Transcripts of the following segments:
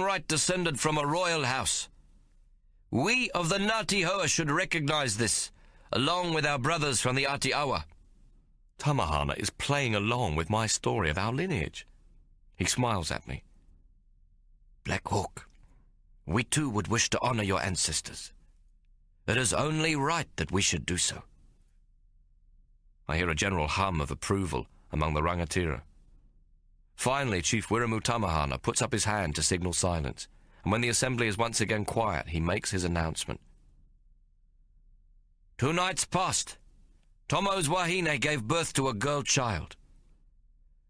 right descended from a royal house. We of the Ngāti Hoa should recognize this, along with our brothers from the Atiawa." Tamahana is playing along with my story of our lineage. He smiles at me. "Black Hawk, we too would wish to honor your ancestors. It is only right that we should do so." I hear a general hum of approval among the rangatira. Finally, Chief Wiramu Tamahana puts up his hand to signal silence, and when the assembly is once again quiet, he makes his announcement. 2 nights past, Tommo's wahine gave birth to a girl child.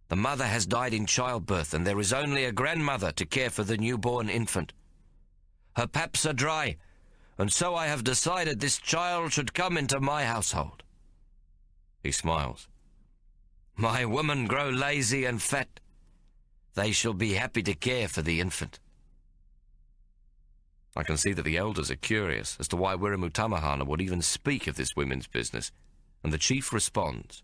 The mother has died in childbirth, and there is only a grandmother to care for the newborn infant. Her paps are dry, and so I have decided this child should come into my household." He smiles. "My women grow lazy and fat. They shall be happy to care for the infant." I can see that the elders are curious as to why Wiramu Tamahana would even speak of this women's business, and the chief responds.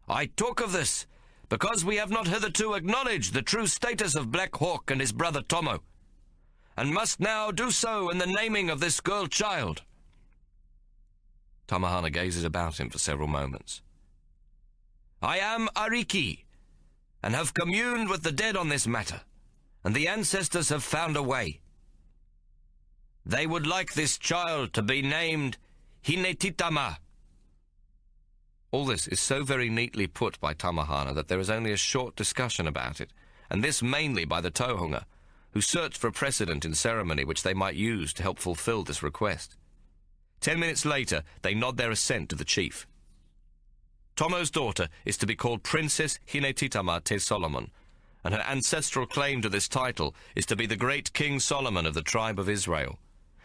"I talk of this because we have not hitherto acknowledged the true status of Black Hawk and his brother Tommo, and must now do so in the naming of this girl child." Tamahana gazes about him for several moments. "I am Ariki, and have communed with the dead on this matter, and the ancestors have found a way. They would like this child to be named Hinetitama." All this is so very neatly put by Tamahana that there is only a short discussion about it, and this mainly by the Tohunga, who search for a precedent in ceremony which they might use to help fulfill this request. 10 minutes later, they nod their assent to the chief. Tommo's daughter is to be called Princess Hinetitama Te Solomon, and her ancestral claim to this title is to be the great King Solomon of the tribe of Israel.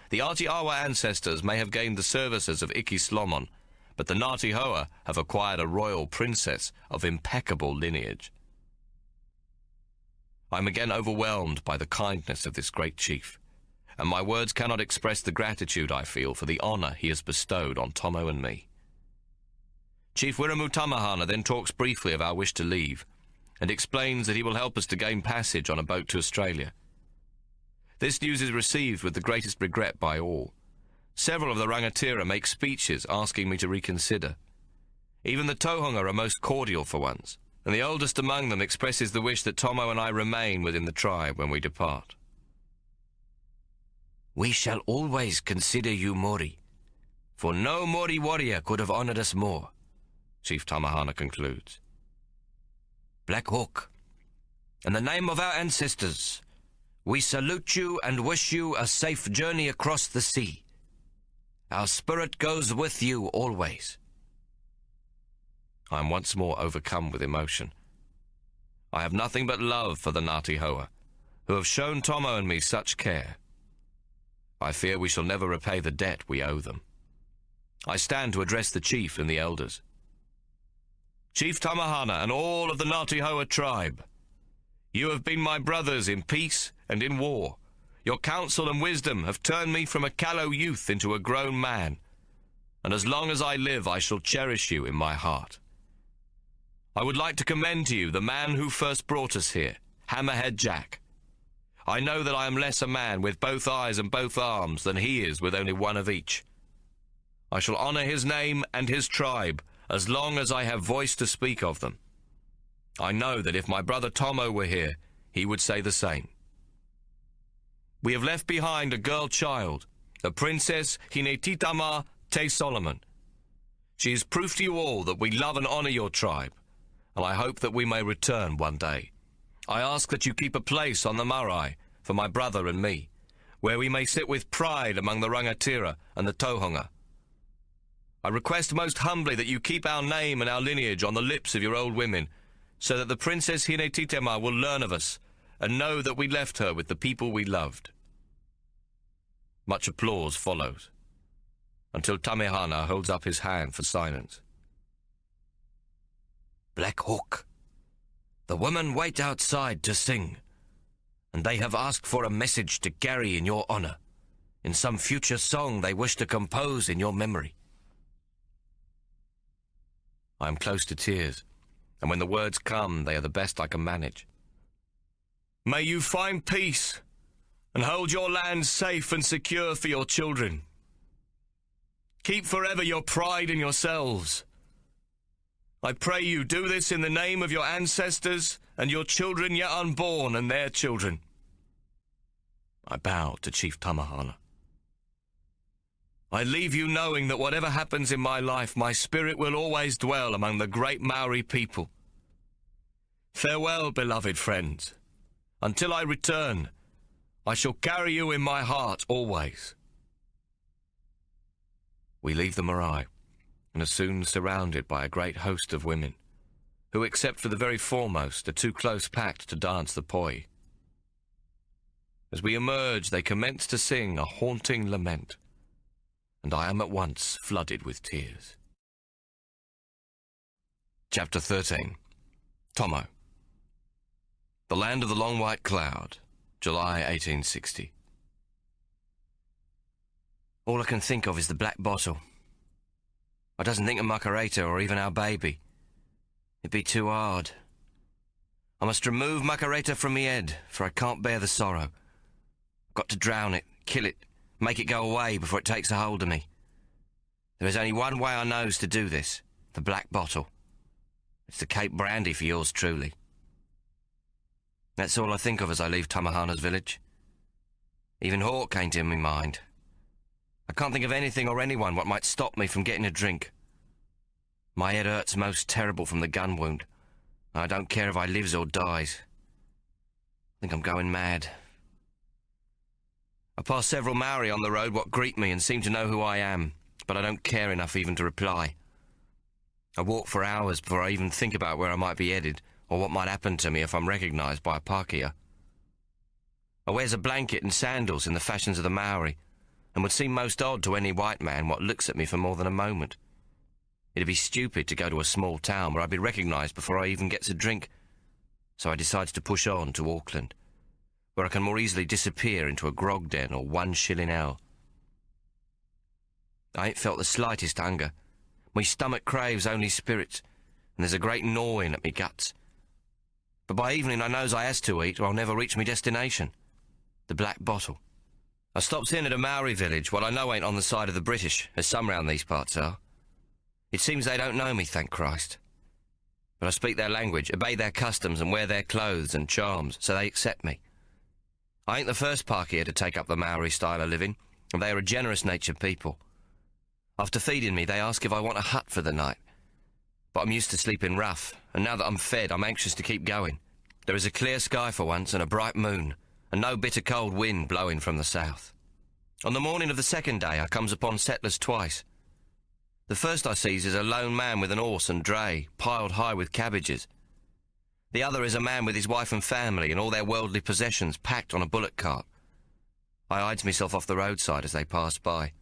The Atiawa ancestors may have gained the services of Iki Slomon, but the Ngāti Hoa have acquired a royal princess of impeccable lineage. I am again overwhelmed by the kindness of this great chief, and my words cannot express the gratitude I feel for the honor he has bestowed on Tommo and me. Chief Wiramu Tamahana then talks briefly of our wish to leave, and explains that he will help us to gain passage on a boat to Australia. This news is received with the greatest regret by all. Several of the rangatira make speeches asking me to reconsider. Even the Tohunga are most cordial for once, and the oldest among them expresses the wish that Tommo and I remain within the tribe when we depart. "We shall always consider you Mori, for no Mori warrior could have honored us more," Chief Tamahana concludes. "Black Hawk, in the name of our ancestors, we salute you and wish you a safe journey across the sea. Our spirit goes with you always." I am once more overcome with emotion. I have nothing but love for the Ngāti Hoa, who have shown Tommo and me such care. I fear we shall never repay the debt we owe them. I stand to address the chief and the elders. "Chief Tamahana and all of the Ngāti Hoa tribe, you have been my brothers in peace and in war. Your counsel and wisdom have turned me from a callow youth into a grown man, and as long as I live I shall cherish you in my heart. I would like to commend to you the man who first brought us here, Hammerhead Jack. I know that I am less a man with both eyes and both arms than he is with only one of each. I shall honor his name and his tribe as long as I have voice to speak of them. I know that if my brother Tommo were here, he would say the same. We have left behind a girl child, the Princess Hinetitama Te Solomon. She is proof to you all that we love and honor your tribe, and I hope that we may return one day. I ask that you keep a place on the marae for my brother and me, where we may sit with pride among the rangatira and the Tohunga. I request most humbly that you keep our name and our lineage on the lips of your old women, so that the Princess Hinetitama will learn of us and know that we left her with the people we loved." Much applause follows, until Tamahana holds up his hand for silence. "Black Hawk, the women wait outside to sing, and they have asked for a message to carry in your honor, in some future song they wish to compose in your memory." I am close to tears, and when the words come, they are the best I can manage. "May you find peace and hold your land safe and secure for your children. Keep forever your pride in yourselves. I pray you do this in the name of your ancestors and your children yet unborn and their children. I bowed to Chief Tamahana. I leave you knowing that whatever happens in my life, my spirit will always dwell among the great Maori people. Farewell, beloved friends. Until I return, I shall carry you in my heart always. We leave the marae, and are soon surrounded by a great host of women, who, except for the very foremost, are too close packed to dance the poi. As we emerge, they commence to sing a haunting lament, and I am at once flooded with tears. Chapter 13. Tommo. The Land of the Long White Cloud, July 1860. All I can think of is the black bottle. I doesn't think of Makareta or even our baby. It'd be too hard. I must remove Makareta from me head, for I can't bear the sorrow. I've got to drown it, kill it, make it go away before it takes a hold of me. There is only one way I knows to do this, the black bottle. It's the Cape brandy for yours truly. That's all I think of as I leave Tamahana's village. Even Hawk ain't in me mind. I can't think of anything or anyone what might stop me from getting a drink. My head hurts most terrible from the gun wound. I don't care if I lives or dies. I think I'm going mad. I pass several Maori on the road what greet me and seem to know who I am, but I don't care enough even to reply. I walk for hours before I even think about where I might be headed, or what might happen to me if I'm recognised by a Pakeha. I wears a blanket and sandals in the fashions of the Maori, and would seem most odd to any white man what looks at me for more than a moment. It'd be stupid to go to a small town where I'd be recognised before I even gets a drink, so I decides to push on to Auckland, where I can more easily disappear into a grog den or 1 shilling hell. I ain't felt the slightest hunger. My stomach craves only spirits, and there's a great gnawing at me guts. But by evening I knows I has to eat, or I'll never reach me destination, the black bottle. I stops in at a Maori village, what I know ain't on the side of the British, as some round these parts are. It seems they don't know me, thank Christ. But I speak their language, obey their customs, and wear their clothes and charms, so they accept me. I ain't the first Pakeha to take up the Maori style of living, and they are a generous-natured people. After feeding me, they ask if I want a hut for the night. But I'm used to sleeping rough, and now that I'm fed, I'm anxious to keep going. There is a clear sky for once, and a bright moon, and no bitter cold wind blowing from the south. On the morning of the second day, I comes upon settlers twice. The first I sees is a lone man with an horse and dray, piled high with cabbages. The other is a man with his wife and family, and all their worldly possessions packed on a bullock cart. I hides myself off the roadside as they pass by.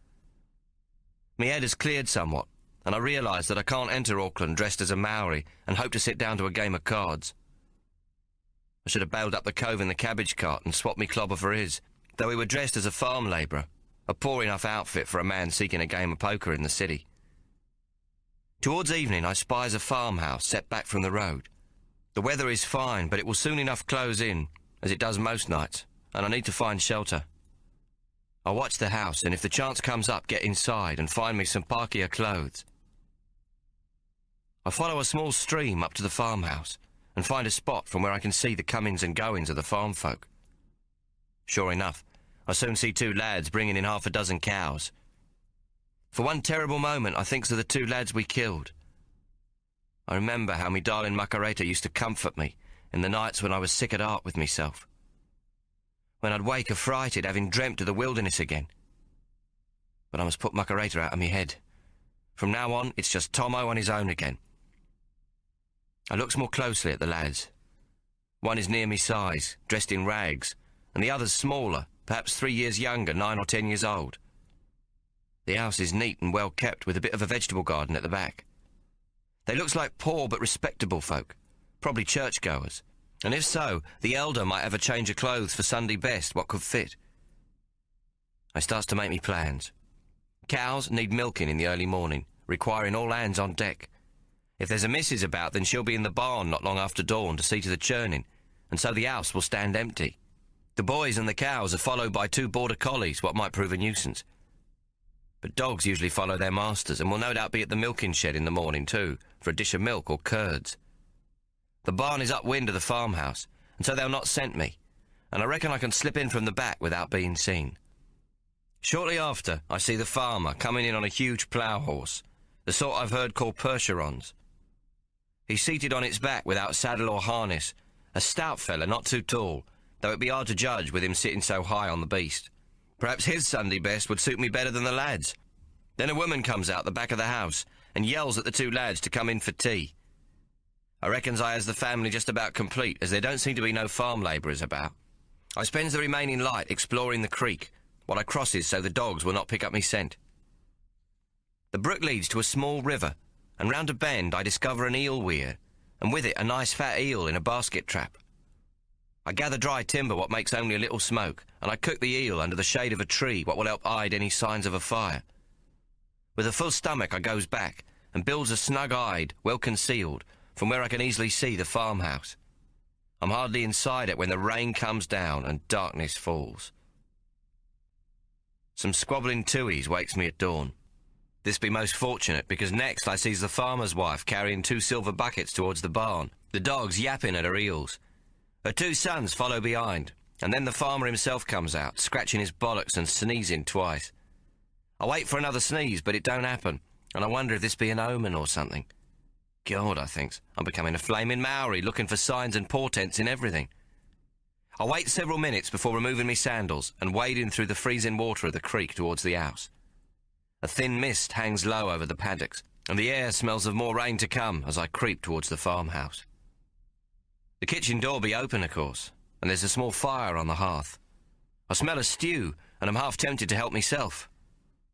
Me head has cleared somewhat, and I realise that I can't enter Auckland dressed as a Maori and hope to sit down to a game of cards. I should have bailed up the cove in the cabbage cart and swapped me clobber for his, though he were dressed as a farm labourer, a poor enough outfit for a man seeking a game of poker in the city. Towards evening I spies a farmhouse set back from the road. The weather is fine, but it will soon enough close in, as it does most nights, and I need to find shelter. I watch the house, and if the chance comes up, get inside and find me some Pakeha clothes. I follow a small stream up to the farmhouse, and find a spot from where I can see the comings and goings of the farm folk. Sure enough, I soon see 2 lads bringing in 6 cows. For one terrible moment I thinks of the 2 lads we killed. I remember how me darling Makareta used to comfort me in the nights when I was sick at heart with myself, when I'd wake affrighted, having dreamt of the wilderness again. But I must put Makareta out of me head. From now on, it's just Tommo on his own again. I looks more closely at the lads. One is near me size, dressed in rags, and the other's smaller, perhaps 3 years younger, 9 or 10 years old. The house is neat and well kept, with a bit of a vegetable garden at the back. They looks like poor but respectable folk, probably churchgoers, and if so, the elder might have a change of clothes for Sunday best what could fit. I starts to make me plans. Cows need milking in the early morning, requiring all hands on deck. If there's a missus about, then she'll be in the barn not long after dawn to see to the churning, and so the house will stand empty. The boys and the cows are followed by 2 border collies, what might prove a nuisance. But dogs usually follow their masters and will no doubt be at the milking shed in the morning too, for a dish of milk or curds. The barn is upwind of the farmhouse, and so they'll not scent me, and I reckon I can slip in from the back without being seen. Shortly after, I see the farmer coming in on a huge plough horse, the sort I've heard called Percherons. He's seated on its back without saddle or harness, a stout fella, not too tall, though it'd be hard to judge with him sitting so high on the beast. Perhaps his Sunday best would suit me better than the lad's. Then a woman comes out the back of the house and yells at the 2 lads to come in for tea. I reckons I has the family just about complete, as there don't seem to be no farm labourers about. I spends the remaining light exploring the creek, while I crosses so the dogs will not pick up me scent. The brook leads to a small river, and round a bend I discover an eel weir, and with it a nice fat eel in a basket trap. I gather dry timber what makes only a little smoke, and I cook the eel under the shade of a tree what will help hide any signs of a fire. With a full stomach I goes back, and builds a snug-eyed, well-concealed, from where I can easily see the farmhouse. I'm hardly inside it when the rain comes down and darkness falls. Some squabbling tuies wakes me at dawn. This be most fortunate, because next I sees the farmer's wife carrying 2 silver buckets towards the barn, the dogs yapping at her eels. Her 2 sons follow behind, and then the farmer himself comes out, scratching his bollocks and sneezing twice. I wait for another sneeze, but it don't happen, and I wonder if this be an omen or something. God, I thinks, I'm becoming a flaming Maori, looking for signs and portents in everything. I wait several minutes before removing me sandals and wading through the freezing water of the creek towards the house. A thin mist hangs low over the paddocks, and the air smells of more rain to come as I creep towards the farmhouse. The kitchen door be open, of course, and there's a small fire on the hearth. I smell a stew, and I'm half tempted to help myself.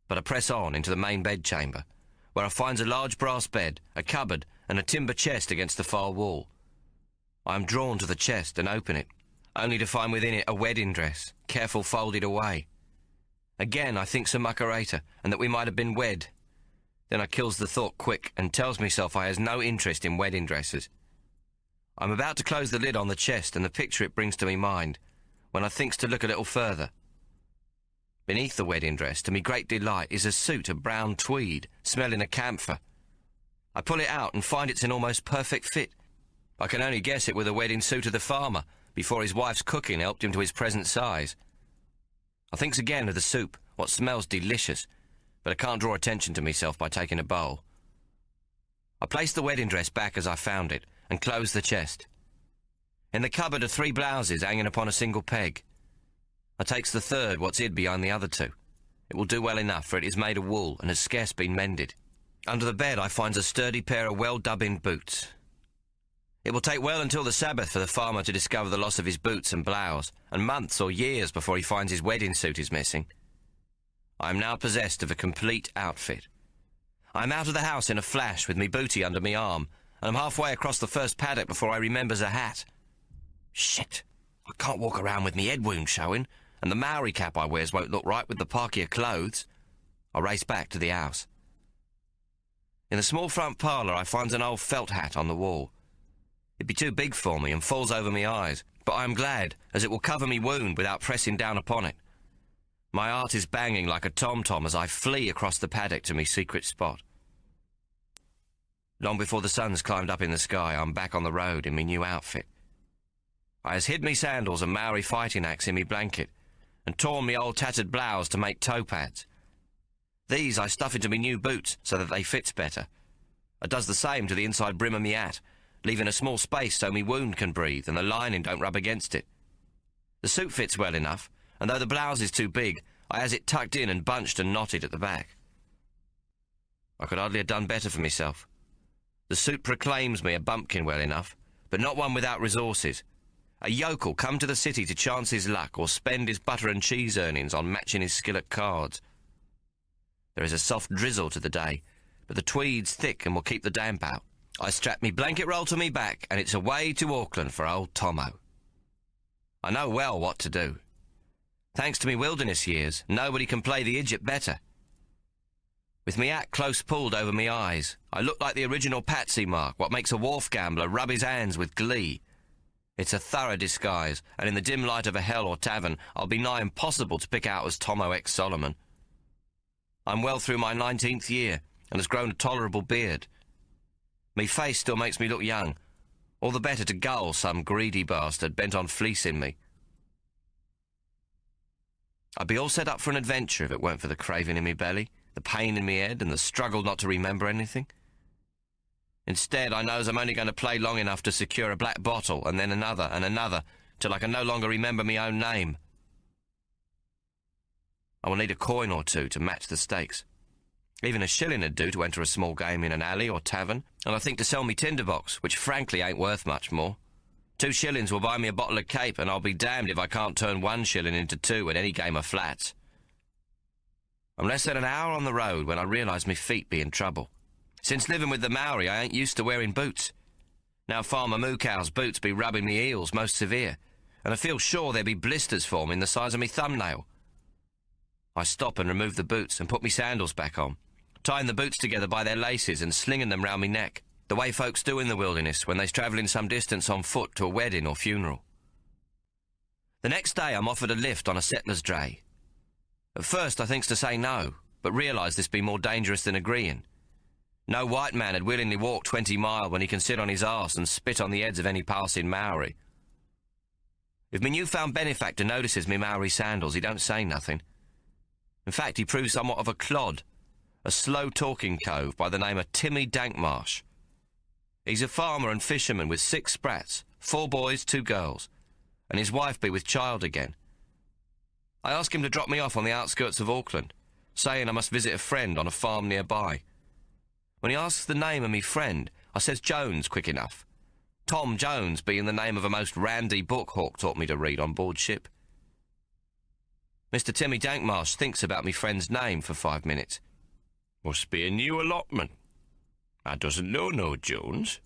But I press on into the main bedchamber, where I finds a large brass bed, a cupboard, and a timber chest against the far wall. I am drawn to the chest and open it, only to find within it a wedding dress, careful folded away. Again I thinks of Muckerata, and that we might have been wed. Then I kills the thought quick, and tells myself I has no interest in wedding dresses. I'm about to close the lid on the chest and the picture it brings to me mind, when I thinks to look a little further. Beneath the wedding dress, to me great delight, is a suit of brown tweed, smelling of camphor. I pull it out and find it's in almost perfect fit. I can only guess it were the wedding suit of the farmer, before his wife's cooking helped him to his present size. I thinks again of the soup, what smells delicious, but I can't draw attention to myself by taking a bowl. I place the wedding dress back as I found it, and close the chest. In the cupboard are 3 blouses hanging upon a single peg. I takes the third, what's hid behind the other 2. It will do well enough, for it is made of wool and has scarce been mended. Under the bed I finds a sturdy pair of well-dubbined boots. It will take well until the Sabbath for the farmer to discover the loss of his boots and blouse, and months or years before he finds his wedding suit is missing. I am now possessed of a complete outfit. I am out of the house in a flash with me booty under me arm, and I'm halfway across the first paddock before I remembers a hat. Shit, I can't walk around with me head wound showing, and the Maori cap I wears won't look right with the parkier clothes. I race back to the house. In the small front parlour I finds an old felt hat on the wall. It be too big for me and falls over me eyes, but I am glad, as it will cover me wound without pressing down upon it. My heart is banging like a tom-tom as I flee across the paddock to me secret spot. Long before the sun's climbed up in the sky, I'm back on the road in me new outfit. I has hid me sandals and Maori fighting axe in me blanket, and torn me old tattered blouse to make toe pads. These I stuff into me new boots so that they fits better. I does the same to the inside brim of me hat, leaving a small space so me wound can breathe and the lining don't rub against it. The suit fits well enough, and though the blouse is too big, I has it tucked in and bunched and knotted at the back. I could hardly have done better for myself. The suit proclaims me a bumpkin well enough, but not one without resources. A yokel come to the city to chance his luck or spend his butter and cheese earnings on matching his skill at cards. There is a soft drizzle to the day, but the tweed's thick and will keep the damp out. I strap me blanket roll to me back, and it's away to Auckland for old Tommo. I know well what to do. Thanks to me wilderness years, nobody can play the idjit better. With me hat close pulled over me eyes, I look like the original Patsy mark, what makes a wharf gambler rub his hands with glee. It's a thorough disguise, and in the dim light of a hell or tavern, I'll be nigh impossible to pick out as Tommo ex Solomon. I'm well through my 19th year, and has grown a tolerable beard. Me face still makes me look young, all the better to gull some greedy bastard bent on fleecing me. I'd be all set up for an adventure if it weren't for the craving in me belly, the pain in me head, and the struggle not to remember anything. Instead, I knows I'm only going to play long enough to secure a black bottle, and then another, till I can no longer remember me own name. I will need a coin or two to match the stakes. Even a shilling would do to enter a small game in an alley or tavern, and I think to sell me tinderbox, which frankly ain't worth much more. 2 shillings will buy me a bottle of cape, and I'll be damned if I can't turn 1 shilling into 2 at any game of flats. I'm less than an hour on the road when I realise me feet be in trouble. Since living with the Maori, I ain't used to wearing boots. Now Farmer Mookow's boots be rubbing me heels most severe, and I feel sure there be blisters forming the size of me thumbnail. I stop and remove the boots and put me sandals back on, tying the boots together by their laces and slinging them round me neck, the way folks do in the wilderness when they's travelling some distance on foot to a wedding or funeral. The next day I'm offered a lift on a settler's dray. At first I thinks to say no, but realise this be more dangerous than agreeing. No white man had willingly walked 20 mile when he can sit on his arse and spit on the heads of any passing Maori. If me new-found benefactor notices me Maori sandals, he don't say nothing. In fact, he proves somewhat of a clod, a slow-talking cove by the name of Timmy Dankmarsh. He's a farmer and fisherman with 6 sprats, 4 boys, 2 girls, and his wife be with child again. I ask him to drop me off on the outskirts of Auckland, saying I must visit a friend on a farm nearby. When he asks the name of me friend, I says Jones quick enough. Tom Jones being the name of a most randy book Hawk taught me to read on board ship. Mr. Timmy Dankmarsh thinks about me friend's name for 5 minutes. Must be a new allotment. I doesn't know no Jones.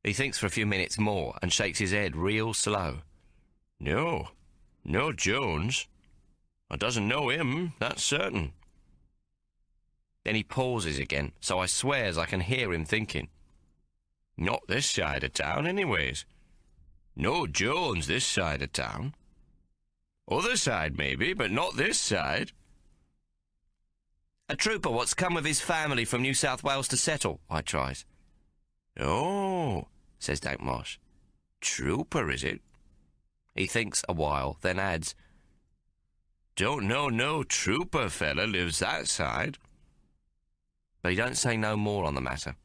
He thinks for a few minutes more and shakes his head real slow. No Jones. I doesn't know him, that's certain. Then he pauses again, so I swears I can hear him thinking. Not this side of town, anyways. No Jones this side of town. Other side, maybe, but not this side. A trooper what's come with his family from New South Wales to settle, I tries. Oh, says Dankmarsh. Trooper, is it? He thinks a while, then adds, Don't know no trooper fella lives that side. But he don't say no more on the matter.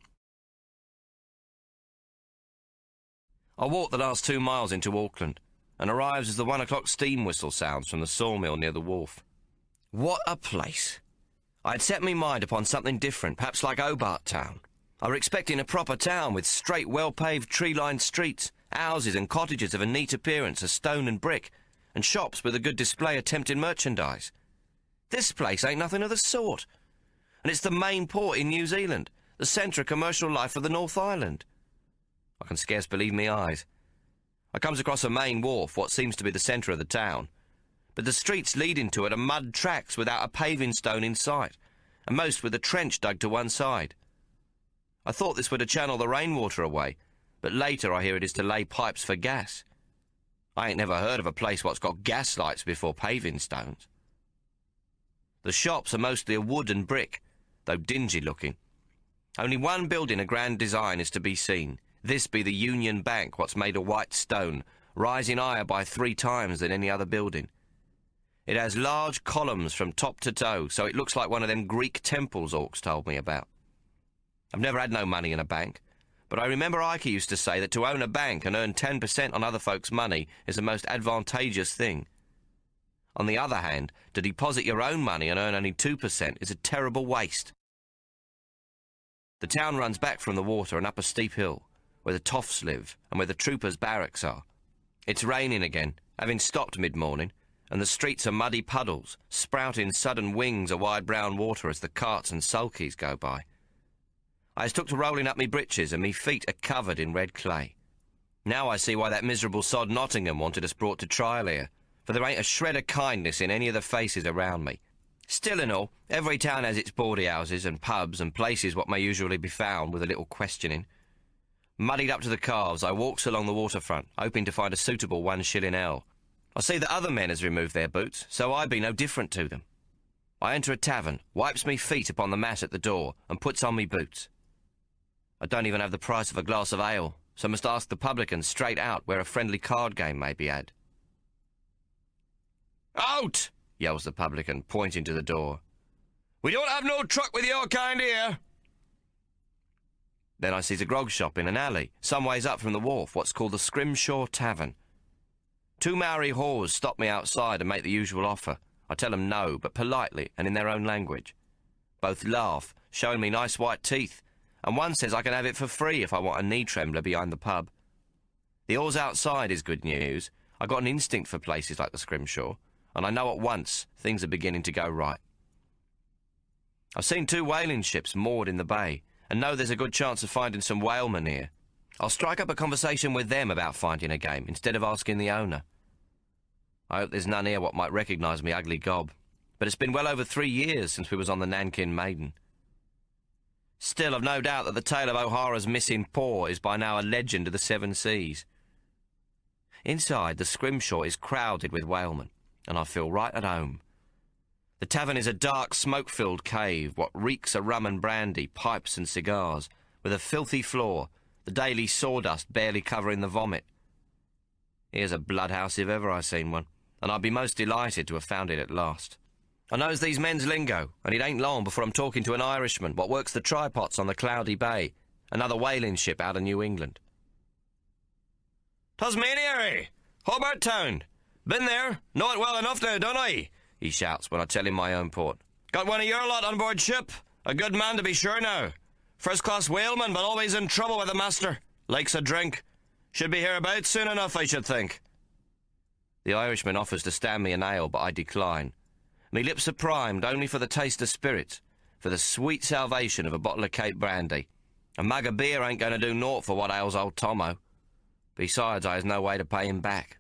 I walk the last 2 miles into Auckland, and arrives as the 1 o'clock steam whistle sounds from the sawmill near the wharf. What a place! I had set me mind upon something different, perhaps like Hobart Town. I were expecting a proper town with straight, well-paved, tree-lined streets, houses and cottages of a neat appearance of stone and brick, and shops with a good display of tempting merchandise. This place ain't nothing of the sort. And it's the main port in New Zealand, the centre of commercial life of the North Island. I can scarce believe me eyes. I comes across a main wharf, what seems to be the centre of the town, but the streets leading to it are mud tracks without a paving stone in sight, and most with a trench dug to one side. I thought this were to channel the rainwater away, but later I hear it is to lay pipes for gas. I ain't never heard of a place what's got gas lights before paving stones. The shops are mostly of wood and brick, though dingy looking. Only one building of grand design is to be seen. This be the Union Bank, what's made of white stone, rising higher by 3 times than any other building. It has large columns from top to toe, so it looks like one of them Greek temples Hawks told me about. I've never had no money in a bank, but I remember Ike used to say that to own a bank and earn 10% on other folks' money is the most advantageous thing. On the other hand, to deposit your own money and earn only 2% is a terrible waste. The town runs back from the water and up a steep hill, where the toffs live and where the troopers' barracks are. It's raining again, having stopped mid-morning, and the streets are muddy puddles, sprouting sudden wings of wide brown water as the carts and sulkies go by. I has took to rolling up me breeches, and me feet are covered in red clay. Now I see why that miserable sod Nottingham wanted us brought to trial here, for there ain't a shred of kindness in any of the faces around me. Still and all, every town has its bawdy houses and pubs and places what may usually be found with a little questioning. Muddied up to the calves, I walks along the waterfront, hoping to find a suitable 1 shilling L. I see that other men has removed their boots, so I be no different to them. I enter a tavern, wipes me feet upon the mat at the door, and puts on me boots. I don't even have the price of a glass of ale, so must ask the publican straight out where a friendly card game may be had. "Out!" yells the publican, pointing to the door. "We don't have no truck with your kind here." Then I sees a grog shop in an alley, some ways up from the wharf, what's called the Scrimshaw Tavern. 2 Maori whores stop me outside and make the usual offer. I tell them no, but politely and in their own language. Both laugh, showing me nice white teeth, and one says I can have it for free if I want a knee trembler behind the pub. The whores outside is good news. I got an instinct for places like the Scrimshaw, and I know at once things are beginning to go right. I've seen 2 whaling ships moored in the bay, and know there's a good chance of finding some whalemen here. I'll strike up a conversation with them about finding a game, instead of asking the owner. I hope there's none here what might recognise me ugly gob, but it's been well over 3 years since we was on the Nankin Maiden. Still, I've no doubt that the tale of O'Hara's missing paw is by now a legend of the 7 seas. Inside, the Scrimshaw is crowded with whalemen, and I feel right at home. The tavern is a dark, smoke-filled cave, what reeks of rum and brandy, pipes and cigars, with a filthy floor, the daily sawdust barely covering the vomit. Here's a bloodhouse if ever I seen one, and I'd be most delighted to have found it at last. I knows these men's lingo, and it ain't long before I'm talking to an Irishman what works the trypots on the Cloudy Bay, another whaling ship out of New England. "Tasmania, eh? Hobart Town. Been there. Know it well enough now, don't I?" he shouts when I tell him my own port. "Got one of your lot on board ship. A good man to be sure now. First-class whaleman, but always in trouble with the master. Likes a drink. Should be hereabouts soon enough, I should think." The Irishman offers to stand me an ale, but I decline. Me lips are primed only for the taste of spirits, for the sweet salvation of a bottle of Cape brandy. A mug of beer ain't going to do naught for what ails old Tommo. Besides, I has no way to pay him back.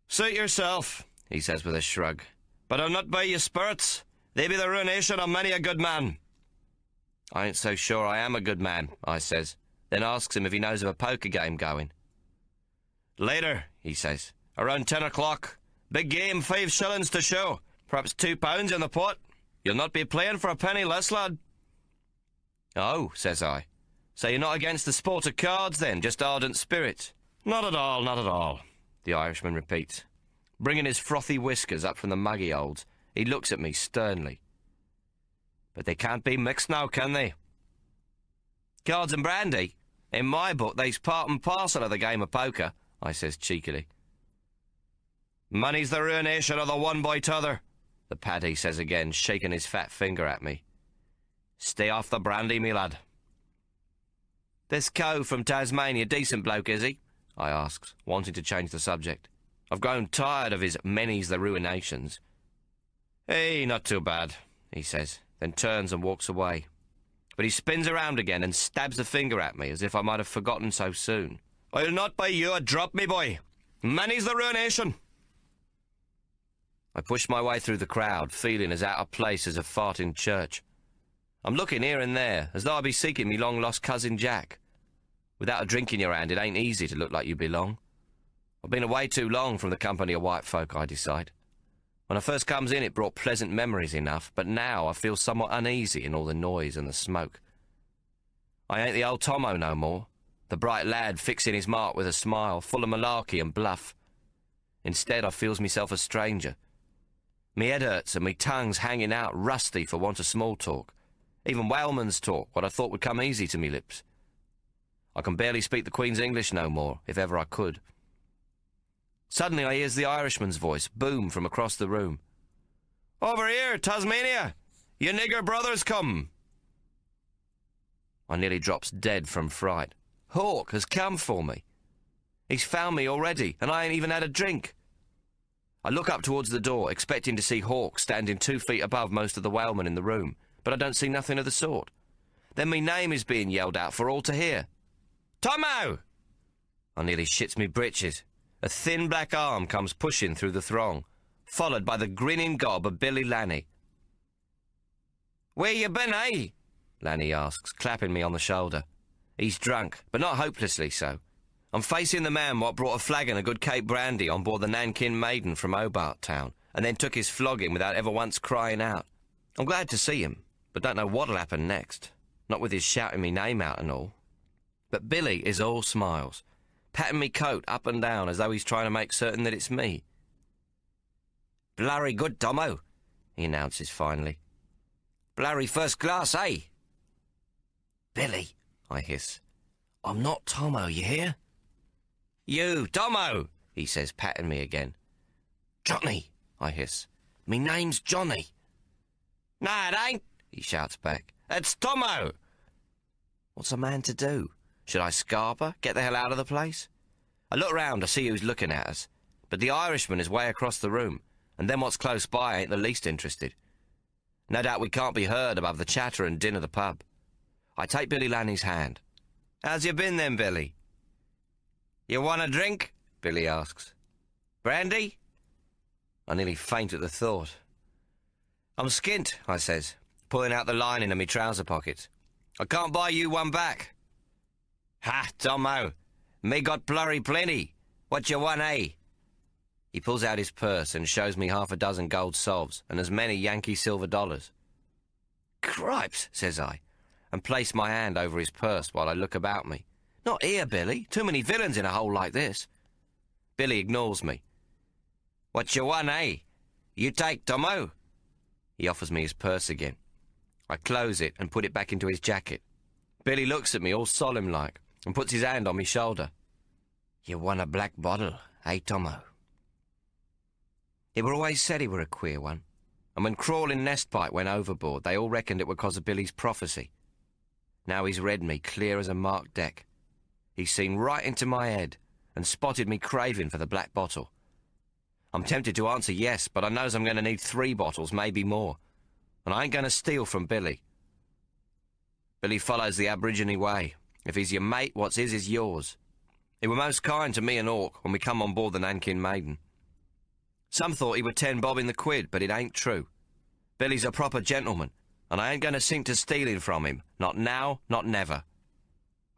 "Suit yourself," he says with a shrug. "But I'll not buy you spirits. They be the ruination of many a good man." "I ain't so sure I am a good man," I says, then asks him if he knows of a poker game going. "Later," he says, "around 10 o'clock. Big game, 5 shillings to show. Perhaps £2 in the pot. You'll not be playing for a penny less, lad." "Oh," says I. "So you're not against the sport of cards, then, just ardent spirits?" "Not at all, not at all," the Irishman repeats. Bringing his frothy whiskers up from the mug he holds, he looks at me sternly. "But they can't be mixed now, can they?" "Cards and brandy? In my book, they's part and parcel of the game of poker," I says cheekily. "Money's the ruination of the one by t'other," the Paddy says again, shaking his fat finger at me. "Stay off the brandy, me lad." "This cove from Tasmania, decent bloke, is he?" I asks, wanting to change the subject. I've grown tired of his many's the ruinations. "Hey, not too bad," he says, then turns and walks away. But he spins around again and stabs a finger at me as if I might have forgotten so soon. "I'll not buy you a drop, me boy. Many's the ruination." I push my way through the crowd, feeling as out of place as a fart in church. I'm looking here and there, as though I be seeking me long-lost cousin Jack. Without a drink in your hand, it ain't easy to look like you belong. I've been away too long from the company of white folk, I decide. When I first comes in, it brought pleasant memories enough, but now I feel somewhat uneasy in all the noise and the smoke. I ain't the old Tommo no more, the bright lad fixing his mark with a smile, full of malarkey and bluff. Instead, I feels myself a stranger. Me head hurts and me tongue's hanging out rusty for want of small talk. Even whaleman's talk, what I thought would come easy to me lips. I can barely speak the Queen's English no more, if ever I could. Suddenly I hears the Irishman's voice boom from across the room. "Over here, Tasmania! Your nigger brother's come!" I nearly drops dead from fright. Hawk has come for me. He's found me already, and I ain't even had a drink. I look up towards the door, expecting to see Hawk standing 2 feet above most of the whalemen in the room, but I don't see nothing of the sort. Then me name is being yelled out for all to hear. "Tommo!" I nearly shits me britches. A thin black arm comes pushing through the throng, followed by the grinning gob of Billy Lanny. "Where you been, eh?" Lanny asks, clapping me on the shoulder. He's drunk, but not hopelessly so. I'm facing the man what brought a flagon of good Cape brandy on board the Nankin Maiden from Hobart Town, and then took his flogging without ever once crying out. I'm glad to see him, but don't know what'll happen next. Not with his shouting me name out and all. But Billy is all smiles, patting me coat up and down as though he's trying to make certain that it's me. "Blurry good, Tommo," he announces finally. "Blurry first class, eh?" "Billy," I hiss. "I'm not Tommo, you hear?" "You, Tommo," he says, patting me again. "Johnny," I hiss. "Me name's Johnny." "Nah, it ain't," he shouts back. "It's Tommo." What's a man to do? Should I scarper? Get the hell out of the place? I look round to see who's looking at us, but the Irishman is way across the room, and them what's close by ain't the least interested. No doubt we can't be heard above the chatter and din of the pub. I take Billy Lanny's hand. "How's you been then, Billy?" "You want a drink?" Billy asks. "Brandy?" I nearly faint at the thought. "I'm skint," I says, pulling out the lining of me trouser pockets. "I can't buy you one back." "Ha, Tommo, me got blurry plenty. What you want, eh?" He pulls out his purse and shows me half a dozen gold solves and as many Yankee silver dollars. "Cripes," says I, and place my hand over his purse while I look about me. "Not here, Billy. Too many villains in a hole like this." Billy ignores me. "What you want, eh? You take, Tommo." He offers me his purse again. I close it and put it back into his jacket. Billy looks at me all solemn-like and puts his hand on my shoulder. "You want a black bottle, eh, Tommo?" It were always said he were a queer one, and when Crawling Nestbite went overboard, they all reckoned it were 'cause of Billy's prophecy. Now he's read me clear as a marked deck. He's seen right into my head and spotted me craving for the black bottle. I'm tempted to answer yes, but I knows I'm going to need 3 bottles, maybe more, and I ain't going to steal from Billy. Billy follows the Aborigine way. If he's your mate, what's his is yours. He were most kind to me and Hawk when we come on board the Nankin Maiden. Some thought he were 10 bob in the quid, but it ain't true. Billy's a proper gentleman, and I ain't going to sink to stealing from him. Not now, not never.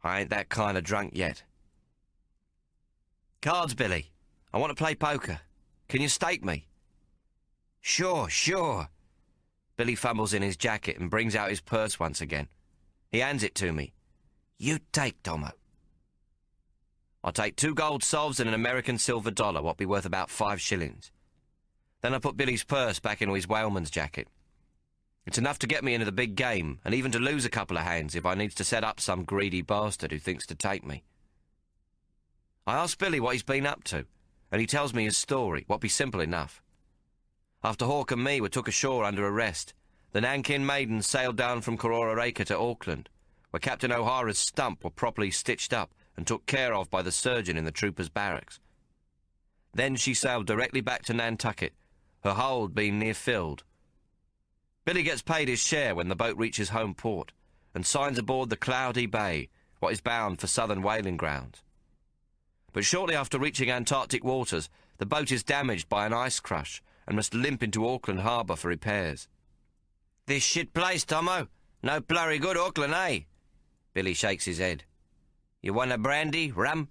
I ain't that kind of drunk yet. "Cards, Billy. I want to play poker. Can you stake me?" "Sure, sure." Billy fumbles in his jacket and brings out his purse once again. He hands it to me. "You take, Tommo." I'll take 2 gold solves and an American silver dollar, what be worth about 5 shillings. Then I put Billy's purse back into his whaleman's jacket. It's enough to get me into the big game, and even to lose a couple of hands if I needs to set up some greedy bastard who thinks to take me. I ask Billy what he's been up to, and he tells me his story, what be simple enough. After Hawk and me were took ashore under arrest, the Nankin Maiden sailed down from Kororareka to Auckland, where Captain O'Hara's stump were properly stitched up and took care of by the surgeon in the troopers' barracks. Then she sailed directly back to Nantucket, her hold being near filled. Billy gets paid his share when the boat reaches home port, and signs aboard the Cloudy Bay, what is bound for southern whaling grounds. But shortly after reaching Antarctic waters, the boat is damaged by an ice crush and must limp into Auckland harbour for repairs. "This shit place, Tommo. No blurry good Auckland, eh?" Billy shakes his head. "You want a brandy, rum?"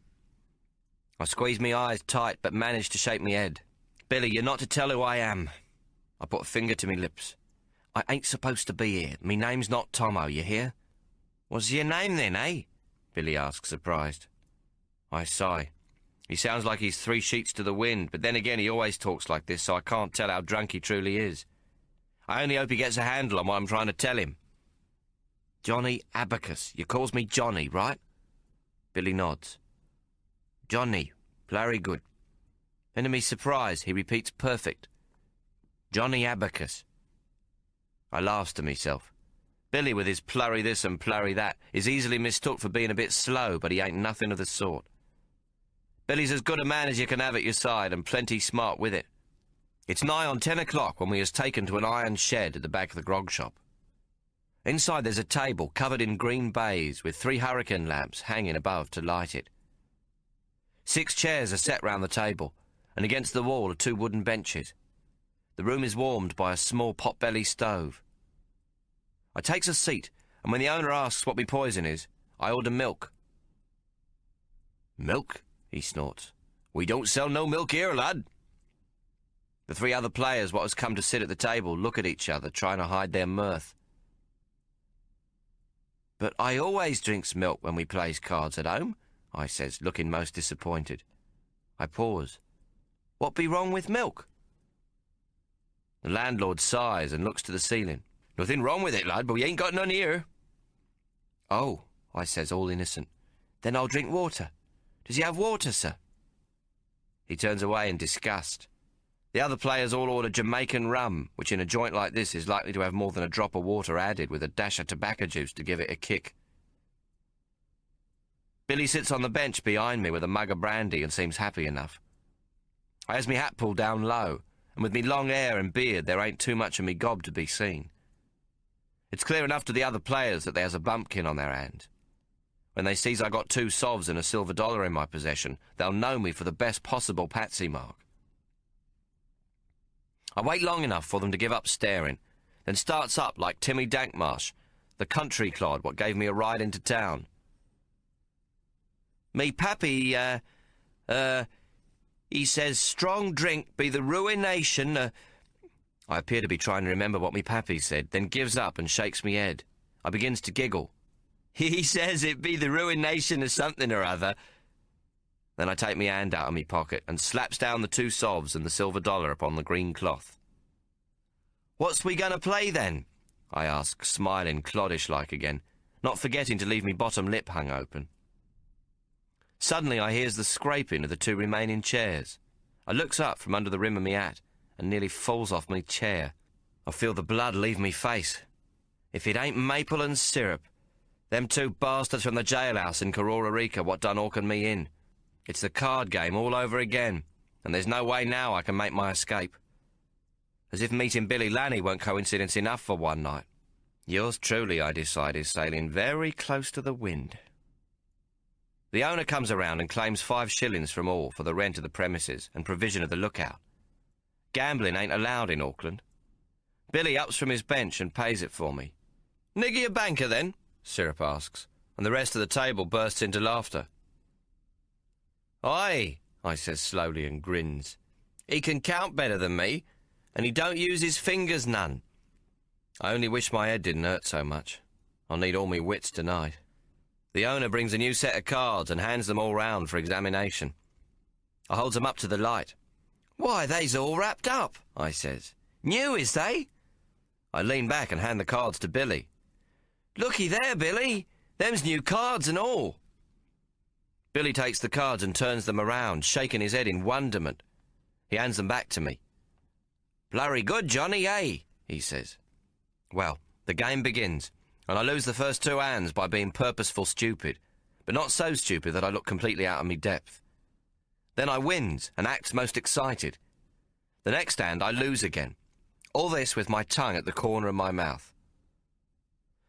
I squeeze me eyes tight, but manage to shake me head. "Billy, you're not to tell who I am." I put a finger to me lips. "I ain't supposed to be here. Me name's not Tommo, you hear?" "What's your name then, eh?" Billy asks, surprised. I sigh. He sounds like he's 3 sheets to the wind, but then again he always talks like this, so I can't tell how drunk he truly is. I only hope he gets a handle on what I'm trying to tell him. "Johnny Abacus. You calls me Johnny, right?" Billy nods. "Johnny. Very good." And to me surprise, he repeats perfect. "Johnny Abacus." I laughs to myself. Billy, with his plurry this and plurry that, is easily mistook for being a bit slow, but he ain't nothing of the sort. Billy's as good a man as you can have at your side, and plenty smart with it. It's nigh on 10 o'clock when we is taken to an iron shed at the back of the grog shop. Inside there's a table covered in green baize with 3 hurricane lamps hanging above to light it. 6 chairs are set round the table, and against the wall are 2 wooden benches. The room is warmed by a small pot-belly stove. I takes a seat, and when the owner asks what me poison is, I order milk. Milk? He snorts. We don't sell no milk here, lad. The three other players what has come to sit at the table look at each other, trying to hide their mirth. But I always drinks milk when we plays cards at home, I says, looking most disappointed. I pause. What be wrong with milk? The landlord sighs and looks to the ceiling. Nothing wrong with it, lad, but we ain't got none here. Oh, I says, all innocent. Then I'll drink water. Does he have water, sir? He turns away in disgust. The other players all order Jamaican rum, which in a joint like this is likely to have more than a drop of water added with a dash of tobacco juice to give it a kick. Billy sits on the bench behind me with a mug of brandy and seems happy enough. I has me hat pulled down low, and with me long hair and beard there ain't too much of me gob to be seen. It's clear enough to the other players that there's a bumpkin on their hand. When they sees I got 2 sovs and a silver dollar in my possession, they'll know me for the best possible patsy mark. I wait long enough for them to give up staring, then starts up like Timmy Dankmarsh, the country clod what gave me a ride into town. Me pappy, he says strong drink be the ruination, I appear to be trying to remember what me pappy said, then gives up and shakes me head. I begins to giggle. He says it be the ruination of something or other. Then I take me hand out of me pocket and slaps down the 2 sovs and the silver dollar upon the green cloth. What's we going to play then? I ask, smiling cloddish-like again, not forgetting to leave me bottom lip hung open. Suddenly I hears the scraping of the 2 remaining chairs. I looks up from under the rim of me hat and nearly falls off me chair. I feel the blood leave me face. If it ain't maple and syrup, them 2 bastards from the jailhouse in Kororareka what done Hawk and me in. It's the card game all over again, and there's no way now I can make my escape. As if meeting Billy Lanny weren't coincidence enough for one night. Yours truly, I decide, is sailing very close to the wind. The owner comes around and claims 5 shillings from all for the rent of the premises and provision of the lookout. Gambling ain't allowed in Auckland. Billy ups from his bench and pays it for me. Niggy a banker, then? Syrup asks, and the rest of the table bursts into laughter. Aye, I says slowly and grins. He can count better than me, and he don't use his fingers none. I only wish my head didn't hurt so much. I'll need all me wits tonight. The owner brings a new set of cards and hands them all round for examination. I holds them up to the light. Why, they's all wrapped up, I says. New, is they? I lean back and hand the cards to Billy. Looky there, Billy. Them's new cards and all. Billy takes the cards and turns them around, shaking his head in wonderment. He hands them back to me. Blurry good, Johnny, eh? He says. Well, the game begins, and I lose the first 2 hands by being purposeful stupid, but not so stupid that I look completely out of me depth. Then I wins and acts most excited. The next hand I lose again. All this with my tongue at the corner of my mouth.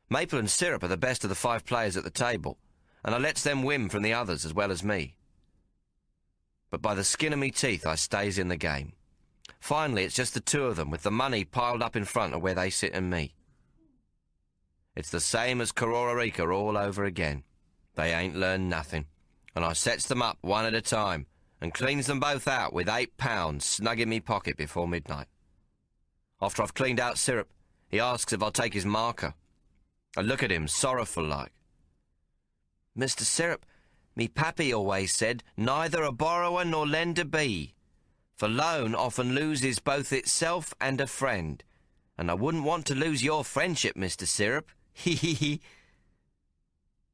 Maple and Syrup are the best of the 5 players at the table, and I lets them win from the others as well as me. But by the skin of me teeth I stays in the game. Finally it's just the 2 of them with the money piled up in front of where they sit and me. It's the same as Kororareka all over again. They ain't learned nothing, and I sets them up one at a time and cleans them both out with £8 snug in me pocket before midnight. After I've cleaned out Syrup, he asks if I'll take his marker. I look at him sorrowful like. Mr. Syrup, me pappy always said, neither a borrower nor lender be. For loan often loses both itself and a friend. And I wouldn't want to lose your friendship, Mr. Syrup. He he he.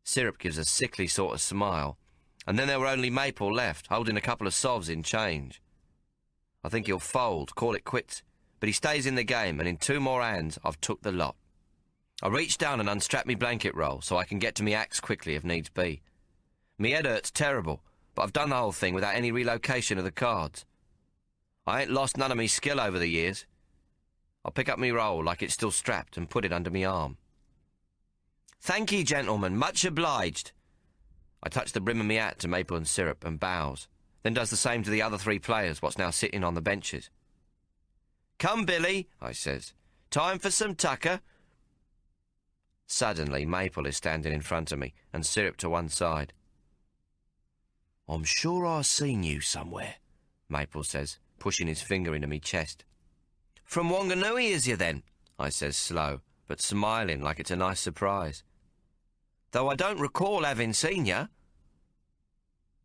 Syrup gives a sickly sort of smile, and then there were only Maple left, holding a couple of sovs in change. I think he'll fold, call it quits, but he stays in the game, and in 2 more hands I've took the lot. I reach down and unstrap me blanket roll so I can get to me axe quickly if needs be. Me head hurts terrible, but I've done the whole thing without any relocation of the cards. I ain't lost none of me skill over the years. I'll pick up me roll like it's still strapped and put it under me arm. Thank ye, gentlemen, much obliged. I touch the brim of me hat to Maple and Syrup and bows, then does the same to the other 3 players what's now sitting on the benches. Come, Billy, I says. Time for some tucker. Suddenly, Maple is standing in front of me and Syrup to one side. "I'm sure I've seen you somewhere," Maple says, pushing his finger into me chest. "From Wanganui, is you then?" I says slow, but smiling like it's a nice surprise. "Though I don't recall having seen you."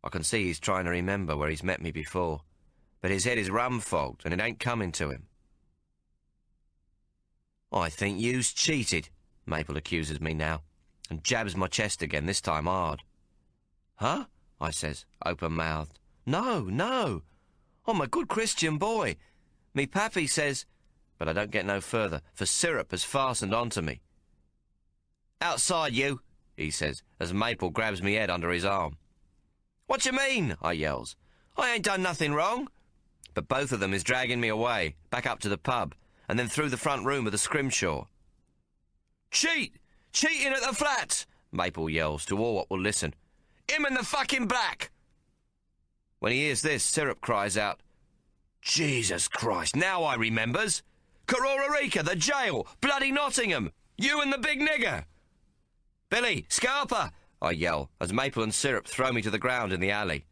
I can see he's trying to remember where he's met me before, but his head is rum-fogged and it ain't coming to him. "I think you's cheated," Maple accuses me now, and jabs my chest again, this time hard. "Huh?" I says, open-mouthed. "No, no. I'm a good Christian boy. Me pappy says—" But I don't get no further, for Syrup has fastened onto me. "Outside, you," he says, as Maple grabs me head under his arm. "What you mean?" I yells. "I ain't done nothing wrong." But both of them is dragging me away, back up to the pub, and then through the front room of the Scrimshaw. "Cheat! Cheating at the flats!" Maple yells to all what will listen. "Him in the fucking black!" When he hears this, Syrup cries out, "Jesus Christ, now I remembers! Kororarika, the jail, bloody Nottingham, you and the big nigger!" "Billy, Scarpa!" I yell, as Maple and Syrup throw me to the ground in the alley.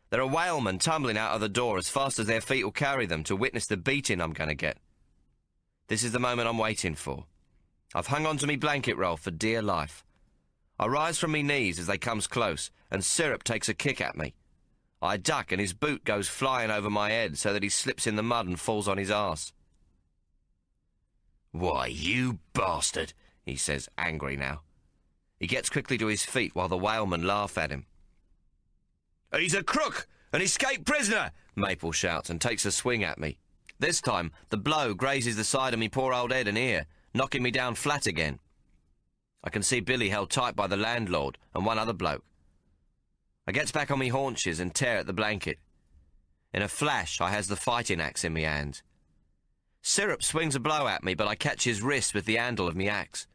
There are whalemen tumbling out of the door as fast as their feet will carry them to witness the beating I'm going to get. This is the moment I'm waiting for. I've hung onto me blanket roll for dear life. I rise from me knees as they comes close, and Syrup takes a kick at me. I duck and his boot goes flying over my head so that he slips in the mud and falls on his arse. "Why, you bastard," he says, angry now. He gets quickly to his feet while the whalemen laugh at him. "He's a crook, an escaped prisoner," Maple shouts and takes a swing at me. This time, the blow grazes the side of me poor old head and ear, knocking me down flat again. I can see Billy held tight by the landlord and one other bloke. I gets back on me haunches and tear at the blanket. In a flash, I has the fighting axe in me hands. Syrup swings a blow at me, but I catch his wrist with the handle of me axe.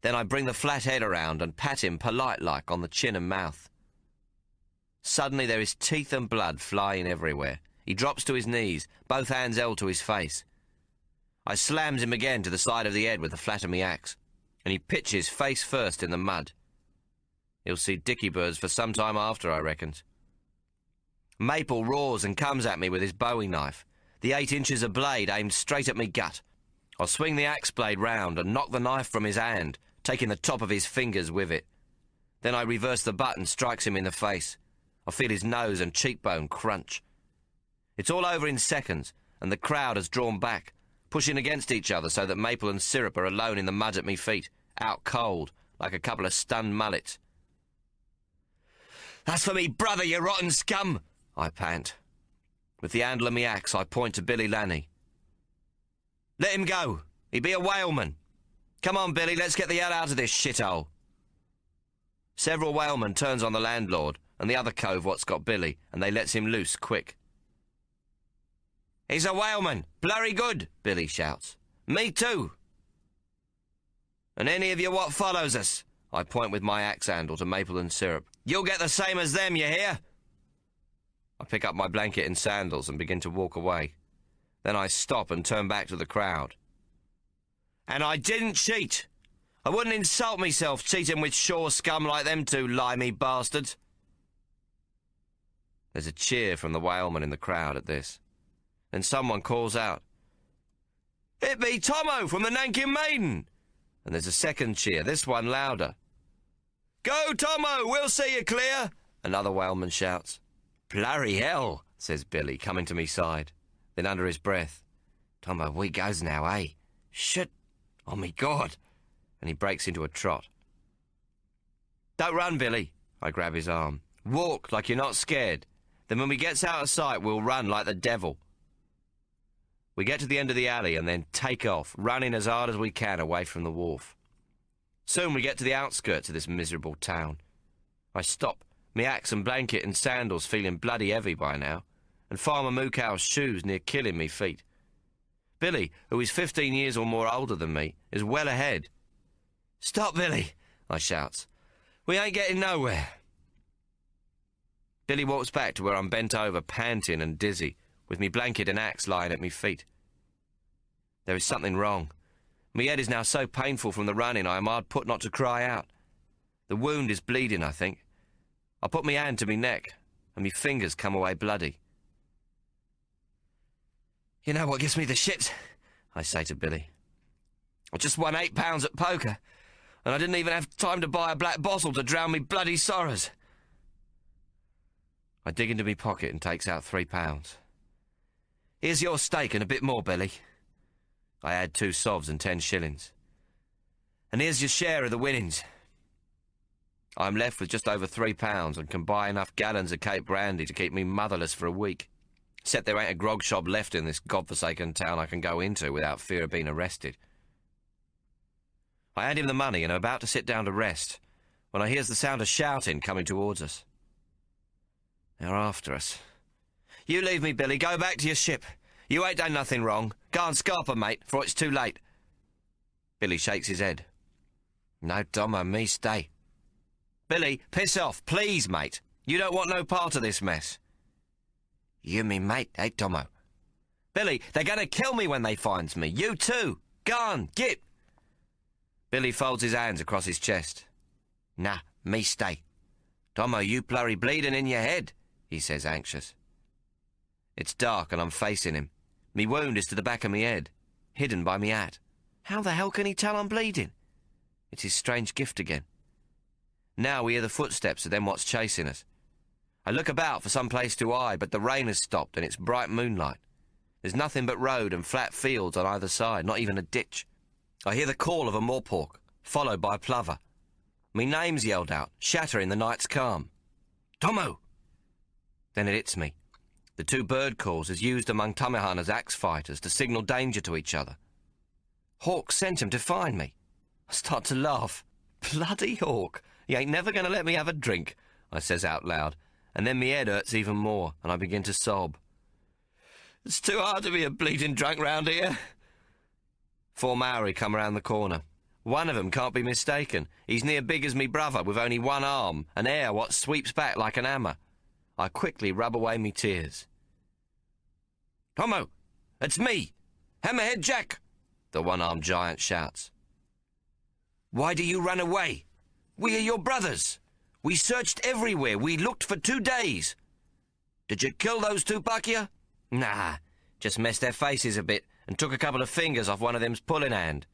Then I bring the flat head around and pat him polite-like on the chin and mouth. Suddenly there is teeth and blood flying everywhere. He drops to his knees, both hands held to his face. I slams him again to the side of the head with the flat of me axe, and he pitches face first in the mud. He'll see dicky birds for some time after, I reckons. Maple roars and comes at me with his bowie knife, the 8 inches of blade aimed straight at me gut. I'll swing the axe blade round and knock the knife from his hand, taking the top of his fingers with it. Then I reverse the butt and strikes him in the face. I feel his nose and cheekbone crunch. It's all over in seconds, and the crowd has drawn back, pushing against each other so that Maple and Syrup are alone in the mud at me feet, out cold, like a couple of stunned mullets. "That's for me brother, you rotten scum!" I pant. With the handle of me axe, I point to Billy Lanny. "Let him go. He be a whaleman. Come on, Billy, let's get the hell out of this shithole." Several whalemen turns on the landlord and the other cove what's got Billy, and they lets him loose quick. "He's a whaleman. Blurry good," Billy shouts. "Me too." "And any of you what follows us," I point with my axe handle to Maple and Syrup, "you'll get the same as them, you hear?" I pick up my blanket and sandals and begin to walk away. Then I stop and turn back to the crowd. "And I didn't cheat. I wouldn't insult myself cheating with shore scum like them two limey bastards." There's a cheer from the whalemen in the crowd at this. Then someone calls out, "It be Tommo from the Nankin Maiden!" And there's a second cheer, this one louder. "Go, Tommo, we'll see you clear!" Another whaleman shouts. "Blurry hell," says Billy, coming to me side. Then under his breath, "Tommo, we goes now, eh? Shit! Oh, me God!" And he breaks into a trot. "Don't run, Billy," I grab his arm. "Walk like you're not scared. Then when we gets out of sight, we'll run like the devil." We get to the end of the alley and then take off, running as hard as we can away from the wharf. Soon we get to the outskirts of this miserable town. I stop, me axe and blanket and sandals feeling bloody heavy by now, and Farmer Mookow's shoes near killing me feet. Billy, who is 15 years or more older than me, is well ahead. "Stop, Billy," I shouts. "We ain't getting nowhere." Billy walks back to where I'm bent over, panting and dizzy, with me blanket and axe lying at me feet. There is something wrong. Me head is now so painful from the running I am hard put not to cry out. The wound is bleeding, I think. I put me hand to me neck, and me fingers come away bloody. You know what gives me the shits? I say to Billy. I just won £8 at poker, and I didn't even have time to buy a black bottle to drown me bloody sorrows. I dig into me pocket and takes out £3. Here's your stake and a bit more, Billy. I add 2 sovs and 10 shillings. And here's your share of the winnings. I'm left with just over £3 and can buy enough gallons of Cape brandy to keep me motherless for a week. Except there ain't a grog shop left in this godforsaken town I can go into without fear of being arrested. I hand him the money and am about to sit down to rest when I hears the sound of shouting coming towards us. They're after us. You leave me, Billy. Go back to your ship. You ain't done nothing wrong. Go and scarp her, mate, for it's too late. Billy shakes his head. No, Tommo, me stay. Billy, piss off, please, mate. You don't want no part of this mess. You me mate, eh, Tommo? Billy, they're going to kill me when they finds me. You too. Go on, git. Billy folds his hands across his chest. Nah, me stay. Tommo, you blurry bleeding in your head, he says, anxious. It's dark and I'm facing him. Me wound is to the back of me head, hidden by me hat. How the hell can he tell I'm bleeding? It's his strange gift again. Now we hear the footsteps of them what's chasing us. I look about for some place to hide, but the rain has stopped and it's bright moonlight. There's nothing but road and flat fields on either side, not even a ditch. I hear the call of a moorpork, followed by a plover. Me name's yelled out, shattering the night's calm. Tommo! Then it hits me. The 2 bird calls is used among Tamahana's axe fighters to signal danger to each other. Hawk sent him to find me. I start to laugh. Bloody Hawk! He ain't never going to let me have a drink, I says out loud, and then me head hurts even more, and I begin to sob. It's too hard to be a bleeding drunk round here. 4 Maori come around the corner. One of 'em can't be mistaken. He's near big as me brother, with only 1 arm, an hair what sweeps back like an hammer. I quickly rub away me tears. Tommo, it's me, Hammerhead Jack, the one-armed giant shouts. Why do you run away? We are your brothers. We searched everywhere. We looked for 2 days. Did you kill those 2 Pakia? Nah, just messed their faces a bit and took a couple of fingers off one of them's pulling hand.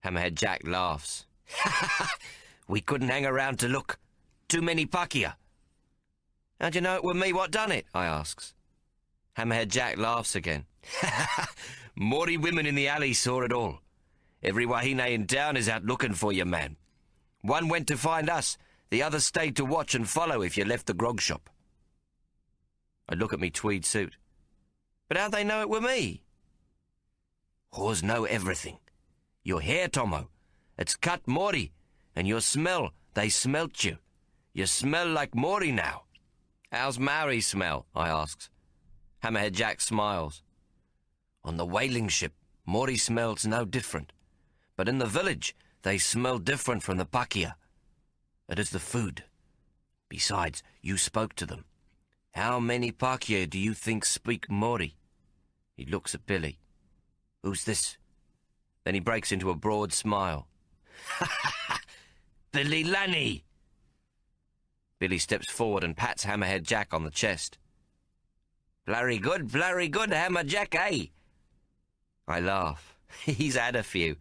Hammerhead Jack laughs. We couldn't hang around to look. Too many Pakia. How'd you know it were me what done it? I asks. Hammerhead Jack laughs again. Maori women in the alley saw it all. Every wahine in town is out looking for you, man. One went to find us, the other stayed to watch and follow if you left the grog shop. I look at me tweed suit. But how'd they know it were me? Whores know everything. Your hair, Tommo, it's cut Maori, and your smell, they smelt you. You smell like Maori now. How's Maori smell? I asks. Hammerhead Jack smiles. On the whaling ship, Maori smells no different. But in the village, they smell different from the Pakia. It is the food. Besides, you spoke to them. How many Pakia do you think speak Maori? He looks at Billy. Who's this? Then he breaks into a broad smile. Billy Lanny! Billy steps forward and pats Hammerhead Jack on the chest. Blurry good, Hammer Jack, eh? I laugh. He's had a few.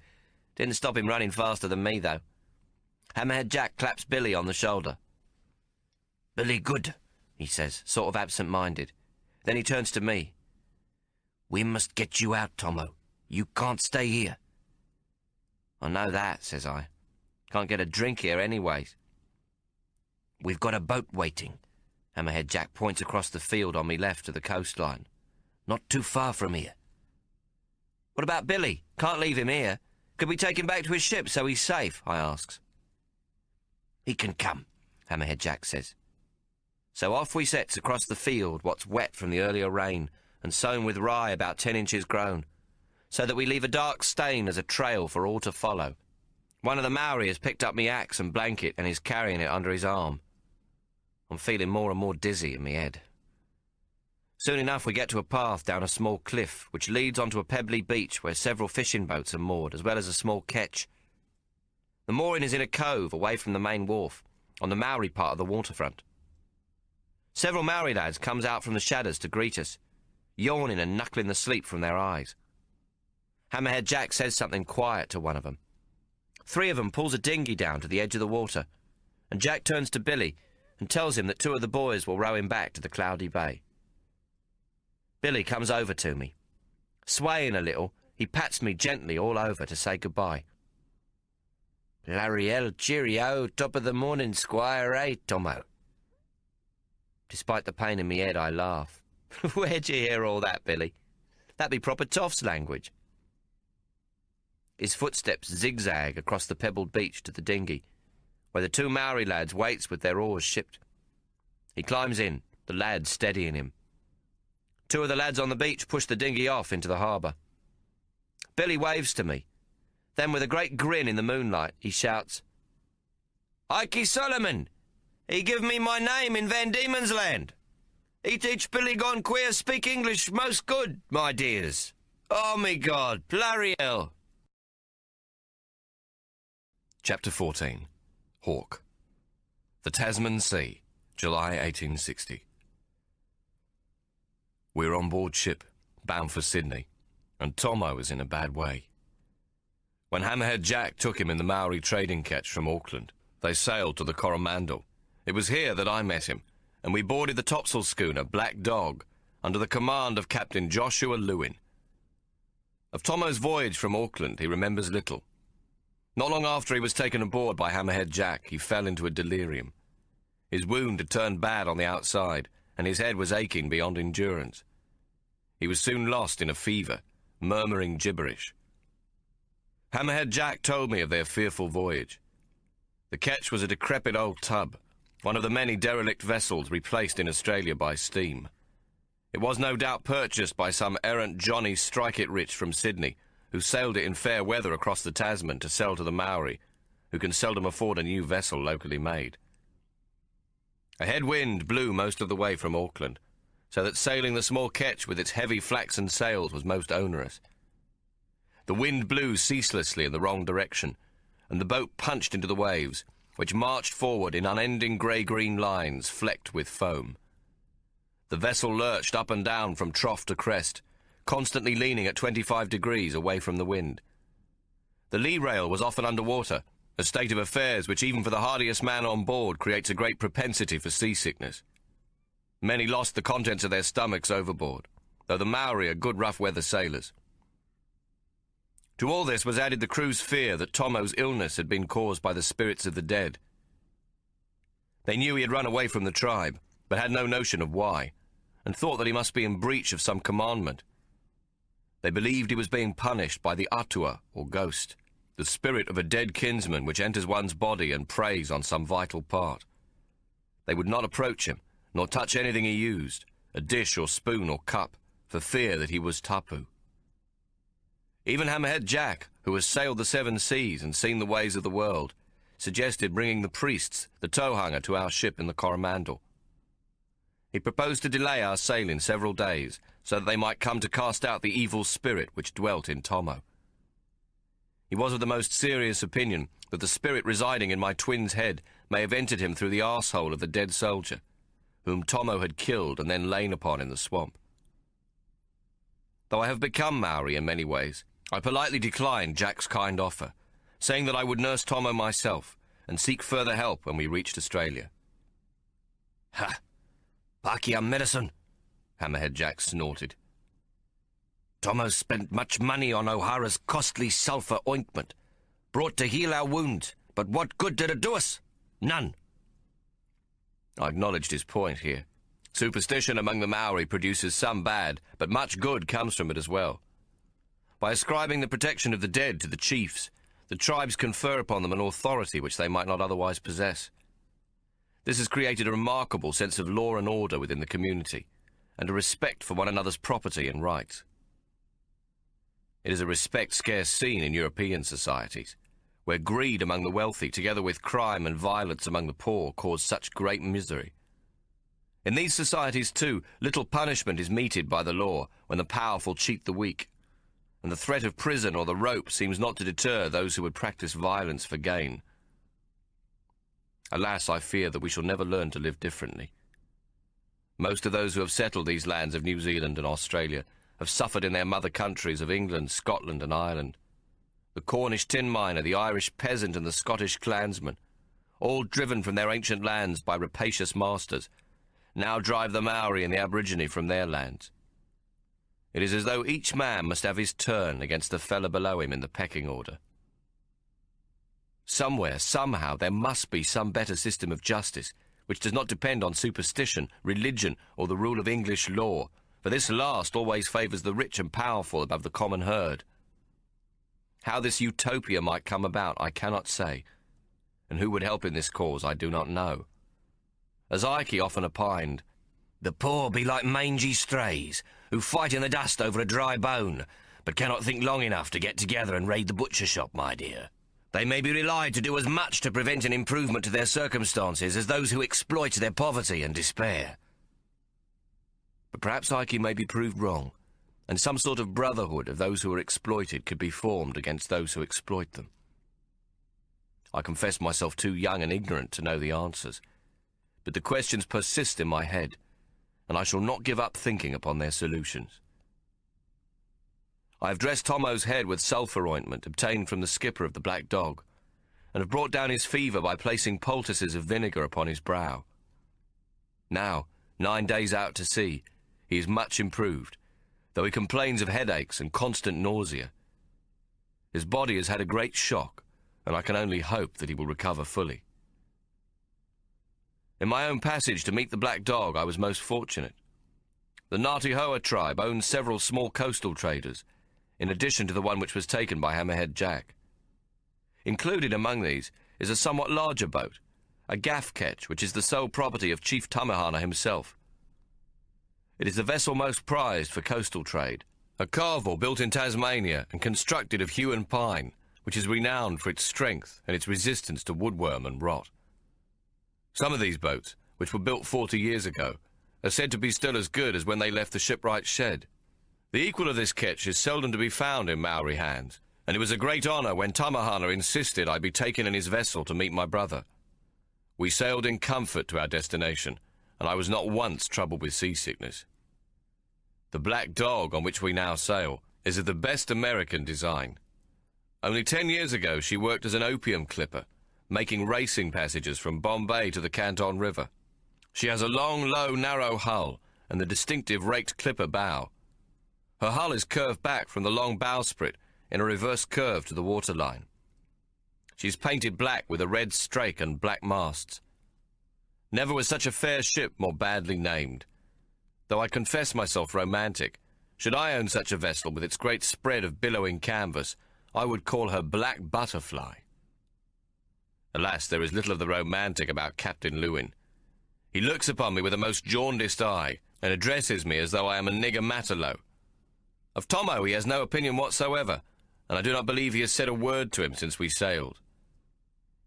Didn't stop him running faster than me, though. Hammerhead Jack claps Billy on the shoulder. Billy good, he says, sort of absent-minded. Then he turns to me. We must get you out, Tommo. You can't stay here. I know that, says I. Can't get a drink here anyways. We've got a boat waiting. Hammerhead Jack points across the field on me left to the coastline. Not too far from here. What about Billy? Can't leave him here. Could we take him back to his ship so he's safe? I asks. He can come, Hammerhead Jack says. So off we sets across the field, what's wet from the earlier rain, and sown with rye about 10 inches grown, so that we leave a dark stain as a trail for all to follow. One of the Maori has picked up me axe and blanket and is carrying it under his arm. I'm feeling more and more dizzy in me head. Soon enough we get to a path down a small cliff, which leads onto a pebbly beach where several fishing boats are moored, as well as a small ketch. The mooring is in a cove away from the main wharf, on the Maori part of the waterfront. Several Maori lads comes out from the shadows to greet us, yawning and knuckling the sleep from their eyes. Hammerhead Jack says something quiet to one of them. 3 of them pulls a dinghy down to the edge of the water, and Jack turns to Billy and tells him that 2 of the boys will row him back to the cloudy bay. Billy comes over to me. Swaying a little, he pats me gently all over to say goodbye. "Blariel, cheerio, top of the morning, Squire, eh, Tommo?" Despite the pain in me head, I laugh. "Where'd you hear all that, Billy? That be proper toff's language." His footsteps zigzag across the pebbled beach to the dinghy, where the 2 Maori lads waits with their oars shipped. He climbs in, the lads steadying him. 2 of the lads on the beach push the dinghy off into the harbour. Billy waves to me. Then, with a great grin in the moonlight, he shouts, "Ikey Solomon! He give me my name in Van Diemen's Land. He teach Billy gone queer speak English most good, my dears. Oh, me God, Blariel!" Chapter 14. Hawk. The Tasman Sea, July 1860. We're on board ship, bound for Sydney, and Tommo is in a bad way. When Hammerhead Jack took him in the Maori trading ketch from Auckland, they sailed to the Coromandel. It was here that I met him, and we boarded the topsail schooner Black Dog under the command of Captain Joshua Lewin. Of Tommo's voyage from Auckland he remembers little. Not long after he was taken aboard by Hammerhead Jack, he fell into a delirium. His wound had turned bad on the outside, and his head was aching beyond endurance. He was soon lost in a fever, murmuring gibberish. Hammerhead Jack told me of their fearful voyage. The ketch was a decrepit old tub, one of the many derelict vessels replaced in Australia by steam. It was no doubt purchased by some errant Johnny strike-it-rich from Sydney, who sailed it in fair weather across the Tasman to sell to the Maori, who can seldom afford a new vessel locally made. A head wind blew most of the way from Auckland, so that sailing the small ketch with its heavy flaxen sails was most onerous. The wind blew ceaselessly in the wrong direction, and the boat punched into the waves, which marched forward in unending grey-green lines flecked with foam. The vessel lurched up and down from trough to crest, constantly leaning at 25 degrees away from the wind. The lee rail was often under water, a state of affairs which even for the hardiest man on board creates a great propensity for seasickness. Many lost the contents of their stomachs overboard, though the Maori are good rough-weather sailors. To all this was added the crew's fear that Tommo's illness had been caused by the spirits of the dead. They knew he had run away from the tribe, but had no notion of why, and thought that he must be in breach of some commandment. They believed he was being punished by the atua, or ghost, the spirit of a dead kinsman which enters one's body and preys on some vital part. They would not approach him, nor touch anything he used, a dish or spoon or cup, for fear that he was tapu. Even Hammerhead Jack, who has sailed the 7 seas and seen the ways of the world, suggested bringing the priests, the towhanger, to our ship in the Coromandel. He proposed to delay our sailing several days, so that they might come to cast out the evil spirit which dwelt in Tommo. He was of the most serious opinion that the spirit residing in my twin's head may have entered him through the arsehole of the dead soldier, whom Tommo had killed and then lain upon in the swamp. Though I have become Maori in many ways, I politely declined Jack's kind offer, saying that I would nurse Tommo myself and seek further help when we reached Australia. "Ha! Pakia medicine," Hammerhead Jack snorted. "Tommo's spent much money on O'Hara's costly sulphur ointment, brought to heal our wounds, but what good did it do us? None." I acknowledged his point here. Superstition among the Maori produces some bad, but much good comes from it as well. By ascribing the protection of the dead to the chiefs, the tribes confer upon them an authority which they might not otherwise possess. This has created a remarkable sense of law and order within the community, and a respect for one another's property and rights. It is a respect scarce seen in European societies, where greed among the wealthy, together with crime and violence among the poor, cause such great misery. In these societies, too, little punishment is meted by the law when the powerful cheat the weak, and the threat of prison or the rope seems not to deter those who would practice violence for gain. Alas, I fear that we shall never learn to live differently. Most of those who have settled these lands of New Zealand and Australia have suffered in their mother countries of England, Scotland and Ireland. The Cornish tin miner, the Irish peasant and the Scottish clansman, all driven from their ancient lands by rapacious masters, now drive the Maori and the Aborigine from their lands. It is as though each man must have his turn against the fellow below him in the pecking order. Somewhere, somehow, there must be some better system of justice, which does not depend on superstition, religion, or the rule of English law, for this last always favours the rich and powerful above the common herd. How this utopia might come about, I cannot say, and who would help in this cause, I do not know. As Ike often opined, "The poor be like mangy strays, who fight in the dust over a dry bone, but cannot think long enough to get together and raid the butcher shop, my dear. They may be relied to do as much to prevent an improvement to their circumstances as those who exploit their poverty and despair." But perhaps Ike may be proved wrong, and some sort of brotherhood of those who are exploited could be formed against those who exploit them. I confess myself too young and ignorant to know the answers, but the questions persist in my head, and I shall not give up thinking upon their solutions. I have dressed Tommo's head with sulphur ointment obtained from the skipper of the Black Dog, and have brought down his fever by placing poultices of vinegar upon his brow. Now, 9 days out to sea, he is much improved, though he complains of headaches and constant nausea. His body has had a great shock, and I can only hope that he will recover fully. In my own passage to meet the Black Dog, I was most fortunate. The Ngāti Hoa tribe owns several small coastal traders, in addition to the one which was taken by Hammerhead Jack. Included among these is a somewhat larger boat, a gaff ketch, which is the sole property of Chief Tamahana himself. It is the vessel most prized for coastal trade, a carvel built in Tasmania and constructed of hewn pine, which is renowned for its strength and its resistance to woodworm and rot. Some of these boats, which were built 40 years ago, are said to be still as good as when they left the shipwright's shed. The equal of this ketch is seldom to be found in Maori hands, and it was a great honour when Tamahana insisted I be taken in his vessel to meet my brother. We sailed in comfort to our destination, and I was not once troubled with seasickness. The Black Dog, on which we now sail, is of the best American design. Only 10 years ago she worked as an opium clipper, making racing passages from Bombay to the Canton River. She has a long, low, narrow hull and the distinctive raked clipper bow. Her hull is curved back from the long bowsprit in a reverse curve to the waterline. She is painted black with a red strake and black masts. Never was such a fair ship more badly named. Though I confess myself romantic, should I own such a vessel with its great spread of billowing canvas, I would call her Black Butterfly. Alas, there is little of the romantic about Captain Lewin. He looks upon me with a most jaundiced eye, and addresses me as though I am a nigger matterlow. Of Tommo he has no opinion whatsoever, and I do not believe he has said a word to him since we sailed.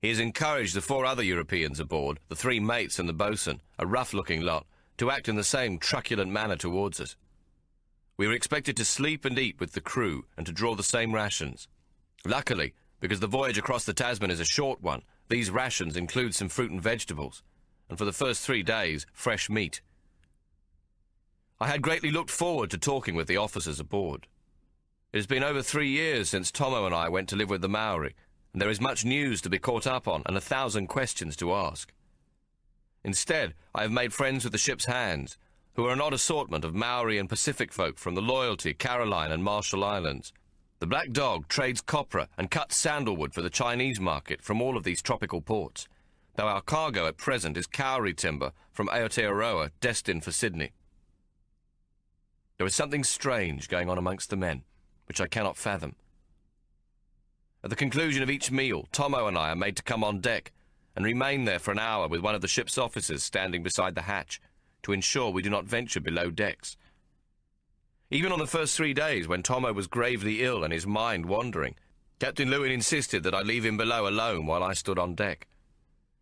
He has encouraged the 4 other Europeans aboard, the 3 mates and the boatswain, a rough-looking lot, to act in the same truculent manner towards us. We were expected to sleep and eat with the crew, and to draw the same rations. Luckily, because the voyage across the Tasman is a short one, these rations include some fruit and vegetables, and for the first 3 days, fresh meat. I had greatly looked forward to talking with the officers aboard. It has been over 3 years since Tommo and I went to live with the Maori, and there is much news to be caught up on and 1,000 questions to ask. Instead, I have made friends with the ship's hands, who are an odd assortment of Maori and Pacific folk from the Loyalty, Caroline and Marshall Islands. The Black Dog trades copra and cuts sandalwood for the Chinese market from all of these tropical ports, though our cargo at present is kauri timber from Aotearoa, destined for Sydney. There is something strange going on amongst the men, which I cannot fathom. At the conclusion of each meal, Tommo and I are made to come on deck and remain there for an hour with one of the ship's officers standing beside the hatch to ensure we do not venture below decks. Even on the first 3 days, when Tommo was gravely ill and his mind wandering, Captain Lewin insisted that I leave him below alone while I stood on deck.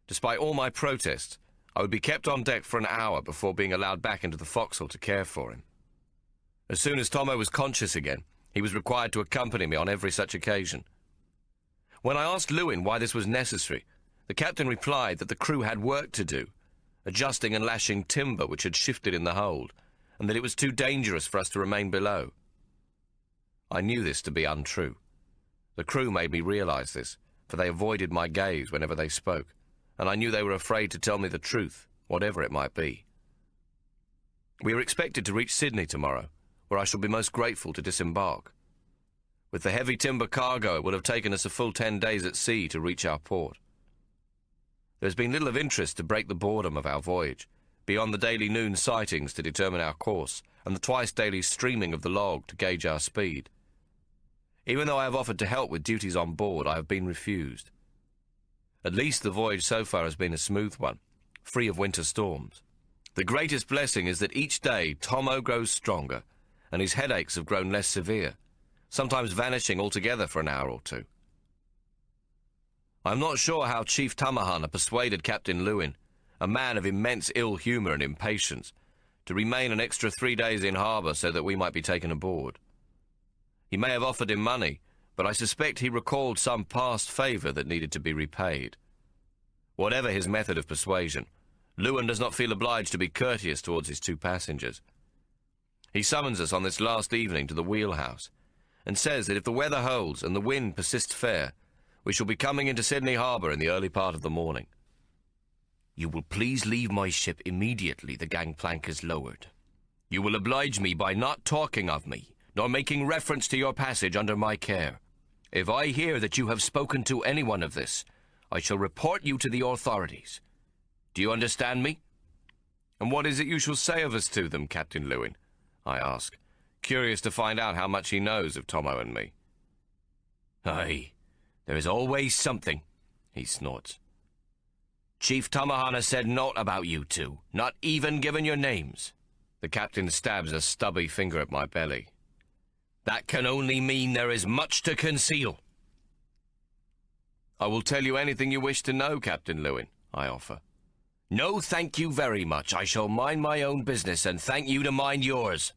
Despite all my protests, I would be kept on deck for an hour before being allowed back into the forecastle to care for him. As soon as Tommo was conscious again, he was required to accompany me on every such occasion. When I asked Lewin why this was necessary, the captain replied that the crew had work to do, adjusting and lashing timber which had shifted in the hold, and that it was too dangerous for us to remain below. I knew this to be untrue. The crew made me realize this, for they avoided my gaze whenever they spoke, and I knew they were afraid to tell me the truth, whatever it might be. We are expected to reach Sydney tomorrow, where I shall be most grateful to disembark. With the heavy timber cargo, it would have taken us a full 10 days at sea to reach our port. There has been little of interest to break the boredom of our voyage, beyond the daily noon sightings to determine our course, and the twice-daily streaming of the log to gauge our speed. Even though I have offered to help with duties on board, I have been refused. At least the voyage so far has been a smooth one, free of winter storms. The greatest blessing is that each day Tommo grows stronger, and his headaches have grown less severe, sometimes vanishing altogether for an hour or two. I am not sure how Chief Tamahana persuaded Captain Lewin, a man of immense ill humour and impatience, to remain an extra 3 days in harbour so that we might be taken aboard. He may have offered him money, but I suspect he recalled some past favour that needed to be repaid. Whatever his method of persuasion, Lewin does not feel obliged to be courteous towards his 2 passengers. He summons us on this last evening to the wheelhouse, and says that if the weather holds and the wind persists fair, we shall be coming into Sydney Harbour in the early part of the morning. You will please leave my ship immediately the gangplank is lowered. You will oblige me by not talking of me, nor making reference to your passage under my care. If I hear that you have spoken to anyone of this, I shall report you to the authorities. Do you understand me? And what is it you shall say of us to them, Captain Lewin? I ask, curious to find out how much he knows of Tommo and me. Aye, there is always something, he snorts. Chief Tamahana said naught about you two, not even given your names. The captain stabs a stubby finger at my belly. That can only mean there is much to conceal. I will tell you anything you wish to know, Captain Lewin, I offer. No, thank you very much. I shall mind my own business and thank you to mind yours.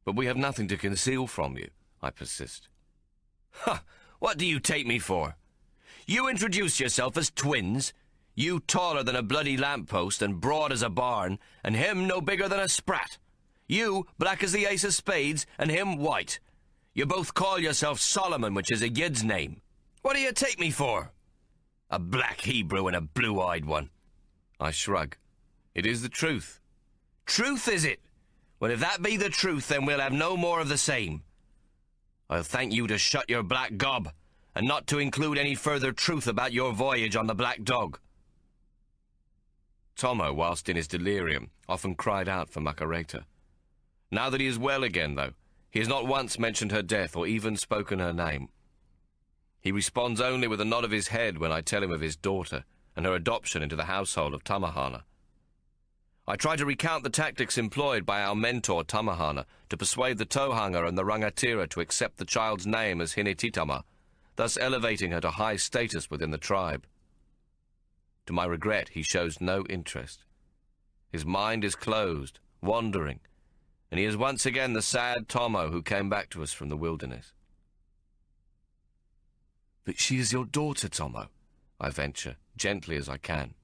But we have nothing to conceal from you, I persist. Ha! What do you take me for? You introduce yourself as twins, you taller than a bloody lamppost and broad as a barn, and him no bigger than a sprat. You black as the ace of spades, and him white. You both call yourself Solomon, which is a yid's name. What do you take me for? A black Hebrew and a blue-eyed one. I shrug. It is the truth. Truth, is it? Well, if that be the truth, then we'll have no more of the same. I'll thank you to shut your black gob, and not to include any further truth about your voyage on the Black Dog. Tommo, whilst in his delirium, often cried out for Macareta. Now that he is well again, though, he has not once mentioned her death or even spoken her name. He responds only with a nod of his head when I tell him of his daughter and her adoption into the household of Tamahana. I try to recount the tactics employed by our mentor Tamahana to persuade the Tohunga and the Rangatira to accept the child's name as Hinititama, thus elevating her to high status within the tribe. To my regret, he shows no interest. His mind is closed, wandering, and he is once again the sad Tommo who came back to us from the wilderness. But she is your daughter, Tommo, I venture, gently as I can.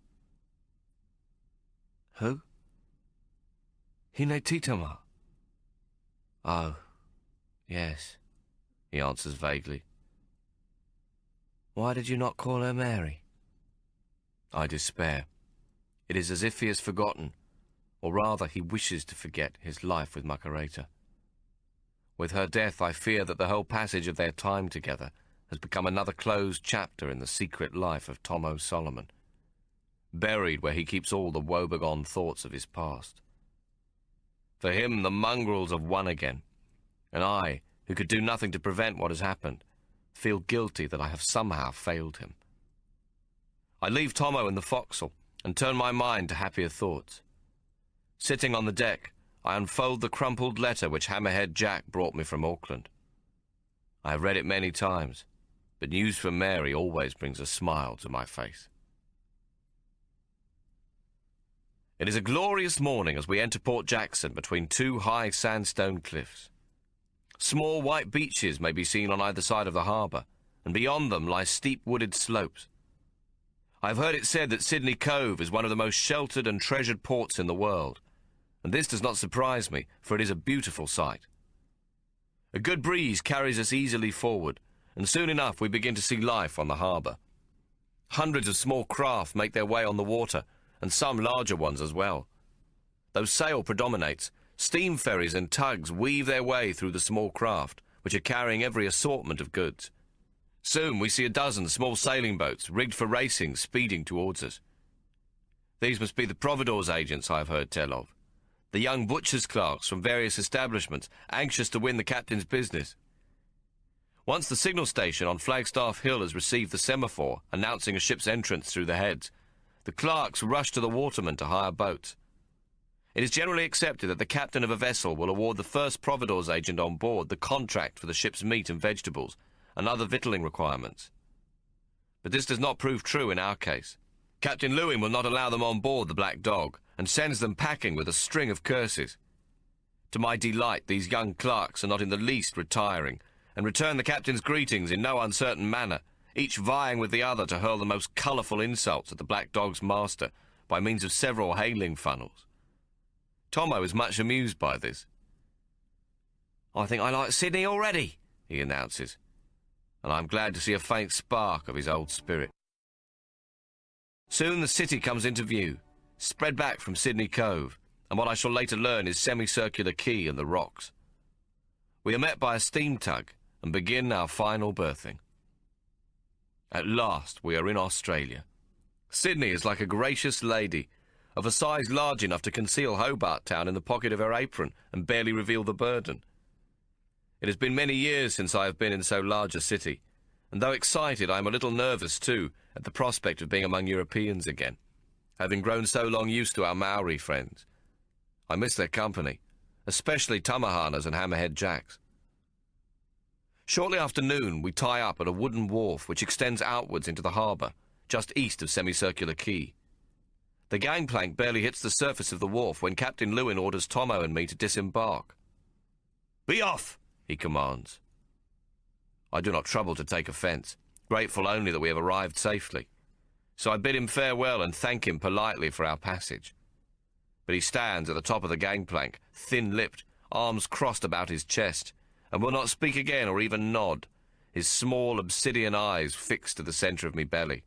Who? Hinetitama. Oh, yes, he answers vaguely. Why did you not call her Mary? I despair. It is as if he has forgotten, or rather he wishes to forget, his life with Macareta. With her death, I fear that the whole passage of their time together has become another closed chapter in the secret life of Tommo Solomon, buried where he keeps all the woebegone thoughts of his past. For him, the mongrels have won again, and I, who could do nothing to prevent what has happened, feel guilty that I have somehow failed him. I leave Tommo in the forecastle and turn my mind to happier thoughts. Sitting on the deck, I unfold the crumpled letter which Hammerhead Jack brought me from Auckland. I have read it many times, but news from Mary always brings a smile to my face. It is a glorious morning as we enter Port Jackson between two high sandstone cliffs. Small white beaches may be seen on either side of the harbour, and beyond them lie steep wooded slopes. I have heard it said that Sydney Cove is one of the most sheltered and treasured ports in the world, and this does not surprise me, for it is a beautiful sight. A good breeze carries us easily forward, and soon enough we begin to see life on the harbour. Hundreds of small craft make their way on the water, and some larger ones as well. Though sail predominates, steam ferries and tugs weave their way through the small craft, which are carrying every assortment of goods. Soon we see a dozen small sailing boats, rigged for racing, speeding towards us. These must be the providores agents I have heard tell of, the young butcher's clerks from various establishments, anxious to win the captain's business. Once the signal station on Flagstaff Hill has received the semaphore announcing a ship's entrance through the heads, the clerks rush to the watermen to hire boats. It is generally accepted that the captain of a vessel will award the first providores agent on board the contract for the ship's meat and vegetables and other victualling requirements. But this does not prove true in our case. Captain Lewin will not allow them on board the Black Dog, and sends them packing with a string of curses. To my delight, these young clerks are not in the least retiring, and return the captain's greetings in no uncertain manner, each vying with the other to hurl the most colourful insults at the Black Dog's master by means of several hailing funnels. Tommo is much amused by this. "I think I like Sydney already," he announces, and I'm glad to see a faint spark of his old spirit. Soon the city comes into view, spread back from Sydney Cove, and what I shall later learn is semicircular quay and the rocks. We are met by a steam tug and begin our final berthing. At last we are in Australia. Sydney is like a gracious lady, of a size large enough to conceal Hobart Town in the pocket of her apron and barely reveal the burden. It has been many years since I have been in so large a city, and though excited, I am a little nervous too at the prospect of being among Europeans again, having grown so long used to our Maori friends. I miss their company, especially Tamahanas and Hammerhead Jacks. Shortly after noon, we tie up at a wooden wharf which extends outwards into the harbour, just east of Semicircular Quay. The gangplank barely hits the surface of the wharf when Captain Lewin orders Tommo and me to disembark. "Be off!" he commands. I do not trouble to take offence, grateful only that we have arrived safely. So I bid him farewell and thank him politely for our passage. But he stands at the top of the gangplank, thin-lipped, arms crossed about his chest, and will not speak again or even nod, his small obsidian eyes fixed to the centre of me belly.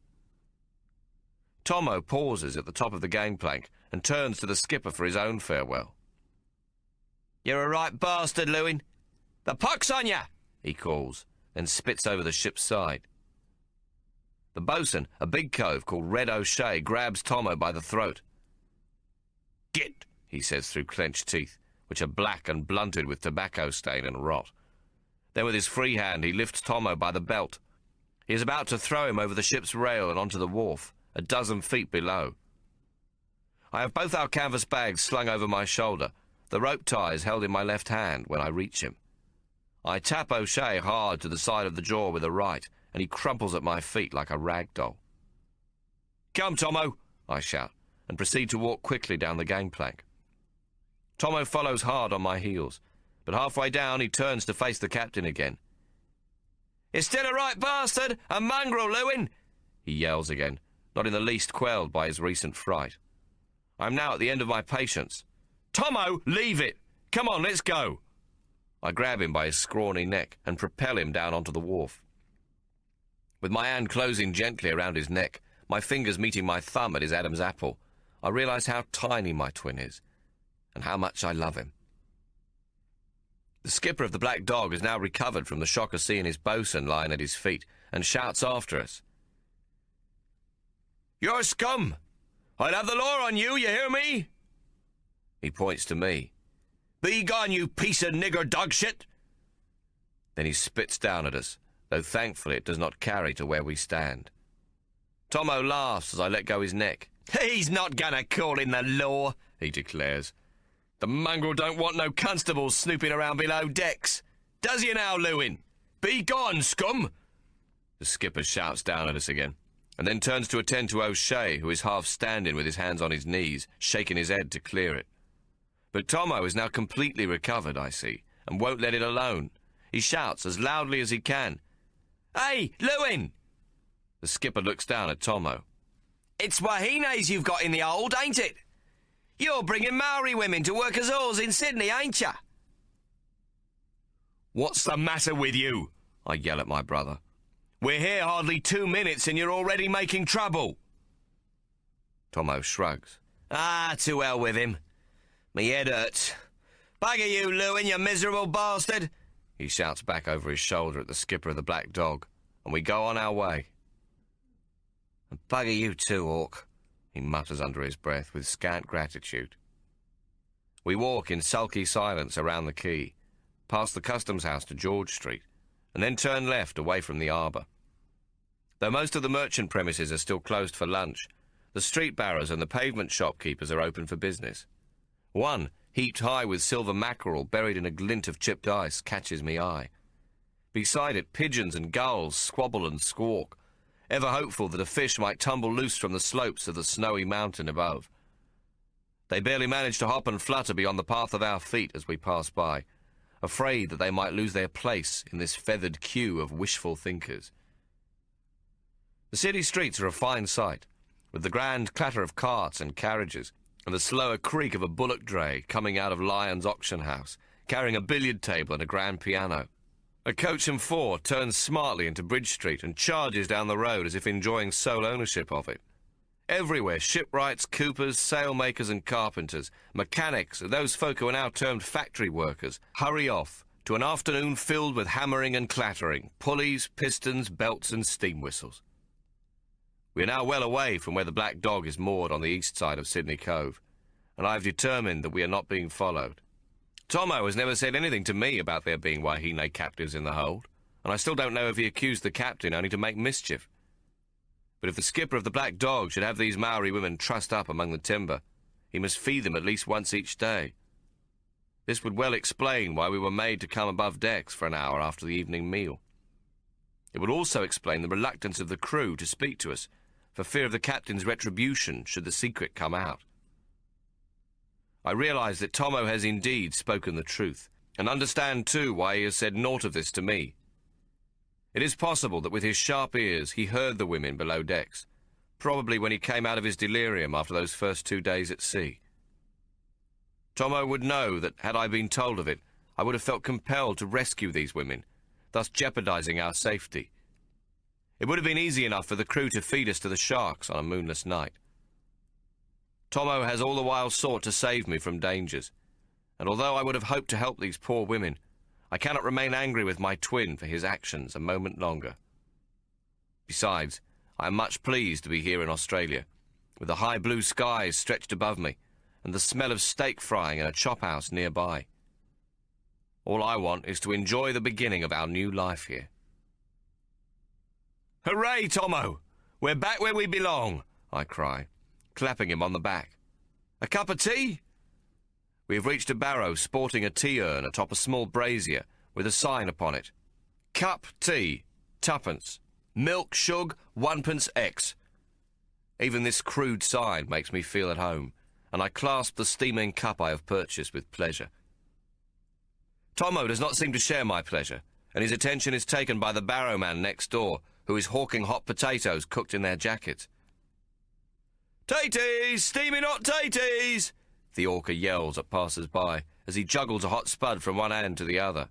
Tommo pauses at the top of the gangplank and turns to the skipper for his own farewell. "You're a right bastard, Lewin. The pox on ya!" he calls, and spits over the ship's side. The boatswain, a big cove called Red O'Shea, grabs Tommo by the throat. "Git," he says through clenched teeth, which are black and blunted with tobacco stain and rot. Then with his free hand he lifts Tommo by the belt. He is about to throw him over the ship's rail and onto the wharf, a dozen feet below. I have both our canvas bags slung over my shoulder, the rope ties held in my left hand when I reach him. I tap O'Shea hard to the side of the jaw with the right, and he crumples at my feet like a rag doll. "Come, Tommo," I shout, and proceed to walk quickly down the gangplank. Tommo follows hard on my heels, but halfway down he turns to face the captain again. "You're still a right bastard, a mongrel, Lewin," he yells again, not in the least quelled by his recent fright. I am now at the end of my patience. "Tommo, leave it! Come on, let's go!" I grab him by his scrawny neck and propel him down onto the wharf. With my hand closing gently around his neck, my fingers meeting my thumb at his Adam's apple, I realise how tiny my twin is, and how much I love him. The skipper of the Black Dog has now recovered from the shock of seeing his boatswain lying at his feet, and shouts after us. "You're scum! I'll have the law on you, you hear me?" He points to me. "Be gone, you piece of nigger dog shit!" Then he spits down at us, though thankfully it does not carry to where we stand. Tommo laughs as I let go his neck. "He's not gonna call in the law," he declares. "The mongrel don't want no constables snooping around below decks. Does you now, Lewin? Be gone, scum!" The skipper shouts down at us again. and then turns to attend to O'Shea, who is half standing with his hands on his knees, shaking his head to clear it. But Tommo is now completely recovered, I see, and won't let it alone. He shouts as loudly as he can, "Hey, Lewin!" The skipper looks down at Tommo. "It's wahine's you've got in the hold, ain't it? You're bringing Maori women to work as oars in Sydney, ain't ya?" "What's the matter with you?" I yell at my brother. "We're here hardly 2 minutes and you're already making trouble." Tommo shrugs. To hell with him. Me head hurts. "Bugger you, Lewin, you miserable bastard!" he shouts back over his shoulder at the skipper of the Black Dog, and we go on our way. "And bugger you too, Hawk," he mutters under his breath with scant gratitude. We walk in sulky silence around the quay, past the customs house to George Street, and then turn left away from the arbour. Though most of the merchant premises are still closed for lunch, the street barrows and the pavement shopkeepers are open for business. One, heaped high with silver mackerel buried in a glint of chipped ice, catches me eye. Beside it, pigeons and gulls squabble and squawk, ever hopeful that a fish might tumble loose from the slopes of the snowy mountain above. They barely manage to hop and flutter beyond the path of our feet as we pass by, afraid that they might lose their place in this feathered queue of wishful thinkers. The city streets are a fine sight, with the grand clatter of carts and carriages, and the slower creak of a bullock dray coming out of Lyon's auction house, carrying a billiard table and a grand piano. A coach and four turns smartly into Bridge Street and charges down the road as if enjoying sole ownership of it. Everywhere, shipwrights, coopers, sailmakers and carpenters, mechanics, and those folk who are now termed factory workers, hurry off to an afternoon filled with hammering and clattering, pulleys, pistons, belts and steam whistles. We are now well away from where the Black Dog is moored on the east side of Sydney Cove, and I have determined that we are not being followed. Tommo has never said anything to me about there being Wahine captives in the hold, and I still don't know if he accused the captain only to make mischief. But if the skipper of the Black Dog should have these Maori women trussed up among the timber, he must feed them at least once each day. This would well explain why we were made to come above decks for an hour after the evening meal. It would also explain the reluctance of the crew to speak to us, for fear of the captain's retribution should the secret come out. I realise that Tommo has indeed spoken the truth, and understand too why he has said naught of this to me. It is possible that with his sharp ears he heard the women below decks, probably when he came out of his delirium after those first 2 days at sea. Tommo would know that, had I been told of it, I would have felt compelled to rescue these women, thus jeopardising our safety. It would have been easy enough for the crew to feed us to the sharks on a moonless night. Tommo has all the while sought to save me from dangers, and although I would have hoped to help these poor women, I cannot remain angry with my twin for his actions a moment longer. Besides, I am much pleased to be here in Australia, with the high blue skies stretched above me, and the smell of steak frying in a chop house nearby. All I want is to enjoy the beginning of our new life here. "Hooray, Tommo! We're back where we belong!" I cry, clapping him on the back. "A cup of tea?" We have reached a barrow sporting a tea urn atop a small brazier with a sign upon it. "Cup tea, 2d. Milk shug, 1d X." Even this crude sign makes me feel at home, and I clasp the steaming cup I have purchased with pleasure. Tommo does not seem to share my pleasure, and his attention is taken by the barrowman next door, who is hawking hot potatoes cooked in their jackets. "Taties! Steaming hot taties!" the orca yells at passers-by as he juggles a hot spud from one hand to the other.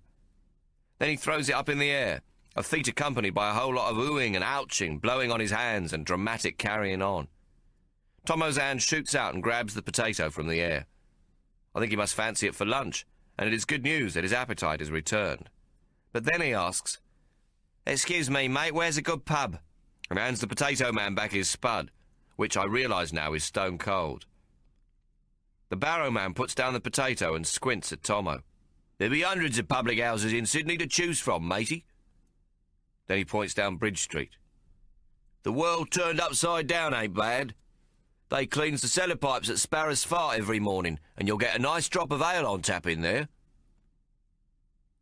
Then he throws it up in the air, a feat accompanied by a whole lot of oohing and ouching, blowing on his hands and dramatic carrying on. Tommo's hand shoots out and grabs the potato from the air. I think he must fancy it for lunch, and it is good news that his appetite is returned. But then he asks, "Excuse me, mate, where's a good pub?" and hands the potato man back his spud, which I realise now is stone cold. The barrow man puts down the potato and squints at Tommo. "There be hundreds of public houses in Sydney to choose from, matey." Then he points down Bridge Street. "The world turned upside down ain't bad. They cleans the cellar pipes at Sparrow's Fart every morning, and you'll get a nice drop of ale on tap in there."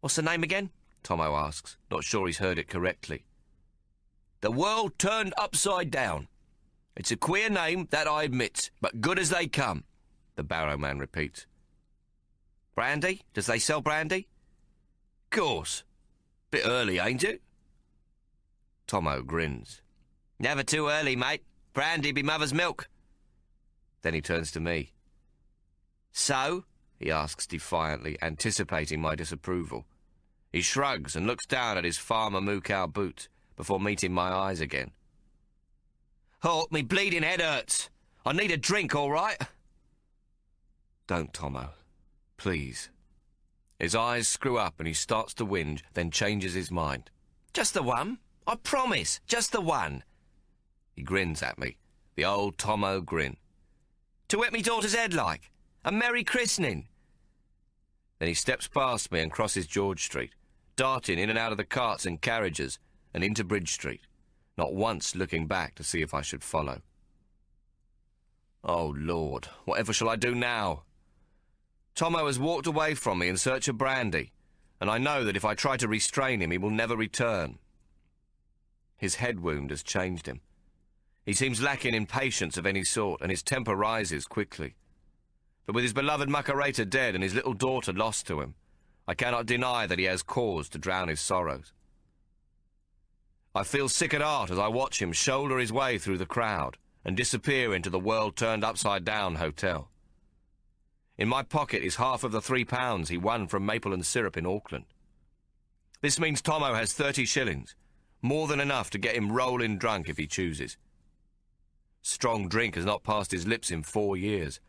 "What's the name again?" Tommo asks, not sure he's heard it correctly. The world turned upside down. It's a queer name, that I admit, but good as they come, the barrowman repeats. Brandy? Does they sell brandy? Course. Bit early, ain't it? Tommo grins. Never too early, mate. Brandy be mother's milk. Then he turns to me. So? He asks defiantly, anticipating my disapproval. He shrugs and looks down at his farmer moocow boots before meeting my eyes again. Hawk, me bleeding head hurts. I need a drink, all right? Don't, Tommo. Please. His eyes screw up and he starts to whinge, then changes his mind. Just the one. I promise. Just the one. He grins at me. The old Tommo grin. To whip me daughter's head like. A merry christening. Then he steps past me and crosses George Street, darting in and out of the carts and carriages and into Bridge Street, not once looking back to see if I should follow. Oh, Lord, whatever shall I do now? Tommo has walked away from me in search of brandy, and I know that if I try to restrain him, he will never return. His head wound has changed him. He seems lacking in patience of any sort, and his temper rises quickly. But with his beloved Macareta dead and his little daughter lost to him, I cannot deny that he has cause to drown his sorrows. I feel sick at heart as I watch him shoulder his way through the crowd and disappear into the world-turned-upside-down hotel. In my pocket is half of the £3 he won from Maple and Syrup in Auckland. This means Tommo has 30 shillings, more than enough to get him rolling drunk if he chooses. Strong drink has not passed his lips in 4 years,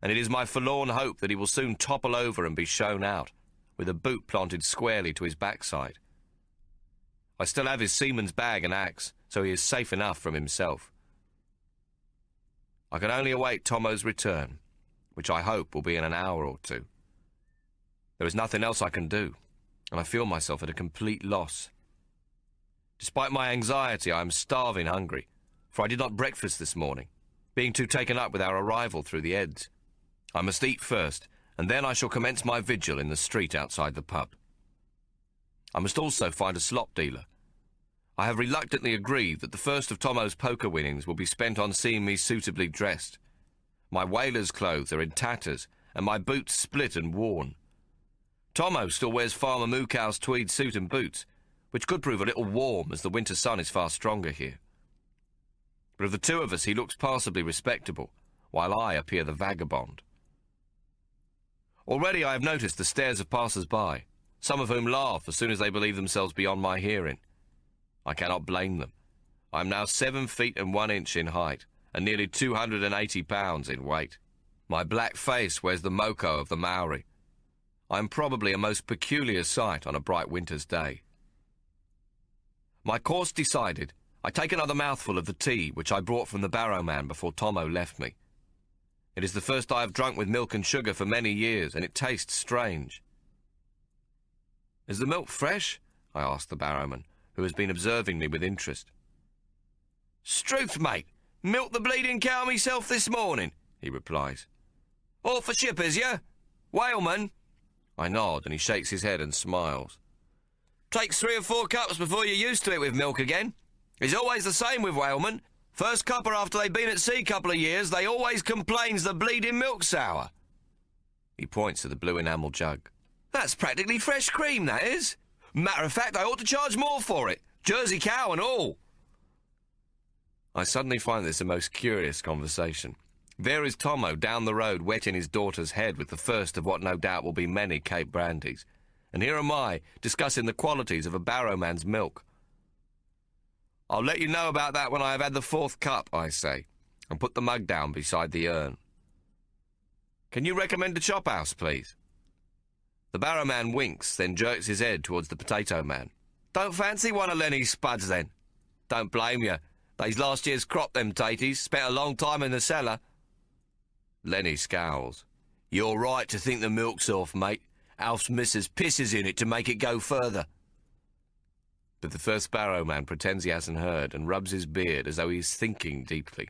and it is my forlorn hope that he will soon topple over and be shown out, with a boot planted squarely to his backside. I still have his seaman's bag and axe, so he is safe enough from himself. I can only await Tommo's return, which I hope will be in an hour or two. There is nothing else I can do, and I feel myself at a complete loss. Despite my anxiety, I am starving hungry, for I did not breakfast this morning, being too taken up with our arrival through the Eds. I must eat first, and then I shall commence my vigil in the street outside the pub. I must also find a slop dealer. I have reluctantly agreed that the first of Tommo's poker winnings will be spent on seeing me suitably dressed. My whaler's clothes are in tatters, and my boots split and worn. Tommo still wears Farmer Mookow's tweed suit and boots, which could prove a little warm as the winter sun is far stronger here. But of the two of us he looks passably respectable, while I appear the vagabond. Already I have noticed the stares of passers-by, some of whom laugh as soon as they believe themselves beyond my hearing. I cannot blame them. I am now 7 feet and 1 inch in height, and nearly 280 pounds in weight. My black face wears the moko of the Maori. I am probably a most peculiar sight on a bright winter's day. My course decided, I take another mouthful of the tea which I brought from the barrowman before Tommo left me. It is the first I have drunk with milk and sugar for many years, and it tastes strange. Is the milk fresh? I asked the barrowman, who has been observing me with interest. Struth, mate. Milked the bleeding cow myself this morning, he replies. All for ship, is ya? Whaleman? I nod, and he shakes his head and smiles. Takes 3 or 4 cups before you're used to it with milk again. It's always the same with whalemen. First cupper after they've been at sea a couple of years, they always complains the bleeding milk's sour. He points to the blue enamel jug. That's practically fresh cream, that is. Matter of fact, I ought to charge more for it. Jersey cow and all. I suddenly find this a most curious conversation. There is Tommo down the road wetting his daughter's head with the first of what no doubt will be many Cape brandies. And here am I, discussing the qualities of a barrowman's milk. I'll let you know about that when I have had the 4th cup, I say, and put the mug down beside the urn. Can you recommend a chop house, please? The barrowman winks, then jerks his head towards the potato man. Don't fancy one of Lenny's spuds, then? Don't blame you. They's last year's crop, them taties. Spent a long time in the cellar. Lenny scowls. You're right to think the milk's off, mate. Alf's missus pisses in it to make it go further. But the first barrowman pretends he hasn't heard and rubs his beard as though he's thinking deeply.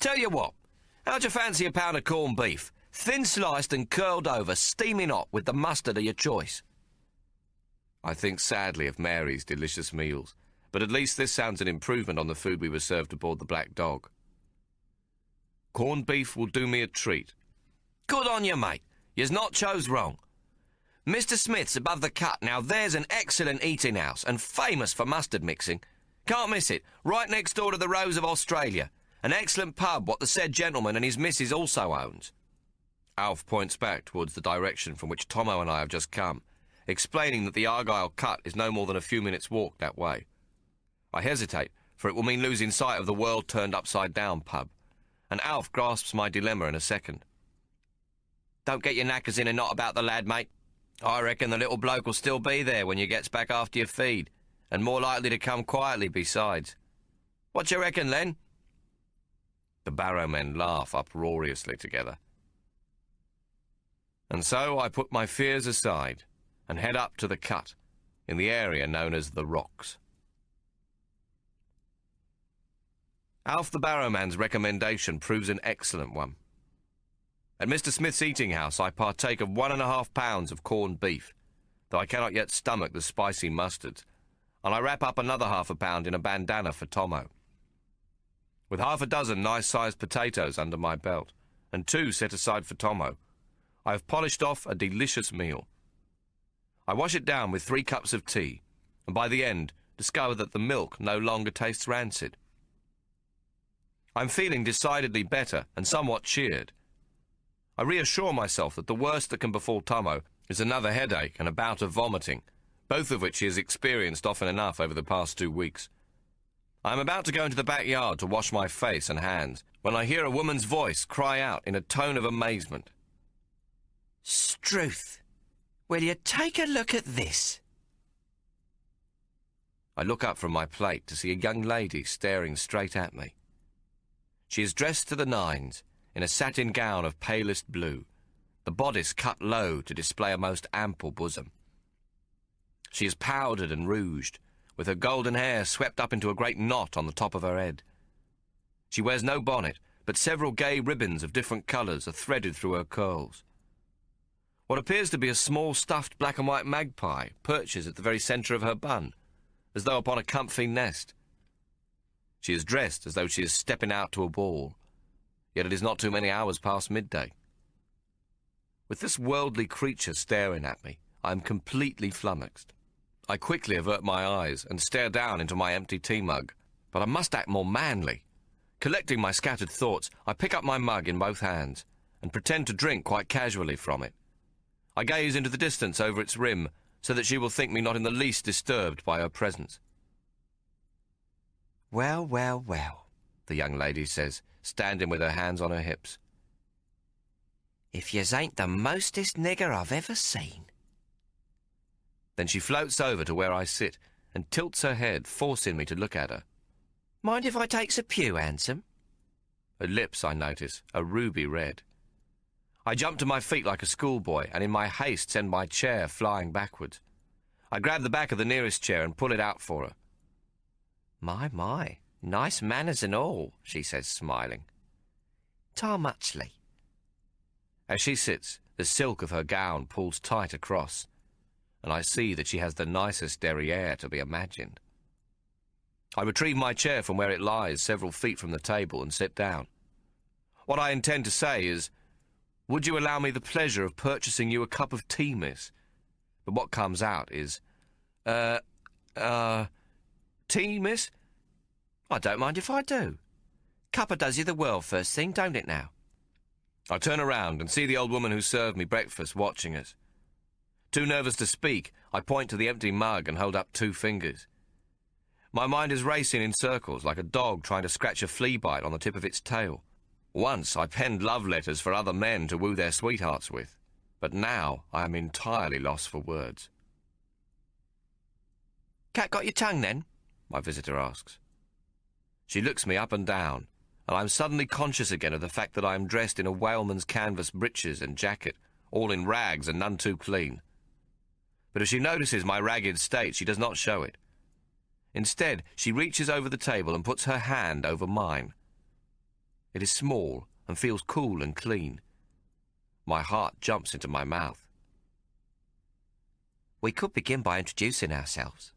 Tell you what, how'd you fancy a pound of corned beef? Thin sliced and curled over, steaming hot with the mustard of your choice. I think sadly of Mary's delicious meals, but at least this sounds an improvement on the food we were served aboard the Black Dog. Corned beef will do me a treat. Good on you, mate. You's not chose wrong. Mr. Smith's above the cut. Now there's an excellent eating house and famous for mustard mixing. Can't miss it. Right next door to the Rose of Australia. An excellent pub what the said gentleman and his missus also owns. Alf points back towards the direction from which Tommo and I have just come, explaining that the Argyle Cut is no more than a few minutes' walk that way. I hesitate, for it will mean losing sight of the world-turned-upside-down pub, and Alf grasps my dilemma in a second. Don't get your knackers in a knot about the lad, mate. I reckon the little bloke will still be there when you gets back after your feed, and more likely to come quietly besides. What do you reckon, Len? The barrow men laugh uproariously together. And so I put my fears aside and head up to the cut in the area known as the Rocks. Alf the barrowman's recommendation proves an excellent one. At Mr. Smith's eating house I partake of 1.5 pounds of corned beef, though I cannot yet stomach the spicy mustards, and I wrap up another ½ pound in a bandana for Tommo. With half a dozen nice-sized potatoes under my belt, and 2 set aside for Tommo, I have polished off a delicious meal. I wash it down with 3 cups of tea, and by the end discover that the milk no longer tastes rancid. I'm feeling decidedly better and somewhat cheered. I reassure myself that the worst that can befall Tommo is another headache and a bout of vomiting, both of which he has experienced often enough over the past 2 weeks. I am about to go into the backyard to wash my face and hands when I hear a woman's voice cry out in a tone of amazement. "Struth, will you take a look at this?" I look up from my plate to see a young lady staring straight at me. She is dressed to the nines in a satin gown of palest blue, the bodice cut low to display a most ample bosom. She is powdered and rouged, with her golden hair swept up into a great knot on the top of her head. She wears no bonnet, but several gay ribbons of different colours are threaded through her curls. What appears to be a small stuffed black and white magpie perches at the very centre of her bun, as though upon a comfy nest. She is dressed as though she is stepping out to a ball, yet it is not too many hours past midday. With this worldly creature staring at me, I am completely flummoxed. I quickly avert my eyes and stare down into my empty tea mug, but I must act more manly. Collecting my scattered thoughts, I pick up my mug in both hands and pretend to drink quite casually from it. I gaze into the distance over its rim so that she will think me not in the least disturbed by her presence. "Well, well, well," the young lady says, standing with her hands on her hips. "If yez ain't the mostest nigger I've ever seen." Then she floats over to where I sit and tilts her head, forcing me to look at her. "Mind if I takes a pew, handsome?" Her lips, I notice, are ruby red. I jump to my feet like a schoolboy and in my haste send my chair flying backwards. I grab the back of the nearest chair and pull it out for her. My, nice manners and all," she says, smiling. "'Tar muchly." As she sits, the silk of her gown pulls tight across, and I see that she has the nicest derriere to be imagined. I retrieve my chair from where it lies several feet from the table and sit down. What I intend to say is, "Would you allow me the pleasure of purchasing you a cup of tea, miss?" But what comes out is, "Tea, miss? I don't mind if I do. Cuppa does you the world first thing, don't it now?" I turn around and see the old woman who served me breakfast watching us. Too nervous to speak, I point to the empty mug and hold up 2 fingers. My mind is racing in circles like a dog trying to scratch a flea bite on the tip of its tail. Once I penned love letters for other men to woo their sweethearts with, but now I am entirely lost for words. "Cat got your tongue, then?" my visitor asks. She looks me up and down, and I am suddenly conscious again of the fact that I am dressed in a whaleman's canvas breeches and jacket, all in rags and none too clean. But as she notices my ragged state, she does not show it. Instead, she reaches over the table and puts her hand over mine. It is small and feels cool and clean. My heart jumps into my mouth. "We could begin by introducing ourselves.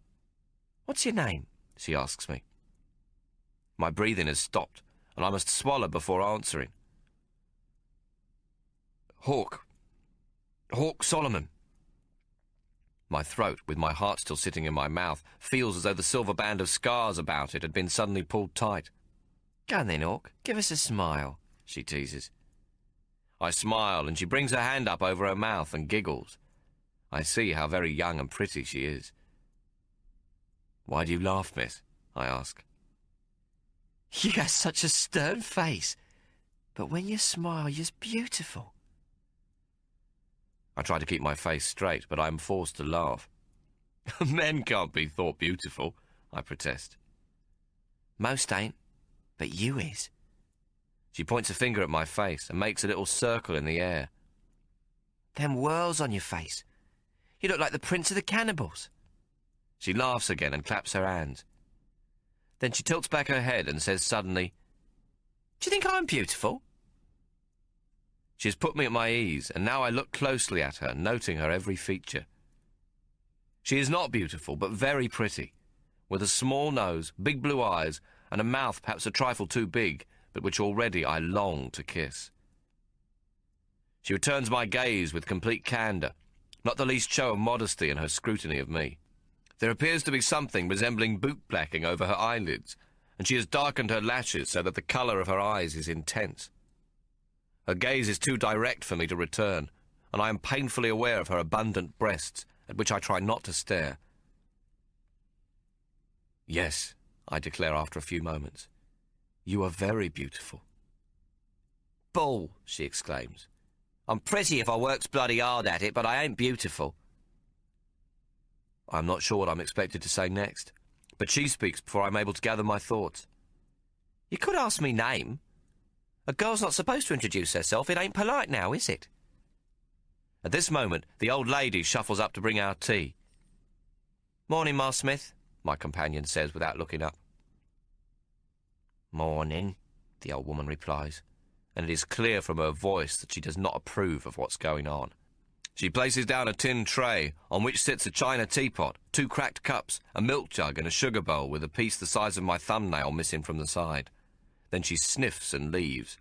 What's your name?" she asks me. My breathing has stopped, and I must swallow before answering. Hawk Solomon. My throat, with my heart still sitting in my mouth, feels as though the silver band of scars about it had been suddenly pulled tight. Go on then, Hawk, give us a smile, she teases. I smile, and she brings her hand up over her mouth and giggles. I see how very young and pretty she is. Why do you laugh, miss? I ask. You got such a stern face, but when you smile, you're beautiful. I try to keep my face straight, but I am forced to laugh. Men can't be thought beautiful, I protest. Most ain't, but you is. She points a finger at my face and makes a little circle in the air. Them whirls on your face. You look like the Prince of the Cannibals. She laughs again and claps her hands. Then she tilts back her head and says suddenly, Do you think I'm beautiful? She has put me at my ease, and now I look closely at her, noting her every feature. She is not beautiful, but very pretty, with a small nose, big blue eyes, and a mouth perhaps a trifle too big, but which already I long to kiss. She returns my gaze with complete candour, not the least show of modesty in her scrutiny of me. There appears to be something resembling boot-blacking over her eyelids, and she has darkened her lashes so that the colour of her eyes is intense. Her gaze is too direct for me to return, and I am painfully aware of her abundant breasts, at which I try not to stare. Yes, I declare after a few moments, you are very beautiful. Bull, she exclaims. I'm pretty if I works bloody hard at it, but I ain't beautiful. I'm not sure what I'm expected to say next, but she speaks before I'm able to gather my thoughts. You could ask me name. A girl's not supposed to introduce herself. It ain't polite now, is it? At this moment, the old lady shuffles up to bring our tea. Morning, Ma Smith, my companion says without looking up. Morning, the old woman replies, and it is clear from her voice that she does not approve of what's going on. She places down a tin tray on which sits a china teapot, 2 cracked cups, a milk jug and a sugar bowl with a piece the size of my thumbnail missing from the side. Then she sniffs and leaves.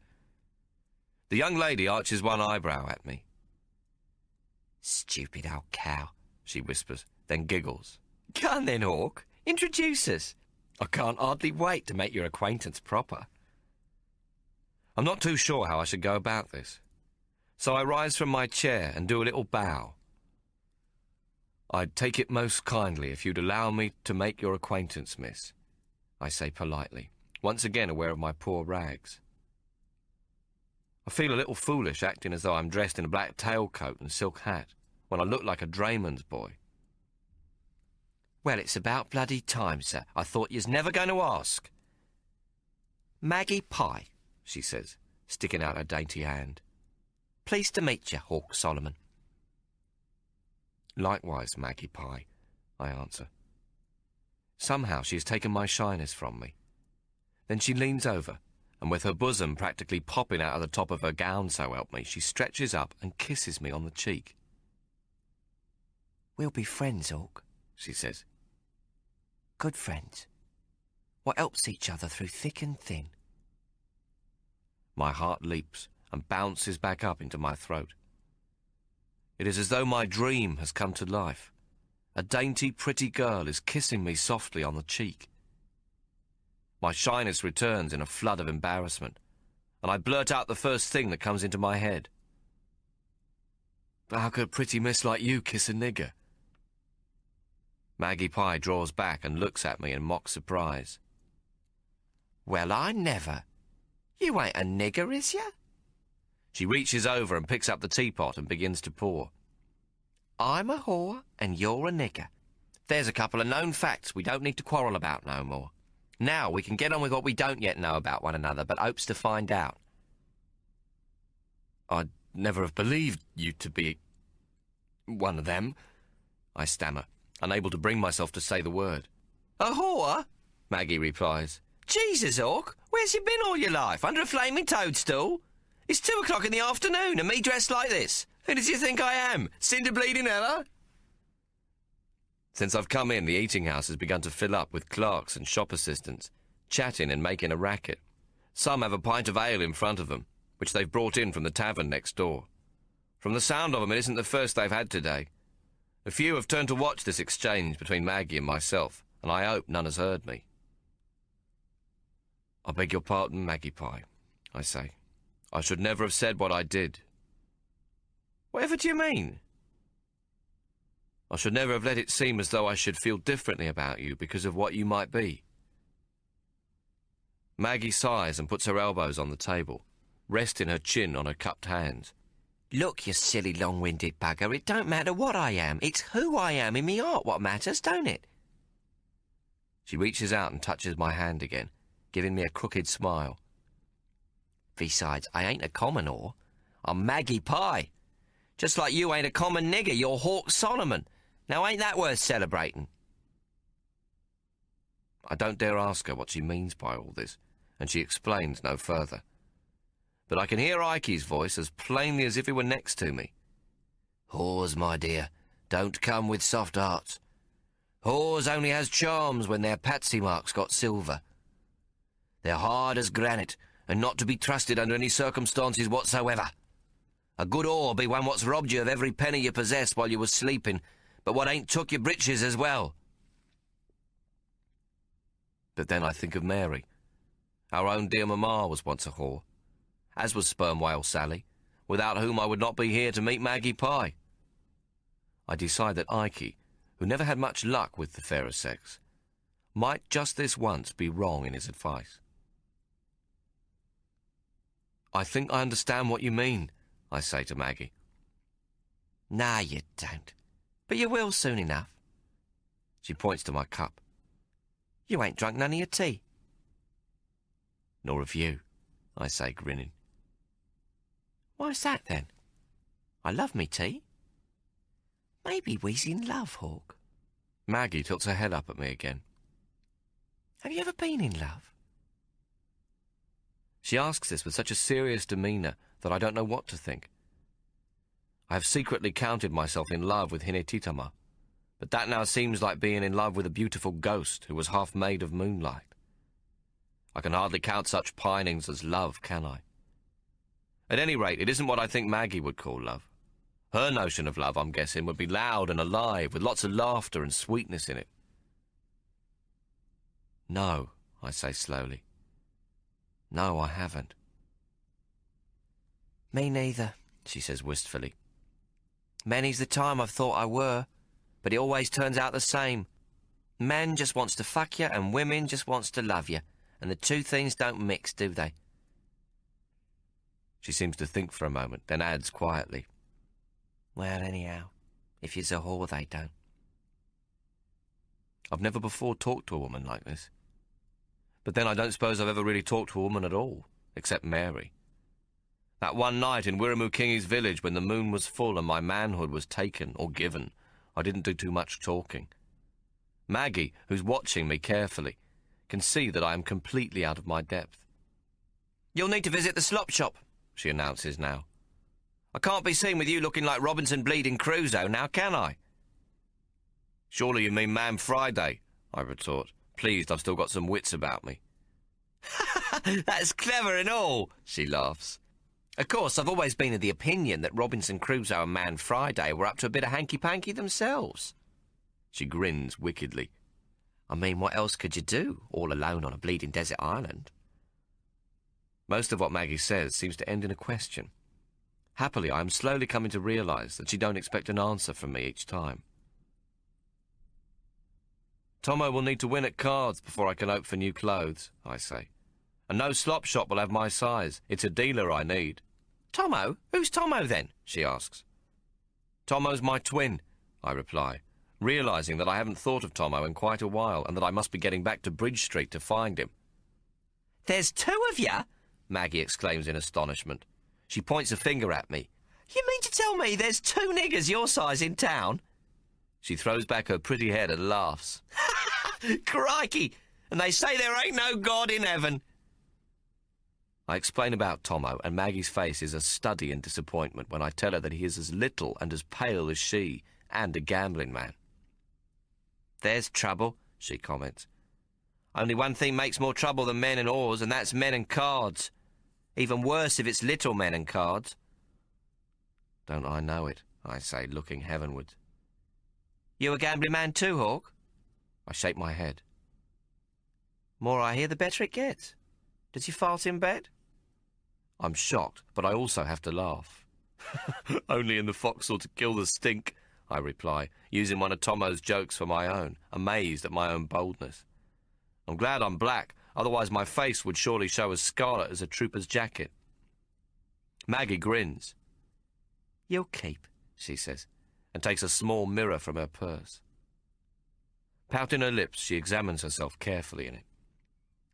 The young lady arches one eyebrow at me. Stupid old cow, she whispers, then giggles. Go on then, Hawk. Introduce us. I can't hardly wait to make your acquaintance proper. I'm not too sure how I should go about this, so I rise from my chair and do a little bow. I'd take it most kindly if you'd allow me to make your acquaintance, miss, I say politely, once again aware of my poor rags. I feel a little foolish acting as though I'm dressed in a black tailcoat and silk hat, when I look like a drayman's boy. Well, it's about bloody time, sir. I thought you was never going to ask. Maggie Pye, she says, sticking out her dainty hand. Pleased to meet you, Hawk Solomon. Likewise, Maggie Pye, I answer. Somehow she has taken my shyness from me. Then she leans over, and with her bosom practically popping out of the top of her gown, so help me, she stretches up and kisses me on the cheek. We'll be friends, Hawk, she says. Good friends. What helps each other through thick and thin. My heart leaps and bounces back up into my throat. It is as though my dream has come to life. A dainty, pretty girl is kissing me softly on the cheek. My shyness returns in a flood of embarrassment, and I blurt out the first thing that comes into my head. But how could a pretty miss like you kiss a nigger? Maggie Pye draws back and looks at me in mock surprise. Well, I never. You ain't a nigger, is ya? She reaches over and picks up the teapot and begins to pour. I'm a whore and you're a nigger. There's a couple of known facts we don't need to quarrel about no more. Now we can get on with what we don't yet know about one another, but hopes to find out. I'd never have believed you to be one of them, I stammer, unable to bring myself to say the word. A whore? Maggie replies. Jesus, Hawk, where's you been all your life? Under a flaming toadstool? It's 2 o'clock in the afternoon and me dressed like this. Who does you think I am? Cinder bleeding Ella? Since I've come in, the eating house has begun to fill up with clerks and shop assistants, chatting and making a racket. Some have a pint of ale in front of them, which they've brought in from the tavern next door. From the sound of them, it isn't the first they've had today. A few have turned to watch this exchange between Maggie and myself, and I hope none has heard me. I beg your pardon, Maggie Pie, I say. I should never have said what I did. Whatever do you mean? I should never have let it seem as though I should feel differently about you because of what you might be. Maggie sighs and puts her elbows on the table, resting her chin on her cupped hands. Look, you silly long-winded bugger, it don't matter what I am. It's who I am in me heart what matters, don't it? She reaches out and touches my hand again, giving me a crooked smile. Besides, I ain't a common whore. I'm Maggie Pie. Just like you ain't a common nigger, you're Hawk Solomon. Now ain't that worth celebrating? I don't dare ask her what she means by all this, and she explains no further. But I can hear Ikey's voice as plainly as if he were next to me. Whores, my dear, don't come with soft hearts. Whores only has charms when their patsy marks got silver. They're hard as granite, and not to be trusted under any circumstances whatsoever. A good whore be one what's robbed you of every penny you possessed while you was sleeping, but what ain't took your breeches as well. But then I think of Mary. Our own dear mamma was once a whore, as was Sperm Whale Sally, without whom I would not be here to meet Maggie Pie. I decide that Ikey, who never had much luck with the fairer sex, might just this once be wrong in his advice. I think I understand what you mean, I say to Maggie. Nah, you don't. But you will soon enough. She points to my cup. You ain't drunk none of your tea. Nor have you, I say, grinning. Why's that, then? I love me tea. Maybe we's in love, Hawk. Maggie tilts her head up at me again. Have you ever been in love? She asks this with such a serious demeanour that I don't know what to think. I have secretly counted myself in love with Hinetitama, but that now seems like being in love with a beautiful ghost who was half made of moonlight. I can hardly count such pinings as love, can I? At any rate, it isn't what I think Maggie would call love. Her notion of love, I'm guessing, would be loud and alive, with lots of laughter and sweetness in it. No, I say slowly. No, I haven't. Me neither, she says wistfully. Many's the time I've thought I were, but it always turns out the same. Men just wants to fuck you and women just wants to love you, and the two things don't mix, do they? She seems to think for a moment, then adds quietly. Well, anyhow, if you's a whore, they don't. I've never before talked to a woman like this. But then I don't suppose I've ever really talked to a woman at all, except Mary. That one night in Wiramukingi's village when the moon was full and my manhood was taken or given, I didn't do too much talking. Maggie, who's watching me carefully, can see that I am completely out of my depth. You'll need to visit the slop shop, she announces now. I can't be seen with you looking like Robinson Bleeding Crusoe now, can I? Surely you mean Ma'am Friday, I retort, pleased I've still got some wits about me. That's clever and all, she laughs. Of course, I've always been of the opinion that Robinson Crusoe and Man Friday were up to a bit of hanky-panky themselves. She grins wickedly. I mean, what else could you do, all alone on a bleeding desert island? Most of what Maggie says seems to end in a question. Happily, I am slowly coming to realise that she don't expect an answer from me each time. Tommo will need to win at cards before I can hope for new clothes, I say. And no slop shop will have my size. It's a dealer I need. Tommo? Who's Tommo, then? She asks. Tommo's my twin, I reply, realising that I haven't thought of Tommo in quite a while and that I must be getting back to Bridge Street to find him. There's two of you? Maggie exclaims in astonishment. She points a finger at me. You mean to tell me there's two niggers your size in town? She throws back her pretty head and laughs. Crikey! And they say there ain't no God in heaven. I explain about Tommo, and Maggie's face is a study in disappointment when I tell her that he is as little and as pale as she, and a gambling man. There's trouble, she comments. Only one thing makes more trouble than men and oars, and that's men and cards. Even worse if it's little men and cards. Don't I know it, I say, looking heavenwards. You a gambling man too, Hawk? I shake my head. More I hear, the better it gets. Does he fart in bed? I'm shocked, but I also have to laugh. Only in the forecastle to kill the stink, I reply, using one of Tommo's jokes for my own, amazed at my own boldness. I'm glad I'm black, otherwise my face would surely show as scarlet as a trooper's jacket. Maggie grins. You'll keep, she says, and takes a small mirror from her purse. Pouting her lips, she examines herself carefully in it.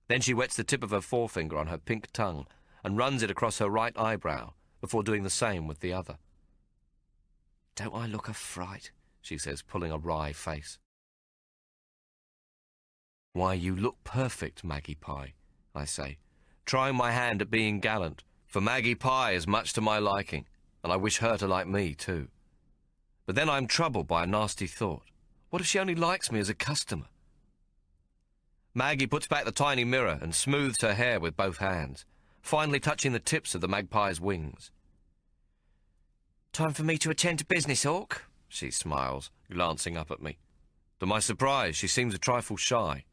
Then she wets the tip of her forefinger on her pink tongue and runs it across her right eyebrow before doing the same with the other. Don't I look a fright? She says, pulling a wry face. Why, you look perfect, Maggie Pie, I say, trying my hand at being gallant, for Maggie Pie is much to my liking, and I wish her to like me too. But then I'm troubled by a nasty thought. What if she only likes me as a customer? Maggie puts back the tiny mirror and smooths her hair with both hands, finally touching the tips of the magpie's wings. Time for me to attend to business, Hawk, she smiles, glancing up at me. To my surprise, she seems a trifle shy.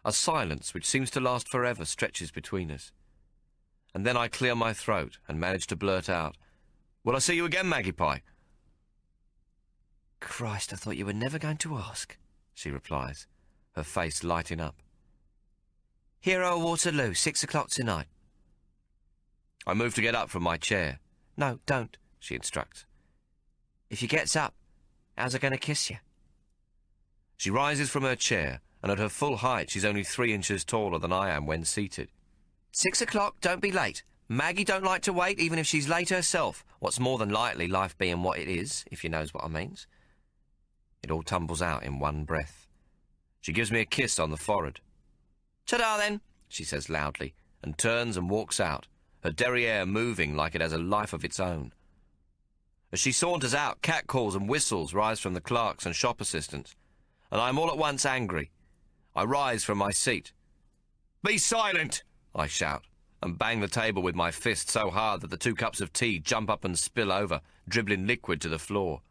A silence which seems to last forever stretches between us. And then I clear my throat and manage to blurt out, "Will I see you again, Maggie Pie?" Christ, I thought you were never going to ask, she replies, her face lighting up. Hero Waterloo, 6 o'clock tonight. I move to get up from my chair. No, don't, she instructs. If you gets up, how's I going to kiss you? She rises from her chair, and at her full height she's only 3 inches taller than I am when seated. 6 o'clock, don't be late. Maggie don't like to wait, even if she's late herself. What's more than likely, life being what it is, if you knows what I means. It all tumbles out in one breath. She gives me a kiss on the forehead. Ta-da, then, she says loudly, and turns and walks out, her derriere moving like it has a life of its own. As she saunters out, catcalls and whistles rise from the clerks and shop assistants, and I am all at once angry. I rise from my seat. "Be silent!" I shout, and bang the table with my fist so hard that the 2 cups of tea jump up and spill over, dribbling liquid to the floor.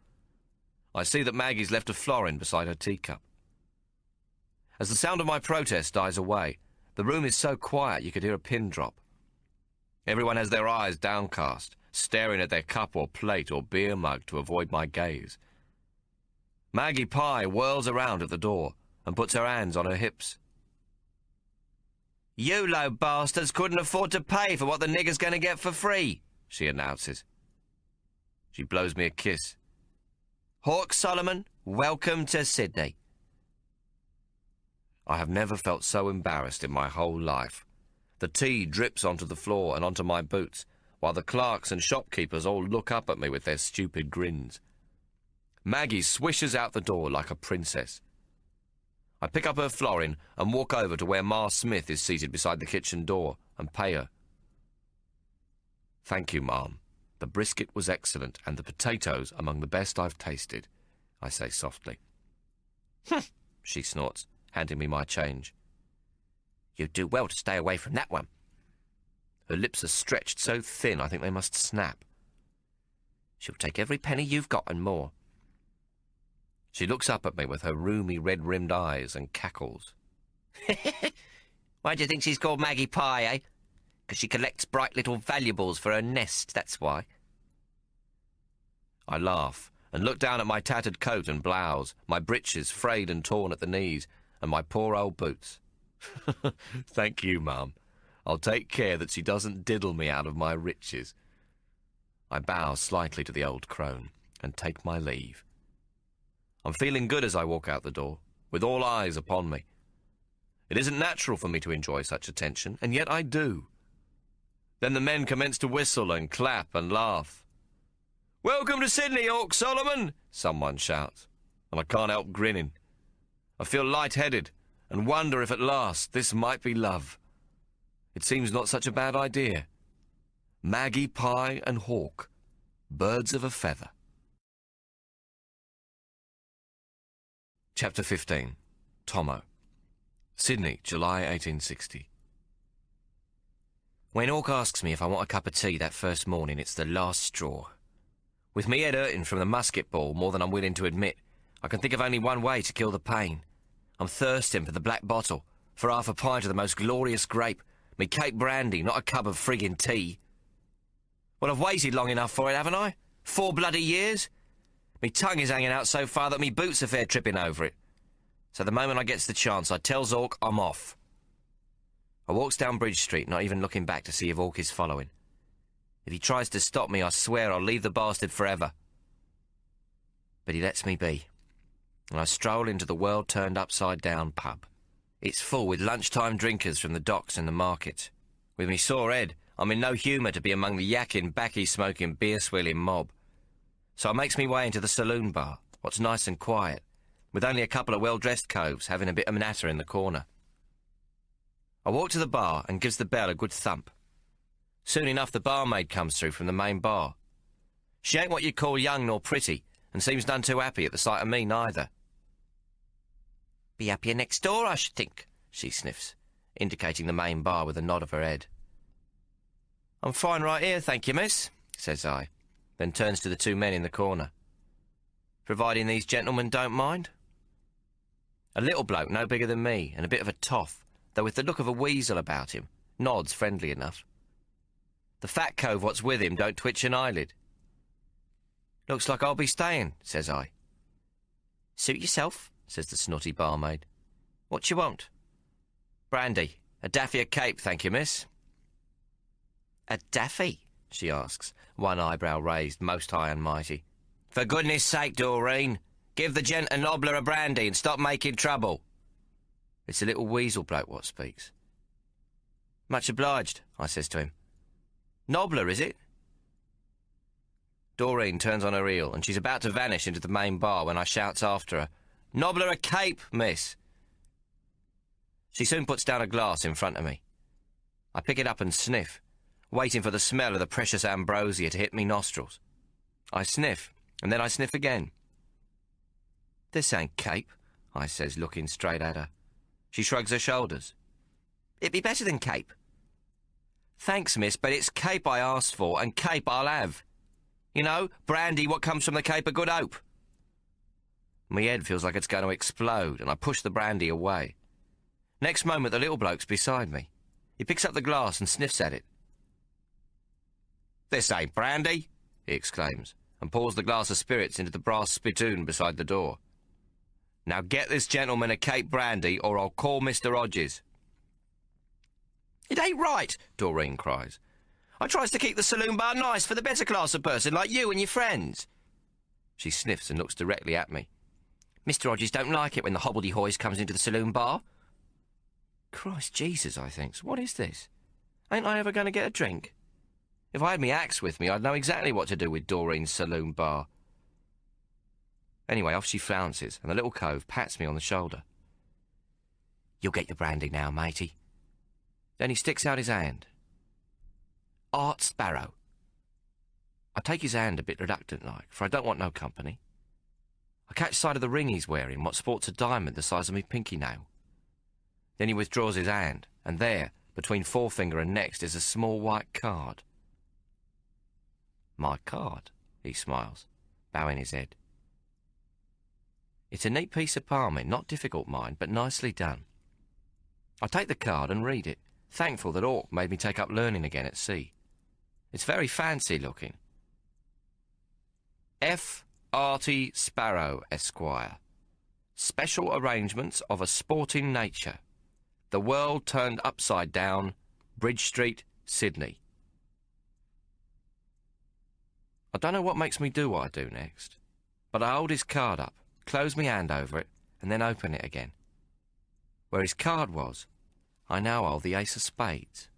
I see that Maggie's left a florin beside her teacup. As the sound of my protest dies away, the room is so quiet you could hear a pin drop. Everyone has their eyes downcast, staring at their cup or plate or beer mug to avoid my gaze. Maggie Pie whirls around at the door and puts her hands on her hips. You low bastards couldn't afford to pay for what the nigger's going to get for free, she announces. She blows me a kiss. Hawk Solomon, welcome to Sydney. I have never felt so embarrassed in my whole life. The tea drips onto the floor and onto my boots, while the clerks and shopkeepers all look up at me with their stupid grins. Maggie swishes out the door like a princess. I pick up her florin and walk over to where Ma Smith is seated beside the kitchen door and pay her. "Thank you, Ma'am. The brisket was excellent and the potatoes among the best I've tasted," I say softly. "Humph," she snorts, handing me my change. "You'd do well to stay away from that one." Her lips are stretched so thin I think they must snap. "She'll take every penny you've got and more." She looks up at me with her roomy red-rimmed eyes and cackles. Why do you think she's called Maggie Pie, eh? Because she collects bright little valuables for her nest, that's why. I laugh and look down at my tattered coat and blouse, my breeches frayed and torn at the knees, and my poor old boots. "Thank you, Mum. I'll take care that she doesn't diddle me out of my riches." I bow slightly to the old crone and take my leave. I'm feeling good as I walk out the door, with all eyes upon me. It isn't natural for me to enjoy such attention, and yet I do. Then the men commence to whistle and clap and laugh. "Welcome to Sydney, Hawk Solomon!" someone shouts, and I can't help grinning. I feel light-headed and wonder if at last this might be love. It seems not such a bad idea. Maggie Pie and Hawk, birds of a feather. Chapter 15. Tommo. Sydney, July 1860. When Hawk asks me if I want a cup of tea that first morning, it's the last straw. With me head hurting from the musket ball more than I'm willing to admit, I can think of only one way to kill the pain. I'm thirsting for the black bottle, for half a pint of the most glorious grape, me Cape brandy, not a cup of friggin' tea. Well, I've waited long enough for it, haven't I? 4 bloody years? Me tongue is hanging out so far that me boots are fair tripping over it. So the moment I gets the chance, I tells Hawk I'm off. I walks down Bridge Street, not even looking back to see if Hawk is following. If he tries to stop me, I swear I'll leave the bastard forever. But he lets me be, and I stroll into the world-turned-upside-down pub. It's full with lunchtime drinkers from the docks and the market. With me sore head, I'm in no humour to be among the yakking, baccy-smoking, beer-swilling mob. So I makes me way into the saloon bar, what's nice and quiet, with only a couple of well-dressed coves having a bit of natter in the corner. I walk to the bar and gives the bell a good thump. Soon enough the barmaid comes through from the main bar. She ain't what you'd call young nor pretty, and seems none too happy at the sight of me neither. "Be happier next door, I should think," she sniffs, indicating the main bar with a nod of her head. "I'm fine right here, thank you, miss," says I, then turns to the 2 men in the corner. "Providing these gentlemen don't mind?" A little bloke no bigger than me, and a bit of a toff, though with the look of a weasel about him, nods friendly enough. The fat cove what's with him don't twitch an eyelid. "Looks like I'll be staying," says I. "Suit yourself," says the snotty barmaid. "What you want?" "Brandy. A daffy a cape, thank you, miss." "A daffy?" she asks, one eyebrow raised most high and mighty. "For goodness sake, Doreen, give the gent a nobbler a brandy and stop making trouble." It's a little weasel bloke what speaks. "Much obliged," I says to him. "Nobbler, is it?" Doreen turns on her heel, and she's about to vanish into the main bar when I shouts after her, "Nobbler a cape, miss." She soon puts down a glass in front of me. I pick it up and sniff, waiting for the smell of the precious ambrosia to hit me nostrils. I sniff, and then I sniff again. "This ain't cape," I says, looking straight at her. She shrugs her shoulders. "It'd be better than cape." "Thanks, miss, but it's cape I asked for, and cape I'll have. You know, brandy what comes from the Cape of Good Hope." My head feels like it's going to explode, and I push the brandy away. Next moment, the little bloke's beside me. He picks up the glass and sniffs at it. "This ain't brandy," he exclaims, and pours the glass of spirits into the brass spittoon beside the door. "Now get this gentleman a Cape brandy, or I'll call Mr. Hodges." "It ain't right," Doreen cries. "I tries to keep the saloon bar nice for the better class of person like you and your friends." She sniffs and looks directly at me. "Mr. Hodges don't like it when the hobbledehoys comes into the saloon bar." Christ Jesus, I thinks, what is this? Ain't I ever going to get a drink? If I had me axe with me, I'd know exactly what to do with Doreen's saloon bar. Anyway, off she flounces, and the little cove pats me on the shoulder. "You'll get your brandy now, matey." Then he sticks out his hand. "Art Sparrow." I take his hand a bit reluctant-like, for I don't want no company. I catch sight of the ring he's wearing, what sports a diamond the size of me pinky nail. Then he withdraws his hand, and there, between forefinger and next, is a small white card. "My card," he smiles, bowing his head. It's a neat piece of palming, not difficult, mind, but nicely done. I take the card and read it, thankful that Hawk made me take up learning again at sea. It's very fancy looking. F. Arty Sparrow, Esquire. Special arrangements of a sporting nature. The world turned upside down. Bridge Street, Sydney. I don't know what makes me do what I do next, but I hold his card up, close my hand over it, and then open it again. Where his card was, I now hold the ace of spades.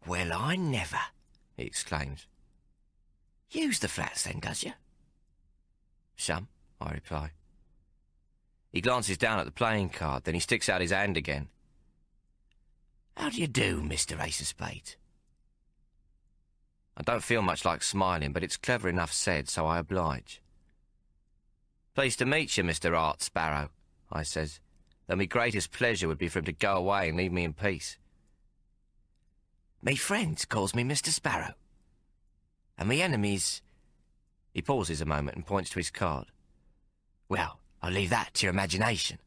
"Well, I never," he exclaims. "Use the flats then, does you?" "Some," I reply. He glances down at the playing card, then he sticks out his hand again. "How do you do, Mr. Ace of Spades?" I don't feel much like smiling, but it's clever enough said, so I oblige. Pleased to meet you, Mr. Art Sparrow, I says, though my greatest pleasure would be for him to go away and leave me in peace. Me friends calls me Mr. Sparrow, and me enemies... He pauses a moment and points to his card. Well, I'll leave that to your imagination.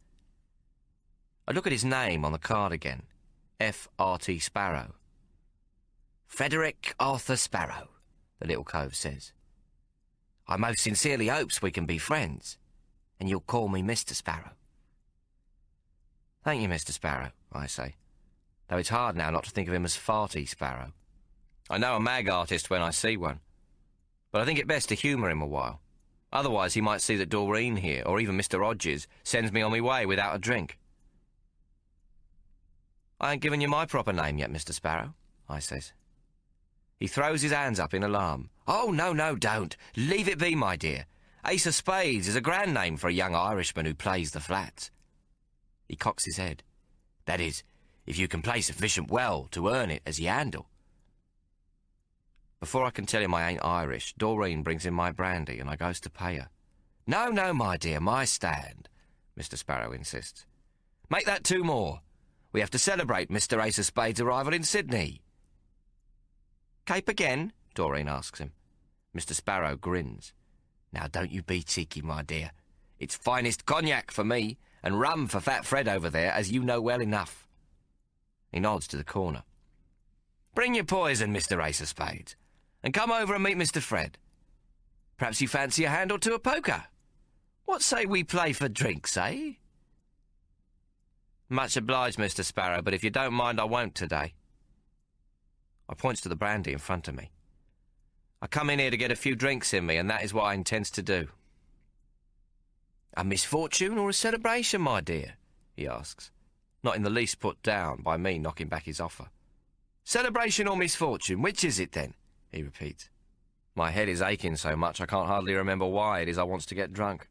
I look at his name on the card again. F.R.T. Sparrow. Frederick Arthur Sparrow, the little cove says. I most sincerely hopes we can be friends, and you'll call me Mr. Sparrow. Thank you, Mr. Sparrow, I say, though it's hard now not to think of him as Farty Sparrow. I know a mag artist when I see one, but I think it best to humour him a while. Otherwise he might see that Doreen here, or even Mr. Hodges, sends me on my way without a drink. I ain't given you my proper name yet, Mr. Sparrow, I says. He throws his hands up in alarm. Oh, no, don't. Leave it be, my dear. Ace of Spades is a grand name for a young Irishman who plays the flats. He cocks his head. That is, if you can play sufficient well to earn it as you handle. Before I can tell him I ain't Irish, Doreen brings in my brandy and I goes to pay her. No, my dear, my stand, Mr. Sparrow insists. Make that 2 more. We have to celebrate Mr. Ace of Spades' arrival in Sydney. Cape again? Doreen asks him. Mr. Sparrow grins. Now don't you be cheeky, my dear. It's finest cognac for me, and rum for Fat Fred over there, as you know well enough. He nods to the corner. Bring your poison, Mr. Ace of Spades, and come over and meet Mr. Fred. Perhaps you fancy a hand or two of poker? What say we play for drinks, eh? Much obliged, Mr. Sparrow, but if you don't mind, I won't today. I points to the brandy in front of me. I come in here to get a few drinks in me, and that is what I intends to do. A misfortune or a celebration, my dear? He asks, not in the least put down by me knocking back his offer. Celebration or misfortune, which is it then? He repeats. My head is aching so much I can't hardly remember why it is I wants to get drunk.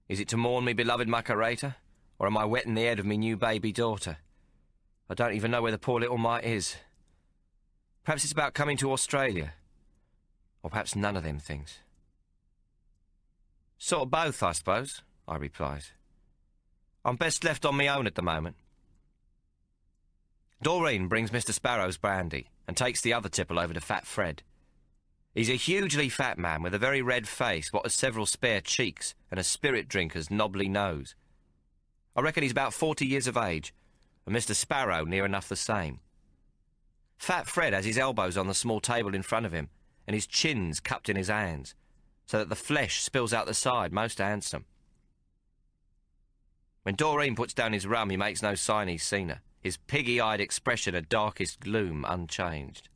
Is it to mourn me beloved Macareta, or am I wetting the head of me new baby daughter? I don't even know where the poor little mite is. Perhaps it's about coming to Australia. Or perhaps none of them things. Sort of both, I suppose, I replies. I'm best left on my own at the moment. Doreen brings Mr. Sparrow's brandy and takes the other tipple over to Fat Fred. He's a hugely fat man with a very red face, what has several spare cheeks and a spirit drinker's knobbly nose. I reckon he's about 40 years of age, and Mr. Sparrow near enough the same. Fat Fred has his elbows on the small table in front of him, and his chin's cupped in his hands, so that the flesh spills out the side, most handsome. When Doreen puts down his rum, he makes no sign he's seen her, his piggy-eyed expression of darkest gloom unchanged.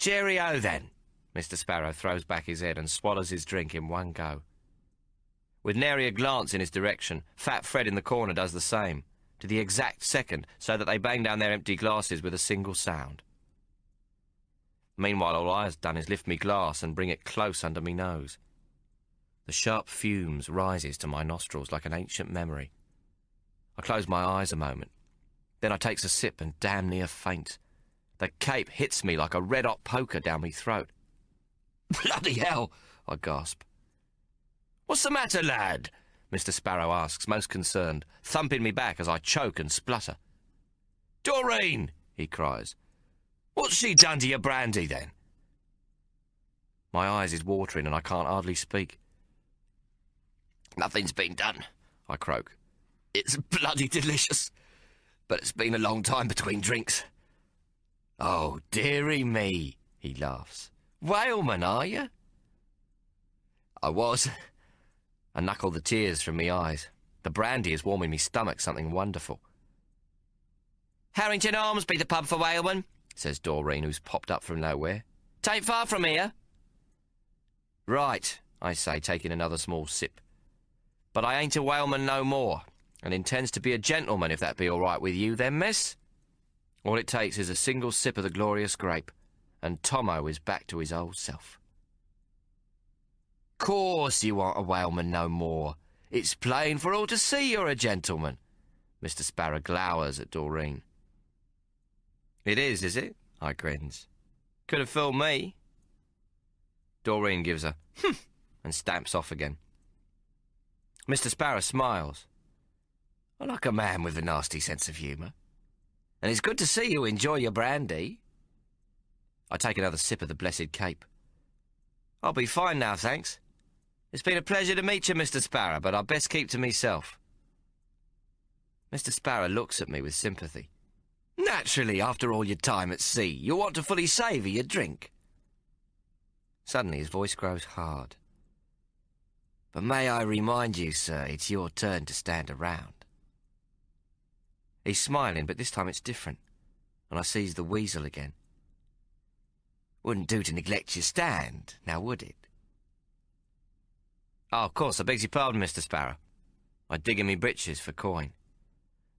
Cheerio, then. Mr. Sparrow throws back his head and swallows his drink in one go. With nary a glance in his direction, Fat Fred in the corner does the same, to the exact second, so that they bang down their empty glasses with a single sound. Meanwhile, all I've done is lift me glass and bring it close under me nose. The sharp fumes rises to my nostrils like an ancient memory. I close my eyes a moment. Then I takes a sip and damn near faints. The cape hits me like a red-hot poker down me throat. Bloody hell! I gasp. What's the matter, lad? Mr. Sparrow asks, most concerned, thumping me back as I choke and splutter. Doreen! He cries. What's she done to your brandy, then? My eyes is watering and I can't hardly speak. Nothing's been done, I croak. It's bloody delicious, but it's been a long time between drinks. Oh, dearie me, he laughs. Whaleman, are you? I was. I knuckle the tears from me eyes. The brandy is warming me stomach something wonderful. Harrington Arms be the pub for whaleman, says Doreen, who's popped up from nowhere. Tain't far from here. Right, I say, taking another small sip. But I ain't a whaleman no more, and intends to be a gentleman, if that be all right with you, then, miss. All it takes is a single sip of the glorious grape, and Tommo is back to his old self. Course you aren't a whaleman no more. It's plain for all to see you're a gentleman. Mr. Sparrow glowers at Doreen. It is it? I grins. Could have fooled me. Doreen gives a humph and stamps off again. Mr. Sparrow smiles. I like a man with a nasty sense of humour. And it's good to see you enjoy your brandy. I take another sip of the blessed cape. I'll be fine now, thanks. It's been a pleasure to meet you, Mr. Sparrow, but I'd best keep to myself. Mr. Sparrow looks at me with sympathy. Naturally, after all your time at sea, you'll want to fully savour your drink. Suddenly his voice grows hard. But may I remind you, sir, it's your turn to stand around. He's smiling, but this time it's different, and I seize the weasel again. Wouldn't do to neglect your stand, now would it? Oh, of course, I begs your pardon, Mr. Sparrow. I dig in me breeches for coin.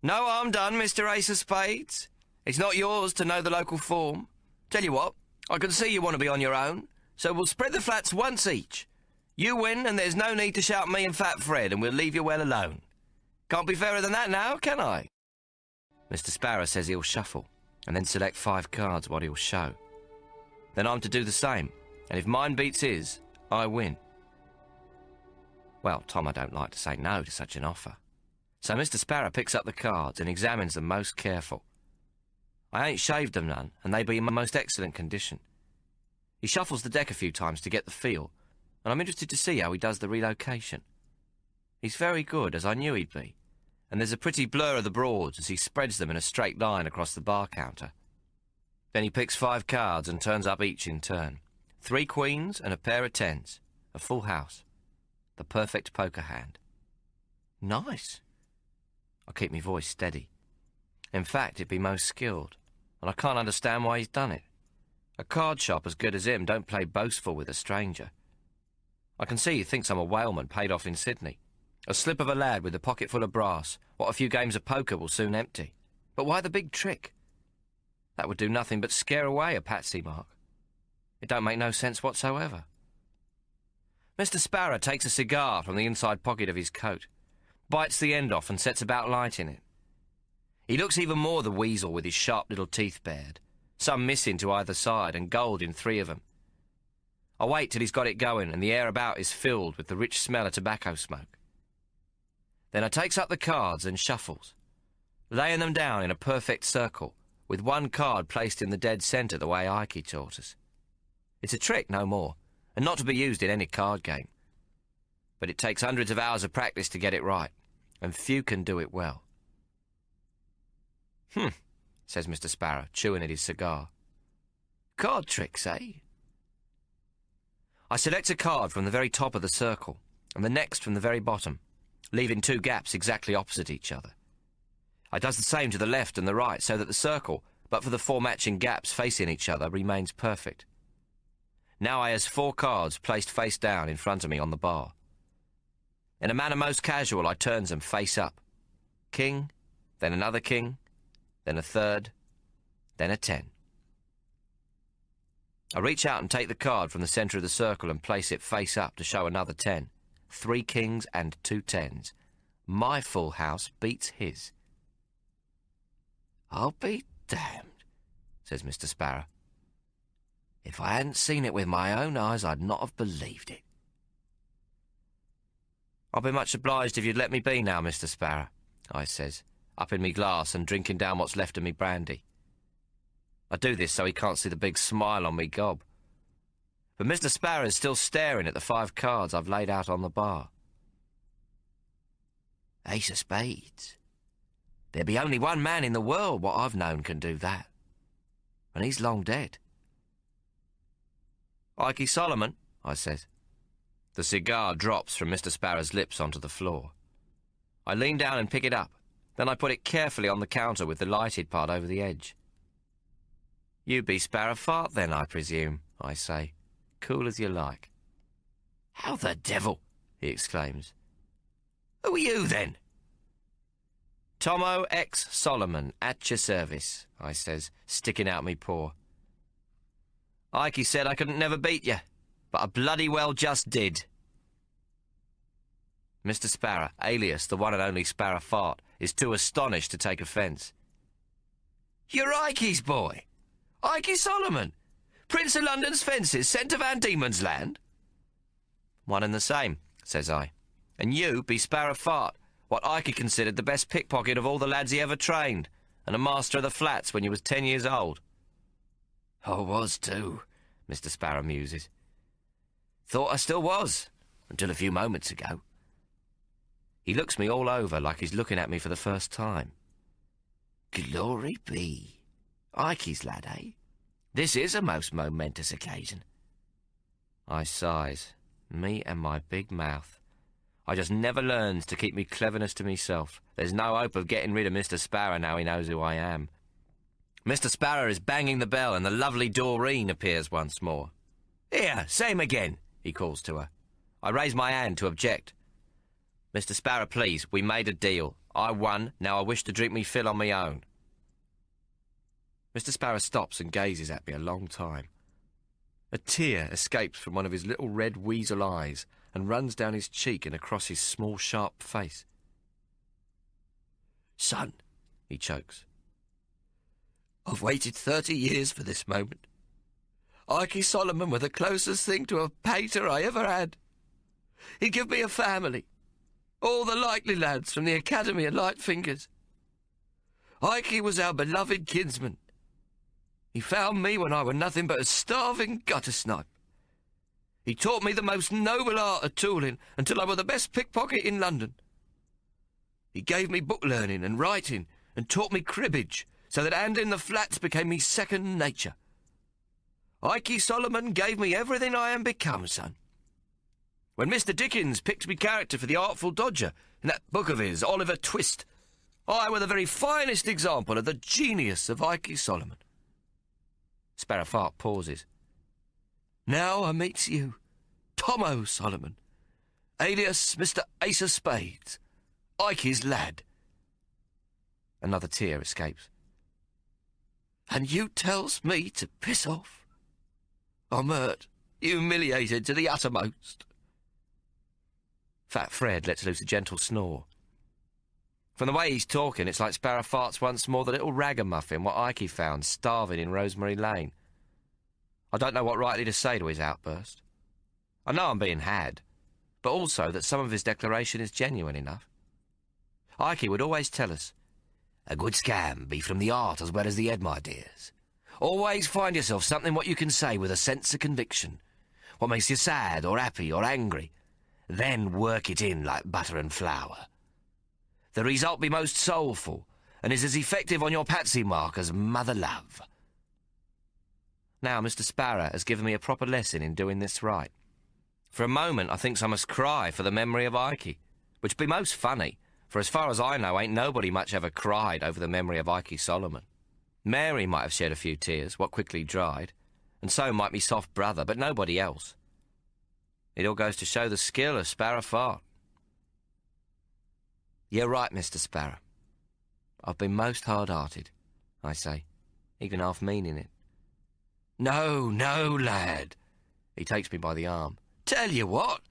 No harm done, Mr. Ace of Spades. It's not yours to know the local form. Tell you what, I can see you want to be on your own, so we'll spread the flats once each. You win, and there's no need to shout me and Fat Fred, and we'll leave you well alone. Can't be fairer than that now, can I? Mr. Sparrow says he'll shuffle, and then select 5 cards what he'll show. Then I'm to do the same, and if mine beats his, I win. Well, Tom, I don't like to say no to such an offer. So Mr. Sparrow picks up the cards and examines them most careful. I ain't shaved them none, and they be in most excellent condition. He shuffles the deck a few times to get the feel, and I'm interested to see how he does the relocation. He's very good, as I knew he'd be, and there's a pretty blur of the broads as he spreads them in a straight line across the bar counter. Then he picks 5 cards and turns up each in turn. 3 queens and a pair of 10s. A full house. The perfect poker hand. Nice. I keep my voice steady. In fact, it be most skilled, and I can't understand why he's done it. A card shop as good as him don't play boastful with a stranger. I can see he thinks I'm a whaleman paid off in Sydney. A slip of a lad with a pocket full of brass, what a few games of poker will soon empty. But why the big trick? That would do nothing but scare away a patsy mark. It don't make no sense whatsoever. Mr. Sparrow takes a cigar from the inside pocket of his coat, bites the end off and sets about lighting it. He looks even more the weasel with his sharp little teeth bared, some missing to either side and gold in 3 of them. I wait till he's got it going and the air about is filled with the rich smell of tobacco smoke. Then I takes up the cards and shuffles, laying them down in a perfect circle, with 1 card placed in the dead centre the way Ikey taught us. It's a trick, no more, and not to be used in any card game. But it takes hundreds of hours of practice to get it right, and few can do it well. Says Mr. Sparrow, chewing at his cigar. Card tricks, eh? I select a card from the very top of the circle, and the next from the very bottom, leaving 2 gaps exactly opposite each other. I does the same to the left and the right, so that the circle, but for the 4 matching gaps facing each other, remains perfect. Now I has 4 cards placed face down in front of me on the bar. In a manner most casual, I turns them face up. King, then another king, then a 3rd, then a 10. I reach out and take the card from the centre of the circle and place it face up to show another 10. 3 kings and 2 10s. My full house beats his. I'll be damned, says Mr. Sparrow. If I hadn't seen it with my own eyes, I'd not have believed it. I'll be much obliged if you'd let me be now, Mr. Sparrow, I says, upping me glass and drinking down what's left of me brandy. I do this so he can't see the big smile on me gob. But Mr. Sparrow's still staring at the 5 cards I've laid out on the bar. Ace of Spades. There be only one man in the world what I've known can do that. And he's long dead. Ikey Solomon, I says. The cigar drops from Mr. Sparrow's lips onto the floor. I lean down and pick it up. Then I put it carefully on the counter with the lighted part over the edge. You be Sparrow Fart then, I presume, I say. Cool as you like. How the devil? He exclaims. Who are you, then? Tommo X Solomon, at your service, I says, sticking out me paw. Ikey said I couldn't never beat you, but I bloody well just did. Mr. Sparrow, alias the one and only Sparrow Fart, is too astonished to take offence. You're Ikey's boy! Ikey Solomon! Prince of London's fences, sent to Van Diemen's Land? One and the same, says I. And you be Sparrow Fart, what Ikey considered the best pickpocket of all the lads he ever trained, and a master of the flats when you was 10 years old. I was too, Mr. Sparrow muses. Thought I still was, until a few moments ago. He looks me all over like he's looking at me for the first time. Glory be. Ikey's lad, eh? This is a most momentous occasion. I sighs, me and my big mouth. I just never learns to keep me cleverness to myself. There's no hope of getting rid of Mr. Sparrow now he knows who I am. Mr. Sparrow is banging the bell and the lovely Doreen appears once more. Here, same again, he calls to her. I raise my hand to object. Mr. Sparrow, please, we made a deal. I won, now I wish to drink me fill on me own. Mr. Sparrow stops and gazes at me a long time. A tear escapes from one of his little red weasel eyes and runs down his cheek and across his small, sharp face. Son, he chokes, I've waited 30 years for this moment. Ikey Solomon were the closest thing to a pater I ever had. He'd give me a family. All the likely lads from the Academy of Light Fingers. Ikey was our beloved kinsman. He found me when I were nothing but a starving gutter snipe. He taught me the most noble art of tooling until I were the best pickpocket in London. He gave me book learning and writing and taught me cribbage so that handling the flats became me second nature. Ikey Solomon gave me everything I am become, son. When Mr. Dickens picked me character for the Artful Dodger in that book of his, Oliver Twist, I were the very finest example of the genius of Ikey Solomon. Sparrow Fart pauses. Now I meets you, Tommo Solomon, alias Mr. Ace of Spades, Ikey's lad. Another tear escapes. And you tells me to piss off? I'm hurt, humiliated to the uttermost. Fat Fred lets loose a gentle snore. From the way he's talking, it's like Sparrow Fart's once more the little ragamuffin what Ikey found starving in Rosemary Lane. I don't know what rightly to say to his outburst. I know I'm being had, but also that some of his declaration is genuine enough. Ikey would always tell us, a good scam be from the heart as well as the head, my dears. Always find yourself something what you can say with a sense of conviction, what makes you sad or happy or angry. Then work it in like butter and flour. The result be most soulful, and is as effective on your patsy mark as mother love. Now Mr. Sparrow has given me a proper lesson in doing this right. For a moment I thinks I must cry for the memory of Ikey, which be most funny, for as far as I know ain't nobody much ever cried over the memory of Ikey Solomon. Mary might have shed a few tears, what quickly dried, and so might me soft brother, but nobody else. It all goes to show the skill of Sparrow Fart. You're right, Mr. Sparrow. I've been most hard-hearted, I say, even half meaning it. No, no, lad. He takes me by the arm. Tell you what,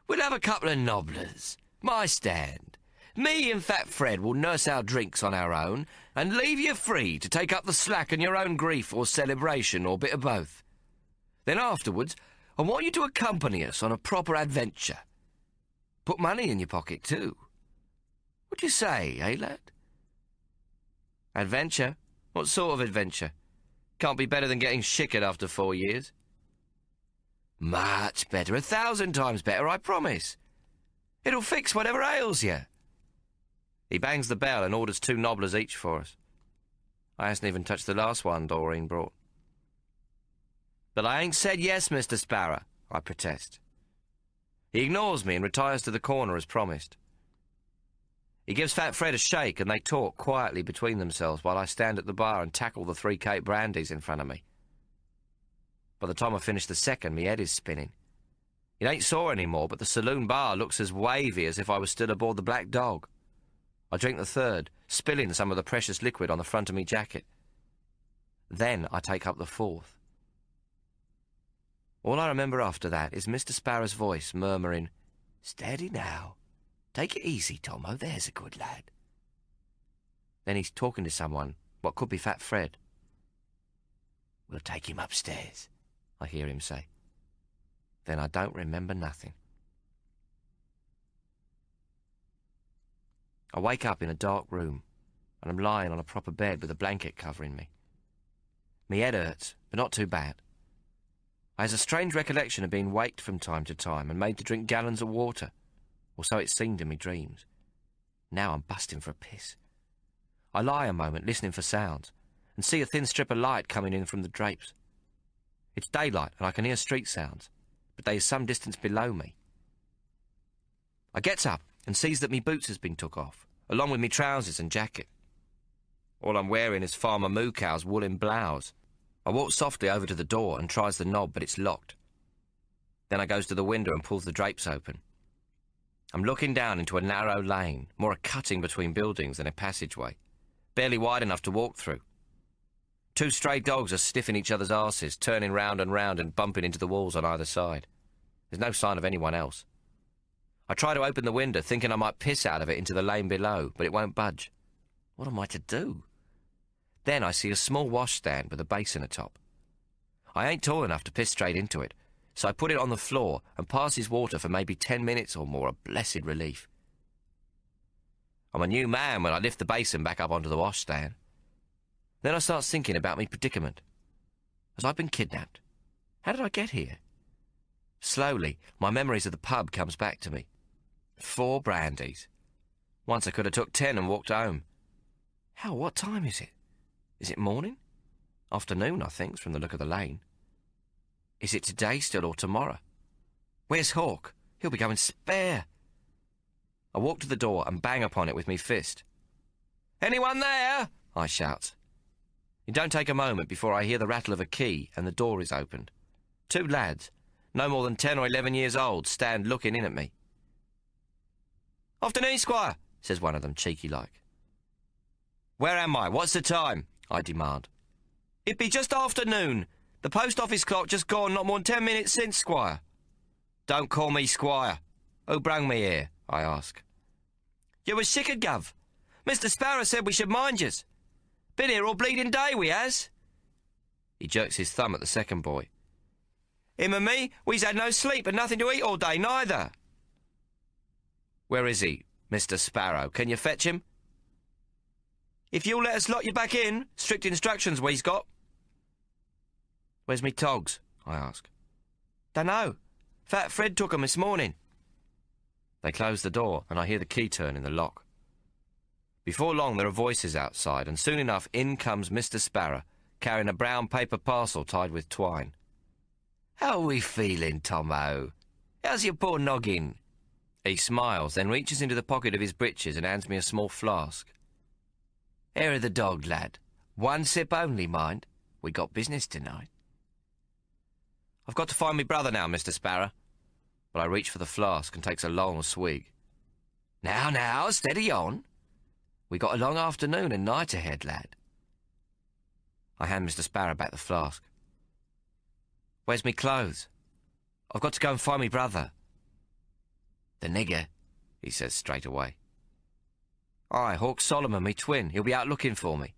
we'll have a couple of nobblers. My stand. Me and Fat Fred will nurse our drinks on our own and leave you free to take up the slack in your own grief or celebration or bit of both. Then afterwards, I want you to accompany us on a proper adventure. Put money in your pocket, too. What do you say, eh, lad? Adventure? What sort of adventure? Can't be better than getting shickered after 4 years. Much better, 1,000 times better, I promise. It'll fix whatever ails you. He bangs the bell and orders 2 nobblers each for us. I hasn't even touched the last one Doreen brought. But I ain't said yes, Mr. Sparrow, I protest. He ignores me and retires to the corner as promised. He gives Fat Fred a shake and they talk quietly between themselves while I stand at the bar and tackle the 3 Cape brandies in front of me. By the time I finish the second, my head is spinning. It ain't sore anymore, but the saloon bar looks as wavy as if I was still aboard the Black Dog. I drink the third, spilling some of the precious liquid on the front of me jacket. Then I take up the 4th. All I remember after that is Mr. Sparrow's voice murmuring, "Steady now. Take it easy, Tommo, there's a good lad." Then he's talking to someone, what could be Fat Fred. "We'll take him upstairs," I hear him say. Then I don't remember nothing. I wake up in a dark room, and I'm lying on a proper bed with a blanket covering me. Me head hurts, but not too bad. I has a strange recollection of being waked from time to time and made to drink gallons of water, or so it seemed in me dreams. Now I'm busting for a piss. I lie a moment listening for sounds, and see a thin strip of light coming in from the drapes. It's daylight, and I can hear street sounds, but they is some distance below me. I gets up and sees that me boots has been took off, along with me trousers and jacket. All I'm wearing is Farmer Moo Cow's woolen blouse. I walks softly over to the door and tries the knob, but it's locked. Then I goes to the window and pulls the drapes open. I'm looking down into a narrow lane, more a cutting between buildings than a passageway, barely wide enough to walk through. 2 stray dogs are sniffing each other's arses, turning round and bumping into the walls on either side. There's no sign of anyone else. I try to open the window, thinking I might piss out of it into the lane below, but it won't budge. What am I to do? Then I see a small washstand with a basin atop. I ain't tall enough to piss straight into it, so I put it on the floor and passes water for maybe 10 minutes or more, a blessed relief. I'm a new man when I lift the basin back up onto the washstand. Then I start thinking about me predicament. Has I been kidnapped? How did I get here? Slowly, my memories of the pub comes back to me. 4 brandies. Once I could have took 10 and walked home. Hell, what time is it? Is it morning? Afternoon, I think, from the look of the lane. Is it today still or tomorrow? Where's Hawk? He'll be going spare. I walk to the door and bang upon it with me fist. Anyone there? I shout. It don't take a moment before I hear the rattle of a key and the door is opened. 2 lads, no more than 10 or 11 years old, stand looking in at me. Afternoon, Squire, says one of them, cheeky-like. Where am I? What's the time? I demand. It be just afternoon. The post office clock just gone not more than 10 minutes since, Squire. Don't call me Squire. Who brung me here? I ask. You was sick of guv. Mr. Sparrow said we should mind yous. Been here all bleeding day, we has. He jerks his thumb at the second boy. Him and me, we's had no sleep and nothing to eat all day, neither. Where is he, Mr. Sparrow? Can you fetch him? If you'll let us lock you back in, strict instructions we's got. Where's me togs? I ask. Dunno. Fat Fred took 'em this morning. They close the door, and I hear the key turn in the lock. Before long, there are voices outside, and soon enough in comes Mr. Sparrow, carrying a brown paper parcel tied with twine. How are we feeling, Tommo? How's your poor noggin? He smiles, then reaches into the pocket of his breeches and hands me a small flask. Here are the dog, lad. 1 sip only, mind. We got business tonight. I've got to find me brother now, Mr. Sparrow. But I reach for the flask and takes a long swig. Now, steady on. We got a long afternoon and night ahead, lad. I hand Mr. Sparrow back the flask. Where's me clothes? I've got to go and find me brother. The nigger, he says straight away. Aye, Hawk Solomon, me twin. He'll be out looking for me.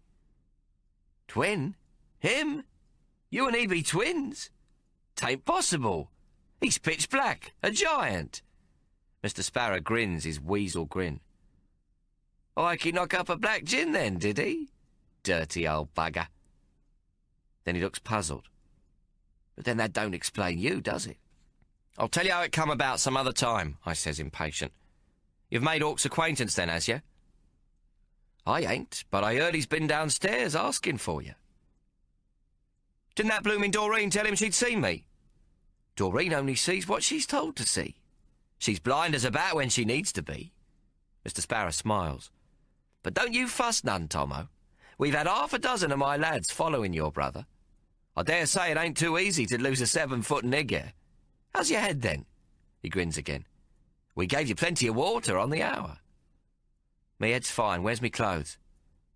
Twin? Him? You and he be twins? 'Tain't possible. He's pitch black, a giant. Mr. Sparrow grins his weasel grin. Like he knock up a black gin then, did he? Dirty old bugger. Then he looks puzzled. But then that don't explain you, does it? I'll tell you how it come about some other time, I says impatient. You've made Hawk's acquaintance then, has you? I ain't, but I heard he's been downstairs asking for you. Didn't that blooming Doreen tell him she'd seen me? Doreen only sees what she's told to see. She's blind as a bat when she needs to be. Mr. Sparrow smiles. But don't you fuss none, Tommo. We've had 6 of my lads following your brother. I dare say it ain't too easy to lose a 7-foot nigger. How's your head, then? He grins again. We gave you plenty of water on the hour. Me head's fine. Where's me clothes?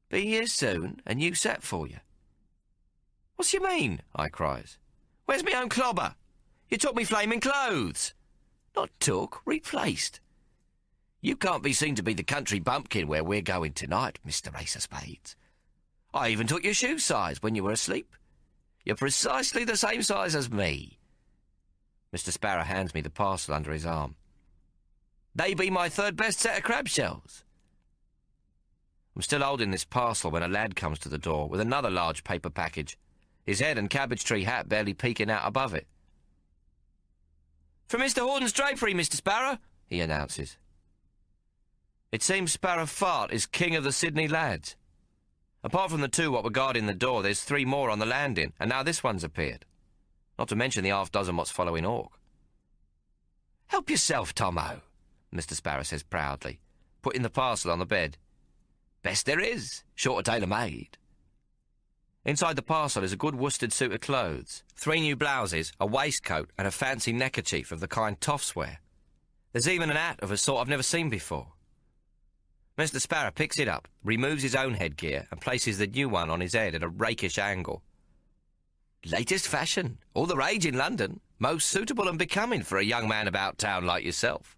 Be here soon, and you set for you. What's you mean? I cries. Where's me own clobber? You took me flaming clothes. Not took, replaced. You can't be seen to be the country bumpkin where we're going tonight, Mr. Ace of Spades. I even took your shoe size when you were asleep. You're precisely the same size as me. Mr. Sparrow hands me the parcel under his arm. They be my 3rd best set of crab shells. I'm still holding this parcel when a lad comes to the door with another large paper package, his head and cabbage tree hat barely peeking out above it. "From Mr. Horton's drapery, Mr. Sparrow," he announces. It seems Sparrow Fart is king of the Sydney lads. Apart from the two what were guarding the door, there's 3 more on the landing, and now this one's appeared. Not to mention the half-dozen what's following Hawk. "Help yourself, Tommo," Mr. Sparrow says proudly, putting the parcel on the bed. "Best there is, short of tailor-made." Inside the parcel is a good worsted suit of clothes, 3 new blouses, a waistcoat, and a fancy neckerchief of the kind toffs wear. There's even an hat of a sort I've never seen before. Mr. Sparrow picks it up, removes his own headgear, and places the new one on his head at a rakish angle. "Latest fashion, all the rage in London, most suitable and becoming for a young man about town like yourself."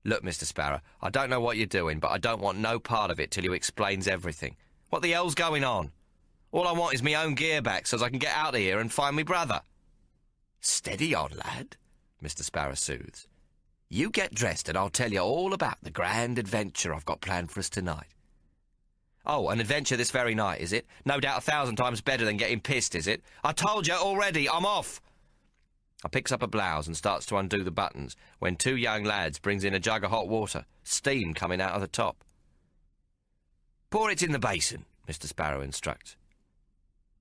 "Look, Mr. Sparrow, I don't know what you're doing, but I don't want no part of it till you explains everything. What the hell's going on? All I want is me own gear back so as I can get out of here and find me brother." "Steady on, lad," Mr. Sparrow soothes. "You get dressed and I'll tell you all about the grand adventure I've got planned for us tonight." "Oh, an adventure this very night, is it? No doubt 1,000 times better than getting pissed, is it? I told you already, I'm off." I picks up a blouse and starts to undo the buttons when 2 young lads brings in a jug of hot water, steam coming out of the top. "Pour it in the basin," Mr. Sparrow instructs.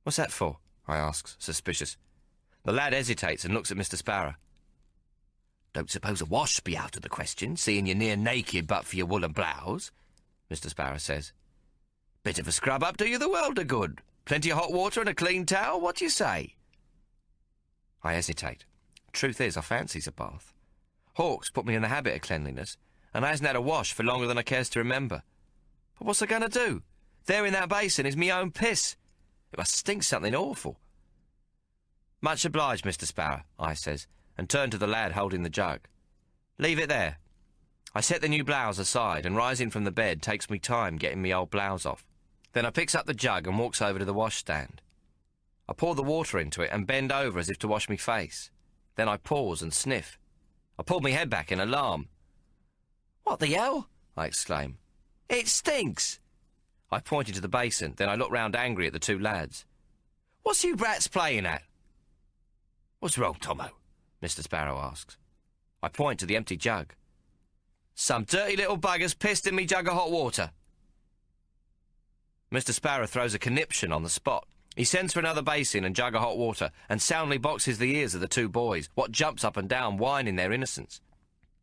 "What's that for?" I asks, suspicious. The lad hesitates and looks at Mr. Sparrow. "Don't suppose a wash be out of the question, seeing you're near naked but for your woolen blouse," Mr. Sparrow says. "Bit of a scrub up do you the world of good. Plenty of hot water and a clean towel, what do you say?" I hesitate. Truth is, I fancies a bath. Hawk's put me in the habit of cleanliness, and I hasn't had a wash for longer than I cares to remember. But what's I going to do? There in that basin is me own piss. It must stink something awful. "Much obliged, Mr. Sparrow," I says, and turn to the lad holding the jug. "Leave it there." I set the new blouse aside, and rising from the bed takes me time getting me old blouse off. Then I picks up the jug and walks over to the washstand. I pour the water into it and bend over as if to wash me face. Then I pause and sniff. I pulled my head back in alarm. "What the hell?" I exclaim. "It stinks!" I pointed to the basin, then I looked round angry at the 2 lads. "What's you brats playing at?" "What's wrong, Tommo?" Mr. Sparrow asks. I point to the empty jug. "Some dirty little buggers pissed in me jug of hot water." Mr. Sparrow throws a conniption on the spot. He sends for another basin and jug of hot water and soundly boxes the ears of the 2 boys, what jumps up and down whining their innocence.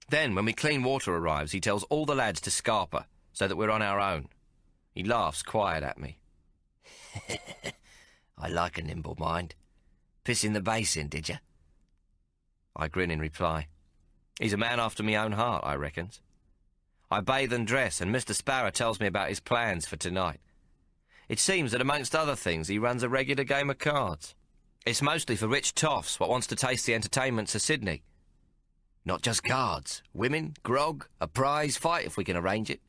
Then, when me clean water arrives, he tells all the lads to scarper, so that we're on our own. He laughs quiet at me. "I like a nimble mind. Piss in the basin, did you?" I grin in reply. He's a man after me own heart, I reckons. I bathe and dress, and Mr. Sparrow tells me about his plans for tonight. It seems that amongst other things he runs a regular game of cards. It's mostly for rich toffs what wants to taste the entertainments of Sydney. Not just cards, women, grog, a prize fight if we can arrange it.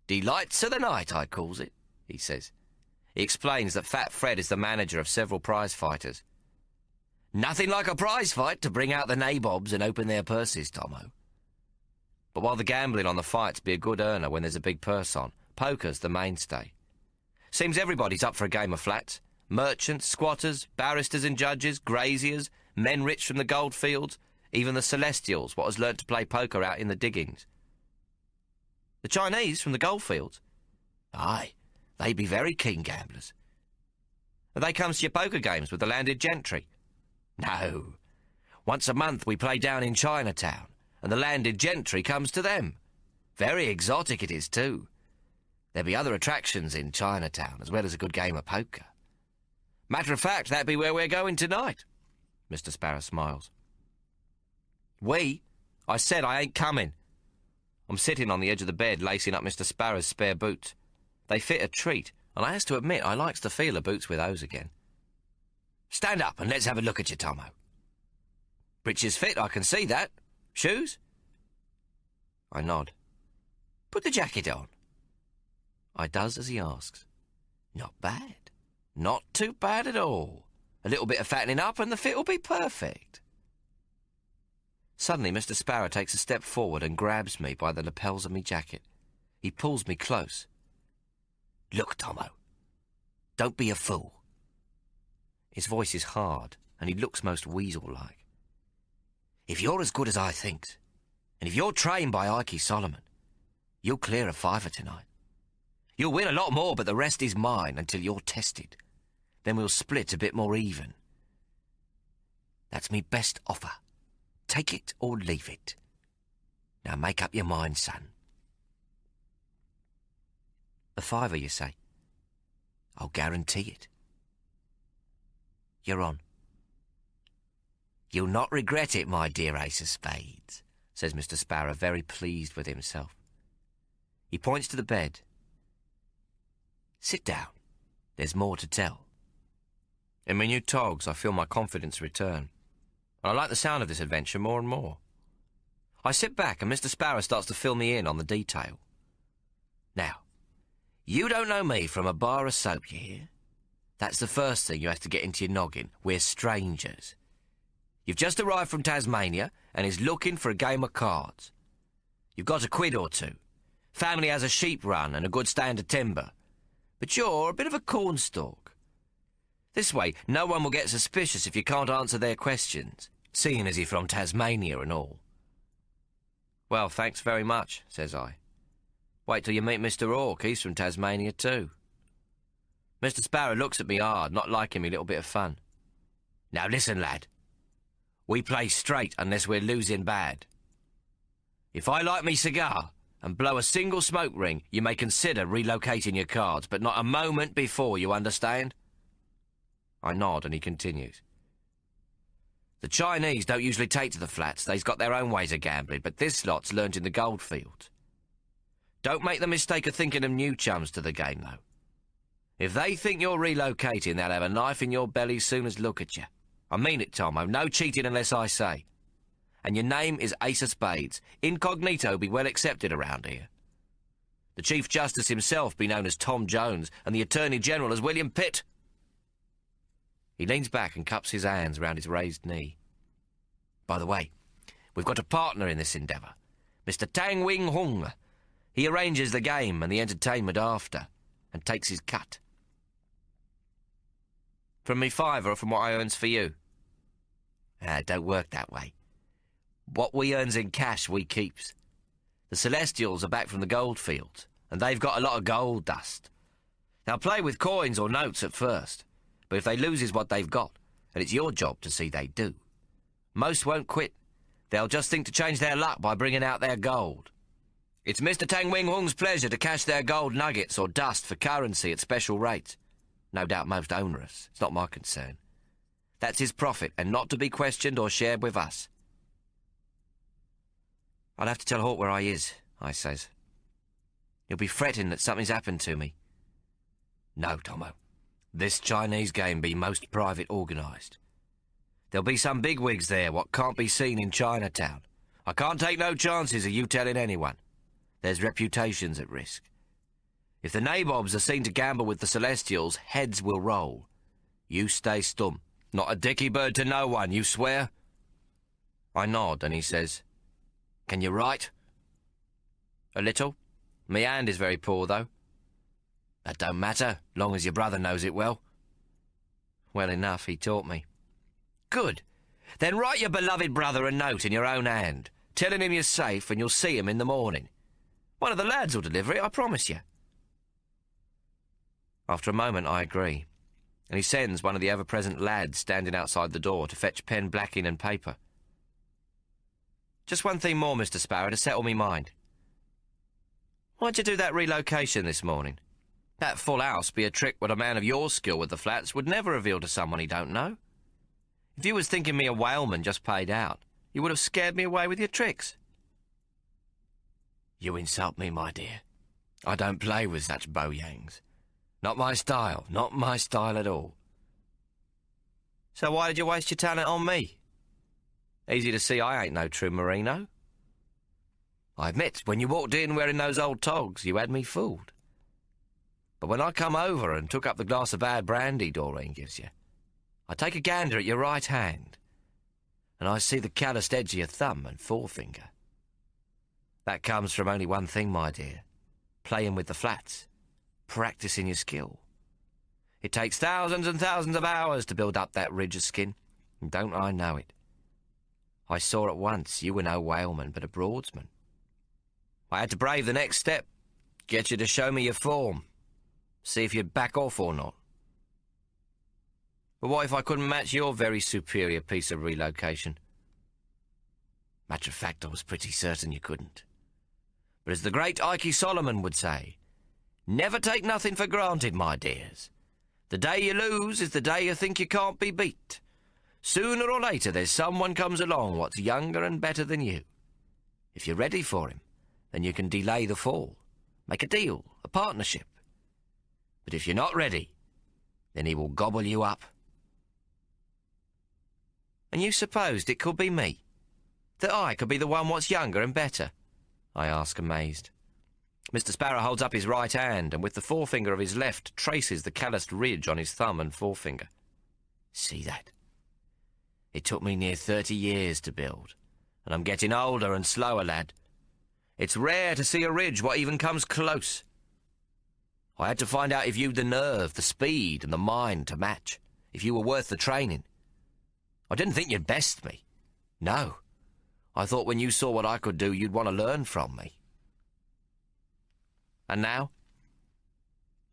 "Delights of the night, I calls it," he says. He explains that Fat Fred is the manager of several prize fighters. "Nothing like a prize fight to bring out the nabobs and open their purses, Tommo." But while the gambling on the fights be a good earner when there's a big purse on, poker's the mainstay. Seems everybody's up for a game of flats. Merchants, squatters, barristers and judges, graziers, men rich from the goldfields, even the Celestials, what has learnt to play poker out in the diggings. "The Chinese from the goldfields?" "Aye, they be very keen gamblers." "They comes to your poker games with the landed gentry?" "No. Once a month we play down in Chinatown, and the landed gentry comes to them. Very exotic it is, too. There be other attractions in Chinatown, as well as a good game of poker. Matter of fact, that be where we're going tonight." Mr. Sparrow smiles. "We? I said I ain't coming." I'm sitting on the edge of the bed, lacing up Mr. Sparrow's spare boots. They fit a treat, and I has to admit I likes the feel of boots with those again. "Stand up and let's have a look at you, Tommo." "Breeches fit, I can see that. Shoes?" I nod. "Put the jacket on." I does as he asks. Not bad. Not too bad at all. A little bit of fattening up and the fit'll be perfect. Suddenly Mr. Sparrow takes a step forward and grabs me by the lapels of me jacket. He pulls me close. Look, Tommo, don't be a fool. His voice is hard, and he looks most weasel-like. If you're as good as I think, and if you're trained by Ikey Solomon, you'll clear a fiver tonight. You'll win a lot more, but the rest is mine until you're tested. Then we'll split a bit more even. That's me best offer. Take it or leave it. Now make up your mind, son. A fiver, you say? I'll guarantee it. You're on. You'll not regret it, my dear Ace of Spades, says Mr. Sparrow, very pleased with himself. He points to the bed. Sit down. There's more to tell. In my new togs, I feel my confidence return. And I like the sound of this adventure more and more. I sit back and Mr. Sparrow starts to fill me in on the detail. Now, you don't know me from a bar of soap, you hear? That's the first thing you have to get into your noggin. We're strangers. You've just arrived from Tasmania and is looking for a game of cards. You've got a quid or two. Family has a sheep run and a good stand of timber. But you're a bit of a cornstalk. This way, no one will get suspicious if you can't answer their questions, seeing as you're from Tasmania and all. Well, thanks very much, says I. Wait till you meet Mr. Hawk, he's from Tasmania too. Mr. Sparrow looks at me hard, not liking me little bit of fun. Now listen, lad. We play straight unless we're losing bad. If I light me cigar and blow a single smoke ring, you may consider relocating your cards, but not a moment before, you understand? I nod and he continues. The Chinese don't usually take to the flats. They've got their own ways of gambling, but this lot's learnt in the goldfields. Don't make the mistake of thinking them new chums to the game, though. If they think you're relocating, they'll have a knife in your belly soon as look at you. I mean it, Tommo. No cheating unless I say. And your name is Ace of Spades. Incognito be well accepted around here. The Chief Justice himself be known as Tom Jones, and the Attorney General as William Pitt. He leans back and cups his hands round his raised knee. By the way, we've got a partner in this endeavour, Mr. Tang Wing Hung. He arranges the game and the entertainment after, and takes his cut. From me fiver or from what I earns for you? It don't work that way. What we earns in cash, we keeps. The Celestials are back from the goldfields, and they've got a lot of gold dust. They'll play with coins or notes at first, but if they loses what they've got, and it's your job to see they do, most won't quit. They'll just think to change their luck by bringing out their gold. It's Mr. Tang Wing Hung's pleasure to cash their gold nuggets or dust for currency at special rates. No doubt most onerous. It's not my concern. That's his profit, and not to be questioned or shared with us. I'll have to tell Hawk where I is, I says. He'll be fretting that something's happened to me. No, Tommo. This Chinese game be most private organised. There'll be some bigwigs there what can't be seen in Chinatown. I can't take no chances of you telling anyone. There's reputations at risk. If the nabobs are seen to gamble with the Celestials, heads will roll. You stay stum. Not a dicky bird to no one, you swear? I nod, and he says, Can you write? A little. Me hand is very poor, though. That don't matter, long as your brother knows it well. Well enough, he taught me. Good. Then write your beloved brother a note in your own hand, telling him you're safe and you'll see him in the morning. One of the lads will deliver it, I promise you. After a moment, I agree, and he sends one of the ever-present lads standing outside the door to fetch pen, blacking and paper. Just one thing more, Mr. Sparrow, to settle me mind. Why'd you do that relocation this morning? That full house be a trick what a man of your skill with the flats would never reveal to someone he don't know. If you was thinking me a whaleman just paid out, you would have scared me away with your tricks. You insult me, my dear. I don't play with such boyangs. Not my style, not my style at all. So why did you waste your talent on me? Easy to see I ain't no true merino. I admit, when you walked in wearing those old togs, you had me fooled. But when I come over and took up the glass of bad brandy Doreen gives you, I take a gander at your right hand, and I see the calloused edge of your thumb and forefinger. That comes from only one thing, my dear, playing with the flats. practicing your skill. It takes thousands and thousands of hours to build up that ridge of skin, and don't I know it? I saw at once you were no whaleman, but a broadsman. I had to brave the next step, get you to show me your form, see if you'd back off or not. But what if I couldn't match your very superior piece of relocation? Matter of fact, I was pretty certain you couldn't. But as the great Ike Solomon would say, never take nothing for granted, my dears. The day you lose is the day you think you can't be beat. Sooner or later there's someone comes along what's younger and better than you. If you're ready for him, then you can delay the fall, make a deal, a partnership. But if you're not ready, then he will gobble you up. And you supposed it could be me? That I could be the one what's younger and better? I ask, amazed. Mr. Sparrow holds up his right hand, and with the forefinger of his left traces the calloused ridge on his thumb and forefinger. See that? It took me near 30 years to build, and I'm getting older and slower, lad. It's rare to see a ridge what even comes close. I had to find out if you'd the nerve, the speed, and the mind to match, if you were worth the training. I didn't think you'd best me. No. I thought when you saw what I could do, you'd want to learn from me. And now?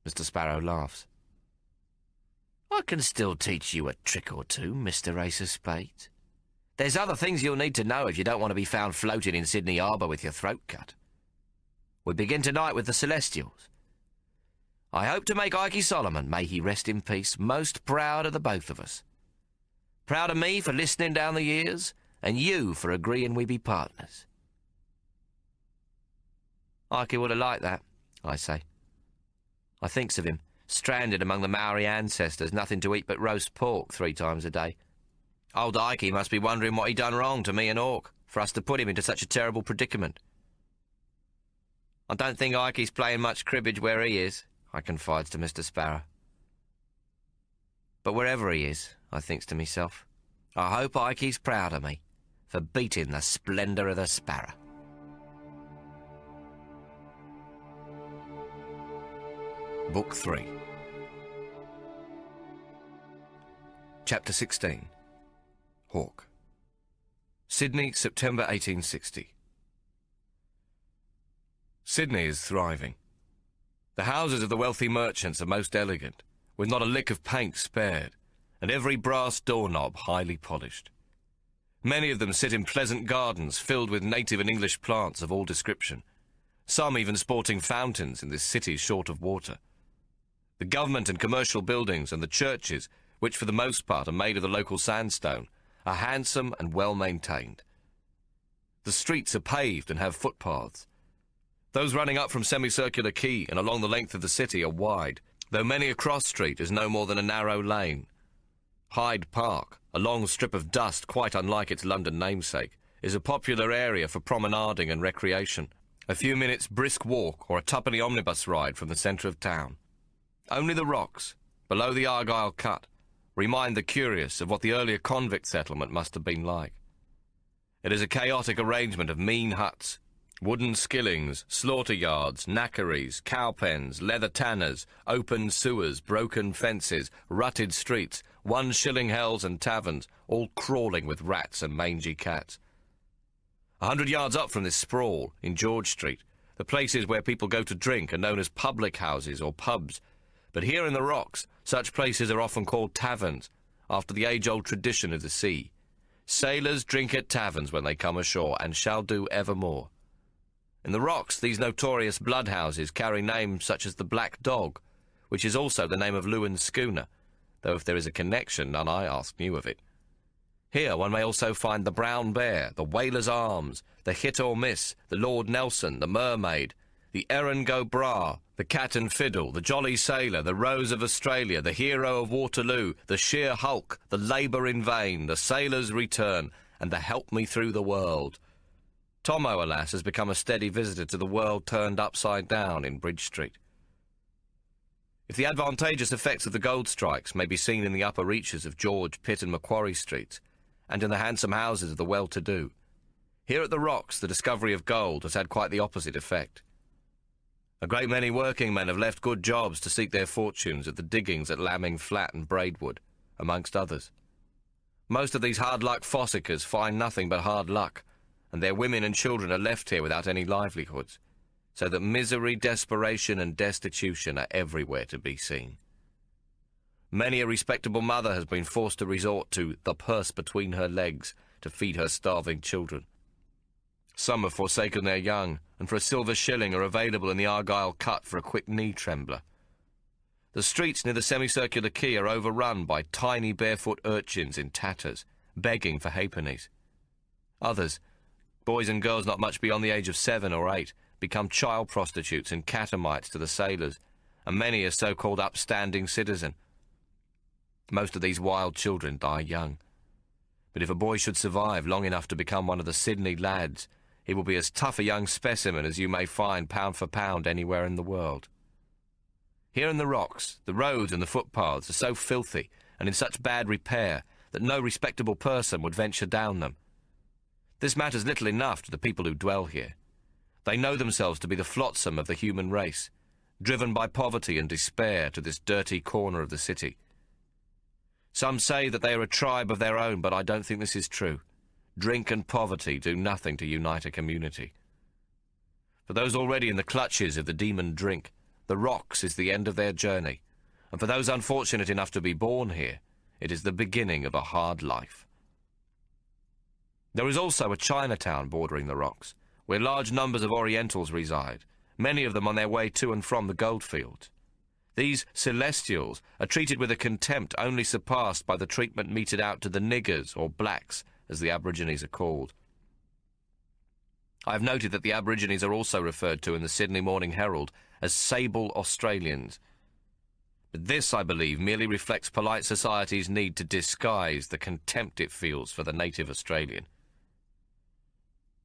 Mr. Sparrow laughs. I can still teach you a trick or two, Mr. Ace of Spades. There's other things you'll need to know if you don't want to be found floating in Sydney Harbour with your throat cut. We begin tonight with the Celestials. I hope to make Ike Solomon, may he rest in peace, most proud of the both of us. Proud of me for listening down the years, and you for agreeing we be partners. Ike would have liked that, I say. I thinks of him, stranded among the Maori ancestors, nothing to eat but roast pork 3 times a day. Old Ike must be wondering what he done wrong to me and Hawk, for us to put him into such a terrible predicament. I don't think Ike's playing much cribbage where he is, I confides to Mr. Sparrow. But wherever he is, I thinks to myself, I hope Ike's proud of me for beating the splendour of the Sparrow. Book 3. Chapter 16. Hawk. Sydney, September 1860. Sydney is thriving. The houses of the wealthy merchants are most elegant, with not a lick of paint spared, and every brass doorknob highly polished. Many of them sit in pleasant gardens filled with native and English plants of all description, some even sporting fountains in this city short of water. The government and commercial buildings and the churches, which for the most part are made of the local sandstone, are handsome and well maintained. The streets are paved and have footpaths. Those running up from Semicircular Quay and along the length of the city are wide, though many a cross street is no more than a narrow lane. Hyde Park, a long strip of dust quite unlike its London namesake, is a popular area for promenading and recreation, a few minutes' brisk walk or a twopenny omnibus ride from the centre of town. Only the rocks, below the Argyle Cut, remind the curious of what the earlier convict settlement must have been like. It is a chaotic arrangement of mean huts, wooden skillings, slaughter yards, knackeries, cow pens, leather tanners, open sewers, broken fences, rutted streets, 1-shilling hells and taverns, all crawling with rats and mangy cats. 100 yards up from this sprawl, in George Street, the places where people go to drink are known as public houses or pubs, but here in the rocks, such places are often called taverns, after the age-old tradition of the sea. Sailors drink at taverns when they come ashore, and shall do evermore. In the rocks, these notorious bloodhouses carry names such as the Black Dog, which is also the name of Lewin's schooner, though if there is a connection, none I ask knew of it. Here one may also find the Brown Bear, the Whaler's Arms, the Hit or Miss, the Lord Nelson, the Mermaid, the Erin go Bragh, the Cat and Fiddle, the Jolly Sailor, the Rose of Australia, the Hero of Waterloo, the Sheer Hulk, the Labour in Vain, the Sailor's Return, and the Help Me Through the World. Tommo, alas, has become a steady visitor to the world turned upside down in Bridge Street. If the advantageous effects of the gold strikes may be seen in the upper reaches of George, Pitt and Macquarie Streets, and in the handsome houses of the well-to-do, here at the Rocks the discovery of gold has had quite the opposite effect. A great many working men have left good jobs to seek their fortunes at the diggings at Lamming Flat and Braidwood, amongst others. Most of these hard-luck fossickers find nothing but hard luck, and their women and children are left here without any livelihoods, so that misery, desperation, and destitution are everywhere to be seen. Many a respectable mother has been forced to resort to the purse between her legs to feed her starving children. Some have forsaken their young, and for a silver shilling are available in the Argyle Cut for a quick knee trembler. The streets near the semicircular quay are overrun by tiny barefoot urchins in tatters, begging for halfpennies. Others, boys and girls not much beyond the age of 7 or 8, become child prostitutes and catamites to the sailors, and many a so-called upstanding citizen. Most of these wild children die young. But if a boy should survive long enough to become one of the Sydney lads, he will be as tough a young specimen as you may find pound for pound anywhere in the world. Here in the rocks, the roads and the footpaths are so filthy and in such bad repair that no respectable person would venture down them. This matters little enough to the people who dwell here. They know themselves to be the flotsam of the human race, driven by poverty and despair to this dirty corner of the city. Some say that they are a tribe of their own, but I don't think this is true. Drink and poverty do nothing to unite a community. For those already in the clutches of the demon drink, the rocks is the end of their journey, and for those unfortunate enough to be born here, it is the beginning of a hard life. There is also a Chinatown bordering the rocks, where large numbers of Orientals reside, many of them on their way to and from the goldfields. These celestials are treated with a contempt only surpassed by the treatment meted out to the niggers, or blacks, as the Aborigines are called. I have noted that the Aborigines are also referred to in the Sydney Morning Herald as sable Australians. But this, I believe, merely reflects polite society's need to disguise the contempt it feels for the native Australian.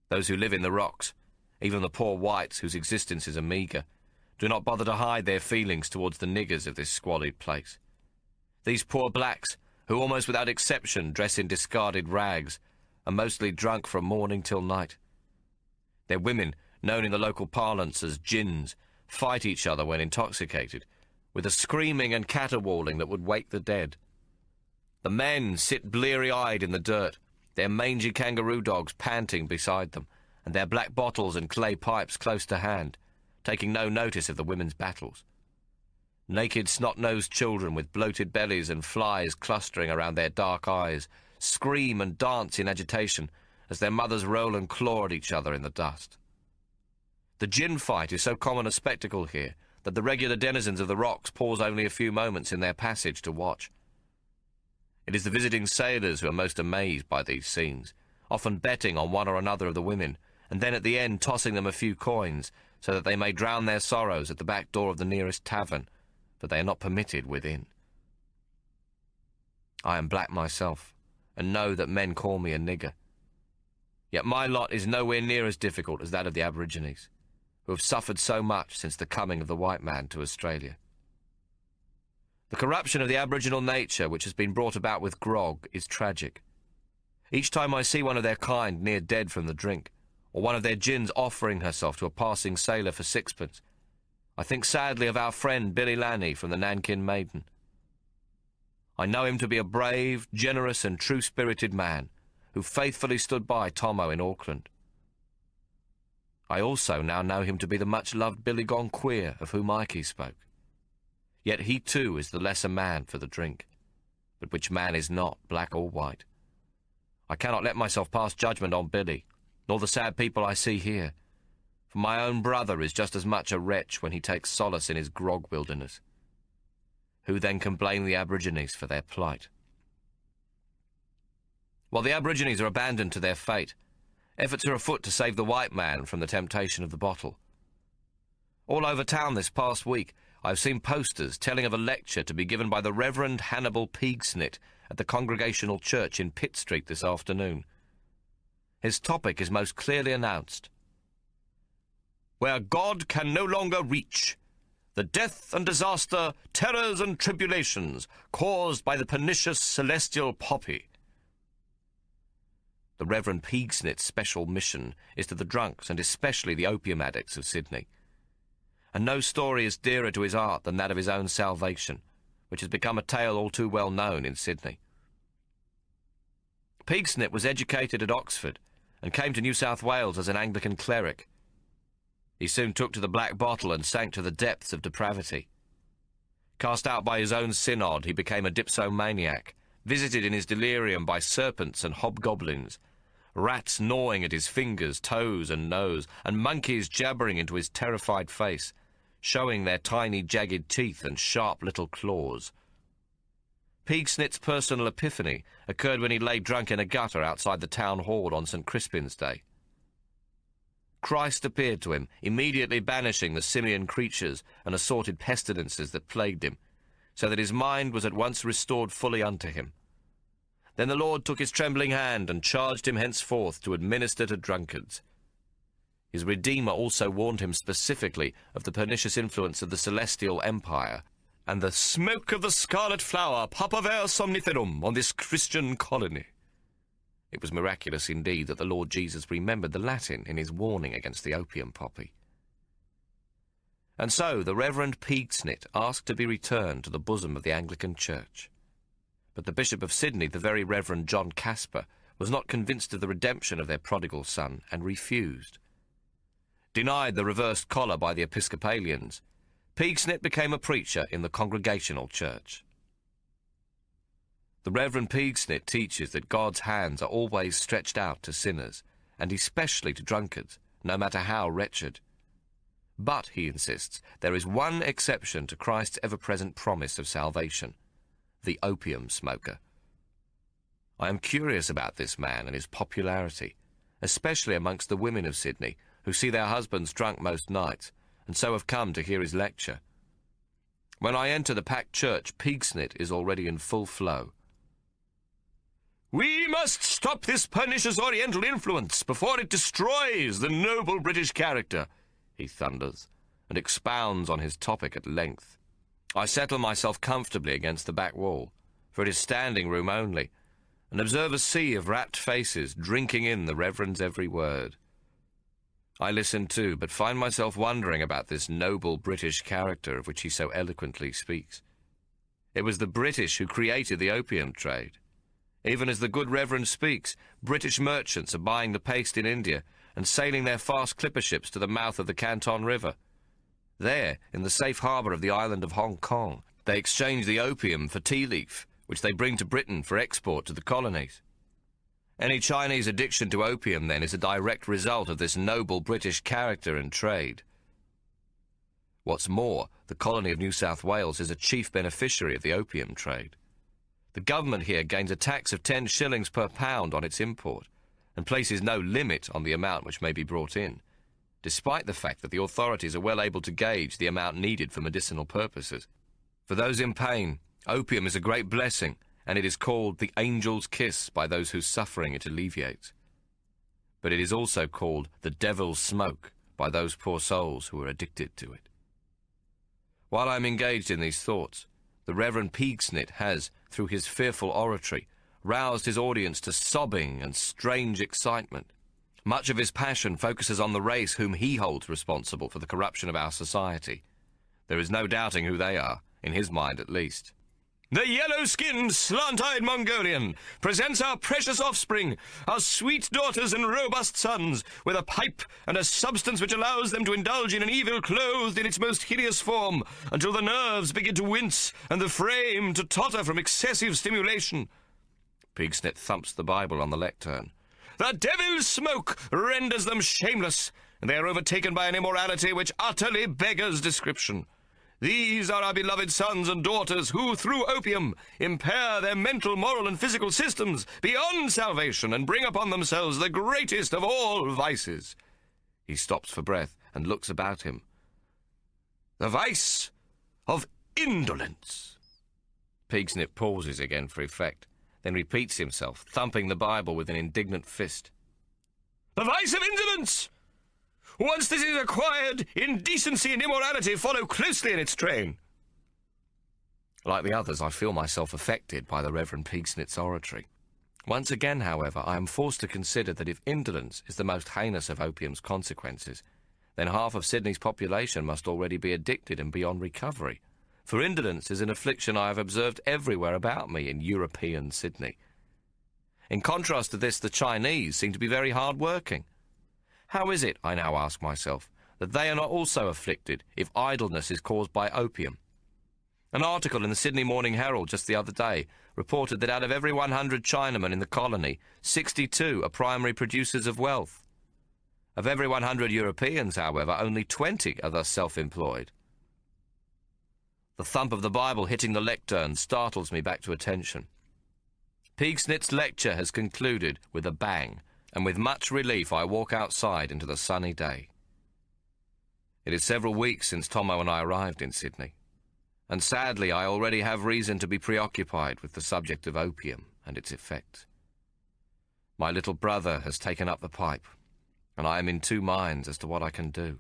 Those who live in the rocks, even the poor whites whose existences are meagre, do not bother to hide their feelings towards the niggers of this squalid place. These poor blacks, who almost without exception dress in discarded rags, are mostly drunk from morning till night. Their women, known in the local parlance as gins, fight each other when intoxicated, with a screaming and caterwauling that would wake the dead. The men sit bleary-eyed in the dirt, their mangy kangaroo dogs panting beside them, and their black bottles and clay pipes close to hand, taking no notice of the women's battles. Naked, snot-nosed children with bloated bellies and flies clustering around their dark eyes scream and dance in agitation as their mothers roll and claw at each other in the dust. The gin fight is so common a spectacle here that the regular denizens of the rocks pause only a few moments in their passage to watch. It is the visiting sailors who are most amazed by these scenes, often betting on one or another of the women, and then at the end tossing them a few coins so that they may drown their sorrows at the back door of the nearest tavern, but they are not permitted within. I am black myself, and know that men call me a nigger. Yet my lot is nowhere near as difficult as that of the Aborigines, who have suffered so much since the coming of the white man to Australia. The corruption of the Aboriginal nature which has been brought about with grog is tragic. Each time I see one of their kind near dead from the drink, or one of their gins offering herself to a passing sailor for sixpence, I think sadly of our friend Billy Lanny from the Nankin Maiden. I know him to be a brave, generous and true-spirited man who faithfully stood by Tommo in Auckland. I also now know him to be the much-loved Billy Gone Queer of whom Ikey spoke. Yet he too is the lesser man for the drink, but which man is not, black or white. I cannot let myself pass judgment on Billy, nor the sad people I see here, for my own brother is just as much a wretch when he takes solace in his grog wilderness. Who then can blame the Aborigines for their plight? While the Aborigines are abandoned to their fate, efforts are afoot to save the white man from the temptation of the bottle. All over town this past week, I have seen posters telling of a lecture to be given by the Reverend Hannibal Peagsnit at the Congregational Church in Pitt Street this afternoon. His topic is most clearly announced: Where God can no longer reach, the death and disaster, terrors and tribulations caused by the pernicious celestial poppy. The Reverend Peagsnit's special mission is to the drunks and especially the opium addicts of Sydney. and no story is dearer to his heart than that of his own salvation, which has become a tale all too well known in Sydney. Peaksnip was educated at Oxford and came to New South Wales as an Anglican cleric. He soon took to the black bottle and sank to the depths of depravity. Cast out by his own synod, he became a dipsomaniac, visited in his delirium by serpents and hobgoblins, rats gnawing at his fingers, toes and nose, and monkeys jabbering into his terrified face, showing their tiny jagged teeth and sharp little claws. Peaksnit's personal epiphany occurred when he lay drunk in a gutter outside the town hall on St. Crispin's Day. Christ appeared to him, immediately banishing the simian creatures and assorted pestilences that plagued him, so that his mind was at once restored fully unto him. Then the Lord took his trembling hand and charged him henceforth to administer to drunkards. His Redeemer also warned him specifically of the pernicious influence of the celestial empire and the smoke of the scarlet flower, papaver somniferum, on this Christian colony. It was miraculous indeed that the Lord Jesus remembered the Latin in his warning against the opium poppy. And so the Reverend Peaksnit asked to be returned to the bosom of the Anglican Church. But the Bishop of Sydney, the very Reverend John Casper, was not convinced of the redemption of their prodigal son, and refused. Denied the reversed collar by the Episcopalians, Peaksnit became a preacher in the Congregational Church. The Reverend Peaksnit teaches that God's hands are always stretched out to sinners, and especially to drunkards, no matter how wretched. But, he insists, there is one exception to Christ's ever-present promise of salvation: the opium smoker. I am curious about this man and his popularity, especially amongst the women of Sydney, who see their husbands drunk most nights, and so have come to hear his lecture. When I enter the packed church, Peaksnit is already in full flow. "We must stop this pernicious Oriental influence before it destroys the noble British character," he thunders, and expounds on his topic at length. I settle myself comfortably against the back wall, for it is standing room only, and observe a sea of rapt faces drinking in the Reverend's every word. I listen too, but find myself wondering about this noble British character of which he so eloquently speaks. It was the British who created the opium trade. Even as the good Reverend speaks, British merchants are buying the paste in India and sailing their fast clipper ships to the mouth of the Canton River. There, in the safe harbour of the island of Hong Kong, they exchange the opium for tea leaf, which they bring to Britain for export to the colonies. Any Chinese addiction to opium, then, is a direct result of this noble British character and trade. What's more, the colony of New South Wales is a chief beneficiary of the opium trade. The government here gains a tax of 10 shillings per pound on its import, and places no limit on the amount which may be brought in, despite the fact that the authorities are well able to gauge the amount needed for medicinal purposes. For those in pain, opium is a great blessing, and it is called the angel's kiss by those whose suffering it alleviates. But it is also called the devil's smoke by those poor souls who are addicted to it. While I am engaged in these thoughts, the Reverend Peaksnit has, through his fearful oratory, roused his audience to sobbing and strange excitement. Much of his passion focuses on the race whom he holds responsible for the corruption of our society. There is no doubting who they are, in his mind at least. "The yellow-skinned, slant-eyed Mongolian presents our precious offspring, our sweet daughters and robust sons, with a pipe and a substance which allows them to indulge in an evil clothed in its most hideous form, until the nerves begin to wince and the frame to totter from excessive stimulation." Peaksnit thumps the Bible on the lectern. "The devil's smoke renders them shameless, and they are overtaken by an immorality which utterly beggars description. These are our beloved sons and daughters who, through opium, impair their mental, moral, and physical systems beyond salvation and bring upon themselves the greatest of all vices." He stops for breath and looks about him. "The vice of indolence." Peaksnit pauses again for effect, then repeats himself, thumping the Bible with an indignant fist. "The vice of indolence! Once this is acquired, indecency and immorality follow closely in its train." Like the others, I feel myself affected by the Reverend Peaksnit's oratory. Once again, however, I am forced to consider that if indolence is the most heinous of opium's consequences, then half of Sydney's population must already be addicted and beyond recovery. For indolence is an affliction I have observed everywhere about me in European Sydney. In contrast to this, the Chinese seem to be very hard-working. How is it, I now ask myself, that they are not also afflicted if idleness is caused by opium? An article in the Sydney Morning Herald just the other day reported that out of every 100 Chinamen in the colony, 62 are primary producers of wealth. Of every 100 Europeans, however, only 20 are thus self-employed. The thump of the Bible hitting the lectern startles me back to attention. Peaksnit's lecture has concluded with a bang, and with much relief I walk outside into the sunny day. It is several weeks since Tommo and I arrived in Sydney, and sadly I already have reason to be preoccupied with the subject of opium and its effects. My little brother has taken up the pipe, and I am in two minds as to what I can do.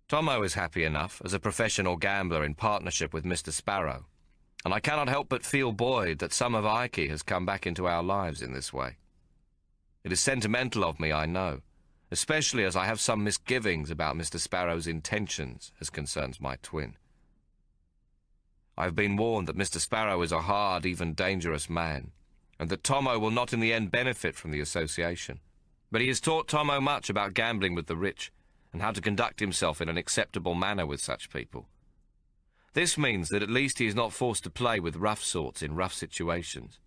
Tommo is happy enough as a professional gambler in partnership with Mr. Sparrow, and I cannot help but feel buoyed that some of Ike has come back into our lives in this way. It is sentimental of me, I know, especially as I have some misgivings about Mr. Sparrow's intentions as concerns my twin. I have been warned that Mr. Sparrow is a hard, even dangerous man, and that Tommo will not in the end benefit from the association. But he has taught Tommo much about gambling with the rich, and how to conduct himself in an acceptable manner with such people. This means that at least he is not forced to play with rough sorts in rough situations.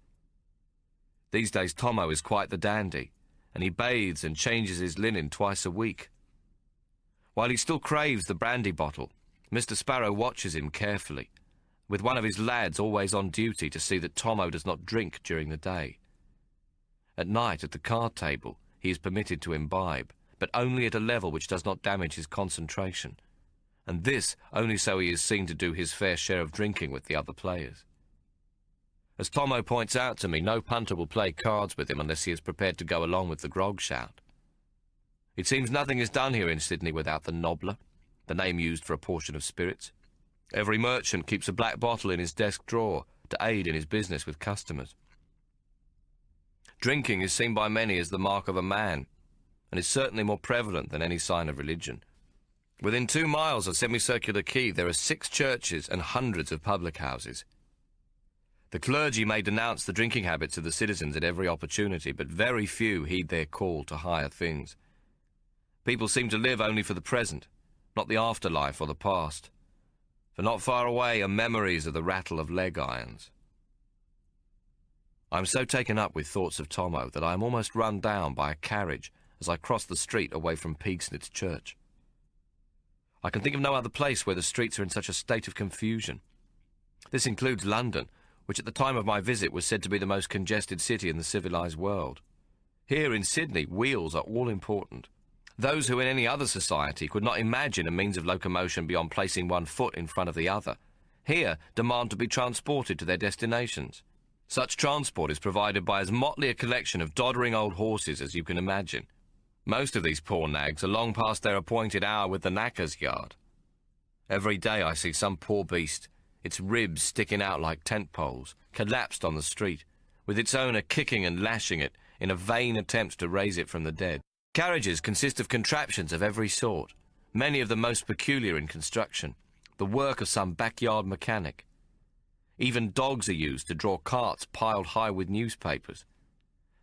These days Tommo is quite the dandy, and he bathes and changes his linen twice a week. While he still craves the brandy bottle, Mr. Sparrow watches him carefully, with one of his lads always on duty to see that Tommo does not drink during the day. At night, at the card table, he is permitted to imbibe, but only at a level which does not damage his concentration, and this only so he is seen to do his fair share of drinking with the other players. As Tommo points out to me, no punter will play cards with him unless he is prepared to go along with the grog shout. It seems nothing is done here in Sydney without the nobbler, the name used for a portion of spirits. Every merchant keeps a black bottle in his desk drawer to aid in his business with customers. Drinking is seen by many as the mark of a man, and is certainly more prevalent than any sign of religion. Within 2 miles of Semicircular Quay there are 6 churches and hundreds of public houses. The clergy may denounce the drinking habits of the citizens at every opportunity, but very few heed their call to higher things. People seem to live only for the present, not the afterlife or the past, for not far away are memories of the rattle of leg irons. I am so taken up with thoughts of Tommo that I am almost run down by a carriage as I cross the street away from Peaksnit's church. I can think of no other place where the streets are in such a state of confusion. This includes London, which at the time of my visit was said to be the most congested city in the civilized world. Here in Sydney, wheels are all important. Those who in any other society could not imagine a means of locomotion beyond placing one foot in front of the other, here demand to be transported to their destinations. Such transport is provided by as motley a collection of doddering old horses as you can imagine. Most of these poor nags are long past their appointed hour with the knacker's yard. Every day I see some poor beast, its ribs sticking out like tent poles, collapsed on the street, with its owner kicking and lashing it in a vain attempt to raise it from the dead. Carriages consist of contraptions of every sort, many of them most peculiar in construction, the work of some backyard mechanic. Even dogs are used to draw carts piled high with newspapers.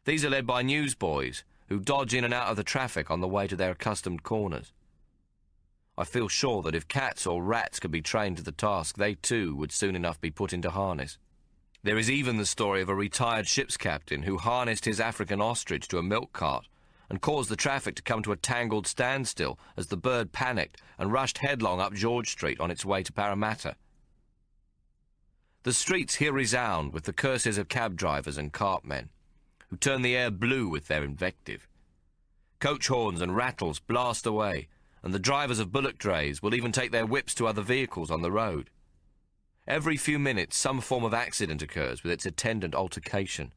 These are led by newsboys, who dodge in and out of the traffic on the way to their accustomed corners. I feel sure that if cats or rats could be trained to the task, they too would soon enough be put into harness. There is even the story of a retired ship's captain who harnessed his African ostrich to a milk cart and caused the traffic to come to a tangled standstill as the bird panicked and rushed headlong up George Street on its way to Parramatta. The streets here resound with the curses of cab drivers and cartmen, who turn the air blue with their invective. Coach horns and rattles blast away, and the drivers of bullock drays will even take their whips to other vehicles on the road. Every few minutes some form of accident occurs with its attendant altercation.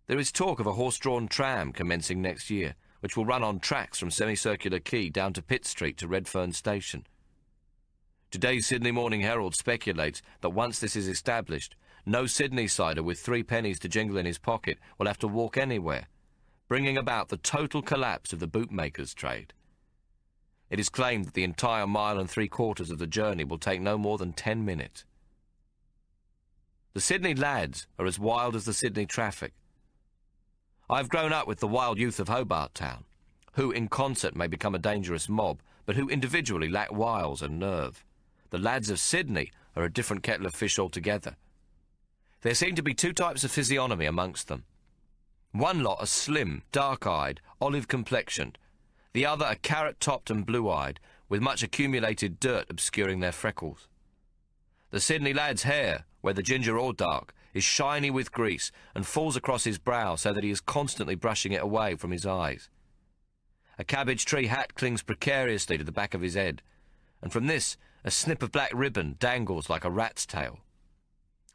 There is talk of a horse-drawn tram commencing next year, which will run on tracks from Semicircular Quay down to Pitt Street to Redfern Station. Today's Sydney Morning Herald speculates that once this is established, no Sydney-sider with 3 pennies to jingle in his pocket will have to walk anywhere, bringing about the total collapse of the bootmaker's trade. It is claimed that the entire 1.75 miles of the journey will take no more than 10 minutes. The Sydney lads are as wild as the Sydney traffic. I have grown up with the wild youth of Hobart Town, who in concert may become a dangerous mob, but who individually lack wiles and nerve. The lads of Sydney are a different kettle of fish altogether. There seem to be two types of physiognomy amongst them. One lot are slim, dark-eyed, olive-complexioned. The other are carrot-topped and blue-eyed, with much accumulated dirt obscuring their freckles. The Sydney lad's hair, whether ginger or dark, is shiny with grease and falls across his brow so that he is constantly brushing it away from his eyes. A cabbage tree hat clings precariously to the back of his head, and from this a snip of black ribbon dangles like a rat's tail.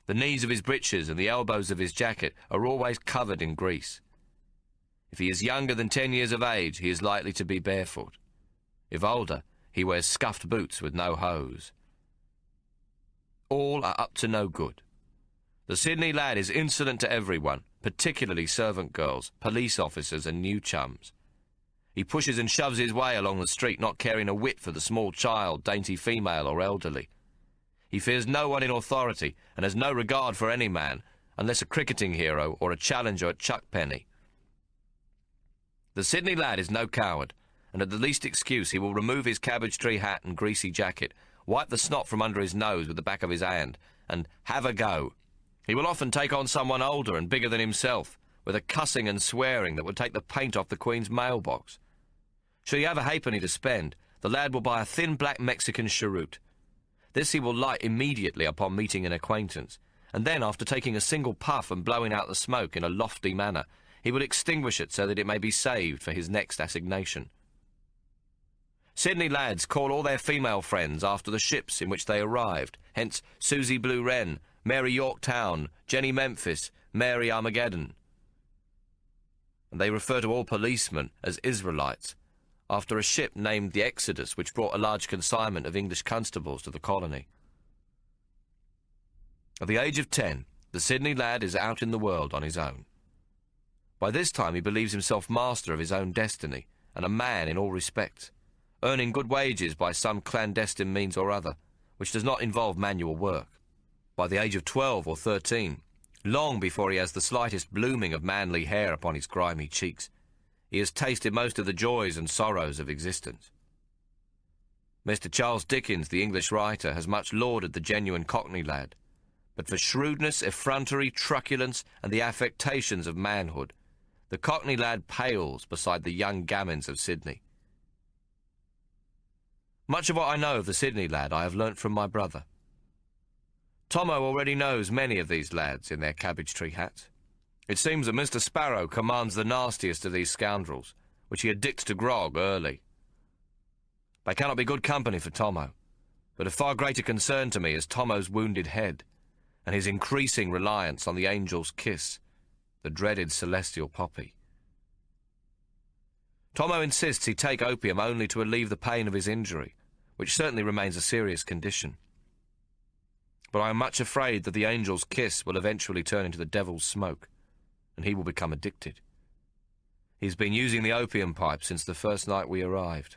The knees of his breeches and the elbows of his jacket are always covered in grease. If he is younger than 10 years of age, he is likely to be barefoot. If older, he wears scuffed boots with no hose. All are up to no good. The Sydney lad is insolent to everyone, particularly servant girls, police officers and new chums. He pushes and shoves his way along the street, not caring a whit for the small child, dainty female or elderly. He fears no one in authority and has no regard for any man, unless a cricketing hero or a challenger at chuckpenny. The Sydney lad is no coward, and at the least excuse he will remove his cabbage tree hat and greasy jacket, wipe the snot from under his nose with the back of his hand, and have a go. He will often take on someone older and bigger than himself, with a cussing and swearing that would take the paint off the Queen's mailbox. Should he have a halfpenny to spend, the lad will buy a thin black Mexican cheroot. This he will light immediately upon meeting an acquaintance, and then, after taking a single puff and blowing out the smoke in a lofty manner, he will extinguish it so that it may be saved for his next assignation. Sydney lads call all their female friends after the ships in which they arrived, hence Susie Blue Wren, Mary Yorktown, Jenny Memphis, Mary Armageddon. And they refer to all policemen as Israelites, after a ship named the Exodus, which brought a large consignment of English constables to the colony. At the age of 10, the Sydney lad is out in the world on his own. By this time he believes himself master of his own destiny, and a man in all respects, earning good wages by some clandestine means or other, which does not involve manual work. By the age of 12 or 13, long before he has the slightest blooming of manly hair upon his grimy cheeks, he has tasted most of the joys and sorrows of existence. Mr. Charles Dickens, the English writer, has much lauded the genuine Cockney lad, but for shrewdness, effrontery, truculence, and the affectations of manhood, the Cockney lad pales beside the young gamins of Sydney. Much of what I know of the Sydney lad I have learnt from my brother. Tommo already knows many of these lads in their cabbage tree hats. It seems that Mr. Sparrow commands the nastiest of these scoundrels, which he addicts to grog early. They cannot be good company for Tommo, but of far greater concern to me is Tommo's wounded head, and his increasing reliance on the angel's kiss, the dreaded celestial poppy. Tommo insists he take opium only to relieve the pain of his injury, which certainly remains a serious condition. But I am much afraid that the angel's kiss will eventually turn into the devil's smoke, and he will become addicted. He's been using the opium pipe since the first night we arrived.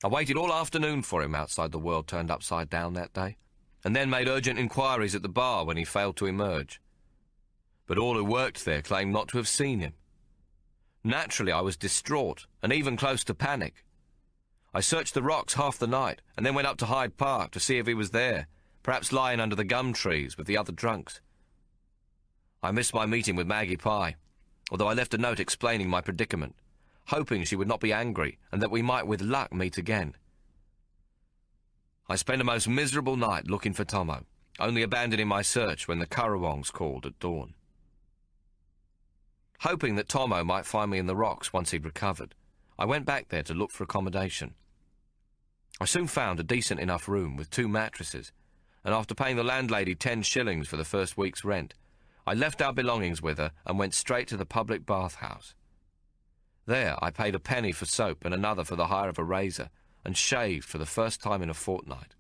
I waited all afternoon for him outside the world turned upside down that day, and then made urgent inquiries at the bar when he failed to emerge. But all who worked there claimed not to have seen him. Naturally, I was distraught, and even close to panic. I searched the rocks half the night, and then went up to Hyde Park to see if he was there, perhaps lying under the gum trees with the other drunks. I missed my meeting with Maggie Pye, although I left a note explaining my predicament, hoping she would not be angry and that we might with luck meet again. I spent a most miserable night looking for Tommo, only abandoning my search when the Currawongs called at dawn. Hoping that Tommo might find me in the rocks once he'd recovered, I went back there to look for accommodation. I soon found a decent enough room with 2 mattresses, and after paying the landlady 10 shillings for the first week's rent, I left our belongings with her and went straight to the public bathhouse. There I paid a penny for soap and another for the hire of a razor, and shaved for the first time in a fortnight.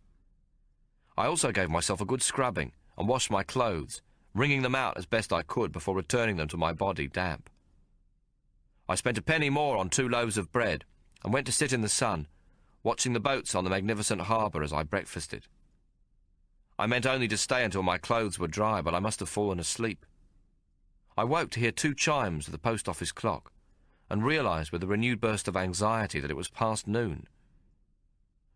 I also gave myself a good scrubbing and washed my clothes, wringing them out as best I could before returning them to my body damp. I spent a penny more on 2 loaves of bread, and went to sit in the sun, watching the boats on the magnificent harbour as I breakfasted. I meant only to stay until my clothes were dry, but I must have fallen asleep. I woke to hear 2 chimes of the post office clock, and realised with a renewed burst of anxiety that it was past noon.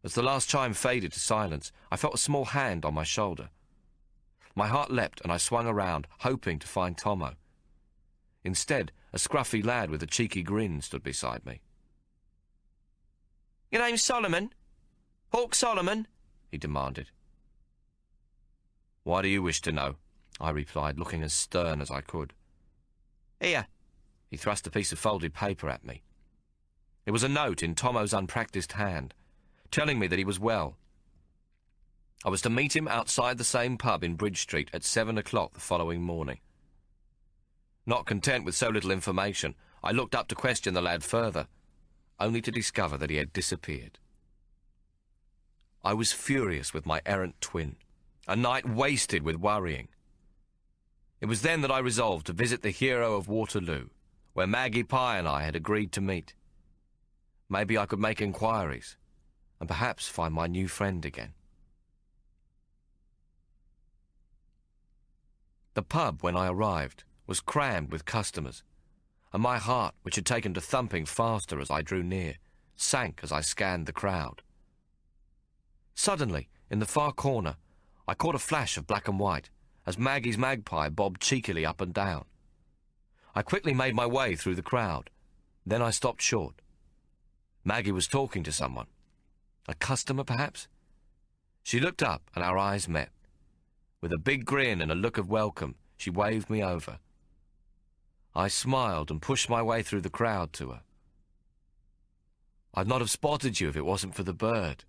As the last chime faded to silence, I felt a small hand on my shoulder. My heart leapt, and I swung around, hoping to find Tommo. Instead, a scruffy lad with a cheeky grin stood beside me. "Your name's Solomon? Hawk Solomon?" he demanded. "Why do you wish to know?" I replied, looking as stern as I could. "Here." He thrust a piece of folded paper at me. It was a note in Tommo's unpractised hand, telling me that he was well. I was to meet him outside the same pub in Bridge Street at 7 o'clock the following morning. Not content with so little information, I looked up to question the lad further, only to discover that he had disappeared. I was furious with my errant twin, a night wasted with worrying. It was then that I resolved to visit the hero of Waterloo, where Maggie Pye and I had agreed to meet. Maybe I could make inquiries, and perhaps find my new friend again. The pub, when I arrived, was crammed with customers, and my heart, which had taken to thumping faster as I drew near, sank as I scanned the crowd. Suddenly, in the far corner, I caught a flash of black and white, as Maggie's magpie bobbed cheekily up and down. I quickly made my way through the crowd. Then I stopped short. Maggie was talking to someone. A customer, perhaps? She looked up, and our eyes met. With a big grin and a look of welcome, she waved me over. I smiled and pushed my way through the crowd to her. "I'd not have spotted you if it wasn't for the bird."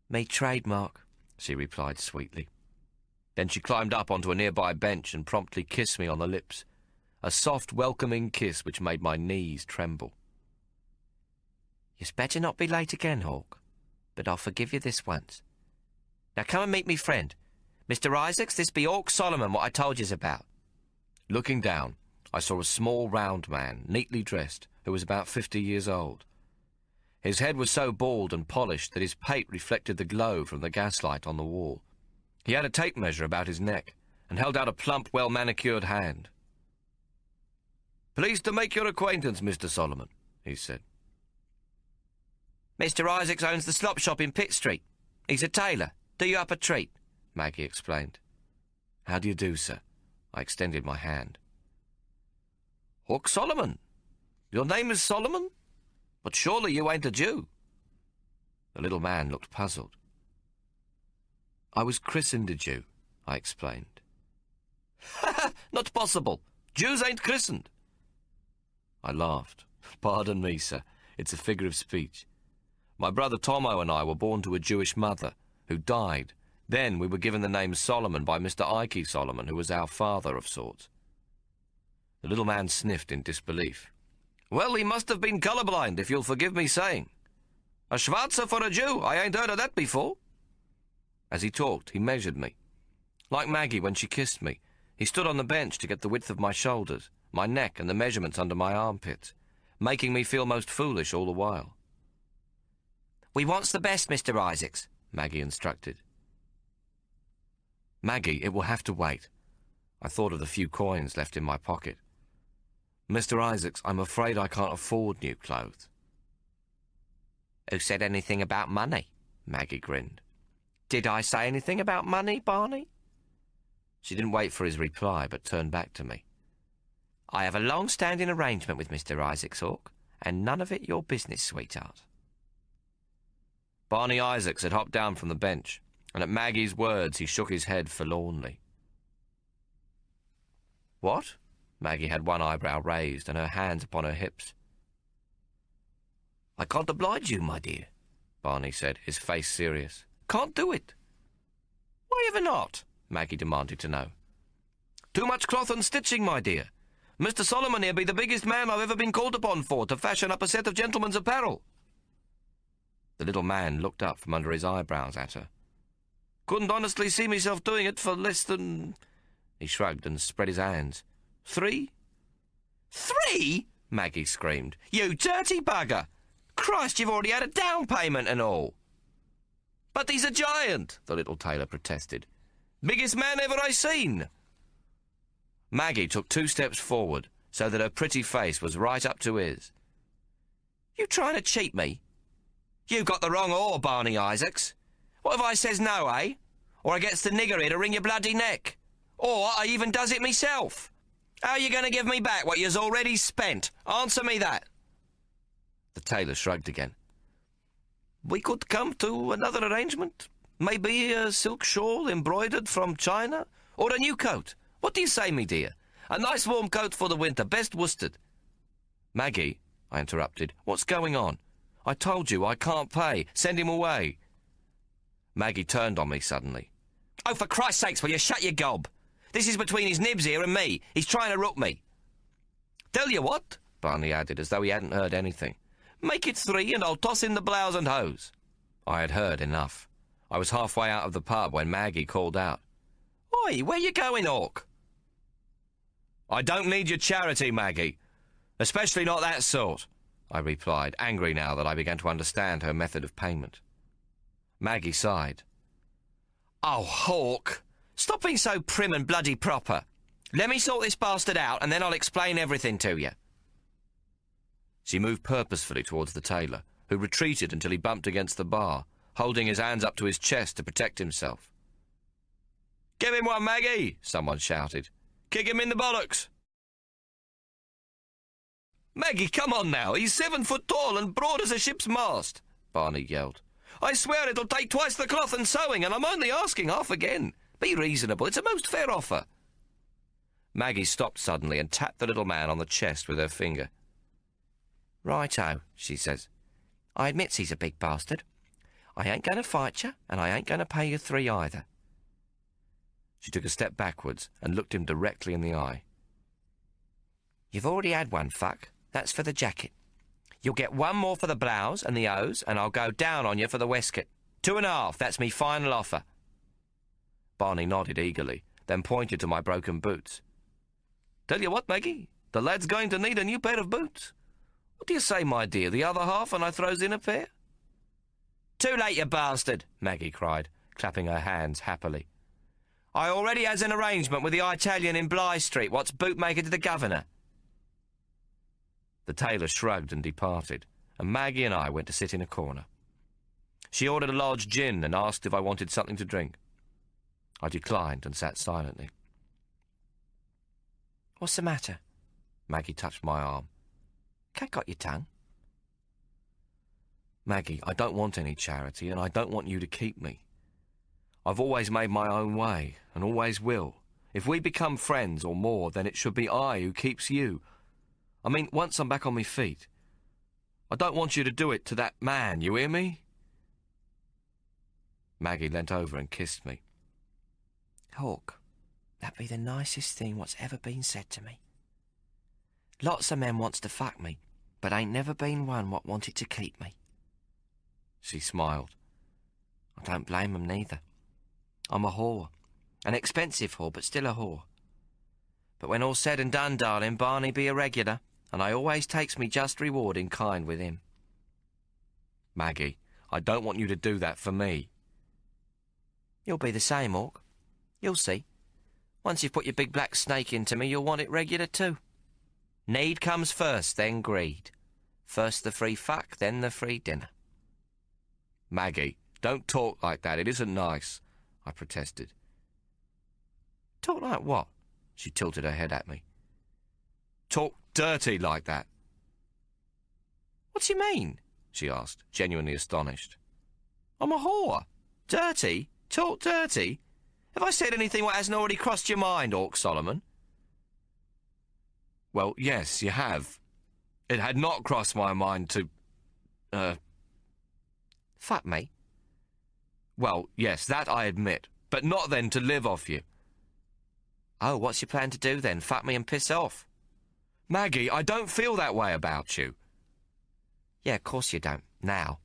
"Me trademark," she replied sweetly. Then she climbed up onto a nearby bench and promptly kissed me on the lips, a soft, welcoming kiss which made my knees tremble. "You'd better not be late again, Hawk, but I'll forgive you this once. Now come and meet me friend. Mr. Isaacs, this be Hawk Solomon, what I told yous about." Looking down, I saw a small, round man, neatly dressed, who was about 50 years old. His head was so bald and polished that his pate reflected the glow from the gaslight on the wall. He had a tape measure about his neck, and held out a plump, well-manicured hand. "Pleased to make your acquaintance, Mr. Solomon," he said. "Mr. Isaacs owns the slop shop in Pitt Street. He's a tailor. Do you up a treat," Maggie explained. "How do you do, sir?" I extended my hand. "Hawk Solomon? Your name is Solomon? But surely you ain't a Jew?" The little man looked puzzled. "I was christened a Jew," I explained. "Not possible. Jews ain't christened." I laughed. "Pardon me, sir. It's a figure of speech. My brother Tommo and I were born to a Jewish mother, who died. Then we were given the name Solomon by Mr. Ike Solomon, who was our father of sorts." The little man sniffed in disbelief. "Well, he must have been colourblind, if you'll forgive me saying. A Schwarzer for a Jew, I ain't heard of that before." As he talked, he measured me. Like Maggie when she kissed me, he stood on the bench to get the width of my shoulders, my neck, and the measurements under my armpits, making me feel most foolish all the while. "We wants the best, Mr. Isaacs," Maggie instructed. "Maggie, it will have to wait." I thought of the few coins left in my pocket. "Mr. Isaacs, I'm afraid I can't afford new clothes." "Who said anything about money?" Maggie grinned. "Did I say anything about money, Barney?" She didn't wait for his reply, but turned back to me. "I have a long-standing arrangement with Mr. Isaacs, Hawk, and none of it your business, sweetheart." Barney Isaacs had hopped down from the bench, and at Maggie's words he shook his head forlornly. "What?" Maggie had one eyebrow raised and her hands upon her hips. "I can't oblige you, my dear," Barney said, his face serious. "Can't do it." "Why ever not?" Maggie demanded to know. "Too much cloth and stitching, my dear. Mr. Solomon here be the biggest man I've ever been called upon for to fashion up a set of gentlemen's apparel." The little man looked up from under his eyebrows at her. "Couldn't honestly see myself doing it for less than—" He shrugged and spread his hands. "3?" "3?" Maggie screamed. You dirty bugger! Christ, you've already had a down payment and all. But he's a giant, the little tailor protested. Biggest man ever I seen. Maggie took 2 steps forward so that her pretty face was right up to his. You trying to cheat me? You got the wrong oar, Barney Isaacs. What if I says no, eh? Or I gets the nigger here to wring your bloody neck? Or I even does it myself? How you going to give me back what you's already spent? Answer me that. The tailor shrugged again. We could come to another arrangement. Maybe a silk shawl embroidered from China? Or a new coat. What do you say, me dear? A nice warm coat for the winter, best worsted. Maggie, I interrupted, what's going on? I told you I can't pay. Send him away. Maggie turned on me suddenly. Oh, for Christ's sakes, will you shut your gob? This is between his nibs here and me. He's trying to rook me. Tell you what, Barney added, as though he hadn't heard anything. Make it 3 and I'll toss in the blouse and hose. I had heard enough. I was halfway out of the pub when Maggie called out. Oi, where you going, Hawk? I don't need your charity, Maggie. Especially not that sort, I replied, angry now that I began to understand her method of payment. Maggie sighed. Oh, Hawk, stop being so prim and bloody proper. Let me sort this bastard out and then I'll explain everything to you. She moved purposefully towards the tailor, who retreated until he bumped against the bar, holding his hands up to his chest to protect himself. Give him one, Maggie, someone shouted. Kick him in the bollocks. Maggie, come on now. He's 7 foot tall and broad as a ship's mast, Barney yelled. I swear it'll take twice the cloth and sewing, and I'm only asking half again. Be reasonable. It's a most fair offer. Maggie stopped suddenly and tapped the little man on the chest with her finger. Righto, she says. I admits he's a big bastard. I ain't going to fight you, and I ain't going to pay you 3 either. She took a step backwards and looked him directly in the eye. You've already had one, fuck. That's for the jacket. You'll get 1 more for the blouse and the hose, and I'll go down on you for the waistcoat. 2.5, that's me final offer. Barney nodded eagerly, then pointed to my broken boots. Tell you what, Maggie, the lad's going to need a new pair of boots. What do you say, my dear, the other half and I throws in a pair? Too late, you bastard, Maggie cried, clapping her hands happily. I already has an arrangement with the Italian in Bly Street what's bootmaker to the governor. The tailor shrugged and departed, and Maggie and I went to sit in a corner. She ordered a large gin and asked if I wanted something to drink. I declined and sat silently. What's the matter? Maggie touched my arm. Cat got your tongue? Maggie, I don't want any charity, and I don't want you to keep me. I've always made my own way, and always will. If we become friends or more, then it should be I who keeps you. I mean, once I'm back on my feet. I don't want you to do it to that man, you hear me? Maggie leant over and kissed me. Hawk, that'd be the nicest thing what's ever been said to me. Lots of men wants to fuck me, but ain't never been one what wanted to keep me. She smiled. I don't blame 'em neither. I'm a whore. An expensive whore, but still a whore. But when all's said and done, darling, Barney be a regular, and I always takes me just reward in kind with him. Maggie, I don't want you to do that for me. You'll be the same, Hawk. You'll see. Once you've put your big black snake into me, you'll want it regular too. Need comes first, then greed. First the free fuck, then the free dinner. Maggie, don't talk like that. It isn't nice, I protested. Talk like what? She tilted her head at me. Talk dirty like that. What do you mean? She asked, genuinely astonished. I'm a whore. Dirty? Talk dirty? Have I said anything what hasn't already crossed your mind, Hawk Solomon? Well, yes, you have. It had not crossed my mind to... Fuck me? Well, yes, that I admit, but not then to live off you. Oh, what's your plan to do then? Fuck me and piss off? Maggie, I don't feel that way about you. Yeah, of course you don't, now.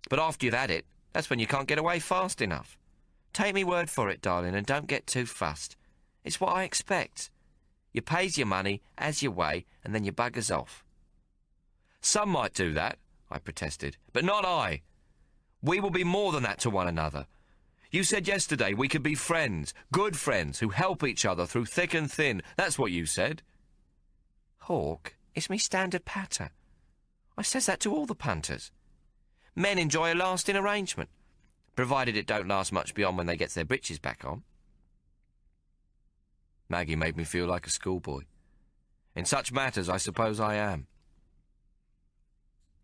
But after you've had it, that's when you can't get away fast enough. Take me word for it, darling, and don't get too fussed. It's what I expect. You pays your money, has your way, and then you buggers off. Some might do that, I protested, but not I. We will be more than that to one another. You said yesterday we could be friends, good friends, who help each other through thick and thin. That's what you said. Hawk, it's me standard patter. I says that to all the punters. Men enjoy a lasting arrangement, provided it don't last much beyond when they gets their britches back on. Maggie made me feel like a schoolboy. In such matters, I suppose I am.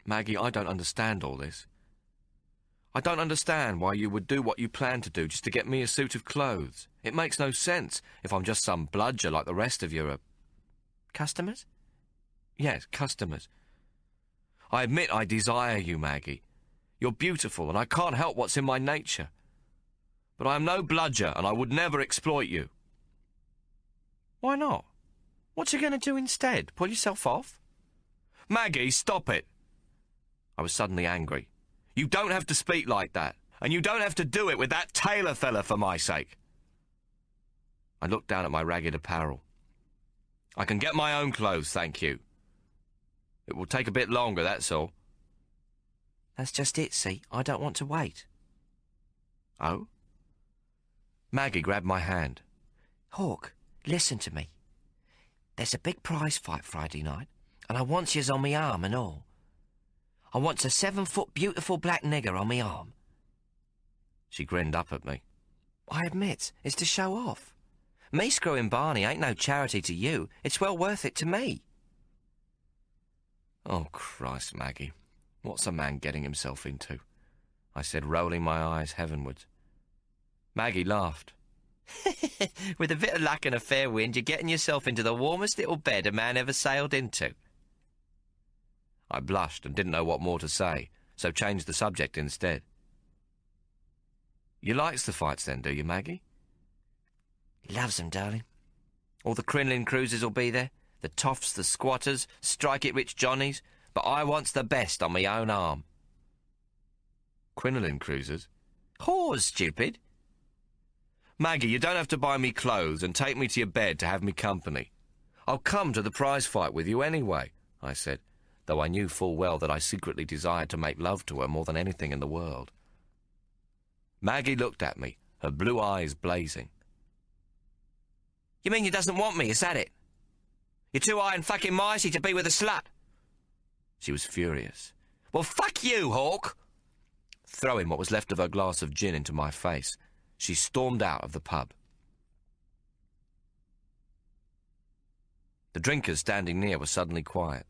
Maggie, I don't understand all this. I don't understand why you would do what you plan to do just to get me a suit of clothes. It makes no sense if I'm just some bludger like the rest of you are. Customers? Yes, customers. I admit I desire you, Maggie. You're beautiful, and I can't help what's in my nature. But I am no bludger, and I would never exploit you. Why not? What you going to do instead? Pull yourself off? Maggie, stop it! I was suddenly angry. You don't have to speak like that, and you don't have to do it with that tailor fella for my sake. I looked down at my ragged apparel. I can get my own clothes, thank you. It will take a bit longer, that's all. That's just it, see? I don't want to wait. Oh? Maggie grabbed my hand. Hawk, listen to me. There's a big prize fight Friday night, and I wants yous on me arm and all. I wants a 7-foot beautiful black nigger on me arm. She grinned up at me. I admit, it's to show off. Me screwing Barney ain't no charity to you. It's well worth it to me. Oh, Christ, Maggie. What's a man getting himself into? I said, rolling my eyes heavenwards. Maggie laughed. With a bit of luck and a fair wind, you're getting yourself into the warmest little bed a man ever sailed into. I blushed and didn't know what more to say, so changed the subject instead. You likes the fights then, do you, Maggie? Loves them, darling. All the Crinoline cruisers will be there, the toffs, the squatters, strike-it-rich Johnnies, but I wants the best on me own arm. Crinoline cruisers? Whores, stupid. Maggie, you don't have to buy me clothes and take me to your bed to have me company. I'll come to the prize fight with you anyway, I said, though I knew full well that I secretly desired to make love to her more than anything in the world. Maggie looked at me, her blue eyes blazing. You mean you doesn't want me, is that it? You're too high and fucking micey to be with a slut? She was furious. Well, fuck you, Hawk! Throwing what was left of her glass of gin into my face, she stormed out of the pub. The drinkers standing near were suddenly quiet.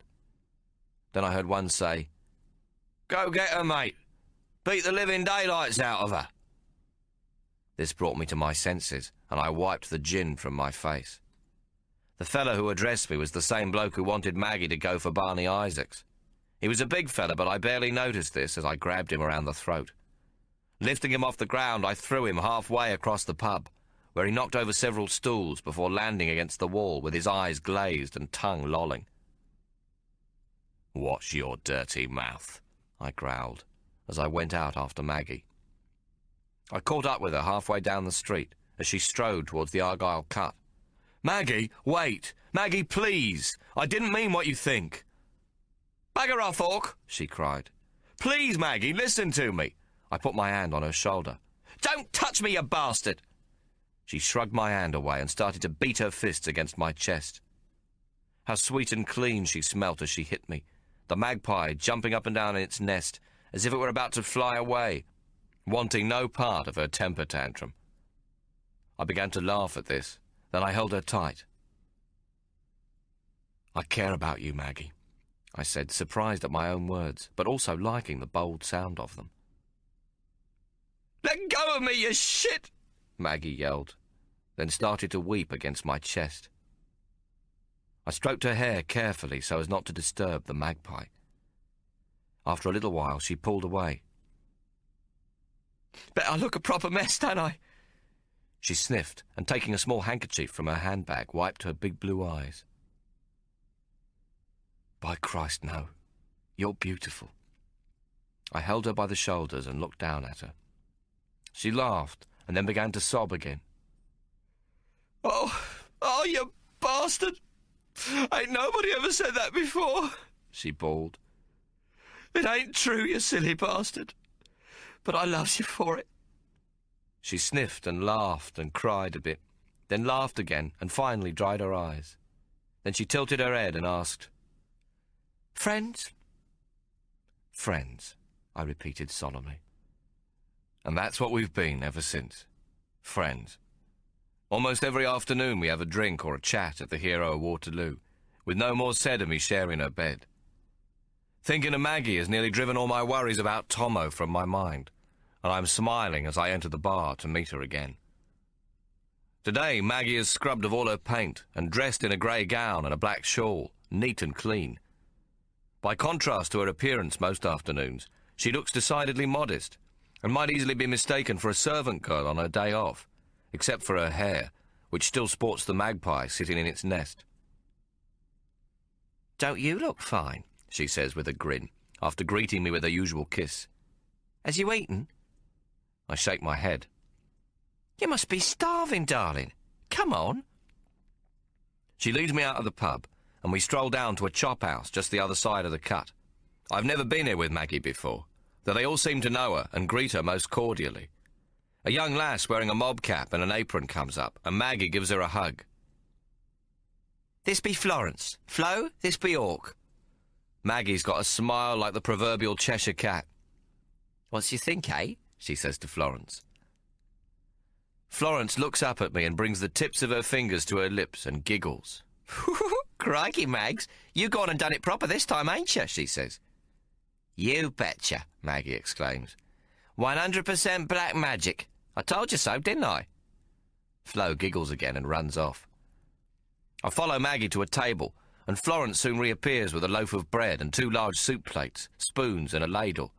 Then I heard one say, Go get her, mate. Beat the living daylights out of her. This brought me to my senses, and I wiped the gin from my face. The fellow who addressed me was the same bloke who wanted Maggie to go for Barney Isaacs. He was a big fella, but I barely noticed this as I grabbed him around the throat. Lifting him off the ground, I threw him halfway across the pub, where he knocked over several stools before landing against the wall with his eyes glazed and tongue lolling. Watch your dirty mouth, I growled, as I went out after Maggie. I caught up with her halfway down the street as she strode towards the Argyle Cut. Maggie, wait! Maggie, please! I didn't mean what you think. Bugger off, Hawk, she cried. Please, Maggie, listen to me. I put my hand on her shoulder. Don't touch me, you bastard! She shrugged my hand away and started to beat her fists against my chest. How sweet and clean she smelt as she hit me, the magpie jumping up and down in its nest as if it were about to fly away, wanting no part of her temper tantrum. I began to laugh at this, then I held her tight. I care about you, Maggie, I said, surprised at my own words, but also liking the bold sound of them. Let go of me, you shit! Maggie yelled, then started to weep against my chest. I stroked her hair carefully so as not to disturb the magpie. After a little while, she pulled away. Bet I look a proper mess, don't I? She sniffed, and taking a small handkerchief from her handbag, wiped her big blue eyes. By Christ, no. You're beautiful. I held her by the shoulders and looked down at her. She laughed, and then began to sob again. Oh, you bastard! Ain't nobody ever said that before, she bawled, It ain't true, you silly bastard. But I loves you for it. She sniffed and laughed and cried a bit, then laughed again and finally dried her eyes. Then she tilted her head and asked, "Friends?" "Friends," I repeated solemnly. And that's what we've been ever since. Friends. Almost every afternoon we have a drink or a chat at the Hero of Waterloo, with no more said of me sharing her bed. Thinking of Maggie has nearly driven all my worries about Tommo from my mind, and I'm smiling as I enter the bar to meet her again. Today, Maggie is scrubbed of all her paint and dressed in a grey gown and a black shawl, neat and clean. By contrast to her appearance most afternoons, she looks decidedly modest, and might easily be mistaken for a servant girl on her day off, except for her hair, which still sports the magpie sitting in its nest. "Don't you look fine?" she says with a grin, after greeting me with her usual kiss. "Has you eaten?" I shake my head. "You must be starving, darling. Come on." She leads me out of the pub, and we stroll down to a chop house just the other side of the cut. I've never been here with Maggie before, though they all seem to know her and greet her most cordially. A young lass wearing a mob cap and an apron comes up, and Maggie gives her a hug. "This be Florence. Flo, this be Hawk." Maggie's got a smile like the proverbial Cheshire cat. "What's you think, eh?" she says to Florence. Florence looks up at me and brings the tips of her fingers to her lips and giggles. "Crikey, Mags, you gone and done it proper this time, ain't you?" she says. "You betcha," Maggie exclaims. 100% black magic. I told you so, didn't I?" Flo giggles again and runs off. I follow Maggie to a table, and Florence soon reappears with a loaf of bread and 2 large soup plates, spoons and a ladle.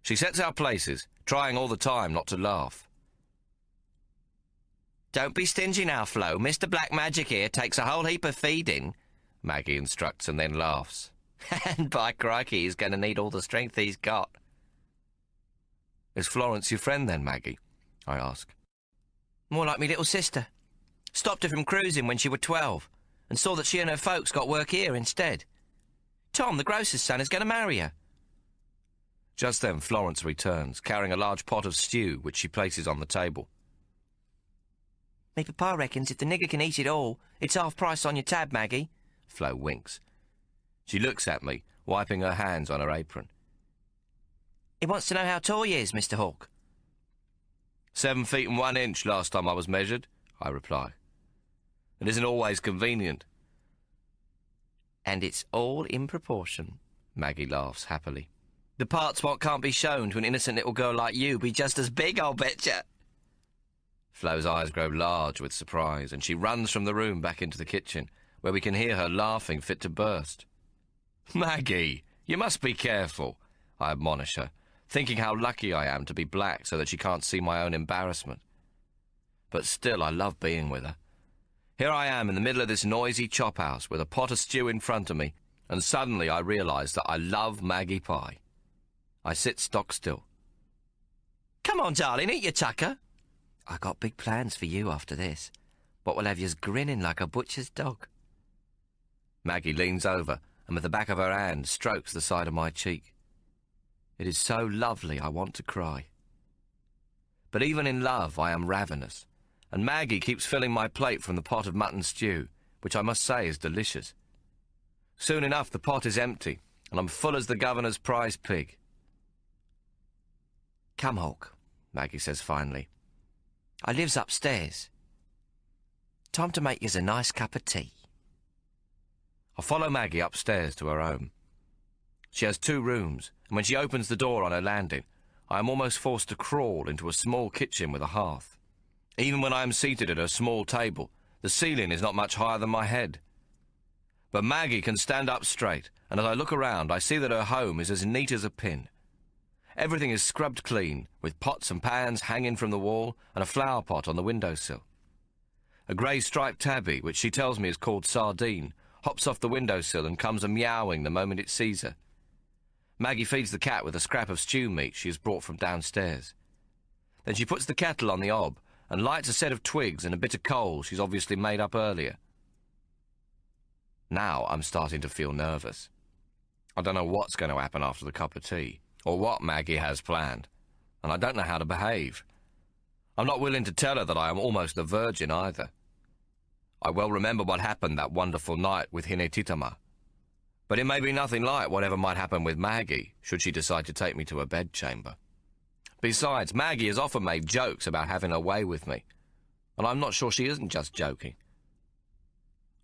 She sets our places, trying all the time not to laugh. "Don't be stingy now, Flo. Mr. Black Magic here takes a whole heap of feeding," Maggie instructs and then laughs. "And by crikey, he's going to need all the strength he's got." "Is Florence your friend then, Maggie?" I ask. "More like me little sister. Stopped her from cruising when she were 12, and saw that she and her folks got work here instead. Tom, the grocer's son, is going to marry her." Just then Florence returns, carrying a large pot of stew, which she places on the table. "Me papa reckons if the nigger can eat it all, it's half price on your tab, Maggie." Flo winks. She looks at me, wiping her hands on her apron. "He wants to know how tall you is, Mr. Hawk." 7 feet and 1 inch last time I was measured, I reply. It isn't always convenient. "And it's all in proportion," Maggie laughs happily. "The parts what can't be shown to an innocent little girl like you be just as big, I'll betcha." Flo's eyes grow large with surprise, and she runs from the room back into the kitchen, where we can hear her laughing fit to burst. "Maggie, you must be careful," I admonish her, thinking how lucky I am to be black so that she can't see my own embarrassment. But still, I love being with her. Here I am in the middle of this noisy chop house with a pot of stew in front of me, and suddenly I realise that I love Maggie pie. I sit stock still. "Come on, darling, eat your tucker." "I got big plans for you after this. What will have yous grinning like a butcher's dog." Maggie leans over and with the back of her hand strokes the side of my cheek. It is so lovely I want to cry. But even in love I am ravenous, and Maggie keeps filling my plate from the pot of mutton stew, which I must say is delicious. Soon enough the pot is empty, and I'm full as the governor's prize pig. "Come, Hawk," Maggie says finally. "I lives upstairs. Time to make yous a nice cup of tea." I follow Maggie upstairs to her home. She has 2 rooms, and when she opens the door on her landing, I am almost forced to crawl into a small kitchen with a hearth. Even when I am seated at her small table, the ceiling is not much higher than my head. But Maggie can stand up straight, and as I look around, I see that her home is as neat as a pin. Everything is scrubbed clean, with pots and pans hanging from the wall and a flower pot on the windowsill. A grey striped tabby, which she tells me is called Sardine, hops off the windowsill and comes a-meowing the moment it sees her. Maggie feeds the cat with a scrap of stew meat she has brought from downstairs. Then she puts the kettle on the hob and lights a set of twigs and a bit of coal she's obviously made up earlier. Now I'm starting to feel nervous. I don't know what's going to happen after the cup of tea, or what Maggie has planned, and I don't know how to behave. I'm not willing to tell her that I am almost a virgin either. I well remember what happened that wonderful night with Hinetitama, but it may be nothing like whatever might happen with Maggie, should she decide to take me to her bedchamber. Besides, Maggie has often made jokes about having her way with me, and I'm not sure she isn't just joking.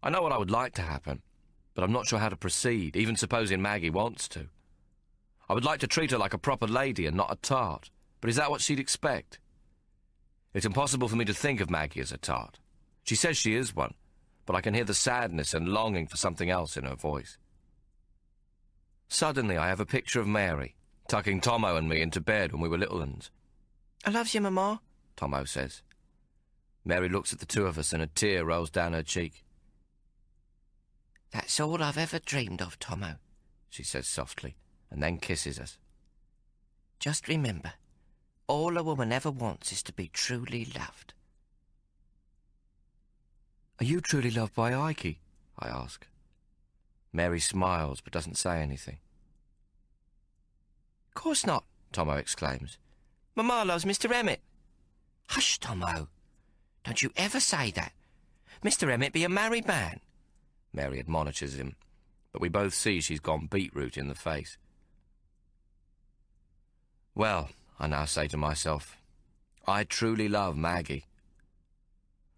I know what I would like to happen, but I'm not sure how to proceed, even supposing Maggie wants to. I would like to treat her like a proper lady and not a tart, but is that what she'd expect? It's impossible for me to think of Maggie as a tart. She says she is one, but I can hear the sadness and longing for something else in her voice. Suddenly I have a picture of Mary, tucking Tommo and me into bed when we were little uns. "I loves you, Mamma," Tommo says. Mary looks at the two of us and a tear rolls down her cheek. "That's all I've ever dreamed of, Tommo," she says softly, and then kisses us. "Just remember, all a woman ever wants is to be truly loved." "Are you truly loved by Ike?" I ask. Mary smiles but doesn't say anything. "Course not," Tommo exclaims. "Mamma loves Mr. Emmett." "Hush, Tommo. Don't you ever say that. Mr. Emmett be a married man," Mary admonishes him, but we both see she's gone beetroot in the face. Well, I now say to myself, I truly love Maggie.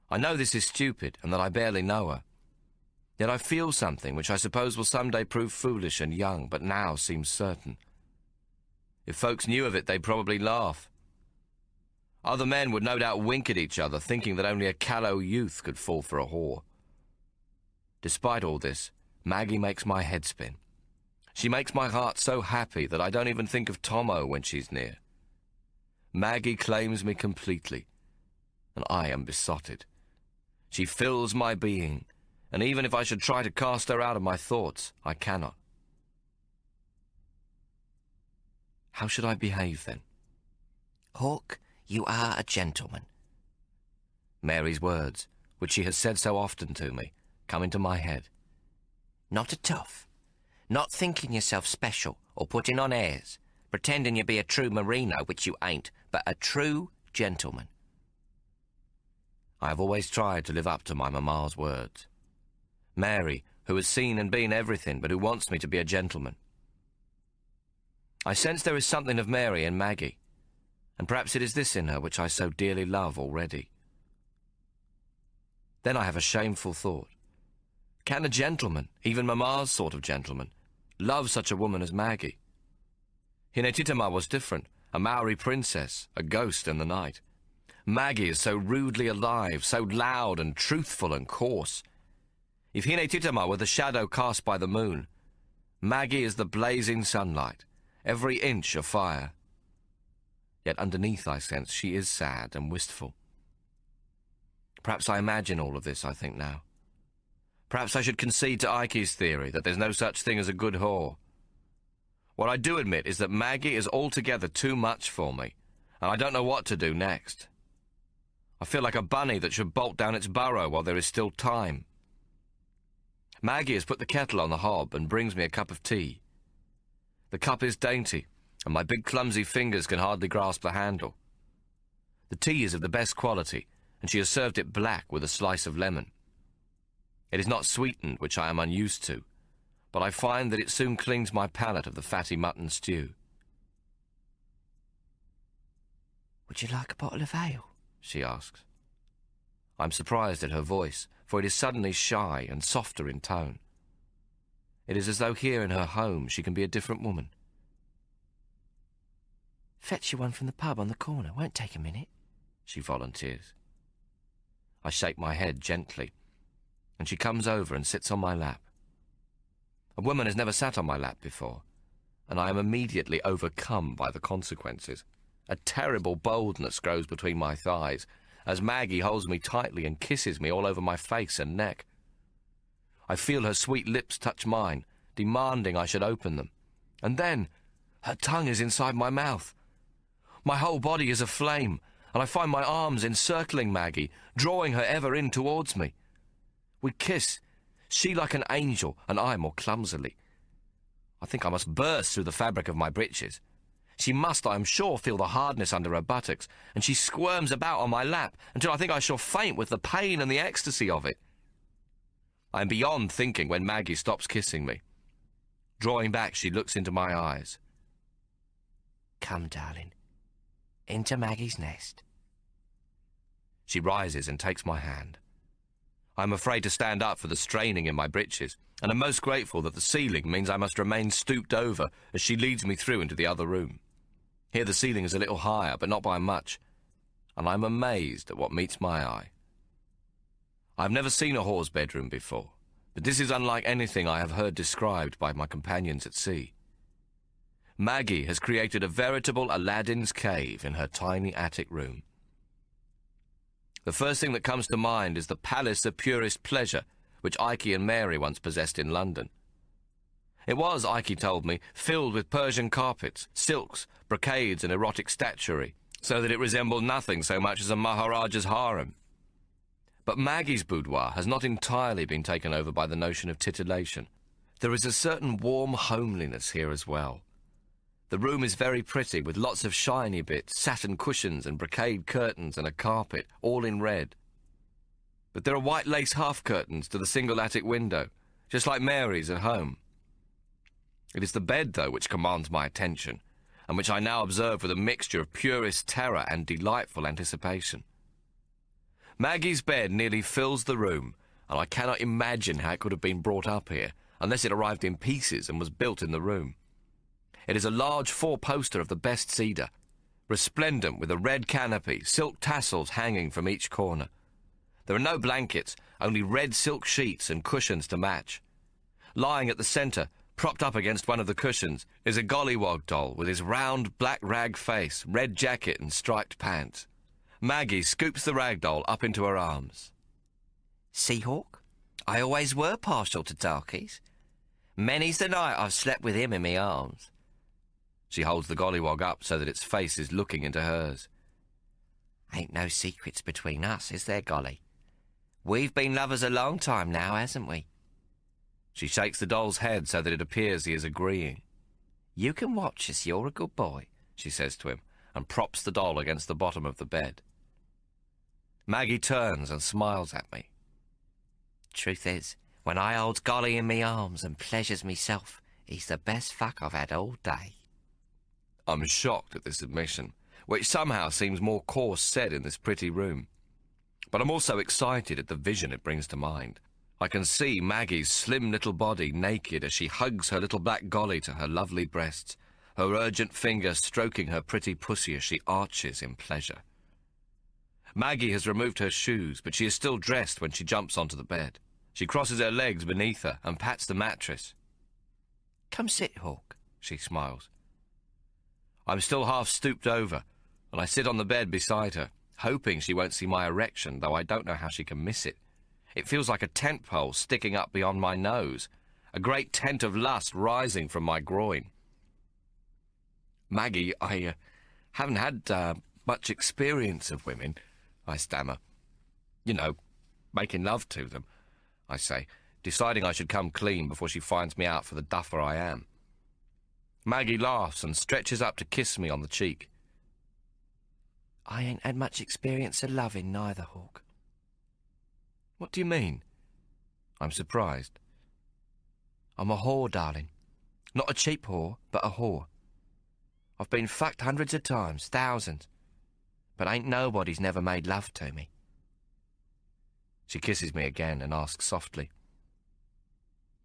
I know this is stupid and that I barely know her. Yet I feel something which I suppose will someday prove foolish and young, but now seems certain. If folks knew of it, they'd probably laugh. Other men would no doubt wink at each other, thinking that only a callow youth could fall for a whore. Despite all this, Maggie makes my head spin. She makes my heart so happy that I don't even think of Tommo when she's near. Maggie claims me completely, and I am besotted. She fills my being, and even if I should try to cast her out of my thoughts, I cannot. How should I behave then? "Hawk, you are a gentleman." Mary's words, which she has said so often to me, come into my head. "Not a tough. Not thinking yourself special or putting on airs, pretending you be a true merino, which you ain't, but a true gentleman." I have always tried to live up to my mamma's words. Mary, who has seen and been everything, but who wants me to be a gentleman. I sense there is something of Mary in Maggie, and perhaps it is this in her which I so dearly love already. Then I have a shameful thought. Can a gentleman, even mamma's sort of gentleman, love such a woman as Maggie? Hinetitama was different, a Maori princess, a ghost in the night. Maggie is so rudely alive, so loud and truthful and coarse. If Hinetitama were the shadow cast by the moon, Maggie is the blazing sunlight, every inch of fire. Yet underneath I sense she is sad and wistful. Perhaps I imagine all of this, I think now. Perhaps I should concede to Ike's theory that there's no such thing as a good whore. What I do admit is that Maggie is altogether too much for me, and I don't know what to do next. I feel like a bunny that should bolt down its burrow while there is still time. Maggie has put the kettle on the hob and brings me a cup of tea. The cup is dainty, and my big clumsy fingers can hardly grasp the handle. The tea is of the best quality, and she has served it black with a slice of lemon. It is not sweetened, which I am unused to, but I find that it soon clings my palate of the fatty mutton stew. "Would you like a bottle of ale?" she asks. I'm surprised at her voice, for it is suddenly shy and softer in tone. It is as though here in her home she can be a different woman. "Fetch you one from the pub on the corner. Won't take a minute," she volunteers. I shake my head gently, and she comes over and sits on my lap. A woman has never sat on my lap before, and I am immediately overcome by the consequences. A terrible boldness grows between my thighs as Maggie holds me tightly and kisses me all over my face and neck. I feel her sweet lips touch mine, demanding I should open them. And then her tongue is inside my mouth. My whole body is aflame, and I find my arms encircling Maggie, drawing her ever in towards me. We kiss, she like an angel, and I more clumsily. I think I must burst through the fabric of my breeches. She must, I am sure, feel the hardness under her buttocks, and she squirms about on my lap until I think I shall faint with the pain and the ecstasy of it. I am beyond thinking when Maggie stops kissing me. Drawing back, she looks into my eyes. "Come, darling, into Maggie's nest." She rises and takes my hand. I am afraid to stand up for the straining in my breeches, and am most grateful that the ceiling means I must remain stooped over as she leads me through into the other room. Here the ceiling is a little higher, but not by much, and I am amazed at what meets my eye. I have never seen a whore's bedroom before, but this is unlike anything I have heard described by my companions at sea. Maggie has created a veritable Aladdin's cave in her tiny attic room. The first thing that comes to mind is the Palace of Purest Pleasure, which Ike and Mary once possessed in London. It was, Ike told me, filled with Persian carpets, silks, brocades, and erotic statuary, so that it resembled nothing so much as a Maharaja's harem. But Maggie's boudoir has not entirely been taken over by the notion of titillation. There is a certain warm homeliness here as well. The room is very pretty, with lots of shiny bits, satin cushions and brocade curtains and a carpet, all in red. But there are white lace half-curtains to the single attic window, just like Mary's at home. It is the bed, though, which commands my attention, and which I now observe with a mixture of purest terror and delightful anticipation. Maggie's bed nearly fills the room, and I cannot imagine how it could have been brought up here, unless it arrived in pieces and was built in the room. It is a large four-poster of the best cedar, resplendent with a red canopy, silk tassels hanging from each corner. There are no blankets, only red silk sheets and cushions to match. Lying at the centre, propped up against one of the cushions, is a gollywog doll with his round black rag face, red jacket and striped pants. Maggie scoops the rag doll up into her arms. "See, Hawk, I always were partial to darkies. Many's the night I've slept with him in me arms." She holds the gollywog up so that its face is looking into hers. "Ain't no secrets between us, is there, Golly? We've been lovers a long time now, hasn't we?" She shakes the doll's head so that it appears he is agreeing. "You can watch us, you're a good boy," she says to him, and props the doll against the bottom of the bed. Maggie turns and smiles at me. "Truth is, when I holds Golly in me arms and pleasures meself, he's the best fuck I've had all day." I'm shocked at this admission, which somehow seems more coarse said in this pretty room. But I'm also excited at the vision it brings to mind. I can see Maggie's slim little body naked as she hugs her little black Golly to her lovely breasts, her urgent finger stroking her pretty pussy as she arches in pleasure. Maggie has removed her shoes, but she is still dressed when she jumps onto the bed. She crosses her legs beneath her and pats the mattress. "Come sit, Hawk," she smiles. I'm still half stooped over, and I sit on the bed beside her, hoping she won't see my erection, though I don't know how she can miss it. It feels like a tent pole sticking up beyond my nose, a great tent of lust rising from my groin. "Maggie, I haven't had much experience of women," I stammer. "You know, making love to them," I say, deciding I should come clean before she finds me out for the duffer I am. Maggie laughs and stretches up to kiss me on the cheek. "I ain't had much experience of loving neither, Hawk." "What do you mean?" I'm surprised. "I'm a whore, darling. Not a cheap whore, but a whore. I've been fucked hundreds of times, thousands, but ain't nobody's never made love to me." She kisses me again and asks softly,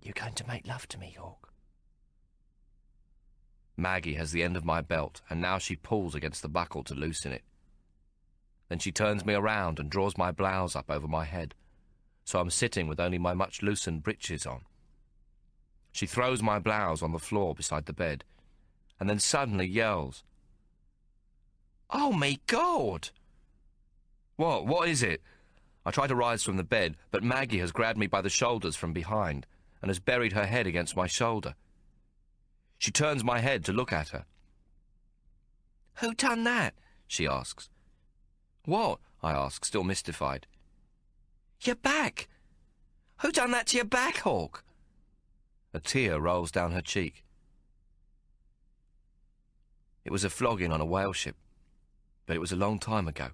"You going to make love to me, Hawk?" Maggie has the end of my belt, and now she pulls against the buckle to loosen it. Then she turns me around and draws my blouse up over my head, so I'm sitting with only my much loosened breeches on. She throws my blouse on the floor beside the bed, and then suddenly yells, "Oh, me God!" What is it?" I try to rise from the bed, but Maggie has grabbed me by the shoulders from behind and has buried her head against my shoulder. She turns my head to look at her. "Who done that?" she asks. "What?" I ask, still mystified. "Your back. Who done that to your back, Hawk?" A tear rolls down her cheek. It was a flogging on a whale ship, but it was a long time ago,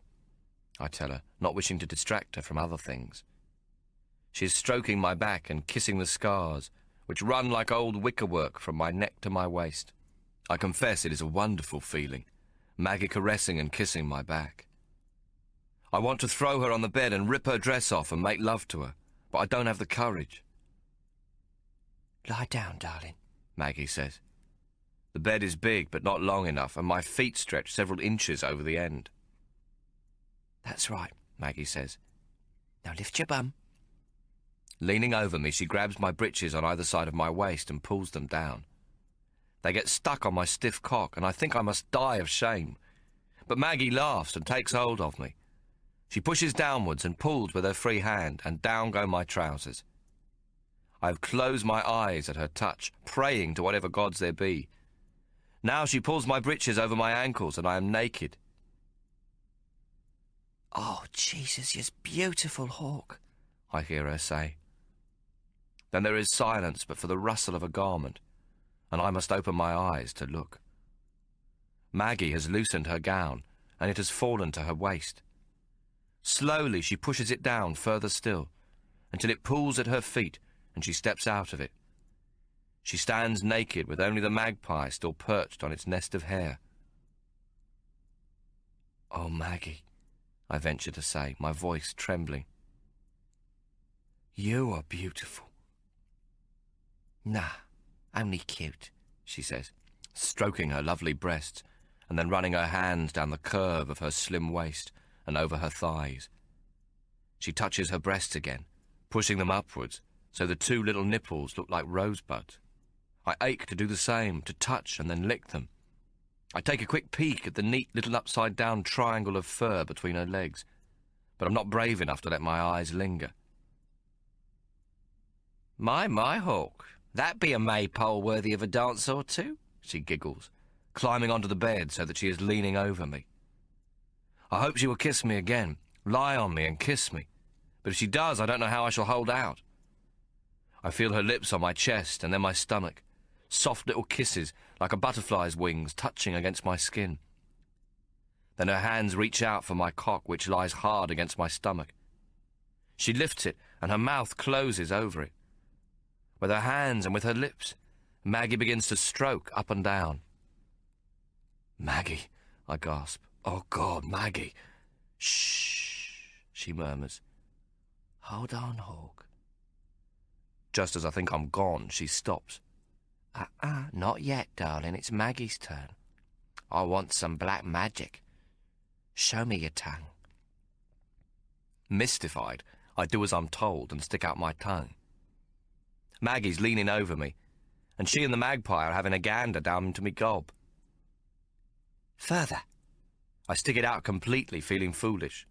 I tell her, not wishing to distract her from other things. She is stroking my back and kissing the scars, which run like old wickerwork from my neck to my waist. I confess it is a wonderful feeling, Maggie caressing and kissing my back. I want to throw her on the bed and rip her dress off and make love to her, but I don't have the courage. Lie down, darling, Maggie says. The bed is big but not long enough, and my feet stretch several inches over the end. That's right, Maggie says. Now lift your bum. Leaning over me, she grabs my breeches on either side of my waist and pulls them down. They get stuck on my stiff cock, and I think I must die of shame. But Maggie laughs and takes hold of me. She pushes downwards and pulls with her free hand, and down go my trousers. I have closed my eyes at her touch, praying to whatever gods there be. Now she pulls my breeches over my ankles, and I am naked. Oh, Jesus, you're beautiful, Hawk, I hear her say. Then there is silence but for the rustle of a garment, and I must open my eyes to look. Maggie has loosened her gown, and it has fallen to her waist. Slowly she pushes it down further still, until it pulls at her feet, and she steps out of it. She stands naked, with only the magpie still perched on its nest of hair. "Oh, Maggie," I venture to say, my voice trembling. "You are beautiful." "Nah, only cute," she says, stroking her lovely breasts, and then running her hands down the curve of her slim waist and over her thighs. She touches her breasts again, pushing them upwards, so the two little nipples look like rosebuds. I ache to do the same, to touch and then lick them. I take a quick peek at the neat little upside-down triangle of fur between her legs, but I'm not brave enough to let my eyes linger. My, Hawk, that be a maypole worthy of a dance or two," she giggles, climbing onto the bed so that she is leaning over me. I hope she will kiss me again, lie on me and kiss me, but if she does, I don't know how I shall hold out. I feel her lips on my chest and then my stomach, soft little kisses like a butterfly's wings touching against my skin. Then her hands reach out for my cock, which lies hard against my stomach. She lifts it and her mouth closes over it. With her hands and with her lips, Maggie begins to stroke up and down. "Maggie," I gasp. "Oh, God, Maggie." "Shh," she murmurs. "Hold on, Hawk." Just as I think I'm gone, she stops. Not yet, darling. It's Maggie's turn. I want some black magic. Show me your tongue." Mystified, I do as I'm told and stick out my tongue. Maggie's leaning over me, and she and the magpie are having a gander down into me gob. "Further." I stick it out completely, feeling foolish.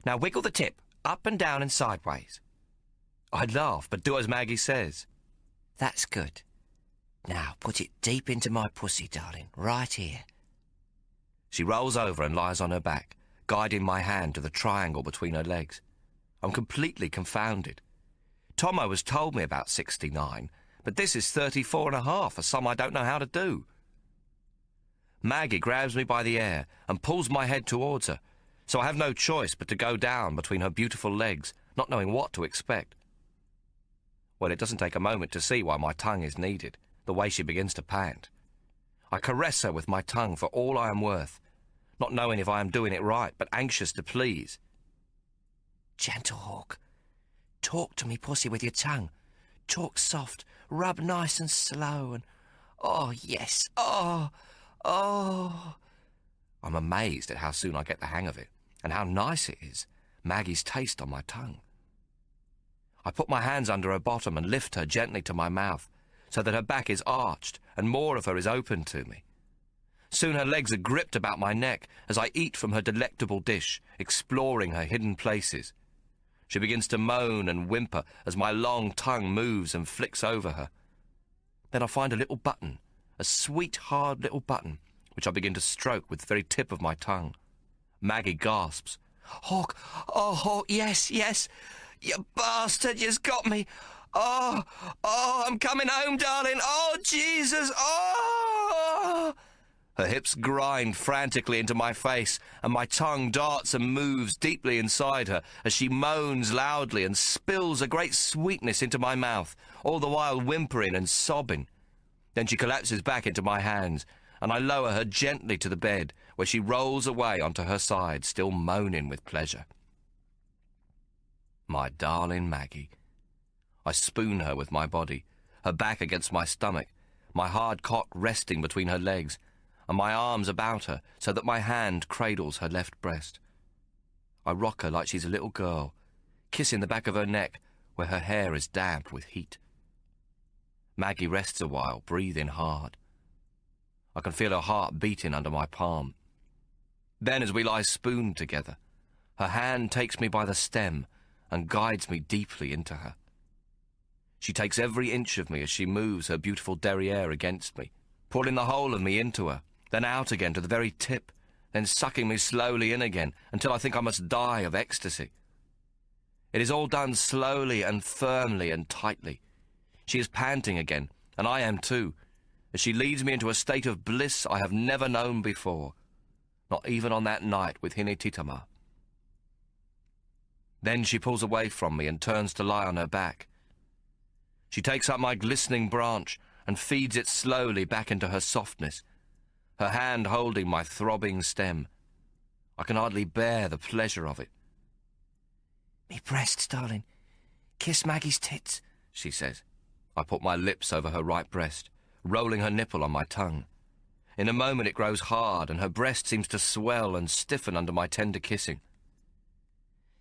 "Now wiggle the tip, up and down and sideways." I laugh, but do as Maggie says. "That's good. Now put it deep into my pussy, darling, right here." She rolls over and lies on her back, guiding my hand to the triangle between her legs. I'm completely confounded. Tommo has told me about 69, but this is 34.5, a sum I don't know how to do. Maggie grabs me by the hair and pulls my head towards her, so I have no choice but to go down between her beautiful legs, not knowing what to expect. Well, it doesn't take a moment to see why my tongue is needed, the way she begins to pant. I caress her with my tongue for all I am worth, not knowing if I am doing it right, but anxious to please. "Gentle, Hawk. Talk to me, pussy, with your tongue. Talk soft, rub nice and slow, and... Oh, yes, oh. I'm amazed at how soon I get the hang of it, and how nice it is, Maggie's taste on my tongue. I put my hands under her bottom and lift her gently to my mouth, so that her back is arched and more of her is open to me. Soon her legs are gripped about my neck as I eat from her delectable dish, exploring her hidden places. She begins to moan and whimper as my long tongue moves and flicks over her. Then I find a little button, a sweet, hard little button, which I begin to stroke with the very tip of my tongue. Maggie gasps. "Hawk, oh, Hawk, yes, you bastard, you've got me. Oh, I'm coming home, darling. Oh, Jesus, oh!" Her hips grind frantically into my face, and my tongue darts and moves deeply inside her as she moans loudly and spills a great sweetness into my mouth, all the while whimpering and sobbing. Then she collapses back into my hands, and I lower her gently to the bed, where she rolls away onto her side, still moaning with pleasure. My darling Maggie. I spoon her with my body, her back against my stomach, my hard cock resting between her legs, and my arms about her so that my hand cradles her left breast. I rock her like she's a little girl, kissing the back of her neck where her hair is damp with heat. Maggie rests a while, breathing hard. I can feel her heart beating under my palm. Then, as we lie spooned together, her hand takes me by the stem and guides me deeply into her. She takes every inch of me as she moves her beautiful derriere against me, pulling the whole of me into her, then out again to the very tip, then sucking me slowly in again until I think I must die of ecstasy. It is all done slowly and firmly and tightly. She is panting again, and I am too, as she leads me into a state of bliss I have never known before, not even on that night with Hinititama. Then she pulls away from me and turns to lie on her back. She takes up my glistening branch and feeds it slowly back into her softness, her hand holding my throbbing stem. I can hardly bear the pleasure of it. "Me breasts, darling. Kiss Maggie's tits," she says. I put my lips over her right breast, rolling her nipple on my tongue. In a moment it grows hard, and her breast seems to swell and stiffen under my tender kissing.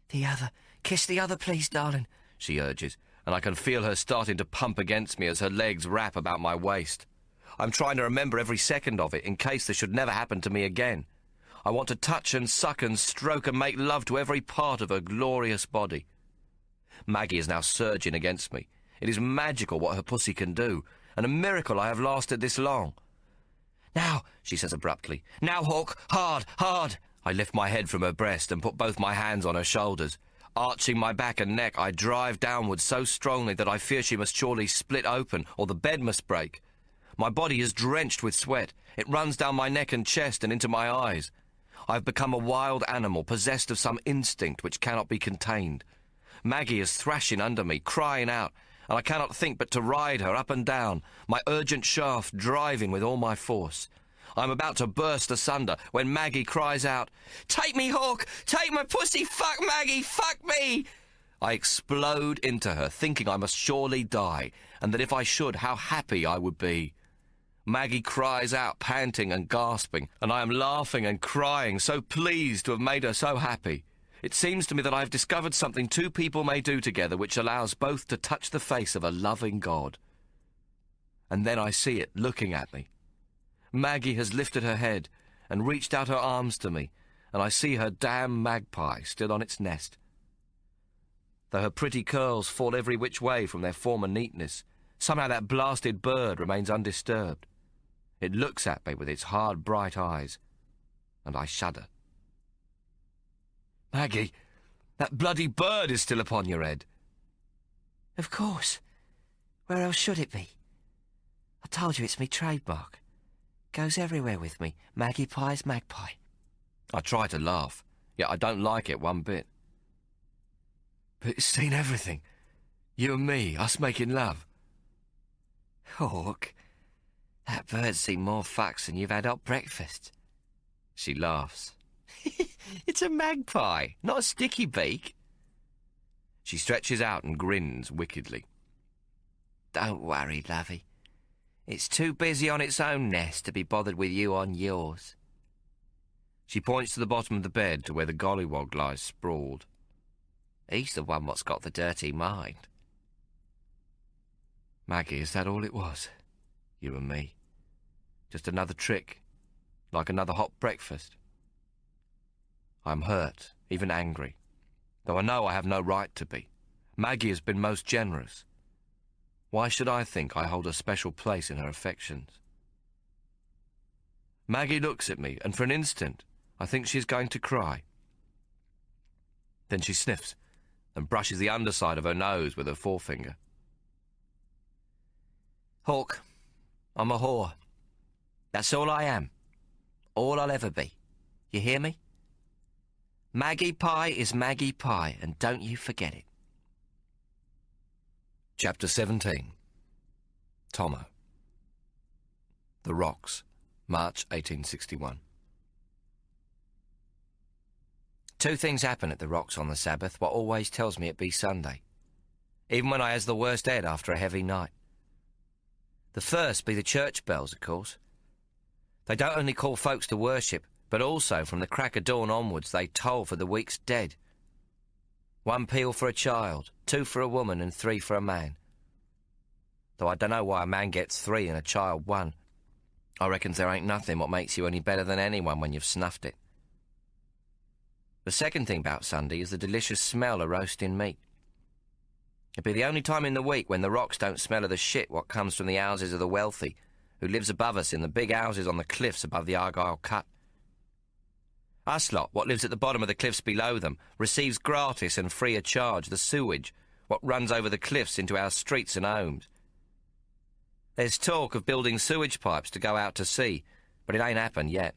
"The other. Kiss the other, please, darling," she urges, and I can feel her starting to pump against me as her legs wrap about my waist. I'm trying to remember every second of it in case this should never happen to me again. I want to touch and suck and stroke and make love to every part of her glorious body. Maggie is now surging against me. It is magical what her pussy can do, and a miracle I have lasted this long. "Now," she says abruptly. "Now, Hawk, hard, hard." I lift my head from her breast and put both my hands on her shoulders. Arching my back and neck, I drive downwards so strongly that I fear she must surely split open or the bed must break. My body is drenched with sweat. It runs down my neck and chest and into my eyes. I have become a wild animal, possessed of some instinct which cannot be contained. Maggie is thrashing under me, crying out, and I cannot think but to ride her up and down, my urgent shaft driving with all my force. I am about to burst asunder when Maggie cries out, "Take me, Hawk! Take my pussy! Fuck Maggie! Fuck me!" I explode into her, thinking I must surely die, and that if I should, how happy I would be. Maggie cries out, panting and gasping, and I am laughing and crying, so pleased to have made her so happy. It seems to me that I have discovered something two people may do together which allows both to touch the face of a loving God. And then I see it looking at me. Maggie has lifted her head and reached out her arms to me, and I see her damn magpie still on its nest. Though her pretty curls fall every which way from their former neatness, somehow that blasted bird remains undisturbed. It looks at me with its hard, bright eyes, and I shudder. "Maggie, that bloody bird is still upon your head." "Of course. Where else should it be? I told you it's me trademark. Goes everywhere with me. Maggie Pie's magpie." I try to laugh, yet I don't like it one bit. "But it's seen everything. You and me, us making love." "Hawk, that bird's seen more fucks than you've had hot breakfast." She laughs. "It's a magpie, not a sticky beak." She stretches out and grins wickedly. "Don't worry, lovey. It's too busy on its own nest to be bothered with you on yours." She points to the bottom of the bed to where the gollywog lies sprawled. "He's the one what's got the dirty mind." Maggie, is that all it was? You and me? Just another trick, like another hot breakfast? I'm hurt, even angry, though I know I have no right to be. Maggie has been most generous. Why should I think I hold a special place in her affections? Maggie looks at me, and for an instant I think she is going to cry. Then she sniffs and brushes the underside of her nose with her forefinger. "Hawk, I'm a whore. That's all I am. All I'll ever be. You hear me? Maggie Pie is Maggie Pie, and don't you forget it. Chapter 17. Tommo. The Rocks, March 1861. Two things happen at the Rocks on the Sabbath what always tells me it be Sunday, even when I has the worst head after a heavy night. The first be the church bells, of course. They don't only call folks to worship, but also from the crack of dawn onwards they toll for the week's dead. 1 peal for a child, 2 for a woman, and 3 for a man. Though I don't know why a man gets 3 and a child 1. I reckons there ain't nothing what makes you any better than anyone when you've snuffed it. The second thing about Sunday is the delicious smell of roasting meat. It'd be the only time in the week when the Rocks don't smell of the shit what comes from the houses of the wealthy, who lives above us in the big houses on the cliffs above the Argyle Cut. Us lot, what lives at the bottom of the cliffs below them, receives gratis and free of charge the sewage what runs over the cliffs into our streets and homes. There's talk of building sewage pipes to go out to sea, but it ain't happened yet.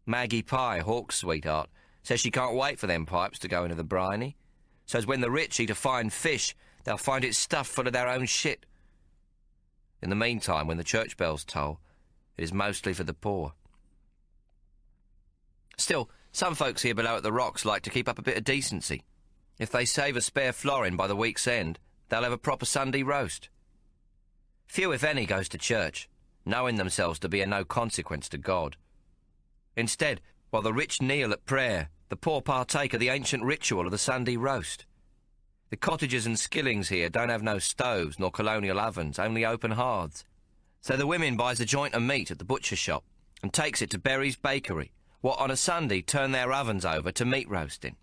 Maggie Pie, Hawk's sweetheart, says she can't wait for them pipes to go into the briny, so's when the rich eat a fine fish, they'll find it stuffed full of their own shit. In the meantime, when the church bells toll, it is mostly for the poor. Still, some folks here below at the Rocks like to keep up a bit of decency. If they save a spare florin by the week's end, they'll have a proper Sunday roast. Few, if any, goes to church, knowing themselves to be of no consequence to God. Instead, while the rich kneel at prayer, the poor partake of the ancient ritual of the Sunday roast. The cottages and skillings here don't have no stoves nor colonial ovens, only open hearths. So the women buys a joint of meat at the butcher shop and takes it to Berry's bakery, what on a Sunday turn their ovens over to meat roasting.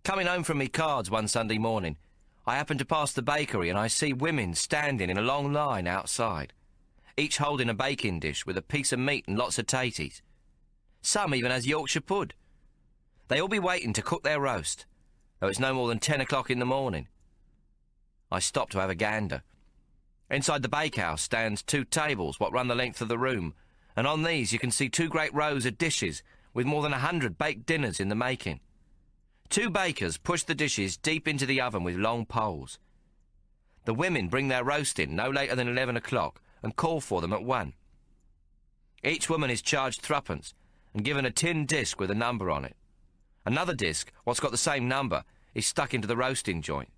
Coming home from me cards one Sunday morning, I happened to pass the bakery and I see women standing in a long line outside, each holding a baking dish with a piece of meat and lots of taties. Some even has Yorkshire pud. They all be waiting to cook their roast, though it's no more than 10 o'clock in the morning. I stopped to have a gander. Inside the bakehouse stands 2 tables what run the length of the room, and on these you can see 2 great rows of dishes with more than 100 baked dinners in the making. 2 bakers push the dishes deep into the oven with long poles. The women bring their roast in no later than 11 o'clock and call for them at 1. Each woman is charged 3 and given a tin disc with a number on it. Another disc, what's got the same number, is stuck into the roasting joint.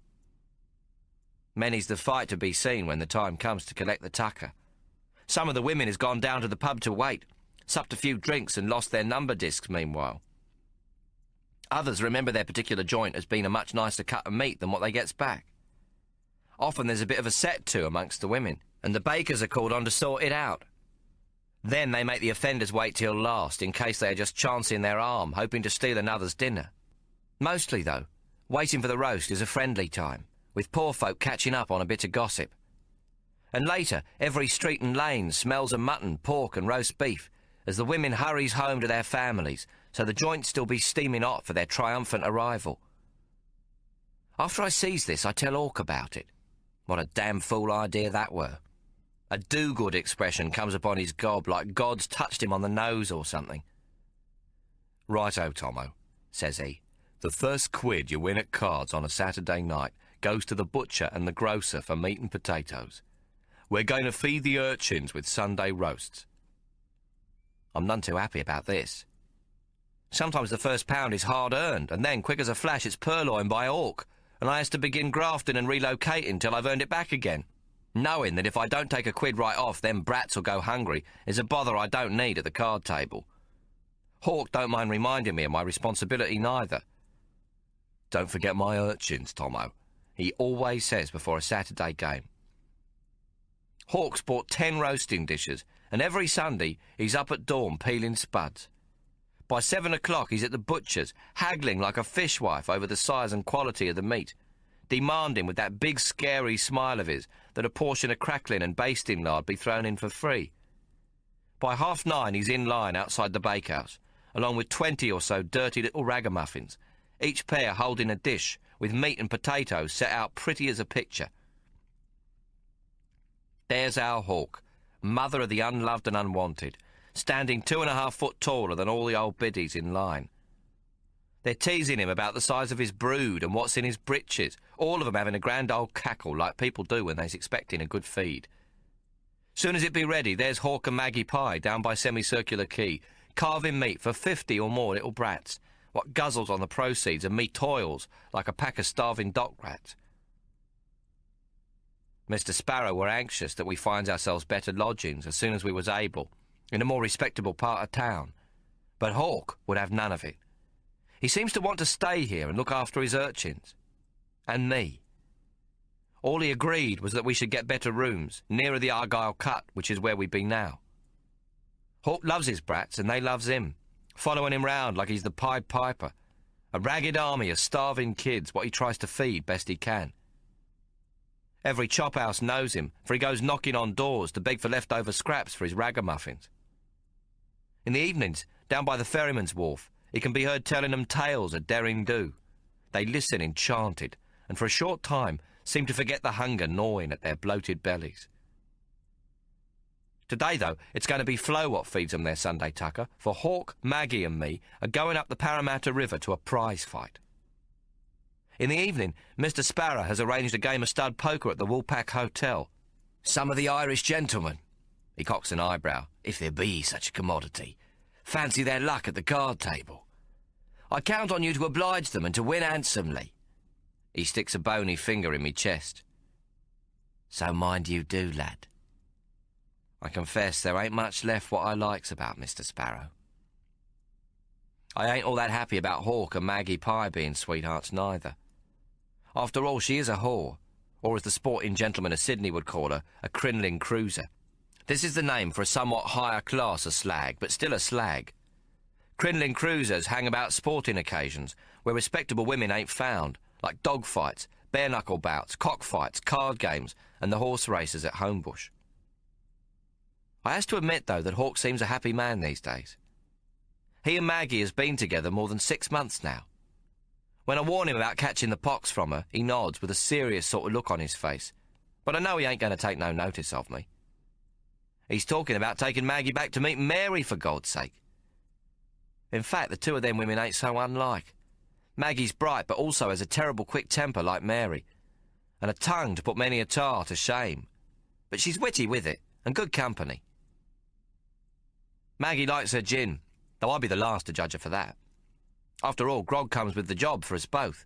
Many's the fight to be seen when the time comes to collect the tucker. Some of the women has gone down to the pub to wait, supped a few drinks and lost their number discs meanwhile. Others remember their particular joint as being a much nicer cut of meat than what they gets back. Often there's a bit of a set to amongst the women, and the bakers are called on to sort it out. Then they make the offenders wait till last, in case they are just chancing their arm, hoping to steal another's dinner. Mostly, though, waiting for the roast is a friendly time, with poor folk catching up on a bit of gossip. And later, every street and lane smells of mutton, pork and roast beef, as the women hurries home to their families, so the joint still be steaming hot for their triumphant arrival. After I sees this, I tell Hawk about it. What a damn fool idea that were. A do-good expression comes upon his gob like God's touched him on the nose or something. Righto, Tommo, says he. The first quid you win at cards on a Saturday night goes to the butcher and the grocer for meat and potatoes. We're going to feed the urchins with Sunday roasts. I'm none too happy about this. Sometimes the first pound is hard-earned, and then, quick as a flash, it's purloined by Hawk, and I has to begin grafting and relocating till I've earned it back again, knowing that if I don't take a quid right off, them brats will go hungry is a bother I don't need at the card table. Hawk don't mind reminding me of my responsibility neither. Don't forget my urchins, Tommo, he always says before a Saturday game. Hawk's bought 10 roasting dishes, and every Sunday he's up at dawn peeling spuds. By 7 o'clock he's at the butcher's, haggling like a fishwife over the size and quality of the meat, demanding with that big scary smile of his that a portion of crackling and basting lard be thrown in for free. By 9:30 he's in line outside the bakehouse, along with 20 or so dirty little ragamuffins, each pair holding a dish with meat and potatoes set out pretty as a picture. There's our Hawk, mother of the unloved and unwanted, standing 2.5 foot taller than all the old biddies in line. They're teasing him about the size of his brood and what's in his breeches, all of them having a grand old cackle like people do when they's expecting a good feed. Soon as it be ready, there's Hawk and Maggie Pie down by Semicircular Quay, carving meat for 50 or more little brats, what guzzles on the proceeds and me toils like a pack of starving dock rats. Mr. Sparrow were anxious that we finds ourselves better lodgings as soon as we was able, in a more respectable part of town. But Hawk would have none of it. He seems to want to stay here and look after his urchins. And me. All he agreed was that we should get better rooms, nearer the Argyle Cut, which is where we be now. Hawk loves his brats, and they loves him, following him round like he's the Pied Piper, a ragged army of starving kids what he tries to feed best he can. Every chop house knows him, for he goes knocking on doors to beg for leftover scraps for his ragamuffins. In the evenings, down by the ferryman's wharf, he can be heard telling them tales of derring do. They listen enchanted, and for a short time seem to forget the hunger gnawing at their bloated bellies. Today, though, it's going to be Flo what feeds them their Sunday tucker, for Hawk, Maggie and me are going up the Parramatta River to a prize fight. In the evening, Mr. Sparrow has arranged a game of stud poker at the Woolpack Hotel. Some of the Irish gentlemen, he cocks an eyebrow, if there be such a commodity, fancy their luck at the card table. I count on you to oblige them and to win handsomely. He sticks a bony finger in me chest. So mind you do, lad. I confess there ain't much left what I likes about Mr. Sparrow. I ain't all that happy about Hawk and Maggie Pie being sweethearts neither. After all, she is a whore, or as the sporting gentleman of Sydney would call her, a crinling cruiser. This is the name for a somewhat higher class of slag, but still a slag. Crinling cruisers hang about sporting occasions where respectable women ain't found, like dog fights, bare-knuckle bouts, cockfights, card games, and the horse races at Homebush. I has to admit, though, that Hawk seems a happy man these days. He and Maggie has been together more than 6 months now. When I warn him about catching the pox from her, he nods with a serious sort of look on his face, but I know he ain't going to take no notice of me. He's talking about taking Maggie back to meet Mary, for God's sake. In fact, the two of them women ain't so unlike. Maggie's bright, but also has a terrible quick temper like Mary, and a tongue to put many a tar to shame. But she's witty with it, and good company. Maggie likes her gin, though I'd be the last to judge her for that. After all, grog comes with the job for us both.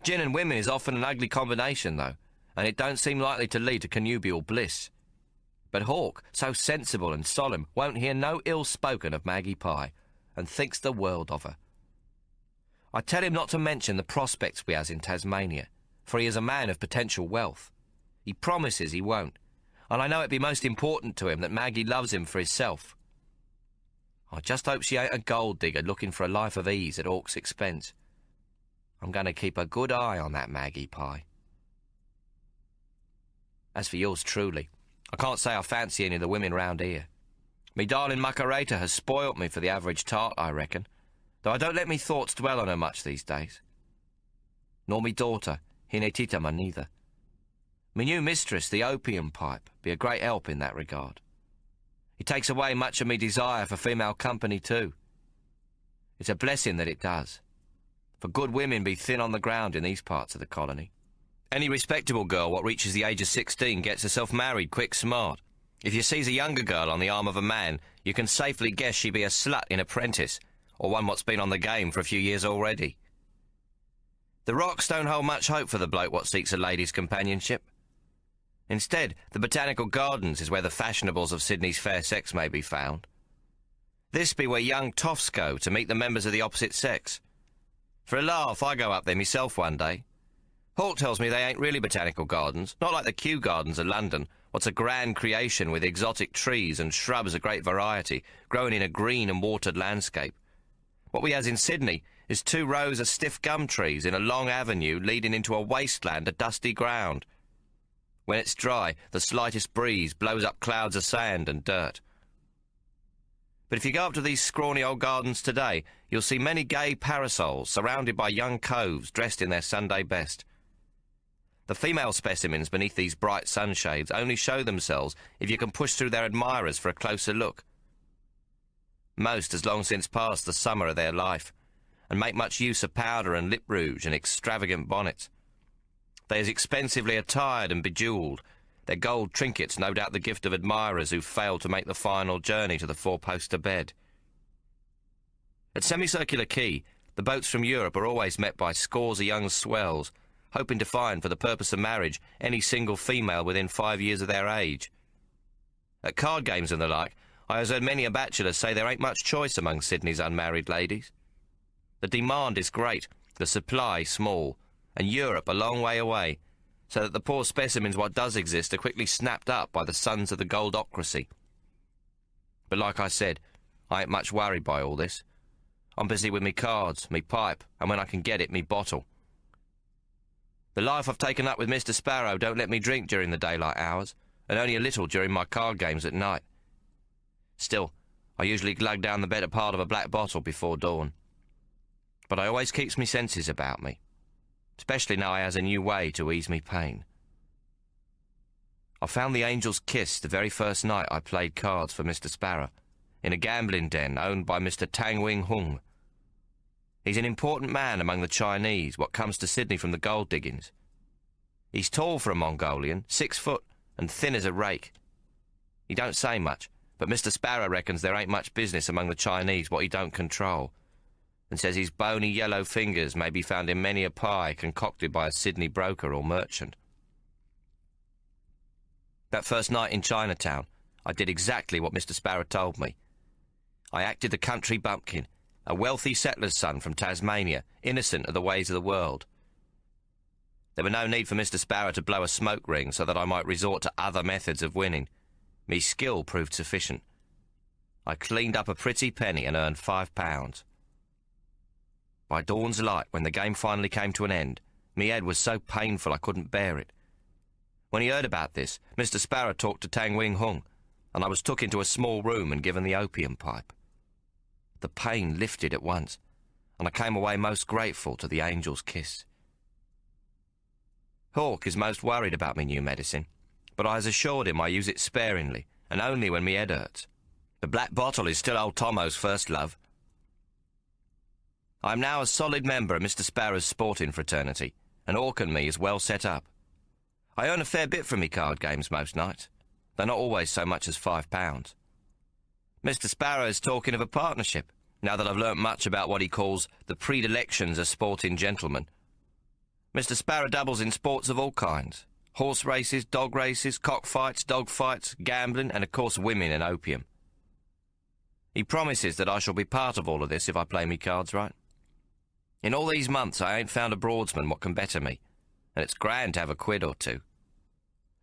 Gin and women is often an ugly combination, though, and it don't seem likely to lead to connubial bliss. But Hawk, so sensible and solemn, won't hear no ill spoken of Maggie Pie, and thinks the world of her. I tell him not to mention the prospects we has in Tasmania, for he is a man of potential wealth. He promises he won't, and I know it be most important to him that Maggie loves him for hisself. I just hope she ain't a gold digger looking for a life of ease at Hawk's expense. I'm going to keep a good eye on that Maggie Pie. As for yours truly, I can't say I fancy any of the women round here. Me darling Macareta has spoilt me for the average tart, I reckon, though I don't let me thoughts dwell on her much these days. Nor me daughter, Hinetitama, neither. Me new mistress, the opium pipe, be a great help in that regard. It takes away much of me desire for female company too. It's a blessing that it does, for good women be thin on the ground in these parts of the colony. Any respectable girl what reaches the age of 16 gets herself married quick smart. If you sees a younger girl on the arm of a man, you can safely guess she be a slut in apprentice, or one what's been on the game for a few years already. The rocks don't hold much hope for the bloke what seeks a lady's companionship. Instead, the botanical gardens is where the fashionables of Sydney's fair sex may be found. This be where young toffs go to meet the members of the opposite sex. For a laugh, I go up there myself one day. Hawk tells me they ain't really botanical gardens, not like the Kew Gardens of London, what's a grand creation with exotic trees and shrubs of great variety, growing in a green and watered landscape. What we has in Sydney is 2 rows of stiff gum trees in a long avenue leading into a wasteland of dusty ground. When it's dry, the slightest breeze blows up clouds of sand and dirt. But if you go up to these scrawny old gardens today, you'll see many gay parasols surrounded by young coves dressed in their Sunday best. The female specimens beneath these bright sunshades only show themselves if you can push through their admirers for a closer look. Most has long since passed the summer of their life, and make much use of powder and lip rouge and extravagant bonnets. They is expensively attired and bejewelled, their gold trinkets no doubt the gift of admirers who failed to make the final journey to the four-poster bed. At Semicircular Quay, the boats from Europe are always met by scores of young swells, hoping to find, for the purpose of marriage, any single female within 5 years of their age. At card games and the like, I has heard many a bachelor say there ain't much choice among Sydney's unmarried ladies. The demand is great, the supply small, and Europe a long way away, so that the poor specimens what does exist are quickly snapped up by the sons of the goldocracy. But like I said, I ain't much worried by all this. I'm busy with me cards, me pipe, and when I can get it, me bottle. The life I've taken up with Mr. Sparrow don't let me drink during the daylight hours, and only a little during my card games at night. Still, I usually glug down the better part of a black bottle before dawn. But I always keeps me senses about me, especially now I has a new way to ease me pain. I found the Angel's Kiss the very first night I played cards for Mr. Sparrow, in a gambling den owned by Mr. Tang Wing Hung. He's an important man among the Chinese, what comes to Sydney from the gold diggings. He's tall for a Mongolian, 6 foot, and thin as a rake. He don't say much, but Mr. Sparrow reckons there ain't much business among the Chinese what he don't control, and says his bony yellow fingers may be found in many a pie concocted by a Sydney broker or merchant. That first night in Chinatown, I did exactly what Mr. Sparrow told me. I acted the country bumpkin, a wealthy settler's son from Tasmania, innocent of the ways of the world. There were no need for Mr. Sparrow to blow a smoke ring so that I might resort to other methods of winning. Me skill proved sufficient. I cleaned up a pretty penny and earned £5. By dawn's light, when the game finally came to an end, me head was so painful I couldn't bear it. When he heard about this, Mr. Sparrow talked to Tang Wing Hung, and I was took into a small room and given the opium pipe. The pain lifted at once, and I came away most grateful to the Angel's Kiss. Hawk is most worried about me new medicine, but I has assured him I use it sparingly, and only when me head hurts. The black bottle is still old Tommo's first love. I am now a solid member of Mr. Sparrow's sporting fraternity, and Hawk and me is well set up. I earn a fair bit from me card games most nights, though not always so much as £5. Mr. Sparrow is talking of a partnership, now that I've learnt much about what he calls the predilections of sporting gentlemen. Mr. Sparrow dabbles in sports of all kinds: horse races, dog races, cockfights, dog fights, gambling, and of course women and opium. He promises that I shall be part of all of this if I play me cards right. In all these months I ain't found a broadsman what can better me, and it's grand to have a quid or two.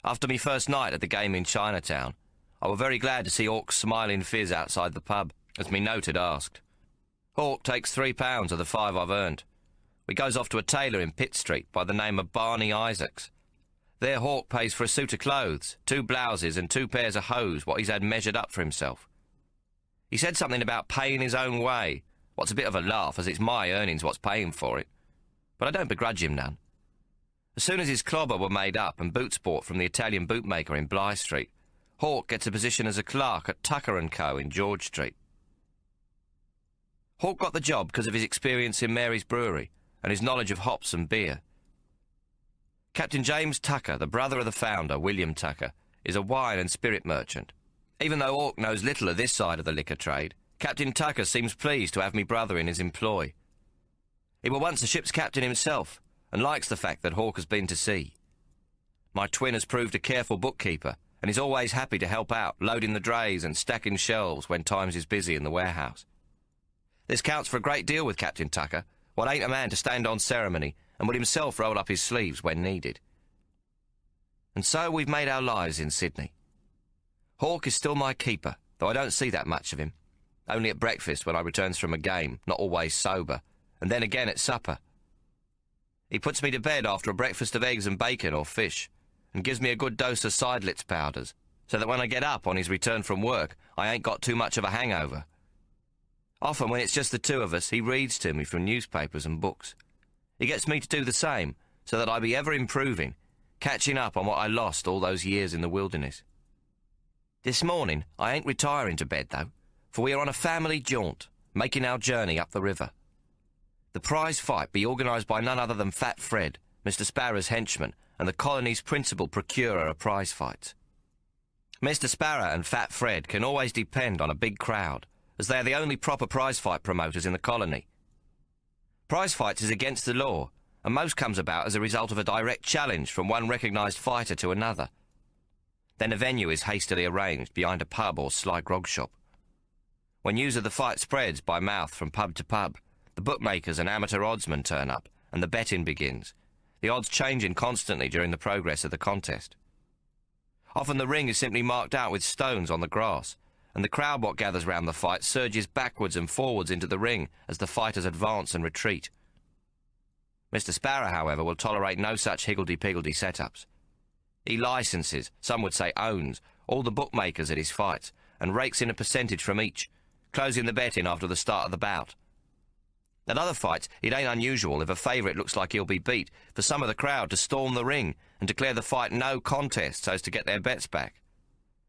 After me first night at the game in Chinatown, I were very glad to see Hawk's smiling phiz outside the pub, as me note had asked. Hawk takes £3 of the 5 I've earned. We goes off to a tailor in Pitt Street by the name of Barney Isaacs. There Hawk pays for a suit of clothes, 2 blouses and 2 pairs of hose what he's had measured up for himself. He said something about paying his own way, what's a bit of a laugh, as it's my earnings what's paying for it. But I don't begrudge him none. As soon as his clobber were made up and boots bought from the Italian bootmaker in Bly Street, Hawk gets a position as a clerk at Tucker & Co. in George Street. Hawk got the job because of his experience in Mary's Brewery and his knowledge of hops and beer. Captain James Tucker, the brother of the founder, William Tucker, is a wine and spirit merchant. Even though Hawk knows little of this side of the liquor trade, Captain Tucker seems pleased to have me brother in his employ. He were once a ship's captain himself, and likes the fact that Hawk has been to sea. My twin has proved a careful bookkeeper, and is always happy to help out, loading the drays and stacking shelves when times is busy in the warehouse. This counts for a great deal with Captain Tucker, what ain't a man to stand on ceremony, and would himself roll up his sleeves when needed. And so we've made our lives in Sydney. Hawk is still my keeper, though I don't see that much of him. Only at breakfast when I returns from a game, not always sober, and then again at supper. He puts me to bed after a breakfast of eggs and bacon or fish, and gives me a good dose of Seidlitz powders, so that when I get up on his return from work, I ain't got too much of a hangover. Often, when it's just the two of us, he reads to me from newspapers and books. He gets me to do the same, so that I be ever improving, catching up on what I lost all those years in the wilderness. This morning, I ain't retiring to bed, though, for we are on a family jaunt, making our journey up the river. The prize fight be organised by none other than Fat Fred, Mr. Sparrow's henchman, and the colony's principal procurer of prize fights. Mr. Sparrow and Fat Fred can always depend on a big crowd, as they are the only proper prize fight promoters in the colony. Prize fights is against the law, and most comes about as a result of a direct challenge from one recognised fighter to another. Then a venue is hastily arranged behind a pub or sly grog shop. When news of the fight spreads by mouth from pub to pub, the bookmakers and amateur oddsmen turn up, and the betting begins, the odds changing constantly during the progress of the contest. Often the ring is simply marked out with stones on the grass, and the crowd what gathers round the fight surges backwards and forwards into the ring as the fighters advance and retreat. Mr. Sparrow, however, will tolerate no such higgledy-piggledy setups. He licenses, some would say owns, all the bookmakers at his fights, and rakes in a percentage from each, closing the betting after the start of the bout. At other fights, it ain't unusual, if a favourite looks like he'll be beat, for some of the crowd to storm the ring and declare the fight no contest so as to get their bets back.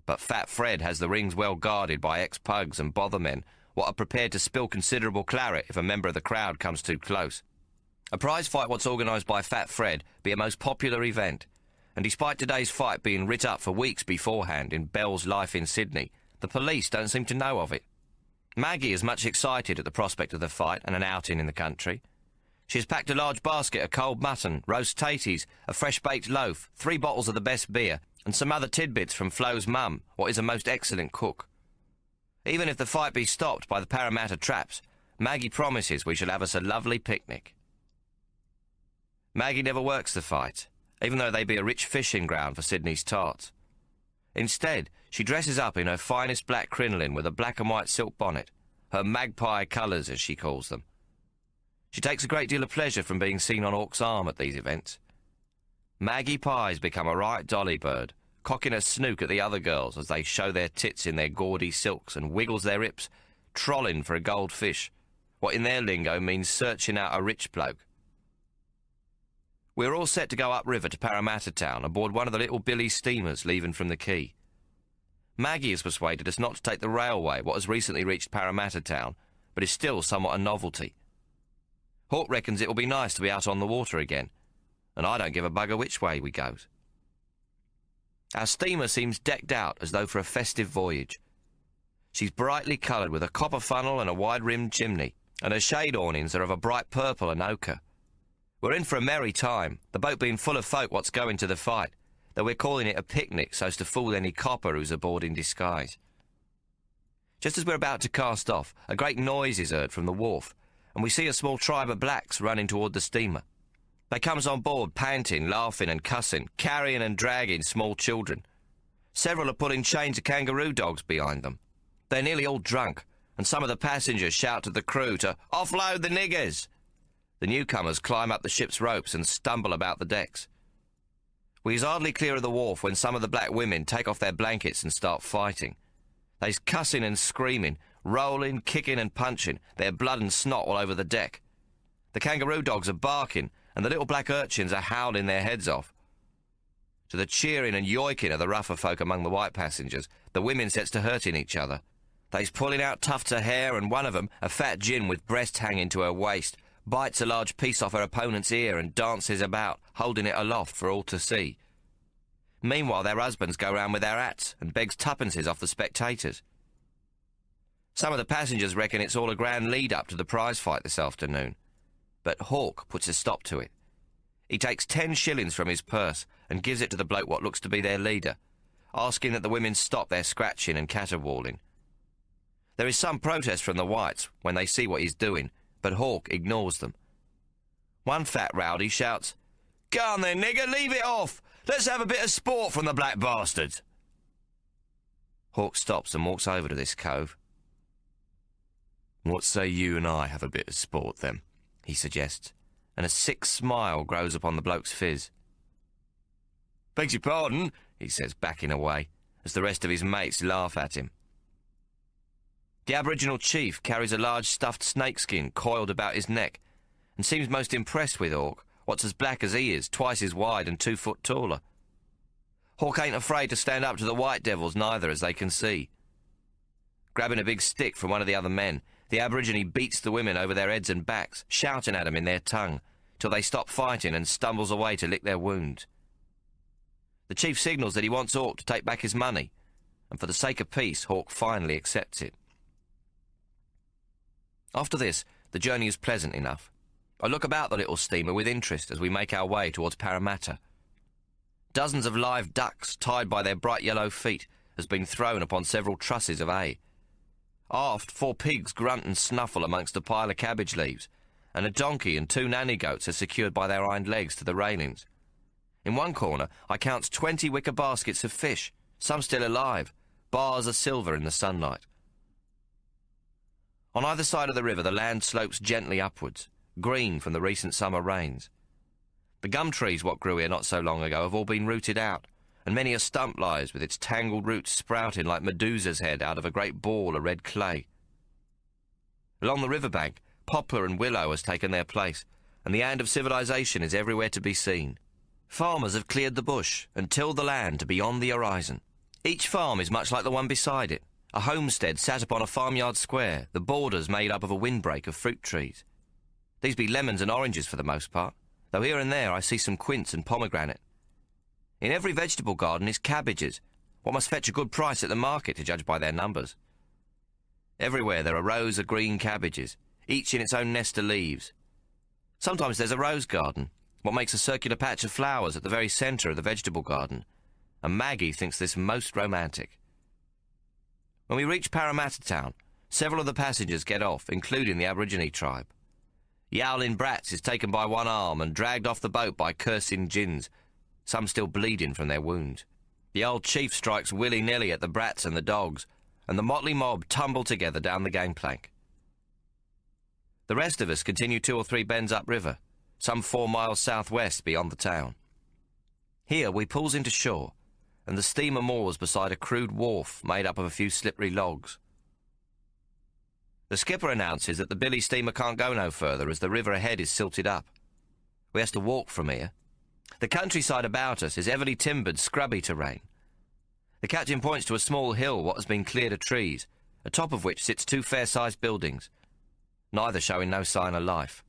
But Fat Fred has the rings well guarded by ex-pugs and bothermen, what are prepared to spill considerable claret if a member of the crowd comes too close. A prize fight what's organised by Fat Fred be a most popular event, and despite today's fight being writ up for weeks beforehand in Bell's Life in Sydney, the police don't seem to know of it. Maggie is much excited at the prospect of the fight and an outing in the country. She has packed a large basket of cold mutton, roast taties, a fresh-baked loaf, 3 bottles of the best beer, and some other tidbits from Flo's mum, what is a most excellent cook. Even if the fight be stopped by the Parramatta traps, Maggie promises we shall have us a lovely picnic. Maggie never works the fight, even though they be a rich fishing ground for Sydney's tarts. Instead, she dresses up in her finest black crinoline with a black and white silk bonnet, her magpie colours, as she calls them. She takes a great deal of pleasure from being seen on Hawk's arm at these events. Maggie Pie's become a right dolly bird, cocking her snook at the other girls as they show their tits in their gaudy silks and wiggles their hips, trolling for a goldfish, what in their lingo means searching out a rich bloke. We're all set to go upriver to Parramatta Town aboard one of the little Billy steamers leaving from the quay. Maggie has persuaded us not to take the railway, what has recently reached Parramatta Town, but is still somewhat a novelty. Hawk reckons it will be nice to be out on the water again, and I don't give a bugger which way we goes. Our steamer seems decked out as though for a festive voyage. She's brightly coloured with a copper funnel and a wide-rimmed chimney, and her shade awnings are of a bright purple and ochre. We're in for a merry time, the boat being full of folk what's going to the fight, though we're calling it a picnic so as to fool any copper who's aboard in disguise. Just as we're about to cast off, a great noise is heard from the wharf, and we see a small tribe of blacks running toward the steamer. They comes on board panting, laughing and cussing, carrying and dragging small children. Several are pulling chains of kangaroo dogs behind them. They're nearly all drunk, and some of the passengers shout to the crew to offload the niggers. The newcomers climb up the ship's ropes and stumble about the decks. We is hardly clear of the wharf when some of the black women take off their blankets and start fighting. They's cussing and screaming, rolling, kicking and punching, their blood and snot all over the deck. The kangaroo dogs are barking, and the little black urchins are howling their heads off. To the cheering and yoiking of the rougher folk among the white passengers, the women sets to hurting each other. They's pulling out tufts of hair, and one of them, a fat gin with breasts hanging to her waist, bites a large piece off her opponent's ear and dances about, holding it aloft for all to see. Meanwhile, their husbands go round with their hats and begs tuppences off the spectators. Some of the passengers reckon it's all a grand lead-up to the prize fight this afternoon, but Hawk puts a stop to it. He takes 10 shillings from his purse and gives it to the bloke what looks to be their leader, asking that the women stop their scratching and caterwauling. There is some protest from the whites when they see what he's doing, but Hawk ignores them. One fat rowdy shouts, "Go on then, nigger, leave it off! Let's have a bit of sport from the black bastards!" Hawk stops and walks over to this cove. "What say you and I have a bit of sport, then?" he suggests, and a sick smile grows upon the bloke's phiz. "Begs your pardon," he says, backing away, as the rest of his mates laugh at him. The Aboriginal chief carries a large stuffed snakeskin coiled about his neck, and seems most impressed with Hawk, what's as black as he is, twice as wide and 2 foot taller. Hawk ain't afraid to stand up to the white devils neither, as they can see. Grabbing a big stick from one of the other men, the Aborigine beats the women over their heads and backs, shouting at them in their tongue, till they stop fighting and stumbles away to lick their wounds. The chief signals that he wants Hawk to take back his money, and for the sake of peace, Hawk finally accepts it. After this, the journey is pleasant enough. I look about the little steamer with interest as we make our way towards Parramatta. Dozens of live ducks, tied by their bright yellow feet, has been thrown upon several trusses of hay. Aft, 4 pigs grunt and snuffle amongst a pile of cabbage leaves, and a donkey and 2 nanny goats are secured by their hind legs to the railings. In one corner, I count 20 wicker baskets of fish, some still alive, bars of silver in the sunlight. On either side of the river, the land slopes gently upwards, green from the recent summer rains. The gum trees what grew here not so long ago have all been rooted out, and many a stump lies with its tangled roots sprouting like Medusa's head out of a great ball of red clay. Along the riverbank, poplar and willow has taken their place, and the hand of civilization is everywhere to be seen. Farmers have cleared the bush and tilled the land to beyond the horizon. Each farm is much like the one beside it, a homestead sat upon a farmyard square, the borders made up of a windbreak of fruit trees. These be lemons and oranges for the most part, though here and there I see some quince and pomegranate. In every vegetable garden is cabbages, what must fetch a good price at the market to judge by their numbers. Everywhere there are rows of green cabbages, each in its own nest of leaves. Sometimes there's a rose garden, what makes a circular patch of flowers at the very centre of the vegetable garden, and Maggie thinks this most romantic. When we reach Parramatta town, several of the passengers get off, including the Aborigine tribe. Yowling Brats is taken by one arm and dragged off the boat by cursing gins, some still bleeding from their wounds. The old chief strikes willy-nilly at the brats and the dogs, and the motley mob tumble together down the gangplank. The rest of us continue 2 or 3 bends upriver, some 4 miles southwest beyond the town. Here we pulls into shore, and the steamer moors beside a crude wharf made up of a few slippery logs. The skipper announces that the billy steamer can't go no further as the river ahead is silted up. We has to walk from here. The countryside about us is heavily timbered, scrubby terrain. The captain points to a small hill what has been cleared of trees, atop of which sits 2 fair-sized buildings, neither showing no sign of life.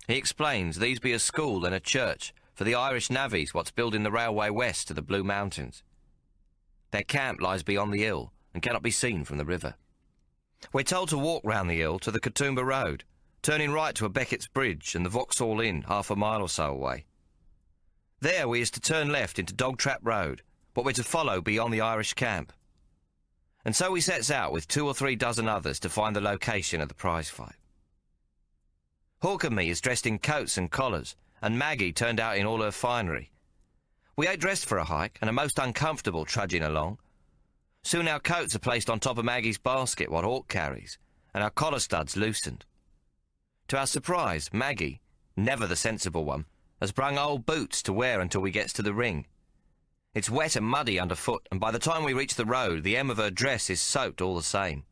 He explains these be a school and a church for the Irish navvies what's building the railway west to the Blue Mountains. Their camp lies beyond the hill and cannot be seen from the river. We're told to walk round the hill to the Katoomba Road, turning right to a Beckett's Bridge and the Vauxhall Inn half a mile or so away. There we is to turn left into Dog Trap Road, what we're to follow beyond the Irish camp. And so we sets out with 2 or 3 dozen others to find the location of the prize fight. Hawk and me is dressed in coats and collars, and Maggie turned out in all her finery. We ain't dressed for a hike and are most uncomfortable trudging along. Soon our coats are placed on top of Maggie's basket what Hawk carries, and our collar studs loosened. To our surprise, Maggie, never the sensible one, has brung old boots to wear until we gets to the ring. It's wet and muddy underfoot, and by the time we reach the road, the hem of her dress is soaked all the same.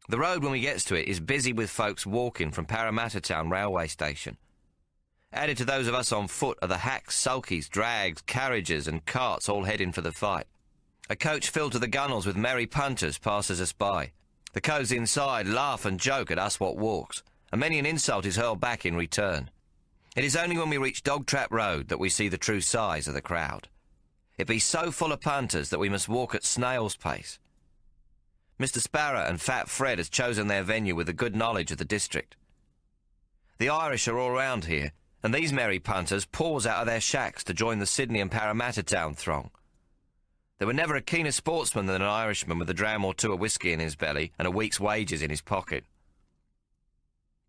The road, when we gets to it, is busy with folks walking from Parramatta Town railway station. Added to those of us on foot are the hacks, sulkies, drags, carriages and carts all heading for the fight. A coach filled to the gunnels with merry punters passes us by. The coves inside laugh and joke at us what walks, and many an insult is hurled back in return. It is only when we reach Dog Trap Road that we see the true size of the crowd. It be so full of punters that we must walk at snail's pace. Mr. Sparrow and Fat Fred has chosen their venue with a good knowledge of the district. The Irish are all round here, and these merry punters pause out of their shacks to join the Sydney and Parramatta Town throng. There were never a keener sportsman than an Irishman with a dram or 2 of whiskey in his belly and a week's wages in his pocket.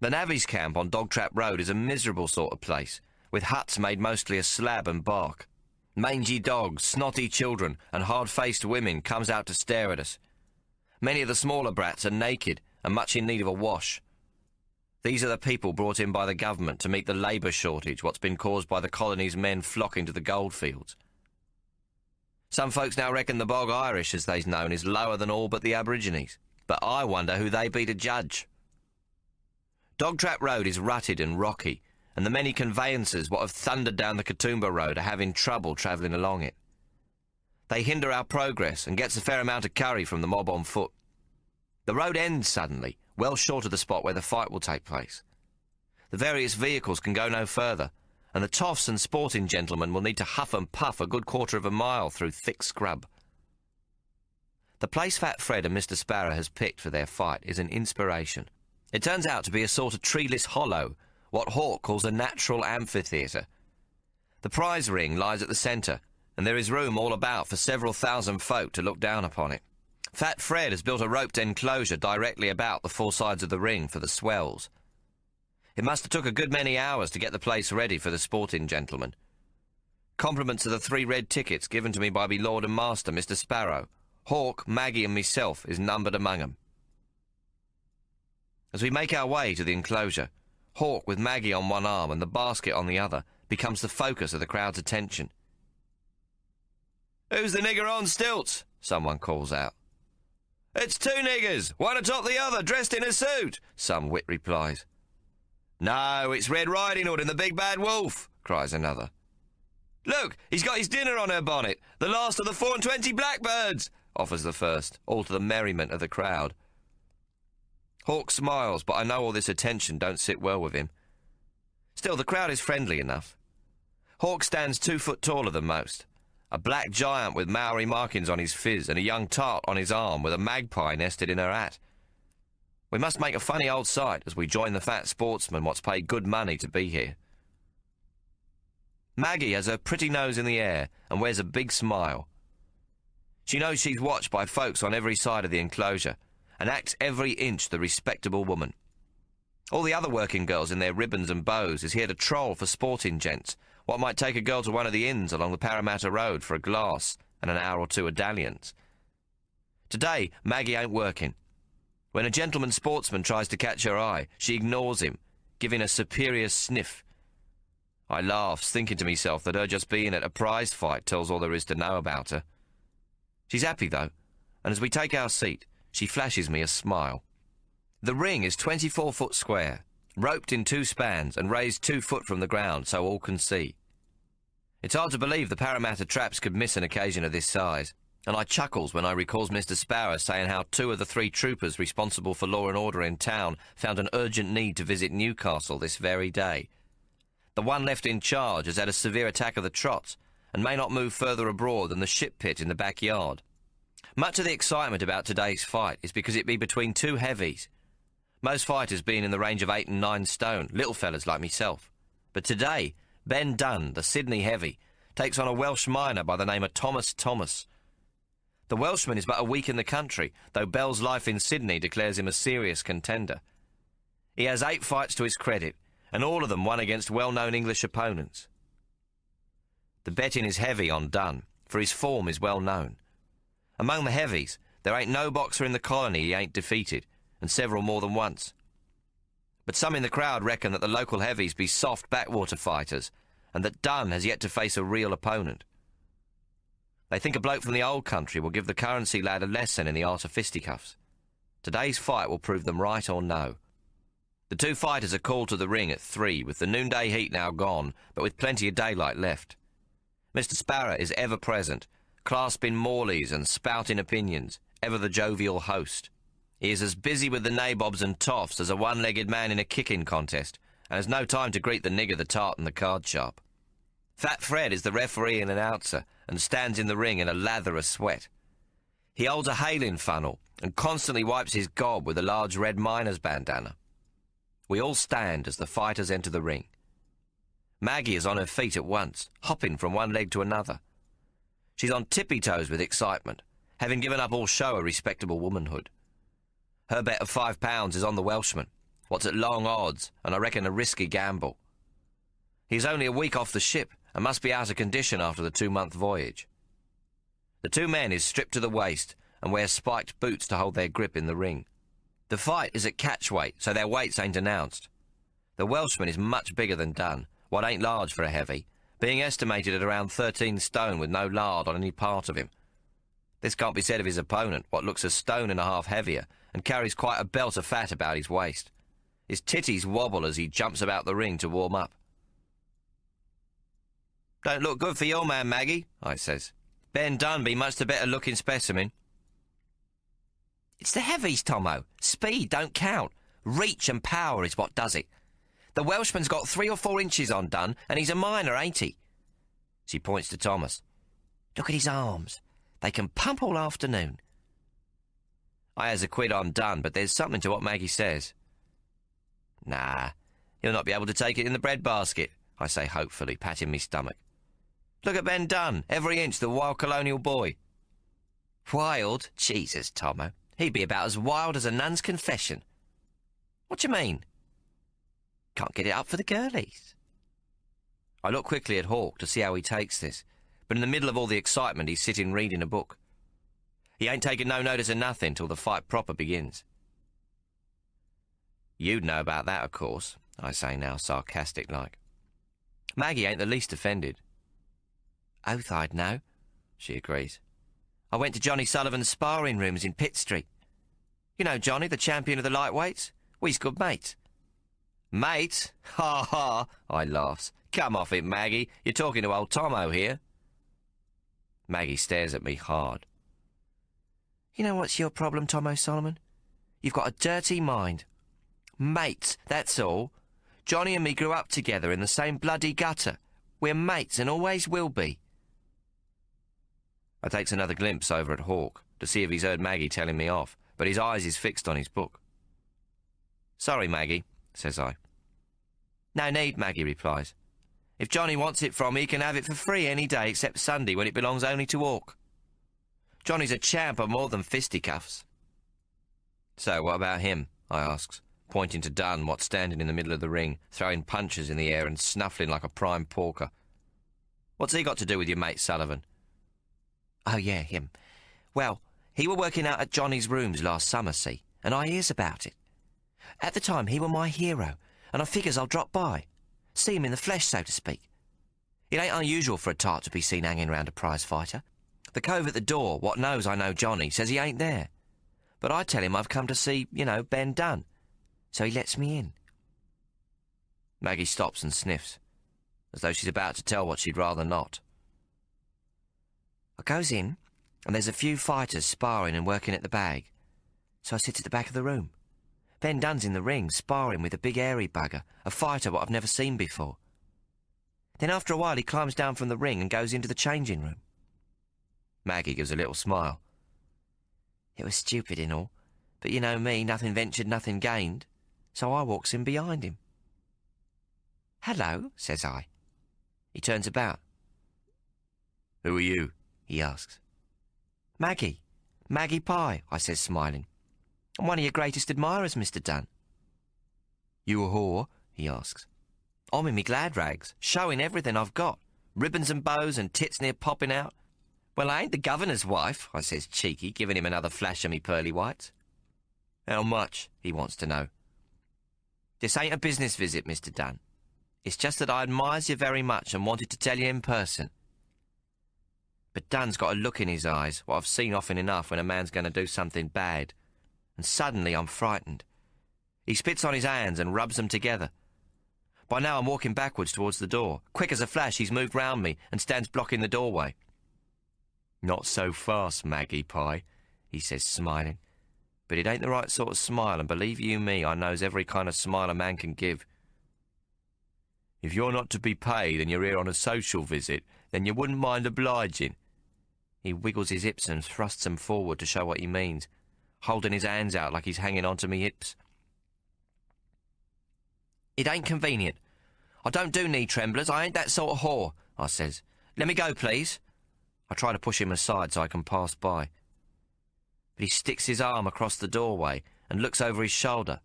The navvies' camp on Dog Trap Road is a miserable sort of place, with huts made mostly of slab and bark. Mangy dogs, snotty children and hard-faced women comes out to stare at us. Many of the smaller brats are naked and much in need of a wash. These are the people brought in by the government to meet the labour shortage what's been caused by the colony's men flocking to the goldfields. Some folks now reckon the bog Irish, as they's known, is lower than all but the Aborigines, but I wonder who they be to judge. Dog Trap Road is rutted and rocky, and the many conveyances what have thundered down the Katoomba Road are having trouble travelling along it. They hinder our progress and gets a fair amount of curry from the mob on foot. The road ends suddenly, well short of the spot where the fight will take place. The various vehicles can go no further, and the toffs and sporting gentlemen will need to huff and puff a good quarter of a mile through thick scrub. The place Fat Fred and Mr. Sparrow has picked for their fight is an inspiration. It turns out to be a sort of treeless hollow, what Hawk calls a natural amphitheatre. The prize ring lies at the centre, and there is room all about for several thousand folk to look down upon it. Fat Fred has built a roped enclosure directly about the four sides of the ring for the swells. It must have took a good many hours to get the place ready for the sporting gentlemen. Compliments of the 3 red tickets given to me by me lord and master, Mr. Sparrow. Hawk, Maggie and myself is numbered among 'em. As we make our way to the enclosure, Hawk, with Maggie on one arm and the basket on the other, becomes the focus of the crowd's attention. "Who's the nigger on stilts?" someone calls out. "It's 2 niggers, one atop the other, dressed in a suit," some wit replies. "No, it's Red Riding Hood and the Big Bad Wolf," cries another. "Look, he's got his dinner on her bonnet, the last of the 24 blackbirds," offers the first, all to the merriment of the crowd. Hawk smiles, but I know all this attention don't sit well with him. Still, the crowd is friendly enough. Hawk stands 2 foot taller than most, a black giant with Maori markings on his phiz and a young tart on his arm with a magpie nested in her hat. We must make a funny old sight as we join the fat sportsman what's paid good money to be here. Maggie has her pretty nose in the air and wears a big smile. She knows she's watched by folks on every side of the enclosure and acts every inch the respectable woman. All the other working girls in their ribbons and bows is here to troll for sporting gents, what might take a girl to one of the inns along the Parramatta Road for a glass and an hour or two of dalliance. Today, Maggie ain't working. When a gentleman sportsman tries to catch her eye, she ignores him, giving a superior sniff. I laughs, thinking to myself that her just being at a prize fight tells all there is to know about her. She's happy, though, and as we take our seat, she flashes me a smile. The ring is 24 foot square, roped in 2 spans and raised 2 foot from the ground so all can see. It's hard to believe the Parramatta traps could miss an occasion of this size, and I chuckles when I recalls Mr. Sparrow saying how 2 of the 3 troopers responsible for law and order in town found an urgent need to visit Newcastle this very day. The one left in charge has had a severe attack of the trots and may not move further abroad than the ship pit in the backyard. Much of the excitement about today's fight is because it be between 2 heavies, most fighters being in the range of 8 and 9 stone, little fellas like myself. But today, Ben Dunn, the Sydney heavy, takes on a Welsh miner by the name of Thomas. The Welshman is but a week in the country, though Bell's Life in Sydney declares him a serious contender. He has 8 fights to his credit, and all of them won against well-known English opponents. The betting is heavy on Dunn, for his form is well known. Among the heavies, there ain't no boxer in the colony he ain't defeated, and several more than once. But some in the crowd reckon that the local heavies be soft backwater fighters, and that Dunn has yet to face a real opponent. They think a bloke from the old country will give the currency lad a lesson in the art of fisticuffs. Today's fight will prove them right or no. The 2 fighters are called to the ring at 3, with the noonday heat now gone, but with plenty of daylight left. Mr. Sparrow is ever present, clasping Morleys and spouting opinions, ever the jovial host. He is as busy with the nabobs and toffs as a one-legged man in a kicking contest, and has no time to greet the nigger, the tart and the card sharp. Fat Fred is the referee and announcer, and stands in the ring in a lather of sweat. He holds a hailing funnel, and constantly wipes his gob with a large red miner's bandana. We all stand as the fighters enter the ring. Maggie is on her feet at once, hopping from one leg to another. She's on tippy-toes with excitement, having given up all show of respectable womanhood. Her bet of £5 is on the Welshman, what's at long odds, and I reckon a risky gamble. He's only a week off the ship, and must be out of condition after the 2-month voyage. The 2 men is stripped to the waist, and wear spiked boots to hold their grip in the ring. The fight is at catch weight, so their weights ain't announced. The Welshman is much bigger than Dunn, what ain't large for a heavy, being estimated at around 13 stone with no lard on any part of him. This can't be said of his opponent, what looks a stone and a half heavier, and carries quite a belt of fat about his waist. His titties wobble as he jumps about the ring to warm up. "Don't look good for your man, Maggie," I says. "Ben Dunn be much the better looking specimen." It's the heavies, Tommo. Speed don't count. Reach and power is what does it. The Welshman's got 3 or 4 inches on Dunn, and he's a minor, ain't he? She points to Thomas. Look at his arms. They can pump all afternoon. I has a quid on Dunn, but there's something to what Maggie says. Nah, he'll not be able to take it in the bread basket, I say hopefully, patting me stomach. Look at Ben Dunn, every inch the wild colonial boy. Wild? Jesus, Tommo. He'd be about as wild as a nun's confession. What do you mean? Can't get it up for the girlies. I look quickly at Hawk to see how he takes this, but in the middle of all the excitement he's sitting reading a book. He ain't taking no notice of nothing till the fight proper begins. You'd know about that, of course, I say now, sarcastic-like. Maggie ain't the least offended. Oath I'd know, she agrees. I went to Johnny Sullivan's sparring rooms in Pitt Street. You know Johnny, the champion of the lightweights? We's good mates. Mates? Ha ha, I laughs. Come off it, Maggie. You're talking to old Tommo here. Maggie stares at me hard. You know what's your problem, Tommo Solomon? You've got a dirty mind. Mates, that's all. Johnny and me grew up together in the same bloody gutter. We're mates and always will be. I takes another glimpse over at Hawk to see if he's heard Maggie telling me off, but his eyes is fixed on his book. Sorry, Maggie, says I. No need, Maggie replies. If Johnny wants it from me, he can have it for free any day except Sunday when it belongs only to Hawk. Johnny's a champ of more than fisticuffs. So what about him? I asks, pointing to Dunn, what's standing in the middle of the ring, throwing punches in the air and snuffling like a prime porker. What's he got to do with your mate Sullivan? Oh, yeah, him. Well, he were working out at Johnny's rooms last summer, see, and I hears about it. At the time, he were my hero, and I figures I'll drop by. See him in the flesh, so to speak. It ain't unusual for a tart to be seen hanging round a prize fighter. The cove at the door, what knows I know Johnny, says he ain't there. But I tell him I've come to see, Ben Dunn. So he lets me in. Maggie stops and sniffs, as though she's about to tell what she'd rather not. I goes in, and there's a few fighters sparring and working at the bag. So I sit at the back of the room. Ben Dunn's in the ring, sparring with a big hairy bugger, a fighter what I've never seen before. Then after a while he climbs down from the ring and goes into the changing room. Maggie gives a little smile. It was stupid and all, but you know me, nothing ventured, nothing gained. So I walks in behind him. Hello, says I. He turns about. Who are you? He asks. Maggie Pye, I says, smiling. I'm one of your greatest admirers, Mr. Dunn. You a whore? He asks. I'm in me glad rags, showing everything I've got. Ribbons and bows and tits near popping out. Well, I ain't the governor's wife, I says, cheeky, giving him another flash of me pearly whites. How much? He wants to know. This ain't a business visit, Mr. Dunn. It's just that I admires you very much and wanted to tell you in person. But Dunn's got a look in his eyes, what I've seen often enough when a man's going to do something bad. And suddenly I'm frightened. He spits on his hands and rubs them together. By now I'm walking backwards towards the door. Quick as a flash, he's moved round me and stands blocking the doorway. Not so fast, Maggie Pye, he says, smiling. But it ain't the right sort of smile, and believe you me, I knows every kind of smile a man can give. If you're not to be paid and you're here on a social visit, then you wouldn't mind obliging. He wiggles his hips and thrusts them forward to show what he means, holding his hands out like he's hanging onto me hips. It ain't convenient. I don't do knee tremblers. I ain't that sort of whore, I says. Let me go, please. I try to push him aside so I can pass by. But he sticks his arm across the doorway and looks over his shoulder.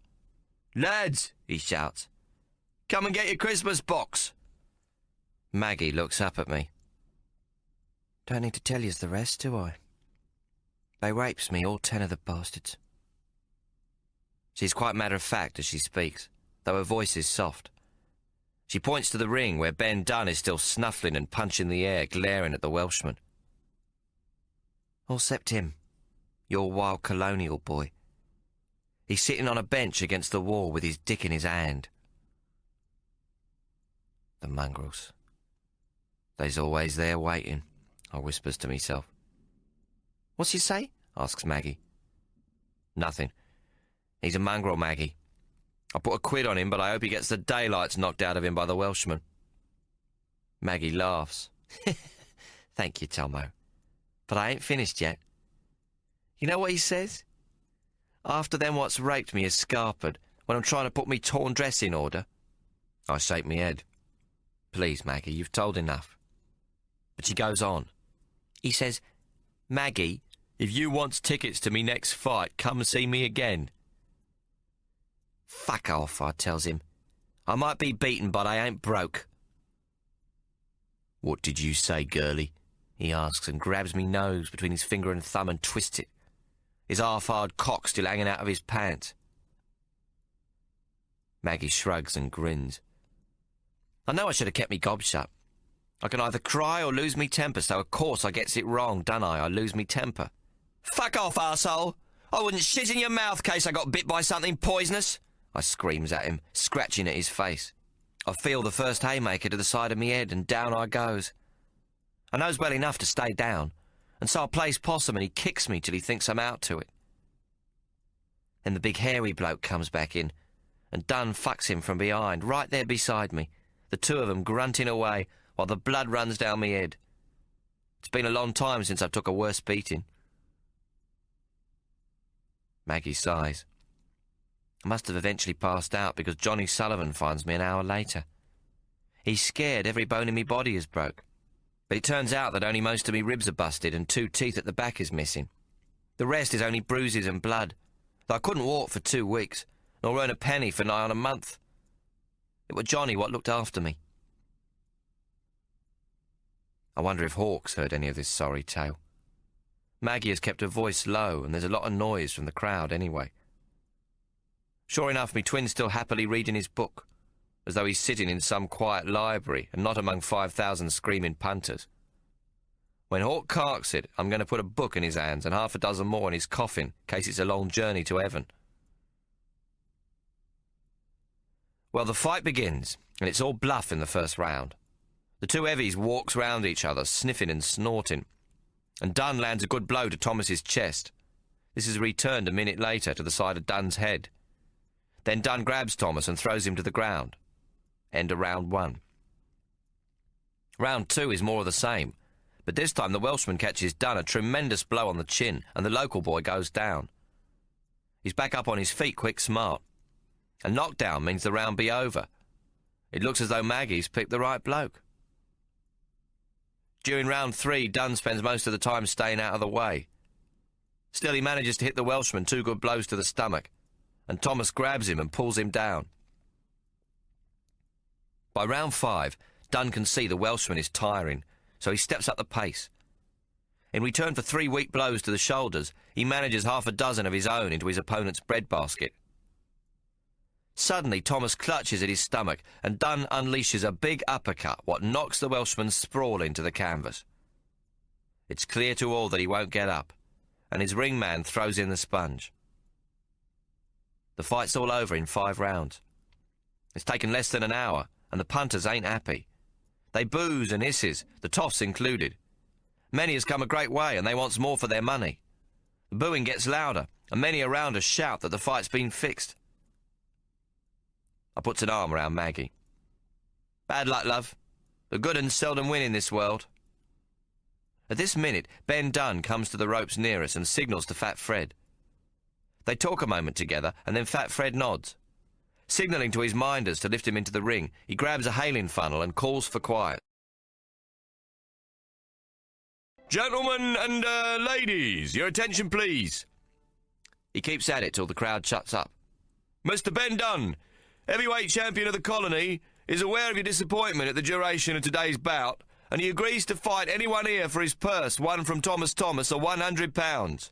Lads, he shouts, come and get your Christmas box. Maggie looks up at me. Don't need to tell yous the rest, do I? They rapes me, all 10 of the bastards. She's quite matter-of-fact as she speaks, though her voice is soft. She points to the ring where Ben Dunn is still snuffling and punching the air, glaring at the Welshman. All except him, your wild colonial boy. He's sitting on a bench against the wall with his dick in his hand. The mongrels. They's always there waiting, I whispers to myself. What's you say? Asks Maggie. Nothing. He's a mongrel, Maggie. I put £1 on him, but I hope he gets the daylights knocked out of him by the Welshman. Maggie laughs. Thank you, Tommo. But I ain't finished yet. You know what he says? After them what's raped me is scarpered, when I'm trying to put me torn dress in order. I shake me head. Please, Maggie, you've told enough. But she goes on. He says, Maggie, if you wants tickets to me next fight, come see me again. Fuck off, I tells him. I might be beaten, but I ain't broke. What did you say, girlie? He asks and grabs me nose between his finger and thumb and twists it. His half-hard cock still hanging out of his pants. Maggie shrugs and grins. I know I should have kept me gob shut. I can either cry or lose me temper, so of course I gets it wrong, don't I? I lose me temper. Fuck off, arsehole! I wouldn't shit in your mouth case I got bit by something poisonous, I screams at him, scratching at his face. I feel the first haymaker to the side of me head, and down I goes. I knows well enough to stay down, and so I plays possum and he kicks me till he thinks I'm out to it. Then the big hairy bloke comes back in, and Dunn fucks him from behind, right there beside me, the two of them grunting away while the blood runs down me head. It's been a long time since I took a worse beating. Maggie sighs. I must have eventually passed out because Johnny Sullivan finds me an hour later. He's scared every bone in me body is broke. But it turns out that only most of me ribs are busted and 2 teeth at the back is missing. The rest is only bruises and blood. Though I couldn't walk for 2 weeks, nor earn a penny for nigh on a month. It was Johnny what looked after me. I wonder if Hawk's heard any of this sorry tale. Maggie has kept her voice low, and there's a lot of noise from the crowd anyway. Sure enough, me twin's still happily reading his book, as though he's sitting in some quiet library and not among 5,000 screaming punters. When Hawk carks it, I'm going to put a book in his hands and 6 more in his coffin, in case it's a long journey to heaven. Well, the fight begins, and it's all bluff in the first round. The 2 heavies walks round each other, sniffing and snorting, and Dunn lands a good blow to Thomas's chest. This is returned a minute later to the side of Dunn's head. Then Dunn grabs Thomas and throws him to the ground. End of round 1. Round 2 is more of the same, but this time the Welshman catches Dunn a tremendous blow on the chin, and the local boy goes down. He's back up on his feet quick smart. A knockdown means the round be over. It looks as though Maggie's picked the right bloke. During round 3, Dunn spends most of the time staying out of the way. Still, he manages to hit the Welshman 2 good blows to the stomach, and Thomas grabs him and pulls him down. By round 5, Dunn can see the Welshman is tiring, so he steps up the pace. In return for 3 weak blows to the shoulders, he manages 6 of his own into his opponent's breadbasket. Suddenly, Thomas clutches at his stomach, and Dunn unleashes a big uppercut, what knocks the Welshman sprawling to the canvas. It's clear to all that he won't get up, and his ringman throws in the sponge. The fight's all over in 5 rounds. It's taken less than an hour, and the punters ain't happy. They boos and hisses, the toffs included. Many has come a great way, and they wants more for their money. The booing gets louder, and many around us shout that the fight's been fixed. I puts an arm around Maggie. Bad luck, love. The good uns seldom win in this world. At this minute, Ben Dunn comes to the ropes near us and signals to Fat Fred. They talk a moment together, and then Fat Fred nods. Signalling to his minders to lift him into the ring, he grabs a hailing funnel and calls for quiet. Gentlemen and ladies, your attention please. He keeps at it till the crowd shuts up. Mr. Ben Dunn, heavyweight champion of the colony, is aware of your disappointment at the duration of today's bout, and he agrees to fight anyone here for his purse won from Thomas of £100.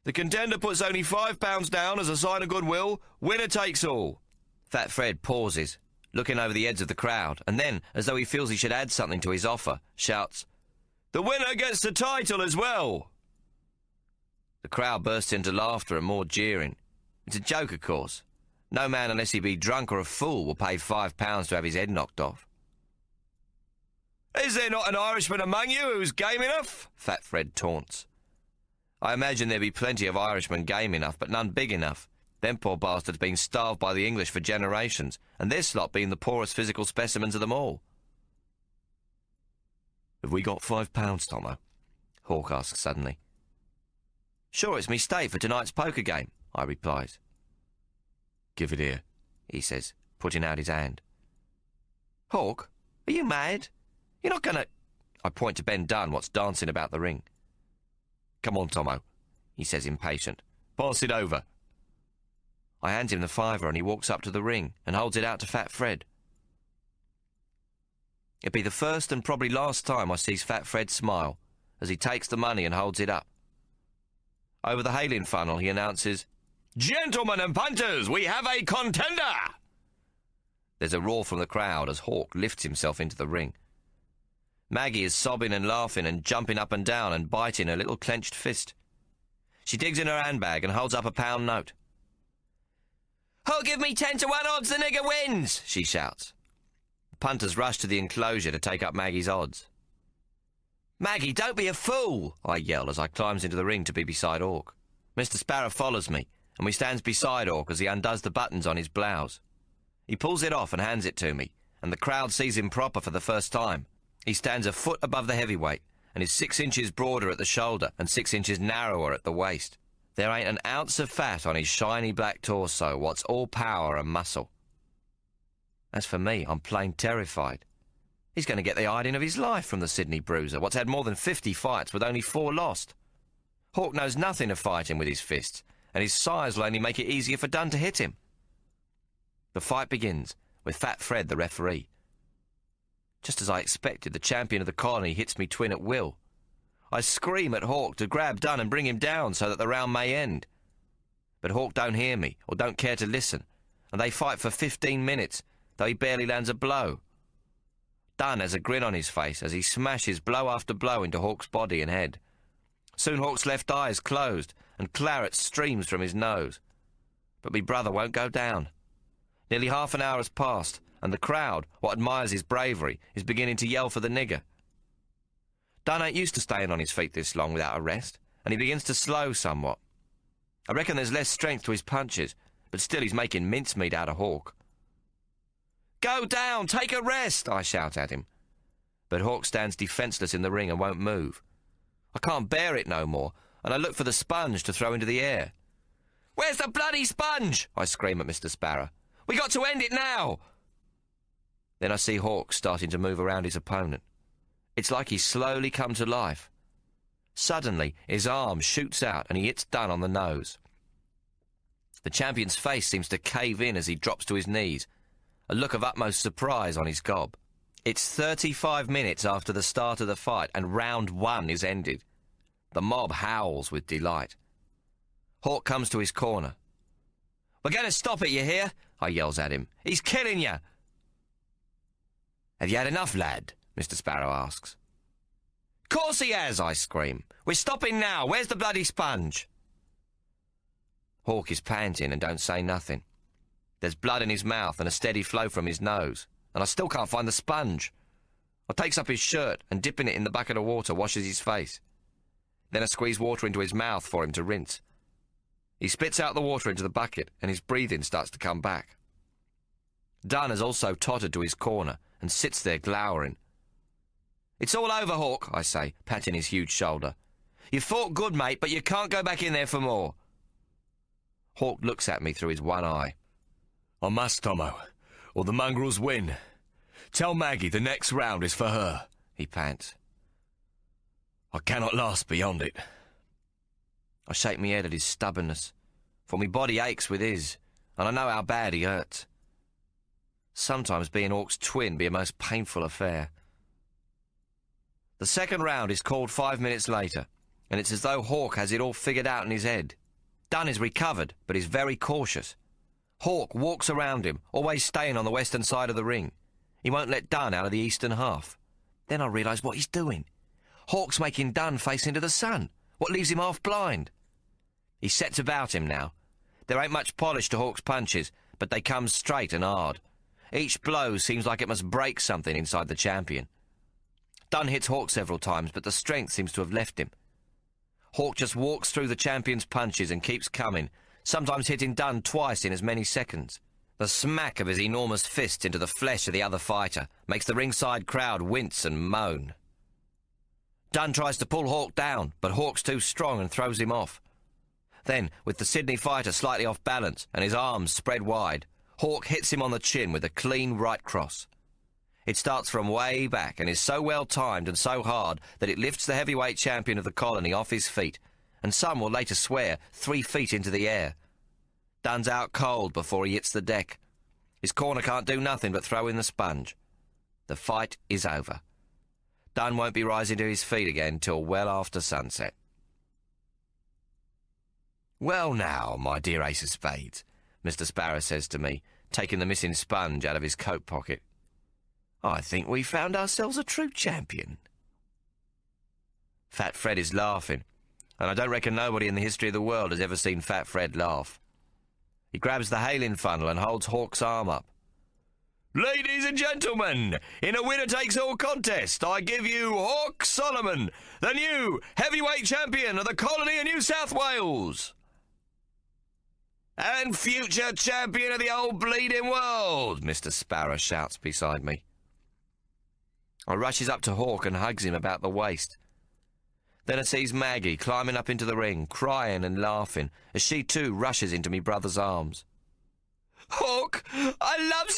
The contender puts only £5 down as a sign of goodwill. Winner takes all. Fat Fred pauses, looking over the heads of the crowd, and then, as though he feels he should add something to his offer, shouts, The winner gets the title as well. The crowd bursts into laughter and more jeering. It's a joke, of course. No man, unless he be drunk or a fool, will pay £5 to have his head knocked off. Is there not an Irishman among you who's game enough? Fat Fred taunts. I imagine there be plenty of Irishmen game enough, but none big enough. Them poor bastards been starved by the English for generations, and this lot being the poorest physical specimens of them all. Have we got £5, Tommo? Hawk asks suddenly. Sure, it's me stake for tonight's poker game, I replies. Give it here, he says, putting out his hand. Hawk, are you mad? You're not gonna... I point to Ben Dunn, what's dancing about the ring. Come on, Tommo, he says, impatient. Pass it over. I hand him the £5 and he walks up to the ring and holds it out to Fat Fred. It'd be the first and probably last time I sees Fat Fred smile as he takes the money and holds it up. Over the hailing funnel, he announces, Gentlemen and punters, we have a contender! There's a roar from the crowd as Hawk lifts himself into the ring. Maggie is sobbing and laughing and jumping up and down and biting her little clenched fist. She digs in her handbag and holds up a £1 note. Who'll give me 10 to 1 odds the nigger wins? She shouts. The punters rush to the enclosure to take up Maggie's odds. Maggie, don't be a fool, I yell as I climbs into the ring to be beside Hawk. Mr. Sparrow follows me, and we stands beside Hawk as he undoes the buttons on his blouse. He pulls it off and hands it to me, and the crowd sees him proper for the first time. He stands a foot above the heavyweight, and is 6 inches broader at the shoulder and 6 inches narrower at the waist. There ain't an ounce of fat on his shiny black torso, what's all power and muscle. As for me, I'm plain terrified. He's going to get the hiding of his life from the Sydney Bruiser, what's had more than 50 fights with only 4 lost. Hawk knows nothing of fighting with his fists, and his size will only make it easier for Dunn to hit him. The fight begins, with Fat Fred the referee. Just as I expected, the champion of the colony hits me twin at will. I scream at Hawk to grab Dunn and bring him down so that the round may end. But Hawk don't hear me, or don't care to listen, and they fight for 15 minutes, though he barely lands a blow. Dunn has a grin on his face as he smashes blow after blow into Hawk's body and head. Soon Hawk's left eye is closed, and claret streams from his nose. But me brother won't go down. Nearly half an hour has passed, and the crowd, what admires his bravery, is beginning to yell for the nigger. Dunn ain't used to staying on his feet this long without a rest, and he begins to slow somewhat. I reckon there's less strength to his punches, but still he's making mincemeat out of Hawk. Go down, take a rest, I shout at him. But Hawk stands defenceless in the ring and won't move. I can't bear it no more, and I look for the sponge to throw into the air. Where's the bloody sponge? I scream at Mr. Sparrow. We got to end it now! Then I see Hawk starting to move around his opponent. It's like he's slowly come to life. Suddenly, his arm shoots out and he hits Dunn on the nose. The champion's face seems to cave in as he drops to his knees, a look of utmost surprise on his gob. It's 35 minutes after the start of the fight and round 1 is ended. The mob howls with delight. Hawk comes to his corner. We're going to stop it, you hear? I yells at him. He's killing you! Have you had enough, lad? Mr. Sparrow asks. Course he has, I scream. We're stopping now. Where's the bloody sponge? Hawk is panting and don't say nothing. There's blood in his mouth and a steady flow from his nose, and I still can't find the sponge. I takes up his shirt and dipping it in the bucket of water washes his face. Then I squeeze water into his mouth for him to rinse. He spits out the water into the bucket and his breathing starts to come back. Dunn has also tottered to his corner and sits there glowering. It's all over, Hawk, I say, patting his huge shoulder. You fought good, mate, but you can't go back in there for more. Hawk looks at me through his one eye. I must, Tommo, or the mongrels win. Tell Maggie the next round is for her, he pants. I cannot last beyond it. I shake my head at his stubbornness, for my body aches with his, and I know how bad he hurts. Sometimes being Hawk's twin be a most painful affair. The second round is called 5 minutes later, and it's as though Hawk has it all figured out in his head. Dunn is recovered, but is very cautious. Hawk walks around him, always staying on the western side of the ring. He won't let Dunn out of the eastern half. Then I realise what he's doing. Hawk's making Dunn face into the sun, what leaves him half blind. He sets about him now. There ain't much polish to Hawk's punches, but they come straight and hard. Each blow seems like it must break something inside the champion. Dunn hits Hawk several times, but the strength seems to have left him. Hawk just walks through the champion's punches and keeps coming, sometimes hitting Dunn twice in as many seconds. The smack of his enormous fist into the flesh of the other fighter makes the ringside crowd wince and moan. Dunn tries to pull Hawk down, but Hawk's too strong and throws him off. Then, with the Sydney fighter slightly off balance and his arms spread wide, Hawk hits him on the chin with a clean right cross. It starts from way back and is so well timed and so hard that it lifts the heavyweight champion of the colony off his feet, and some will later swear 3 feet into the air. Dunn's out cold before he hits the deck. His corner can't do nothing but throw in the sponge. The fight is over. Dunn won't be rising to his feet again till well after sunset. "Well now, my dear Ace of Spades," Mr. Sparrow says to me, taking the missing sponge out of his coat pocket. "I think we found ourselves a true champion." Fat Fred is laughing, and I don't reckon nobody in the history of the world has ever seen Fat Fred laugh. He grabs the hailing funnel and holds Hawk's arm up. "Ladies and gentlemen, in a winner-takes-all contest, I give you Hawk Solomon, the new heavyweight champion of the colony of New South Wales. And future champion of the old bleeding world," Mr. Sparrow shouts beside me. I rushes up to Hawk and hugs him about the waist. Then I sees Maggie climbing up into the ring, crying and laughing, as she too rushes into me brother's arms. "Hawk, I loves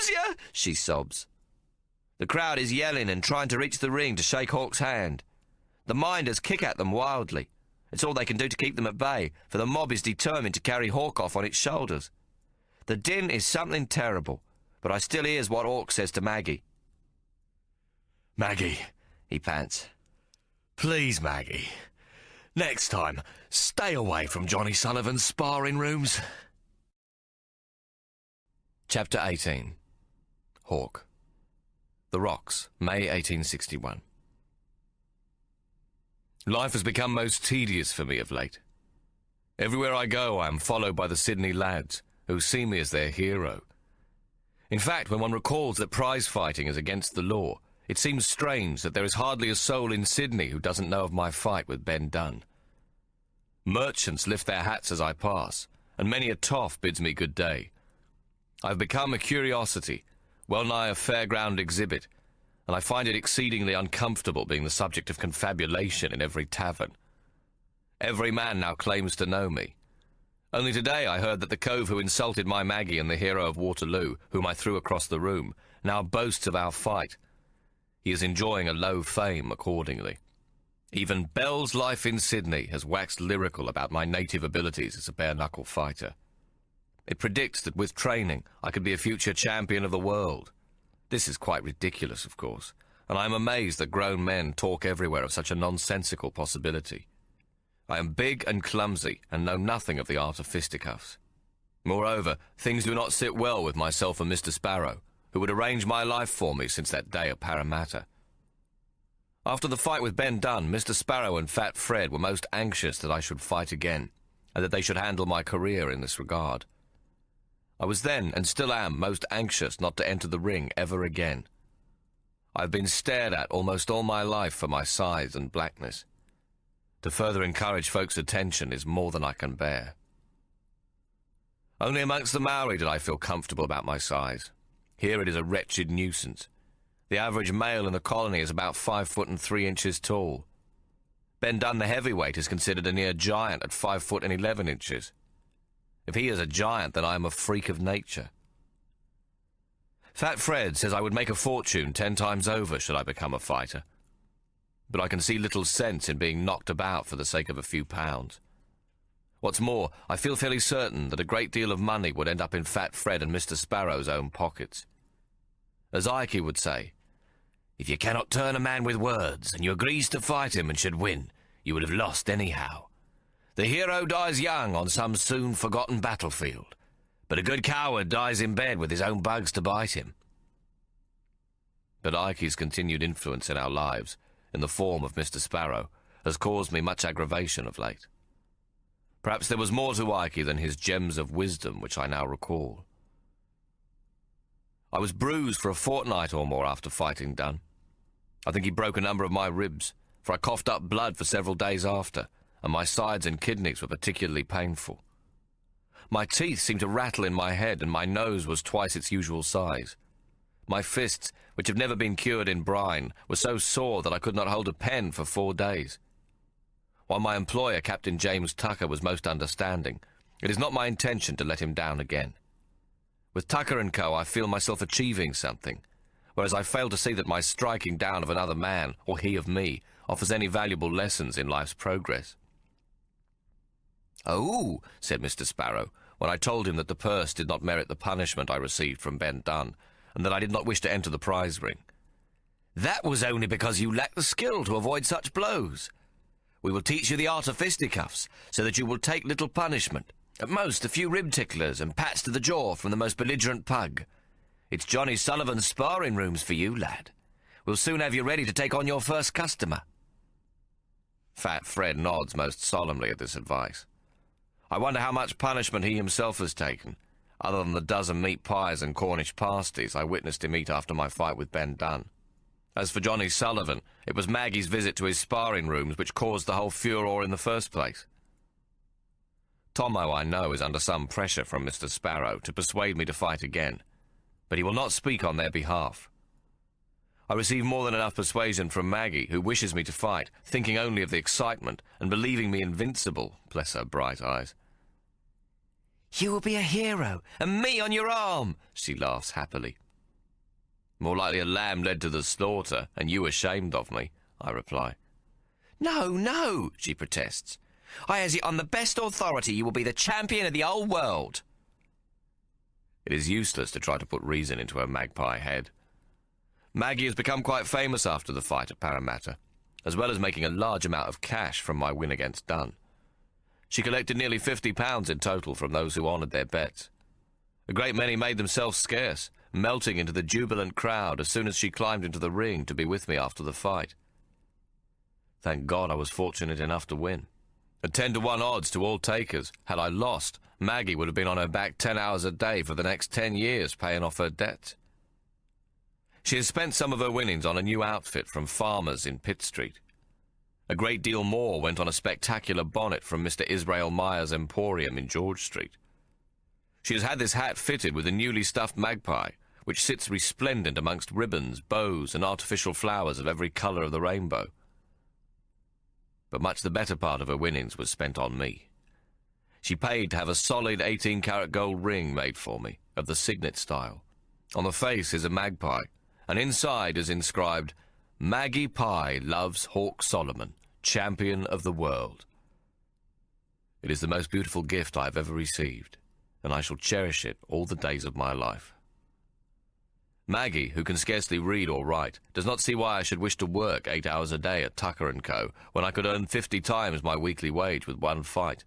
you, she sobs. The crowd is yelling and trying to reach the ring to shake Hawk's hand. The minders kick at them wildly. It's all they can do to keep them at bay, for the mob is determined to carry Hawk off on its shoulders. The din is something terrible, but I still hears what Hawk says to Maggie. "Maggie," he pants. "Please, Maggie, next time, stay away from Johnny Sullivan's sparring rooms." Chapter 18. Hawk. The Rocks, May 1861. Life has become most tedious for me of late. Everywhere I go, I am followed by the Sydney lads, who see me as their hero. In fact, when one recalls that prize fighting is against the law, it seems strange that there is hardly a soul in Sydney who doesn't know of my fight with Ben Dunn. Merchants lift their hats as I pass, and many a toff bids me good day. I have become a curiosity, well nigh a fairground exhibit, and I find it exceedingly uncomfortable being the subject of confabulation in every tavern. Every man now claims to know me. Only today I heard that the cove who insulted my Maggie and the hero of Waterloo, whom I threw across the room, now boasts of our fight. He is enjoying a low fame accordingly. Even Bell's Life in Sydney has waxed lyrical about my native abilities as a bare-knuckle fighter. It predicts that with training I could be a future champion of the world. This is quite ridiculous, of course, and I am amazed that grown men talk everywhere of such a nonsensical possibility. I am big and clumsy, and know nothing of the art of fisticuffs. Moreover, things do not sit well with myself and Mr. Sparrow, who would arrange my life for me since that day at Parramatta. After the fight with Ben Dunn, Mr. Sparrow and Fat Fred were most anxious that I should fight again, and that they should handle my career in this regard. I was then, and still am, most anxious not to enter the ring ever again. I have been stared at almost all my life for my size and blackness. To further encourage folks' attention is more than I can bear. Only amongst the Maori did I feel comfortable about my size. Here it is a wretched nuisance. The average male in the colony is about 5 foot and 3 inches tall. Ben Dunn, the heavyweight, is considered a near giant at 5 foot and 11 inches. If he is a giant, then I am a freak of nature. Fat Fred says I would make a fortune 10 times over should I become a fighter. But I can see little sense in being knocked about for the sake of a few pounds. What's more, I feel fairly certain that a great deal of money would end up in Fat Fred and Mr. Sparrow's own pockets. As Ike would say, "If you cannot turn a man with words, and you agrees to fight him and should win, you would have lost anyhow. The hero dies young on some soon-forgotten battlefield, but a good coward dies in bed with his own bugs to bite him." But Ike's continued influence in our lives, in the form of Mr. Sparrow, has caused me much aggravation of late. Perhaps there was more to Ike than his gems of wisdom, which I now recall. I was bruised for a fortnight or more after fighting Dunn. I think he broke a number of my ribs, for I coughed up blood for several days after, and my sides and kidneys were particularly painful. My teeth seemed to rattle in my head, and my nose was twice its usual size. My fists, which have never been cured in brine, were so sore that I could not hold a pen for 4 days. While my employer, Captain James Tucker, was most understanding, it is not my intention to let him down again. With Tucker & Co., I feel myself achieving something, whereas I fail to see that my striking down of another man, or he of me, offers any valuable lessons in life's progress. "Oh," said Mr. Sparrow, when I told him that the purse did not merit the punishment I received from Ben Dunn, and that I did not wish to enter the prize ring. "That was only because you lacked the skill to avoid such blows. We will teach you the art of fisticuffs, so that you will take little punishment. At most, a few rib ticklers and pats to the jaw from the most belligerent pug. It's Johnny Sullivan's sparring rooms for you, lad. We'll soon have you ready to take on your first customer." Fat Fred nods most solemnly at this advice. I wonder how much punishment he himself has taken, other than the dozen meat pies and Cornish pasties I witnessed him eat after my fight with Ben Dunn. As for Johnny Sullivan, it was Maggie's visit to his sparring rooms which caused the whole furore in the first place. Tommo, I know, is under some pressure from Mr. Sparrow to persuade me to fight again, but he will not speak on their behalf. I receive more than enough persuasion from Maggie, who wishes me to fight, thinking only of the excitement and believing me invincible, bless her bright eyes. "You will be a hero, and me on your arm," she laughs happily. "More likely a lamb led to the slaughter, and you ashamed of me," I reply. "No, no," she protests. "I has it on the best authority you will be the champion of the whole world." It is useless to try to put reason into her magpie head. Maggie has become quite famous after the fight at Parramatta, as well as making a large amount of cash from my win against Dunn. She collected nearly £50 in total from those who honoured their bets. A great many made themselves scarce, melting into the jubilant crowd as soon as she climbed into the ring to be with me after the fight. Thank God I was fortunate enough to win. At 10-1 odds to all takers, had I lost, Maggie would have been on her back 10 hours a day for the next 10 years paying off her debt. She has spent some of her winnings on a new outfit from Farmers in Pitt Street. A great deal more went on a spectacular bonnet from Mr. Israel Meyer's Emporium in George Street. She has had this hat fitted with a newly stuffed magpie, which sits resplendent amongst ribbons, bows, and artificial flowers of every colour of the rainbow. But much the better part of her winnings was spent on me. She paid to have a solid 18-carat gold ring made for me, of the signet style. On the face is a magpie, and inside is inscribed, "Maggie Pye loves Hawk Solomon, champion of the world." It is the most beautiful gift I have ever received, and I shall cherish it all the days of my life. Maggie, who can scarcely read or write, does not see why I should wish to work 8 hours a day at Tucker & Co. when I could earn 50 times my weekly wage with one fight.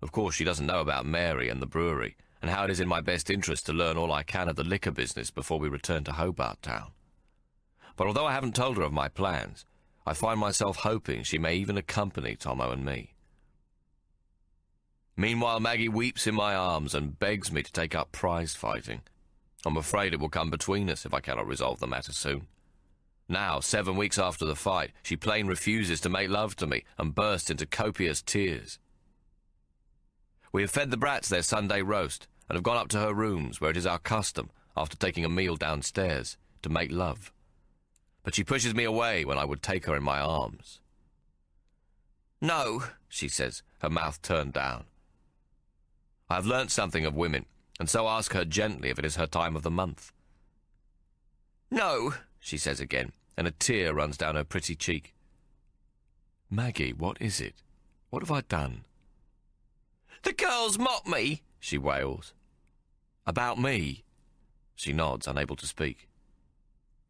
Of course, she doesn't know about Mary and the brewery, and how it is in my best interest to learn all I can of the liquor business before we return to Hobart Town. But although I haven't told her of my plans, I find myself hoping she may even accompany Tommo and me. Meanwhile, Maggie weeps in my arms and begs me to take up prize fighting. I'm afraid it will come between us if I cannot resolve the matter soon. Now, 7 weeks after the fight, she plain refuses to make love to me and bursts into copious tears. We have fed the brats their Sunday roast and have gone up to her rooms, where it is our custom, after taking a meal downstairs, to make love. But she pushes me away when I would take her in my arms. "No," she says, her mouth turned down. I have learnt something of women, and so ask her gently if it is her time of the month. "No," she says again, and a tear runs down her pretty cheek. "Maggie, what is it? What have I done?" "The girls mock me," she wails. "About me?" She nods, unable to speak.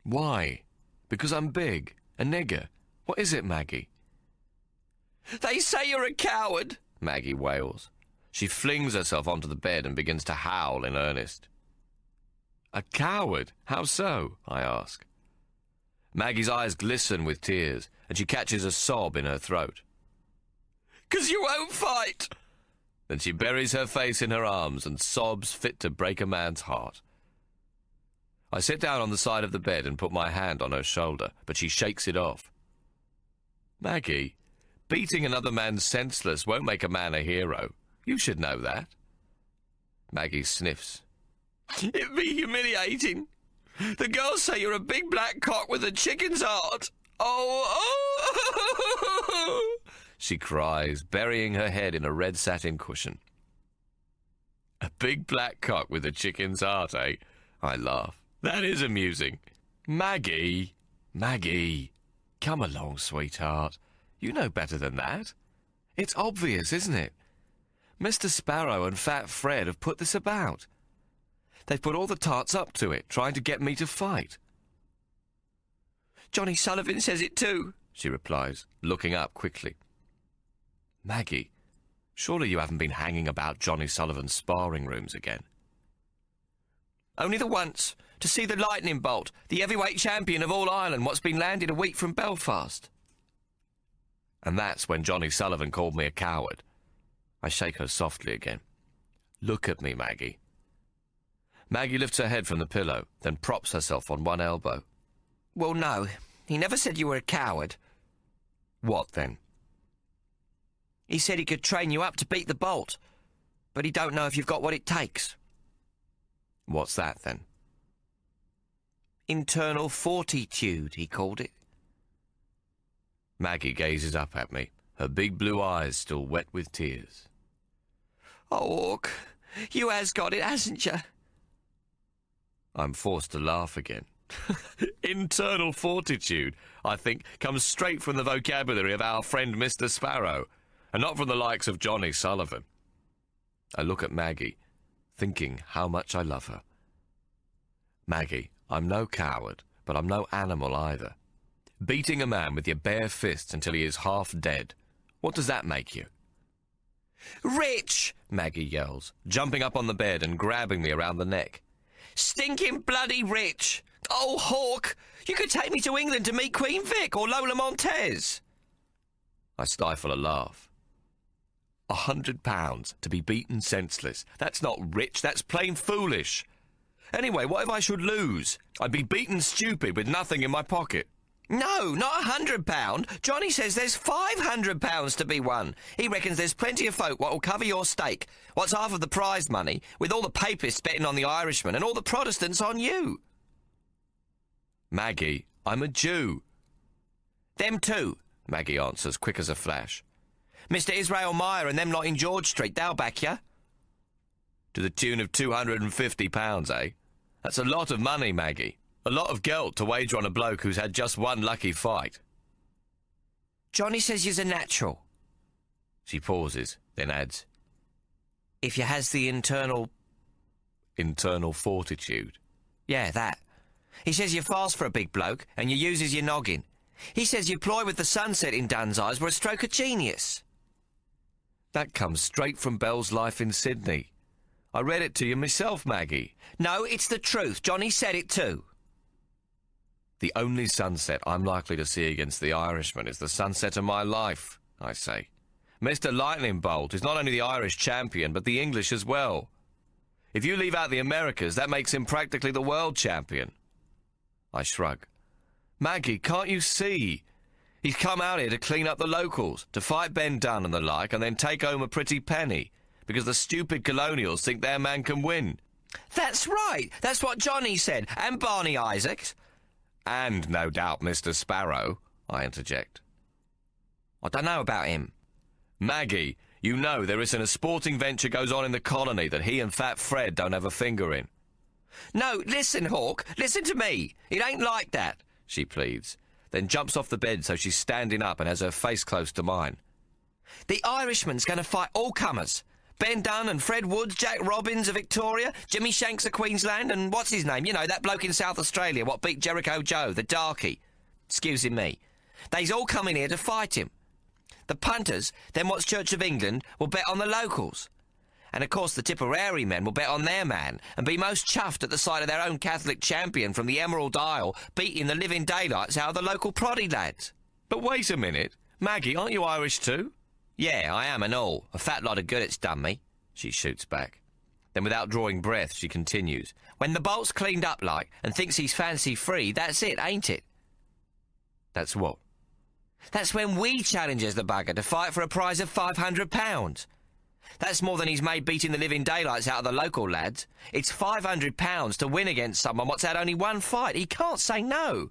"Why? Because I'm big, a nigger. What is it, Maggie?" "They say you're a coward," Maggie wails. She flings herself onto the bed and begins to howl in earnest. "A coward? How so?" I ask. Maggie's eyes glisten with tears, and she catches a sob in her throat. "'Cause you won't fight!" Then she buries her face in her arms and sobs fit to break a man's heart. I sit down on the side of the bed and put my hand on her shoulder, but she shakes it off. Maggie, beating another man senseless won't make a man a hero. You should know that. Maggie sniffs. It'd be humiliating. The girls say you're a big black cock with a chicken's heart. Oh! She cries, burying her head in a red satin cushion. A big black cock with a chicken's heart, eh? I laugh. That is amusing. Maggie, come along, sweetheart. You know better than that. It's obvious, isn't it? Mr. Sparrow and Fat Fred have put this about. They've put all the tarts up to it, trying to get me to fight. Johnny Sullivan says it too, she replies, looking up quickly. Maggie, surely you haven't been hanging about Johnny Sullivan's sparring rooms again? Only the once, to see the lightning bolt, the heavyweight champion of all Ireland, what's been landed a week from Belfast. And that's when Johnny Sullivan called me a coward. I shake her softly again. Look at me, Maggie. Maggie lifts her head from the pillow, then props herself on one elbow. Well, no, he never said you were a coward. What, then? He said he could train you up to beat the bolt, but he don't know if you've got what it takes. What's that, then? Internal fortitude, he called it. Maggie gazes up at me, her big blue eyes still wet with tears. Oh, Hawk, you has got it, hasn't you? I'm forced to laugh again. Internal fortitude, I think, comes straight from the vocabulary of our friend Mr. Sparrow, and not from the likes of Johnny Sullivan. I look at Maggie, thinking how much I love her. Maggie, I'm no coward, but I'm no animal either. Beating a man with your bare fists until he is half dead, what does that make you? Rich! Maggie yells, jumping up on the bed and grabbing me around the neck. Stinking bloody rich! Oh, Hawk, you could take me to England to meet Queen Vic or Lola Montez. I stifle a laugh. £100 to be beaten senseless. That's not rich, that's plain foolish. Anyway, what if I should lose? I'd be beaten stupid with nothing in my pocket. No, not £100. Johnny says there's £500 to be won. He reckons there's plenty of folk what will cover your stake. What's half of the prize money, with all the papists betting on the Irishman and all the Protestants on you. Maggie, I'm a Jew. Them too, Maggie answers, quick as a flash. Mr. Israel Meyer and them lot in George Street, they'll back you. To the tune of £250, eh? That's a lot of money, Maggie. A lot of gelt to wager on a bloke who's had just one lucky fight. Johnny says you's a natural. She pauses, then adds, if you has the internal fortitude. Yeah, that. He says you're fast for a big bloke, and you uses your noggin. He says your ploy with the sunset in Dunn's eyes were a stroke of genius. That comes straight from Bell's life in Sydney. I read it to you myself, Maggie. No, it's the truth. Johnny said it too. The only sunset I'm likely to see against the Irishman is the sunset of my life, I say. Mr. Lightning Bolt is not only the Irish champion, but the English as well. If you leave out the Americas, that makes him practically the world champion. I shrug. Maggie, can't you see? He's come out here to clean up the locals, to fight Ben Dunn and the like, and then take home a pretty penny, because the stupid colonials think their man can win. That's right. That's what Johnny said, and Barney Isaacs. And, no doubt, Mr. Sparrow, I interject. I don't know about him. Maggie, you know there isn't a sporting venture goes on in the colony that he and Fat Fred don't have a finger in. No, listen, Hawk, listen to me. It ain't like that, she pleads, then jumps off the bed so she's standing up and has her face close to mine. The Irishman's going to fight all comers. Ben Dunn and Fred Woods, Jack Robbins of Victoria, Jimmy Shanks of Queensland, and what's his name? You know, that bloke in South Australia what beat Jericho Joe, the darkie. Excusing me. They's all coming here to fight him. The punters, them what's Church of England, will bet on the locals. And of course the Tipperary men will bet on their man and be most chuffed at the sight of their own Catholic champion from the Emerald Isle beating the living daylights out of the local proddy lads. But wait a minute. Maggie, aren't you Irish too? Yeah, I am and all. A fat lot of good it's done me, she shoots back. Then without drawing breath, she continues. When the bolt's cleaned up like and thinks he's fancy free, that's it, ain't it? That's what? That's when we challenges the bugger to fight for a prize of £500. That's more than he's made beating the living daylights out of the local lads. It's £500 to win against someone what's had only one fight. He can't say no.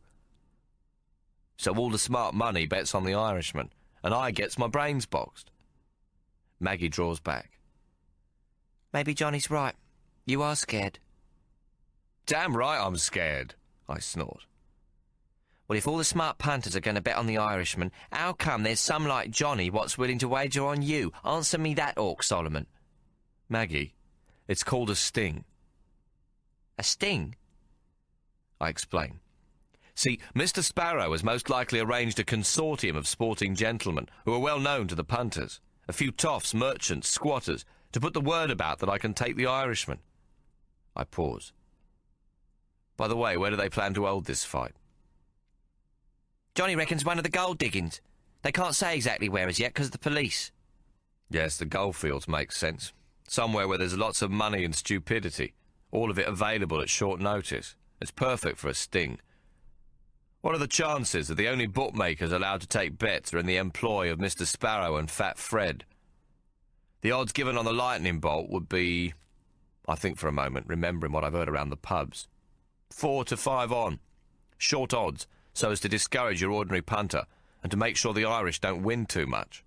So all the smart money bets on the Irishman, and I gets my brains boxed. Maggie draws back. Maybe Johnny's right. You are scared. Damn right I'm scared, I snort. Well, if all the smart punters are going to bet on the Irishman, how come there's some like Johnny what's willing to wager on you? Answer me that, Hawk Solomon. Maggie, it's called a sting. A sting? I explain. See, Mr. Sparrow has most likely arranged a consortium of sporting gentlemen who are well known to the punters, a few toffs, merchants, squatters, to put the word about that I can take the Irishman. I pause. By the way, where do they plan to hold this fight? Johnny reckons one of the gold diggings. They can't say exactly where as yet because of the police. Yes, the goldfields make sense. Somewhere where there's lots of money and stupidity, all of it available at short notice. It's perfect for a sting. What are the chances that the only bookmakers allowed to take bets are in the employ of Mr. Sparrow and Fat Fred? The odds given on the lightning bolt would be, I think for a moment, remembering what I've heard around the pubs, 4 to 5 on. Short odds, so as to discourage your ordinary punter and to make sure the Irish don't win too much.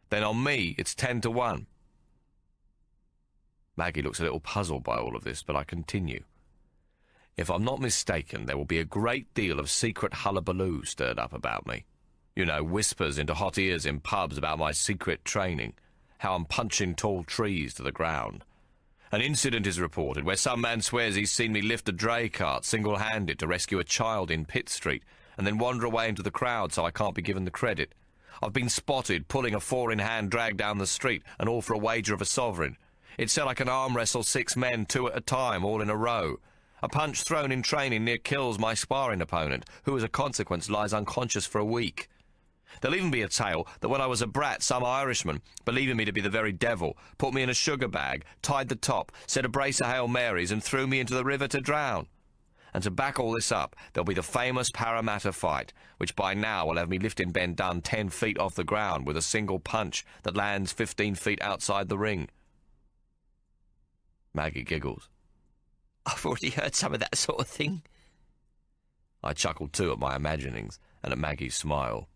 Then on me, it's 10 to 1. Maggie looks a little puzzled by all of this, but I continue. If I'm not mistaken, there will be a great deal of secret hullabaloo stirred up about me. You know, whispers into hot ears in pubs about my secret training, how I'm punching tall trees to the ground. An incident is reported where some man swears he's seen me lift a dray cart single-handed to rescue a child in Pitt Street and then wander away into the crowd so I can't be given the credit. I've been spotted pulling a 4-in-hand drag down the street, and all for a wager of a sovereign. It's said I can arm wrestle 6 men 2 at a time, all in a row. A punch thrown in training near kills my sparring opponent, who as a consequence lies unconscious for a week. There'll even be a tale that when I was a brat, some Irishman, believing me to be the very devil, put me in a sugar bag, tied the top, said a brace of Hail Marys, and threw me into the river to drown. And to back all this up, there'll be the famous Parramatta fight, which by now will have me lifting Ben Dunn 10 feet off the ground with a single punch that lands 15 feet outside the ring. Maggie giggles. I've already heard some of that sort of thing. I chuckled too at my imaginings and at Maggie's smile.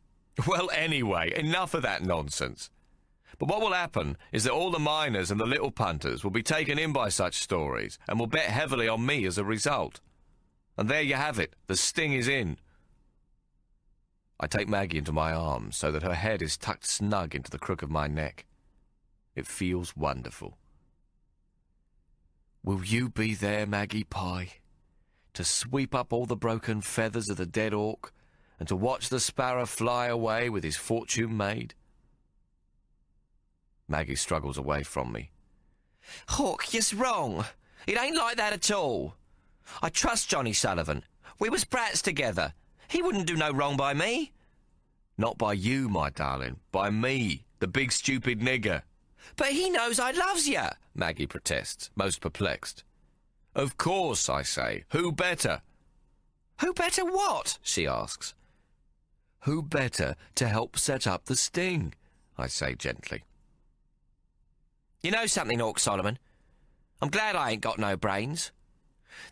Well, anyway, enough of that nonsense. But what will happen is that all the miners and the little punters will be taken in by such stories and will bet heavily on me as a result. And there you have it. The sting is in. I take Maggie into my arms so that her head is tucked snug into the crook of my neck. It feels wonderful. Will you be there, Maggie Pye, to sweep up all the broken feathers of the dead hawk and to watch the sparrow fly away with his fortune made? Maggie struggles away from me. Hawk, you're wrong. It ain't like that at all. I trust Johnny Sullivan. We was brats together. He wouldn't do no wrong by me. Not by you, my darling. By me, the big stupid nigger. But he knows I loves you, Maggie protests, most perplexed. Of course, I say. Who better? Who better what? She asks. Who better to help set up the sting? I say gently. You know something, Hawk Solomon? I'm glad I ain't got no brains.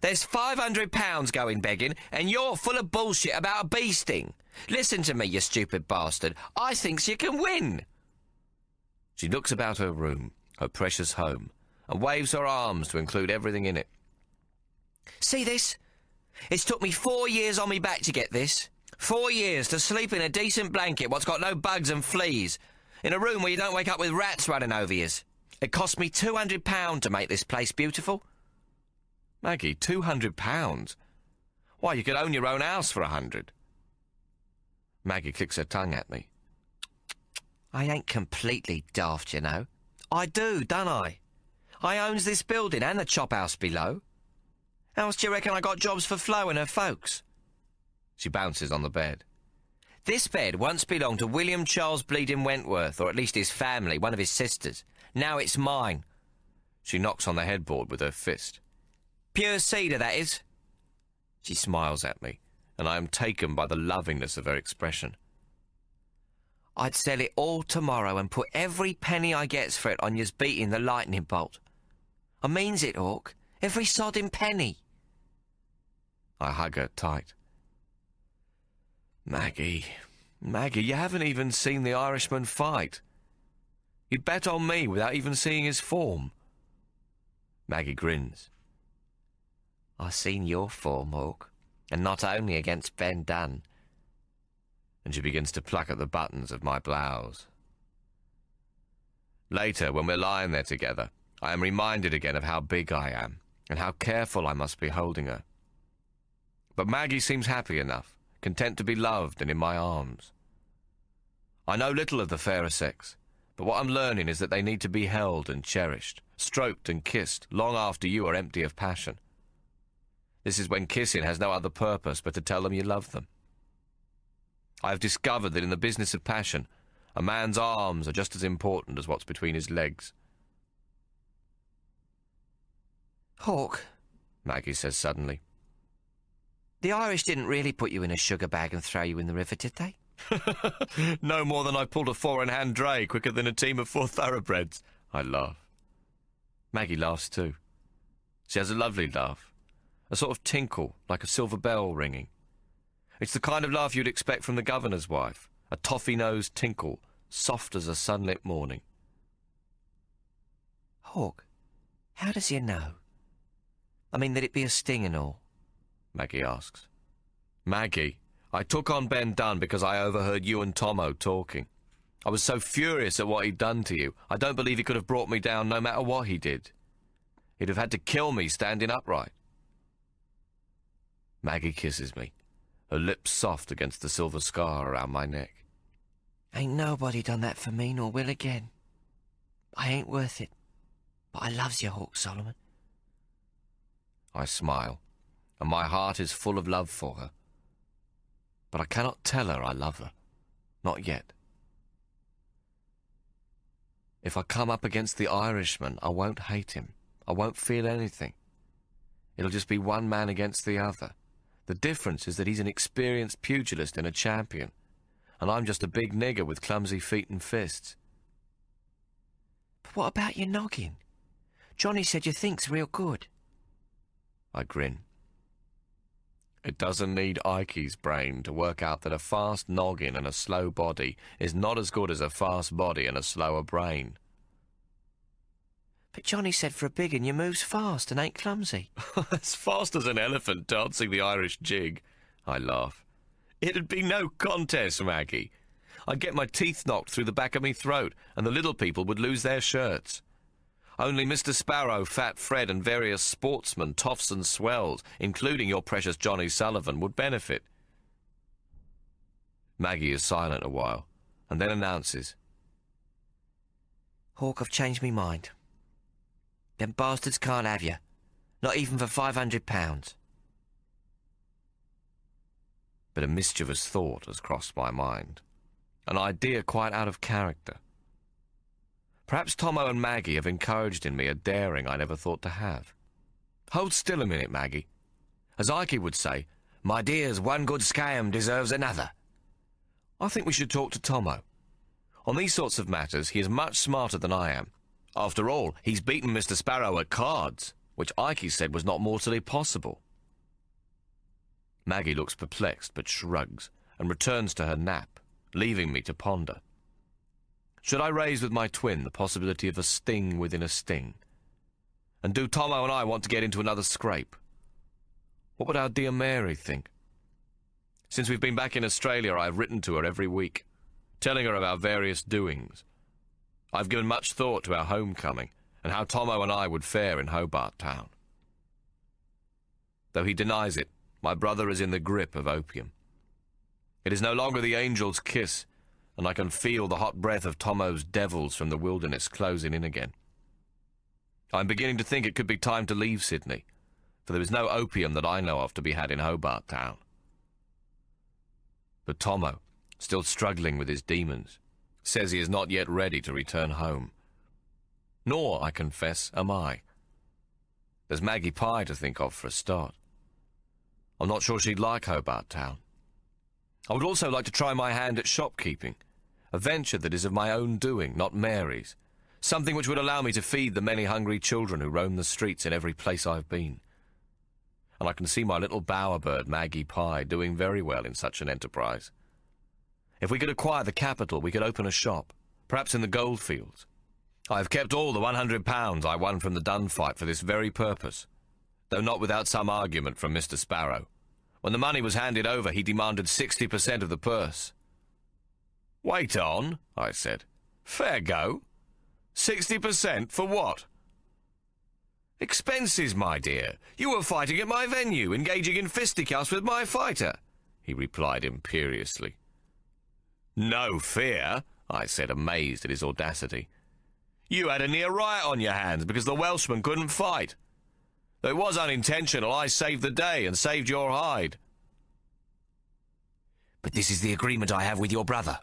There's £500 going begging, and you're full of bullshit about a bee sting. Listen to me, you stupid bastard. I thinks you can win. She looks about her room, her precious home, and waves her arms to include everything in it. See this? It's took me 4 years on me back to get this. 4 years to sleep in a decent blanket what's got no bugs and fleas, in a room where you don't wake up with rats running over yous. It cost me £200 to make this place beautiful. Maggie, £200? Why, you could own your own house for 100. Maggie clicks her tongue at me. I ain't completely daft, you know. I do, don't I? I owns this building and the chop house below. How else do you reckon I got jobs for Flo and her folks? She bounces on the bed. This bed once belonged to William Charles Bleeding Wentworth, or at least his family, one of his sisters. Now it's mine. She knocks on the headboard with her fist. Pure cedar, that is. She smiles at me, and I am taken by the lovingness of her expression. I'd sell it all tomorrow and put every penny I gets for it on yous beating the lightning bolt. I means it, Hawk. Every sodding penny. I hug her tight. Maggie, you haven't even seen the Irishman fight. You'd bet on me without even seeing his form. Maggie grins. I seen your form, Hawk, and not only against Ben Dunn. And she begins to pluck at the buttons of my blouse. Later, when we're lying there together, I am reminded again of how big I am, and how careful I must be holding her. But Maggie seems happy enough, content to be loved and in my arms. I know little of the fairer sex, but what I'm learning is that they need to be held and cherished, stroked and kissed, long after you are empty of passion. This is when kissing has no other purpose but to tell them you love them. I have discovered that in the business of passion, a man's arms are just as important as what's between his legs. Hawk, Maggie says suddenly. The Irish didn't really put you in a sugar bag and throw you in the river, did they? No more than I pulled a four-in-hand dray quicker than a team of 4 thoroughbreds. I laugh. Maggie laughs too. She has a lovely laugh, a sort of tinkle, like a silver bell ringing. It's the kind of laugh you'd expect from the governor's wife, a toffee-nosed tinkle, soft as a sunlit morning. Hawk, how does you know? I mean, that it be a sting and all? Maggie asks. Maggie, I took on Ben Dunn because I overheard you and Tommo talking. I was so furious at what he'd done to you, I don't believe he could have brought me down no matter what he did. He'd have had to kill me standing upright. Maggie kisses me, her lips soft against the silver scar around my neck. Ain't nobody done that for me, nor will again. I ain't worth it, but I loves you, Hawk Solomon. I smile, and my heart is full of love for her. But I cannot tell her I love her. Not yet. If I come up against the Irishman, I won't hate him. I won't feel anything. It'll just be one man against the other. The difference is that he's an experienced pugilist and a champion, and I'm just a big nigger with clumsy feet and fists. But what about your noggin? Johnny said you think's real good. I grin. It doesn't need Ikey's brain to work out that a fast noggin and a slow body is not as good as a fast body and a slower brain. But Johnny said for a big un you moves fast and ain't clumsy. As fast as an elephant dancing the Irish jig, I laugh. It'd be no contest, Maggie. I'd get my teeth knocked through the back of me throat, and the little people would lose their shirts. Only Mr. Sparrow, Fat Fred, and various sportsmen, toffs and swells, including your precious Johnny Sullivan, would benefit. Maggie is silent a while, and then announces, Hawk, I've changed me mind. Them bastards can't have you. Not even for £500. But a mischievous thought has crossed my mind. An idea quite out of character. Perhaps Tommo and Maggie have encouraged in me a daring I never thought to have. Hold still a minute, Maggie. As Ikey would say, my dears, one good scam deserves another. I think we should talk to Tommo. On these sorts of matters, he is much smarter than I am. After all, he's beaten Mr. Sparrow at cards, which Ikey said was not mortally possible. Maggie looks perplexed but shrugs, and returns to her nap, leaving me to ponder. Should I raise with my twin the possibility of a sting within a sting? And do Tommo and I want to get into another scrape? What would our dear Mary think? Since we've been back in Australia, I've written to her every week, telling her of our various doings. I've given much thought to our homecoming, and how Tommo and I would fare in Hobart Town. Though he denies it, my brother is in the grip of opium. It is no longer the angel's kiss, and I can feel the hot breath of Tommo's devils from the wilderness closing in again. I'm beginning to think it could be time to leave Sydney, for there is no opium that I know of to be had in Hobart Town. But Tommo, still struggling with his demons, says he is not yet ready to return home. Nor, I confess, am I. There's Maggie Pye to think of for a start. I'm not sure she'd like Hobart Town. I would also like to try my hand at shopkeeping, A venture that is of my own doing, not Mary's. Something which would allow me to feed the many hungry children who roam the streets in every place I've been. And I can see my little bowerbird, Maggie Pye, doing very well in such an enterprise. If we could acquire the capital, we could open a shop, perhaps in the goldfields. I have kept all the £100 I won from the Dun fight for this very purpose, though not without some argument from Mr. Sparrow. When the money was handed over, he demanded 60% of the purse. "Wait on," I said. "Fair go. 60% for what?" "Expenses, my dear. You were fighting at my venue, engaging in fisticuffs with my fighter," he replied imperiously. "No fear," I said, amazed at his audacity. "You had a near riot on your hands because the Welshman couldn't fight. Though it was unintentional, I saved the day and saved your hide." "But this is the agreement I have with your brother.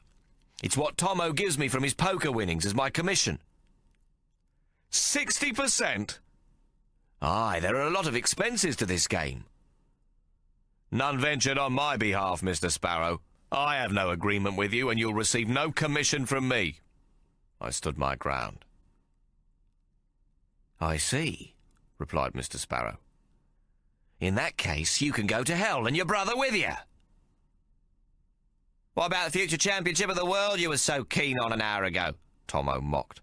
It's what Tommo gives me from his poker winnings as my commission." 60%? "Aye, there are a lot of expenses to this game." "None ventured on my behalf, Mr. Sparrow. I have no agreement with you, and you'll receive no commission from me." I stood my ground. "I see," replied Mr. Sparrow. "In that case, you can go to hell, and your brother with you." "What about the future championship of the world you were so keen on an hour ago?" Tommo mocked.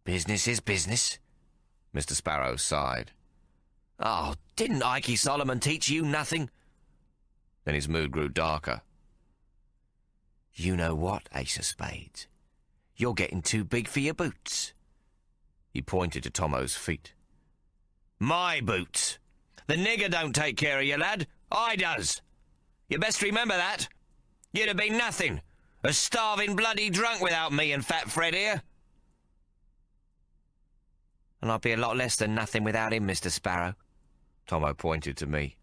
"Business is business," Mr. Sparrow sighed. "Oh, didn't Ikey Solomon teach you nothing?" Then his mood grew darker. "You know what, Ace of Spades? You're getting too big for your boots." He pointed to Tommo's feet. "My boots? The nigger don't take care of you, lad. I does. You best remember that. You'd have been nothing. A starving bloody drunk without me and Fat Fred here." "And I'd be a lot less than nothing without him, Mr. Sparrow." Tommo pointed to me.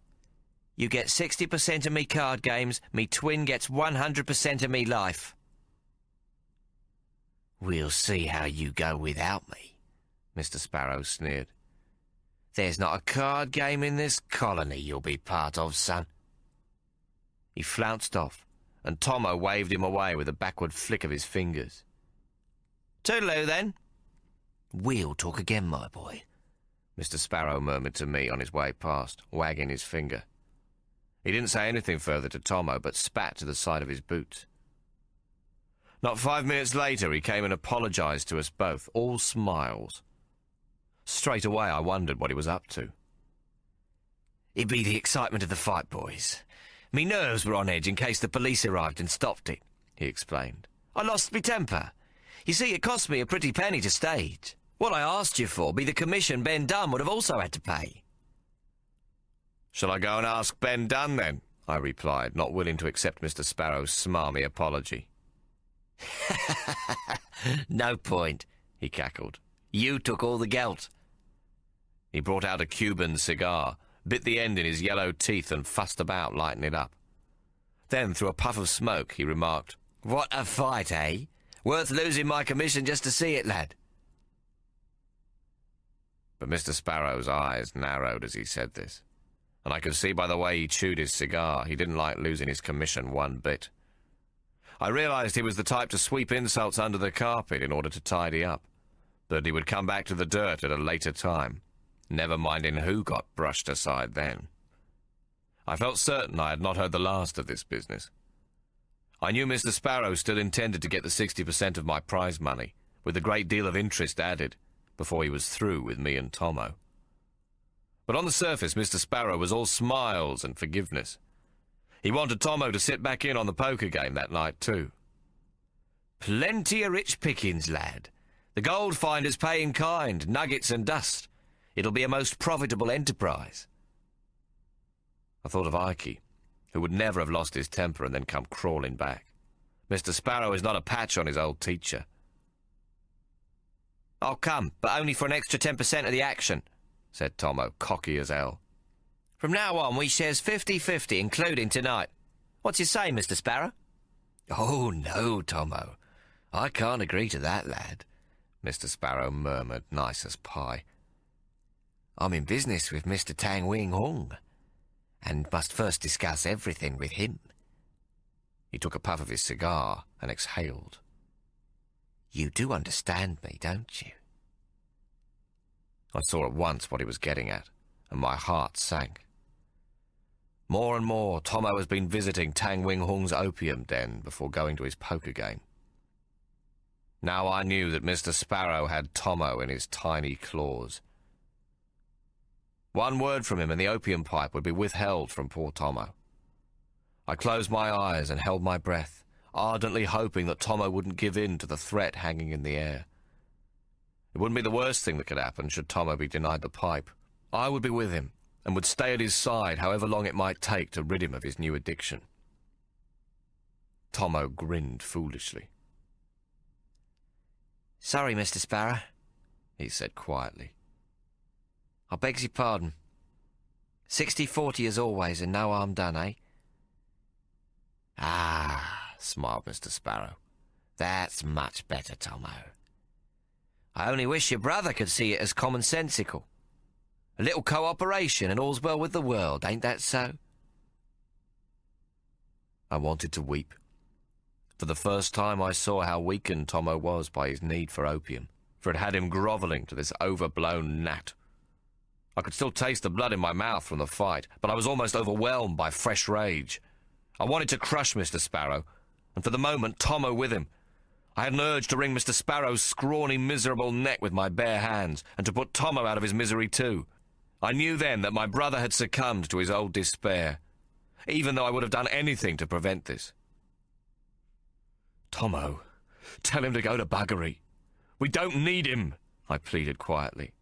"You get 60% of me card games, me twin gets 100% of me life." "We'll see how you go without me," Mr. Sparrow sneered. "There's not a card game in this colony you'll be part of, son." He flounced off, and Tommo waved him away with a backward flick of his fingers. "Toodaloo, then." "We'll talk again, my boy," Mr. Sparrow murmured to me on his way past, wagging his finger. He didn't say anything further to Tommo, but spat to the side of his boots. Not 5 minutes later, he came and apologized to us both, all smiles. Straight away, I wondered what he was up to. "It'd be the excitement of the fight, boys. Me nerves were on edge in case the police arrived and stopped it," he explained. "I lost me temper. You see, it cost me a pretty penny to stage. What I asked you for be the commission Ben Dunn would have also had to pay." "Shall I go and ask Ben Dunn, then?" I replied, not willing to accept Mr. Sparrow's smarmy apology. "No point," he cackled. "You took all the gelt." He brought out a Cuban cigar, bit the end in his yellow teeth and fussed about, lighting it up. Then, through a puff of smoke, he remarked, "What a fight, eh? Worth losing my commission just to see it, lad." But Mr. Sparrow's eyes narrowed as he said this, and I could see by the way he chewed his cigar he didn't like losing his commission one bit. I realized he was the type to sweep insults under the carpet in order to tidy up, that he would come back to the dirt at a later time, never minding who got brushed aside then. I felt certain I had not heard the last of this business. I knew Mr. Sparrow still intended to get the 60% of my prize money, with a great deal of interest added, before he was through with me and Tommo. But on the surface, Mr. Sparrow was all smiles and forgiveness. He wanted Tommo to sit back in on the poker game that night, too. "Plenty of rich pickings, lad. The gold finders pay in kind, nuggets and dust. It'll be a most profitable enterprise." I thought of Ikey, who would never have lost his temper and then come crawling back. Mr. Sparrow is not a patch on his old teacher. "I'll come, but only for an extra 10% of the action," said Tommo, cocky as hell. "From now on, we shares 50-50, including tonight. What's you say, Mr. Sparrow?" "Oh, no, Tommo. I can't agree to that, lad," Mr. Sparrow murmured, nice as pie. "I'm in business with Mr. Tang Wing Hung, and must first discuss everything with him." He took a puff of his cigar and exhaled. "You do understand me, don't you?" I saw at once what he was getting at, and my heart sank. More and more, Tommo has been visiting Tang Wing Hung's opium den before going to his poker game. Now I knew that Mr. Sparrow had Tommo in his tiny claws. One word from him and the opium pipe would be withheld from poor Tommo. I closed my eyes and held my breath, ardently hoping that Tommo wouldn't give in to the threat hanging in the air. It wouldn't be the worst thing that could happen should Tommo be denied the pipe. I would be with him and would stay at his side however long it might take to rid him of his new addiction. Tommo grinned foolishly. "Sorry, Mr. Sparrow," he said quietly. "I begs your pardon. 60-40 as always, and no harm done, eh?" "Ah," smiled Mr. Sparrow. "That's much better, Tommo. I only wish your brother could see it as commonsensical. A little cooperation and all's well with the world, ain't that so?" I wanted to weep. For the first time I saw how weakened Tommo was by his need for opium, for it had him grovelling to this overblown gnat. I could still taste the blood in my mouth from the fight, but I was almost overwhelmed by fresh rage. I wanted to crush Mr. Sparrow, and for the moment Tommo with him. I had an urge to wring Mr. Sparrow's scrawny, miserable neck with my bare hands, and to put Tommo out of his misery too. I knew then that my brother had succumbed to his old despair, even though I would have done anything to prevent this. "Tommo, tell him to go to buggery. We don't need him," I pleaded quietly.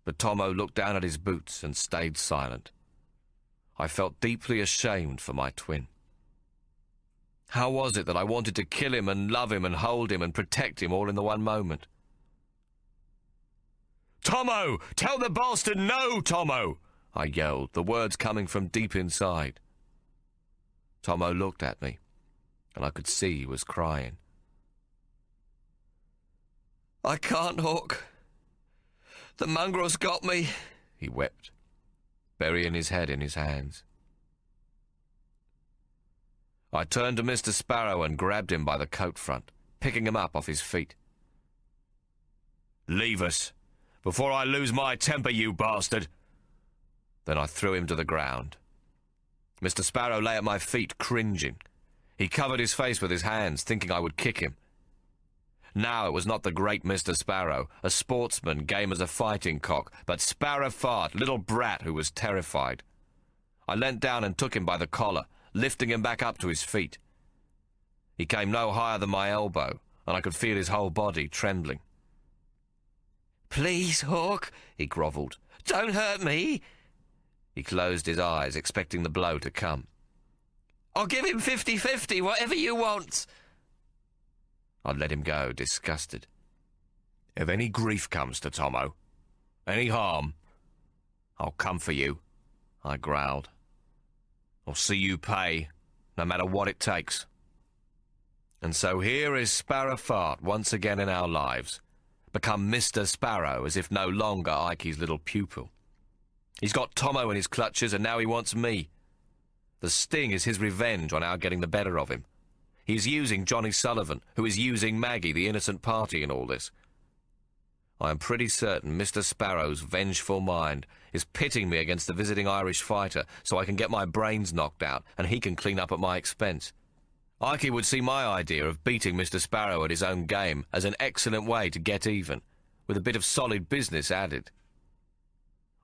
But Tommo looked down at his boots and stayed silent. I felt deeply ashamed for my twin. How was it that I wanted to kill him and love him and hold him and protect him all in the one moment? "Tommo, tell the bastard no, Tommo!" I yelled, the words coming from deep inside. Tommo looked at me, and I could see he was crying. "I can't, Hawk. The mongrel's got me," he wept, burying his head in his hands. I turned to Mr. Sparrow and grabbed him by the coat front, picking him up off his feet. "Leave us, before I lose my temper, you bastard!" Then I threw him to the ground. Mr. Sparrow lay at my feet, cringing. He covered his face with his hands, thinking I would kick him. Now it was not the great Mr. Sparrow, a sportsman game as a fighting cock, but Sparrow Fart, little brat who was terrified. I leant down and took him by the collar, lifting him back up to his feet. He came no higher than my elbow, and I could feel his whole body trembling. "Please, Hawk," he grovelled, "don't hurt me." He closed his eyes, expecting the blow to come. "I'll give him 50-50, whatever you want." I let him go, disgusted. "If any grief comes to Tommo, any harm, I'll come for you," I growled. "I'll see you pay, no matter what it takes." And so here is Sparrow Fart once again in our lives, become Mr. Sparrow as if no longer Ikey's little pupil. He's got Tommo in his clutches, and now he wants me. The sting is his revenge on our getting the better of him. He's using Johnny Sullivan, who is using Maggie, the innocent party, in all this. I am pretty certain Mr. Sparrow's vengeful mind is pitting me against the visiting Irish fighter so I can get my brains knocked out and he can clean up at my expense. Ikey would see my idea of beating Mr. Sparrow at his own game as an excellent way to get even, with a bit of solid business added.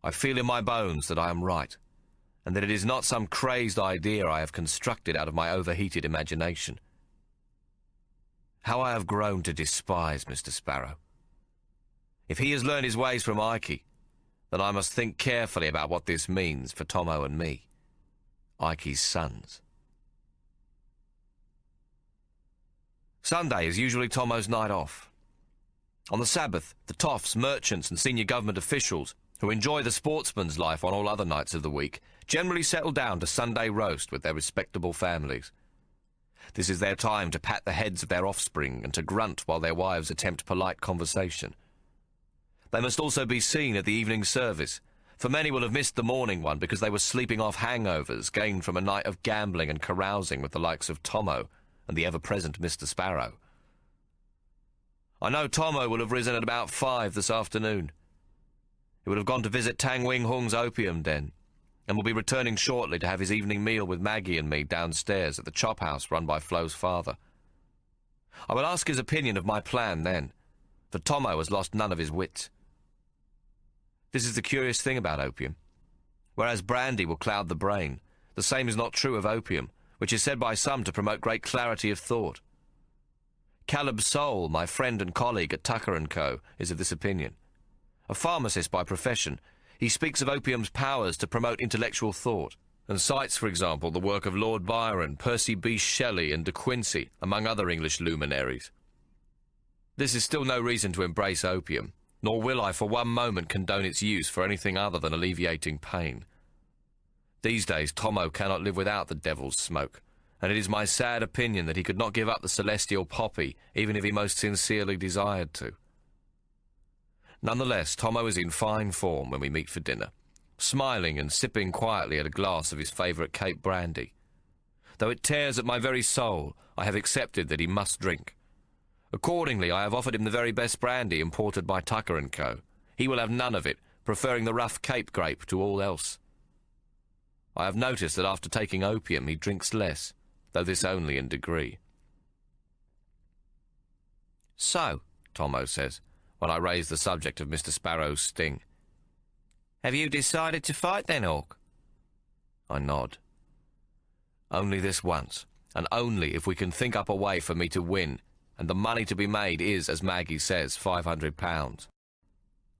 I feel in my bones that I am right, and that it is not some crazed idea I have constructed out of my overheated imagination. How I have grown to despise Mr. Sparrow. If he has learned his ways from Ikey, then I must think carefully about what this means for Tommo and me, Ikey's sons. Sunday is usually Tommo's night off. On the Sabbath, the toffs, merchants and senior government officials, who enjoy the sportsman's life on all other nights of the week, generally settle down to Sunday roast with their respectable families. This is their time to pat the heads of their offspring and to grunt while their wives attempt polite conversation. They must also be seen at the evening service, for many will have missed the morning one because they were sleeping off hangovers gained from a night of gambling and carousing with the likes of Tommo and the ever-present Mr. Sparrow. I know Tommo will have risen at about 5 this afternoon. He would have gone to visit Tang Wing Hung's opium den, and will be returning shortly to have his evening meal with Maggie and me downstairs at the chop house run by Flo's father. I will ask his opinion of my plan then, for Tommo has lost none of his wits. This is the curious thing about opium. Whereas brandy will cloud the brain, the same is not true of opium, which is said by some to promote great clarity of thought. Caleb Soul, my friend and colleague at Tucker & Co., is of this opinion. A pharmacist by profession, he speaks of opium's powers to promote intellectual thought, and cites, for example, the work of Lord Byron, Percy B. Shelley, and De Quincey, among other English luminaries. This is still no reason to embrace opium, nor will I for one moment condone its use for anything other than alleviating pain. These days, Tommo cannot live without the devil's smoke, and it is my sad opinion that he could not give up the celestial poppy, even if he most sincerely desired to. Nonetheless, Tommo is in fine form when we meet for dinner, smiling and sipping quietly at a glass of his favourite Cape brandy. Though it tears at my very soul, I have accepted that he must drink. Accordingly, I have offered him the very best brandy imported by Tucker & Co. He will have none of it, preferring the rough Cape grape to all else. I have noticed that after taking opium he drinks less, though this only in degree. "So," Tommo says, when I raise the subject of Mr. Sparrow's sting, "have you decided to fight then, Hawk?" I nod. "Only this once, and only if we can think up a way for me to win, and the money to be made is, as Maggie says, £500.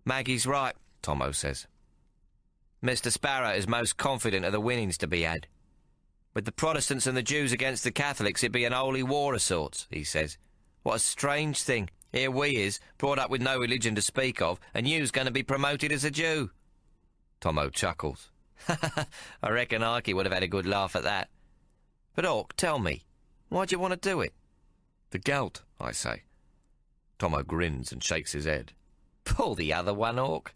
"Maggie's right," Tommo says. "Mr. Sparrow is most confident of the winnings to be had. With the Protestants and the Jews against the Catholics, it be an holy war of sorts," he says. "What a strange thing. Here we is, brought up with no religion to speak of, and you's going to be promoted as a Jew." Tommo chuckles. "I reckon Ikey would have had a good laugh at that. But, Hawk, tell me, why'd you want to do it?" "The gelt," I say. Tommo grins and shakes his head. "Pull the other one, Hawk."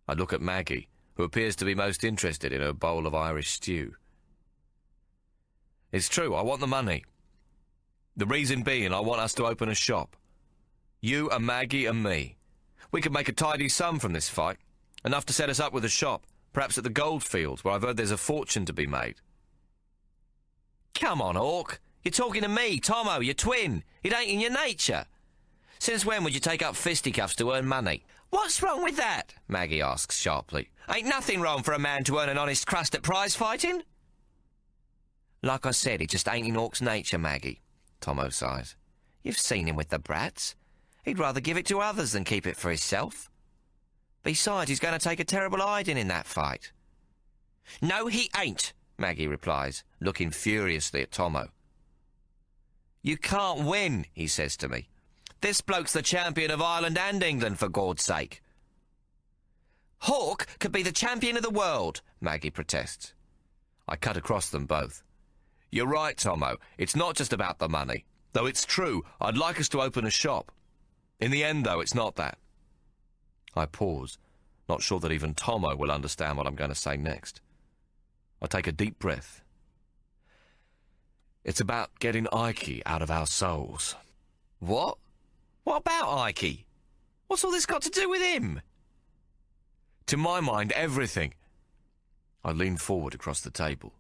I look at Maggie, who appears to be most interested in her bowl of Irish stew. "It's true, I want the money. The reason being, I want us to open a shop. You and Maggie and me. We could make a tidy sum from this fight, enough to set us up with a shop, perhaps at the goldfields, where I've heard there's a fortune to be made." "Come on, Hawk. You're talking to me, Tommo, your twin. It ain't in your nature. Since when would you take up fisticuffs to earn money?" "What's wrong with that?" Maggie asks sharply. "Ain't nothing wrong for a man to earn an honest crust at prize fighting." "Like I said, it just ain't in Hawk's nature, Maggie," Tommo sighs. "You've seen him with the brats. He'd rather give it to others than keep it for himself. Besides, he's going to take a terrible hiding in that fight." "No, he ain't," Maggie replies, looking furiously at Tommo. "You can't win," he says to me. "This bloke's the champion of Ireland and England, for God's sake." "Hawk could be the champion of the world," Maggie protests. I cut across them both. "You're right, Tommo. It's not just about the money. Though it's true, I'd like us to open a shop. In the end, though, it's not that." I pause, not sure that even Tommo will understand what I'm going to say next. I take a deep breath. "It's about getting Ikey out of our souls." "What? What about Ikey? What's all this got to do with him?" "To my mind, everything." I lean forward across the table.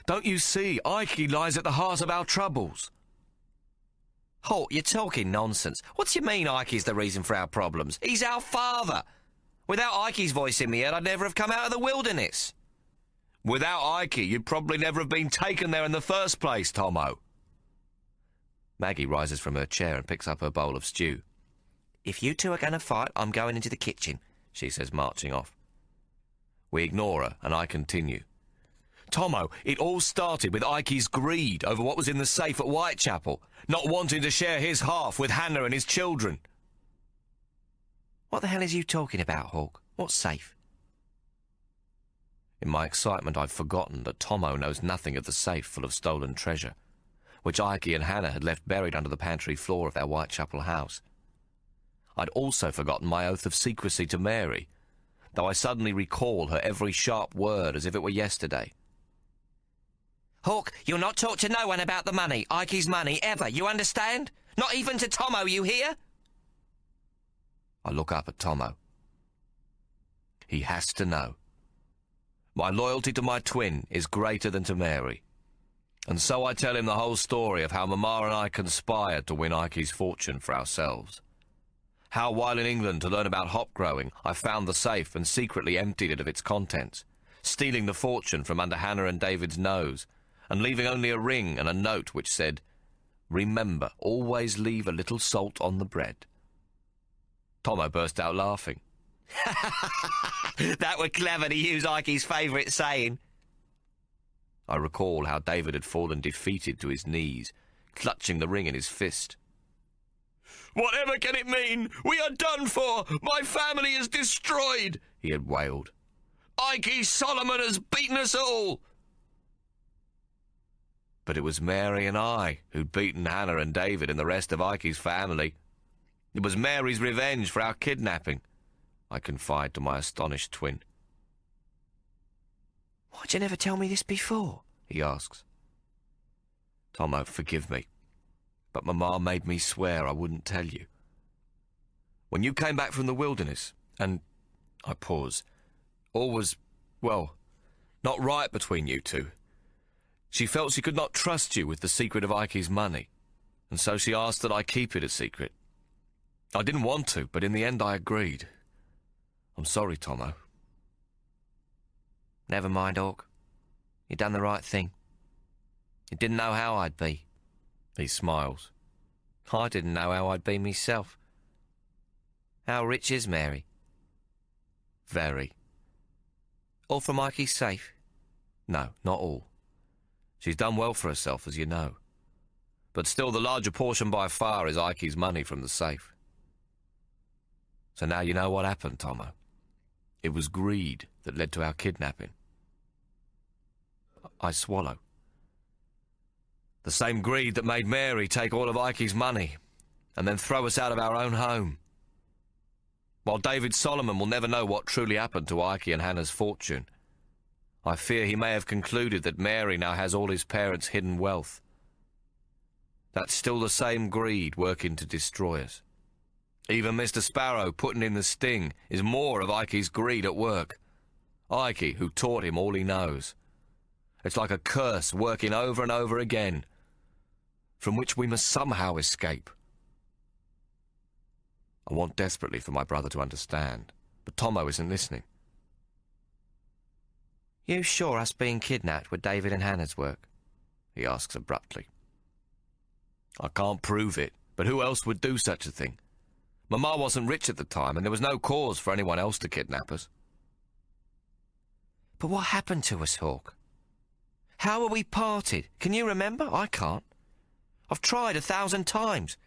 "Don't you see, Ikey lies at the heart of our troubles." "Hawk, you're talking nonsense. What do you mean Ikey's the reason for our problems? He's our father. Without Ikey's voice in me head, I'd never have come out of the wilderness." "Without Ikey, you'd probably never have been taken there in the first place, Tommo." Maggie rises from her chair and picks up her bowl of stew. "If you two are going to fight, I'm going into the kitchen," she says, marching off. We ignore her, and I continue. "Tommo, it all started with Ikey's greed over what was in the safe at Whitechapel, not wanting to share his half with Hannah and his children." "What the hell is you talking about, Hawk? What safe?" In my excitement, I'd forgotten that Tommo knows nothing of the safe full of stolen treasure, which Ikey and Hannah had left buried under the pantry floor of their Whitechapel house. I'd also forgotten my oath of secrecy to Mary, though I suddenly recall her every sharp word as if it were yesterday. Hawk, you'll not talk to no one about the money, Ikey's money, ever, you understand? Not even to Tommo, you hear? I look up at Tommo. He has to know. My loyalty to my twin is greater than to Mary. And so I tell him the whole story of how Mamma and I conspired to win Ikey's fortune for ourselves. How, while in England to learn about hop growing, I found the safe and secretly emptied it of its contents, stealing the fortune from under Hannah and David's nose, and leaving only a ring and a note which said, "Remember, always leave a little salt on the bread." Tommo burst out laughing. That were clever to use Ikey's favourite saying. I recall how David had fallen defeated to his knees, clutching the ring in his fist. "Whatever can it mean? We are done for! My family is destroyed!" he had wailed. "Ikey Solomon has beaten us all!" But it was Mary and I who'd beaten Hannah and David and the rest of Ikey's family. It was Mary's revenge for our kidnapping, I confide to my astonished twin. "Why'd you never tell me this before?" he asks. Tommo, forgive me, but Mamma made me swear I wouldn't tell you. When you came back from the wilderness, and I pause, all was, well, not right between you two. She felt she could not trust you with the secret of Ikey's money, and so she asked that I keep it a secret. I didn't want to, but in the end I agreed. I'm sorry, Tommo. Never mind, Hawk. You done the right thing. You didn't know how I'd be. He smiles. I didn't know how I'd be myself. How rich is Mary? Very. All from Ikey's safe? No, not all. She's done well for herself, as you know. But still the larger portion by far is Ikey's money from the safe. So now you know what happened, Tommo. It was greed that led to our kidnapping. I swallow. The same greed that made Mary take all of Ikey's money and then throw us out of our own home. While David Solomon will never know what truly happened to Ikey and Hannah's fortune, I fear he may have concluded that Mary now has all his parents' hidden wealth. That's still the same greed working to destroy us. Even Mr. Sparrow putting in the sting is more of Ikey's greed at work. Ikey, who taught him all he knows. It's like a curse working over and over again, from which we must somehow escape. I want desperately for my brother to understand, but Tommo isn't listening. You sure us being kidnapped were David and Hannah's work? He asks abruptly. I can't prove it, but who else would do such a thing? Mamma wasn't rich at the time, and there was no cause for anyone else to kidnap us. But what happened to us, Hawk? How were we parted? Can you remember? I can't. I've tried 1,000 times.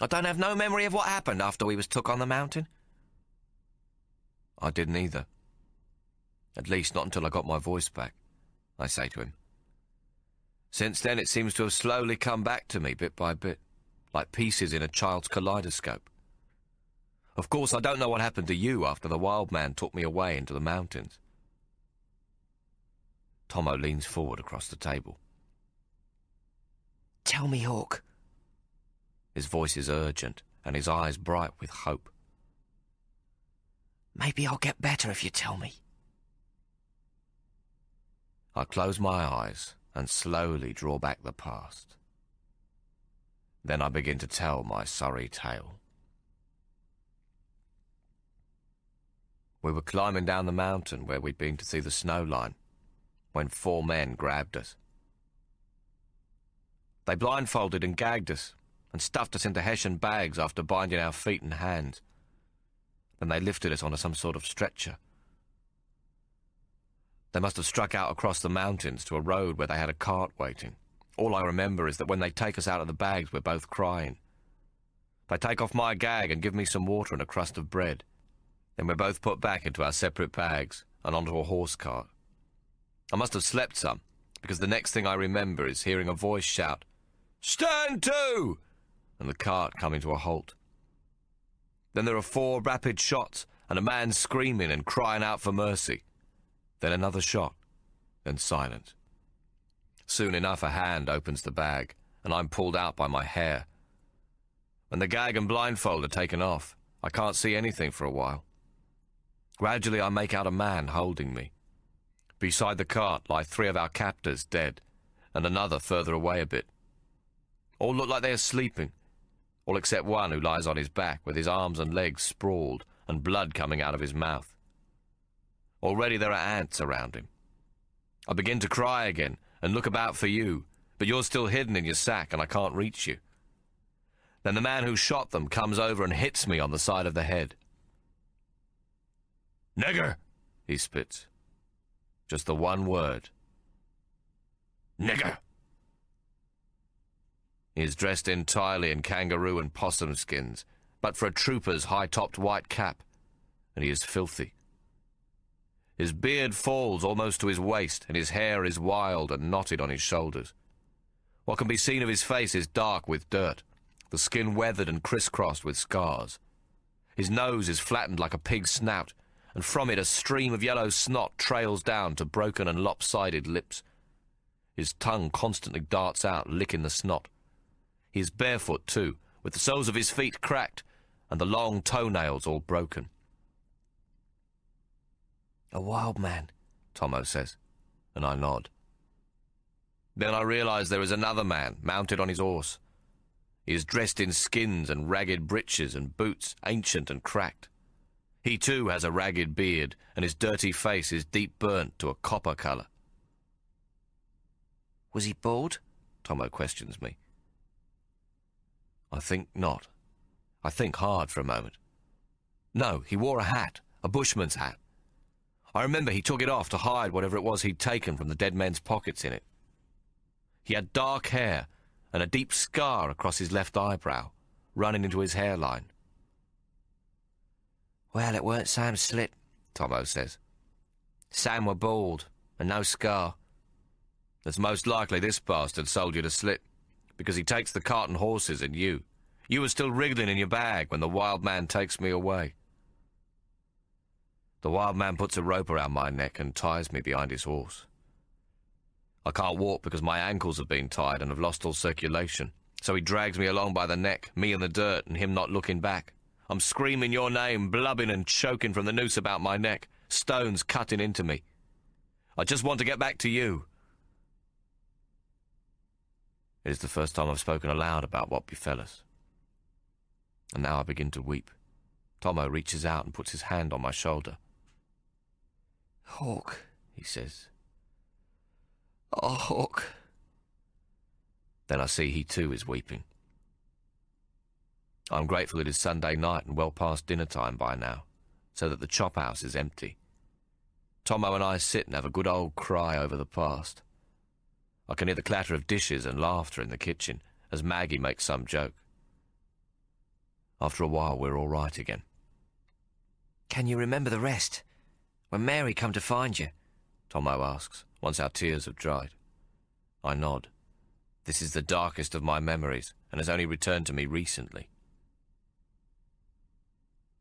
I don't have no memory of what happened after we was took on the mountain. I didn't either. At least not until I got my voice back, I say to him. Since then it seems to have slowly come back to me bit by bit, like pieces in a child's kaleidoscope. Of course, I don't know what happened to you after the wild man took me away into the mountains. Tommo leans forward across the table. Tell me, Hawk. His voice is urgent, and his eyes bright with hope. Maybe I'll get better if you tell me. I close my eyes and slowly draw back the past. Then I begin to tell my sorry tale. We were climbing down the mountain where we'd been to see the snow line, when 4 men grabbed us. They blindfolded and gagged us, and stuffed us into hessian bags after binding our feet and hands. Then they lifted us onto some sort of stretcher. They must have struck out across the mountains to a road where they had a cart waiting. All I remember is that when they take us out of the bags, we're both crying. They take off my gag and give me some water and a crust of bread. Then we're both put back into our separate bags and onto a horse cart. I must have slept some, because the next thing I remember is hearing a voice shout, "Stand to!" and the cart coming to a halt. Then there are 4 rapid shots, and a man screaming and crying out for mercy. Then another shot, then silence. Soon enough, a hand opens the bag, and I'm pulled out by my hair. When the gag and blindfold are taken off, I can't see anything for a while. Gradually, I make out a man holding me. Beside the cart lie 3 of our captors dead, and another further away a bit. All look like they are sleeping, all except one who lies on his back with his arms and legs sprawled and blood coming out of his mouth. Already there are ants around him. I begin to cry again and look about for you, but you're still hidden in your sack and I can't reach you. Then the man who shot them comes over and hits me on the side of the head. "Nigger!" he spits. Just the one word. Nigger! He is dressed entirely in kangaroo and possum skins, but for a trooper's high-topped white cap, and he is filthy. His beard falls almost to his waist, and his hair is wild and knotted on his shoulders. What can be seen of his face is dark with dirt, the skin weathered and crisscrossed with scars. His nose is flattened like a pig's snout, and from it a stream of yellow snot trails down to broken and lopsided lips. His tongue constantly darts out, licking the snot. He is barefoot, too, with the soles of his feet cracked and the long toenails all broken. "A wild man," Tommo says, and I nod. Then I realize there is another man mounted on his horse. He is dressed in skins and ragged breeches and boots, ancient and cracked. He too has a ragged beard, and his dirty face is deep burnt to a copper colour. "Was he bald?" Tommo questions me. I think not. I think hard for a moment. No, he wore a hat, a bushman's hat. I remember he took it off to hide whatever it was he'd taken from the dead men's pockets in it. He had dark hair and a deep scar across his left eyebrow, running into his hairline. "Well, it weren't Sam's slit," Tommo says. "Sam were bald, and no scar. It's most likely this bastard sold you the slit, because he takes the cart and horses and you. You were still wriggling in your bag when the wild man takes me away. The wild man puts a rope around my neck and ties me behind his horse. I can't walk because my ankles have been tied and have lost all circulation, so he drags me along by the neck, me in the dirt and him not looking back. I'm screaming your name, blubbing and choking from the noose about my neck, stones cutting into me. I just want to get back to you." It is the first time I've spoken aloud about what befell us. And now I begin to weep. Tommo reaches out and puts his hand on my shoulder. "Hawk," he says. "Oh, Hawk." Then I see he too is weeping. I'm grateful it is Sunday night and well past dinner time by now, so that the chop house is empty. Tommo and I sit and have a good old cry over the past. I can hear the clatter of dishes and laughter in the kitchen as Maggie makes some joke. After a while, we're all right again. "Can you remember the rest? When Mary come to find you?" Tommo asks, once our tears have dried. I nod. This is the darkest of my memories and has only returned to me recently.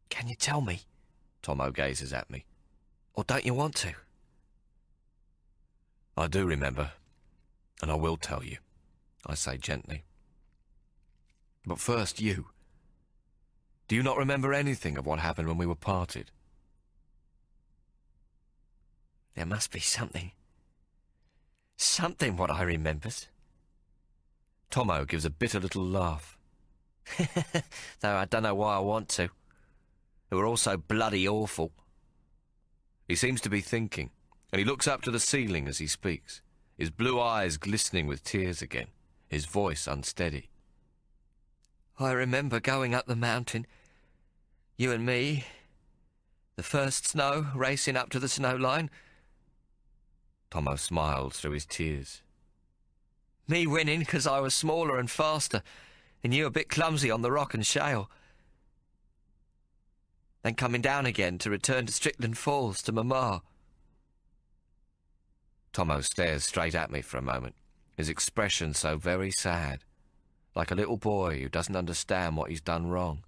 "Can you tell me?" Tommo gazes at me. "Or don't you want to?" "I do remember, and I will tell you," I say gently. "But first, you. Do you not remember anything of what happened when we were parted?" "There must be something. Something what I remembers." Tommo gives a bitter little laugh. "Though I don't know why I want to. It were all so bloody awful." He seems to be thinking, and he looks up to the ceiling as he speaks, his blue eyes glistening with tears again, his voice unsteady. "I remember going up the mountain, you and me, the first snow, racing up to the snow line." Tommo smiled through his tears. "Me winning because I was smaller and faster, and you a bit clumsy on the rock and shale. Then coming down again to return to Strickland Falls to Mama." Tommo stares straight at me for a moment, his expression so very sad, like a little boy who doesn't understand what he's done wrong.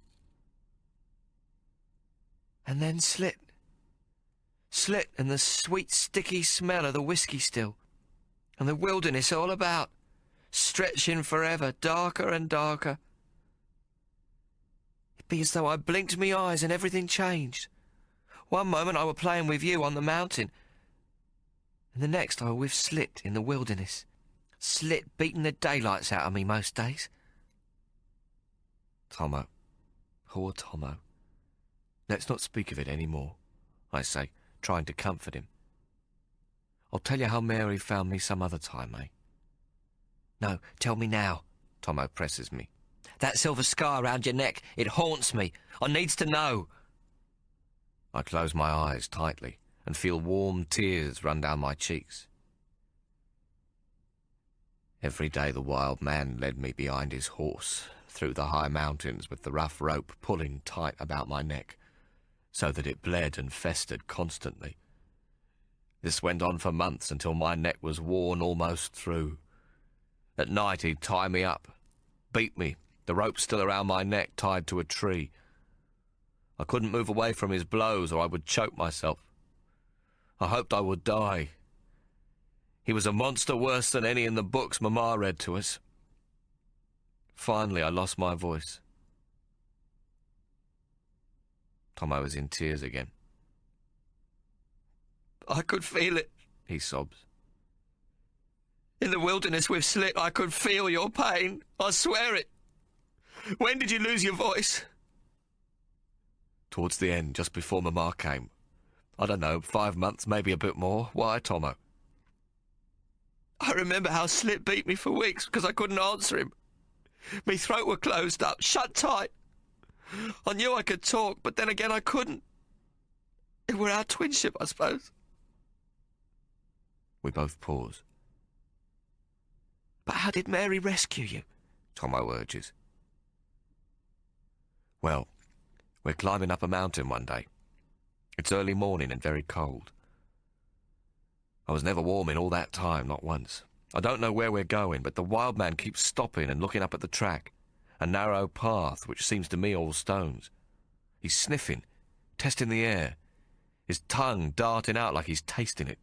And then slit. Slit, and the sweet, sticky smell of the whiskey still. And the wilderness all about, stretching forever, darker and darker. It'd be as though I blinked me eyes and everything changed. One moment I were playing with you on the mountain, and the next I were with Slit in the wilderness. Slit beating the daylights out of me most days. Tommo, poor Tommo. Let's not speak of it any more, I say, trying to comfort him. I'll tell you how Mary found me some other time, eh? No, tell me now, Tommo presses me. That silver scar round your neck, it haunts me. I needs to know. I close my eyes tightly and feel warm tears run down my cheeks. Every day the wild man led me behind his horse through the high mountains with the rough rope pulling tight about my neck, so that it bled and festered constantly. This went on for months until my neck was worn almost through. At night he'd tie me up, beat me, the rope still around my neck tied to a tree. I couldn't move away from his blows or I would choke myself. I hoped I would die. He was a monster worse than any in the books Mama read to us. Finally I lost my voice. Tommo was in tears again. I could feel it, he sobs. In the wilderness with Slit, I could feel your pain. I swear it. When did you lose your voice? Towards the end, just before Mama came. I don't know, 5 months, maybe a bit more. Why, Tommo? I remember how Slit beat me for weeks because I couldn't answer him. Me throat were closed up, shut tight. I knew I could talk, but then again I couldn't. It were our twinship, I suppose. We both pause. But how did Mary rescue you? Tommo urges. Well, we're climbing up a mountain one day. It's early morning and very cold. I was never warm in all that time, not once. I don't know where we're going, but the wild man keeps stopping and looking up at the track, a narrow path which seems to me all stones. He's sniffing, testing the air, his tongue darting out like he's tasting it.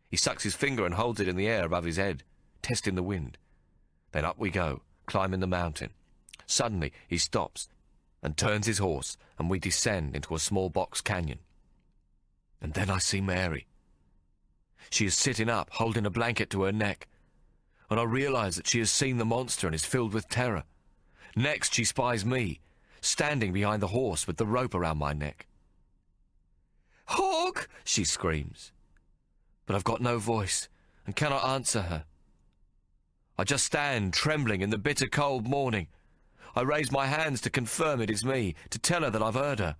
He sucks his finger and holds it in the air above his head, testing the wind. Then up we go, climbing the mountain. Suddenly he stops and turns his horse, and we descend into a small box canyon. And then I see Mary. She is sitting up, holding a blanket to her neck, and I realize that she has seen the monster and is filled with terror. Next she spies me, standing behind the horse with the rope around my neck. "Hawk!" she screams. But I've got no voice and cannot answer her. I just stand trembling in the bitter cold morning. I raise my hands to confirm it is me, to tell her that I've heard her.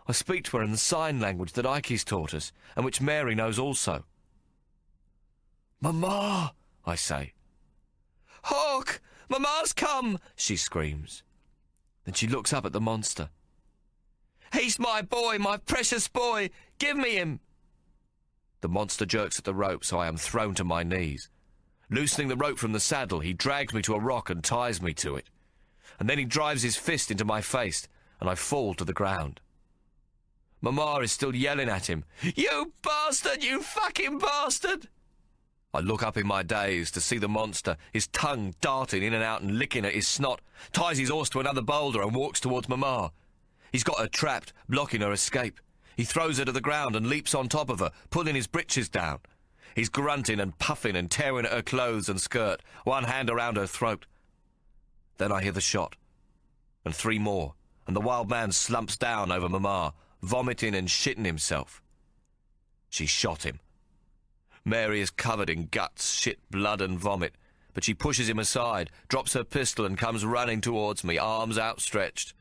I speak to her in the sign language that Ike's taught us, and which Mary knows also. "Mama!" I say. "Hawk! Mama's come!" she screams. Then she looks up at the monster. "He's my boy, my precious boy! Give me him!" The monster jerks at the rope, so I am thrown to my knees. Loosening the rope from the saddle, he drags me to a rock and ties me to it. And then he drives his fist into my face, and I fall to the ground. Mama is still yelling at him. "You bastard! You fucking bastard!" I look up in my daze to see the monster, his tongue darting in and out and licking at his snot, ties his horse to another boulder and walks towards Mama. He's got her trapped, blocking her escape. He throws her to the ground and leaps on top of her, pulling his breeches down. He's grunting and puffing and tearing at her clothes and skirt, one hand around her throat. Then I hear the shot, and 3 more, and the wild man slumps down over Mama, vomiting and shitting himself. She shot him. Mary is covered in guts, shit, blood and vomit, but she pushes him aside, drops her pistol and comes running towards me, arms outstretched.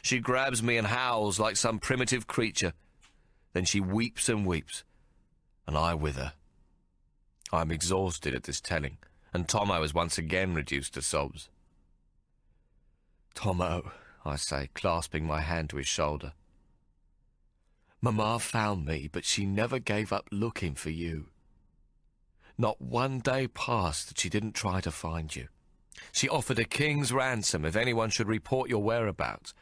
She grabs me and howls like some primitive creature. Then she weeps and weeps, and I with her. I am exhausted at this telling, and Tommo is once again reduced to sobs. "Tommo," I say, clasping my hand to his shoulder. "Mama found me, but she never gave up looking for you. Not one day passed that she didn't try to find you. She offered a king's ransom if anyone should report your whereabouts.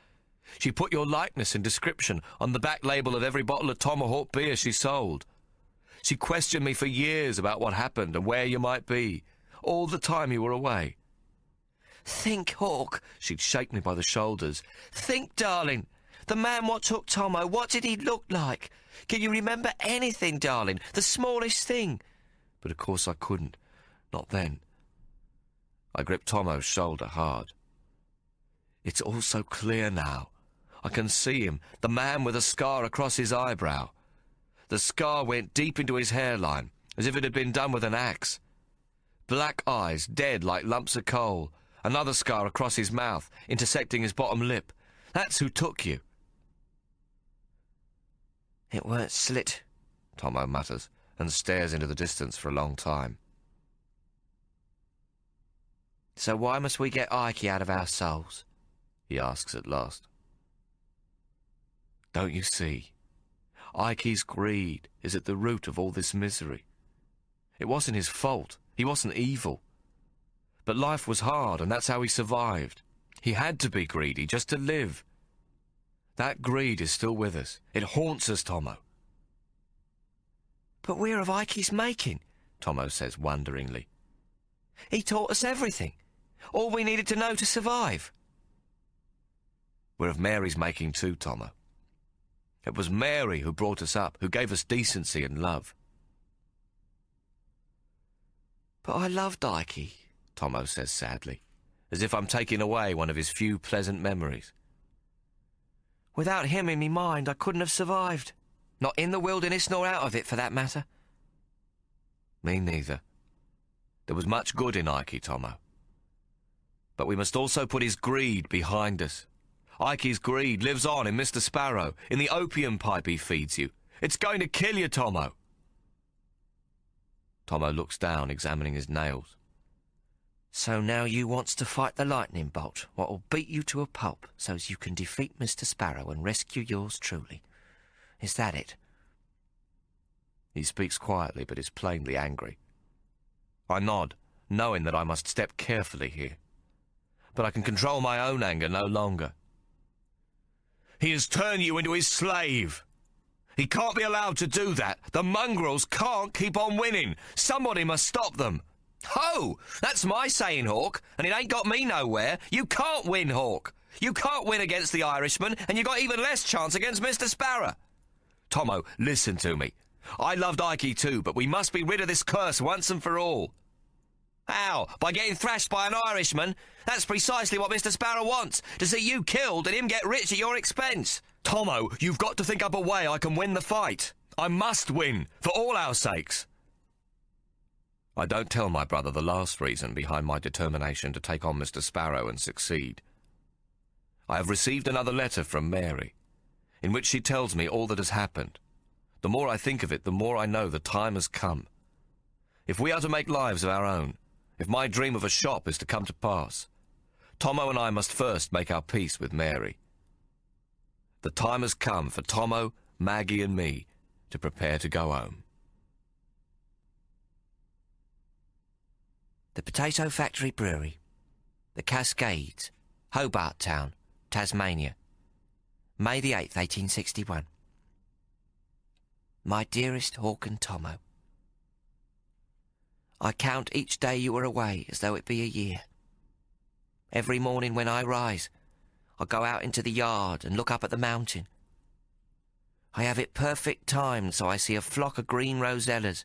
She put your likeness and description on the back label of every bottle of Tommo and Hawk beer she sold. She questioned me for years about what happened and where you might be, all the time you were away. Think, Hawk. She'd shake me by the shoulders. Think, darling. The man what took Tommo, what did he look like? Can you remember anything, darling? The smallest thing? But of course I couldn't. Not then. I gripped Tommo's shoulder hard. It's all so clear now. I can see him, the man with a scar across his eyebrow. The scar went deep into his hairline, as if it had been done with an axe. Black eyes, dead like lumps of coal. Another scar across his mouth, intersecting his bottom lip. That's who took you. It weren't slit, Tommo mutters, and stares into the distance for a long time. So why must we get Ike out of our souls? He asks at last. Don't you see? Ike's greed is at the root of all this misery. It wasn't his fault. He wasn't evil. But life was hard, and that's how he survived. He had to be greedy just to live. That greed is still with us. It haunts us, Tommo. But we're of Ike's making, Tommo says wonderingly. He taught us everything. All we needed to know to survive. We're of Mary's making too, Tommo. It was Mary who brought us up, who gave us decency and love. But I loved Ike, Tommo says sadly, as if I'm taking away one of his few pleasant memories. Without him in me mind, I couldn't have survived. Not in the wilderness nor out of it, for that matter. Me neither. There was much good in Ike, Tommo. But we must also put his greed behind us. Ike's greed lives on in Mr. Sparrow, in the opium pipe he feeds you. It's going to kill you, Tommo. Tommo looks down, examining his nails. So now you wants to fight the lightning bolt, what'll beat you to a pulp, so's you can defeat Mr. Sparrow and rescue yours truly. Is that it? He speaks quietly, but is plainly angry. I nod, knowing that I must step carefully here. But I can control my own anger no longer. He has turned you into his slave. He can't be allowed to do that. The mongrels can't keep on winning. Somebody must stop them. Ho! That's my saying, Hawk, and it ain't got me nowhere. You can't win, Hawk. You can't win against the Irishman, and you got even less chance against Mr. Sparrow. Tommo, listen to me. I loved Ike too, but we must be rid of this curse once and for all. How? By getting thrashed by an Irishman? That's precisely what Mr. Sparrow wants, to see you killed and him get rich at your expense. Tommo, you've got to think up a way I can win the fight. I must win, for all our sakes. I don't tell my brother the last reason behind my determination to take on Mr. Sparrow and succeed. I have received another letter from Mary, in which she tells me all that has happened. The more I think of it, the more I know the time has come. If we are to make lives of our own, if my dream of a shop is to come to pass, Tommo and I must first make our peace with Mary. The time has come for Tommo, Maggie and me to prepare to go home. The Potato Factory Brewery, the Cascades, Hobart Town, Tasmania, May the 8th, 1861. My dearest Hawk and Tommo, I count each day you are away as though it be a year. Every morning when I rise, I go out into the yard and look up at the mountain. I have it perfect timed so I see a flock of green rosellas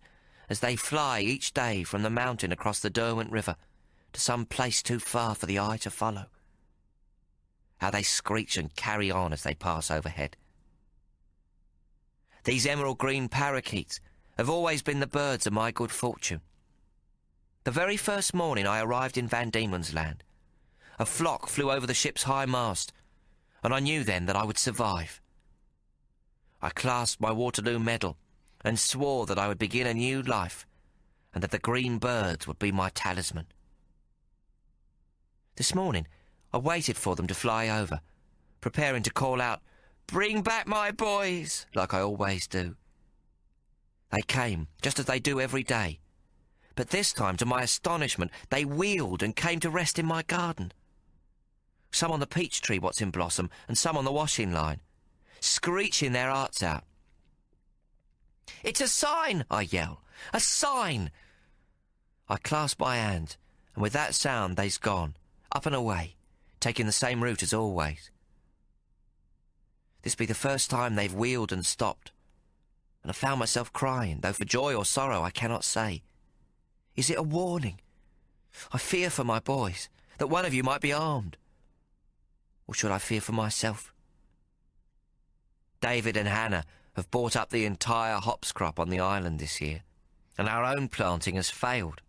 as they fly each day from the mountain across the Derwent River to some place too far for the eye to follow. How they screech and carry on as they pass overhead. These emerald green parakeets have always been the birds of my good fortune. The very first morning I arrived in Van Diemen's Land, a flock flew over the ship's high mast, and I knew then that I would survive. I clasped my Waterloo medal and swore that I would begin a new life, and that the green birds would be my talisman. This morning I waited for them to fly over, preparing to call out, "Bring back my boys," like I always do. They came, just as they do every day, but this time, to my astonishment, they wheeled and came to rest in my garden. some on the peach tree what's in blossom, and some on the washing line, screeching their hearts out. "It's a sign!" I yell. "A sign!" I clasp my hand, and with that sound they's gone, up and away, taking the same route as always. This be the first time they've wheeled and stopped, and I found myself crying, though for joy or sorrow I cannot say. Is it a warning? I fear for my boys, that one of you might be armed. Or should I fear for myself? David and Hannah have bought up the entire hops crop on the island this year, and our own planting has failed.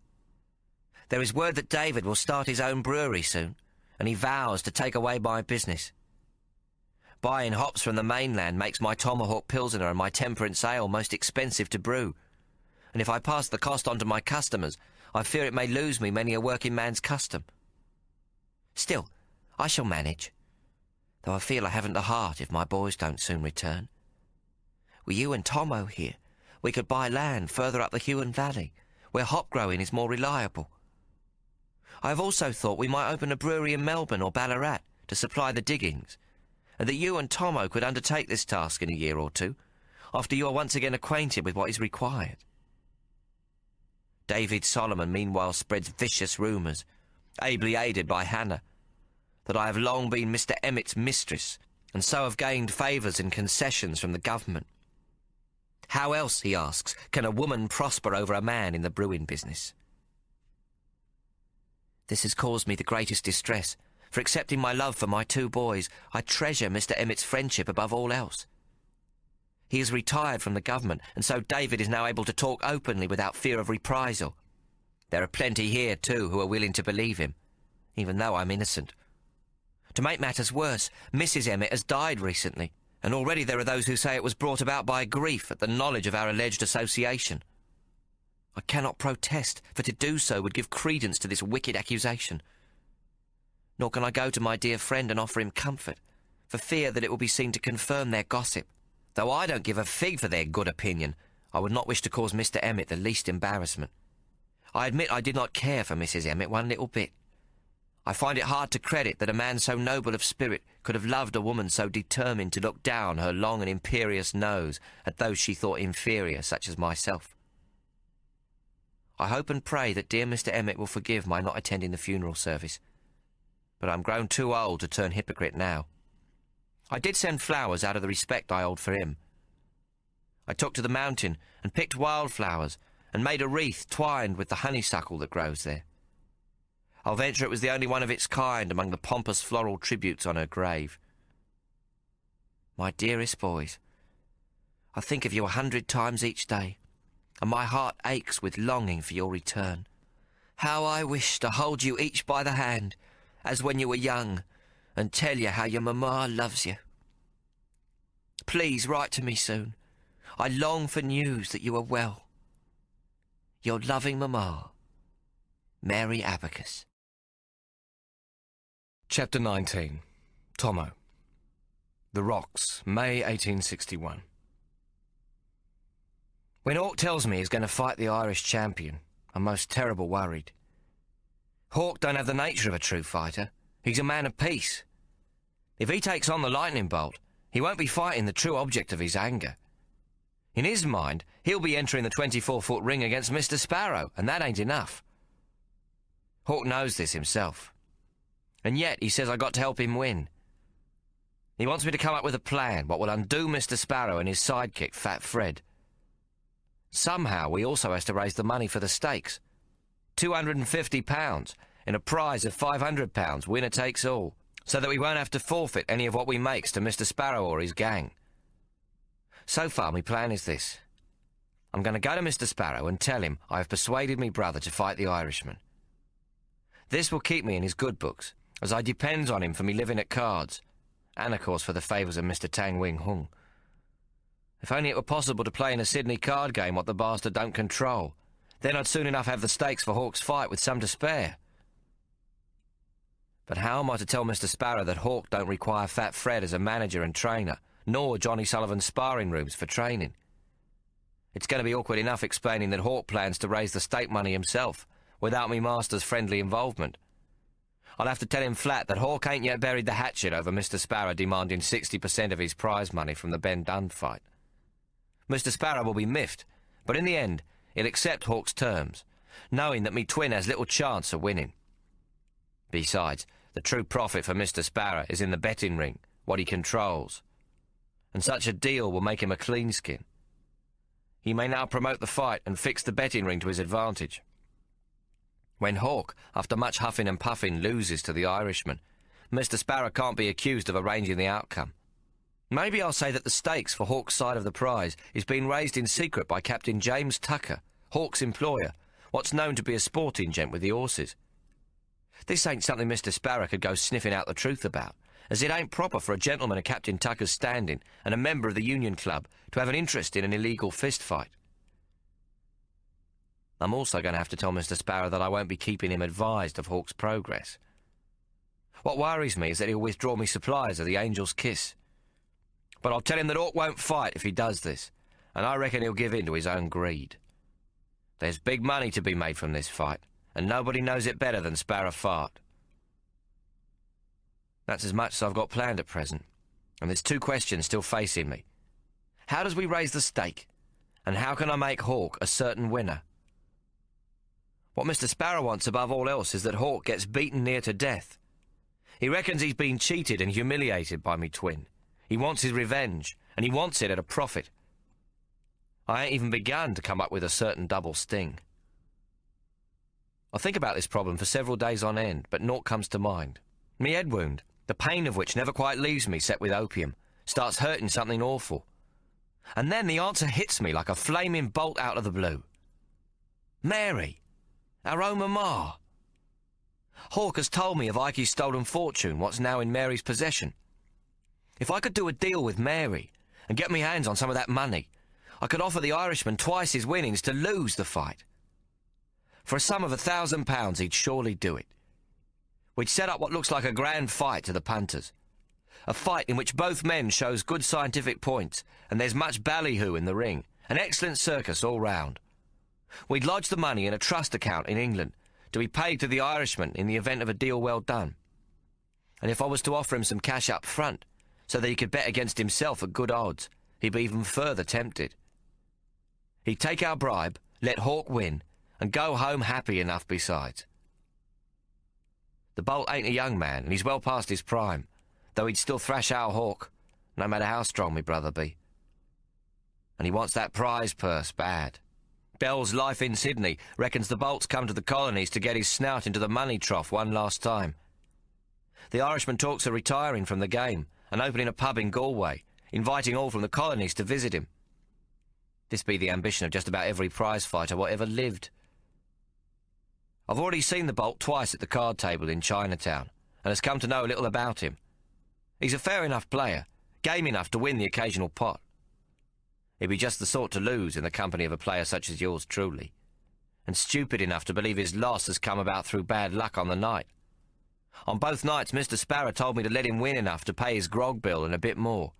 There is word that David will start his own brewery soon, and he vows to take away my business. Buying hops from the mainland makes my Tomahawk Pilsener and my temperance ale most expensive to brew, and if I pass the cost on to my customers, I fear it may lose me many a working man's custom. Still, I shall manage, though I feel I haven't the heart if my boys don't soon return. With you and Tommo here, we could buy land further up the Huon Valley, where hop growing is more reliable. I have also thought we might open a brewery in Melbourne or Ballarat to supply the diggings, and that you and Tommo could undertake this task in a year or two, after you are once again acquainted with what is required. David Solomon meanwhile spreads vicious rumours, ably aided by Hannah, that I have long been Mr. Emmett's mistress, and so have gained favours and concessions from the government. How else, he asks, can a woman prosper over a man in the brewing business? This has caused me the greatest distress, for accepting my love for my two boys, I treasure Mr. Emmett's friendship above all else. He is retired from the government, and so David is now able to talk openly without fear of reprisal. There are plenty here, too, who are willing to believe him, even though I'm innocent. To make matters worse, Mrs. Emmett has died recently, and already there are those who say it was brought about by grief at the knowledge of our alleged association. I cannot protest, for to do so would give credence to this wicked accusation. Nor can I go to my dear friend and offer him comfort, for fear that it will be seen to confirm their gossip. Though I don't give a fig for their good opinion, I would not wish to cause Mr. Emmett the least embarrassment. I admit I did not care for Mrs. Emmett one little bit. I find it hard to credit that a man so noble of spirit could have loved a woman so determined to look down her long and imperious nose at those she thought inferior, such as myself. I hope and pray that dear Mr. Emmett will forgive my not attending the funeral service, but I'm grown too old to turn hypocrite now. I did send flowers out of the respect I hold for him. I took to the mountain and picked wildflowers and made a wreath twined with the honeysuckle that grows there. I'll venture it was the only one of its kind among the pompous floral tributes on her grave. My dearest boys, I think of you 100 times each day, and my heart aches with longing for your return. How I wish to hold you each by the hand, as when you were young, and tell you how your mamma loves you. Please write to me soon. I long for news that you are well. Your loving mamma, Mary Abacus. Chapter 19. Tommo. The Rocks, May 1861. When Hawk tells me he's going to fight the Irish champion, I'm most terrible worried. Hawk don't have the nature of a true fighter. He's a man of peace. If he takes on the lightning bolt, he won't be fighting the true object of his anger. In his mind, he'll be entering the 24-foot ring against Mr. Sparrow, and that ain't enough. Hawk knows this himself. And yet he says I got to help him win. He wants me to come up with a plan what will undo Mr. Sparrow and his sidekick, Fat Fred. Somehow he also has to raise the money for the stakes. £250 in a prize of £500, winner takes all, so that we won't have to forfeit any of what we makes to Mr. Sparrow or his gang. So far, my plan is this. I'm going to go to Mr. Sparrow and tell him I have persuaded me brother to fight the Irishman. This will keep me in his good books, as I depends on him for me living at cards, and of course for the favours of Mr. Tang Wing Hung. If only it were possible to play in a Sydney card game what the bastard don't control, then I'd soon enough have the stakes for Hawk's fight with some to spare. But how am I to tell Mr. Sparrow that Hawk don't require Fat Fred as a manager and trainer, nor Johnny Sullivan's sparring rooms for training? It's going to be awkward enough explaining that Hawk plans to raise the stake money himself, without me master's friendly involvement. I'll have to tell him flat that Hawk ain't yet buried the hatchet over Mr. Sparrow demanding 60% of his prize money from the Ben Dunn fight. Mr. Sparrow will be miffed, but in the end, he'll accept Hawk's terms, knowing that me twin has little chance of winning. Besides, the true profit for Mr. Sparrow is in the betting ring, what he controls, and such a deal will make him a clean skin. He may now promote the fight and fix the betting ring to his advantage. When Hawk, after much huffing and puffing, loses to the Irishman, Mr. Sparrow can't be accused of arranging the outcome. Maybe I'll say that the stakes for Hawk's side of the prize is being raised in secret by Captain James Tucker, Hawk's employer, what's known to be a sporting gent with the horses. This ain't something Mr. Sparrow could go sniffing out the truth about, as it ain't proper for a gentleman of Captain Tucker's standing and a member of the Union Club to have an interest in an illegal fist fight. I'm also going to have to tell Mr. Sparrow that I won't be keeping him advised of Hawk's progress. What worries me is that he'll withdraw me supplies of the Angel's Kiss. But I'll tell him that Hawk won't fight if he does this, and I reckon he'll give in to his own greed. There's big money to be made from this fight, and nobody knows it better than Sparrow Fart. That's as much as I've got planned at present, and there's two questions still facing me. How does we raise the stake, and how can I make Hawk a certain winner? What Mr. Sparrow wants above all else is that Hawk gets beaten near to death. He reckons he's been cheated and humiliated by me twin. He wants his revenge, and he wants it at a profit. I ain't even begun to come up with a certain double sting. I think about this problem for several days on end, but naught comes to mind. Me head wound, the pain of which never quite leaves me set with opium, starts hurting something awful. And then the answer hits me like a flaming bolt out of the blue. Mary! Our own mamma. Hawk has told me of Ikey's stolen fortune, what's now in Mary's possession. If I could do a deal with Mary and get me hands on some of that money, I could offer the Irishman twice his winnings to lose the fight. For a sum of £1,000, he'd surely do it. We'd set up what looks like a grand fight to the punters. A fight in which both men shows good scientific points, and there's much ballyhoo in the ring, an excellent circus all round. We'd lodge the money in a trust account in England, to be paid to the Irishman in the event of a deal well done. And if I was to offer him some cash up front, so that he could bet against himself at good odds, he'd be even further tempted. He'd take our bribe, let Hawk win, and go home happy enough besides. The Bolt ain't a young man, and he's well past his prime, though he'd still thrash our Hawk, no matter how strong me brother be. And he wants that prize purse bad. Bell's Life in Sydney reckons the Bolt's come to the colonies to get his snout into the money trough one last time. The Irishman talks of retiring from the game and opening a pub in Galway, inviting all from the colonies to visit him. This be the ambition of just about every prize fighter what ever lived. I've already seen the Bolt twice at the card table in Chinatown, and has come to know a little about him. He's a fair enough player, game enough to win the occasional pot. He'd be just the sort to lose in the company of a player such as yours truly, and stupid enough to believe his loss has come about through bad luck on the night. On both nights, Mr. Sparrow told me to let him win enough to pay his grog bill and a bit more.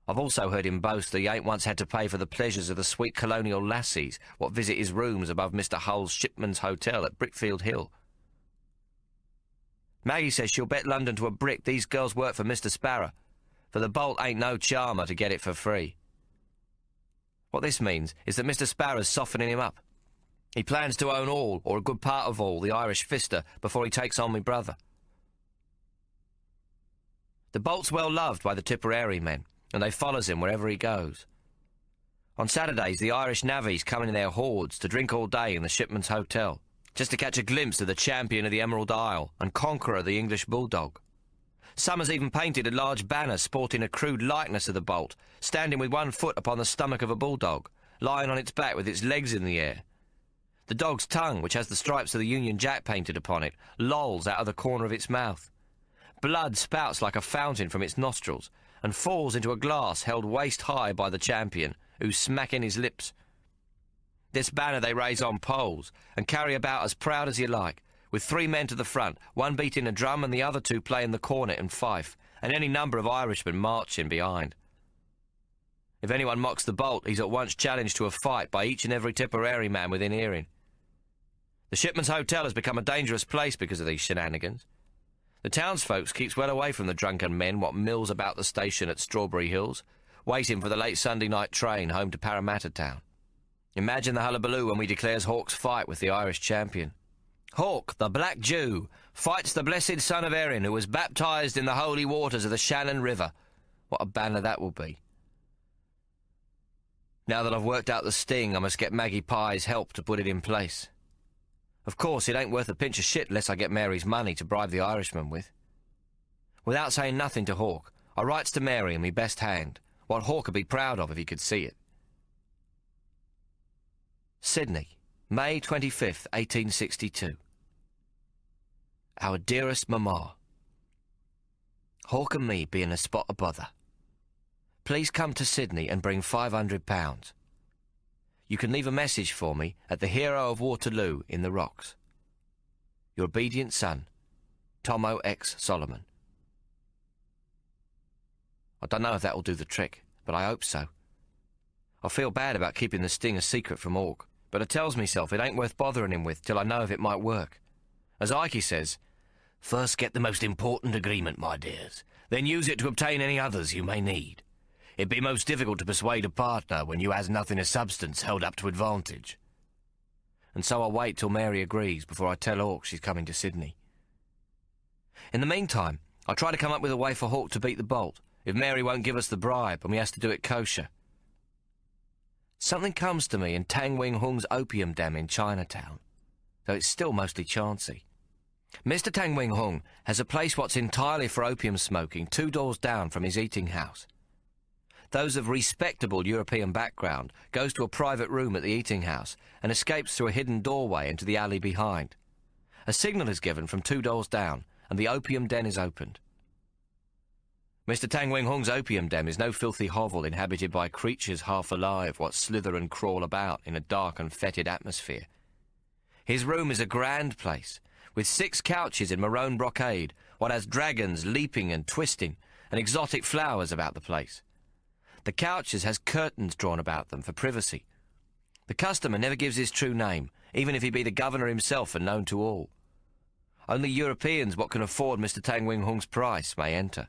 I've also heard him boast that he ain't once had to pay for the pleasures of the sweet colonial lassies what visit his rooms above Mr. Hull's Shipman's Hotel at Brickfield Hill. Maggie says she'll bet London to a brick these girls work for Mr. Sparrow, for the Bolt ain't no charmer to get it for free. What this means is that Mr. Sparrow's softening him up. He plans to own all, or a good part of all, the Irish fister before he takes on me brother. The Bolt's well loved by the Tipperary men, and they follows him wherever he goes. On Saturdays, the Irish navvies come in their hordes to drink all day in the Shipman's Hotel, just to catch a glimpse of the champion of the Emerald Isle and conqueror of the English bulldog. Some has even painted a large banner sporting a crude likeness of the Bolt, standing with one foot upon the stomach of a bulldog, lying on its back with its legs in the air. The dog's tongue, which has the stripes of the Union Jack painted upon it, lolls out of the corner of its mouth. Blood spouts like a fountain from its nostrils, and falls into a glass held waist-high by the champion, who's smacking his lips. This banner they raise on poles, and carry about as proud as you like, with 3 men to the front, one beating a drum and the other 2 playing the cornet and fife, and any number of Irishmen marching behind. If anyone mocks the Bolt, he's at once challenged to a fight by each and every Tipperary man within hearing. The shipman's hotel has become a dangerous place because of these shenanigans. The townsfolk keeps well away from the drunken men what mills about the station at Strawberry Hills, waiting for the late Sunday night train home to Parramatta Town. Imagine the hullabaloo when we declares Hawk's fight with the Irish champion. Hawk, the Black Jew, fights the blessed son of Erin, who was baptised in the holy waters of the Shannon River. What a banner that will be. Now that I've worked out the sting, I must get Maggie Pye's help to put it in place. Of course, it ain't worth a pinch of shit unless I get Mary's money to bribe the Irishman with. Without saying nothing to Hawk, I writes to Mary in me best hand, what Hawk would be proud of if he could see it. Sydney, May 25th, 1862. Our dearest Mamma, Hawk and me be in a spot of bother. Please come to Sydney and bring £500. You can leave a message for me at the Hero of Waterloo in the Rocks. Your obedient son, Tommo X. Solomon. I don't know if that will do the trick, but I hope so. I feel bad about keeping the sting a secret from Hawk, but I tells myself it ain't worth bothering him with till I know if it might work. As Ikey says, first get the most important agreement, my dears, then use it to obtain any others you may need. It'd be most difficult to persuade a partner when you has nothing of substance held up to advantage. And so I wait till Mary agrees before I tell Hawk she's coming to Sydney. In the meantime, I try to come up with a way for Hawk to beat the bolt, if Mary won't give us the bribe and we has to do it kosher. Something comes to me in Tang Wing Hung's opium den in Chinatown, though it's still mostly chancy. Mr. Tang Wing Hung has a place what's entirely for opium smoking 2 doors down from his eating house. Those of respectable European background goes to a private room at the eating house and escapes through a hidden doorway into the alley behind. A signal is given from 2 doors down, and the opium den is opened. Mr. Tang Wing Hung's opium den is no filthy hovel inhabited by creatures half alive what slither and crawl about in a dark and fetid atmosphere. His room is a grand place, with 6 couches in maroon brocade, what has dragons leaping and twisting, and exotic flowers about the place. The couches has curtains drawn about them for privacy. The customer never gives his true name, even if he be the governor himself and known to all. Only Europeans what can afford Mr. Tang Wing Hung's price may enter.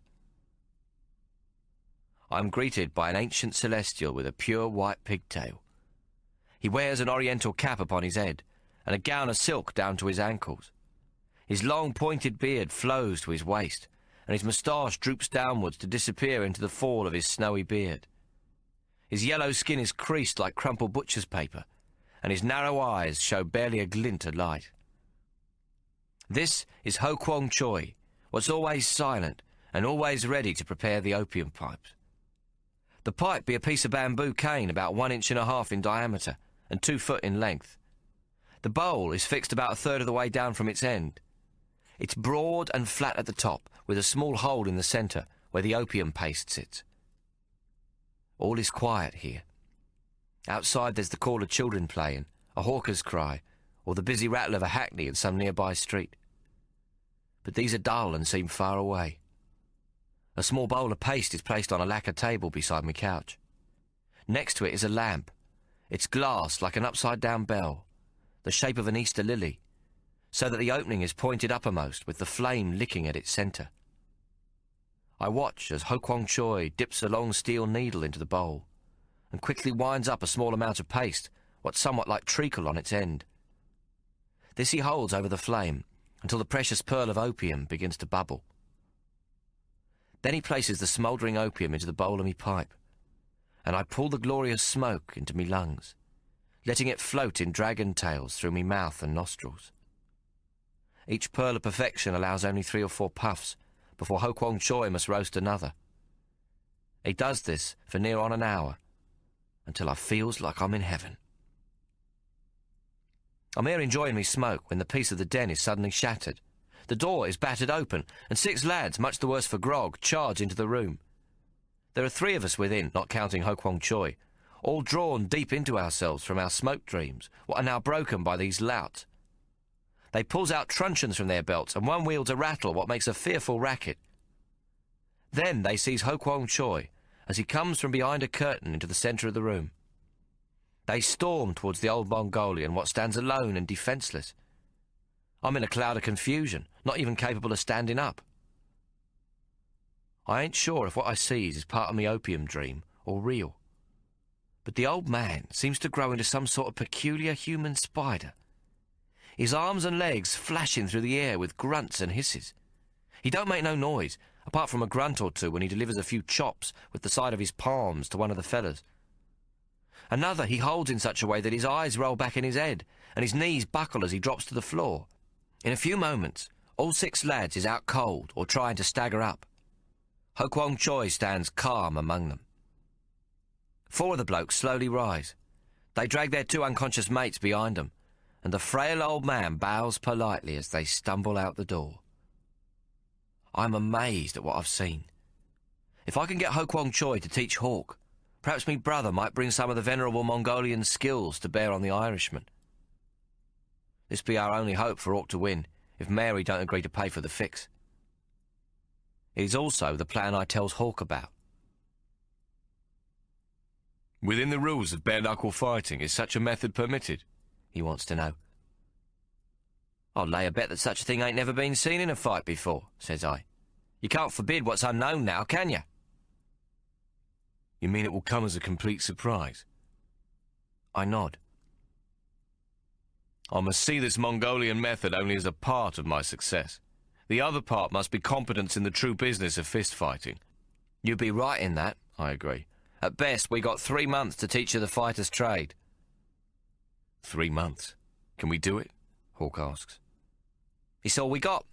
I am greeted by an ancient celestial with a pure white pigtail. He wears an oriental cap upon his head, and a gown of silk down to his ankles. His long pointed beard flows to his waist, and his moustache droops downwards to disappear into the fall of his snowy beard. His yellow skin is creased like crumpled butcher's paper, and his narrow eyes show barely a glint of light. This is Ho Kwong Choi, what's always silent and always ready to prepare the opium pipes. The pipe be a piece of bamboo cane about 1.5 inches in diameter and 2 foot in length. The bowl is fixed about 1/3 of the way down from its end. It's broad and flat at the top, with a small hole in the centre where the opium paste sits. All is quiet here. Outside there's the call of children playing, a hawker's cry, or the busy rattle of a hackney in some nearby street. But these are dull and seem far away. A small bowl of paste is placed on a lacquer table beside my couch. Next to it is a lamp. It's glass like an upside-down bell, the shape of an Easter lily, so that the opening is pointed uppermost with the flame licking at its centre. I watch as Ho Kwong Choi dips a long steel needle into the bowl and quickly winds up a small amount of paste, what's somewhat like treacle on its end. This he holds over the flame until the precious pearl of opium begins to bubble. Then he places the smouldering opium into the bowl of me pipe, and I pull the glorious smoke into me lungs, letting it float in dragon tails through me mouth and nostrils. Each pearl of perfection allows only 3 or 4 puffs before Ho Kwong Choi must roast another. He does this for near on an hour, until I feels like I'm in heaven. I'm here enjoying me smoke when the peace of the den is suddenly shattered. The door is battered open, and 6 lads, much the worse for grog, charge into the room. There are 3 of us within, not counting Ho Kwong Choi, all drawn deep into ourselves from our smoke dreams, what are now broken by these louts. They pulls out truncheons from their belts, and one wields a rattle what makes a fearful racket. Then they seize Ho Kwong Choi as he comes from behind a curtain into the centre of the room. They storm towards the old Mongolian, what stands alone and defenceless, I'm in a cloud of confusion, not even capable of standing up. I ain't sure if what I sees is part of me opium dream or real. But the old man seems to grow into some sort of peculiar human spider. His arms and legs flashing through the air with grunts and hisses. He don't make no noise, apart from a grunt or two when he delivers a few chops with the side of his palms to one of the fellas. Another he holds in such a way that his eyes roll back in his head and his knees buckle as he drops to the floor. In a few moments, all 6 lads is out cold or trying to stagger up. Ho Kwon Choi stands calm among them. 4 of the blokes slowly rise. They drag their 2 unconscious mates behind them, and the frail old man bows politely as they stumble out the door. I'm amazed at what I've seen. If I can get Ho Kwon Choi to teach Hawk, perhaps me brother might bring some of the venerable Mongolian skills to bear on the Irishman. This be our only hope for Hawk to win, if Mary don't agree to pay for the fix. It is also the plan I tells Hawk about. Within the rules of bare-knuckle fighting, is such a method permitted? He wants to know. I'll lay a bet that such a thing ain't never been seen in a fight before, says I. You can't forbid what's unknown now, can you? You mean it will come as a complete surprise? I nod. I must see this Mongolian method only as a part of my success. The other part must be competence in the true business of fist-fighting. You'd be right in that, I agree. At best, we got 3 months to teach you the fighter's trade. 3 months? Can we do it? Hawk asks. It's all we got.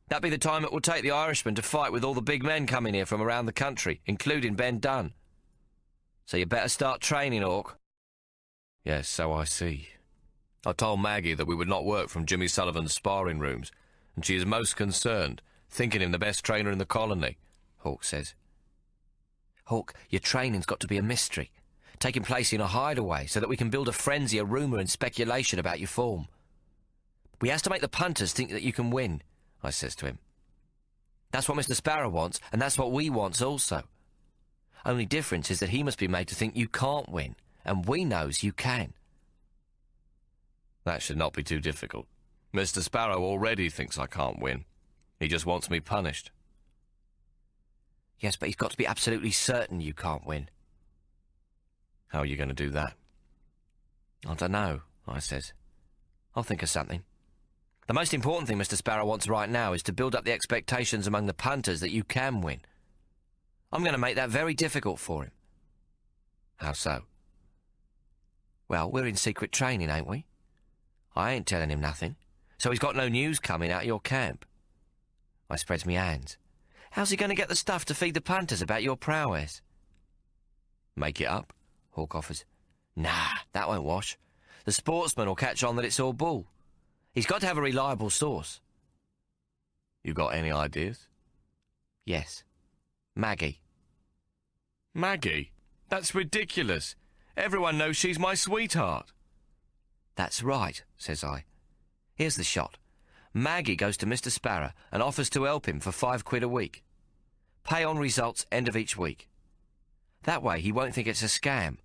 That'd be the time it will take the Irishman to fight with all the big men coming here from around the country, including Ben Dunn. So you better start training, Hawk. Yes, so I see. I told Maggie that we would not work from Jimmy Sullivan's sparring rooms, and she is most concerned, thinking him the best trainer in the colony, Hawk says. Hawk, your training's got to be a mystery, taking place in a hideaway so that we can build a frenzy of rumour and speculation about your form. We has to make the punters think that you can win, I says to him. That's what Mr. Sparrow wants, and that's what we wants also. Only difference is that he must be made to think you can't win, and we knows you can. That should not be too difficult. Mr. Sparrow already thinks I can't win. He just wants me punished. Yes, but he's got to be absolutely certain you can't win. How are you going to do that? I don't know, I says. I'll think of something. The most important thing Mr. Sparrow wants right now is to build up the expectations among the punters that you can win. I'm going to make that very difficult for him. How so? Well, we're in secret training, ain't we? I ain't telling him nothing, so he's got no news coming out of your camp. I spreads me hands. How's he going to get the stuff to feed the punters about your prowess? Make it up, Hawk offers. Nah, that won't wash. The sportsman will catch on that it's all bull. He's got to have a reliable source. You got any ideas? Yes. Maggie. Maggie? That's ridiculous. Everyone knows she's my sweetheart. That's right, says I. Here's the shot. Maggie goes to Mr. Sparrow and offers to help him for £5 a week. Pay on results end of each week. That way he won't think it's a scam,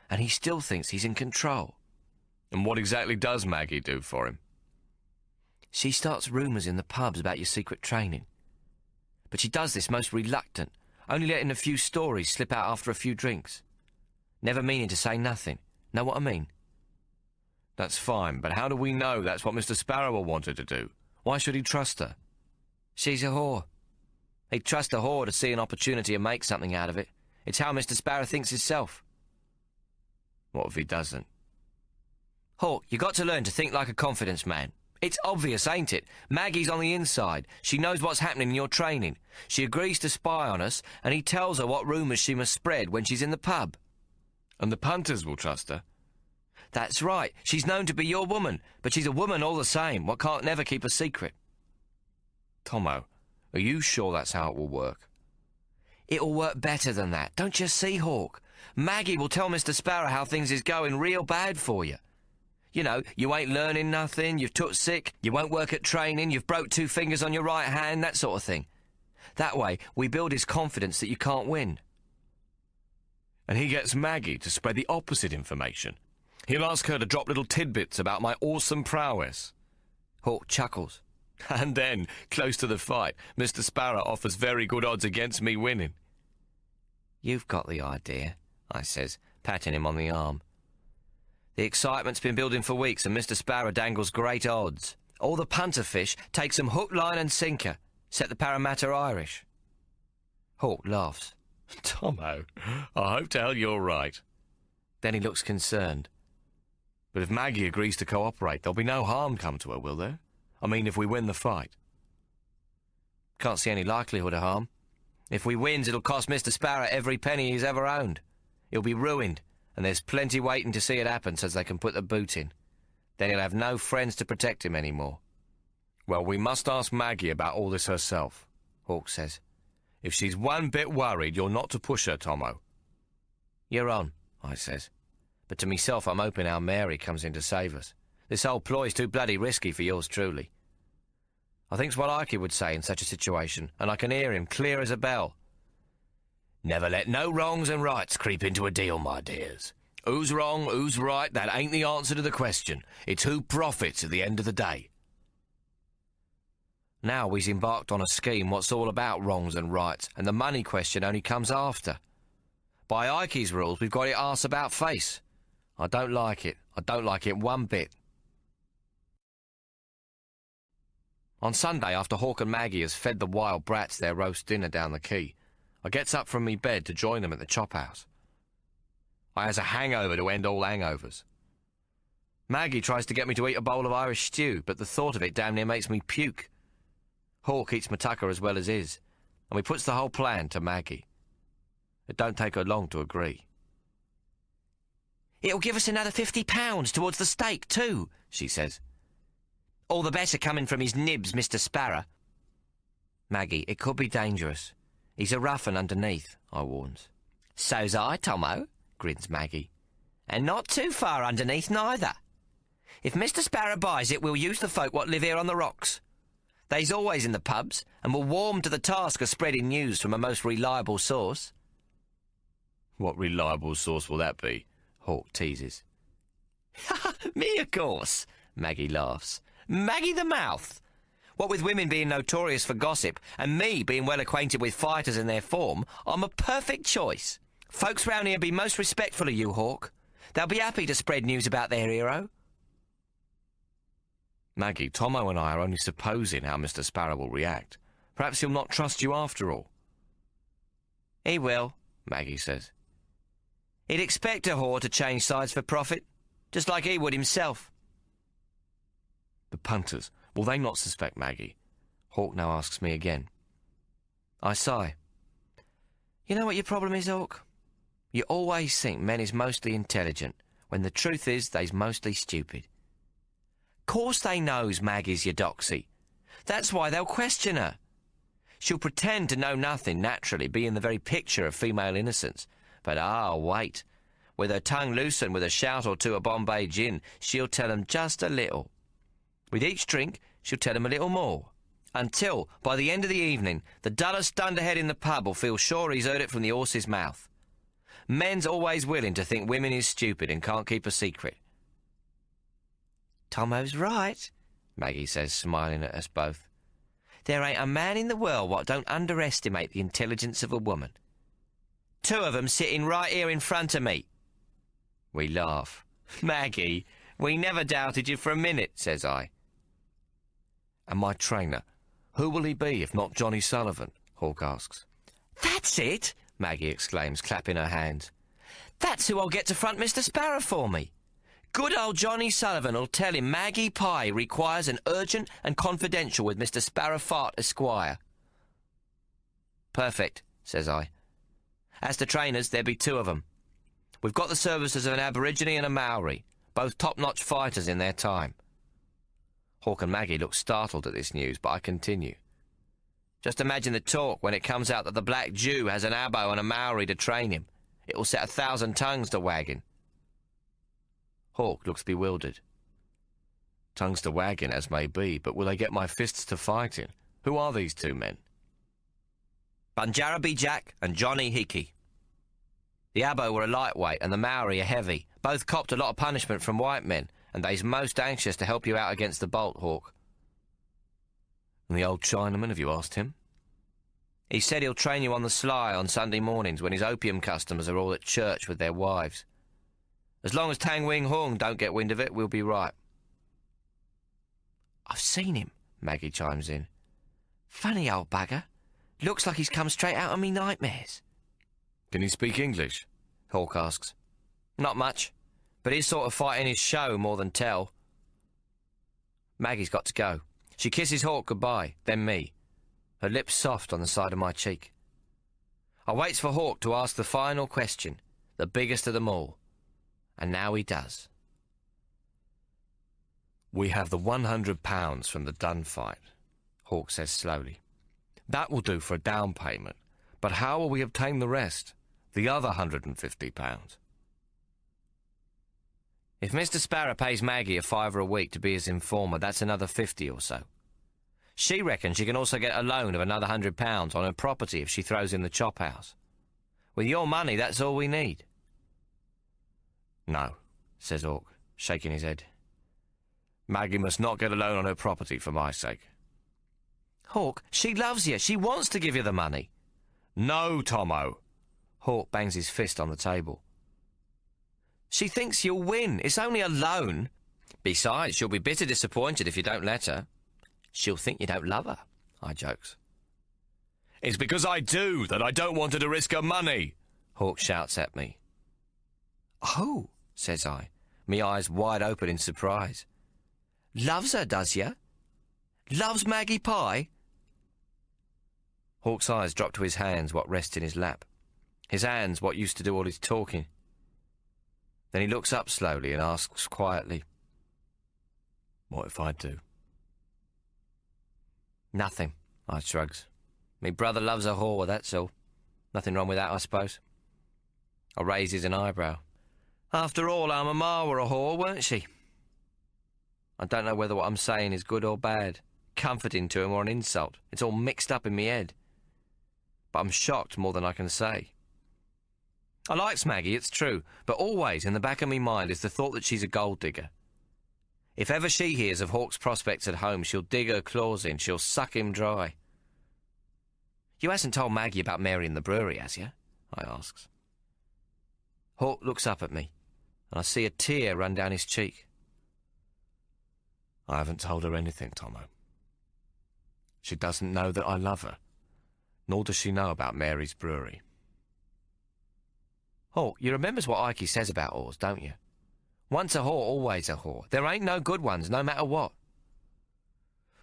and he still thinks he's in control. And what exactly does Maggie do for him? She starts rumours in the pubs about your secret training. But she does this most reluctant, only letting a few stories slip out after a few drinks. Never meaning to say nothing. Know what I mean? That's fine, but how do we know that's what Mr. Sparrow wanted to do? Why should he trust her? She's a whore. He'd trust a whore to see an opportunity to make something out of it. It's how Mr. Sparrow thinks himself. What if he doesn't? Hawk, you got to learn to think like a confidence man. It's obvious, ain't it? Maggie's on the inside. She knows what's happening in your training. She agrees to spy on us, and he tells her what rumours she must spread when she's in the pub. And the punters will trust her? That's right. She's known to be your woman, but she's a woman all the same, what can't never keep a secret. Tommo, are you sure that's how it will work? It'll work better than that. Don't you see, Hawk? Maggie will tell Mr. Sparrow how things is going real bad for you. You know, you ain't learning nothing, you've took sick, you won't work at training, you've broke 2 fingers on your right hand, that sort of thing. That way, we build his confidence that you can't win. And he gets Maggie to spread the opposite information. He'll ask her to drop little tidbits about my awesome prowess. Hawk chuckles. And then, close to the fight, Mr. Sparrow offers very good odds against me winning. You've got the idea, I says, patting him on the arm. The excitement's been building for weeks, and Mr. Sparrow dangles great odds. All the punter fish take some hook, line and sinker. Set the Parramatta Irish. Hawk laughs. Tommo, I hope to hell you're right. Then he looks concerned. But if Maggie agrees to cooperate, there'll be no harm come to her, will there? I mean, if we win the fight. Can't see any likelihood of harm. If we wins, it'll cost Mr. Sparrow every penny he's ever owned. He'll be ruined, and there's plenty waiting to see it happen so they can put the boot in. Then he'll have no friends to protect him anymore. Well, we must ask Maggie about all this herself, Hawk says. If she's one bit worried, you're not to push her, Tommo. You're on, I says. But to myself, I'm hoping our Mary comes in to save us. This whole ploy's too bloody risky for yours truly. I think's what Ikey would say in such a situation, and I can hear him clear as a bell. Never let no wrongs and rights creep into a deal, my dears. Who's wrong, who's right, that ain't the answer to the question. It's who profits at the end of the day. Now we's embarked on a scheme what's all about wrongs and rights, and the money question only comes after. By Ikey's rules, we've got it arse about face. I don't like it. I don't like it one bit. On Sunday, after Hawk and Maggie has fed the wild brats their roast dinner down the quay, I gets up from me bed to join them at the chop house. I has a hangover to end all hangovers. Maggie tries to get me to eat a bowl of Irish stew, but the thought of it damn near makes me puke. Hawk eats my tucker as well as his, and we puts the whole plan to Maggie. It don't take her long to agree. "It'll give us another £50 towards the steak, too," she says. "All the better coming from his nibs, Mr. Sparrow." "Maggie, it could be dangerous. He's a rough 'un underneath," I warns. "So's I, Tommo," grins Maggie. "And not too far underneath neither. If Mr. Sparrow buys it, we'll use the folk what live here on the rocks. They's always in the pubs, and will warm to the task of spreading news from a most reliable source." What reliable source will that be? Hawk teases. "Me, of course," Maggie laughs. "Maggie the Mouth. What with women being notorious for gossip, and me being well acquainted with fighters and their form, I'm a perfect choice. Folks round here be most respectful of you, Hawk. They'll be happy to spread news about their hero." Maggie, Tommo and I are only supposing how Mr. Sparrow will react. Perhaps he'll not trust you after all. "He will," Maggie says. "He'd expect a whore to change sides for profit, just like he would himself." The punters, will they not suspect Maggie? Hawk now asks me again. I sigh. "You know what your problem is, Hawk? You always think men is mostly intelligent, when the truth is they's mostly stupid. Course they knows Maggie's your doxy. That's why they'll question her. She'll pretend to know nothing, naturally, being the very picture of female innocence. But wait. With her tongue loosened with a shout or two of Bombay gin, she'll tell 'em just a little. With each drink, she'll tell 'em a little more. Until, by the end of the evening, the dullest dunderhead in the pub will feel sure he's heard it from the horse's mouth. Men's always willing to think women is stupid and can't keep a secret." "Tommo's right," Maggie says, smiling at us both. "There ain't a man in the world what don't underestimate the intelligence of a woman. 2 of 'em sitting right here in front of me." We laugh. "Maggie, we never doubted you for a minute," says I. "And my trainer, who will he be if not Johnny Sullivan?" Hawk asks. "That's it!" Maggie exclaims, clapping her hands. "That's who I'll get to front Mr. Sparrow for me. Good old Johnny Sullivan'll tell him Maggie Pye requires an urgent and confidential with Mr. Sparrow Fart, Esquire." "Perfect," says I. "As to trainers, there be 2 of 'em. We've got the services of an Aborigine and a Maori, both top-notch fighters in their time." Hawk and Maggie look startled at this news, but I continue. "Just imagine the talk when it comes out that the Black Jew has an Abo and a Maori to train him. It will set 1,000 tongues to wagging." Hawk looks bewildered. "Tongues to wagging, as may be, but will they get my fists to fighting? Who are these 2 men?" "Bunjarabi Jack and Johnny Hickey. The Abo were a lightweight and the Maori a heavy. Both copped a lot of punishment from white men, and they's most anxious to help you out against the Bolt, Hawk. And the old Chinaman, have you asked him? He said he'll train you on the sly on Sunday mornings when his opium customers are all at church with their wives. As long as Tang Wing Hung don't get wind of it, we'll be right. I've seen him, Maggie chimes in. Funny old bugger. Looks like he's come straight out of me nightmares. Can he speak English? Hawk asks. Not much, but he's sort of fighting his show more than tell. Maggie's got to go. She kisses Hawk goodbye, then me, her lips soft on the side of my cheek. I waits for Hawk to ask the final question, the biggest of them all. And now he does. We have the £100 from the Dunn fight, Hawk says slowly. That will do for a down payment, but how will we obtain the rest, the other £150? If Mr. Sparrow pays Maggie a £5 a week to be his informer, that's another 50 or so. She reckons she can also get a loan of another £100 on her property if she throws in the chop house. With your money, that's all we need. No, says Hawk, shaking his head. Maggie must not get a loan on her property for my sake. Hawk, she loves you. She wants to give you the money. No, Tommo. Hawk bangs his fist on the table. She thinks you'll win. It's only a loan. Besides, she'll be bitter disappointed if you don't let her. She'll think you don't love her, I jokes. It's because I do that I don't want her to risk her money, Hawk shouts at me. Oh, says I, me eyes wide open in surprise. Loves her, does ya? Loves Maggie Pie? Hawk's eyes drop to his hands, what rest in his lap. His hands, what used to do all his talking. Then he looks up slowly and asks quietly, What if I do? Nothing, I shrugs. Me brother loves a whore, that's all. Nothing wrong with that, I suppose. I raises an eyebrow. After all, our mamma were a whore, weren't she? I don't know whether what I'm saying is good or bad, comforting to him or an insult. It's all mixed up in me head. But I'm shocked more than I can say. I likes Maggie, it's true, but always in the back of me mind is the thought that she's a gold digger. If ever she hears of Hawk's prospects at home, she'll dig her claws in, she'll suck him dry. You hasn't told Maggie about Mary in the brewery, has you? I asks. Hawk looks up at me, and I see a tear run down his cheek. I haven't told her anything, Tommo. She doesn't know that I love her, nor does she know about Mary's brewery. Hawk, you remembers what Ikey says about whores, don't you? Once a whore, always a whore. There ain't no good ones, no matter what.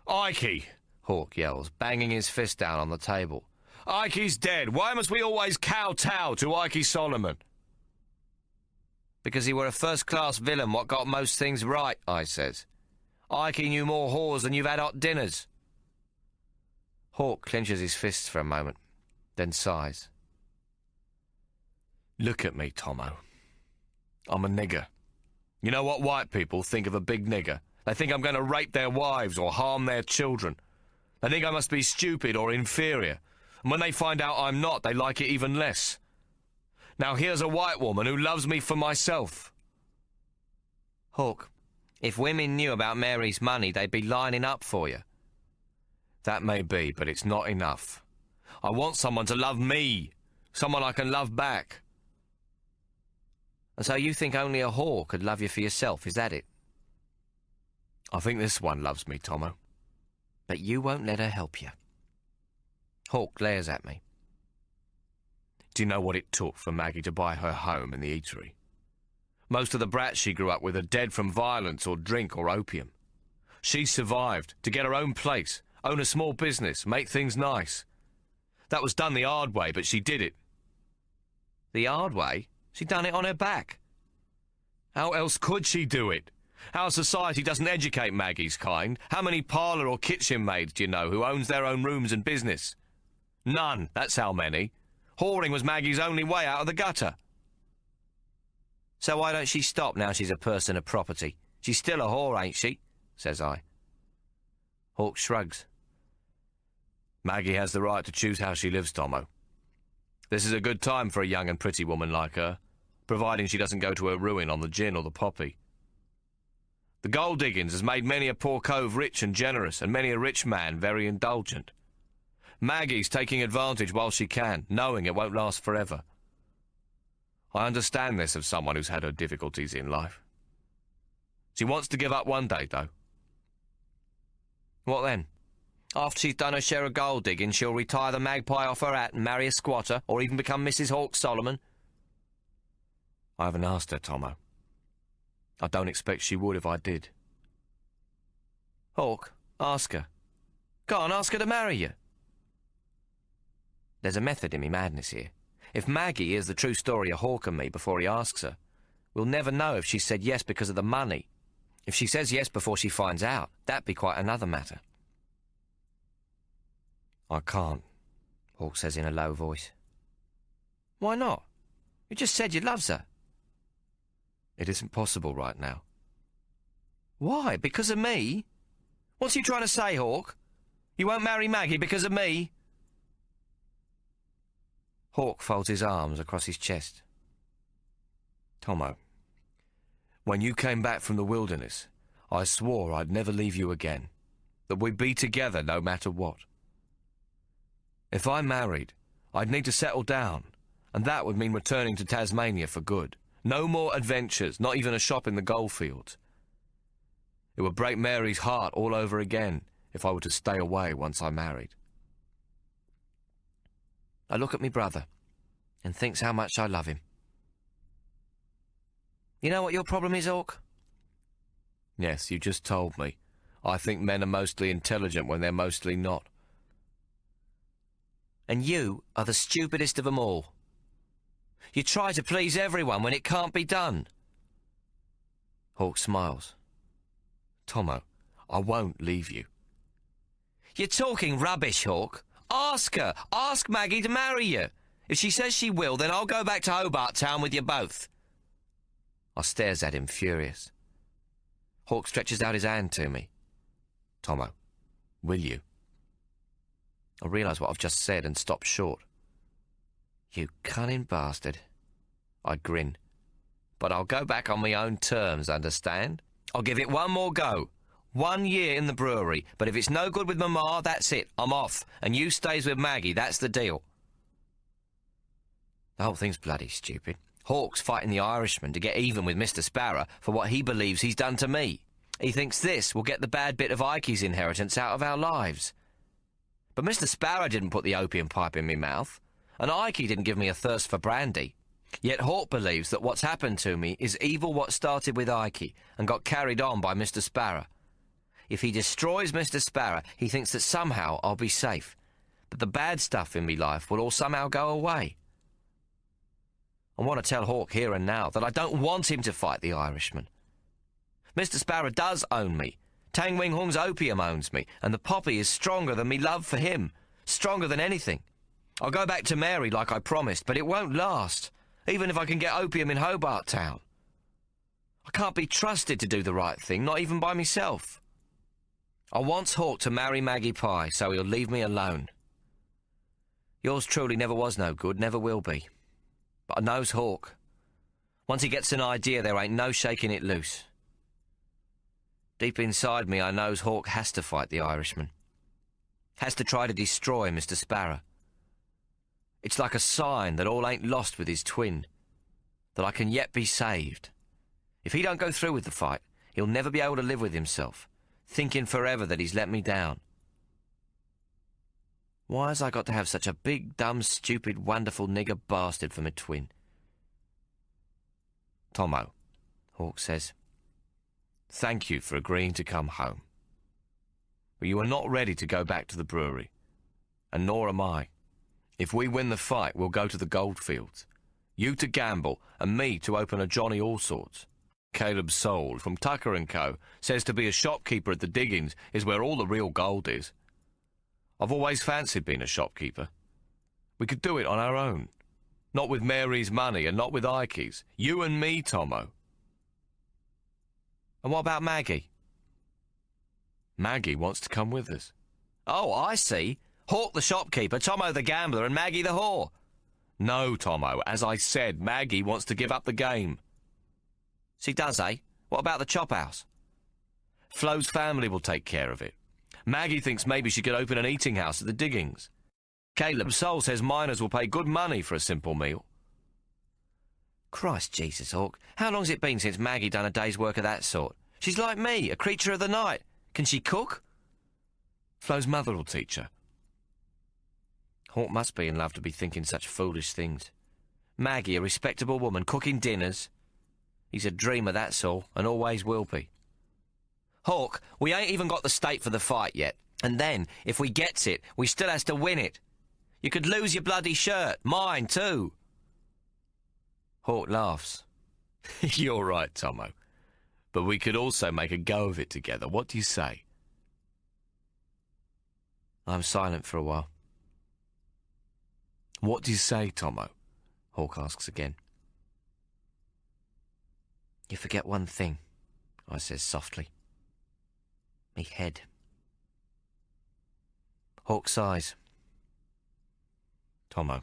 Ikey! Hawk yells, banging his fist down on the table. Ikey's dead. Why must we always kowtow to Ikey Solomon? Because he were a first-class villain what got most things right, I says. Ikey knew more whores than you've had hot dinners. Hawk clenches his fists for a moment, then sighs. Look at me, Tommo. I'm a nigger. You know what white people think of a big nigger? They think I'm going to rape their wives or harm their children. They think I must be stupid or inferior. And when they find out I'm not, they like it even less. Now here's a white woman who loves me for myself. Hawk, if women knew about Mary's money, they'd be lining up for you. That may be, but it's not enough. I want someone to love me. Someone I can love back. And so you think only a whore could love you for yourself, is that it? I think this one loves me, Tommo. But you won't let her help you. Hawk glares at me. Do you know what it took for Maggie to buy her home in the eatery? Most of the brats she grew up with are dead from violence or drink or opium. She survived to get her own place, own a small business, make things nice. That was done the hard way, but she did it. The hard way? She done it on her back. How else could she do it? Our society doesn't educate Maggie's kind. How many parlour or kitchen maids do you know who owns their own rooms and business? None, that's how many. Whoring was Maggie's only way out of the gutter. So why don't she stop now she's a person of property? She's still a whore, ain't she? Says I. Hawk shrugs. Maggie has the right to choose how she lives, Tommo. This is a good time for a young and pretty woman like her, providing she doesn't go to her ruin on the gin or the poppy. The gold diggings has made many a poor cove rich and generous, and many a rich man very indulgent. Maggie's taking advantage while she can, knowing it won't last forever. I understand this of someone who's had her difficulties in life. She wants to give up one day, though. What then? After she's done her share of gold digging, she'll retire the magpie off her hat and marry a squatter, or even become Mrs. Hawk Solomon? I haven't asked her, Tommo. I don't expect she would if I did. Hawk, ask her. Go on, ask her to marry you. There's a method in me madness here. If Maggie hears the true story of Hawk and me before he asks her, we'll never know if she said yes because of the money. If she says yes before she finds out, that'd be quite another matter. I can't, Hawk says in a low voice. Why not? You just said you loves her. It isn't possible right now. Why? Because of me? What's you trying to say, Hawk? You won't marry Maggie because of me? Hawk folds his arms across his chest. Tommo, when you came back from the wilderness, I swore I'd never leave you again, that we'd be together no matter what. If I married, I'd need to settle down, and that would mean returning to Tasmania for good. No more adventures, not even a shop in the goldfields. It would break Mary's heart all over again if I were to stay away once I married. I look at me brother and thinks how much I love him. You know what your problem is, Hawk? Yes, you just told me. I think men are mostly intelligent when they're mostly not. And you are the stupidest of them all. You try to please everyone when it can't be done. Hawk smiles. Tommo, I won't leave you. You're talking rubbish, Hawk. Ask her. Ask Maggie to marry you. If she says she will, then I'll go back to Hobart Town with you both. I stares at him, furious. Hawk stretches out his hand to me. Tommo, will you? I realise what I've just said and stop short. You cunning bastard. I grin. But I'll go back on my own terms, understand? I'll give it one more go. 1 year in the brewery, but if it's no good with Mama, that's it. I'm off, and you stays with Maggie, that's the deal. The whole thing's bloody stupid. Hawk's fighting the Irishman to get even with Mr. Sparrow for what he believes he's done to me. He thinks this will get the bad bit of Ikey's inheritance out of our lives. But Mr. Sparrow didn't put the opium pipe in me mouth, and Ikey didn't give me a thirst for brandy. Yet Hawk believes that what's happened to me is evil what started with Ikey and got carried on by Mr. Sparrow. If he destroys Mr. Sparrow, he thinks that somehow I'll be safe, that the bad stuff in me life will all somehow go away. I want to tell Hawk here and now that I don't want him to fight the Irishman. Mr. Sparrow does own me. Tang Wing Hung's opium owns me, and the poppy is stronger than me love for him, stronger than anything. I'll go back to Mary like I promised, but it won't last, even if I can get opium in Hobart Town. I can't be trusted to do the right thing, not even by myself. I want Hawk to marry Maggie Pye, so he'll leave me alone. Yours truly never was no good, never will be. But I knows Hawk. Once he gets an idea, there ain't no shaking it loose. Deep inside me, I knows Hawk has to fight the Irishman. Has to try to destroy Mr. Sparrow. It's like a sign that all ain't lost with his twin, that I can yet be saved. If he don't go through with the fight, he'll never be able to live with himself, thinking forever that he's let me down. Why has I got to have such a big, dumb, stupid, wonderful nigger bastard for my twin? Tommo, Hawk says, thank you for agreeing to come home. But you are not ready to go back to the brewery, and nor am I. If we win the fight, we'll go to the goldfields. You to gamble, and me to open a Johnny Allsorts. Caleb Soul from Tucker & Co. says to be a shopkeeper at the diggings is where all the real gold is. I've always fancied being a shopkeeper. We could do it on our own. Not with Mary's money and not with Ikey's. You and me, Tommo. And what about Maggie? Maggie wants to come with us. Oh, I see. Hawk the shopkeeper, Tommo the gambler, and Maggie the whore. No, Tommo. As I said, Maggie wants to give up the game. She does, eh? What about the chop house? Flo's family will take care of it. Maggie thinks maybe she could open an eating house at the diggings. Caleb Soul says miners will pay good money for a simple meal. Christ Jesus, Hawk, how long's it been since Maggie done a day's work of that sort? She's like me, a creature of the night. Can she cook? Flo's mother will teach her. Hawk must be in love to be thinking such foolish things. Maggie, a respectable woman, cooking dinners. He's a dreamer, that's all, and always will be. Hawk, we ain't even got the stake for the fight yet. And then, if we gets it, we still has to win it. You could lose your bloody shirt. Mine, too. Hawk laughs. You're right, Tommo. But we could also make a go of it together. What do you say? I'm silent for a while. What do you say, Tommo? Hawk asks again. You forget one thing, I says softly. Me head. Hawk sighs. Tommo,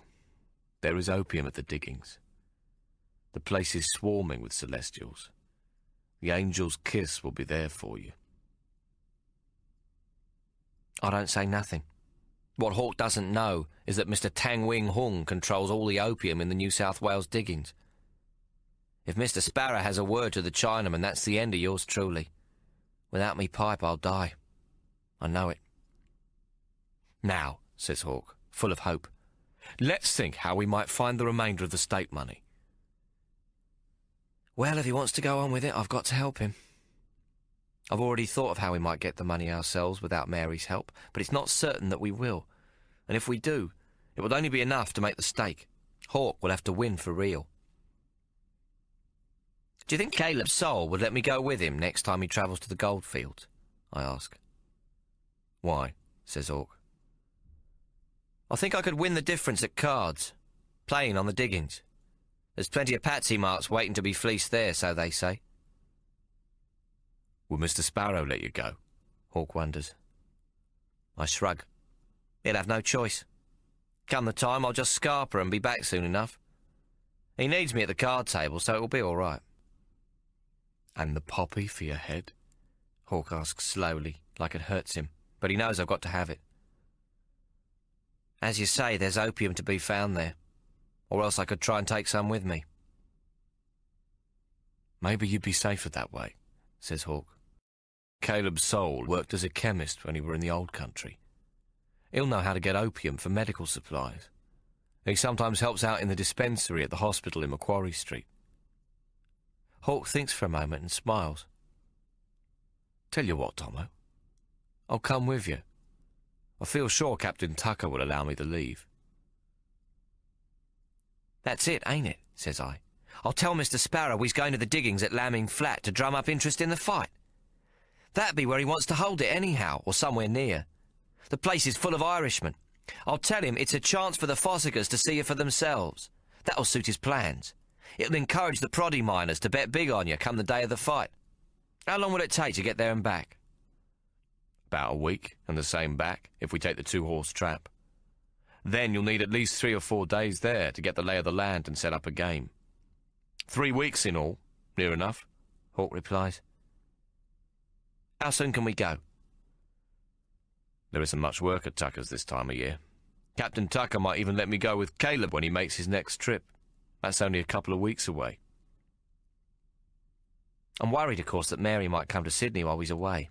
there is opium at the diggings. The place is swarming with Celestials. The angel's kiss will be there for you. I don't say nothing. What Hawk doesn't know is that Mr. Tang Wing Hung controls all the opium in the New South Wales diggings. If Mr. Sparrow has a word to the Chinaman, that's the end of yours truly. Without me pipe, I'll die. I know it. Now, says Hawk, full of hope, let's think how we might find the remainder of the state money. Well, if he wants to go on with it, I've got to help him. I've already thought of how we might get the money ourselves without Mary's help, but it's not certain that we will. And if we do, it will only be enough to make the stake. Hawk will have to win for real. Do you think Caleb Soul would let me go with him next time he travels to the goldfields? I ask. Why? Says Hawk. I think I could win the difference at cards, playing on the diggings. There's plenty of patsy marks waiting to be fleeced there, so they say. Will Mr. Sparrow let you go? Hawk wonders. I shrug. He'll have no choice. Come the time, I'll just scarp her and be back soon enough. He needs me at the card table, so it'll be all right. And the poppy for your head? Hawk asks slowly, like it hurts him, but he knows I've got to have it. As you say, there's opium to be found there, or else I could try and take some with me. Maybe you'd be safer that way, says Hawk. Caleb Soul worked as a chemist when he were in the old country. He'll know how to get opium for medical supplies. He sometimes helps out in the dispensary at the hospital in Macquarie Street. Hawk thinks for a moment and smiles. Tell you what, Tommo, I'll come with you. I feel sure Captain Tucker will allow me to leave. That's it, ain't it? Says I. I'll tell Mr. Sparrow he's going to the diggings at Lambing Flat to drum up interest in the fight. That'd be where he wants to hold it anyhow, or somewhere near. The place is full of Irishmen. I'll tell him it's a chance for the Fossicers to see you for themselves. That'll suit his plans. It'll encourage the proddy miners to bet big on you come the day of the fight. How long will it take to get there and back? About a week, and the same back, if we take the 2-horse trap. Then you'll need at least 3 or 4 days there to get the lay of the land and set up a game. 3 weeks in all, near enough, Hawk replies. How soon can we go? There isn't much work at Tucker's this time of year. Captain Tucker might even let me go with Caleb when he makes his next trip. That's only a couple of weeks away. I'm worried, of course, that Mary might come to Sydney while he's away.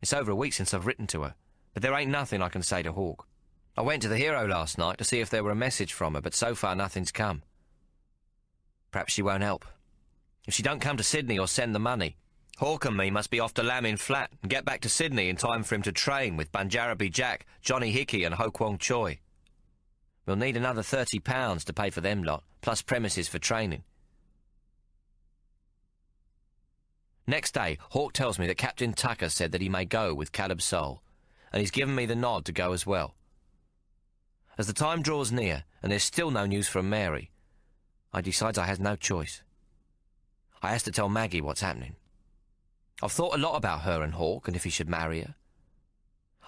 It's over a week since I've written to her, but there ain't nothing I can say to Hawk. I went to the Hero last night to see if there were a message from her, but so far nothing's come. Perhaps she won't help. If she don't come to Sydney or send the money, Hawk and me must be off to Lambing Flat and get back to Sydney in time for him to train with Banjarabi Jack, Johnny Hickey and Ho Kwong Choi. We'll need another £30 to pay for them lot, plus premises for training. Next day, Hawk tells me that Captain Tucker said that he may go with Caleb Soul, and he's given me the nod to go as well. As the time draws near, and there's still no news from Mary, I decides I has no choice. I has to tell Maggie what's happening. I've thought a lot about her and Hawk, and if he should marry her.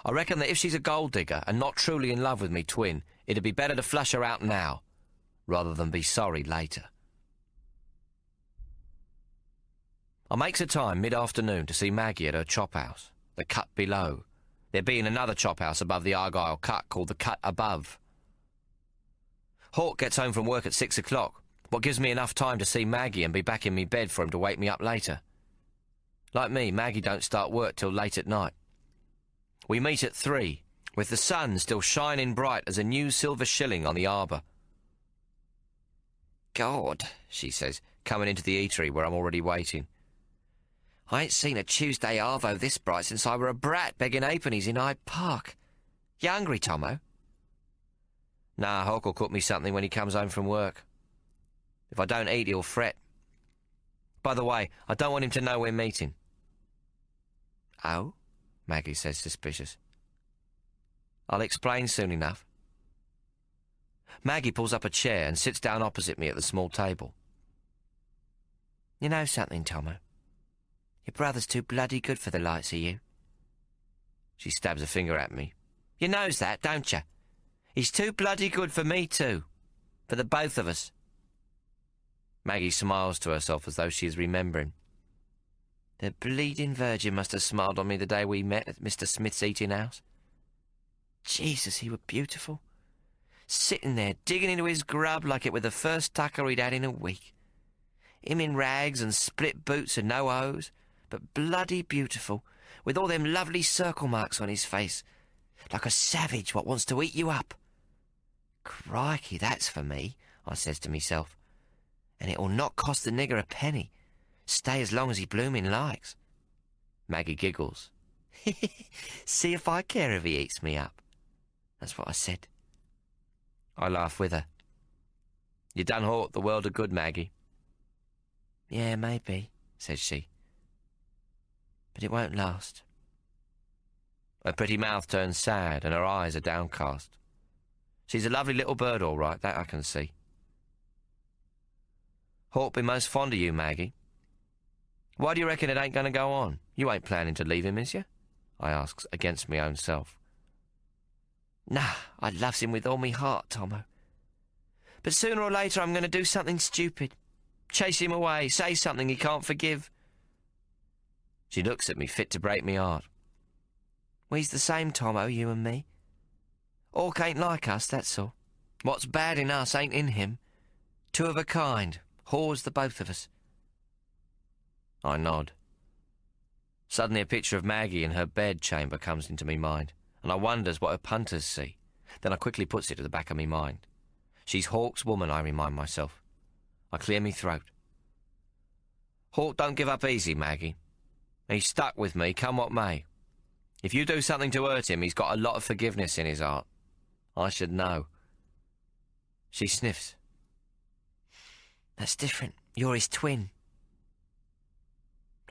I reckon that if she's a gold digger and not truly in love with me twin, it'd be better to flush her out now, rather than be sorry later. I makes a time mid-afternoon to see Maggie at her chop house, the cut below, there being another chop house above the Argyle cut called the cut above. Hawk gets home from work at 6 o'clock, what gives me enough time to see Maggie and be back in me bed for him to wake me up later. Like me, Maggie don't start work till late at night. We meet at 3, with the sun still shining bright as a new silver shilling on the arbour. "God," she says, coming into the eatery where I'm already waiting. "I ain't seen a Tuesday arvo this bright since I were a brat begging halfpennies in Hyde Park. You hungry, Tommo?" "Nah, Hawk'll cook me something when he comes home from work. If I don't eat, he'll fret. By the way, I don't want him to know we're meeting." "Oh?" Maggie says, suspicious. "I'll explain soon enough." Maggie pulls up a chair and sits down opposite me at the small table. "You know something, Tommo? Your brother's too bloody good for the likes of you." She stabs a finger at me. "You knows that, don't you? He's too bloody good for me too. For the both of us." Maggie smiles to herself as though she is remembering. "The bleeding Virgin must have smiled on me the day we met at Mr. Smith's eating house. Jesus, he were beautiful. Sitting there, digging into his grub like it were the first tucker he'd had in a week. Him in rags and split boots and no hose, but bloody beautiful, with all them lovely circle marks on his face, like a savage what wants to eat you up. Crikey, that's for me," I says to myself. "And it'll not cost the nigger a penny. Stay as long as he blooming likes." Maggie giggles. "See if I care if he eats me up." That's what I said. I laugh with her. "You done Hawk the world of good, Maggie." "Yeah, maybe," says she. "But it won't last." Her pretty mouth turns sad and her eyes are downcast. She's a lovely little bird, all right, that I can see. "Hawk be most fond of you, Maggie. Why do you reckon it ain't going to go on? You ain't planning to leave him, is you?" I asks, against me own self. "Nah, I loves him with all me heart, Tommo. But sooner or later I'm going to do something stupid. Chase him away, say something he can't forgive." She looks at me fit to break me heart. "We's the same, Tommo, you and me. Hawk ain't like us, that's all. What's bad in us ain't in him. Two of a kind, whores the both of us." I nod. Suddenly a picture of Maggie in her bed chamber comes into me mind, and I wonders what her punters see. Then I quickly puts it to the back of me mind. She's Hawk's woman, I remind myself. I clear me throat. "Hawk don't give up easy, Maggie. He's stuck with me, come what may. If you do something to hurt him, he's got a lot of forgiveness in his heart. I should know." She sniffs. "That's different. You're his twin."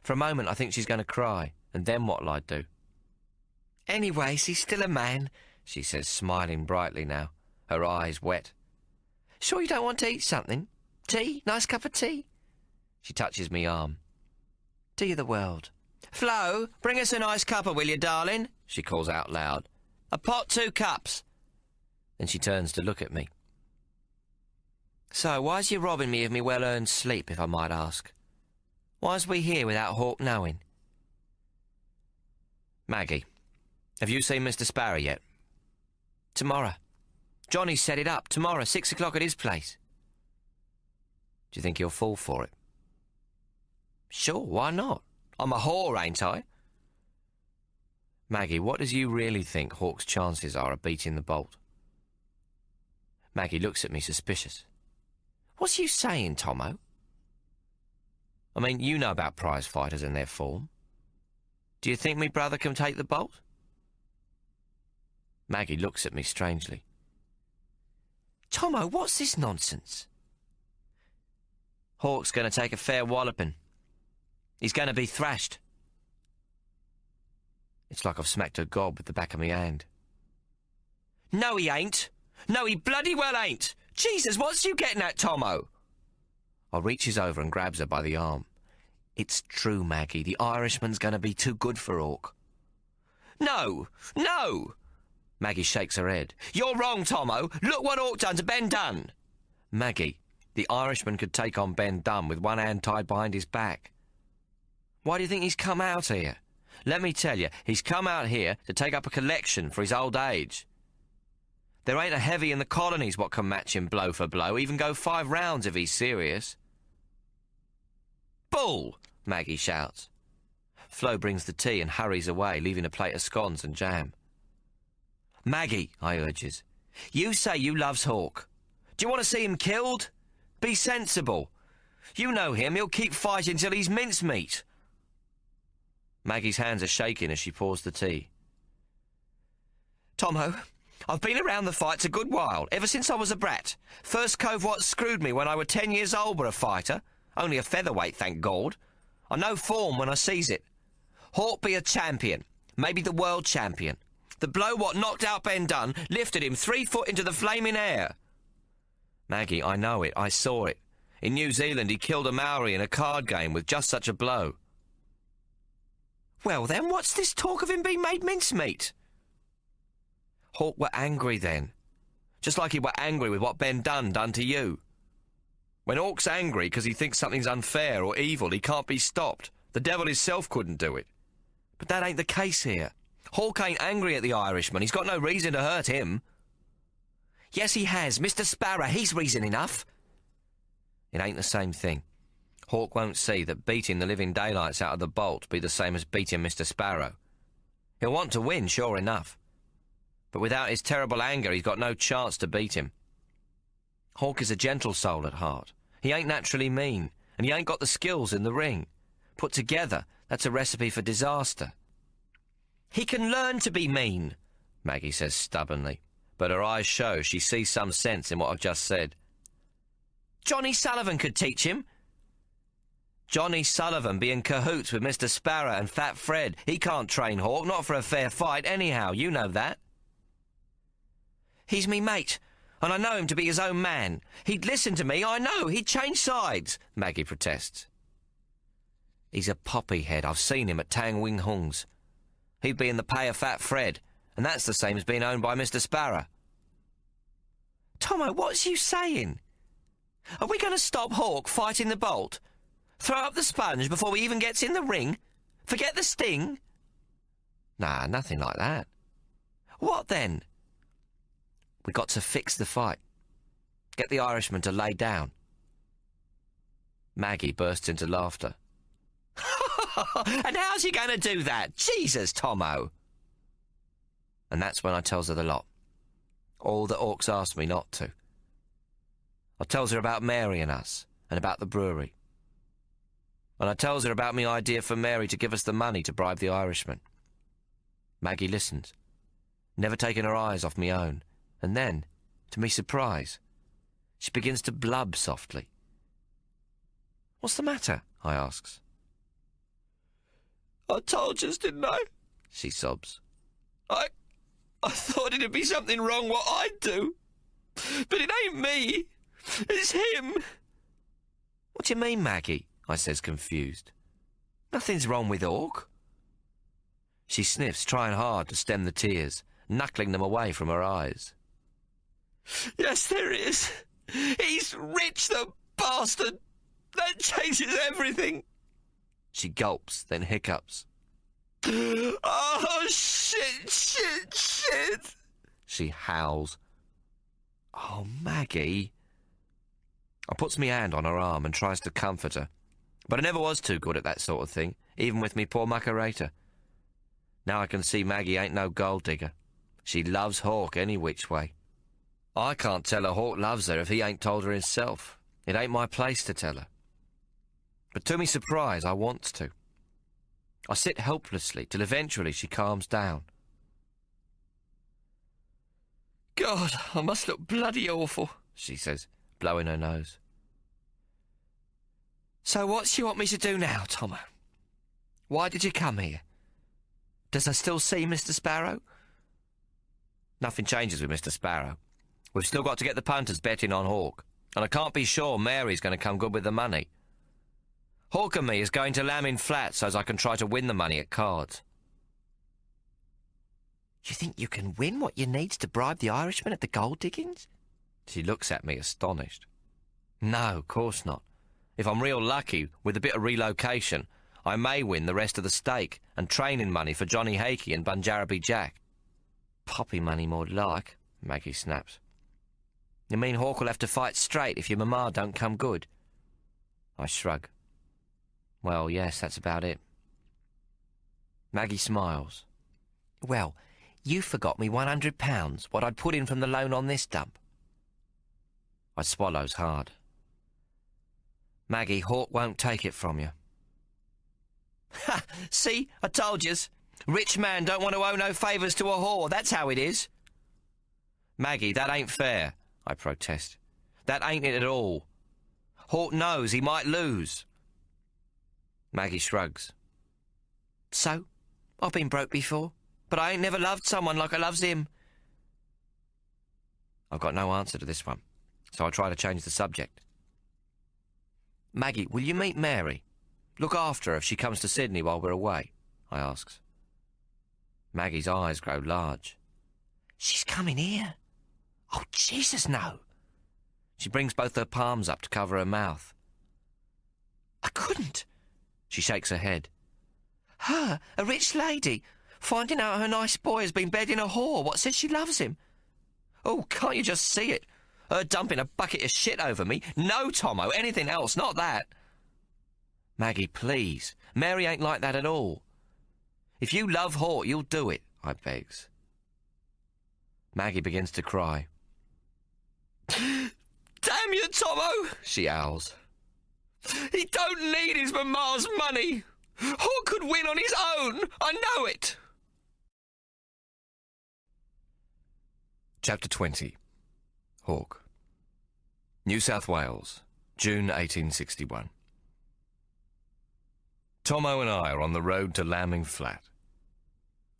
For a moment I think she's going to cry, and then what'll I do? "Anyways, he's still a man," she says, smiling brightly now, her eyes wet. "Sure you don't want to eat something? Tea? Nice cup of tea?" She touches me arm. "Do you the world." "Flo, bring us a nice cuppa, will you, darling?" she calls out loud. "A pot, 2 cups." Then she turns to look at me. "So, why's you robbing me of me well-earned sleep, if I might ask? Why's we here without Hawk knowing?" "Maggie, have you seen Mr. Sparrow yet?" "Tomorrow. Johnny set it up. Tomorrow, 6 o'clock at his place." "Do you think he'll fall for it?" "Sure, why not? I'm a whore, ain't I?" "Maggie, what does you really think Hawk's chances are of beating the bolt?" Maggie looks at me suspicious. "What's you saying, Tommo?" "I mean, you know about prize fighters and their form. Do you think me brother can take the bolt?" Maggie looks at me strangely. "Tommo, what's this nonsense?" "Hawk's going to take a fair walloping. He's going to be thrashed." It's like I've smacked her gob with the back of my hand. "No, he ain't. No, he bloody well ain't. Jesus, what's you getting at, Tommo?" I reaches over and grabs her by the arm. "It's true, Maggie. The Irishman's going to be too good for Hawk." "No, no!" Maggie shakes her head. "You're wrong, Tommo. Look what Hawk done to Ben Dunn." "Maggie, the Irishman could take on Ben Dunn with one hand tied behind his back." Why do you think he's come out here? Let me tell you, he's come out here to take up a collection for his old age. There ain't a heavy in the colonies what can match him blow for blow, even go 5 rounds if he's serious. Bull! Maggie shouts. Flo brings the tea and hurries away, leaving a plate of scones and jam. Maggie, I urges, you say you loves Hawk. Do you want to see him killed? Be sensible. You know him, he'll keep fighting till he's mincemeat. Maggie's hands are shaking as she pours the tea. Tommo, I've been around the fights a good while, ever since I was a brat. First cove what screwed me when I were 10 years old were a fighter. Only a featherweight, thank God. I know form when I sees it. Hawk be a champion, maybe the world champion. The blow what knocked out Ben Dunn lifted him 3 foot into the flaming air. Maggie, I know it, I saw it. In New Zealand he killed a Maori in a card game with just such a blow. Well then, what's this talk of him being made mincemeat? Hawk were angry then. Just like he were angry with what Ben Dunn done to you. When Hawk's angry because he thinks something's unfair or evil, he can't be stopped. The devil himself couldn't do it. But that ain't the case here. Hawk ain't angry at the Irishman. He's got no reason to hurt him. Yes, he has. Mr. Sparrow, he's reason enough. It ain't the same thing. Hawk won't see that beating the living daylights out of the bolt be the same as beating Mr. Sparrow. He'll want to win, sure enough. But without his terrible anger, he's got no chance to beat him. Hawk is a gentle soul at heart. He ain't naturally mean, and he ain't got the skills in the ring. Put together, that's a recipe for disaster. He can learn to be mean, Maggie says stubbornly, but her eyes show she sees some sense in what I've just said. Johnny Sullivan could teach him. Johnny Sullivan be in cahoots with Mr. Sparrow and Fat Fred. He can't train Hawk, not for a fair fight anyhow, you know that. He's me mate, and I know him to be his own man. He'd listen to me, I know, he'd change sides, Maggie protests. He's a poppy head, I've seen him at Tang Wing Hung's. He'd be in the pay of Fat Fred, and that's the same as being owned by Mr. Sparrow. Tommo, what's you saying? Are we going to stop Hawk fighting the bolt? Throw up the sponge before he even gets in the ring? Forget the sting? Nah, nothing like that. What then? We got to fix the fight. Get the Irishman to lay down. Maggie bursts into laughter. And how's he going to do that? Jesus, Tommo! And that's when I tells her the lot. All that Hawk's asked me not to. I tells her about Mary and us, and about the brewery. And I tells her about me idea for Mary to give us the money to bribe the Irishman. Maggie listens, never taking her eyes off me own, and then, to me surprise, she begins to blub softly. What's the matter? I asks. I told you, didn't I? She sobs. I thought it'd be something wrong what I'd do. But it ain't me. It's him. What do you mean, Maggie? I says, confused. Nothing's wrong with Hawk. She sniffs, trying hard to stem the tears, knuckling them away from her eyes. Yes, there is. He's rich, the bastard. That changes everything. She gulps, then hiccups. Oh, shit. She howls. Oh, Maggie. I puts me hand on her arm and tries to comfort her. But I never was too good at that sort of thing, even with me poor Macarena. Now I can see Maggie ain't no gold digger. She loves Hawk any which way. I can't tell her Hawk loves her if he ain't told her himself. It ain't my place to tell her. But to me surprise, I wants to. I sit helplessly till eventually she calms down. God, I must look bloody awful, she says, blowing her nose. So what's you want me to do now, Tommo? Why did you come here? Does I still see Mr. Sparrow? Nothing changes with Mr. Sparrow. We've still got to get the punters betting on Hawk, and I can't be sure Mary's going to come good with the money. Hawk and me is going to lamb in flat so's I can try to win the money at cards. You think you can win what you needs to bribe the Irishman at the gold diggings? She looks at me astonished. No, of course not. If I'm real lucky, with a bit of relocation, I may win the rest of the stake and training money for Johnny Hakey and Bunjaraby Jack. Poppy money more like, Maggie snaps. You mean Hawk will have to fight straight if your mama don't come good? I shrug. Well, yes, that's about it. Maggie smiles. Well, you forgot me £100, what I'd put in from the loan on this dump. I swallows hard. Maggie, Hawk won't take it from you. Ha! See, I told yous. Rich man don't want to owe no favours to a whore, that's how it is. Maggie, that ain't fair, I protest. That ain't it at all. Hawk knows he might lose. Maggie shrugs. So, I've been broke before, but I ain't never loved someone like I loves him. I've got no answer to this one, so I try to change the subject. Maggie, will you meet Mary? Look after her if she comes to Sydney while we're away, I asks. Maggie's eyes grow large. She's coming here? Oh, Jesus, no. She brings both her palms up to cover her mouth. I couldn't. She shakes her head. Her, a rich lady, finding out her nice boy has been bedding a whore what says she loves him. Oh, can't you just see it? Her dumping a bucket of shit over me? No, Tommo, anything else, not that. Maggie, please. Mary ain't like that at all. If you love Hawk, you'll do it, I begs. Maggie begins to cry. Damn you, Tommo, she owls. He don't need his mama's money. Hawk could win on his own. I know it. Chapter 20. Hawk. New South Wales, June 1861. Tommo and I are on the road to Lambing Flat.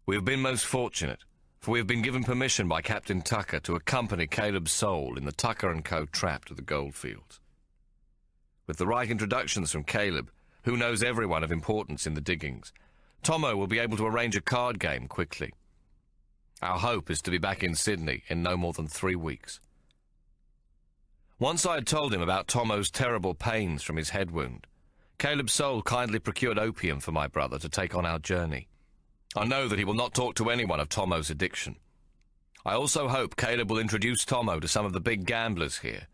We have been most fortunate, for we have been given permission by Captain Tucker to accompany Caleb Soul in the Tucker & Co. trap to the goldfields. With the right introductions from Caleb, who knows everyone of importance in the diggings, Tommo will be able to arrange a card game quickly. Our hope is to be back in Sydney in no more than 3 weeks. Once I had told him about Tommo's terrible pains from his head wound, Caleb Soul kindly procured opium for my brother to take on our journey. I know that he will not talk to anyone of Tommo's addiction. I also hope Caleb will introduce Tommo to some of the big gamblers here,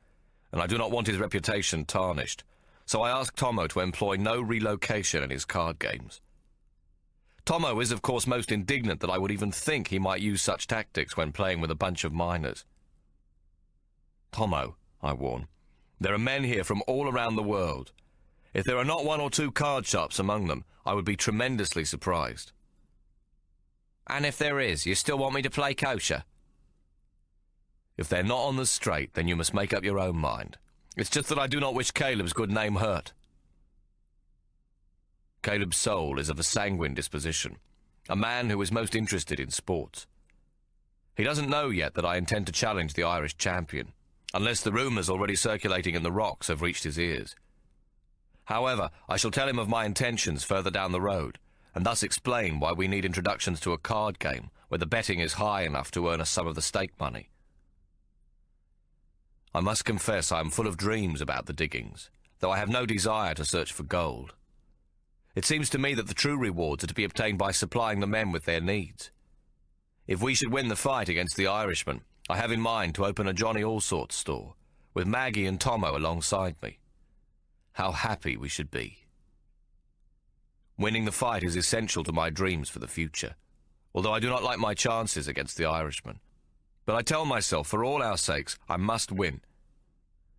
and I do not want his reputation tarnished, so I ask Tommo to employ no relocation in his card games. Tommo is, of course, most indignant that I would even think he might use such tactics when playing with a bunch of minors. Tommo, I warn, there are men here from all around the world. If there are not 1 or 2 card shops among them, I would be tremendously surprised. And if there is, you still want me to play kosher? If they're not on the straight, then you must make up your own mind. It's just that I do not wish Caleb's good name hurt. Caleb's Soul is of a sanguine disposition, a man who is most interested in sports. He doesn't know yet that I intend to challenge the Irish champion, unless the rumours already circulating in the rocks have reached his ears. However, I shall tell him of my intentions further down the road, and thus explain why we need introductions to a card game where the betting is high enough to earn us some of the stake money. I must confess I am full of dreams about the diggings, though I have no desire to search for gold. It seems to me that the true rewards are to be obtained by supplying the men with their needs. If we should win the fight against the Irishman, I have in mind to open a Johnny Allsorts store, with Maggie and Tommo alongside me. How happy we should be. Winning the fight is essential to my dreams for the future, although I do not like my chances against the Irishman. But I tell myself, for all our sakes, I must win.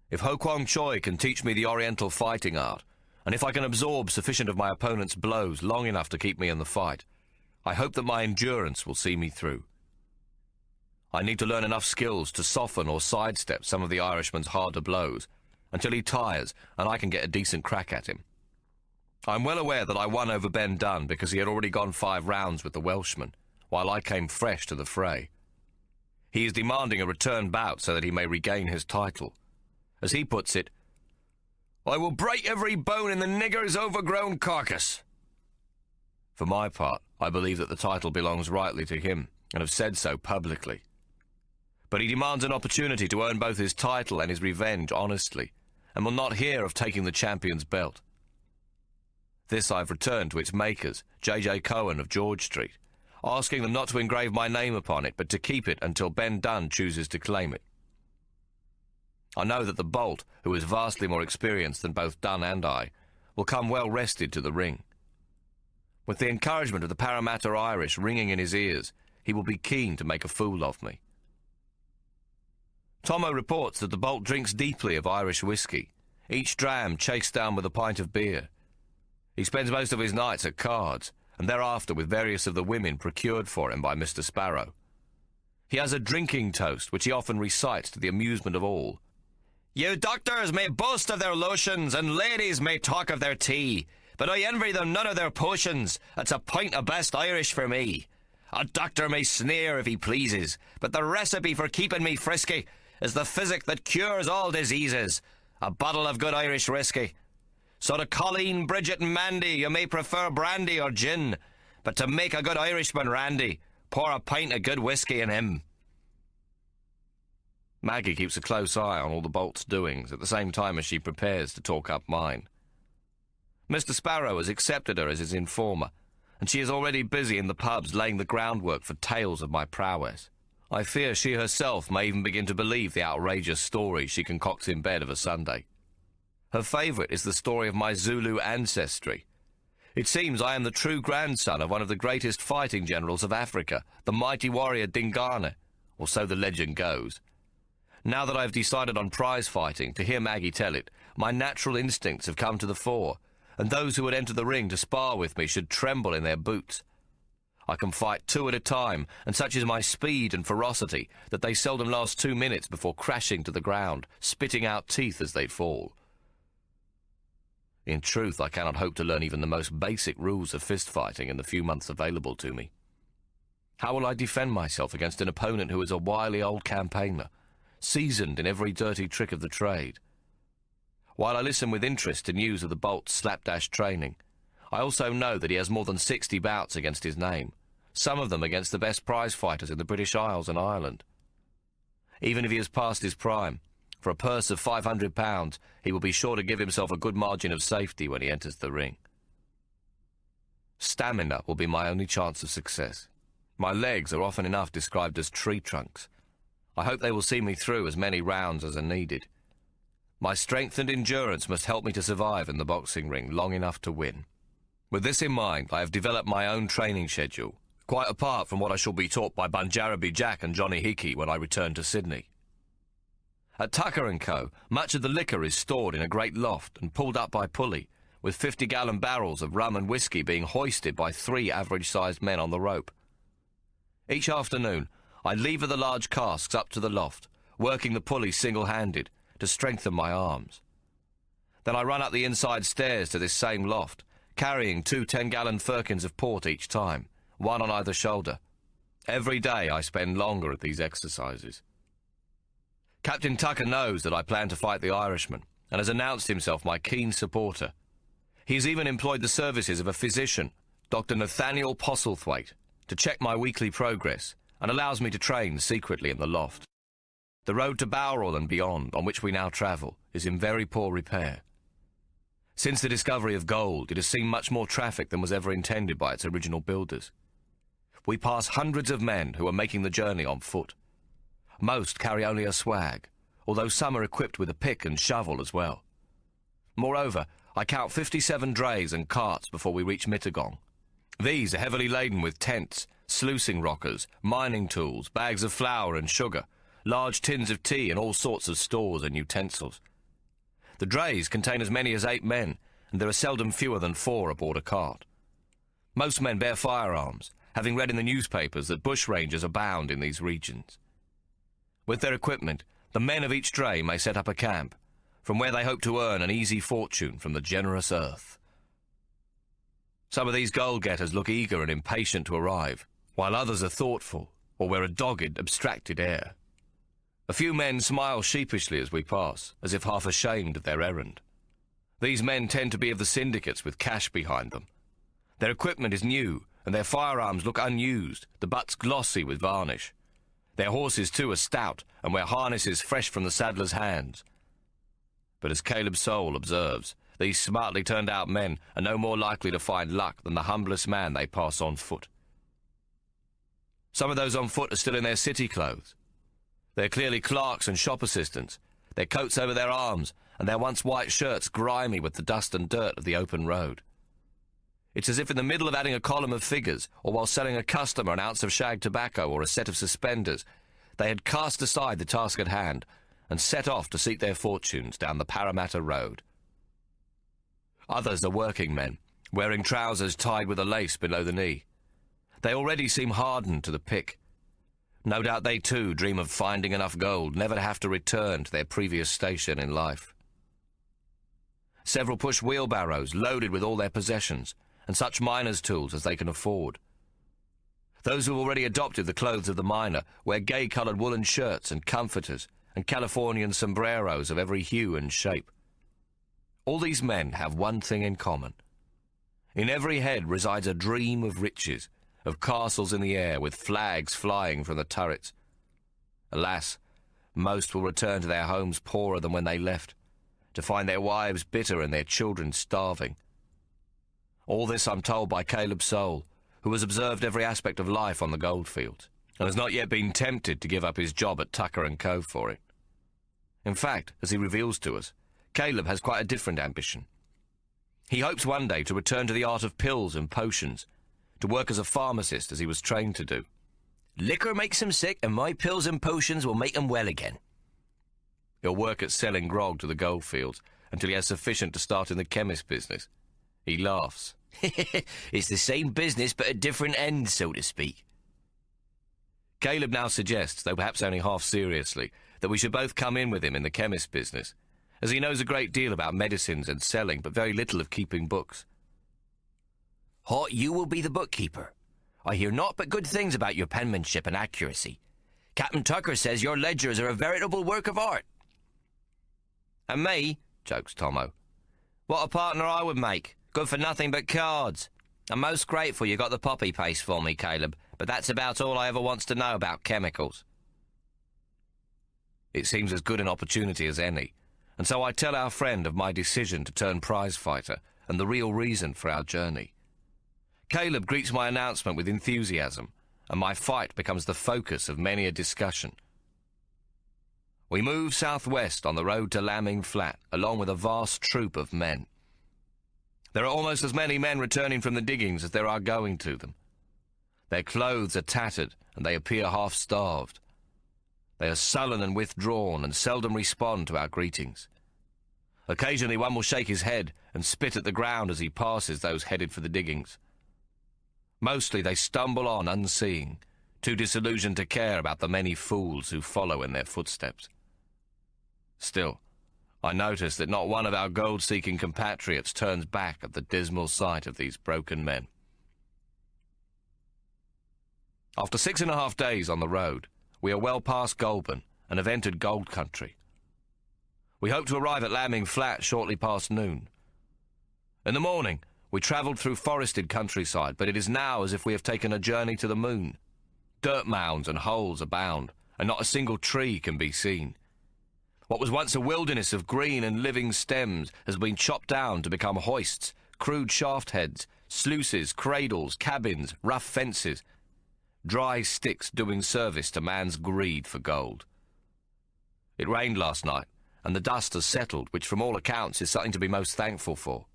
If Ho Kwang Choi can teach me the Oriental fighting art, and if I can absorb sufficient of my opponent's blows long enough to keep me in the fight, I hope that my endurance will see me through. I need to learn enough skills to soften or sidestep some of the Irishman's harder blows, until he tires and I can get a decent crack at him. I'm well aware that I won over Ben Dunn because he had already gone 5 rounds with the Welshman, while I came fresh to the fray. He is demanding a return bout so that he may regain his title. As he puts it, "I will break every bone in the nigger's overgrown carcass." For my part, I believe that the title belongs rightly to him, and have said so publicly. But he demands an opportunity to earn both his title and his revenge honestly, and will not hear of taking the champion's belt. This I've returned to its makers, J.J. Cohen of George Street, asking them not to engrave my name upon it, but to keep it until Ben Dunn chooses to claim it. I know that the Bolt, who is vastly more experienced than both Dunn and I, will come well rested to the ring. With the encouragement of the Parramatta Irish ringing in his ears, he will be keen to make a fool of me. Tommo reports that the Bolt drinks deeply of Irish whiskey, each dram chased down with a pint of beer. He spends most of his nights at cards, and thereafter with various of the women procured for him by Mr. Sparrow. He has a drinking toast, which he often recites to the amusement of all. "You doctors may boast of their lotions, and ladies may talk of their tea, but I envy them none of their potions. It's a pint of best Irish for me. A doctor may sneer if he pleases, but the recipe for keeping me frisky is the physic that cures all diseases, a bottle of good Irish whiskey. So to Colleen, Bridget and Mandy, you may prefer brandy or gin, but to make a good Irishman randy, pour a pint of good whiskey in him." Maggie keeps a close eye on all the Bolt's doings, at the same time as she prepares to talk up mine. Mr. Sparrow has accepted her as his informer, and she is already busy in the pubs laying the groundwork for tales of my prowess. I fear she herself may even begin to believe the outrageous stories she concocts in bed of a Sunday. Her favourite is the story of my Zulu ancestry. It seems I am the true grandson of one of the greatest fighting generals of Africa, the mighty warrior Dingane, or so the legend goes. Now that I have decided on prize fighting, to hear Maggie tell it, my natural instincts have come to the fore, and those who would enter the ring to spar with me should tremble in their boots. I can fight 2 at a time, and such is my speed and ferocity that they seldom last 2 minutes before crashing to the ground, spitting out teeth as they fall. In truth, I cannot hope to learn even the most basic rules of fist fighting in the few months available to me. How will I defend myself against an opponent who is a wily old campaigner, seasoned in every dirty trick of the trade? While I listen with interest to news of the Bolt's slapdash training, I also know that he has more than 60 bouts against his name, some of them against the best prize fighters in the British Isles and Ireland. Even if he has passed his prime, for a purse of £500, he will be sure to give himself a good margin of safety when he enters the ring. Stamina will be my only chance of success. My legs are often enough described as tree trunks. I hope they will see me through as many rounds as are needed. My strength and endurance must help me to survive in the boxing ring long enough to win. With this in mind, I have developed my own training schedule, quite apart from what I shall be taught by Banjaraby Jack and Johnny Hickey when I return to Sydney. At Tucker & Co., much of the liquor is stored in a great loft and pulled up by pulley, with 50-gallon barrels of rum and whiskey being hoisted by 3 average-sized men on the rope. Each afternoon, I lever the large casks up to the loft, working the pulley single-handed to strengthen my arms. Then I run up the inside stairs to this same loft, carrying 2 10-gallon firkins of port each time, one on either shoulder. Every day I spend longer at these exercises. Captain Tucker knows that I plan to fight the Irishman, and has announced himself my keen supporter. He has even employed the services of a physician, Dr. Nathaniel Postlethwaite, to check my weekly progress, and allows me to train secretly in the loft. The road to Bowral and beyond, on which we now travel, is in very poor repair. Since the discovery of gold, it has seen much more traffic than was ever intended by its original builders. We pass hundreds of men who are making the journey on foot. Most carry only a swag, although some are equipped with a pick and shovel as well. Moreover, I count 57 drays and carts before we reach Mittagong. These are heavily laden with tents, sluicing rockers, mining tools, bags of flour and sugar, large tins of tea and all sorts of stores and utensils. The drays contain as many as 8 men, and there are seldom fewer than 4 aboard a cart. Most men bear firearms, having read in the newspapers that bushrangers abound in these regions. With their equipment, the men of each dray may set up a camp, from where they hope to earn an easy fortune from the generous earth. Some of these gold-getters look eager and impatient to arrive, while others are thoughtful, or wear a dogged, abstracted air. A few men smile sheepishly as we pass, as if half ashamed of their errand. These men tend to be of the syndicates with cash behind them. Their equipment is new, and their firearms look unused, the butts glossy with varnish. Their horses, too, are stout, and wear harnesses fresh from the saddler's hands. But as Caleb Sole observes, these smartly turned-out men are no more likely to find luck than the humblest man they pass on foot. Some of those on foot are still in their city clothes. They're clearly clerks and shop assistants, their coats over their arms, and their once white shirts grimy with the dust and dirt of the open road. It's as if in the middle of adding a column of figures, or while selling a customer an ounce of shag tobacco or a set of suspenders, they had cast aside the task at hand and set off to seek their fortunes down the Parramatta Road. Others are working men, wearing trousers tied with a lace below the knee. They already seem hardened to the pick. No doubt they too dream of finding enough gold never to have to return to their previous station in life. Several push wheelbarrows loaded with all their possessions, and such miners' tools as they can afford. Those who have already adopted the clothes of the miner wear gay-coloured woolen shirts and comforters and Californian sombreros of every hue and shape. All these men have one thing in common. In every head resides a dream of riches, of castles in the air with flags flying from the turrets. Alas, most will return to their homes poorer than when they left, to find their wives bitter and their children starving. All this I'm told by Caleb Soule, who has observed every aspect of life on the goldfields, and has not yet been tempted to give up his job at Tucker & Co. for it. In fact, as he reveals to us, Caleb has quite a different ambition. He hopes one day to return to the art of pills and potions, to work as a pharmacist as he was trained to do. Liquor makes him sick, and my pills and potions will make him well again. He'll work at selling grog to the goldfields until he has sufficient to start in the chemist business. He laughs. It's the same business, but at different ends, so to speak. Caleb now suggests, though perhaps only half seriously, that we should both come in with him in the chemist business, as he knows a great deal about medicines and selling, but very little of keeping books. Hawk, you will be the bookkeeper. I hear naught but good things about your penmanship and accuracy. Captain Tucker says your ledgers are a veritable work of art. And me, jokes Tommo. What a partner I would make. Good for nothing but cards. I'm most grateful you got the poppy paste for me, Caleb, but that's about all I ever wants to know about chemicals. It seems as good an opportunity as any, and so I tell our friend of my decision to turn prize fighter and the real reason for our journey. Caleb greets my announcement with enthusiasm, and my fight becomes the focus of many a discussion. We move southwest on the road to Lambing Flat, along with a vast troop of men. There are almost as many men returning from the diggings as there are going to them. Their clothes are tattered, and they appear half-starved. They are sullen and withdrawn, and seldom respond to our greetings. Occasionally one will shake his head and spit at the ground as he passes those headed for the diggings. Mostly they stumble on unseeing, too disillusioned to care about the many fools who follow in their footsteps. Still, I notice that not one of our gold-seeking compatriots turns back at the dismal sight of these broken men. After 6.5 days on the road, we are well past Goulburn and have entered gold country. We hope to arrive at Lambing Flat shortly past noon. In the morning, we travelled through forested countryside, but it is now as if we have taken a journey to the moon. Dirt mounds and holes abound, and not a single tree can be seen. What was once a wilderness of green and living stems has been chopped down to become hoists, crude shaft heads, sluices, cradles, cabins, rough fences. Dry sticks doing service to man's greed for gold. It rained last night, and the dust has settled, which from all accounts is something to be most thankful for.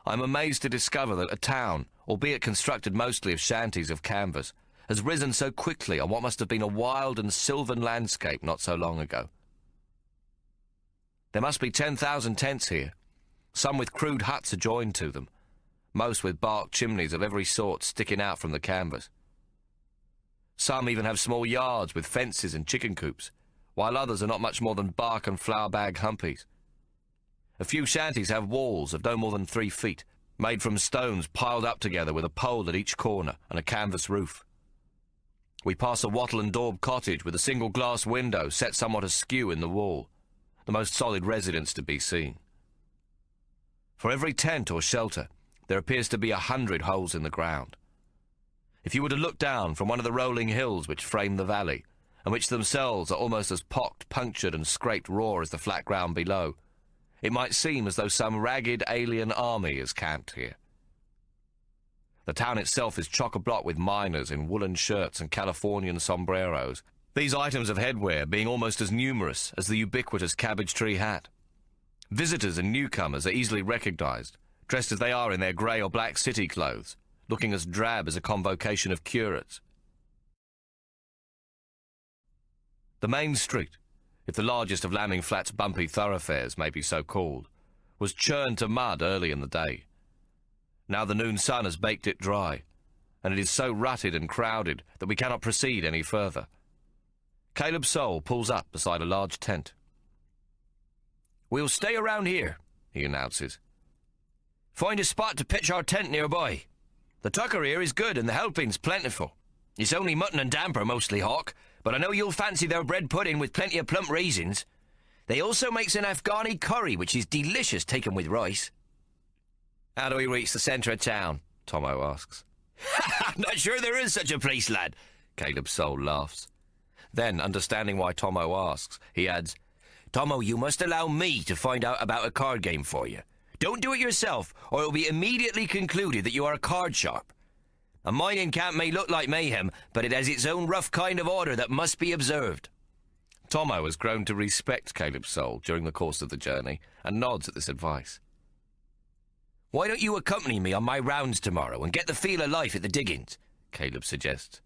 I am amazed to discover that a town, albeit constructed mostly of shanties of canvas, has risen so quickly on what must have been a wild and sylvan landscape not so long ago. There must be 10,000 tents here, some with crude huts adjoined to them, most with bark chimneys of every sort sticking out from the canvas. Some even have small yards with fences and chicken coops, while others are not much more than bark and flour bag humpies. A few shanties have walls of no more than 3 feet, made from stones piled up together with a pole at each corner and a canvas roof. We pass a wattle and daub cottage with a single glass window set somewhat askew in the wall, the most solid residence to be seen. For every tent or shelter, there appears to be 100 holes in the ground. If you were to look down from one of the rolling hills which frame the valley, and which themselves are almost as pocked, punctured, and scraped raw as the flat ground below, It might seem as though some ragged alien army is camped here. The town itself is chock-a-block with miners in woolen shirts and Californian sombreros, these items of headwear being almost as numerous as the ubiquitous cabbage tree hat. Visitors and newcomers are easily recognized, dressed as they are in their grey or black city clothes, looking as drab as a convocation of curates. The main street, if the largest of Lambing Flat's bumpy thoroughfares may be so called, was churned to mud early in the day. Now the noon sun has baked it dry, and it is so rutted and crowded that we cannot proceed any further. Caleb Soul pulls up beside a large tent. "We'll stay around here," he announces. "Find a spot to pitch our tent nearby. The tucker here is good and the helping's plentiful. It's only mutton and damper mostly, Hawk, but I know you'll fancy their bread pudding with plenty of plump raisins. They also makes an Afghani curry, which is delicious taken with rice." "How do we reach the centre of town?" Tommo asks. "I'm not sure there is such a place, lad." Caleb Soul laughs. Then, understanding why Tommo asks, he adds, "Tommo, you must allow me to find out about a card game for you. Don't do it yourself, or it will be immediately concluded that you are a card sharp. A mining camp may look like mayhem, but it has its own rough kind of order that must be observed." Tommo has grown to respect Caleb Soul during the course of the journey, and nods at this advice. "Why don't you accompany me on my rounds tomorrow and get the feel of life at the diggings?" Caleb suggests.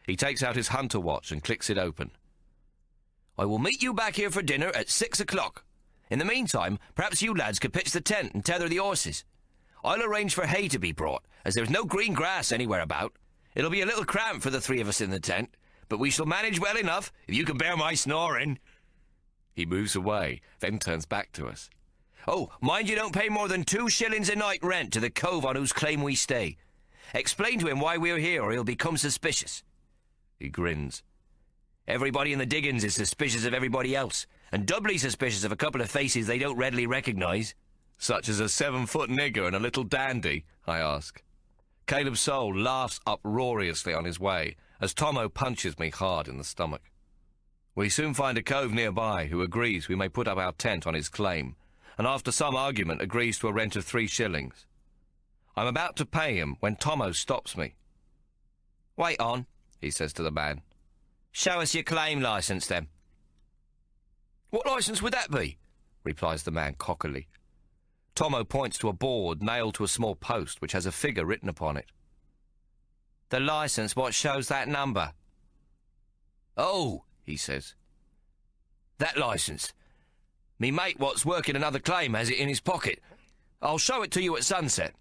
He takes out his hunter watch and clicks it open. "I will meet you back here for dinner at 6 o'clock. In the meantime, perhaps you lads could pitch the tent and tether the horses. I'll arrange for hay to be brought, as there's no green grass anywhere about. It'll be a little cramped for the three of us in the tent, but we shall manage well enough, if you can bear my snoring." He moves away, then turns back to us. "Oh, mind you don't pay more than 2 shillings a night rent to the cove on whose claim we stay. Explain to him why we're here, or he'll become suspicious." He grins. "Everybody in the diggings is suspicious of everybody else, and doubly suspicious of a couple of faces they don't readily recognise." "Such as a 7-foot nigger and a little dandy?" I ask. Caleb Soul laughs uproariously on his way as Tommo punches me hard in the stomach. We soon find a cove nearby who agrees we may put up our tent on his claim, and after some argument agrees to a rent of 3 shillings. I'm about to pay him when Tommo stops me. "Wait on," he says to the man. "Show us your claim licence, then." "What licence would that be?" replies the man cockily. Tommo points to a board nailed to a small post which has a figure written upon it. "The licence what shows that number." "Oh," he says. "That licence. Me mate what's working another claim has it in his pocket. I'll show it to you at sunset."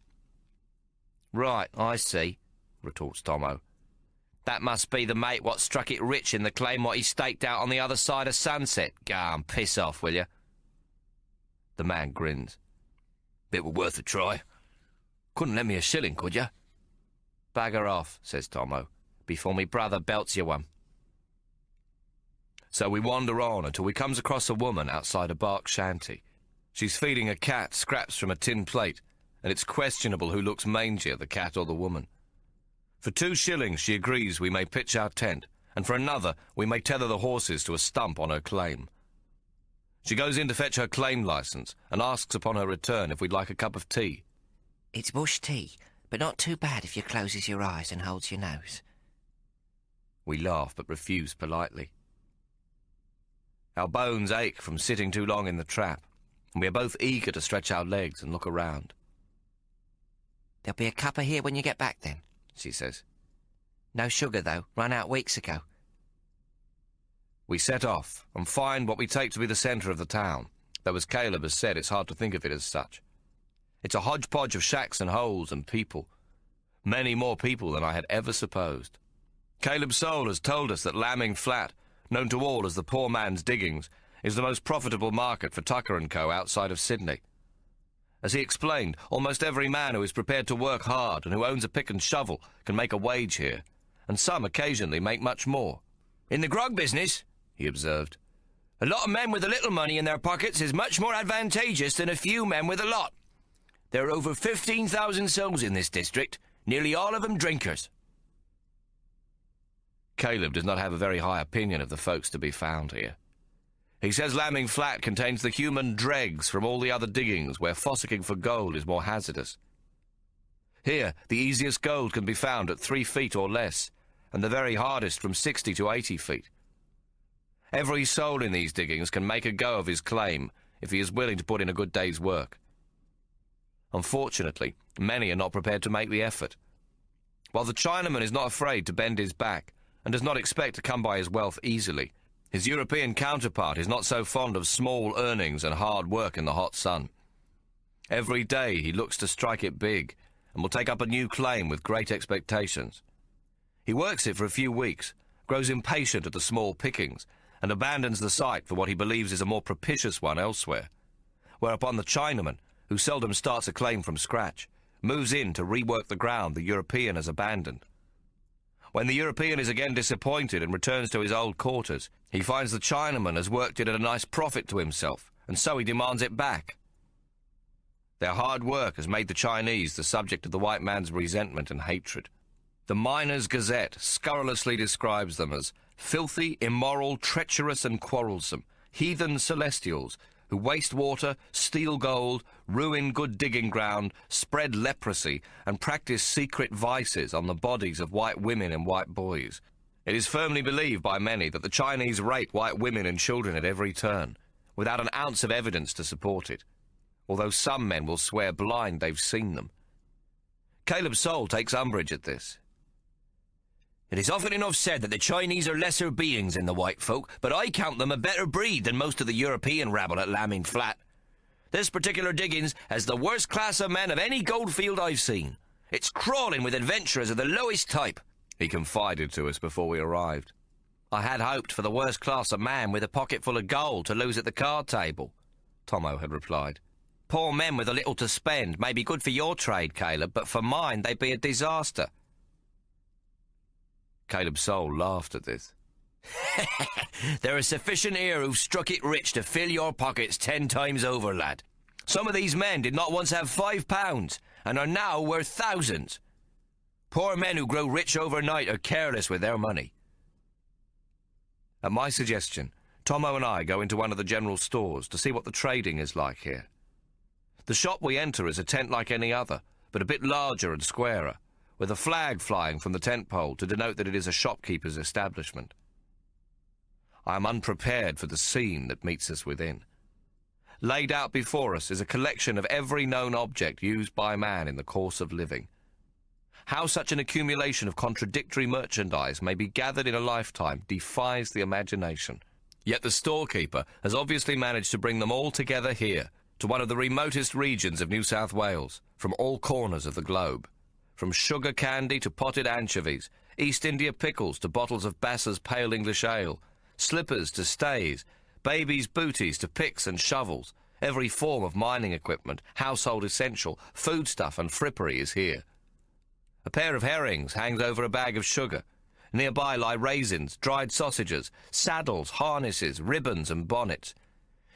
"Right, I see," retorts Tommo. "That must be the mate what struck it rich in the claim what he staked out on the other side of sunset. Garn, piss off, will you?" The man grins. "Bit were worth a try. Couldn't lend me a shilling, could you?" "Bagger off," says Tommo, "before me brother belts you one." So we wander on until we comes across a woman outside a bark shanty. She's feeding a cat scraps from a tin plate, and it's questionable who looks mangier, the cat or the woman. For 2 shillings she agrees we may pitch our tent, and for another we may tether the horses to a stump on her claim. She goes in to fetch her claim licence and asks upon her return if we'd like a cup of tea. It's bush tea, but not too bad if you closes your eyes and holds your nose. We laugh but refuse politely. Our bones ache from sitting too long in the trap, and we are both eager to stretch our legs and look around. There'll be a cuppa here when you get back then, she says. No sugar, though. Run out weeks ago. We set off and find what we take to be the centre of the town, though as Caleb has said, it's hard to think of it as such. It's a hodgepodge of shacks and holes and people. Many more people than I had ever supposed. Caleb Soul has told us that Lambing Flat, known to all as the poor man's diggings, is the most profitable market for Tucker & Co. outside of Sydney. As he explained, almost every man who is prepared to work hard and who owns a pick and shovel can make a wage here, and some occasionally make much more. In the grog business, he observed, a lot of men with a little money in their pockets is much more advantageous than a few men with a lot. There are over 15,000 souls in this district, nearly all of them drinkers. Caleb does not have a very high opinion of the folks to be found here. He says Lambing Flat contains the human dregs from all the other diggings where fossicking for gold is more hazardous. Here, the easiest gold can be found at 3 feet or less, and the very hardest from 60 to 80 feet. Every soul in these diggings can make a go of his claim if he is willing to put in a good day's work. Unfortunately, many are not prepared to make the effort. While the Chinaman is not afraid to bend his back and does not expect to come by his wealth easily, his European counterpart is not so fond of small earnings and hard work in the hot sun. Every day he looks to strike it big and will take up a new claim with great expectations. He works it for a few weeks, grows impatient at the small pickings, and abandons the site for what he believes is a more propitious one elsewhere, whereupon the Chinaman, who seldom starts a claim from scratch, moves in to rework the ground the European has abandoned. When the European is again disappointed and returns to his old quarters, he finds the Chinaman has worked it at a nice profit to himself, and so he demands it back. Their hard work has made the Chinese the subject of the white man's resentment and hatred. The Miners' Gazette scurrilously describes them as filthy, immoral, treacherous and quarrelsome, heathen celestials who waste water, steal gold, ruin good digging ground, spread leprosy, and practice secret vices on the bodies of white women and white boys. It is firmly believed by many that the Chinese rape white women and children at every turn, without an ounce of evidence to support it, although some men will swear blind they've seen them. Caleb Soul takes umbrage at this. It is often enough said that the Chinese are lesser beings than the white folk, but I count them a better breed than most of the European rabble at Lambing Flat. This particular diggings has the worst class of men of any goldfield I've seen. It's crawling with adventurers of the lowest type, he confided to us before we arrived. I had hoped for the worst class of man with a pocket full of gold to lose at the card table, Tommo had replied. Poor men with a little to spend may be good for your trade, Caleb, but for mine they'd be a disaster. Caleb Soul laughed at this. There are sufficient here who've struck it rich to fill your pockets 10 times over, lad. Some of these men did not once have £5, and are now worth thousands. Poor men who grow rich overnight are careless with their money. At my suggestion, Tommo and I go into one of the general stores to see what the trading is like here. The shop we enter is a tent like any other, but a bit larger and squarer, with a flag flying from the tent pole to denote that it is a shopkeeper's establishment. I am unprepared for the scene that meets us within. Laid out before us is a collection of every known object used by man in the course of living. How such an accumulation of contradictory merchandise may be gathered in a lifetime defies the imagination. Yet the storekeeper has obviously managed to bring them all together here, to one of the remotest regions of New South Wales, from all corners of the globe. From sugar candy to potted anchovies, East India pickles to bottles of Bass's pale English ale, slippers to stays, babies' booties to picks and shovels, every form of mining equipment, household essential, foodstuff and frippery is here. A pair of herrings hangs over a bag of sugar. Nearby lie raisins, dried sausages, saddles, harnesses, ribbons and bonnets.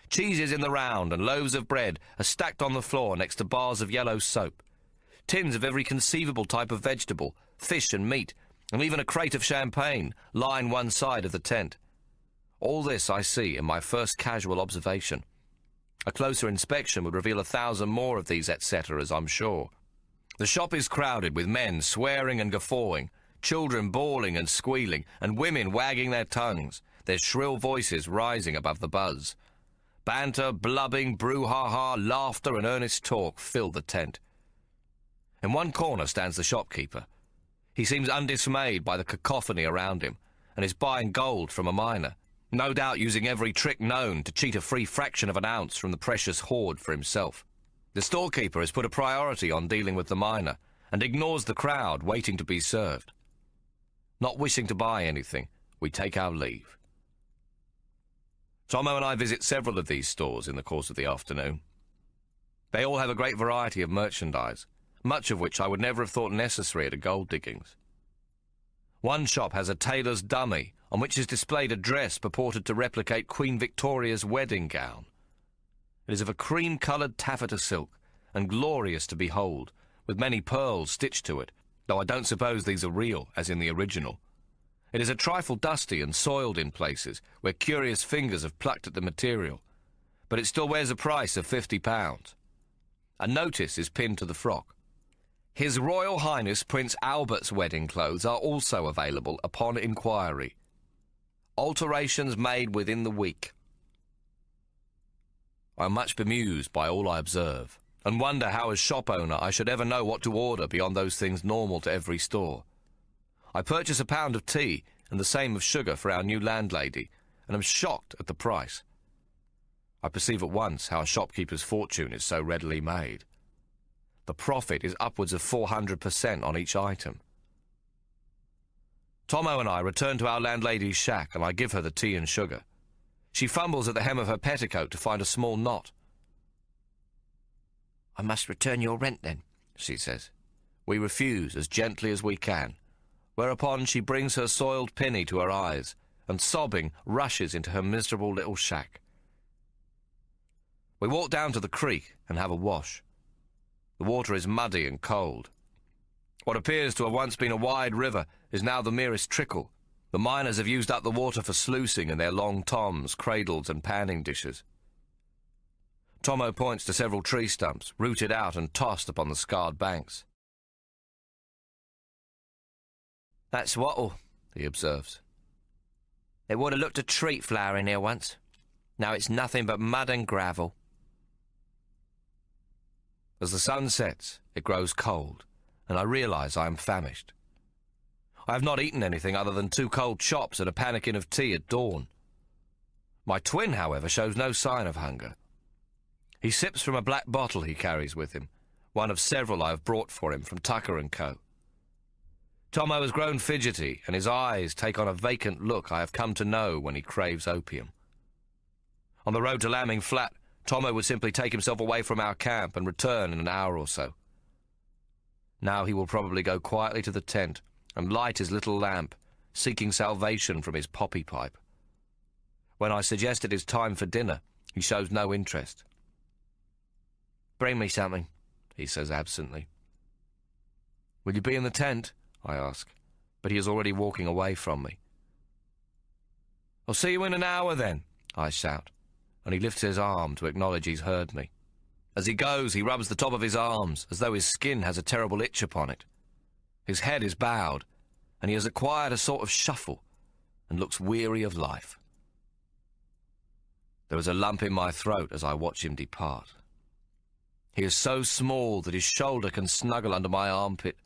Cheeses in the round and loaves of bread are stacked on the floor next to bars of yellow soap. Tins of every conceivable type of vegetable, fish and meat, and even a crate of champagne line one side of the tent. All this I see in my first casual observation. A closer inspection would reveal 1,000 more of these et ceteras, I'm sure. The shop is crowded with men swearing and guffawing, children bawling and squealing, and women wagging their tongues, their shrill voices rising above the buzz. Banter, blubbing, brouhaha, laughter and earnest talk fill the tent. In one corner stands the shopkeeper. He seems undismayed by the cacophony around him, and is buying gold from a miner, no doubt using every trick known to cheat a free fraction of an ounce from the precious hoard for himself. The storekeeper has put a priority on dealing with the miner, and ignores the crowd waiting to be served. Not wishing to buy anything, we take our leave. Tommo and I visit several of these stores in the course of the afternoon. They all have a great variety of merchandise, much of which I would never have thought necessary at a gold diggings. One shop has a tailor's dummy, on which is displayed a dress purported to replicate Queen Victoria's wedding gown. It is of a cream-coloured taffeta silk, and glorious to behold, with many pearls stitched to it, though I don't suppose these are real, as in the original. It is a trifle dusty and soiled in places, where curious fingers have plucked at the material, but it still wears a price of £50. A notice is pinned to the frock. His Royal Highness Prince Albert's wedding clothes are also available upon inquiry. Alterations made within the week. I am much bemused by all I observe, and wonder how as shop owner I should ever know what to order beyond those things normal to every store. I purchase a pound of tea and the same of sugar for our new landlady, and am shocked at the price. I perceive at once how a shopkeeper's fortune is so readily made. The profit is upwards of 400% on each item. Tommo and I return to our landlady's shack, and I give her the tea and sugar. She fumbles at the hem of her petticoat to find a small knot. "I must return your rent, then," she says. We refuse as gently as we can, whereupon she brings her soiled pinny to her eyes, and sobbing rushes into her miserable little shack. We walk down to the creek and have a wash. The water is muddy and cold. What appears to have once been a wide river is now the merest trickle. The miners have used up the water for sluicing in their long toms, cradles and panning dishes. Tommo points to several tree stumps, rooted out and tossed upon the scarred banks. "That's wattle," he observes. "It would have looked a treat flowering here once. Now it's nothing but mud and gravel." As the sun sets, it grows cold, and I realise I am famished. I have not eaten anything other than 2 cold chops and a pannikin of tea at dawn. My twin, however, shows no sign of hunger. He sips from a black bottle he carries with him, one of several I have brought for him from Tucker & Co. Tommo has grown fidgety, and his eyes take on a vacant look I have come to know when he craves opium. On the road to Lambing Flat, Tommo would simply take himself away from our camp and return in an hour or so. Now he will probably go quietly to the tent and light his little lamp, seeking salvation from his poppy pipe. When I suggest it is time for dinner, he shows no interest. "Bring me something," he says absently. "Will you be in the tent?" I ask, but he is already walking away from me. "I'll see you in an hour, then," I shout, and he lifts his arm to acknowledge he's heard me. As he goes, he rubs the top of his arms, as though his skin has a terrible itch upon it. His head is bowed, and he has acquired a sort of shuffle, and looks weary of life. There is a lump in my throat as I watch him depart. He is so small that his shoulder can snuggle under my armpit,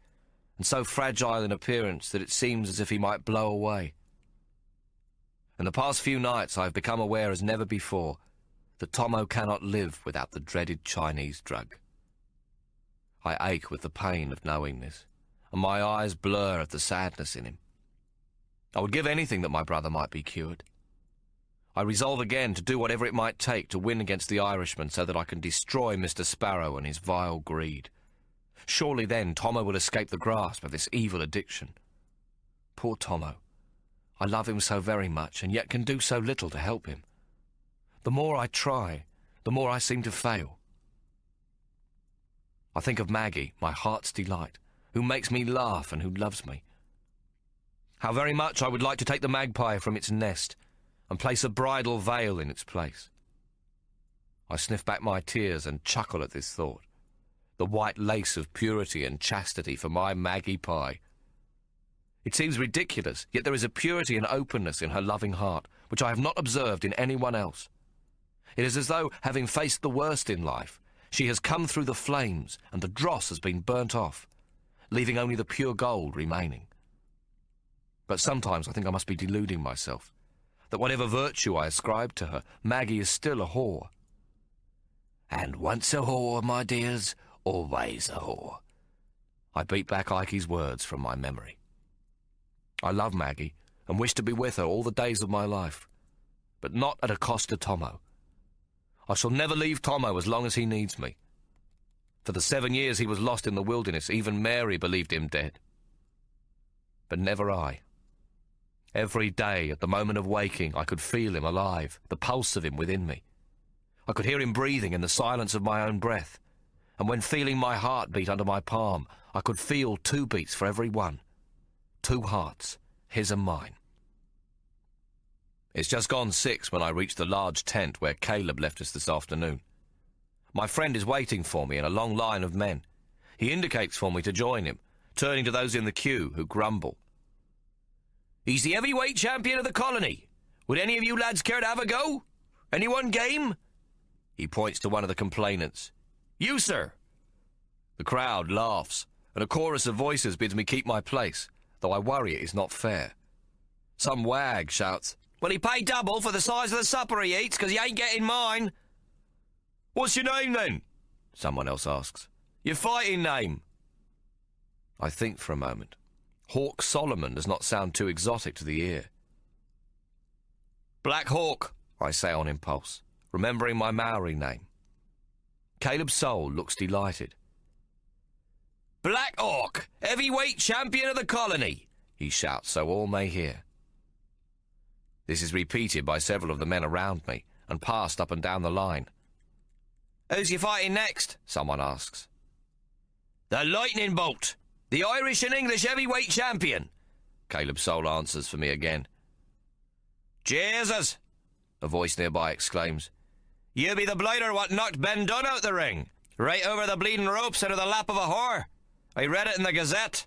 and so fragile in appearance that it seems as if he might blow away. In the past few nights I have become aware as never before that Tommo cannot live without the dreaded Chinese drug. I ache with the pain of knowing this, and my eyes blur at the sadness in him. I would give anything that my brother might be cured. I resolve again to do whatever it might take to win against the Irishman so that I can destroy Mr. Sparrow and his vile greed. Surely then Tommo will escape the grasp of this evil addiction. Poor Tommo. I love him so very much, and yet can do so little to help him. The more I try, the more I seem to fail. I think of Maggie, my heart's delight, who makes me laugh and who loves me. How very much I would like to take the magpie from its nest and place a bridal veil in its place. I sniff back my tears and chuckle at this thought. The white lace of purity and chastity for my Maggie Pie. It seems ridiculous, yet there is a purity and openness in her loving heart which I have not observed in anyone else. It is as though, having faced the worst in life, she has come through the flames and the dross has been burnt off, leaving only the pure gold remaining. But sometimes I think I must be deluding myself, that whatever virtue I ascribe to her, Maggie is still a whore. And once a whore, my dears, always a whore. I beat back Ikey's words from my memory. I love Maggie and wish to be with her all the days of my life, but not at a cost to Tommo. I shall never leave Tommo as long as he needs me. For the 7 years he was lost in the wilderness, even Mary believed him dead. But never I. Every day, at the moment of waking, I could feel him alive, the pulse of him within me. I could hear him breathing in the silence of my own breath, and when feeling my heart beat under my palm, I could feel 2 beats for every one. 2 hearts, his and mine. It's just gone 6 when I reach the large tent where Caleb left us this afternoon. My friend is waiting for me in a long line of men. He indicates for me to join him, turning to those in the queue who grumble. "He's the heavyweight champion of the colony. Would any of you lads care to have a go? Anyone game?" He points to one of the complainants. "You, sir." The crowd laughs, and a chorus of voices bids me keep my place, though I worry it is not fair. Some wag shouts, "Well, he paid double for the size of the supper he eats, 'cause he ain't getting mine." "What's your name, then?" someone else asks. "Your fighting name?" I think for a moment. Hawk Solomon does not sound too exotic to the ear. "Black Hawk," I say on impulse, remembering my Maori name. Caleb's soul looks delighted. "Black Hawk, heavyweight champion of the colony," he shouts so all may hear. This is repeated by several of the men around me and passed up and down the line. "Who's you fighting next?" someone asks. "The Lightning Bolt, the Irish and English heavyweight champion," Caleb Soul answers for me again. "Jesus!" a voice nearby exclaims. "You be the blighter what knocked Ben Dunn out the ring, right over the bleeding ropes into the lap of a whore. I read it in the Gazette."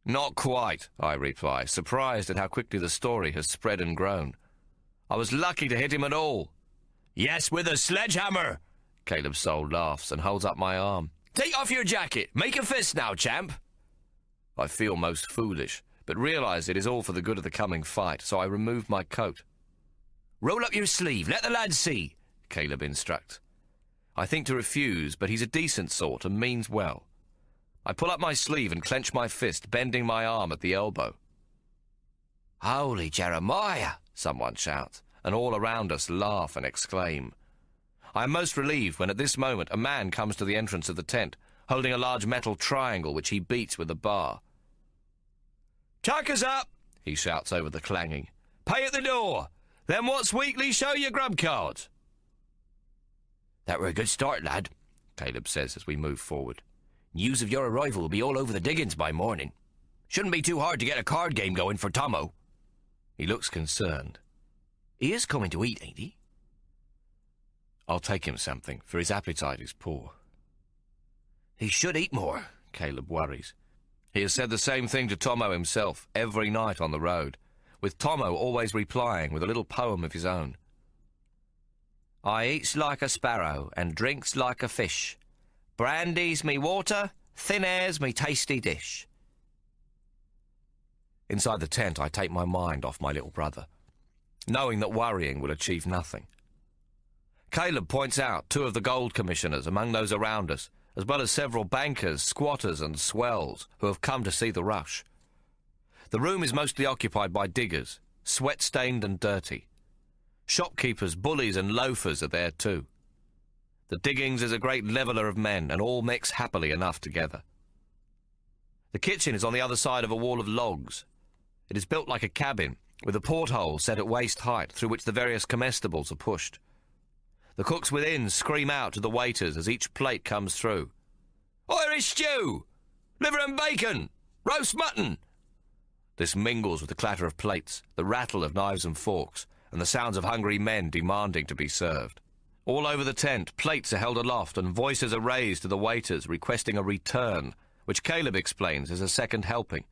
"Not quite," I reply, surprised at how quickly the story has spread and grown. "I was lucky to hit him at all." "Yes, with a sledgehammer," Caleb Soul laughs and holds up my arm. "Take off your jacket. Make a fist now, champ." I feel most foolish, but realise it is all for the good of the coming fight, so I remove my coat. "Roll up your sleeve. Let the lads see," Caleb instructs. I think to refuse, but he's a decent sort and means well. I pull up my sleeve and clench my fist, bending my arm at the elbow. "Holy Jeremiah!" someone shouts, and all around us laugh and exclaim. I am most relieved when at this moment a man comes to the entrance of the tent, holding a large metal triangle which he beats with a bar. "Tuckers up!" he shouts over the clanging. "Pay at the door. Then what's weekly show your grub cards." "That were a good start, lad," Caleb says as we move forward. "News of your arrival will be all over the diggings by morning. Shouldn't be too hard to get a card game going for Tommo." He looks concerned. "He is coming to eat, ain't he?" I'll take him something, for his appetite is poor. "He should eat more," Caleb worries. He has said the same thing to Tommo himself every night on the road, with Tommo always replying with a little poem of his own. "I eats like a sparrow and drinks like a fish. Brandy's me water, thin air's me tasty dish." Inside the tent, I take my mind off my little brother, knowing that worrying will achieve nothing. Caleb points out 2 of the gold commissioners among those around us, as well as several bankers, squatters and swells who have come to see the rush. The room is mostly occupied by diggers, sweat-stained and dirty. Shopkeepers, bullies and loafers are there too. The diggings is a great leveller of men, and all mix happily enough together. The kitchen is on the other side of a wall of logs. It is built like a cabin, with a porthole set at waist height through which the various comestibles are pushed. The cooks within scream out to the waiters as each plate comes through. "Irish stew! Liver and bacon! Roast mutton!" This mingles with the clatter of plates, the rattle of knives and forks, and the sounds of hungry men demanding to be served. All over the tent, plates are held aloft and voices are raised to the waiters requesting a return, which Caleb explains is a second helping.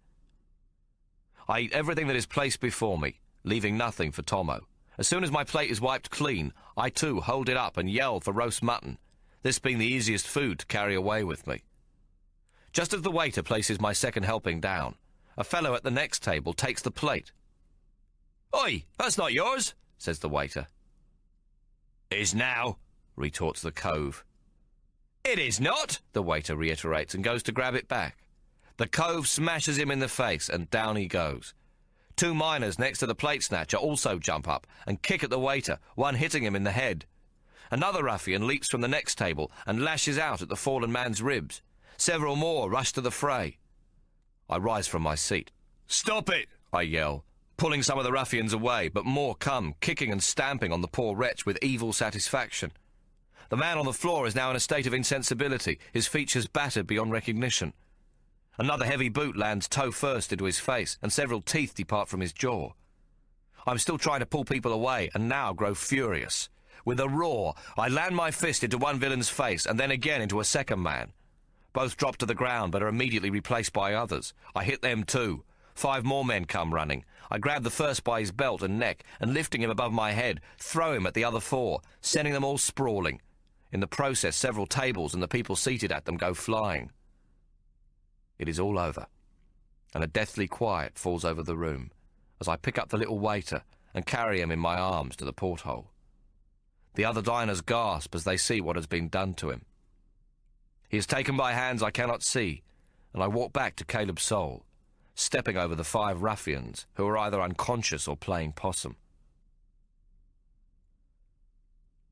I eat everything that is placed before me, leaving nothing for Tommo. As soon as my plate is wiped clean, I too hold it up and yell for roast mutton, this being the easiest food to carry away with me. Just as the waiter places my second helping down, a fellow at the next table takes the plate. "Oi, that's not yours," says the waiter. "Is now," retorts the cove. "It is not," the waiter reiterates and goes to grab it back. The cove smashes him in the face and down he goes. 2 miners next to the plate snatcher also jump up and kick at the waiter, one hitting him in the head. Another ruffian leaps from the next table and lashes out at the fallen man's ribs. Several more rush to the fray. I rise from my seat. "Stop it!" I yell, pulling some of the ruffians away, but more come, kicking and stamping on the poor wretch with evil satisfaction. The man on the floor is now in a state of insensibility, his features battered beyond recognition. Another heavy boot lands toe first into his face, and several teeth depart from his jaw. I'm still trying to pull people away, and now grow furious. With a roar, I land my fist into one villain's face, and then again into a second man. Both drop to the ground, but are immediately replaced by others. I hit them too. 5 more men come running. I grab the first by his belt and neck, and lifting him above my head, throw him at the other 4, sending them all sprawling. In the process, several tables and the people seated at them go flying. It is all over, and a deathly quiet falls over the room as I pick up the little waiter and carry him in my arms to the porthole. The other diners gasp as they see what has been done to him. He is taken by hands I cannot see, and I walk back to Caleb's soul, stepping over the 5 ruffians who are either unconscious or playing possum.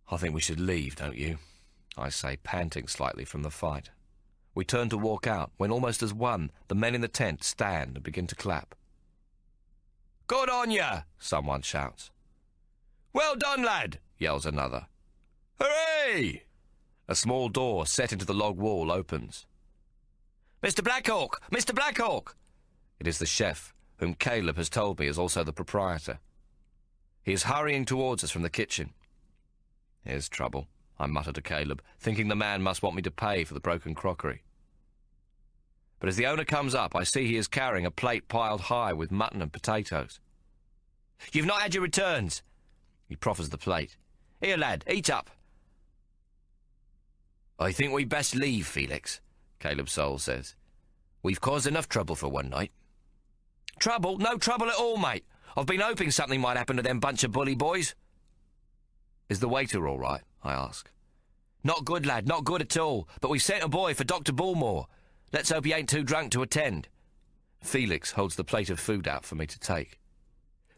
"I think we should leave, don't you?" I say, panting slightly from the fight. We turn to walk out, when almost as one, the men in the tent stand and begin to clap. "Good on ya!" someone shouts. "Well done, lad!" yells another. "Hooray!" A small door set into the log wall opens. "Mr. Black Hawk! Mr. Black Hawk!" It is the chef, whom Caleb has told me is also the proprietor. He is hurrying towards us from the kitchen. "Here's trouble," I mutter to Caleb, thinking the man must want me to pay for the broken crockery. But as the owner comes up, I see he is carrying a plate piled high with mutton and potatoes. "You've not had your returns." He proffers the plate. "Here, lad, eat up." "I think we'd best leave, Felix," Caleb Soul says. "We've caused enough trouble for one night." "Trouble? No trouble at all, mate. I've been hoping something might happen to them bunch of bully boys." "Is the waiter all right?" I ask. "Not good, lad, not good at all. But we've sent a boy for Dr. Bullmore. Let's hope he ain't too drunk to attend." Felix holds the plate of food out for me to take.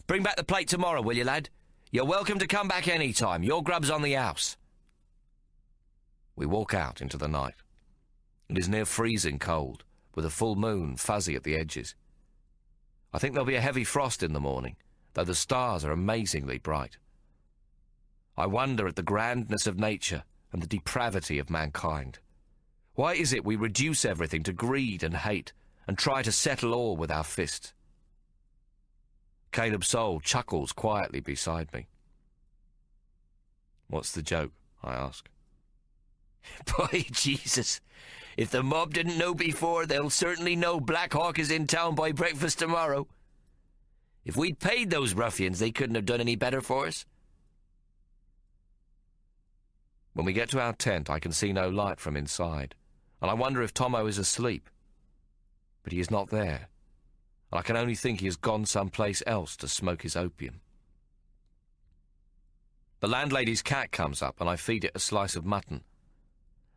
"Bring back the plate tomorrow, will you, lad? You're welcome to come back any time. Your grub's on the house." We walk out into the night. It is near freezing cold, with a full moon fuzzy at the edges. I think there'll be a heavy frost in the morning, though the stars are amazingly bright. I wonder at the grandness of nature and the depravity of mankind. Why is it we reduce everything to greed and hate and try to settle all with our fists? Caleb Soul chuckles quietly beside me. "What's the joke?" I ask. "By Jesus, if the mob didn't know before, they'll certainly know Black Hawk is in town by breakfast tomorrow. If we'd paid those ruffians, they couldn't have done any better for us." When we get to our tent, I can see no light from inside, and I wonder if Tommo is asleep. But he is not there, and I can only think he has gone someplace else to smoke his opium. The landlady's cat comes up, and I feed it a slice of mutton.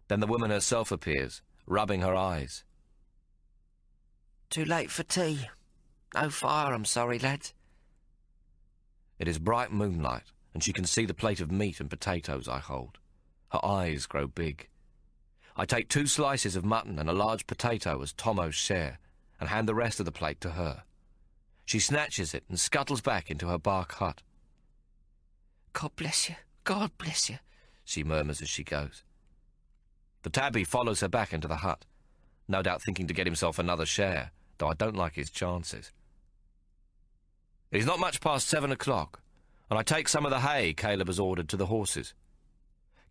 Then the woman herself appears, rubbing her eyes. "Too late for tea. No fire, I'm sorry, lads." It is bright moonlight, and she can see the plate of meat and potatoes I hold. Her eyes grow big. I take 2 slices of mutton and a large potato as Tommo's share, and hand the rest of the plate to her. She snatches it and scuttles back into her bark hut. God bless you, God bless you," she murmurs as she goes. The tabby follows her back into the hut, no doubt thinking to get himself another share, though I don't like his chances. It is not much past 7 o'clock, and I take some of the hay Caleb has ordered to the horses.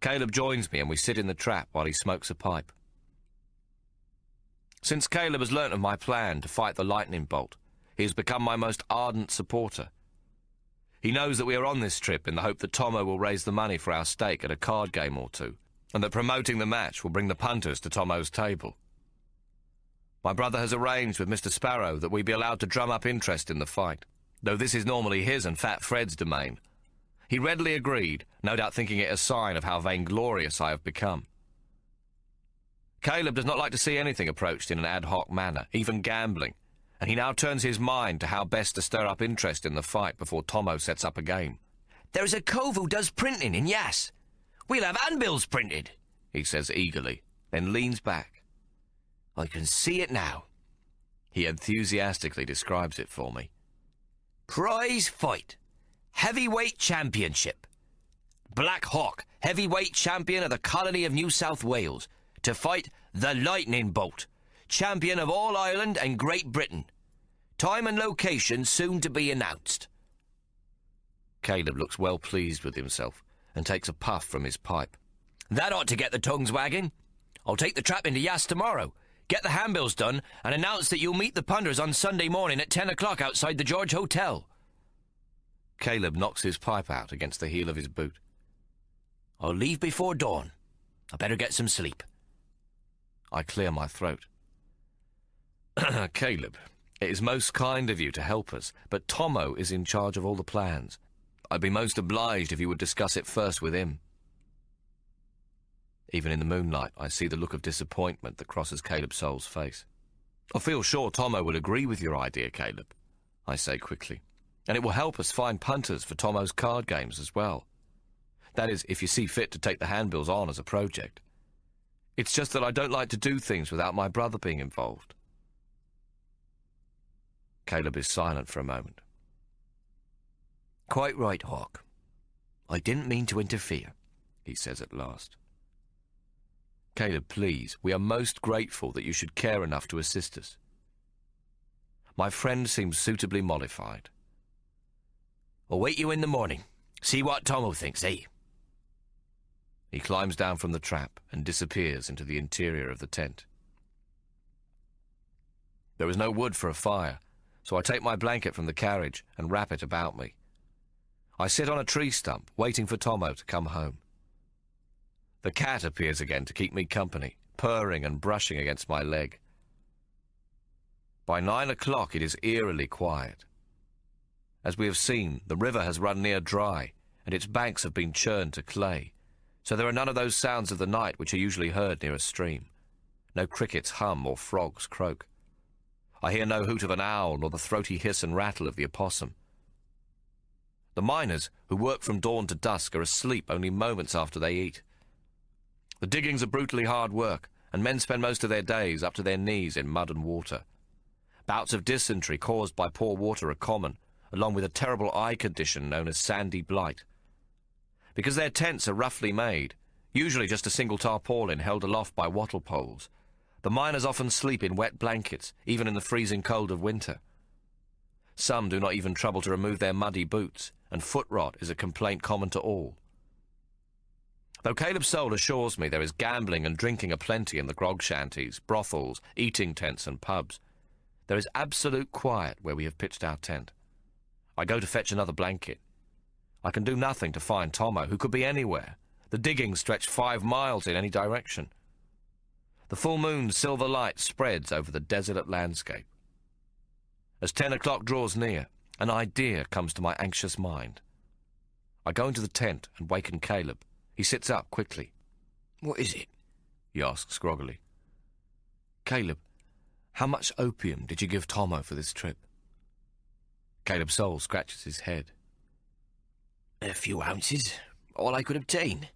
Caleb joins me, and we sit in the trap while he smokes a pipe. Since Caleb has learnt of my plan to fight the lightning bolt, he has become my most ardent supporter. He knows that we are on this trip in the hope that Tommo will raise the money for our stake at a card game or two, and that promoting the match will bring the punters to Tommo's table. My brother has arranged with Mr. Sparrow that we be allowed to drum up interest in the fight, though this is normally his and Fat Fred's domain. He readily agreed, no doubt thinking it a sign of how vainglorious I have become. Caleb does not like to see anything approached in an ad hoc manner, even gambling, and he now turns his mind to how best to stir up interest in the fight before Tommo sets up a game. "There's a cove who does printing in Yass. We'll have handbills printed," he says eagerly, then leans back. "I can see it now." He enthusiastically describes it for me. "Prize fight. Heavyweight championship. Black Hawk, heavyweight champion of the colony of New South Wales, to fight the lightning bolt, champion of all Ireland and Great Britain. Time and location soon to be announced. Caleb looks well pleased with himself and takes a puff from his pipe. That ought to get the tongues wagging. I'll take the trap into Yass tomorrow, get the handbills done, and announce that you'll meet the punters on Sunday morning at 10 o'clock outside the George Hotel. Caleb knocks his pipe out against the heel of his boot. I'll leave before dawn. I better get some sleep. I clear my throat. Caleb, it is most kind of you to help us, but Tommo is in charge of all the plans. I'd be most obliged if you would discuss it first with him. Even in the moonlight, I see the look of disappointment that crosses Caleb Soul's face. I feel sure Tommo would agree with your idea, Caleb, I say quickly, and it will help us find punters for Tommo's card games as well. That is, if you see fit to take the handbills on as a project. It's just that I don't like to do things without my brother being involved. Caleb is silent for a moment. Quite right, Hawk. I didn't mean to interfere, he says at last. Caleb, please, we are most grateful that you should care enough to assist us. My friend seems suitably mollified. I'll wait you in the morning. See what Tommo thinks, eh? He climbs down from the trap and disappears into the interior of the tent. There is no wood for a fire, so I take my blanket from the carriage and wrap it about me. I sit on a tree stump, waiting for Tommo to come home. The cat appears again to keep me company, purring and brushing against my leg. By 9 o'clock it is eerily quiet. As we have seen, the river has run near dry, and its banks have been churned to clay, so there are none of those sounds of the night which are usually heard near a stream. No crickets hum or frogs croak. I hear no hoot of an owl nor the throaty hiss and rattle of the opossum. The miners, who work from dawn to dusk, are asleep only moments after they eat. The diggings are brutally hard work, and men spend most of their days up to their knees in mud and water. Bouts of dysentery caused by poor water are common, along with a terrible eye condition known as sandy blight. Because their tents are roughly made, usually just a single tarpaulin held aloft by wattle poles, the miners often sleep in wet blankets, even in the freezing cold of winter. Some do not even trouble to remove their muddy boots, and foot rot is a complaint common to all. Though Caleb Soul assures me there is gambling and drinking aplenty in the grog shanties, brothels, eating tents and pubs, there is absolute quiet where we have pitched our tent. I go to fetch another blanket. I can do nothing to find Tommo, who could be anywhere. The diggings stretch 5 miles in any direction. The full moon's silver light spreads over the desolate landscape. As 10 o'clock draws near, an idea comes to my anxious mind. I go into the tent and waken Caleb. He sits up quickly. What is it? He asks groggily. Caleb, how much opium did you give Tommo for this trip? Caleb Soul scratches his head. A few ounces. All I could obtain.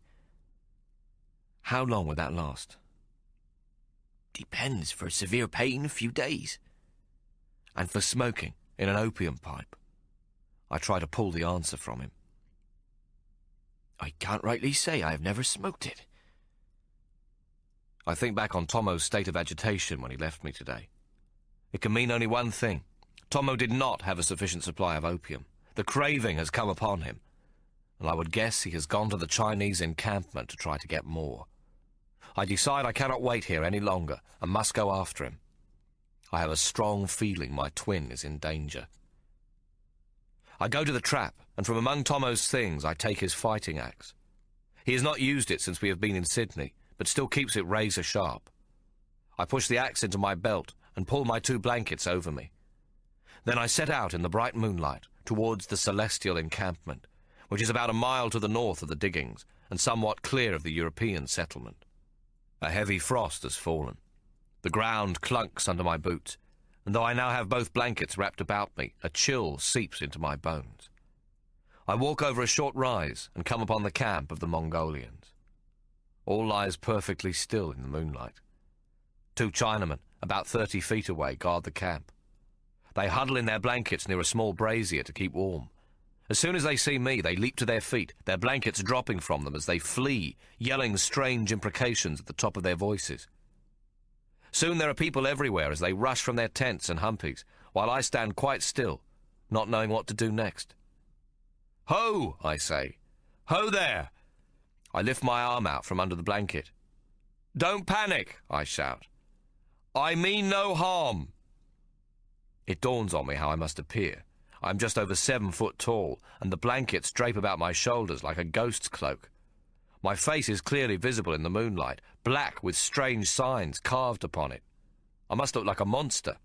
How long would that last? Depends. For severe pain, a few days. And for smoking in an opium pipe? I try to pull the answer from him. I can't rightly say. I have never smoked it. I think back on Tommo's state of agitation when he left me today. It can mean only one thing. Tommo did not have a sufficient supply of opium. The craving has come upon him, and I would guess he has gone to the Chinese encampment to try to get more. I decide I cannot wait here any longer and must go after him. I have a strong feeling my twin is in danger. I go to the trap, and from among Tommo's things I take his fighting axe. He has not used it since we have been in Sydney, but still keeps it razor sharp. I push the axe into my belt and pull my 2 blankets over me. Then I set out in the bright moonlight towards the celestial encampment, which is about a mile to the north of the diggings and somewhat clear of the European settlement. A heavy frost has fallen. The ground clunks under my boots, and though I now have both blankets wrapped about me, a chill seeps into my bones. I walk over a short rise and come upon the camp of the Mongolians. All lies perfectly still in the moonlight. 2 Chinamen, about 30 feet away, guard the camp. They huddle in their blankets near a small brazier to keep warm. As soon as they see me, they leap to their feet, their blankets dropping from them as they flee, yelling strange imprecations at the top of their voices. Soon there are people everywhere as they rush from their tents and humpies, while I stand quite still, not knowing what to do next. "Ho!" I say. "Ho there!" I lift my arm out from under the blanket. "Don't panic!" I shout. "I mean no harm." It dawns on me how I must appear. I'm just over 7 foot tall, and the blankets drape about my shoulders like a ghost's cloak. My face is clearly visible in the moonlight, black with strange signs carved upon it. I must look like a monster.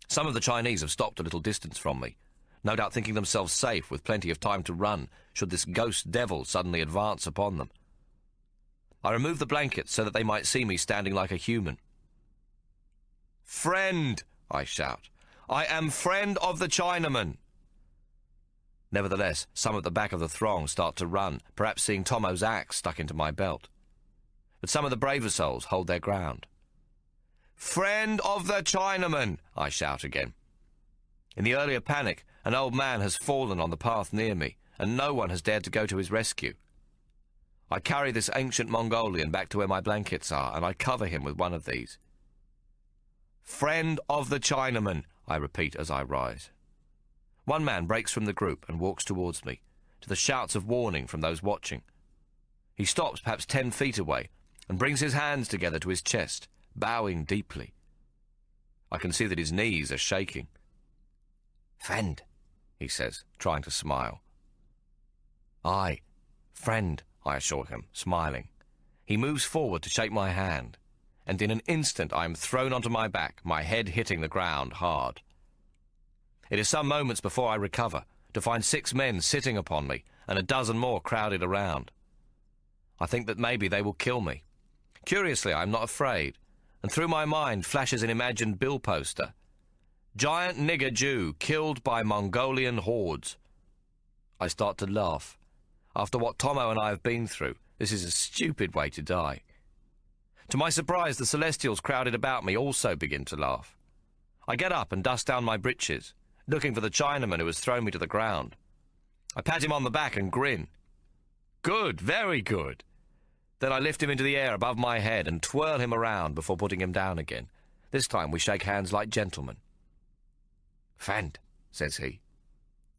Some of the Chinese have stopped a little distance from me, no doubt thinking themselves safe with plenty of time to run should this ghost devil suddenly advance upon them. I remove the blankets so that they might see me standing like a human. "Friend!" I shout. "I am friend of the Chinaman." Nevertheless, some at the back of the throng start to run, perhaps seeing Tommo's axe stuck into my belt. But some of the braver souls hold their ground. "Friend of the Chinaman!" I shout again. In the earlier panic, an old man has fallen on the path near me, and no one has dared to go to his rescue. I carry this ancient Mongolian back to where my blankets are, and I cover him with one of these. "Friend of the Chinaman," I repeat as I rise. One man breaks from the group and walks towards me, to the shouts of warning from those watching. He stops perhaps 10 feet away and brings his hands together to his chest, bowing deeply. I can see that his knees are shaking. "Friend," he says, trying to smile. "Aye, friend," I assure him, smiling. He moves forward to shake my hand, and in an instant I am thrown onto my back, my head hitting the ground hard. It is some moments before I recover, to find 6 men sitting upon me and a dozen more crowded around. I think that maybe they will kill me. Curiously, I am not afraid, and through my mind flashes an imagined bill poster. "Giant nigger Jew killed by Mongolian hordes." I start to laugh. After what Tommo and I have been through, this is a stupid way to die. To my surprise, the Celestials crowded about me also begin to laugh. I get up and dust down my breeches, looking for the Chinaman who has thrown me to the ground. I pat him on the back and grin. "Good, very good." Then I lift him into the air above my head and twirl him around before putting him down again. This time we shake hands like gentlemen. "Friend," says he.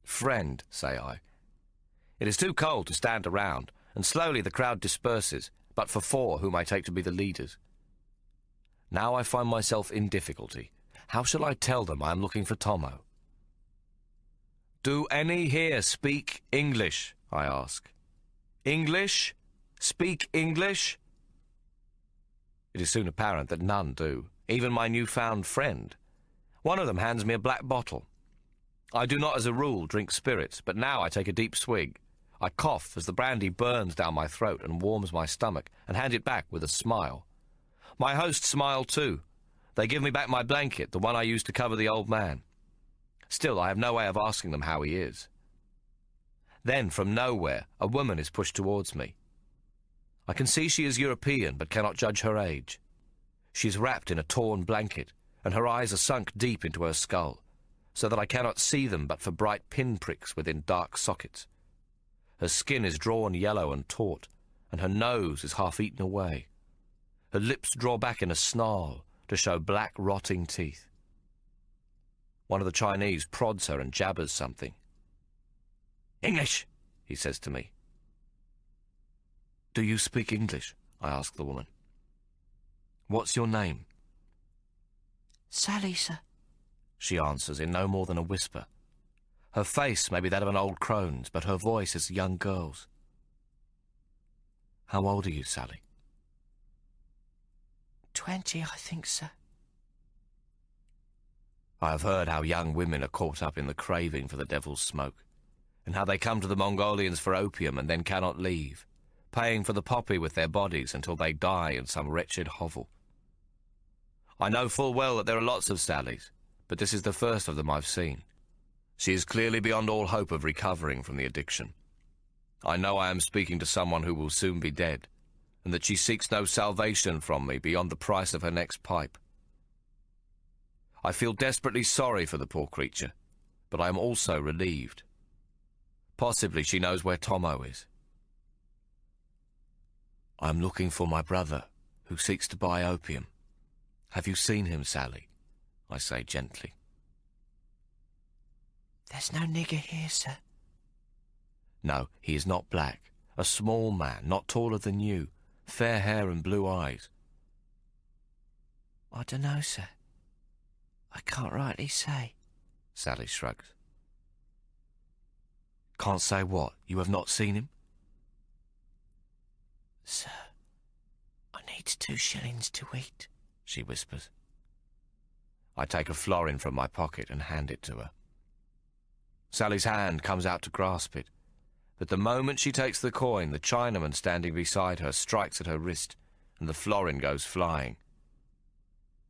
"Friend," say I. It is too cold to stand around, and slowly the crowd disperses, but for 4 whom I take to be the leaders. Now I find myself in difficulty. How shall I tell them I am looking for Tommo? "Do any here speak English?" I ask. "English? Speak English?" It is soon apparent that none do, even my newfound friend. One of them hands me a black bottle. I do not as a rule drink spirits, but now I take a deep swig. I cough as the brandy burns down my throat and warms my stomach, and hand it back with a smile. My hosts smile too. They give me back my blanket, the one I used to cover the old man. Still, I have no way of asking them how he is. Then, from nowhere, a woman is pushed towards me. I can see she is European, but cannot judge her age. She is wrapped in a torn blanket, and her eyes are sunk deep into her skull, so that I cannot see them but for bright pinpricks within dark sockets. Her skin is drawn yellow and taut, and her nose is half eaten away. Her lips draw back in a snarl to show black, rotting teeth. One of the Chinese prods her and jabbers something. "English," he says to me. "Do you speak English?" I ask the woman. "What's your name?" "Sally, sir," she answers in no more than a whisper. Her face may be that of an old crone's, but her voice is a young girl's. "How old are you, Sally?" 20, I think, sir. I have heard how young women are caught up in the craving for the devil's smoke, and how they come to the Mongolians for opium and then cannot leave, paying for the poppy with their bodies until they die in some wretched hovel. I know full well that there are lots of Sallys, but this is the first of them I've seen. She is clearly beyond all hope of recovering from the addiction. I know I am speaking to someone who will soon be dead, and that she seeks no salvation from me beyond the price of her next pipe. I feel desperately sorry for the poor creature, but I am also relieved. Possibly she knows where Tommo is. "I am looking for my brother, who seeks to buy opium. Have you seen him, Sally? I say gently. There's no nigger here, sir. No, he is not black. A small man, not taller than you, fair hair and blue eyes. I dunno, sir. I can't rightly say. Sally shrugs. Can't say what? You have not seen him? Sir, I need 2 shillings to eat, she whispers. I take a florin from my pocket and hand it to her. Sally's hand comes out to grasp it, but the moment she takes the coin, the Chinaman standing beside her strikes at her wrist, and the florin goes flying.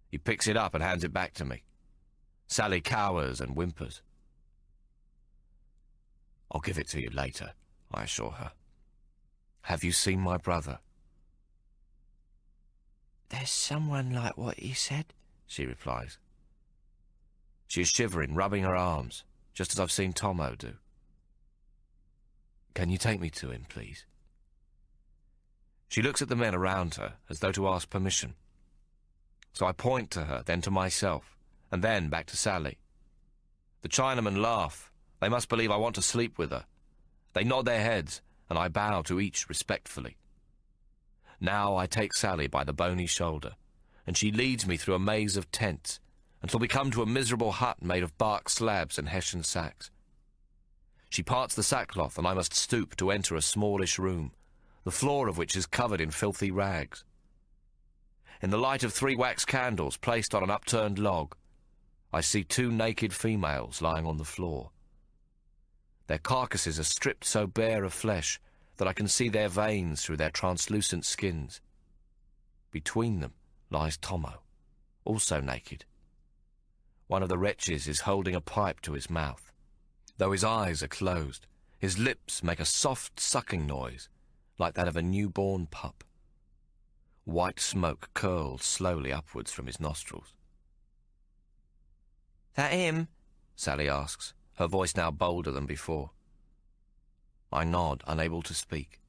He picks it up and hands it back to me. Sally cowers and whimpers. I'll give it to you later, I assure her. Have you seen my brother? There's someone like what you said, she replies. She is shivering, rubbing her arms, just as I've seen Tommo do. Can you take me to him, please? She looks at the men around her, as though to ask permission. So I point to her, then to myself, and then back to Sally. The Chinamen laugh. They must believe I want to sleep with her. They nod their heads, and I bow to each respectfully. Now I take Sally by the bony shoulder, and she leads me through a maze of tents, until we come to a miserable hut made of bark slabs and hessian sacks. She parts the sackcloth, and I must stoop to enter a smallish room, the floor of which is covered in filthy rags. In the light of 3 wax candles placed on an upturned log, I see 2 naked females lying on the floor. Their carcasses are stripped so bare of flesh that I can see their veins through their translucent skins. Between them lies Tommo, also naked. One of the wretches is holding a pipe to his mouth. Though his eyes are closed, his lips make a soft sucking noise, like that of a newborn pup. White smoke curls slowly upwards from his nostrils. That him? Sally asks, her voice now bolder than before. I nod, unable to speak.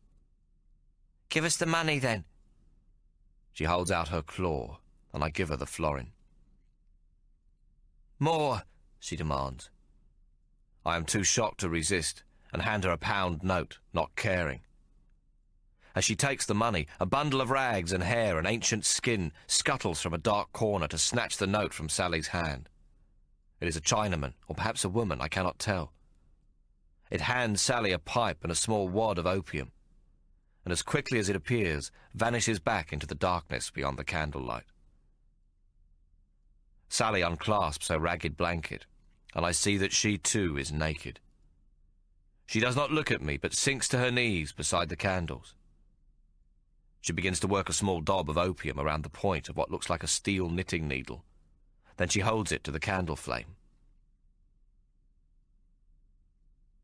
Give us the money, then. She holds out her claw, and I give her the florin. More, she demands. I am too shocked to resist, and hand her a £1 note, not caring. As she takes the money, a bundle of rags and hair and ancient skin scuttles from a dark corner to snatch the note from Sally's hand. It is a Chinaman, or perhaps a woman, I cannot tell. It hands Sally a pipe and a small wad of opium, and as quickly as it appears, vanishes back into the darkness beyond the candlelight. Sally unclasps her ragged blanket, and I see that she too is naked. She does not look at me, but sinks to her knees beside the candles. She begins to work a small daub of opium around the point of what looks like a steel knitting needle. Then she holds it to the candle flame.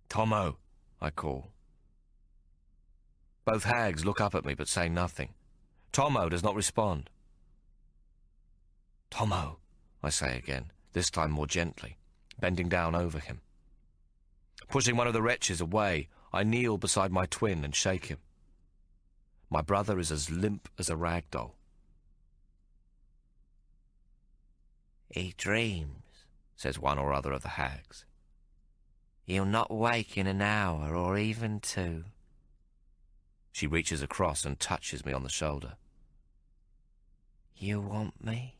Tommo, I call. Both hags look up at me but say nothing. Tommo does not respond. Tommo, I say again, this time more gently, bending down over him. Pushing one of the wretches away, I kneel beside my twin and shake him. My brother is as limp as a rag doll. He dreams, says one or other of the hags. He'll not wake in an hour or even 2. She reaches across and touches me on the shoulder. You want me?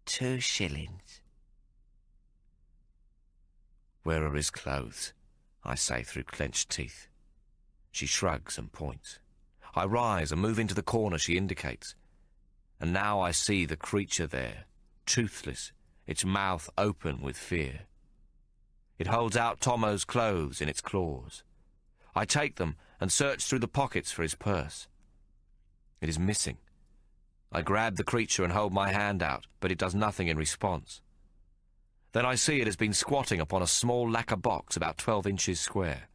2 shillings. Where are his clothes? I say through clenched teeth. She shrugs and points. I rise and move into the corner she indicates, and now I see the creature there, toothless, its mouth open with fear. It holds out Tommo's clothes in its claws. I take them and search through the pockets for his purse. It is missing. I grab the creature and hold my hand out, but it does nothing in response. Then I see it has been squatting upon a small lacquer box about 12 inches square.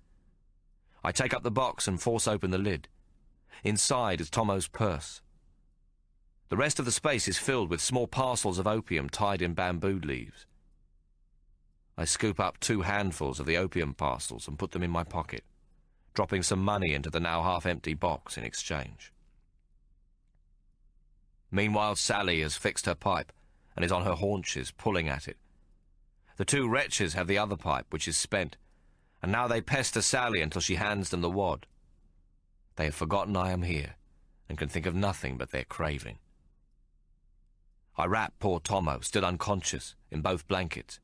I take up the box and force open the lid. Inside is Tommo's purse. The rest of the space is filled with small parcels of opium tied in bamboo leaves. I scoop up 2 handfuls of the opium parcels and put them in my pocket, dropping some money into the now half-empty box in exchange. Meanwhile, Sally has fixed her pipe and is on her haunches, pulling at it. The two wretches have the other pipe, which is spent, and now they pester Sally until she hands them the wad. They have forgotten I am here, and can think of nothing but their craving. I wrap poor Tommo, still unconscious, in both blankets.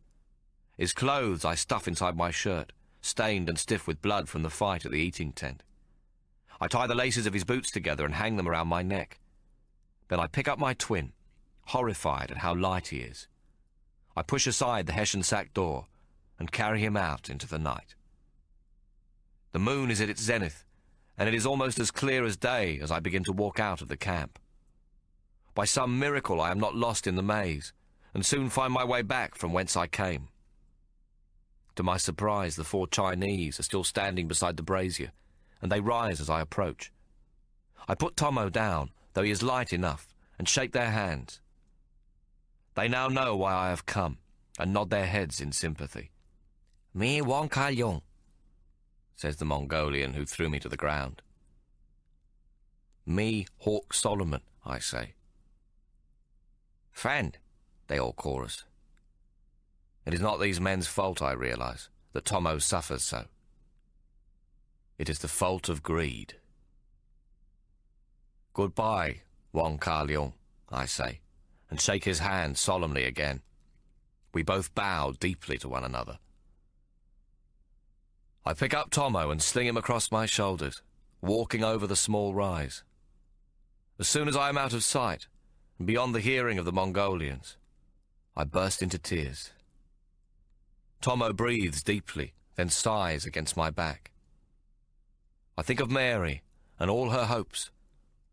His clothes I stuff inside my shirt, stained and stiff with blood from the fight at the eating tent. I tie the laces of his boots together and hang them around my neck. Then I pick up my twin, horrified at how light he is. I push aside the Hessian sack door and carry him out into the night. The moon is at its zenith, and it is almost as clear as day as I begin to walk out of the camp. By some miracle I am not lost in the maze, and soon find my way back from whence I came. To my surprise, the 4 Chinese are still standing beside the brazier, and they rise as I approach. I put Tommo down, though he is light enough, and shake their hands. They now know why I have come, and nod their heads in sympathy. Me Wong Ka Leong, says the Mongolian who threw me to the ground. Me Hawk Solomon, I say. Friend, they all chorus. It is not these men's fault, I realize, that Tommo suffers so. It is the fault of greed. Goodbye, Wong Ka Leong, I say, and shake his hand solemnly again. We both bow deeply to one another. I pick up Tommo and sling him across my shoulders, walking over the small rise. As soon as I am out of sight, and beyond the hearing of the Mongolians, I burst into tears. Tommo breathes deeply, then sighs against my back. I think of Mary and all her hopes,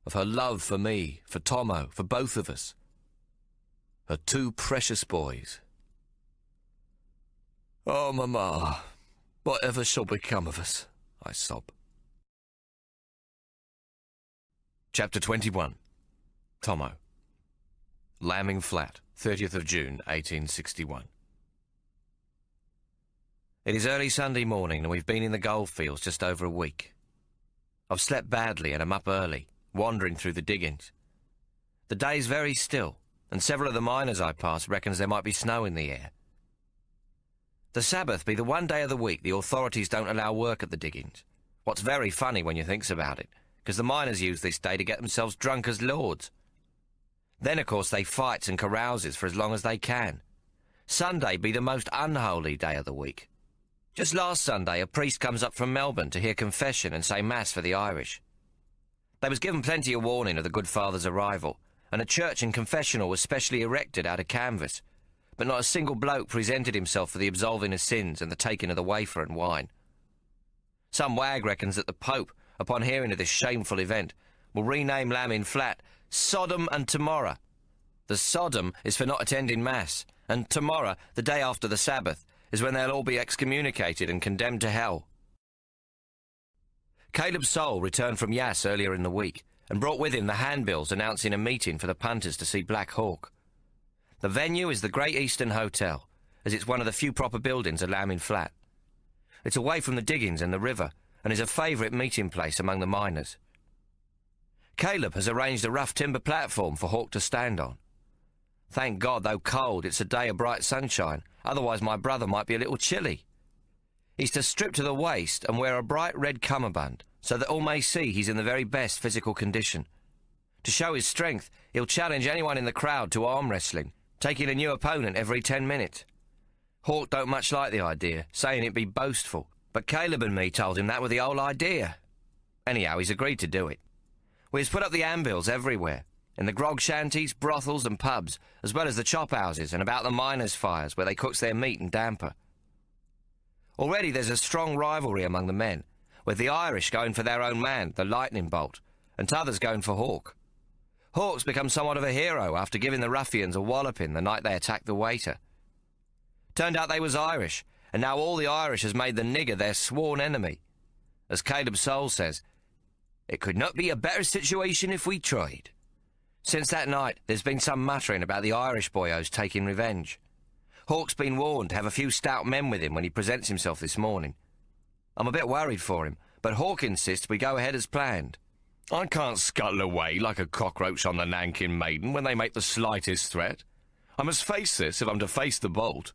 of her love for me, for Tommo, for both of us, her 2 precious boys. Oh, Mama, whatever shall become of us? I sob. Chapter 21. Tommo. Lambing Flat, 30th of June, 1861. It is early Sunday morning, and we've been in the goldfields just over a week. I've slept badly and am up early, wandering through the diggings. The day's very still, and several of the miners I pass reckons there might be snow in the air. The Sabbath be the one day of the week the authorities don't allow work at the diggings. What's very funny when you thinks about it, because the miners use this day to get themselves drunk as lords. Then, of course, they fights and carouses for as long as they can. Sunday be the most unholy day of the week. Just last Sunday, a priest comes up from Melbourne to hear confession and say Mass for the Irish. They was given plenty of warning of the good father's arrival, and a church and confessional was specially erected out of canvas, but not a single bloke presented himself for the absolving of sins and the taking of the wafer and wine. Some wag reckons that the Pope, upon hearing of this shameful event, will rename Lambing Flat Sodom and Tomorrow. The Sodom is for not attending Mass, and tomorrow, the day after the Sabbath, is when they'll all be excommunicated and condemned to hell. Caleb Soul returned from Yass earlier in the week and brought with him the handbills announcing a meeting for the punters to see Black Hawk. The venue is the Great Eastern Hotel, as it's one of the few proper buildings at Lambing Flat. It's away from the diggings and the river, and is a favourite meeting place among the miners. Caleb has arranged a rough timber platform for Hawk to stand on. Thank God, though cold, it's a day of bright sunshine, otherwise my brother might be a little chilly. He's to strip to the waist and wear a bright red cummerbund, so that all may see he's in the very best physical condition. To show his strength, he'll challenge anyone in the crowd to arm wrestling, taking a new opponent every 10 minutes. Hawk don't much like the idea, saying it'd be boastful, but Caleb and me told him that was the whole idea. Anyhow, he's agreed to do it. We've put up the anvils everywhere, in the grog shanties, brothels and pubs, as well as the chop houses and about the miners' fires where they cooks their meat and damper. Already there's a strong rivalry among the men, with the Irish going for their own man, the lightning bolt, and t'others going for Hawk. Hawk's become somewhat of a hero after giving the ruffians a walloping the night they attacked the waiter. Turned out they was Irish, and now all the Irish has made the nigger their sworn enemy. As Caleb Soul says, "It could not be a better situation if we tried." Since that night, there's been some muttering about the Irish boyos taking revenge. Hawk's been warned to have a few stout men with him when he presents himself this morning. I'm a bit worried for him, but Hawk insists we go ahead as planned. I can't scuttle away like a cockroach on the Nankin Maiden when they make the slightest threat. I must face this if I'm to face the bolt.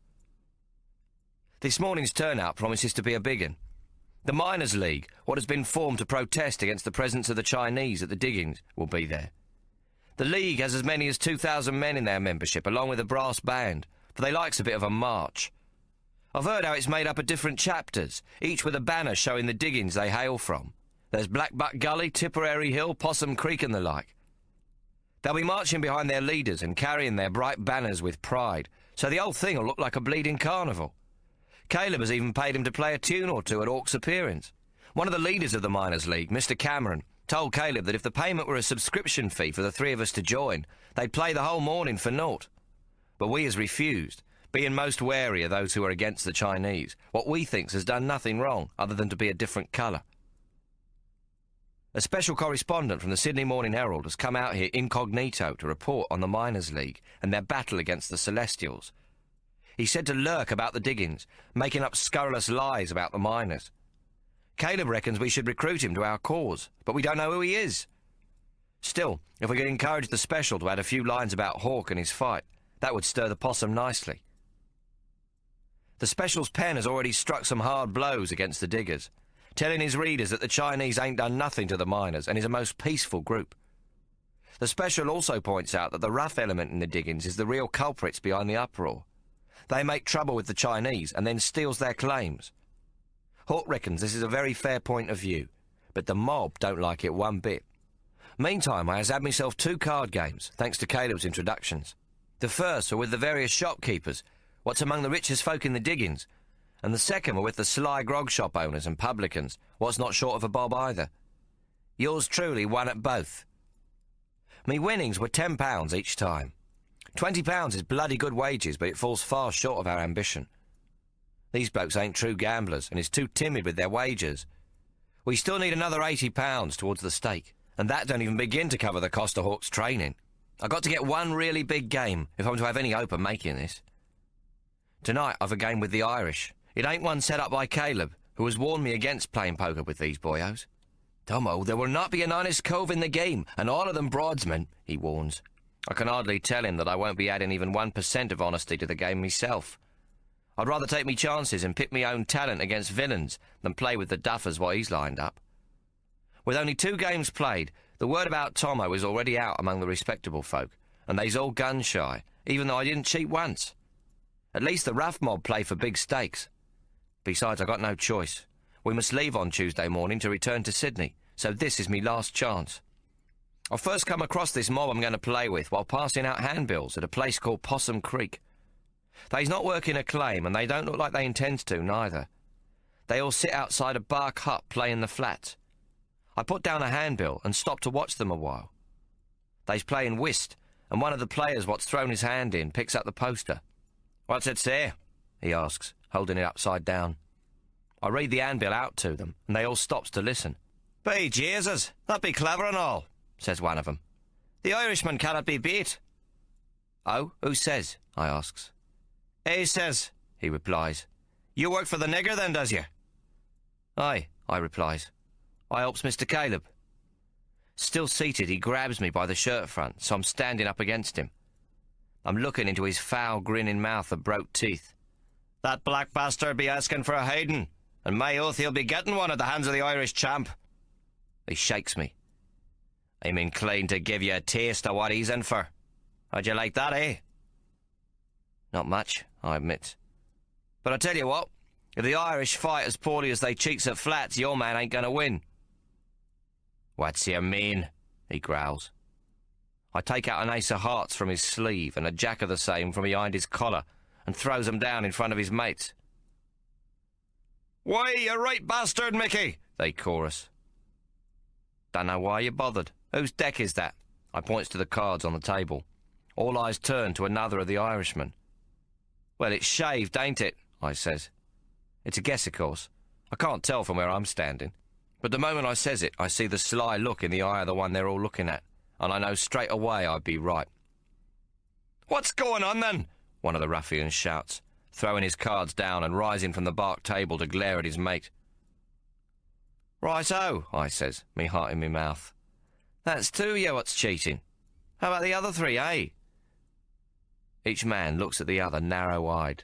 This morning's turnout promises to be a big 'un. The Miners' League, what has been formed to protest against the presence of the Chinese at the diggings, will be there. The League has as many as 2,000 men in their membership, along with a brass band, for they likes a bit of a march. I've heard how it's made up of different chapters, each with a banner showing the diggings they hail from. There's Blackbuck Gully, Tipperary Hill, Possum Creek and the like. They'll be marching behind their leaders and carrying their bright banners with pride, so the whole thing will look like a bleeding carnival. Caleb has even paid him to play a tune or two at Hawk's appearance. One of the leaders of the Miners' League, Mr. Cameron, told Caleb that if the payment were a subscription fee for the three of us to join, they'd play the whole morning for naught. But we has refused, being most wary of those who are against the Chinese, what we thinks has done nothing wrong other than to be a different colour. A special correspondent from the Sydney Morning Herald has come out here incognito to report on the Miners' League and their battle against the Celestials. He's said to lurk about the diggings, making up scurrilous lies about the miners. Caleb reckons we should recruit him to our cause, but we don't know who he is. Still, if we could encourage the special to add a few lines about Hawk and his fight, that would stir the possum nicely. The special's pen has already struck some hard blows against the diggers, telling his readers that the Chinese ain't done nothing to the miners and is a most peaceful group. The special also points out that the rough element in the diggings is the real culprits behind the uproar. They make trouble with the Chinese and then steals their claims. Hawk reckons this is a very fair point of view, but the mob don't like it one bit. Meantime, I has had myself 2 card games, thanks to Caleb's introductions. The first were with the various shopkeepers, what's among the richest folk in the diggings, and the second were with the sly grog shop owners and publicans, what's not short of a bob either. Yours truly won at both. Me winnings were £10 each time. £20 is bloody good wages, but it falls far short of our ambition. These blokes ain't true gamblers, and is too timid with their wagers. We still need another £80 towards the stake, and that don't even begin to cover the cost of Hawk's training. I've got to get one really big game if I'm to have any hope of making this. Tonight I've a game with the Irish. It ain't one set up by Caleb, who has warned me against playing poker with these boyos. Tommo, there will not be an honest cove in the game, and all of them broadsmen, he warns. I can hardly tell him that I won't be adding even 1% of honesty to the game myself. I'd rather take me chances and pit me own talent against villains than play with the duffers what he's lined up. With only 2 games played, the word about Tommo is already out among the respectable folk, and they's all gun-shy, even though I didn't cheat once. At least the rough mob play for big stakes. Besides, I got no choice. We must leave on Tuesday morning to return to Sydney, so this is me last chance. I'll first come across this mob I'm going to play with while passing out handbills at a place called Possum Creek. They's not working a claim, and they don't look like they intend to, neither. They all sit outside a bark hut playing the flats. I put down a handbill and stopped to watch them a while. They's playing whist, and one of the players what's thrown his hand in picks up the poster. "What's it say?" he asks, holding it upside down. I read the handbill out to them, and they all stops to listen. "By Jesus, that be clever and all," says one of them. "The Irishman cannot be beat." "Oh, who says?" I asks. "He says," he replies. "You work for the nigger then, does you?" "Aye," I replies. "I helps Mr. Caleb." Still seated, he grabs me by the shirt front, so I'm standing up against him. I'm looking into his foul, grinning mouth of broke teeth. "That black bastard be asking for a hiding, and my oath he'll be getting one at the hands of the Irish champ." He shakes me. "I'm inclined to give you a taste of what he's in for. How'd you like that, eh?" "Not much," I admit. "But I tell you what, if the Irish fight as poorly as they cheats at flats, your man ain't going to win." "What's you mean?" he growls. I take out an ace of hearts from his sleeve and a jack of the same from behind his collar and throws them down in front of his mates. "Why, you right bastard, Mickey!" they chorus. "Dunno why you bothered. Whose deck is that?" I points to the cards on the table. All eyes turn to another of the Irishmen. "Well, it's shaved, ain't it?" I says. It's a guess, of course. I can't tell from where I'm standing. But the moment I says it, I see the sly look in the eye of the one they're all looking at, and I know straight away I'd be right. "What's going on, then?" one of the ruffians shouts, throwing his cards down and rising from the bark table to glare at his mate. "Right-o," I says, me heart in me mouth. That's 2 of you what's cheating. How about the other 3, eh? Each man looks at the other narrow-eyed.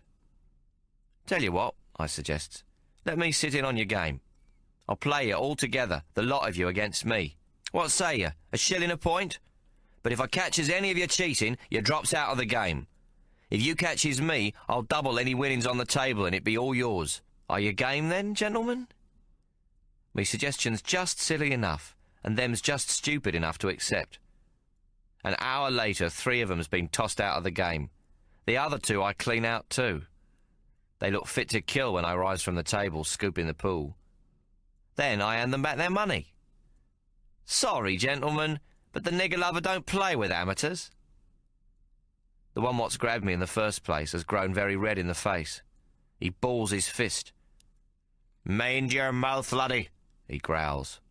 Tell you what, I suggest. Let me sit in on your game. I'll play you all together, the lot of you against me. What say you? A shilling a point? But if I catches any of you cheating, you drops out of the game. If you catches me, I'll double any winnings on the table and it be all yours. Are you game then, gentlemen? Me suggestion's just silly enough, and them's just stupid enough to accept. An hour later, 3 of them's been tossed out of the game. The other 2 I clean out too. They look fit to kill when I rise from the table, scooping the pool. Then I hand them back their money. Sorry, gentlemen, but the nigger lover don't play with amateurs. The one what's grabbed me in the first place has grown very red in the face. He balls his fist. "Mind your mouth, laddie," he growls.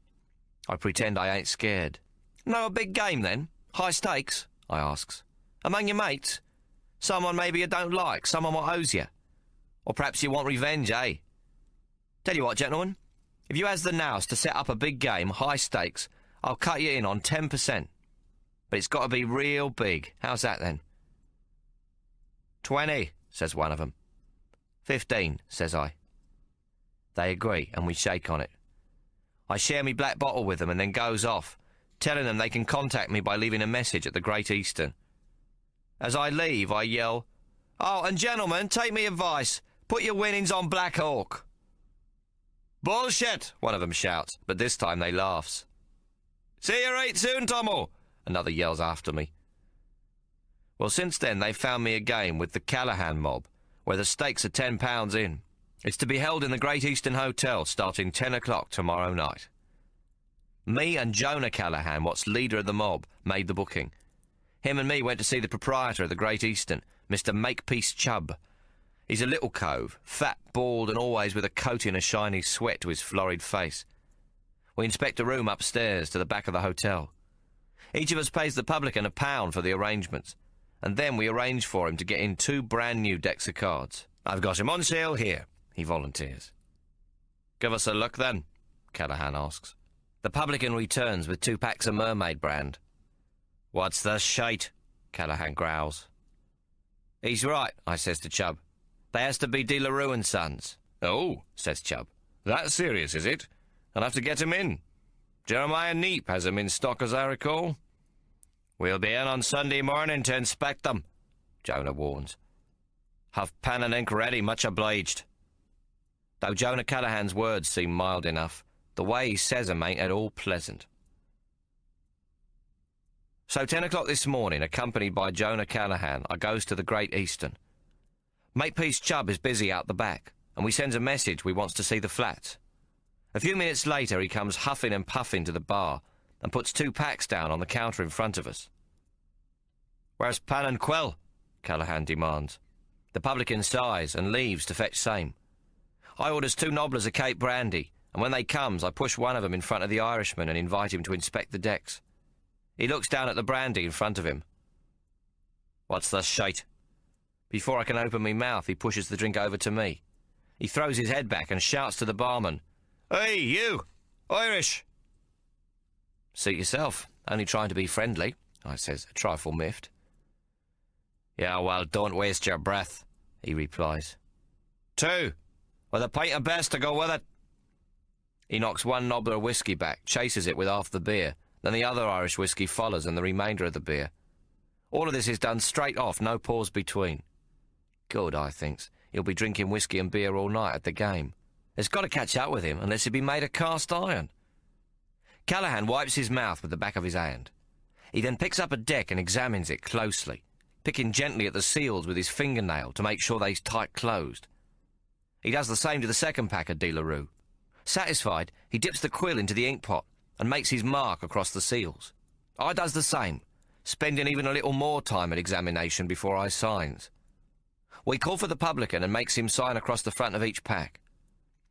I pretend I ain't scared. "No, a big game then? High stakes?" I asks. "Among your mates? Someone maybe you don't like, someone what owes you? Or perhaps you want revenge, eh? Tell you what, gentlemen, if you has the nous to set up a big game, high stakes, I'll cut you in on 10%. But it's got to be real big. How's that then?" 20, says one of them. 15, says I. They agree, and we shake on it. I share me black bottle with them and then goes off, telling them they can contact me by leaving a message at the Great Eastern. As I leave, I yell, "Oh, and gentlemen, take me advice. Put your winnings on Black Hawk." "Bullshit," one of them shouts, but this time they laughs. "See you right soon, Tommo," another yells after me. Well, since then, they've found me a game with the Callahan mob, where the stakes are £10 in. It's to be held in the Great Eastern Hotel, starting 10 o'clock tomorrow night. Me and Jonah Callahan, what's leader of the mob, made the booking. Him and me went to see the proprietor of the Great Eastern, Mr. Makepeace Chubb. He's a little cove, fat, bald, and always with a coating of shiny sweat to his florid face. We inspect a room upstairs to the back of the hotel. Each of us pays the publican £1 for the arrangements, and then we arrange for him to get in 2 brand-new decks of cards. "I've got him on sale here," he volunteers. "Give us a look, then," Callahan asks. The publican returns with 2 packs of Mermaid brand. "What's the shite?" Callahan growls. "He's right," I says to Chubb. "They has to be De La Rue and Sons." "Oh," says Chubb. "That serious, is it? I'll have to get him in. Jeremiah Neep has him in stock, as I recall." "We'll be in on Sunday morning to inspect them," Jonah warns. "Have pen and ink ready, much obliged." Though Jonah Callahan's words seem mild enough, the way he says 'em ain't at all pleasant. So 10 o'clock this morning, accompanied by Jonah Callahan, I goes to the Great Eastern. Makepeace Chubb is busy out the back, and we sends a message we wants to see the flats. A few minutes later, he comes huffing and puffing to the bar and puts 2 packs down on the counter in front of us. "Where's Pan and Quill?" Callahan demands. The publican sighs and leaves to fetch same. I orders 2 nobblers of Cape brandy, and when they comes, I push one of them in front of the Irishman and invite him to inspect the decks. He looks down at the brandy in front of him. "What's the shite?" Before I can open my mouth, he pushes the drink over to me. He throws his head back and shouts to the barman, "Hey, you! Irish!" "Suit yourself. Only trying to be friendly," I says, a trifle miffed. "Yeah, well, don't waste your breath," he replies. "2, with a pint of best to go with it." He knocks 1 nobbler of whiskey back, chases it with half the beer, then the other Irish whiskey follows and the remainder of the beer. All of this is done straight off, no pause between. Good, I thinks. He'll be drinking whiskey and beer all night at the game. It's got to catch up with him, unless he be made of cast iron. Callahan wipes his mouth with the back of his hand. He then picks up a deck and examines it closely, picking gently at the seals with his fingernail to make sure they's tight closed. He does the same to the second pack of De La Rue. Satisfied, he dips the quill into the ink pot and makes his mark across the seals. I does the same, spending even a little more time at examination before I signs. We call for the publican and makes him sign across the front of each pack.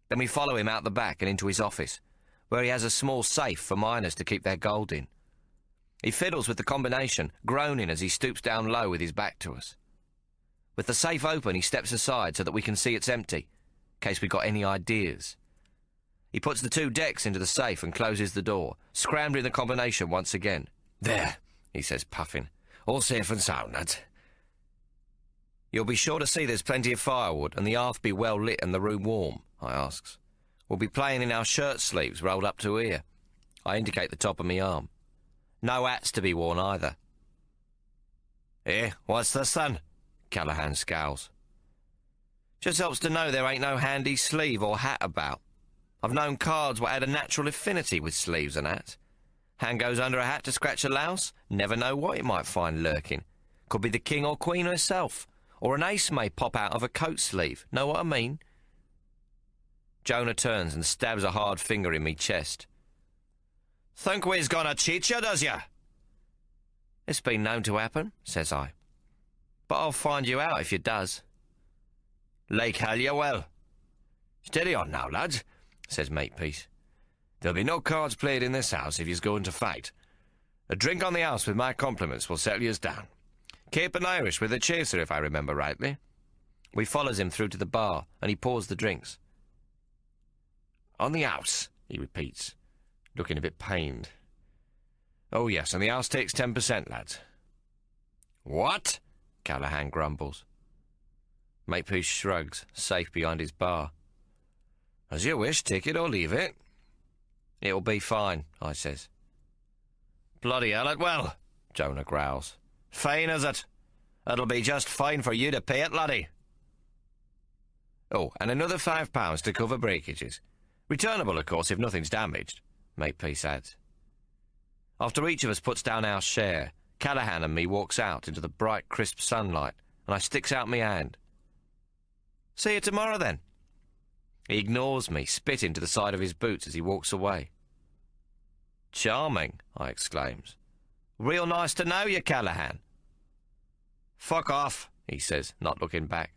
Then we follow him out the back and into his office, where he has a small safe for miners to keep their gold in. He fiddles with the combination, groaning as he stoops down low with his back to us. With the safe open, he steps aside so that we can see it's empty, in case we got any ideas. He puts the 2 decks into the safe and closes the door, scrambling the combination once again. There, he says, puffing. All safe and sound, lads. You'll be sure to see there's plenty of firewood and the hearth be well lit and the room warm, I asks. We'll be playing in our shirt sleeves rolled up to here. I indicate the top of me arm. No hats to be worn either. Eh, what's this then? Callahan scowls. Just helps to know there ain't no handy sleeve or hat about. I've known cards what had a natural affinity with sleeves and hats. Hand goes under a hat to scratch a louse, never know what it might find lurking. Could be the king or queen herself, or an ace may pop out of a coat sleeve, know what I mean? Jonah turns and stabs a hard finger in me chest. Think we's gonna cheat you, does ya? It's been known to happen, says I. But I'll find you out if you does. Like hell you will. Steady on now, lads, says Makepeace. There'll be no cards played in this house if you's going to fight. A drink on the house with my compliments will settle yous down. Cape and Irish with a chaser, if I remember rightly. We follows him through to the bar, and he pours the drinks. On the house, he repeats, looking a bit pained. Oh, yes, and the house takes 10%, lads. What? Callahan grumbles. Makepeace shrugs, safe behind his bar. As you wish, take it or leave it. It'll be fine, I says. Bloody hell it will, Jonah growls. Fine, is it? It'll be just fine for you to pay it, laddie. Oh, and another £5 to cover breakages. Returnable, of course, if nothing's damaged, Makepeace adds. After each of us puts down our share, Callahan and me walks out into the bright, crisp sunlight, and I sticks out my hand. See you tomorrow, then. He ignores me, spitting to the side of his boots as he walks away. Charming, I exclaims. Real nice to know you, Callahan. Fuck off, he says, not looking back.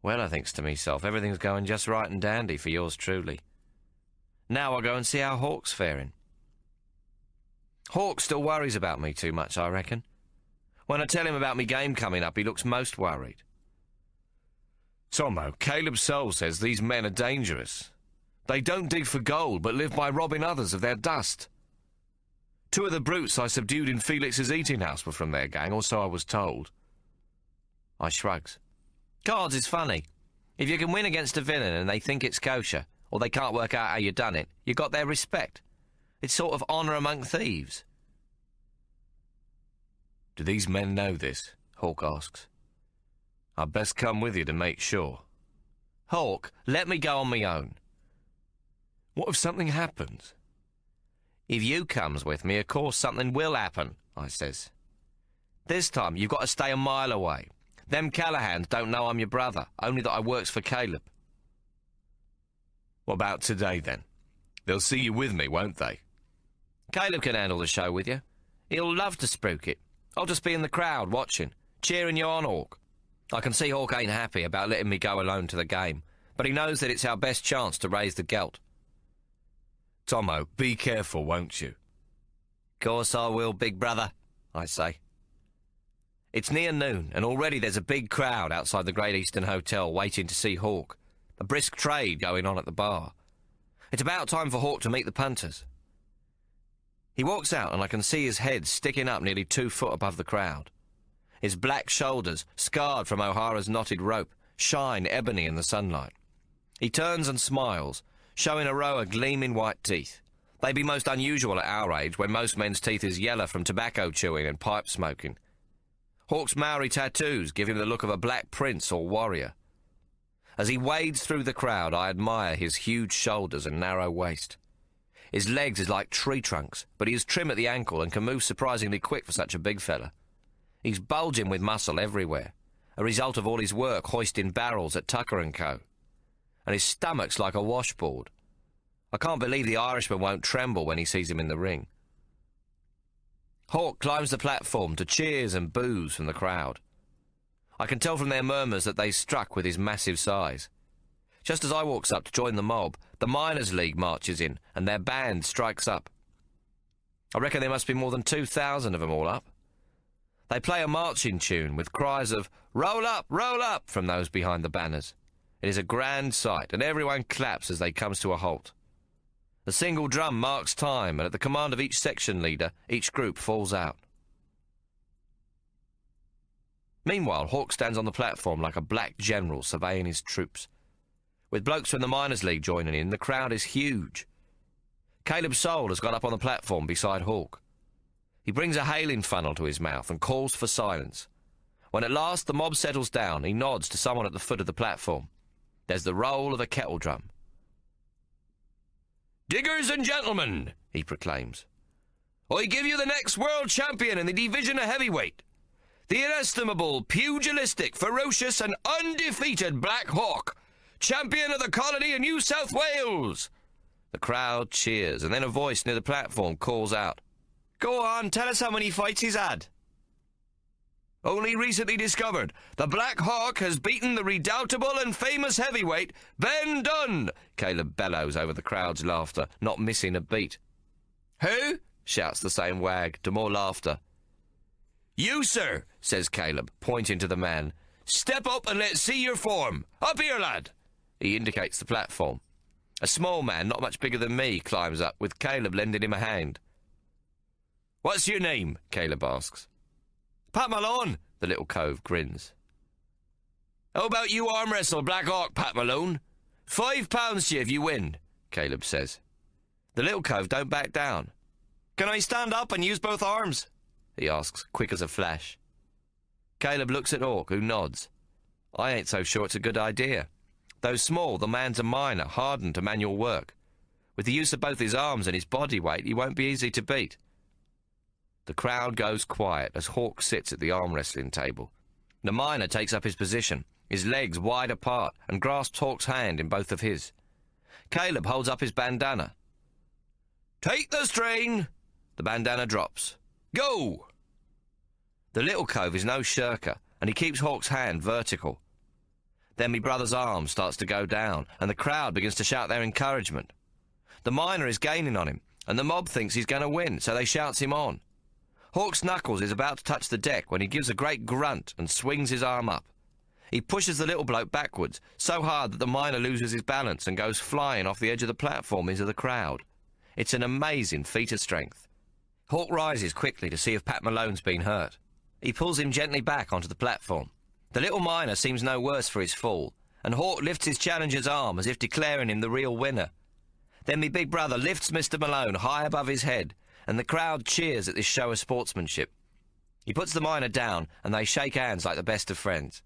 Well, I thinks to myself, everything's going just right and dandy for yours truly. Now I'll go and see how Hawk's faring. Hawk still worries about me too much, I reckon. When I tell him about me game coming up, he looks most worried. Tommo, Caleb's soul says these men are dangerous. They don't dig for gold, but live by robbing others of their dust. 2 of the brutes I subdued in Felix's eating house were from their gang, or so I was told. I shrugs. Cards is funny. If you can win against a villain and they think it's kosher, or they can't work out how you done it, you got their respect. It's sort of honour among thieves. Do these men know this? Hawk asks. I'd best come with you to make sure. Hawk, let me go on my own. What if something happens? If you comes with me, of course something will happen, I says. This time you've got to stay a mile away. Them Callahans don't know I'm your brother, only that I works for Caleb. What about today, then? They'll see you with me, won't they? Caleb can handle the show with you. He'll love to spruik it. I'll just be in the crowd, watching, cheering you on, Hawk. I can see Hawk ain't happy about letting me go alone to the game, but he knows that it's our best chance to raise the gelt. Tommo, be careful, won't you? Course I will, big brother, I say. It's near noon, and already there's a big crowd outside the Great Eastern Hotel waiting to see Hawk. A brisk trade going on at the bar. It's about time for Hawk to meet the punters. He walks out, and I can see his head sticking up nearly 2 foot above the crowd. His black shoulders, scarred from O'Hara's knotted rope, shine ebony in the sunlight. He turns and smiles, showing a row of gleaming white teeth. They be most unusual at our age, when most men's teeth is yellow from tobacco chewing and pipe smoking. Hawk's Maori tattoos give him the look of a black prince or warrior. As he wades through the crowd, I admire his huge shoulders and narrow waist. His legs is like tree trunks, but he is trim at the ankle and can move surprisingly quick for such a big fella. He's bulging with muscle everywhere, a result of all his work hoisting barrels at Tucker & Co. And his stomach's like a washboard. I can't believe the Irishman won't tremble when he sees him in the ring. Hawk climbs the platform to cheers and boos from the crowd. I can tell from their murmurs that they struck with his massive size. Just as I walks up to join the mob, the Miners' League marches in, and their band strikes up. I reckon there must be more than 2,000 of them all up. They play a marching tune with cries of roll up, from those behind the banners. It is a grand sight, and everyone claps as they comes to a halt. The single drum marks time, and at the command of each section leader, each group falls out. Meanwhile, Hawk stands on the platform like a black general surveying his troops. With blokes from the Miners' League joining in, the crowd is huge. Caleb Soul has got up on the platform beside Hawk. He brings a hailing funnel to his mouth and calls for silence. When at last the mob settles down, he nods to someone at the foot of the platform. There's the roll of a kettle drum. "Diggers and gentlemen," he proclaims, "I give you the next world champion in the division of heavyweight, the inestimable, pugilistic, ferocious and undefeated Black Hawk, champion of the colony of New South Wales." The crowd cheers, and then a voice near the platform calls out, "Go on, tell us how many fights he's had." "Only recently discovered, the Black Hawk has beaten the redoubtable and famous heavyweight, Ben Dunn," Caleb bellows over the crowd's laughter, not missing a beat. "Who?" shouts the same wag, to more laughter. "You, sir," says Caleb, pointing to the man. "Step up and let's see your form. Up here, lad." He indicates the platform. A small man, not much bigger than me, climbs up, with Caleb lending him a hand. "What's your name?" Caleb asks. "Pat Malone," the little cove grins. "How about you arm wrestle Black Hawk, Pat Malone? £5 to you if you win," Caleb says. The little cove don't back down. "Can I stand up and use both arms?" he asks, quick as a flash. Caleb looks at Hawk, who nods. I ain't so sure it's a good idea. Though small, the man's a miner, hardened to manual work. With the use of both his arms and his body weight, he won't be easy to beat. The crowd goes quiet as Hawk sits at the arm wrestling table. The miner takes up his position, his legs wide apart, and grasps Hawk's hand in both of his. Caleb holds up his bandana. "Take the strain." The bandana drops. "Go!" The little cove is no shirker, and he keeps Hawk's hand vertical. Then me brother's arm starts to go down, and the crowd begins to shout their encouragement. The miner is gaining on him, and the mob thinks he's going to win, so they shouts him on. Hawk's knuckles is about to touch the deck when he gives a great grunt and swings his arm up. He pushes the little bloke backwards, so hard that the miner loses his balance and goes flying off the edge of the platform into the crowd. It's an amazing feat of strength. Hawk rises quickly to see if Pat Malone's been hurt. He pulls him gently back onto the platform. The little miner seems no worse for his fall, and Hawk lifts his challenger's arm as if declaring him the real winner. Then me big brother lifts Mr. Malone high above his head, and the crowd cheers at this show of sportsmanship. He puts the miner down, and they shake hands like the best of friends.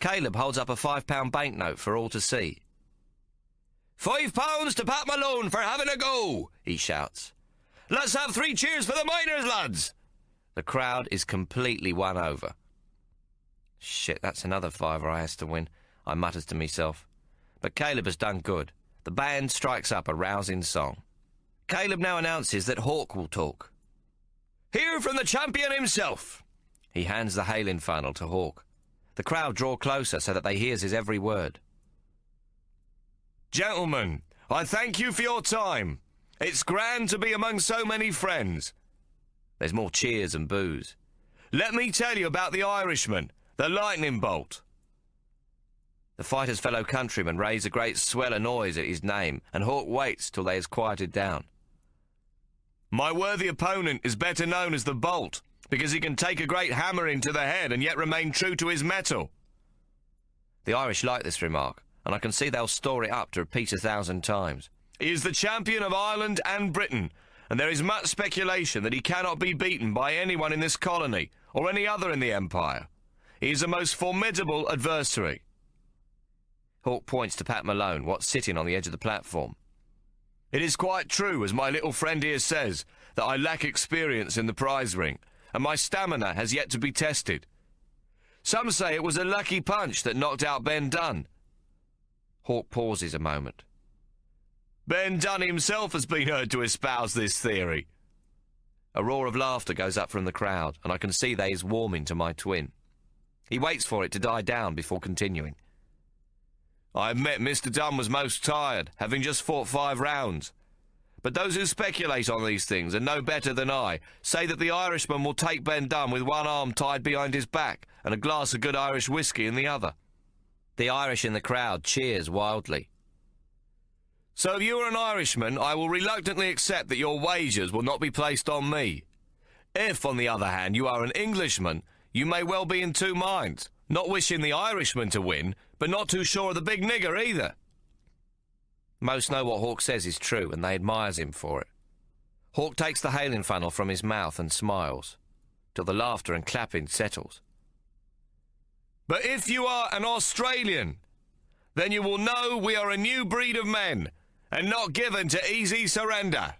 Caleb holds up a £5 banknote for all to see. £5 to Pat Malone for having a go," he shouts. "Let's have 3 cheers for the miners, lads." The crowd is completely won over. "Shit, that's another £5 I has to win," I mutters to myself. But Caleb has done good. The band strikes up a rousing song. Caleb now announces that Hawk will talk. "Hear from the champion himself." He hands the hailing funnel to Hawk. The crowd draw closer so that they hears his every word. "Gentlemen, I thank you for your time. It's grand to be among so many friends." There's more cheers and boos. "Let me tell you about the Irishman, the lightning bolt." The fighter's fellow countrymen raise a great swell of noise at his name, and Hawk waits till they has quieted down. "My worthy opponent is better known as the Bolt, because he can take a great hammering to the head and yet remain true to his metal." The Irish like this remark, and I can see they'll store it up to repeat 1,000 times. "He is the champion of Ireland and Britain, and there is much speculation that he cannot be beaten by anyone in this colony or any other in the Empire. He is a most formidable adversary." Hawk points to Pat Malone, what's sitting on the edge of the platform. "It is quite true, as my little friend here says, that I lack experience in the prize ring, and my stamina has yet to be tested. Some say it was a lucky punch that knocked out Ben Dunn." Hawk pauses a moment. "Ben Dunn himself has been heard to espouse this theory." A roar of laughter goes up from the crowd, and I can see they is warming to my twin. He waits for it to die down before continuing. "I admit Mr. Dunn was most tired, having just fought 5 rounds. But those who speculate on these things, and know better than I, say that the Irishman will take Ben Dunn with one arm tied behind his back and a glass of good Irish whiskey in the other." The Irish in the crowd cheers wildly. So if you are an Irishman, I will reluctantly accept that your wagers will not be placed on me. If, on the other hand, you are an Englishman, you may well be in two minds, not wishing the Irishman to win, but not too sure of the big nigger either. Most know what Hawk says is true, and they admires him for it. Hawk takes the hailing funnel from his mouth and smiles, till the laughter and clapping settles. But if you are an Australian, then you will know we are a new breed of men, and not given to easy surrender.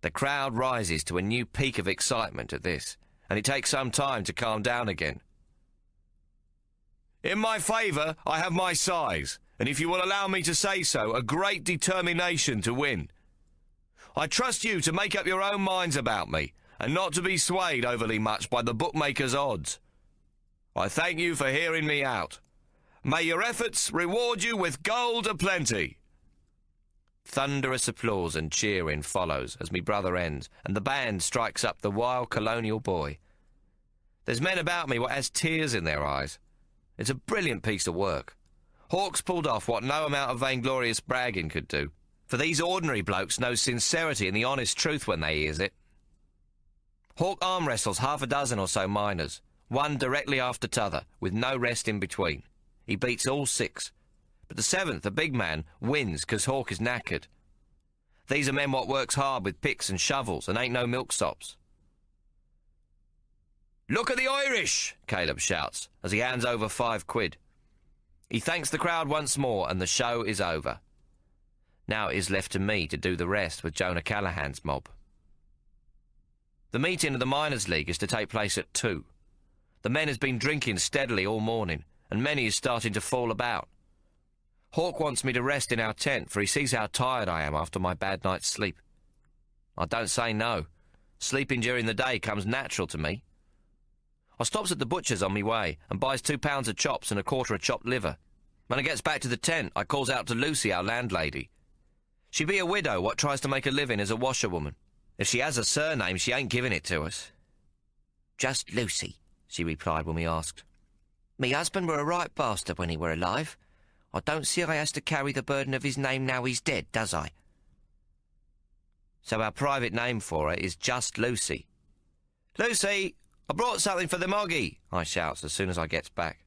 The crowd rises to a new peak of excitement at this, and it takes some time to calm down again. In my favour, I have my size, and if you will allow me to say so, a great determination to win. I trust you to make up your own minds about me, and not to be swayed overly much by the bookmakers' odds. I thank you for hearing me out. May your efforts reward you with gold aplenty. Thunderous applause and cheering follows as me brother ends, and the band strikes up the wild colonial boy. There's men about me what has tears in their eyes. It's a brilliant piece of work. Hawk's pulled off what no amount of vainglorious bragging could do, for these ordinary blokes know sincerity and the honest truth when they hears it. Hawk arm wrestles half a dozen or so miners, one directly after t'other, with no rest in between. He beats all 6. But the 7th, the big man, wins 'cause Hawk is knackered. These are men what works hard with picks and shovels and ain't no milksops. "Look at the Irish!" Caleb shouts as he hands over 5 quid. He thanks the crowd once more and the show is over. Now it is left to me to do the rest with Jonah Callahan's mob. The meeting of the Miners' League is to take place at 2. The men has been drinking steadily all morning, and many is starting to fall about. Hawk wants me to rest in our tent, for he sees how tired I am after my bad night's sleep. I don't say no. Sleeping during the day comes natural to me. I stops at the butcher's on me way and buys 2 pounds of chops and a quarter of chopped liver. When I gets back to the tent, I calls out to Lucy, our landlady. She be a widow what tries to make a living as a washerwoman. If she has a surname, she ain't giving it to us. "Just Lucy," she replied when we asked. "Me husband were a right bastard when he were alive. I don't see I has to carry the burden of his name now he's dead, does I?" So our private name for her is Just Lucy. "Lucy, I brought something for the moggy," I shouts as soon as I gets back.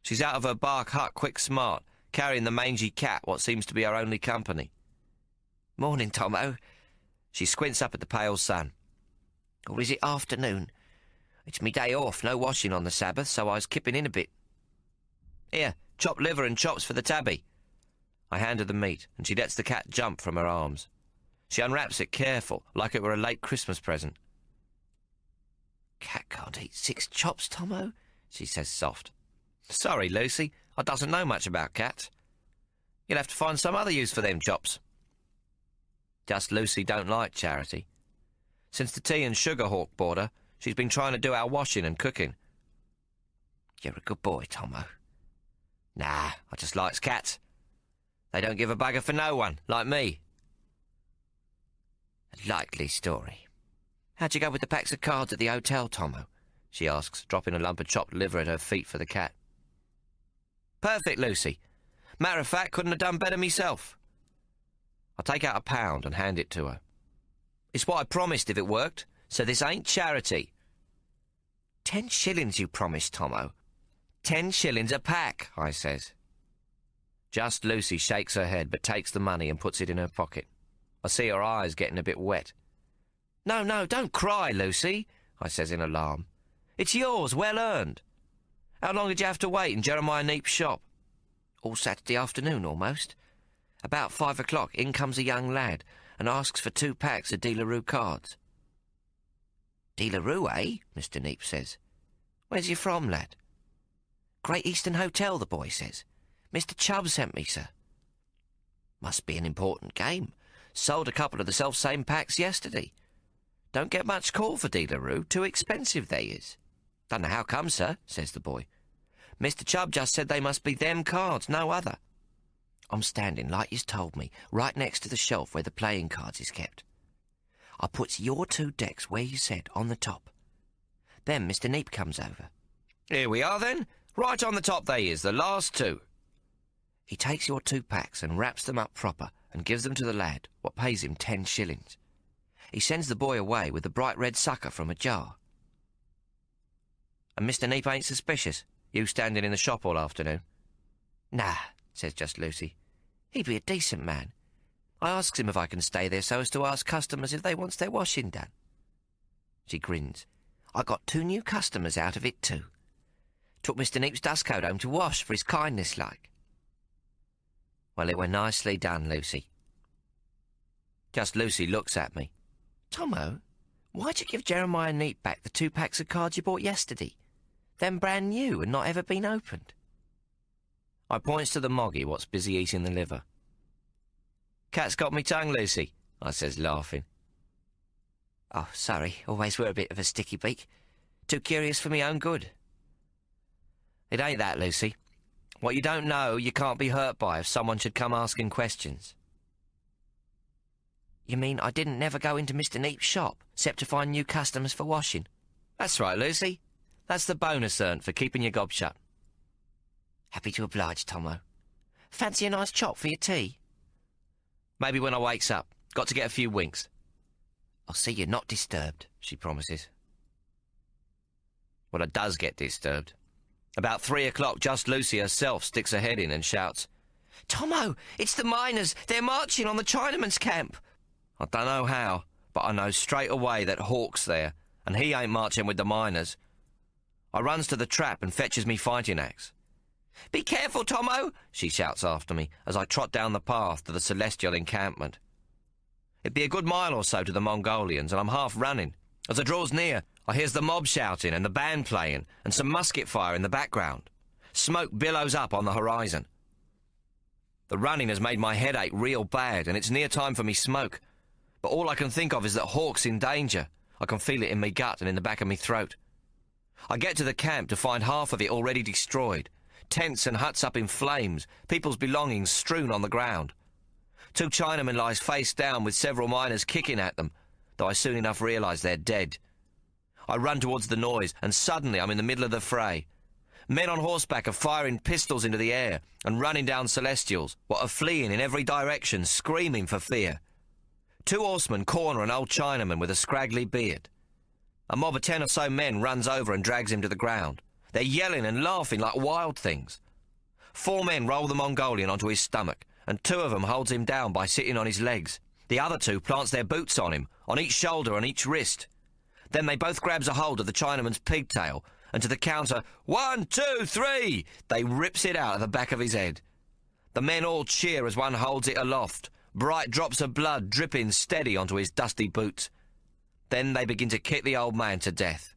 She's out of her bark hut quick smart, carrying the mangy cat what seems to be our only company. "Morning, Tommo." She squints up at the pale sun. "Or is it afternoon? It's me day off, no washing on the Sabbath, so I was kipping in a bit. Here, chopped liver and chops for the tabby." I hand her the meat, and she lets the cat jump from her arms. She unwraps it careful, like it were a late Christmas present. "Cat can't eat 6 chops, Tommo," she says soft. "Sorry, Lucy, I doesn't know much about cats. You'll have to find some other use for them chops." Just Lucy don't like charity. Since the tea and sugar Hawk bought her, she's been trying to do our washing and cooking. "You're a good boy, Tommo." "Nah, I just likes cats. They don't give a bugger for no one, like me." "A likely story. How'd you go with the packs of cards at the hotel, Tommo?" she asks, dropping a lump of chopped liver at her feet for the cat. "Perfect, Lucy. Matter of fact, couldn't have done better myself." I take out £1 and hand it to her. "It's what I promised if it worked, so this ain't charity." 10 shillings you promised, Tommo." 10 shillings a pack," I says. Just Lucy shakes her head but takes the money and puts it in her pocket. I see her eyes getting a bit wet. No, don't cry, Lucy," I says in alarm. "It's yours, well earned. How long did you have to wait in Jeremiah Neep's shop?" "All Saturday afternoon, almost. About 5 o'clock, in comes a young lad and asks for 2 packs of Delarue cards." "Delarue, eh?" Mr. Neep says. "Where's you from, lad?" "Great Eastern Hotel," the boy says. "Mr. Chubb sent me, sir." "Must be an important game. Sold a couple of the self-same packs yesterday. Don't get much call for Delarue. Too expensive, they is." "Don't know how come, sir," says the boy. "Mr. Chubb just said they must be them cards, no other." I'm standing, like yous told me, right next to the shelf where the playing cards is kept. I puts your 2 decks where you said, on the top. Then Mr. Neep comes over. "Here we are, then. Right on the top they is, the last two. He takes your 2 packs and wraps them up proper and gives them to the lad, what pays him 10 shillings. He sends the boy away with the bright red sucker from a jar. And Mr. Neep ain't suspicious, you standing in the shop all afternoon? Nah, says just Lucy. He be a decent man. I asks him if I can stay there so as to ask customers if they wants their washing done. She grins. I got 2 new customers out of it too. Took Mr. Neep's dustcoat home to wash for his kindness like. Well, it were nicely done, Lucy. Just Lucy looks at me. Tommo, why'd you give Jeremiah Neep back the 2 packs of cards you bought yesterday? Them brand new and not ever been opened. I points to the moggy what's busy eating the liver. Cat's got me tongue, Lucy, I says, laughing. Oh, sorry, always were a bit of a sticky beak. Too curious for me own good. It ain't that, Lucy. What you don't know, you can't be hurt by if someone should come asking questions. You mean I didn't never go into Mr. Neep's shop, except to find new customers for washing? That's right, Lucy. That's the bonus earned for keeping your gob shut. Happy to oblige, Tommo. Fancy a nice chop for your tea? Maybe when I wakes up. Got to get a few winks. I'll see you're not disturbed, she promises. Well, I does get disturbed. About 3 o'clock, just Lucy herself sticks her head in and shouts, Tommo, it's the miners. They're marching on the Chinaman's camp. I don't know how, but I know straight away that Hawk's there, and he ain't marching with the miners. I runs to the trap and fetches me fighting axe. Be careful, Tommo, she shouts after me as I trot down the path to the celestial encampment. It'd be a good mile or so to the Mongolians, and I'm half running. As I draws near, I hears the mob shouting and the band playing, and some musket fire in the background. Smoke billows up on the horizon. The running has made my head ache real bad, and it's near time for me smoke. But all I can think of is that Hawk's in danger. I can feel it in me gut and in the back of me throat. I get to the camp to find half of it already destroyed. Tents and huts up in flames, people's belongings strewn on the ground. 2 Chinamen lies face down with several miners kicking at them, though I soon enough realise they're dead. I run towards the noise, and suddenly I'm in the middle of the fray. Men on horseback are firing pistols into the air and running down Celestials, what are fleeing in every direction, screaming for fear. 2 horsemen corner an old Chinaman with a scraggly beard. A mob of 10 or so men runs over and drags him to the ground. They're yelling and laughing like wild things. 4 men roll the Mongolian onto his stomach, and 2 of them holds him down by sitting on his legs. The other 2 plants their boots on him, on each shoulder and each wrist. Then they both grabs a hold of the Chinaman's pigtail, and to the counter, 1, 2, 3, they rips it out of the back of his head. The men all cheer as one holds it aloft, bright drops of blood dripping steady onto his dusty boots. Then they begin to kick the old man to death.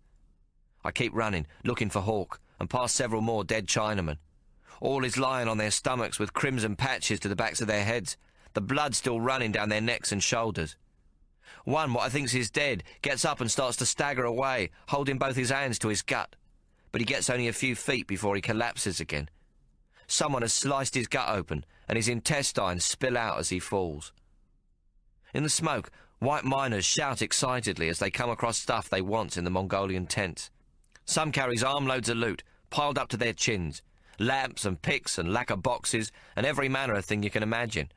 I keep running, looking for Hawk, and pass several more dead Chinamen. All is lying on their stomachs with crimson patches to the backs of their heads, the blood still running down their necks and shoulders. One, what I thinks is dead, gets up and starts to stagger away, holding both his hands to his gut. But he gets only a few feet before he collapses again. Someone has sliced his gut open, and his intestines spill out as he falls. In the smoke, white miners shout excitedly as they come across stuff they want in the Mongolian tents. Some carries armloads of loot, piled up to their chins, lamps and picks and lacquer boxes and every manner of thing you can imagine.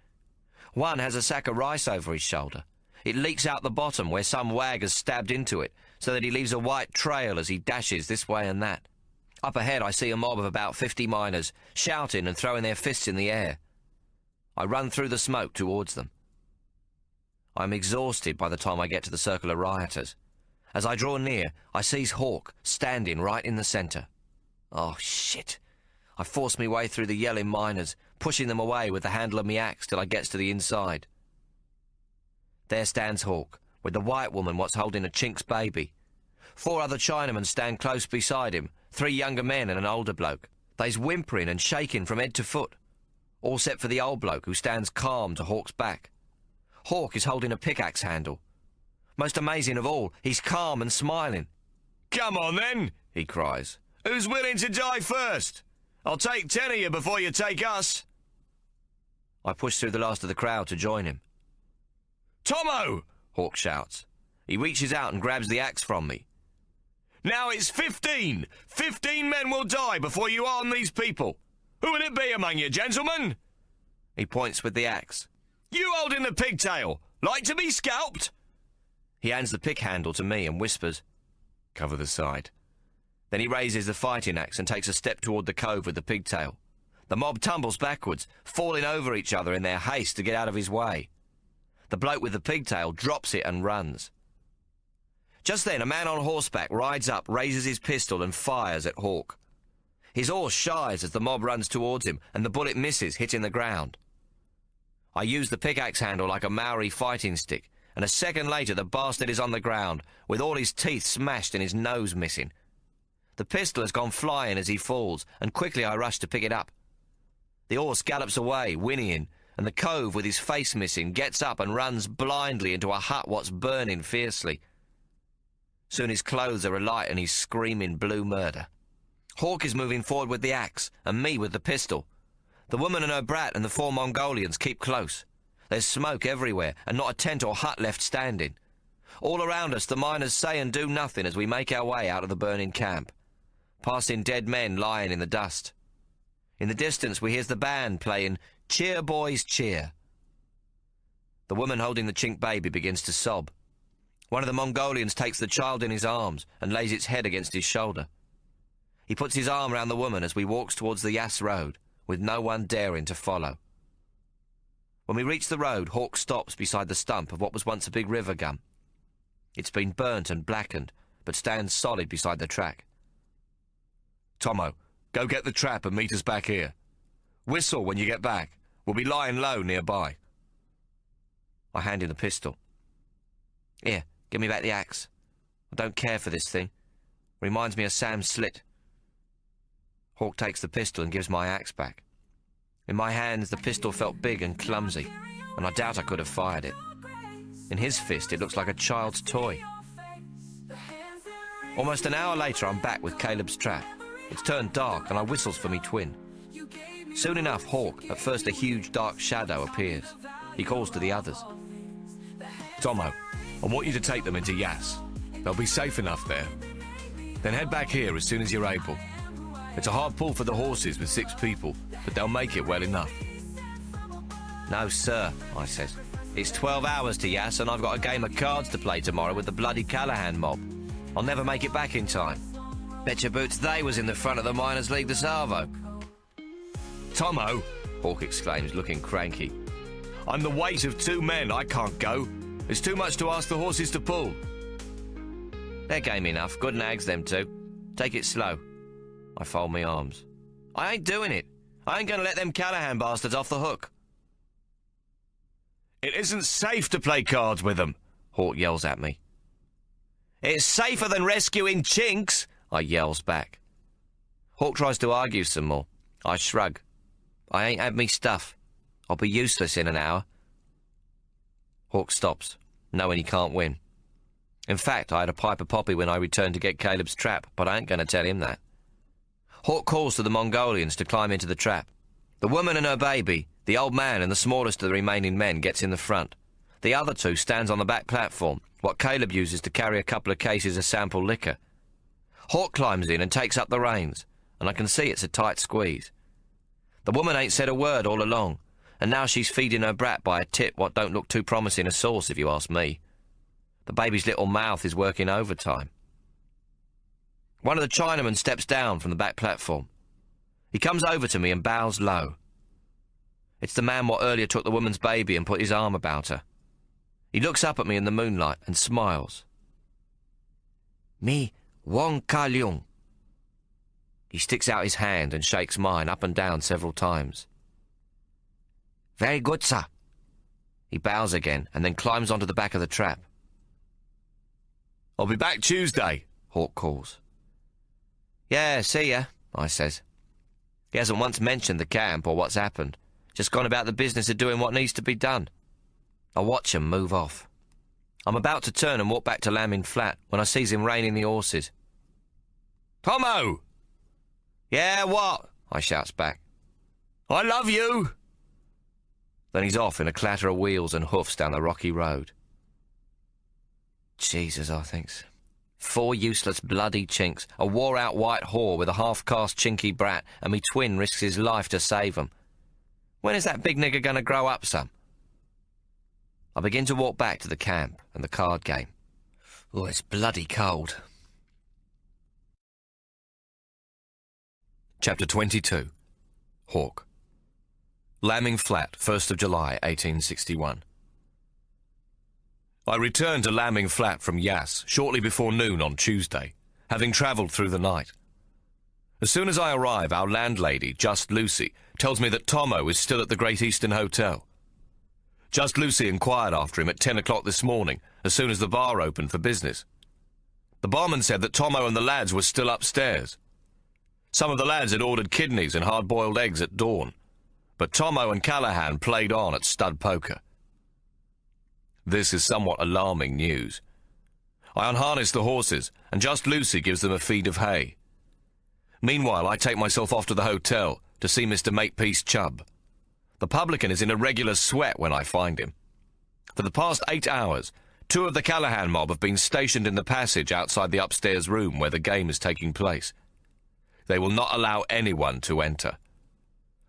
One has a sack of rice over his shoulder. It leaks out the bottom where some wag has stabbed into it, so that he leaves a white trail as he dashes this way and that. Up ahead I see a mob of about 50 miners, shouting and throwing their fists in the air. I run through the smoke towards them. I'm exhausted by the time I get to the circle of rioters. As I draw near, I sees Hawk standing right in the centre. Oh, shit. I force me way through the yelling miners, pushing them away with the handle of me axe till I gets to the inside. There stands Hawk, with the white woman what's holding a Chink's baby. 4 other Chinamen stand close beside him, 3 younger men and an older bloke. They's whimpering and shaking from head to foot, all except for the old bloke who stands calm to Hawk's back. Hawk is holding a pickaxe handle. Most amazing of all, he's calm and smiling. "Come on then," he cries. "Who's willing to die first? I'll take 10 of you before you take us." I push through the last of the crowd to join him. "Tommo!" Hawk shouts. He reaches out and grabs the axe from me. Now it's 15. 15 men will die before you arm these people. Who will it be among you, gentlemen? He points with the axe. You holding the pigtail. Like to be scalped? He hands the pick handle to me and whispers, "Cover the side." Then he raises the fighting axe and takes a step toward the cove with the pigtail. The mob tumbles backwards, falling over each other in their haste to get out of his way. The bloke with the pigtail drops it and runs. Just then, a man on horseback rides up, raises his pistol and fires at Hawk. His horse shies as the mob runs towards him, and the bullet misses, hitting the ground. I use the pickaxe handle like a Maori fighting stick, and a second later the bastard is on the ground, with all his teeth smashed and his nose missing. The pistol has gone flying as he falls, and quickly I rush to pick it up. The horse gallops away, whinnying, and the cove with his face missing gets up and runs blindly into a hut what's burning fiercely. Soon his clothes are alight and he's screaming blue murder. Hawk is moving forward with the axe, and me with the pistol. The woman and her brat and the 4 Mongolians keep close. There's smoke everywhere, and not a tent or hut left standing. All around us the miners say and do nothing as we make our way out of the burning camp, passing dead men lying in the dust. In the distance we hear the band playing "Cheer Boys Cheer." The woman holding the chink baby begins to sob. One of the Mongolians takes the child in his arms and lays its head against his shoulder. He puts his arm round the woman as we walk towards the Yass Road, with no one daring to follow. When we reach the road, Hawk stops beside the stump of what was once a big river gum. It's been burnt and blackened, but stands solid beside the track. "Tommo, go get the trap and meet us back here. Whistle when you get back. We'll be lying low nearby." I hand him the pistol. "Here, give me back the axe. I don't care for this thing. Reminds me of Sam's slit." Hawk takes the pistol and gives my axe back. In my hands, the pistol felt big and clumsy, and I doubt I could have fired it. In his fist, it looks like a child's toy. Almost an hour later, I'm back with Caleb's trap. It's turned dark, and I whistles for me twin. Soon enough, Hawk, at first a huge dark shadow, appears. He calls to the others. "Tommo, I want you to take them into Yass. They'll be safe enough there. Then head back here as soon as you're able. It's a hard pull for the horses with 6 people, but they'll make it well enough." "No, sir," I says. "It's 12 hours to Yass, and I've got a game of cards to play tomorrow with the bloody Callahan mob. I'll never make it back in time. Bet your boots they was in the front of the Miners' League this Arvo." "Tommo," Hawk exclaims, looking cranky. "I'm the weight of 2 men. I can't go. It's too much to ask the horses to pull." "They're game enough. Good nags, them 2. Take it slow." I fold my arms. "I ain't doing it. I ain't going to let them Callahan bastards off the hook." "It isn't safe to play cards with them," Hawk yells at me. "It's safer than rescuing chinks," I yells back. Hawk tries to argue some more. I shrug. "I ain't had me stuff. I'll be useless in an hour." Hawk stops, knowing he can't win. In fact, I had a pipe of poppy when I returned to get Caleb's trap, but I ain't going to tell him that. Hawk calls to the Mongolians to climb into the trap. The woman and her baby, the old man and the smallest of the remaining men gets in the front. The other 2 stands on the back platform, what Caleb uses to carry a couple of cases of sample liquor. Hawk climbs in and takes up the reins, and I can see it's a tight squeeze. The woman ain't said a word all along, and now she's feeding her brat by a tip what don't look too promising a sauce, if you ask me. The baby's little mouth is working overtime. One of the Chinamen steps down from the back platform. He comes over to me and bows low. It's the man what earlier took the woman's baby and put his arm about her. He looks up at me in the moonlight and smiles. "Me, Wong Ka Leung." He sticks out his hand and shakes mine up and down several times. "Very good, sir." He bows again and then climbs onto the back of the trap. "I'll be back Tuesday," Hawk calls. "Yeah, see ya," I says. He hasn't once mentioned the camp or what's happened, just gone about the business of doing what needs to be done. I watch him move off. I'm about to turn and walk back to Lambing Flat when I sees him reining the horses. "Tommo!" "Yeah, what?" I shouts back. "I love you!" Then he's off in a clatter of wheels and hoofs down the rocky road. Jesus, I thinks. 4 useless bloody chinks, a wore-out white whore with a half-caste chinky brat, and me twin risks his life to save them. When is that big nigger going to grow up some? I begin to walk back to the camp and the card game. Oh, it's bloody cold. Chapter 22. Hawk. Lambing Flat, 1st of July, 1861. I returned to Lambing Flat from Yass shortly before noon on Tuesday, having travelled through the night. As soon as I arrive, our landlady, Just Lucy, tells me that Tommo is still at the Great Eastern Hotel. Just Lucy inquired after him at 10 o'clock this morning, as soon as the bar opened for business. The barman said that Tommo and the lads were still upstairs. Some of the lads had ordered kidneys and hard-boiled eggs at dawn, but Tommo and Callahan played on at stud poker. This is somewhat alarming news. I unharness the horses, and Just Lucy gives them a feed of hay. Meanwhile, I take myself off to the hotel to see Mr. Makepeace Chubb. The publican is in a regular sweat when I find him. For the past 8 hours, 2 of the Callahan mob have been stationed in the passage outside the upstairs room where the game is taking place. They will not allow anyone to enter.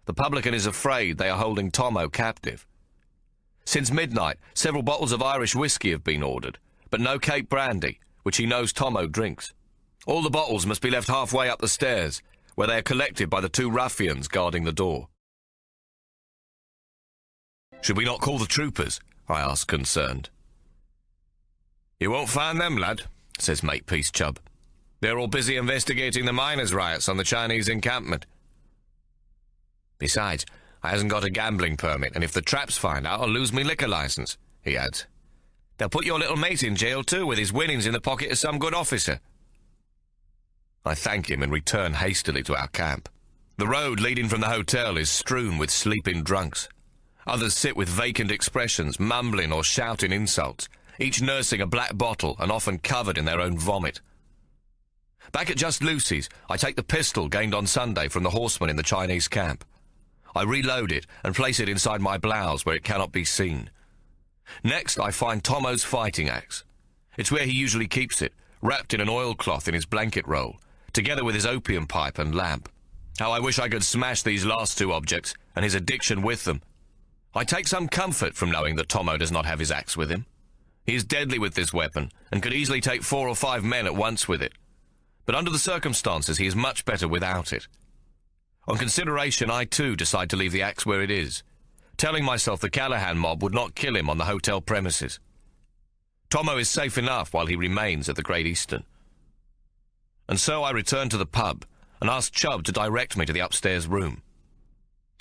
The publican is afraid they are holding Tommo captive. Since midnight, several bottles of Irish whiskey have been ordered, but no Cape brandy, which he knows Tommo drinks. All the bottles must be left halfway up the stairs, where they are collected by the 2 ruffians guarding the door. "Should we not call the troopers?" I ask, concerned. "You won't find them, lad," says Makepeace Chubb. "They're all busy investigating the miners' riots on the Chinese encampment. Besides, I hasn't got a gambling permit, and if the traps find out, I'll lose me liquor licence," he adds. "They'll put your little mate in jail too, with his winnings in the pocket of some good officer." I thank him and return hastily to our camp. The road leading from the hotel is strewn with sleeping drunks. Others sit with vacant expressions, mumbling or shouting insults, each nursing a black bottle and often covered in their own vomit. Back at Just Lucy's, I take the pistol gained on Sunday from the horseman in the Chinese camp. I reload it and place it inside my blouse where it cannot be seen. Next, I find Tommo's fighting axe. It's where he usually keeps it, wrapped in an oilcloth in his blanket roll, together with his opium pipe and lamp. How I wish I could smash these last 2 objects, and his addiction with them. I take some comfort from knowing that Tommo does not have his axe with him. He is deadly with this weapon, and could easily take 4 or 5 men at once with it. But under the circumstances, he is much better without it. On consideration, I too decide to leave the axe where it is, telling myself the Callahan mob would not kill him on the hotel premises. Tommo is safe enough while he remains at the Great Eastern. And so I return to the pub and ask Chubb to direct me to the upstairs room.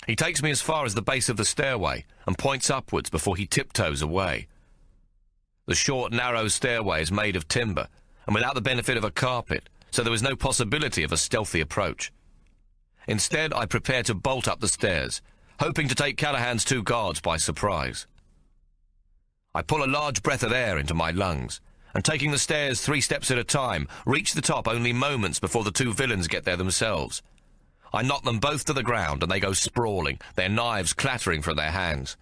He takes me as far as the base of the stairway and points upwards before he tiptoes away. The short, narrow stairway is made of timber and without the benefit of a carpet, so there is no possibility of a stealthy approach. Instead, I prepare to bolt up the stairs, hoping to take Callahan's 2 guards by surprise. I pull a large breath of air into my lungs, and taking the stairs 3 steps at a time, reach the top only moments before the 2 villains get there themselves. I knock them both to the ground, and they go sprawling, their knives clattering from their hands.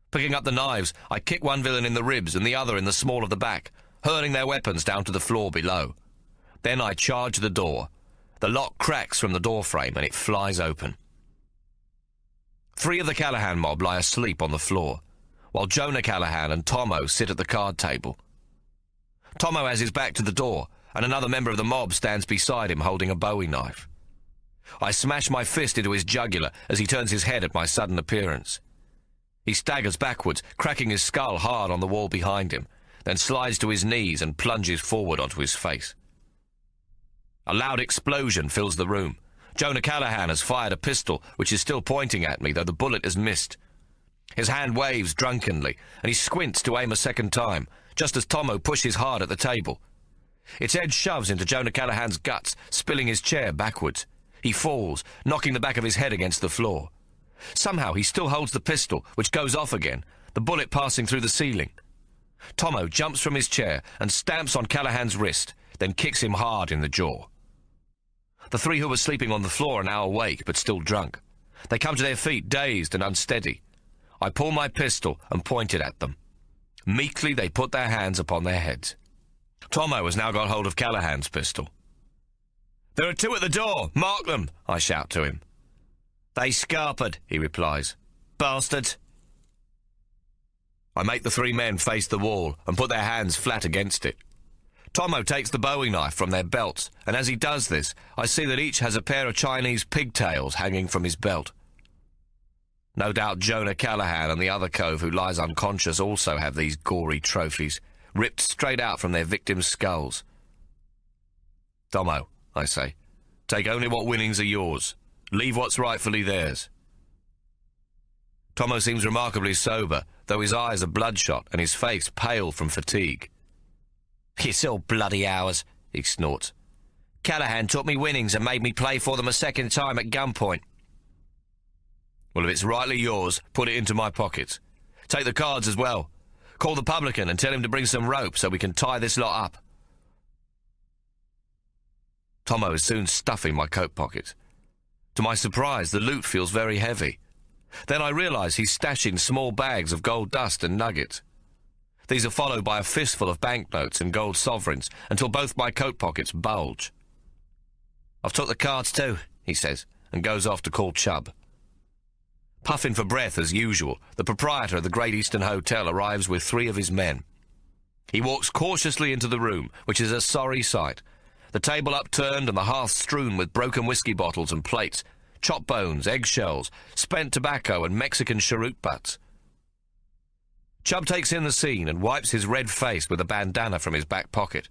Picking up the knives, I kick one villain in the ribs and the other in the small of the back, hurling their weapons down to the floor below. Then I charge the door. The lock cracks from the doorframe, and it flies open. 3 of the Callahan mob lie asleep on the floor, while Jonah Callahan and Tommo sit at the card table. Tommo has his back to the door, and another member of the mob stands beside him holding a bowie knife. I smash my fist into his jugular as he turns his head at my sudden appearance. He staggers backwards, cracking his skull hard on the wall behind him, then slides to his knees and plunges forward onto his face. A loud explosion fills the room. Jonah Callahan has fired a pistol, which is still pointing at me, though the bullet has missed. His hand waves drunkenly, and he squints to aim a second time, just as Tommo pushes hard at the table. Its edge shoves into Jonah Callahan's guts, spilling his chair backwards. He falls, knocking the back of his head against the floor. Somehow he still holds the pistol, which goes off again, the bullet passing through the ceiling. Tommo jumps from his chair and stamps on Callahan's wrist, then kicks him hard in the jaw. The 3 who were sleeping on the floor are now awake, but still drunk. They come to their feet, dazed and unsteady. I pull my pistol and point it at them. Meekly they put their hands upon their heads. Tommo has now got hold of Callahan's pistol. "There are two at the door! Mark them!" I shout to him. "They scarpered," he replies. "Bastards!" I make the three men face the wall and put their hands flat against it. Tommo takes the bowie knife from their belts, and as he does this, I see that each has a pair of Chinese pigtails hanging from his belt. No doubt Jonah Callahan and the other cove who lies unconscious also have these gory trophies, ripped straight out from their victims' skulls. "Tommo," I say, "take only what winnings are yours. Leave what's rightfully theirs." Tommo seems remarkably sober, though his eyes are bloodshot and his face pale from fatigue. "It's all bloody ours," he snorts. "Callahan took me winnings and made me play for them a second time at gunpoint." "Well, if it's rightly yours, put it into my pockets. Take the cards as well. Call the publican and tell him to bring some rope so we can tie this lot up." Tommo is soon stuffing my coat pockets. To my surprise, the loot feels very heavy. Then I realise he's stashing small bags of gold dust and nuggets. These are followed by a fistful of banknotes and gold sovereigns until both my coat pockets bulge. "I've took the cards too," he says, and goes off to call Chubb. Puffing for breath as usual, the proprietor of the Great Eastern Hotel arrives with three of his men. He walks cautiously into the room, which is a sorry sight. The table upturned and the hearth strewn with broken whiskey bottles and plates, chopped bones, eggshells, spent tobacco and Mexican cheroot butts. Chubb takes in the scene and wipes his red face with a bandana from his back pocket.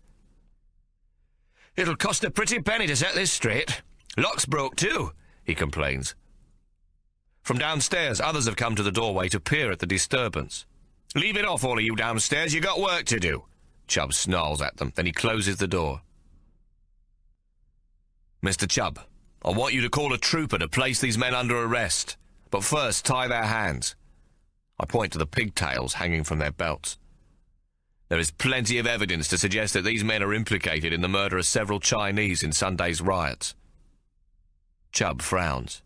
"It'll cost a pretty penny to set this straight. Lock's broke too," he complains. From downstairs, others have come to the doorway to peer at the disturbance. "Leave it off, all of you downstairs. You got work to do." Chubb snarls at them, then he closes the door. "Mr. Chubb, I want you to call a trooper to place these men under arrest. But first, tie their hands." I point to the pigtails hanging from their belts. "There is plenty of evidence to suggest that these men are implicated in the murder of several Chinese in Sunday's riots." Chubb frowns.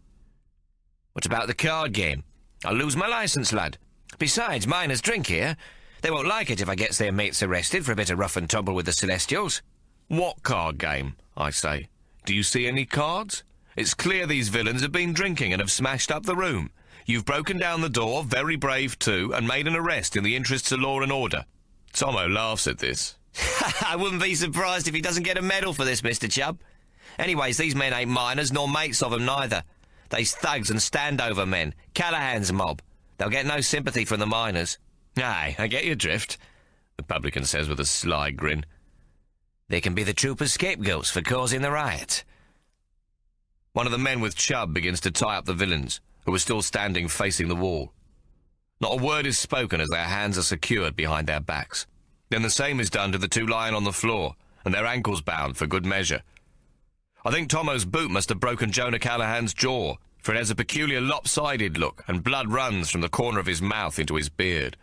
"What about the card game? I'll lose my licence, lad. Besides, miners drink here. They won't like it if I gets their mates arrested for a bit of rough and tumble with the Celestials." "What card game?" I say. "Do you see any cards? It's clear these villains have been drinking and have smashed up the room. You've broken down the door, very brave too, and made an arrest in the interests of law and order." Tommo laughs at this. "I wouldn't be surprised if he doesn't get a medal for this, Mr. Chubb. Anyways, these men ain't miners, nor mates of 'em neither. They's thugs and standover men, Callahan's mob. They'll get no sympathy from the miners." "Aye, I get your drift," the publican says with a sly grin. "They can be the troopers' scapegoats for causing the riot." One of the men with Chubb begins to tie up the villains, who are still standing facing the wall. Not a word is spoken as their hands are secured behind their backs. Then the same is done to the two lying on the floor, and their ankles bound for good measure. I think Tommo's boot must have broken Jonah Callahan's jaw, for it has a peculiar lopsided look, and blood runs from the corner of his mouth into his beard.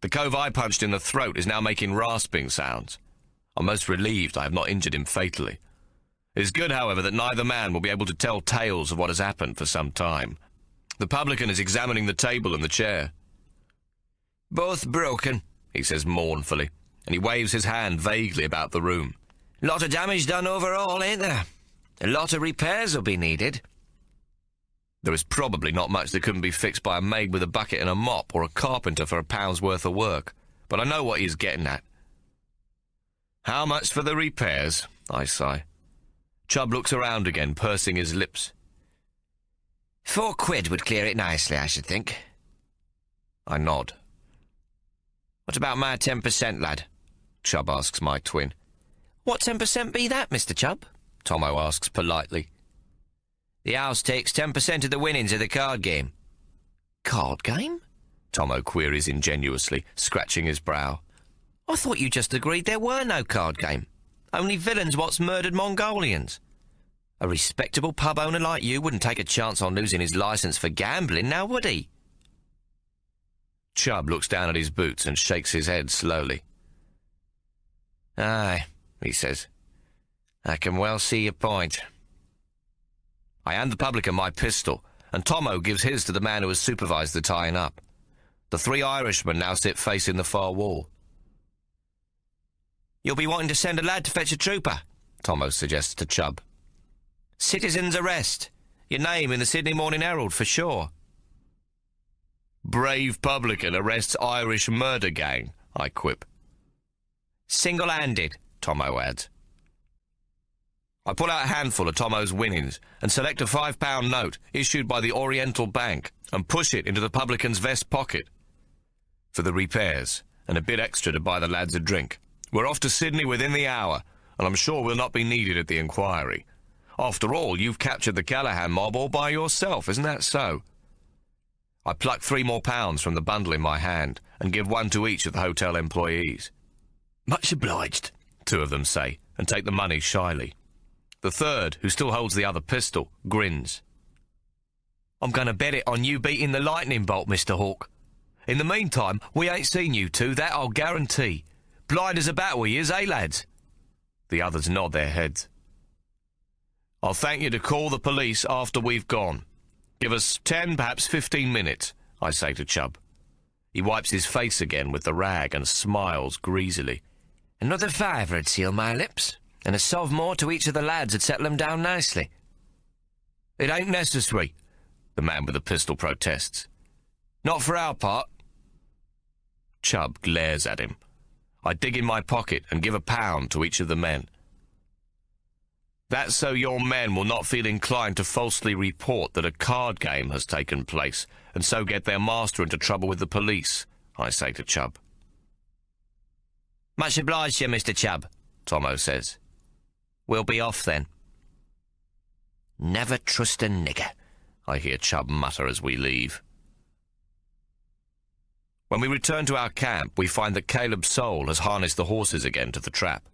The cove I punched in the throat is now making rasping sounds. I'm most relieved I have not injured him fatally. It is good, however, that neither man will be able to tell tales of what has happened for some time. The publican is examining the table and the chair. "Both broken," he says mournfully, and he waves his hand vaguely about the room. "Lot of damage done overall, ain't there? A lot of repairs will be needed." There is probably not much that couldn't be fixed by a maid with a bucket and a mop, or a carpenter for £1's worth of work, but I know what he's getting at. "How much for the repairs?" I sigh. Chubb looks around again, pursing his lips. £4 would clear it nicely, I should think." I nod. "What about my 10%, lad?" Chubb asks my twin. "What 10% be that, Mr. Chubb?" Tommo asks politely. "The house takes 10% of the winnings of the card game." "Card game?" Tommo queries ingenuously, scratching his brow. "I thought you just agreed there were no card game. Only villains what's murdered Mongolians. A respectable pub owner like you wouldn't take a chance on losing his licence for gambling, now would he?" Chubb looks down at his boots and shakes his head slowly. "Aye," he says. "I can well see your point." I hand the publican my pistol, and Tommo gives his to the man who has supervised the tying up. The three Irishmen now sit facing the far wall. You'll be wanting to send a lad to fetch a trooper, Tommo suggests to Chubb. Citizen's arrest. Your name in the Sydney Morning Herald for sure. Brave publican arrests Irish murder gang, I quip. Single-handed, Tommo adds. I pull out a handful of Tommo's winnings and select a £5 note issued by the Oriental Bank and push it into the publican's vest pocket. For the repairs, and a bit extra to buy the lads a drink. We're off to Sydney within the hour, and I'm sure we'll not be needed at the inquiry. After all, you've captured the Callaghan mob all by yourself, isn't that so? I pluck £3 more from the bundle in my hand and give one to each of the hotel employees. Much obliged, 2 of them say, and take the money shyly. The third, who still holds the other pistol, grins. I'm going to bet it on you beating the lightning bolt, Mr. Hawk. In the meantime, we ain't seen you two, that I'll guarantee. Blind as a bat we is, eh, lads? The others nod their heads. I'll thank you to call the police after we've gone. Give us 10, perhaps 15 minutes, I say to Chubb. He wipes his face again with the rag and smiles greasily. Another £5'd seal my lips, and a sov more to each of the lads would settle them down nicely. It ain't necessary, the man with the pistol protests. Not for our part. Chubb glares at him. I dig in my pocket and give £1 to each of the men. That's so your men will not feel inclined to falsely report that a card game has taken place, and so get their master into trouble with the police, I say to Chubb. Much obliged to you, Mr. Chubb, Tommo says. We'll be off then. Never trust a nigger, I hear Chubb mutter as we leave. When we return to our camp, we find that Caleb Soul has harnessed the horses again to the trap.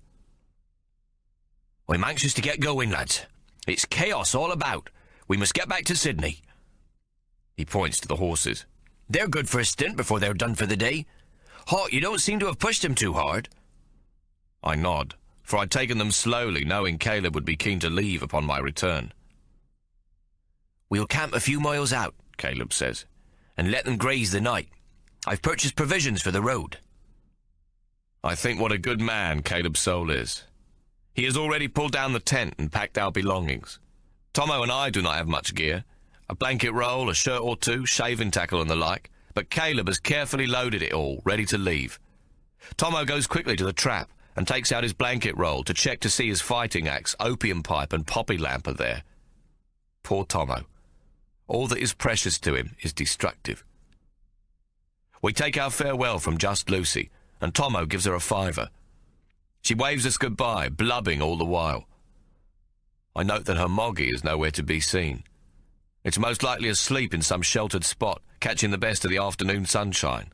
I'm anxious to get going, lads. It's chaos all about. We must get back to Sydney. He points to the horses. They're good for a stint before they're done for the day. Hawk, you don't seem to have pushed them too hard. I nod, for I'd taken them slowly, knowing Caleb would be keen to leave upon my return. We'll camp a few miles out, Caleb says, and let them graze the night. I've purchased provisions for the road. I think what a good man Caleb Soul is. He has already pulled down the tent and packed our belongings. Tommo and I do not have much gear, a blanket roll, a shirt or two, shaving tackle and the like, but Caleb has carefully loaded it all, ready to leave. Tommo goes quickly to the trap and takes out his blanket roll to check to see his fighting axe, opium pipe and poppy lamp are there. Poor Tommo. All that is precious to him is destructive. We take our farewell from Just Lucy, and Tommo gives her a £5. She waves us goodbye, blubbing all the while. I note that her moggy is nowhere to be seen. It's most likely asleep in some sheltered spot, catching the best of the afternoon sunshine.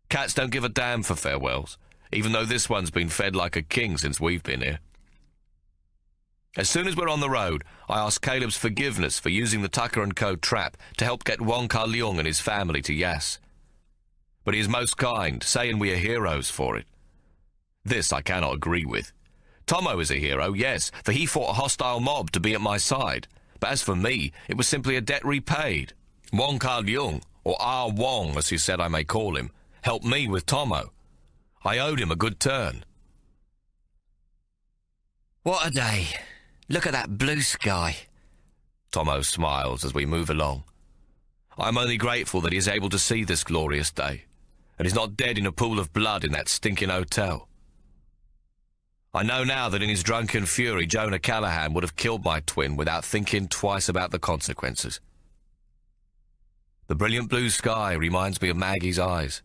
Cats don't give a damn for farewells, even though this one's been fed like a king since we've been here. As soon as we're on the road, I ask Caleb's forgiveness for using the Tucker & Co. trap to help get Wong Kar Leung and his family to Yass. But he is most kind, saying we are heroes for it. This I cannot agree with. Tommo is a hero, yes, for he fought a hostile mob to be at my side. But as for me, it was simply a debt repaid. Wong Kar Leung, or Ah Wong, as he said I may call him, helped me with Tommo. I owed him a good turn. What a day. Look at that blue sky. Tommo smiles as we move along. I'm only grateful that he is able to see this glorious day, and is not dead in a pool of blood in that stinking hotel. I know now that in his drunken fury, Jonah Callaghan would have killed my twin without thinking twice about the consequences. The brilliant blue sky reminds me of Maggie's eyes.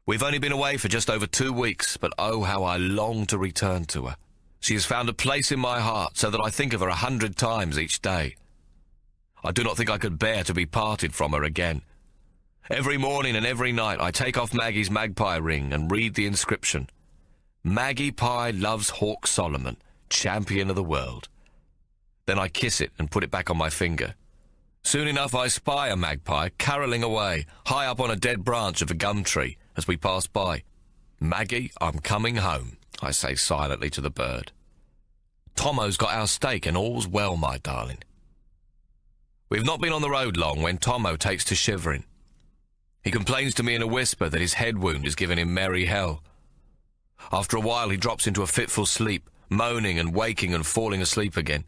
We've only been away for just over 2 weeks, but oh, how I long to return to her. She has found a place in my heart so that I think of her 100 times each day. I do not think I could bear to be parted from her again. Every morning and every night I take off Maggie's magpie ring and read the inscription. Maggie Pie loves Hawk Solomon, champion of the world. Then I kiss it and put it back on my finger. Soon enough I spy a magpie carolling away, high up on a dead branch of a gum tree as we pass by. Maggie, I'm coming home, I say silently to the bird. Tommo's got our steak and all's well, my darling. We've not been on the road long when Tommo takes to shivering. He complains to me in a whisper that his head wound is giving him merry hell. After a while, he drops into a fitful sleep, moaning and waking and falling asleep again.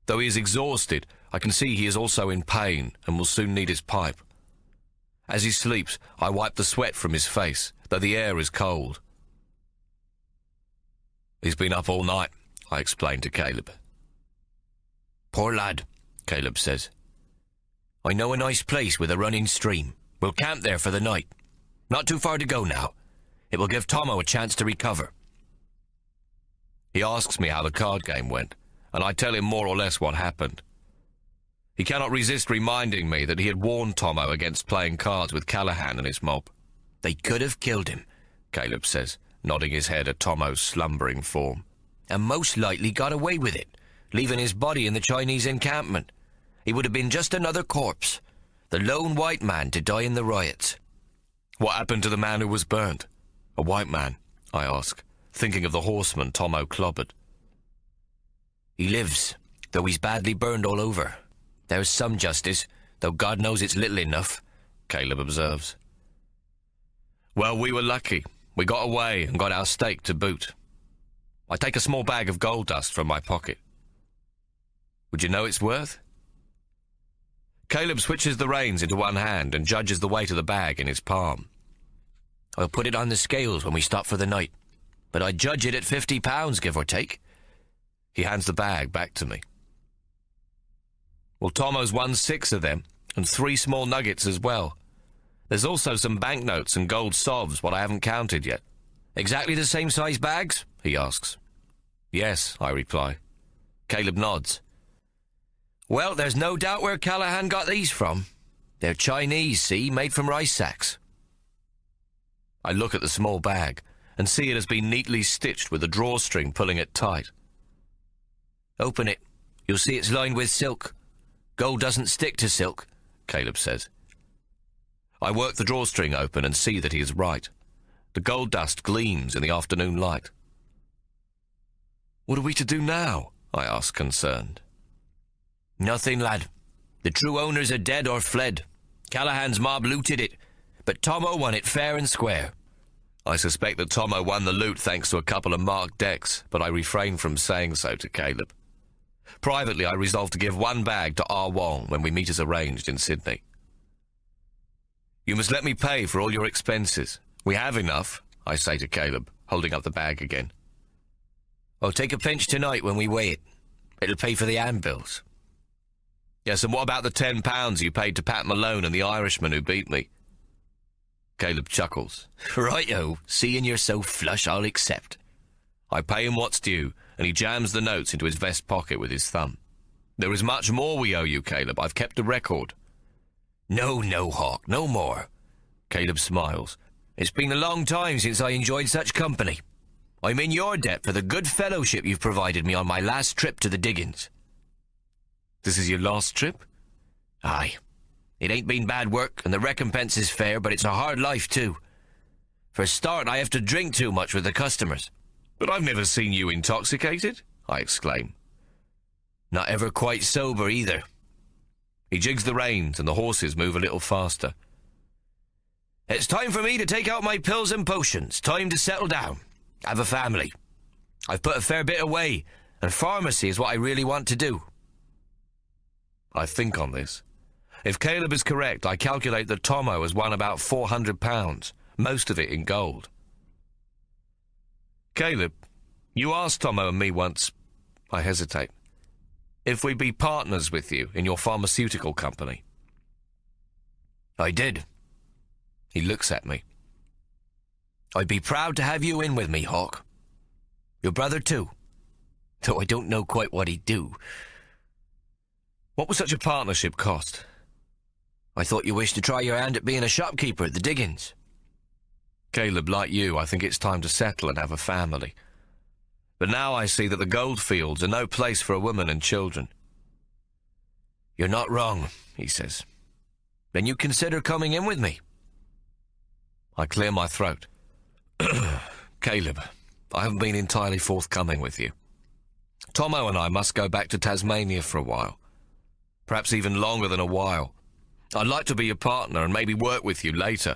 Though he is exhausted, I can see he is also in pain and will soon need his pipe. As he sleeps, I wipe the sweat from his face, though the air is cold. He's been up all night, I explain to Caleb. Poor lad, Caleb says. I know a nice place with a running stream. We'll camp there for the night. Not too far to go now. It will give Tommo a chance to recover. He asks me how the card game went, and I tell him more or less what happened. He cannot resist reminding me that he had warned Tommo against playing cards with Callahan and his mob. They could have killed him, Caleb says, nodding his head at Tommo's slumbering form, and most likely got away with it, leaving his body in the Chinese encampment. He would have been just another corpse, the lone white man to die in the riots. What happened to the man who was burnt? A white man, I ask, thinking of the horseman Tommo clobbered. He lives, though he's badly burned all over. There's some justice, though God knows it's little enough, Caleb observes. Well, we were lucky. We got away and got our stake to boot. I take a small bag of gold dust from my pocket. Would you know its worth? Caleb switches the reins into one hand and judges the weight of the bag in his palm. I'll put it on the scales when we stop for the night, but I'd judge it at 50 pounds, give or take. He hands the bag back to me. Well, Tommo's won 6 of them, and 3 small nuggets as well. There's also some banknotes and gold sovs, what I haven't counted yet. Exactly the same size bags? He asks. Yes, I reply. Caleb nods. Well, there's no doubt where Callahan got these from. They're Chinese, see, made from rice sacks. I look at the small bag and see it has been neatly stitched with a drawstring pulling it tight. Open it. You'll see it's lined with silk. Gold doesn't stick to silk, Caleb says. I work the drawstring open and see that he is right. The gold dust gleams in the afternoon light. What are we to do now? I ask, concerned. Nothing, lad. The true owners are dead or fled. Callahan's mob looted it, but Tommo won it fair and square. I suspect that Tommo won the loot thanks to a couple of marked decks, but I refrain from saying so to Caleb. Privately, I resolve to give 1 bag to Ah Wong when we meet as arranged in Sydney. You must let me pay for all your expenses. We have enough, I say to Caleb, holding up the bag again. I'll take a pinch tonight when we weigh it. It'll pay for the handbills. Yes, and what about the £10 you paid to Pat Malone and the Irishman who beat me? Caleb chuckles. Righto, seeing you're so flush, I'll accept. I pay him what's due, and he jams the notes into his vest pocket with his thumb. There is much more we owe you, Caleb. I've kept a record. No, Hawk, no more. Caleb smiles. It's been a long time since I enjoyed such company. I'm in your debt for the good fellowship you've provided me on my last trip to the diggings. This is your last trip? Aye. It ain't been bad work, and the recompense is fair, but it's a hard life, too. For a start, I have to drink too much with the customers. But I've never seen you intoxicated, I exclaim. Not ever quite sober, either. He jigs the reins, and the horses move a little faster. It's time for me to take out my pills and potions. Time to settle down. Have a family. I've put a fair bit away, and pharmacy is what I really want to do. I think on this. If Caleb is correct, I calculate that Tommo has won about £400, most of it in gold. Caleb, you asked Tommo and me once, I hesitate, if we'd be partners with you in your pharmaceutical company. I did. He looks at me. I'd be proud to have you in with me, Hawk. Your brother, too. Though I don't know quite what he'd do. What would such a partnership cost? I thought you wished to try your hand at being a shopkeeper at the diggings. Caleb, like you, I think it's time to settle and have a family. But now I see that the gold fields are no place for a woman and children. You're not wrong, he says. Then you consider coming in with me. I clear my throat. Caleb, I haven't been entirely forthcoming with you. Tommo and I must go back to Tasmania for a while. Perhaps even longer than a while. I'd like to be your partner and maybe work with you later,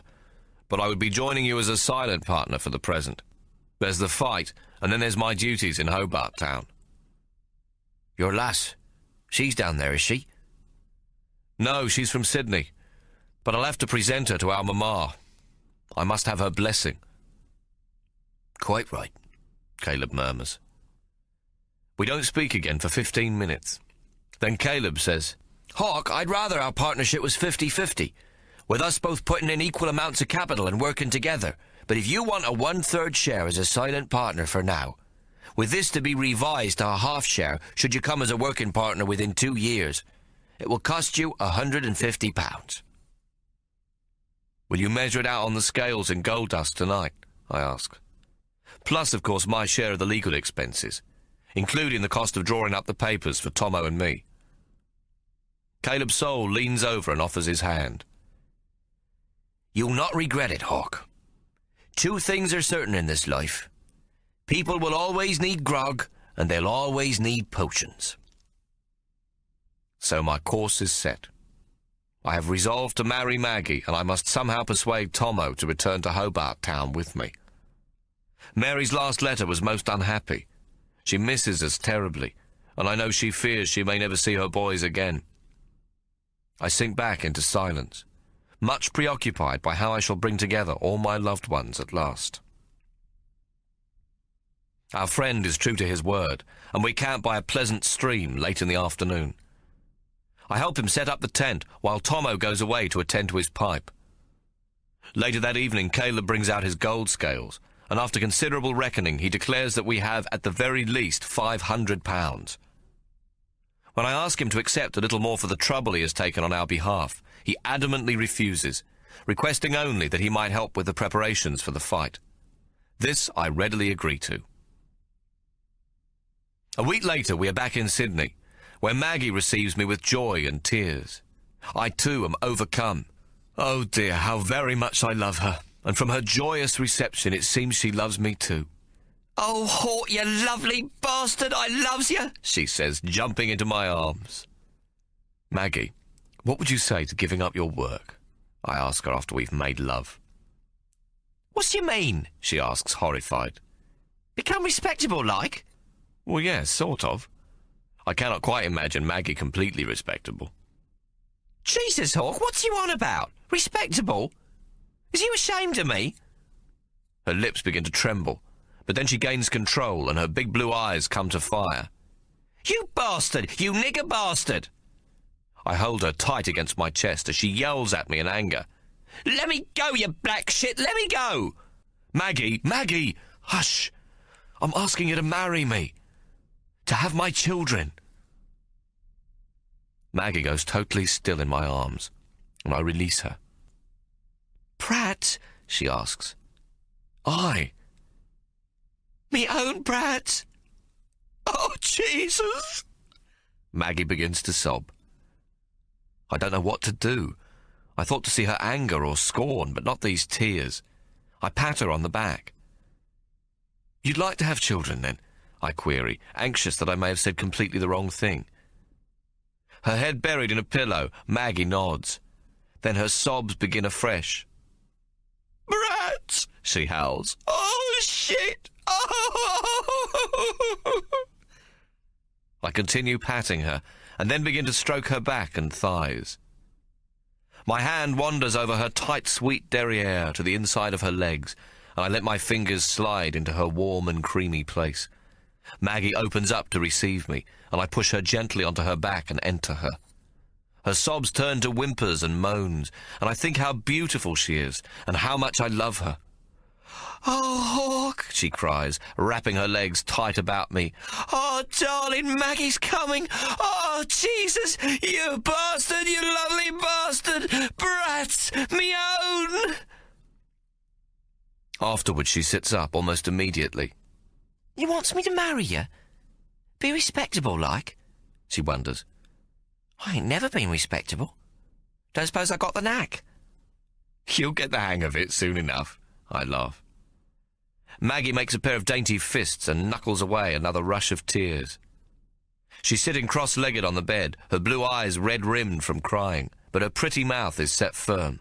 but I would be joining you as a silent partner for the present. There's the fight, and then there's my duties in Hobart Town. Your lass, she's down there, is she? No, she's from Sydney, but I'll have to present her to our mamma. I must have her blessing. Quite right, Caleb murmurs. We don't speak again for 15 minutes. Then Caleb says, Hawk, I'd rather our partnership was 50-50, with us both putting in equal amounts of capital and working together. But if you want a 1/3 share as a silent partner for now, with this to be revised to a half share should you come as a working partner within 2 years, it will cost you £150. Will you measure it out on the scales in gold dust tonight? I ask. Plus, of course, my share of the legal expenses, including the cost of drawing up the papers for Tommo and me. Caleb Soul leans over and offers his hand. You'll not regret it, Hawk. 2 things are certain in this life. People will always need grog, and they'll always need potions. So my course is set. I have resolved to marry Maggie, and I must somehow persuade Tommo to return to Hobart Town with me. Mary's last letter was most unhappy. She misses us terribly, and I know she fears she may never see her boys again. I sink back into silence, much preoccupied by how I shall bring together all my loved ones at last. Our friend is true to his word, and we camp by a pleasant stream late in the afternoon. I help him set up the tent while Tommo goes away to attend to his pipe. Later that evening, Caleb brings out his gold scales, and after considerable reckoning, he declares that we have at the very least £500. When I ask him to accept a little more for the trouble he has taken on our behalf, he adamantly refuses, requesting only that he might help with the preparations for the fight. This I readily agree to. A week later, we are back in Sydney, where Maggie receives me with joy and tears. I, too, am overcome. Oh, dear, how very much I love her, and from her joyous reception it seems she loves me too. Oh, Hawk, you lovely bastard, I loves you, she says, jumping into my arms. Maggie, what would you say to giving up your work? I ask her after we've made love. What do you mean? She asks, horrified. Become respectable, like? Well, yes, sort of. I cannot quite imagine Maggie completely respectable. Jesus, Hawk, what's you on about? Respectable? Is you ashamed of me? Her lips begin to tremble, but then she gains control and her big blue eyes come to fire. You bastard! You nigger bastard! I hold her tight against my chest as she yells at me in anger. Let me go, you black shit! Let me go! Maggie! Maggie! Hush! I'm asking you to marry me. To have my children. Maggie goes totally still in my arms, and I release her. Pratt? She asks. I. Me own Pratt? Oh, Jesus! Maggie begins to sob. I don't know what to do. I thought to see her anger or scorn, but not these tears. I pat her on the back. You'd like to have children, then? I query, anxious that I may have said completely the wrong thing. Her head buried in a pillow, Maggie nods. Then her sobs begin afresh. Brat! She howls. Oh, shit! Oh! I continue patting her, and then begin to stroke her back and thighs. My hand wanders over her tight, sweet derriere to the inside of her legs, and I let my fingers slide into her warm and creamy place. Maggie opens up to receive me, and I push her gently onto her back and enter her. Her sobs turn to whimpers and moans, and I think how beautiful she is, and how much I love her. Oh, Hawk, she cries, wrapping her legs tight about me. Oh, darling, Maggie's coming. Oh, Jesus, you bastard, you lovely bastard. Brats, me own. Afterwards, she sits up almost immediately. You wants me to marry you? Be respectable, like? She wonders. I ain't never been respectable. Don't suppose I got the knack. You'll get the hang of it soon enough, I laugh. Maggie makes a pair of dainty fists and knuckles away another rush of tears. She's sitting cross-legged on the bed, her blue eyes red-rimmed from crying, but her pretty mouth is set firm.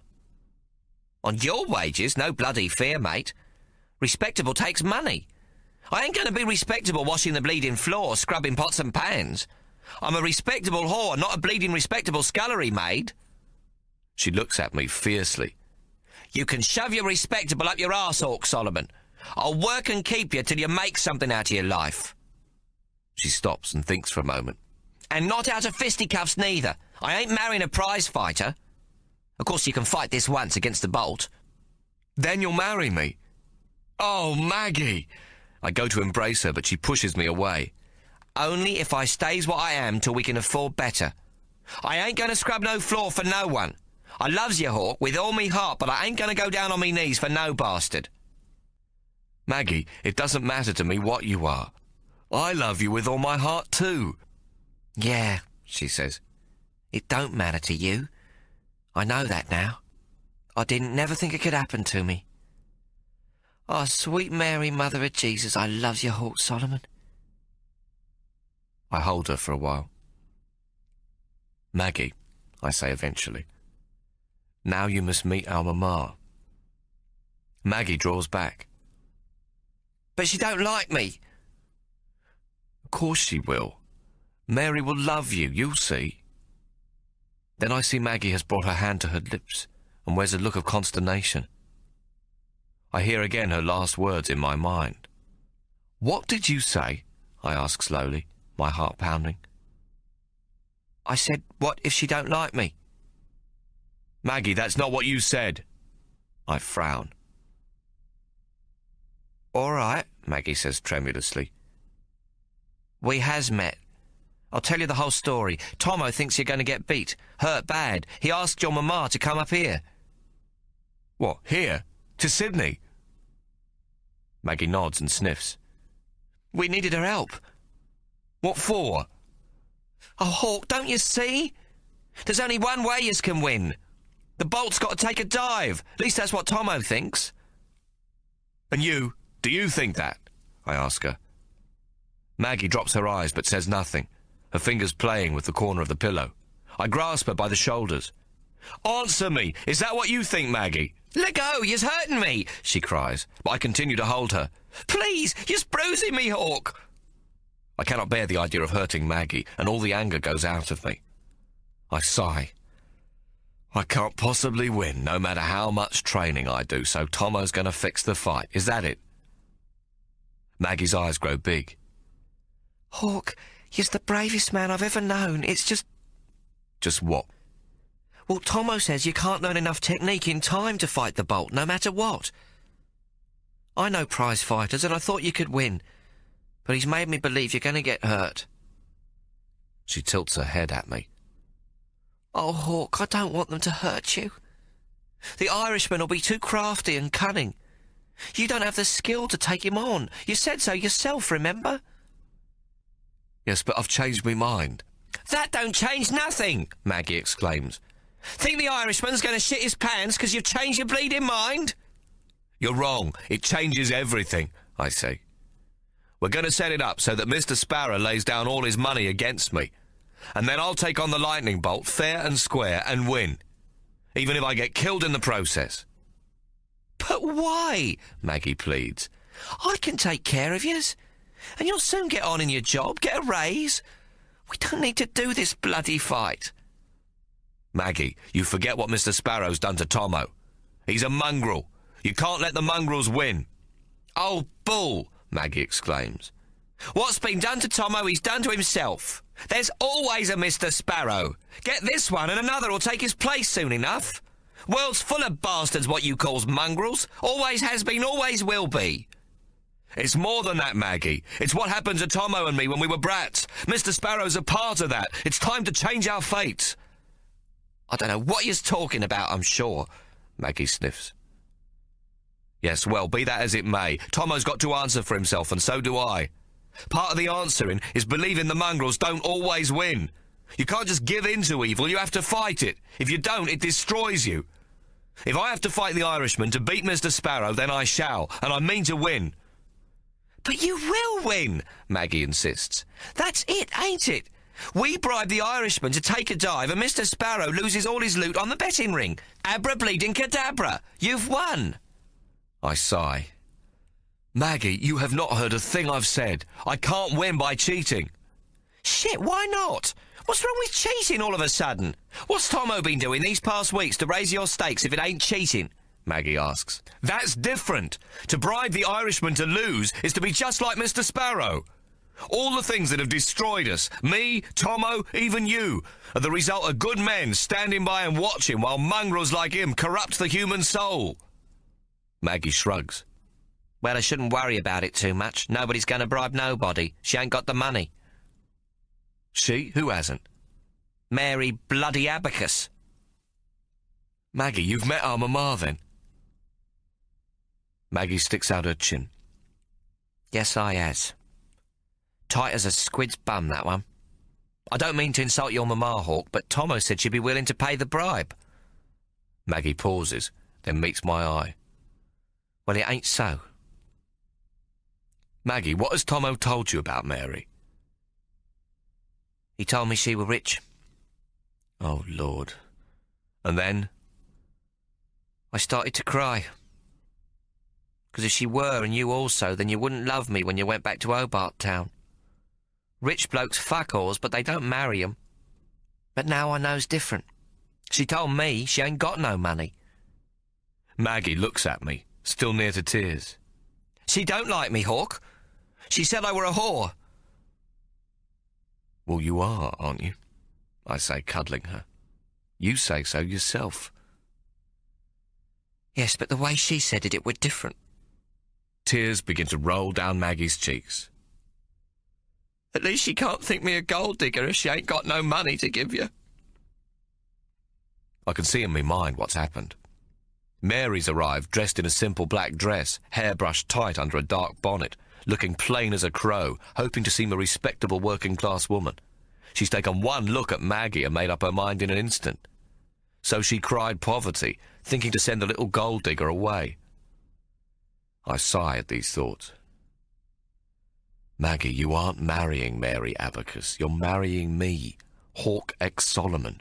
On your wages, no bloody fear, mate. Respectable takes money. I ain't going to be respectable washing the bleeding floor, scrubbing pots and pans. I'm a respectable whore, not a bleeding respectable scullery maid. She looks at me fiercely. You can shove your respectable up your arse, Hawk Solomon. I'll work and keep you till you make something out of your life. She stops and thinks for a moment. And not out of fisticuffs neither. I ain't marrying a prize fighter. Of course you can fight this once against the bolt. Then you'll marry me. Oh, Maggie! I go to embrace her, but she pushes me away. Only if I stays what I am till we can afford better. I ain't going to scrub no floor for no one. I loves you, Hawk, with all me heart, but I ain't going to go down on me knees for no bastard. Maggie, it doesn't matter to me what you are. I love you with all my heart too. Yeah, she says. It don't matter to you. I know that now. I didn't never think it could happen to me. Oh, sweet Mary, Mother of Jesus, I loves you, Hawk Solomon. I hold her for a while. Maggie, I say eventually, now you must meet our mamma. Maggie draws back. But she don't like me. Of course she will. Mary will love you, you'll see. Then I see Maggie has brought her hand to her lips and wears a look of consternation. I hear again her last words in my mind. What did you say? I ask slowly, my heart pounding. I said, what if she don't like me? Maggie, that's not what you said. I frown. All right, Maggie says tremulously. We has met. I'll tell you the whole story. Tommo thinks you're going to get beat. Hurt bad. He asked your mamma to come up here. What, here? To Sydney? Maggie nods and sniffs. We needed her help. What for? Oh, Hawk, don't you see? There's only one way yous can win. The bolt's got to take a dive. At least that's what Tommo thinks. And you? Do you think that? I ask her. Maggie drops her eyes but says nothing, her fingers playing with the corner of the pillow. I grasp her by the shoulders. Answer me! Is that what you think, Maggie? Let go! You're hurting me! She cries, but I continue to hold her. Please! You're bruising me, Hawk! I cannot bear the idea of hurting Maggie, and all the anger goes out of me. I sigh. I can't possibly win, no matter how much training I do, so Tommo's going to fix the fight. Is that it? Maggie's eyes grow big. Hawk, you're the bravest man I've ever known. It's just... Just what? Well, Tommo says you can't learn enough technique in time to fight the bolt, no matter what. I know prize fighters, and I thought you could win. But he's made me believe you're going to get hurt. She tilts her head at me. Oh, Hawk, I don't want them to hurt you. The Irishman will be too crafty and cunning. You don't have the skill to take him on. You said so yourself, remember? Yes, but I've changed my mind. That don't change nothing, Maggie exclaims. Think the Irishman's going to shit his pants because you've changed your bleeding mind? You're wrong. It changes everything, I say. We're going to set it up so that Mr. Sparrow lays down all his money against me. And then I'll take on the lightning bolt fair and square and win. Even if I get killed in the process. But why? Maggie pleads. I can take care of yous. And you'll soon get on in your job, get a raise. We don't need to do this bloody fight. Maggie, you forget what Mr. Sparrow's done to Tommo. He's a mongrel. You can't let the mongrels win. Oh, bull, Maggie exclaims. What's been done to Tommo, he's done to himself. There's always a Mr. Sparrow. Get this one and another will take his place soon enough. World's full of bastards what you calls mongrels. Always has been, always will be. It's more than that, Maggie. It's what happened to Tommo and me when we were brats. Mr. Sparrow's a part of that. It's time to change our fate. I don't know what you're talking about, I'm sure. Maggie sniffs. Yes, well, be that as it may, Tommo's got to answer for himself, and so do I. Part of the answering is believing the mongrels don't always win. You can't just give in to evil, you have to fight it. If you don't, it destroys you. If I have to fight the Irishman to beat Mr. Sparrow, then I shall, and I mean to win. But you will win, Maggie insists. That's it, ain't it? We bribe the Irishman to take a dive and Mr. Sparrow loses all his loot on the betting ring. Abra bleeding cadabra. You've won. I sigh. Maggie, you have not heard a thing I've said. I can't win by cheating. Shit, why not? What's wrong with cheating all of a sudden? What's Tommo been doing these past weeks to raise your stakes if it ain't cheating? Maggie asks. That's different. To bribe the Irishman to lose is to be just like Mr. Sparrow. All the things that have destroyed us, me, Tommo, even you, are the result of good men standing by and watching while mongrels like him corrupt the human soul. Maggie shrugs. Well, I shouldn't worry about it too much. Nobody's going to bribe nobody. She ain't got the money. She? Who hasn't? Mary bloody Abacus. Maggie, you've met our mamma, then? Maggie sticks out her chin. Yes, I has. Tight as a squid's bum, that one. I don't mean to insult your mamma, Hawk, but Tommo said she'd be willing to pay the bribe. Maggie pauses, then meets my eye. Well, it ain't so. Maggie, what has Tommo told you about Mary? He told me she were rich. Oh, Lord. And then? I started to cry. 'Cause if she were, and you also, then you wouldn't love me when you went back to Hobart Town. Rich blokes fuck alls, but they don't marry 'em. But now I know's different. She told me she ain't got no money. Maggie looks at me, still near to tears. She don't like me, Hawk. She said I were a whore. Well, you are, aren't you? I say, cuddling her. You say so yourself. Yes, but the way she said it were different. Tears begin to roll down Maggie's cheeks. At least she can't think me a gold digger if she ain't got no money to give you. I can see in me mind what's happened. Mary's arrived dressed in a simple black dress, hair brushed tight under a dark bonnet, looking plain as a crow, hoping to seem a respectable working-class woman. She's taken one look at Maggie and made up her mind in an instant. So she cried poverty, thinking to send the little gold digger away. I sigh at these thoughts. Maggie, you aren't marrying Mary Abacus. You're marrying me, Hawk X Solomon.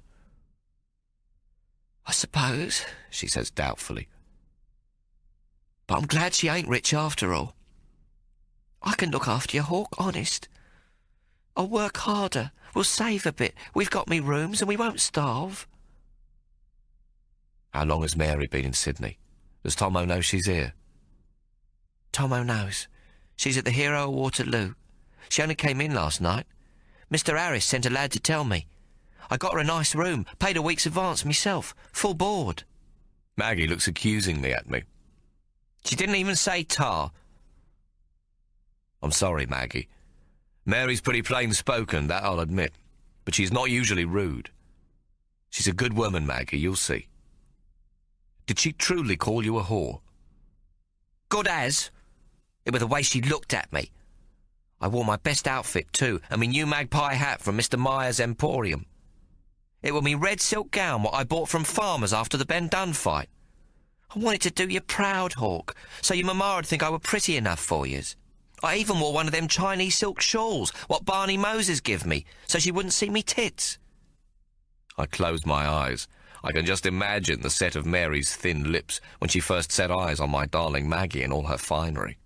I suppose, she says doubtfully. But I'm glad she ain't rich after all. I can look after you, Hawk, honest. I'll work harder. We'll save a bit. We've got me rooms and we won't starve. How long has Mary been in Sydney? Does Tommo know she's here? Tommo knows. She's at the Hero of Waterloo. She only came in last night. Mr. Harris sent a lad to tell me. I got her a nice room, paid a week's advance myself, full board. Maggie looks accusingly at me. She didn't even say tar. I'm sorry, Maggie. Mary's pretty plain-spoken, that I'll admit, but she's not usually rude. She's a good woman, Maggie, you'll see. Did she truly call you a whore? Good as. It was the way she looked at me. I wore my best outfit, too, and my new magpie hat from Mr. Myers' Emporium. It was me red silk gown what I bought from Farmers after the Ben Dunn fight. I wanted to do you proud, Hawk, so your mamma would think I were pretty enough for yous. I even wore one of them Chinese silk shawls what Barney Moses give me, so she wouldn't see me tits. I closed my eyes. I can just imagine the set of Mary's thin lips when she first set eyes on my darling Maggie in all her finery.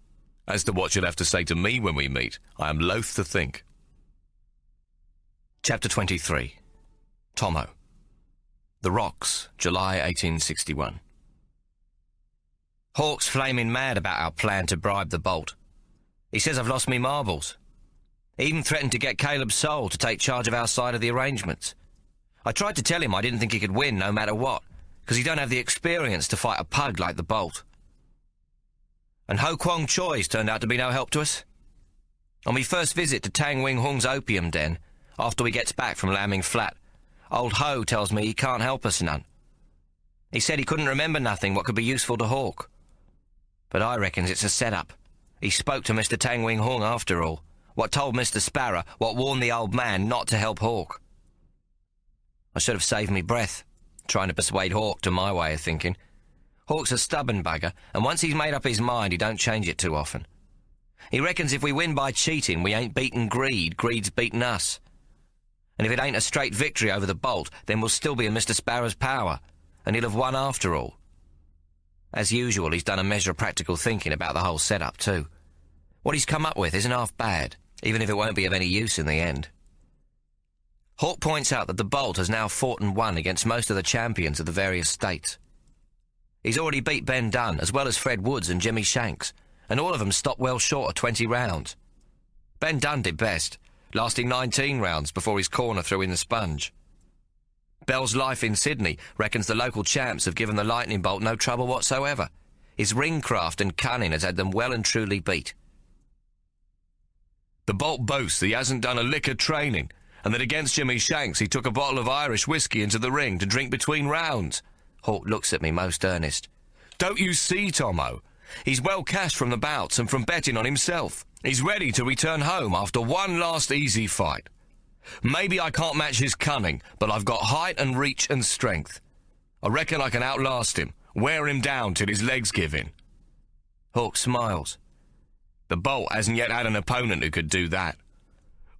As to what she'll have to say to me when we meet, I am loath to think. Chapter 23. Tommo. The Rocks, July 1861. Hawk's flaming mad about our plan to bribe the Bolt. He says I've lost me marbles. He even threatened to get Caleb Soul to take charge of our side of the arrangements. I tried to tell him I didn't think he could win no matter what, because he don't have the experience to fight a pug like the Bolt. And Ho Kwong Choi's turned out to be no help to us. On my first visit to Tang Wing Hung's opium den, after we gets back from Lambing Flat, old Ho tells me he can't help us none. He said he couldn't remember nothing what could be useful to Hawk. But I reckons it's a set-up. He spoke to Mr. Tang Wing Hung after all, what told Mr. Sparrow what warned the old man not to help Hawk. I should have saved me breath, trying to persuade Hawk to my way of thinking. Hawk's a stubborn bugger, and once he's made up his mind, he don't change it too often. He reckons if we win by cheating, we ain't beaten greed, greed's beaten us. And if it ain't a straight victory over the Bolt, then we'll still be in Mr. Sparrow's power, and he'll have won after all. As usual, he's done a measure of practical thinking about the whole setup, too. What he's come up with isn't half bad, even if it won't be of any use in the end. Hawk points out that the Bolt has now fought and won against most of the champions of the various states. He's already beat Ben Dunn, as well as Fred Woods and Jimmy Shanks, and all of them stopped well short of 20 rounds. Ben Dunn did best, lasting 19 rounds before his corner threw in the sponge. Bell's Life in Sydney reckons the local champs have given the Lightning Bolt no trouble whatsoever. His ringcraft and cunning has had them well and truly beat. The Bolt boasts he hasn't done a lick of training, and that against Jimmy Shanks he took a bottle of Irish whiskey into the ring to drink between rounds. Hawk looks at me most earnest. Don't you see, Tommo? He's well cashed from the bouts and from betting on himself. He's ready to return home after one last easy fight. Maybe I can't match his cunning, but I've got height and reach and strength. I reckon I can outlast him, wear him down till his legs give in. Hawk smiles. The Bolt hasn't yet had an opponent who could do that.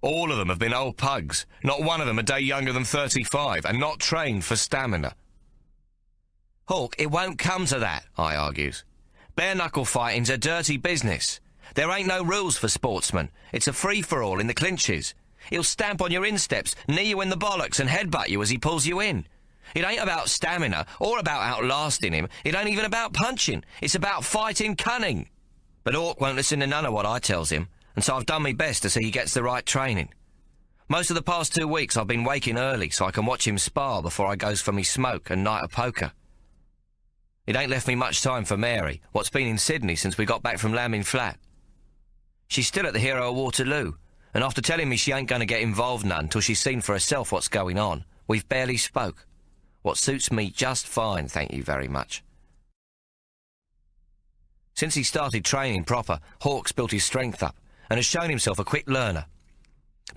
All of them have been old pugs, not one of them a day younger than 35, and not trained for stamina. Hawk, it won't come to that, I argues. Bare-knuckle fighting's a dirty business. There ain't no rules for sportsmen. It's a free-for-all in the clinches. He'll stamp on your insteps, knee you in the bollocks and headbutt you as he pulls you in. It ain't about stamina or about outlasting him. It ain't even about punching. It's about fighting cunning. But Hawk won't listen to none of what I tells him, and so I've done my best to see he gets the right training. Most of the past 2 weeks I've been waking early so I can watch him spar before I goes for me smoke and night of poker. It ain't left me much time for Mary, what's been in Sydney since we got back from Lambing Flat. She's still at the Hero of Waterloo, and after telling me she ain't going to get involved none till she's seen for herself what's going on, we've barely spoke. What suits me just fine, thank you very much. Since he started training proper, Hawk's built his strength up, and has shown himself a quick learner.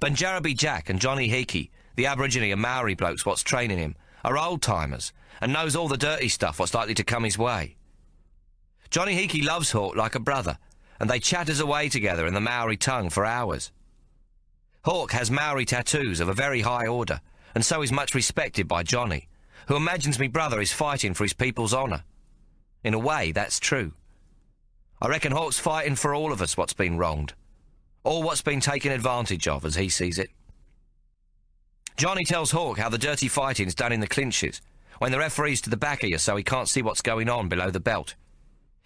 Banjaraby Jack and Johnny Hickey, the Aborigine and Maori blokes what's training him, are old-timers, and knows all the dirty stuff what's likely to come his way. Johnny Hickey loves Hawk like a brother, and they chatters away together in the Maori tongue for hours. Hawk has Maori tattoos of a very high order, and so is much respected by Johnny, who imagines me brother is fighting for his people's honour. In a way, that's true. I reckon Hawk's fighting for all of us what's been wronged, all what's been taken advantage of as he sees it. Johnny tells Hawk how the dirty fighting's done in the clinches, when the referee's to the back of you so he can't see what's going on below the belt.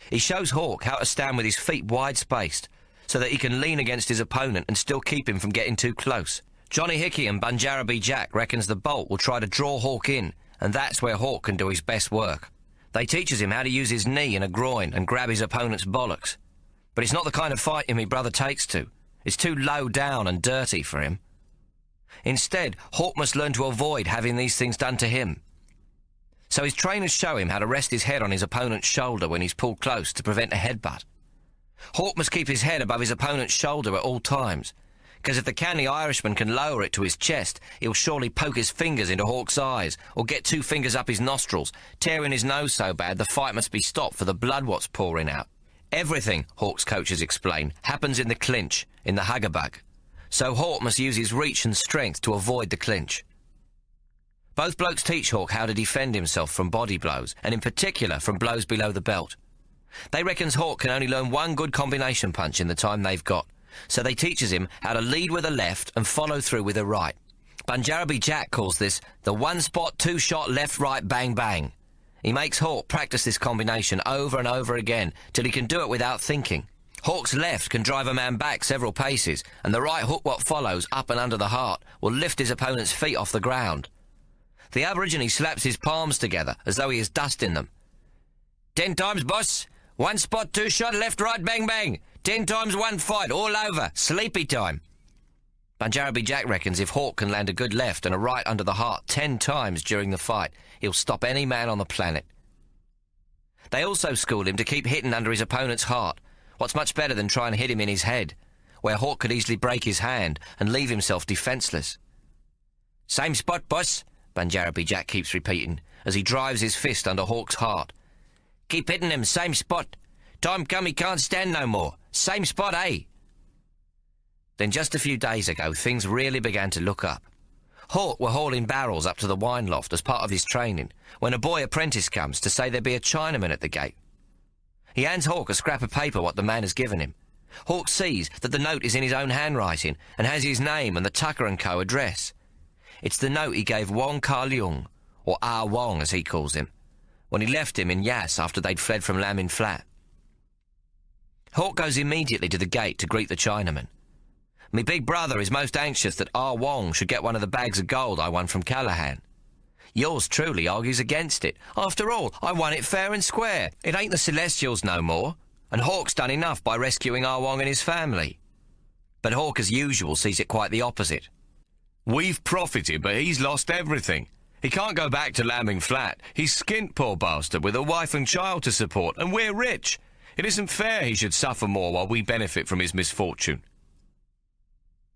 He shows Hawk how to stand with his feet wide-spaced, so that he can lean against his opponent and still keep him from getting too close. Johnny Hickey and Banjaraby Jack reckons the Bolt will try to draw Hawk in, and that's where Hawk can do his best work. They teaches him how to use his knee and a groin and grab his opponent's bollocks. But it's not the kind of fighting me brother takes to. It's too low down and dirty for him. Instead, Hawk must learn to avoid having these things done to him. So his trainers show him how to rest his head on his opponent's shoulder when he's pulled close to prevent a headbutt. Hawk must keep his head above his opponent's shoulder at all times, because if the canny Irishman can lower it to his chest, he'll surely poke his fingers into Hawk's eyes, or get 2 fingers up his nostrils, tearing his nose so bad the fight must be stopped for the blood what's pouring out. Everything, Hawk's coaches explain, happens in the clinch, in the hugabug. So Hawk must use his reach and strength to avoid the clinch. Both blokes teach Hawk how to defend himself from body blows, and in particular from blows below the belt. They reckons Hawk can only learn one good combination punch in the time they've got, so they teaches him how to lead with a left and follow through with a right. Banjaraby Jack calls this the one-spot, two-shot, left-right, bang-bang. He makes Hawk practice this combination over and over again till he can do it without thinking. Hawk's left can drive a man back several paces, and the right hook what follows, up and under the heart, will lift his opponent's feet off the ground. The Aborigine slaps his palms together as though he is dusting them. 10 times, boss. One spot, two shot, left, right, bang, bang. 10 times, one fight, all over. Sleepy time. Banjaraby Jack reckons if Hawk can land a good left and a right under the heart 10 times during the fight, he'll stop any man on the planet. They also school him to keep hitting under his opponent's heart, what's much better than trying to hit him in his head, where Hawk could easily break his hand and leave himself defenceless. Same spot, boss. Banjaraby Jack keeps repeating, as he drives his fist under Hawk's heart. Keep hitting him, same spot. Time come he can't stand no more. Same spot, eh? Then just a few days ago, things really began to look up. Hawk were hauling barrels up to the wine loft as part of his training, when a boy apprentice comes to say there'd be a Chinaman at the gate. He hands Hawk a scrap of paper what the man has given him. Hawk sees that the note is in his own handwriting and has his name and the Tucker & Co. address. It's the note he gave Wong Kar-leung, or Ah Wong as he calls him, when he left him in Yass after they'd fled from Lam Flat. Hawk goes immediately to the gate to greet the Chinaman. Me big brother is most anxious that Ah Wong should get one of the bags of gold I won from Callahan. Yours truly argues against it. After all, I won it fair and square. It ain't the Celestials no more, and Hawk's done enough by rescuing Ah Wong and his family. But Hawk, as usual, sees it quite the opposite. We've profited, but he's lost everything. He can't go back to Lambing Flat. He's skint, poor bastard, with a wife and child to support, and we're rich. It isn't fair he should suffer more while we benefit from his misfortune.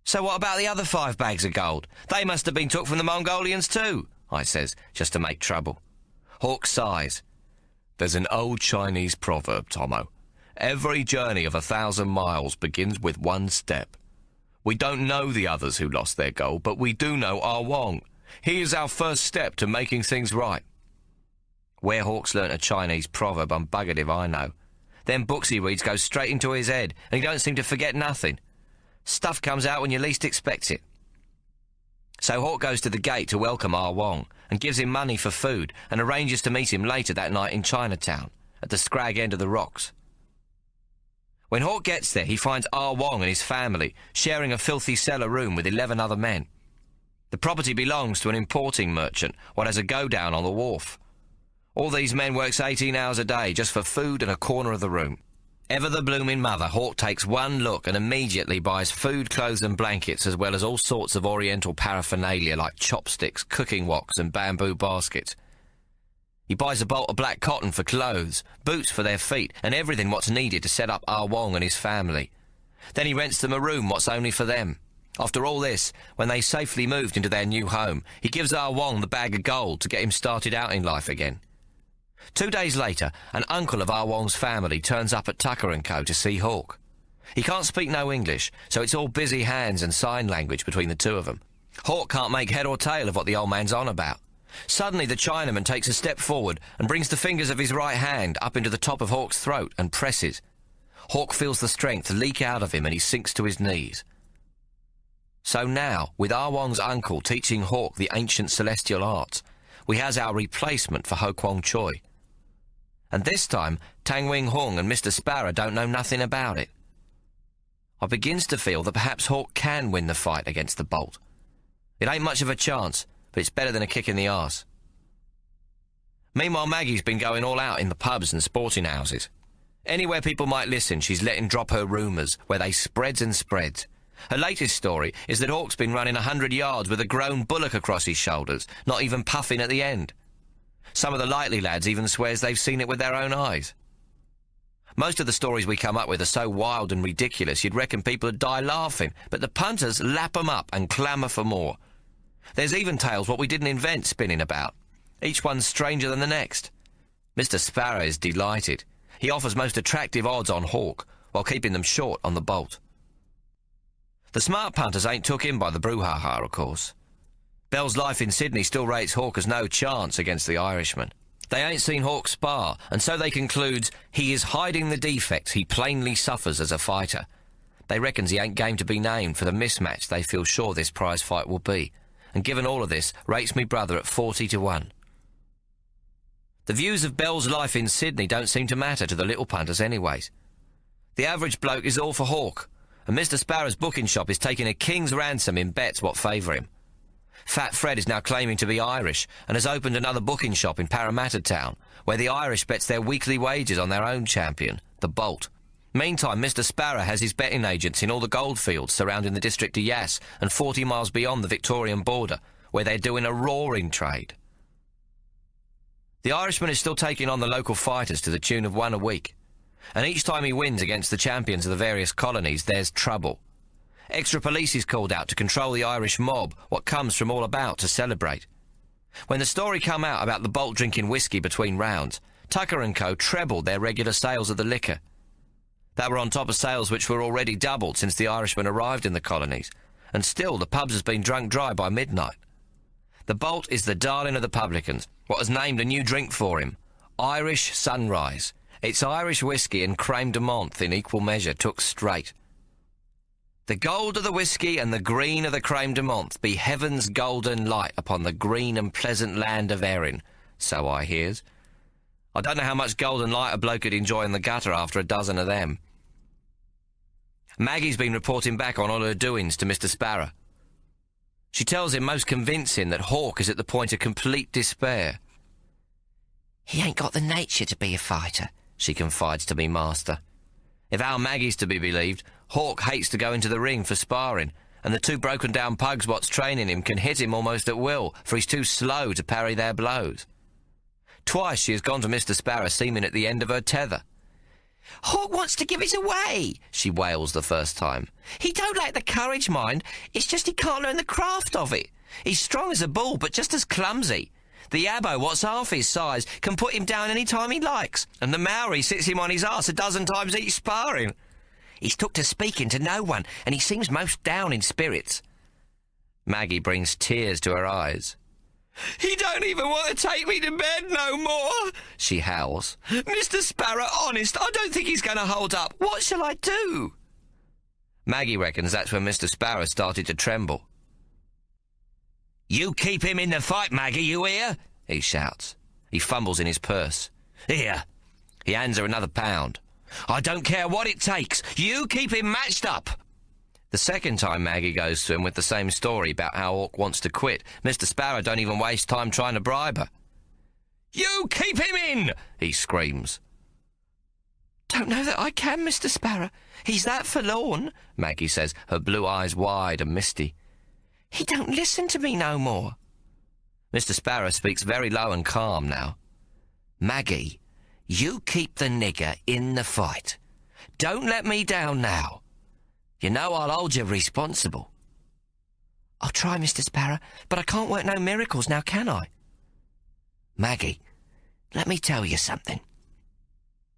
So what about the other 5 bags of gold? They must have been took from the Mongolians too, I says, just to make trouble. Hawk sighs. There's an old Chinese proverb, Tommo. Every journey of 1,000 miles begins with one step. We don't know the others who lost their gold, but we do know Ah Wong. He is our first step to making things right. Where Hawk's learnt a Chinese proverb, I'm buggered if I know. Them books he reads go straight into his head, and he don't seem to forget nothing. Stuff comes out when you least expect it. So Hawk goes to the gate to welcome Ah Wong, and gives him money for food, and arranges to meet him later that night in Chinatown, at the scrag end of the rocks. When Hawk gets there, he finds Ah Wong and his family sharing a filthy cellar room with 11 other men. The property belongs to an importing merchant, what has a go-down on the wharf. All these men works 18 hours a day just for food and a corner of the room. Ever the bloomin' mother, Hawk takes one look and immediately buys food, clothes and blankets, as well as all sorts of oriental paraphernalia like chopsticks, cooking woks and bamboo baskets. He buys a bolt of black cotton for clothes, boots for their feet, and everything what's needed to set up Ah Wong and his family. Then he rents them a room what's only for them. After all this, when they safely moved into their new home, he gives Ah Wong the bag of gold to get him started out in life again. 2 days later, an uncle of Ah Wong's family turns up at Tucker & Co. to see Hawk. He can't speak no English, so it's all busy hands and sign language between the two of them. Hawk can't make head or tail of what the old man's on about. Suddenly the Chinaman takes a step forward and brings the fingers of his right hand up into the top of Hawk's throat and presses. Hawk feels the strength leak out of him and he sinks to his knees. So now, with Ah Wong's uncle teaching Hawk the ancient celestial arts, we has our replacement for Ho Kwong Choi. And this time, Tang Wing Hung and Mr. Sparrow don't know nothing about it. I begins to feel that perhaps Hawk can win the fight against the Bolt. It ain't much of a chance, but it's better than a kick in the arse. Meanwhile, Maggie's been going all out in the pubs and sporting houses. Anywhere people might listen, she's letting drop her rumours, where they spreads and spreads. Her latest story is that Hawk's been running 100 yards with a grown bullock across his shoulders, not even puffing at the end. Some of the likely lads even swears they've seen it with their own eyes. Most of the stories we come up with are so wild and ridiculous you'd reckon people would die laughing, but the punters lap 'em up and clamour for more. There's even tales what we didn't invent spinning about. Each one's stranger than the next. Mr. Sparrow is delighted. He offers most attractive odds on Hawk, while keeping them short on the Bolt. The smart punters ain't took in by the brouhaha, of course. Bell's Life in Sydney still rates Hawk as no chance against the Irishman. They ain't seen Hawk spar, and so they concludes he is hiding the defects he plainly suffers as a fighter. They reckons he ain't game to be named for the mismatch they feel sure this prize fight will be, and given all of this, rates me brother at 40-1. The views of Bell's Life in Sydney don't seem to matter to the little punters anyways. The average bloke is all for Hawk, and Mr. Sparrow's booking shop is taking a king's ransom in bets what favour him. Fat Fred is now claiming to be Irish and has opened another booking shop in Parramatta Town, where the Irish bets their weekly wages on their own champion, the Bolt. Meantime, Mr. Sparrow has his betting agents in all the goldfields surrounding the district of Yass and 40 miles beyond the Victorian border, where they're doing a roaring trade. The Irishman is still taking on the local fighters to the tune of one a week, and each time he wins against the champions of the various colonies, there's trouble. Extra police is called out to control the Irish mob, what comes from all about to celebrate. When the story come out about the Bolt drinking whiskey between rounds, Tucker & Co. trebled their regular sales of the liquor. That were on top of sales which were already doubled since the Irishman arrived in the colonies, and still the pubs has been drunk dry by midnight. The Bolt is the darling of the publicans, what has named a new drink for him, Irish Sunrise. It's Irish whiskey and creme de menthe in equal measure, took straight. The gold of the whiskey and the green of the creme de menthe be heaven's golden light upon the green and pleasant land of Erin, so I hears. I don't know how much golden light a bloke could enjoy in the gutter after a dozen of them. Maggie's been reporting back on all her doings to Mr. Sparrow. She tells him most convincing that Hawk is at the point of complete despair. "He ain't got the nature to be a fighter," she confides to me master. If our Maggie's to be believed, Hawk hates to go into the ring for sparring, and the two broken-down pugs what's training him can hit him almost at will, for he's too slow to parry their blows. Twice she has gone to Mr. Sparrow seeming at the end of her tether. "Hawk wants to give it away," she wails the first time. "He don't lack the courage, mind. It's just he can't learn the craft of it. He's strong as a bull, but just as clumsy. The Abbo, what's half his size, can put him down any time he likes, and the Maori sits him on his arse a dozen times each sparring. He's took to speaking to no one, and he seems most down in spirits." Maggie brings tears to her eyes. "He don't even want to take me to bed no more," she howls. "Mr. Sparrow, honest, I don't think he's going to hold up. What shall I do?" Maggie reckons that's when Mr. Sparrow started to tremble. "You keep him in the fight, Maggie, you hear?" he shouts. He fumbles in his purse. "Here." He hands her another £1. "I don't care what it takes. You keep him matched up." The second time Maggie goes to him with the same story about how Hawk wants to quit, Mr. Sparrow don't even waste time trying to bribe her. "You keep him in!" he screams. "Don't know that I can, Mr. Sparrow. He's that forlorn," Maggie says, her blue eyes wide and misty. "He don't listen to me no more." Mr. Sparrow speaks very low and calm now. "Maggie, you keep the nigger in the fight. Don't let me down now. You know I'll hold you responsible." "I'll try, Mr. Sparrow, but I can't work no miracles now, can I?" "Maggie, let me tell you something."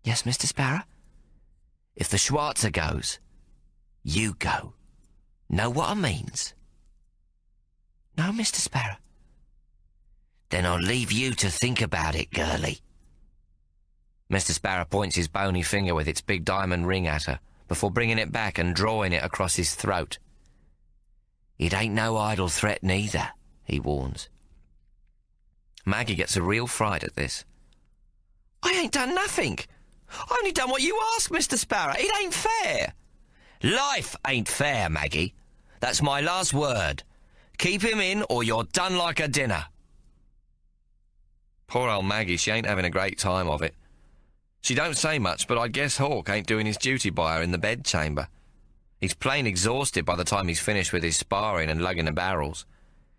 "Yes, Mr. Sparrow?" "If the Schwarzer goes, you go. Know what I means?" "No, Mr. Sparrow." "Then I'll leave you to think about it, girlie." Mr. Sparrow points his bony finger with its big diamond ring at her, before bringing it back and drawing it across his throat. "It ain't no idle threat neither," he warns. Maggie gets a real fright at this. "I ain't done nothing. I only done what you asked, Mr. Sparrow. It ain't fair." "Life ain't fair, Maggie. That's my last word. Keep him in or you're done like a dinner." Poor old Maggie, she ain't having a great time of it. She don't say much, but I guess Hawk ain't doing his duty by her in the bedchamber. He's plain exhausted by the time he's finished with his sparring and lugging the barrels.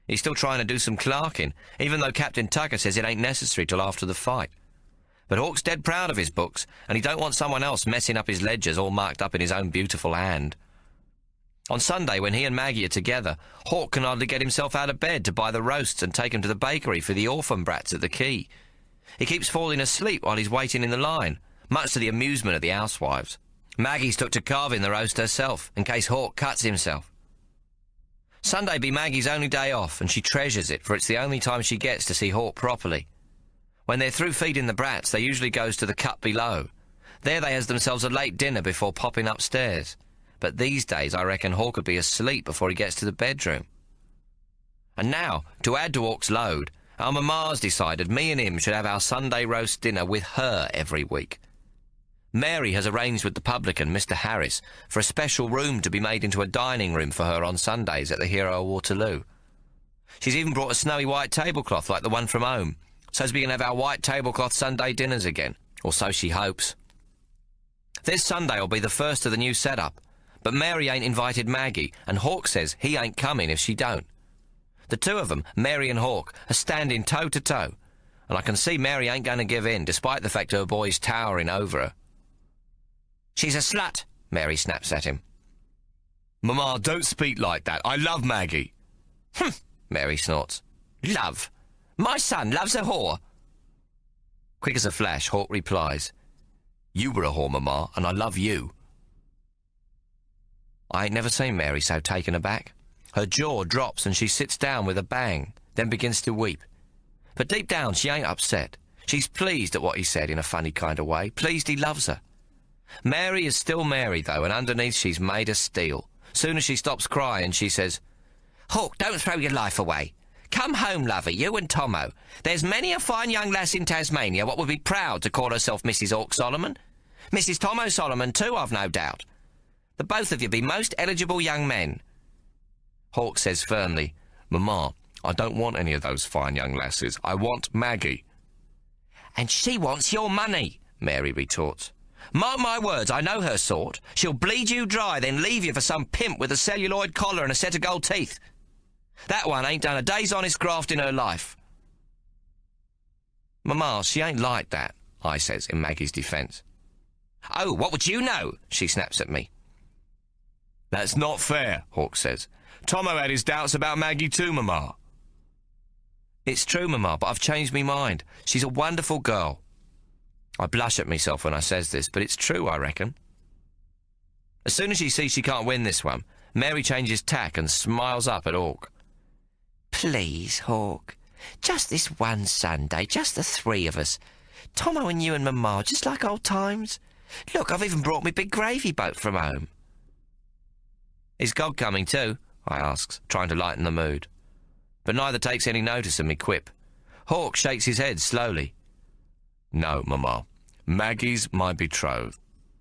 He's still trying to do some clerking, even though Captain Tucker says it ain't necessary till after the fight. But Hawk's dead proud of his books, and he don't want someone else messing up his ledgers all marked up in his own beautiful hand. On Sunday, when he and Maggie are together, Hawk can hardly get himself out of bed to buy the roasts and take them to the bakery for the orphan brats at the quay. He keeps falling asleep while he's waiting in the line, much to the amusement of the housewives. Maggie's took to carving the roast herself, in case Hawk cuts himself. Sunday be Maggie's only day off, and she treasures it, for it's the only time she gets to see Hawk properly. When they're through feeding the brats, they usually goes to the cut below. There they has themselves a late dinner before popping upstairs. But these days I reckon Hawk would be asleep before he gets to the bedroom. And now, to add to Hawk's load, our mamma's decided me and him should have our Sunday roast dinner with her every week. Mary has arranged with the publican, Mr. Harris, for a special room to be made into a dining room for her on Sundays at the Hero of Waterloo. She's even brought a snowy white tablecloth like the one from home, so as we can have our white tablecloth Sunday dinners again, or so she hopes. This Sunday will be the first of the new setup, but Mary ain't invited Maggie, and Hawk says he ain't coming if she don't. The two of them, Mary and Hawk, are standing toe-to-toe, and I can see Mary ain't going to give in, despite the fact her boy's towering over her. "She's a slut," Mary snaps at him. "Mamma, don't speak like that. I love Maggie." "Humph," Mary snorts. "Love? My son loves a whore." Quick as a flash, Hawk replies, "You were a whore, Mamma, and I love you." I ain't never seen Mary so taken aback. Her jaw drops and she sits down with a bang, then begins to weep. But deep down she ain't upset. She's pleased at what he said in a funny kind of way, pleased he loves her. Mary is still Mary, though, and underneath she's made of steel. Soon as she stops crying, she says, "Hawk, don't throw your life away. Come home, lover, you and Tommo. There's many a fine young lass in Tasmania what would be proud to call herself Mrs. Hawk Solomon. Mrs. Tommo Solomon, too, I've no doubt. The both of you be most eligible young men." Hawk says firmly, "Mamma, I don't want any of those fine young lasses. I want Maggie." "And she wants your money," Mary retorts. "Mark my words, I know her sort. She'll bleed you dry, then leave you for some pimp with a celluloid collar and a set of gold teeth. That one ain't done a day's honest graft in her life." "Mamma, she ain't like that," I says in Maggie's defence. "Oh, what would you know?" she snaps at me. "That's not fair," Hawk says. "Tommo had his doubts about Maggie too, Mamma." "It's true, Mamma, but I've changed me mind. She's a wonderful girl." I blush at myself when I says this, but it's true, I reckon. As soon as she sees she can't win this one, Mary changes tack and smiles up at Hawk. "Please, Hawk, just this one Sunday, just the three of us. Tommo and you and Mamma, just like old times. Look, I've even brought me big gravy boat from home." "Is God coming too?" I asks, trying to lighten the mood. But neither takes any notice of me quip. Hawk shakes his head slowly. "No, Mamma. Maggie's my betrothed.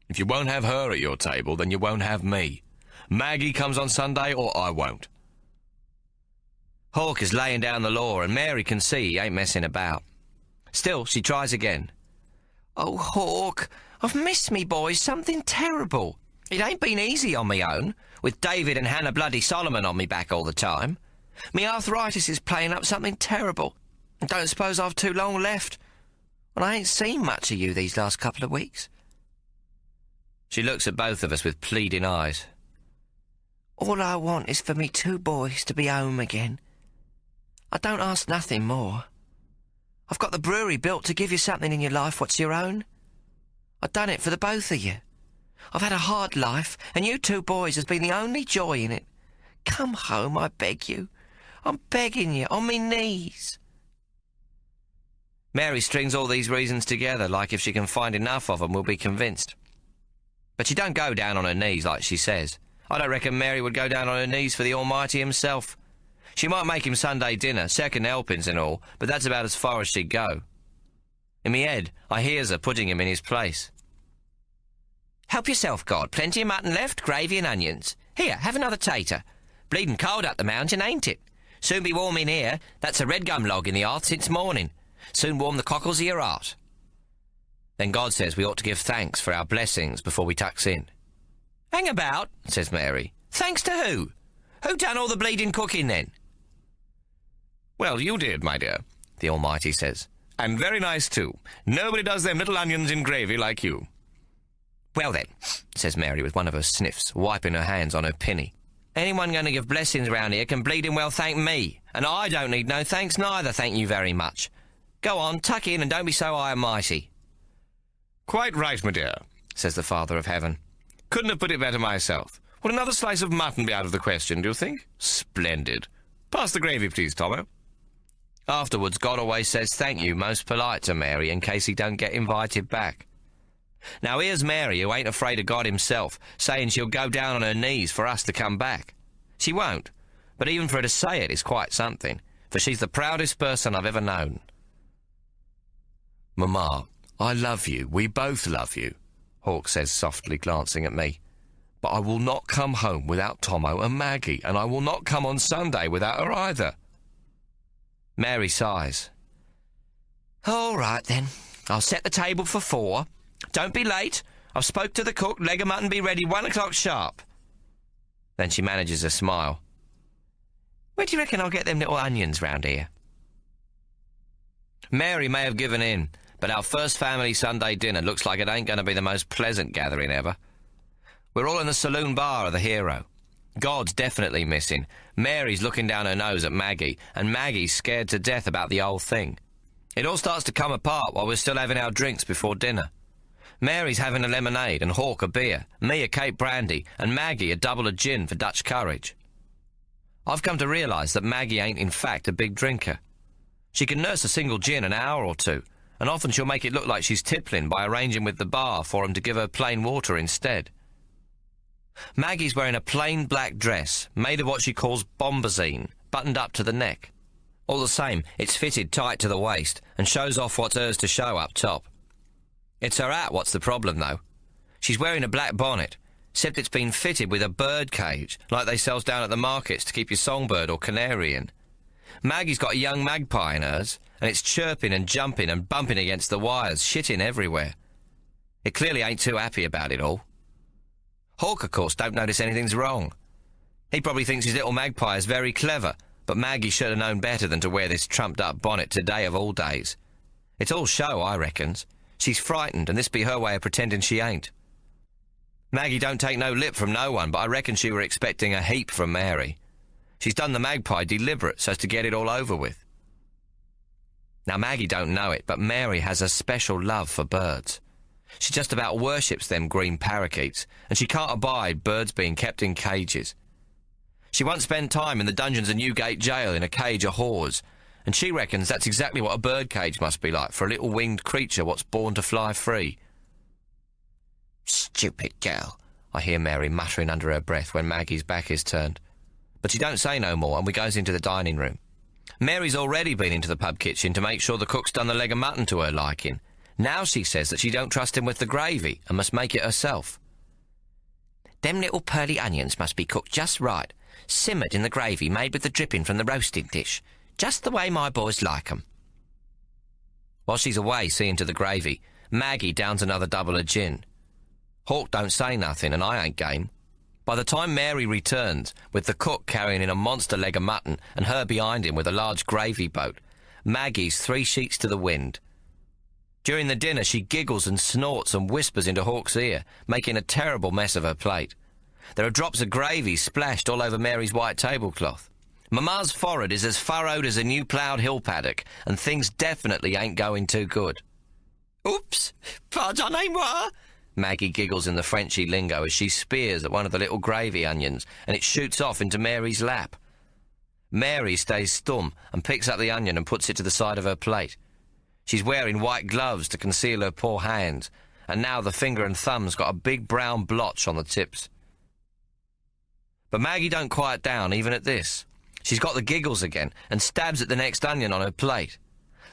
If you won't have her at your table, then you won't have me. Maggie comes on Sunday or I won't." Hawk is laying down the law, and Mary can see he ain't messing about. Still, she tries again. "Oh, Hawk, I've missed me boys something terrible. It ain't been easy on me own, with David and Hannah Bloody Solomon on me back all the time. Me arthritis is playing up something terrible. I don't suppose I've too long left. And I ain't seen much of you these last couple of weeks." She looks at both of us with pleading eyes. "All I want is for me two boys to be home again. I don't ask nothing more. I've got the brewery built to give you something in your life what's your own. I've done it for the both of you. I've had a hard life, and you two boys has been the only joy in it. Come home, I beg you. I'm begging you, on me knees." Mary strings all these reasons together, like if she can find enough of them, we'll be convinced. But she don't go down on her knees like she says. I don't reckon Mary would go down on her knees for the Almighty himself. She might make him Sunday dinner, second helpings and all, but that's about as far as she'd go. In me head, I hears her putting him in his place. "Help yourself, God. Plenty of mutton left, gravy and onions. Here, have another tater. Bleeding cold up the mountain, ain't it? Soon be warm in here. That's a red gum log in the hearth since morning. Soon warm the cockles of your heart." Then God says we ought to give thanks for our blessings before we tucks in. "Hang about," says Mary. "Thanks to who? Who done all the bleeding cooking then?" "Well, you did, my dear," the Almighty says. "And very nice too. Nobody does them little onions in gravy like you." "Well then," says Mary with one of her sniffs, wiping her hands on her pinny. "Anyone going to give blessings round here can bleeding well thank me, and I don't need no thanks neither, thank you very much. Go on, tuck in and don't be so high and mighty." "Quite right, my dear," says the Father of Heaven. "Couldn't have put it better myself. Would another slice of mutton be out of the question, do you think? Splendid. Pass the gravy, please, Tommo." Afterwards, God always says thank you most polite to Mary in case he don't get invited back. Now here's Mary, who ain't afraid of God himself, saying she'll go down on her knees for us to come back. She won't, but even for her to say it is quite something, for she's the proudest person I've ever known. "Mamma, I love you. We both love you," Hawk says softly, glancing at me. "But I will not come home without Tommo and Maggie, and I will not come on Sunday without her either." Mary sighs. "All right, then. I'll set the table for 4. Don't be late. I've spoke to the cook. Leg of mutton be ready 1 o'clock sharp." Then she manages a smile. "Where do you reckon I'll get them little onions round here?" Mary may have given in, but our first family Sunday dinner looks like it ain't going to be the most pleasant gathering ever. We're all in the saloon bar of the hero. God's definitely missing. Mary's looking down her nose at Maggie, and Maggie's scared to death about the whole thing. It all starts to come apart while we're still having our drinks before dinner. Mary's having a lemonade and Hawk a beer, me a Cape brandy, and Maggie a double of gin for Dutch courage. I've come to realise that Maggie ain't in fact a big drinker. She can nurse a single gin an hour or two, and often she'll make it look like she's tippling by arranging with the bar for him to give her plain water instead. Maggie's wearing a plain black dress made of what she calls bombazine, buttoned up to the neck. All the same, it's fitted tight to the waist and shows off what's hers to show up top. It's her hat what's the problem, though. She's wearing a black bonnet, except it's been fitted with a bird cage, like they sells down at the markets to keep your songbird or canary in. Maggie's got a young magpie in hers, and it's chirping and jumping and bumping against the wires, shitting everywhere. It clearly ain't too happy about it all. Hawk, of course, don't notice anything's wrong. He probably thinks his little magpie is very clever, but Maggie should have known better than to wear this trumped-up bonnet today of all days. It's all show, I reckons. She's frightened, and this be her way of pretending she ain't. Maggie don't take no lip from no one, but I reckon she were expecting a heap from Mary. She's done the magpie deliberate so as to get it all over with. Now, Maggie don't know it, but Mary has a special love for birds. She just about worships them green parakeets, and she can't abide birds being kept in cages. She once spent time in the dungeons of Newgate Jail in a cage of haws, and she reckons that's exactly what a bird cage must be like for a little winged creature what's born to fly free. "Stupid girl," I hear Mary muttering under her breath when Maggie's back is turned. But she don't say no more, and we goes into the dining room. Mary's already been into the pub kitchen to make sure the cook's done the leg of mutton to her liking. Now she says that she don't trust him with the gravy and must make it herself. "Them little pearly onions must be cooked just right, simmered in the gravy made with the dripping from the roasting dish, just the way my boys like 'em." While she's away seeing to the gravy, Maggie downs another double of gin. Hawk don't say nothing, and I ain't game. By the time Mary returns, with the cook carrying in a monster leg of mutton and her behind him with a large gravy boat, Maggie's 3 sheets to the wind. During the dinner, she giggles and snorts and whispers into Hawk's ear, making a terrible mess of her plate. There are drops of gravy splashed all over Mary's white tablecloth. Mamma's forehead is as furrowed as a new ploughed hill paddock, and things definitely ain't going too good. "Oops, pardonnez-moi," Maggie giggles in the Frenchy lingo as she spears at one of the little gravy onions, and it shoots off into Mary's lap. Mary stays stum and picks up the onion and puts it to the side of her plate. She's wearing white gloves to conceal her poor hands, and now the finger and thumb's got a big brown blotch on the tips. But Maggie don't quiet down even at this. She's got the giggles again and stabs at the next onion on her plate.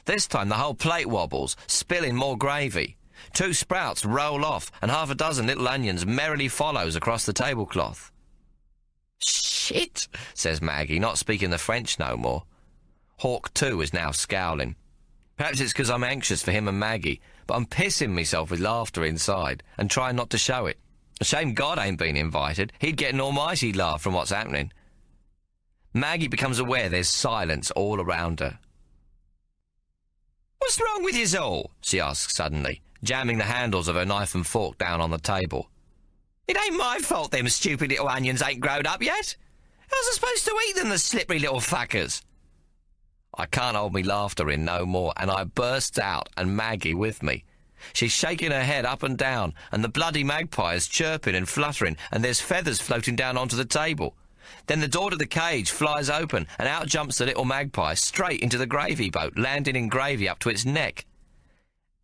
This time the whole plate wobbles, spilling more gravy. 2 sprouts roll off, and half a dozen little onions merrily follows across the tablecloth. "Shit," says Maggie, not speaking the French no more. Hawk, too, is now scowling. Perhaps it's because I'm anxious for him and Maggie, but I'm pissing myself with laughter inside and trying not to show it. A shame God ain't been invited. He'd get an almighty laugh from what's happening. Maggie becomes aware there's silence all around her. "What's wrong with yous all?" she asks suddenly, jamming the handles of her knife and fork down on the table. "It ain't my fault them stupid little onions ain't growed up yet. How's I supposed to eat them, the slippery little fuckers?" I can't hold me laughter in no more, and I bursts out, and Maggie with me. She's shaking her head up and down, and the bloody magpie is chirping and fluttering, and there's feathers floating down onto the table. Then the door to the cage flies open, and out jumps the little magpie straight into the gravy boat, landing in gravy up to its neck.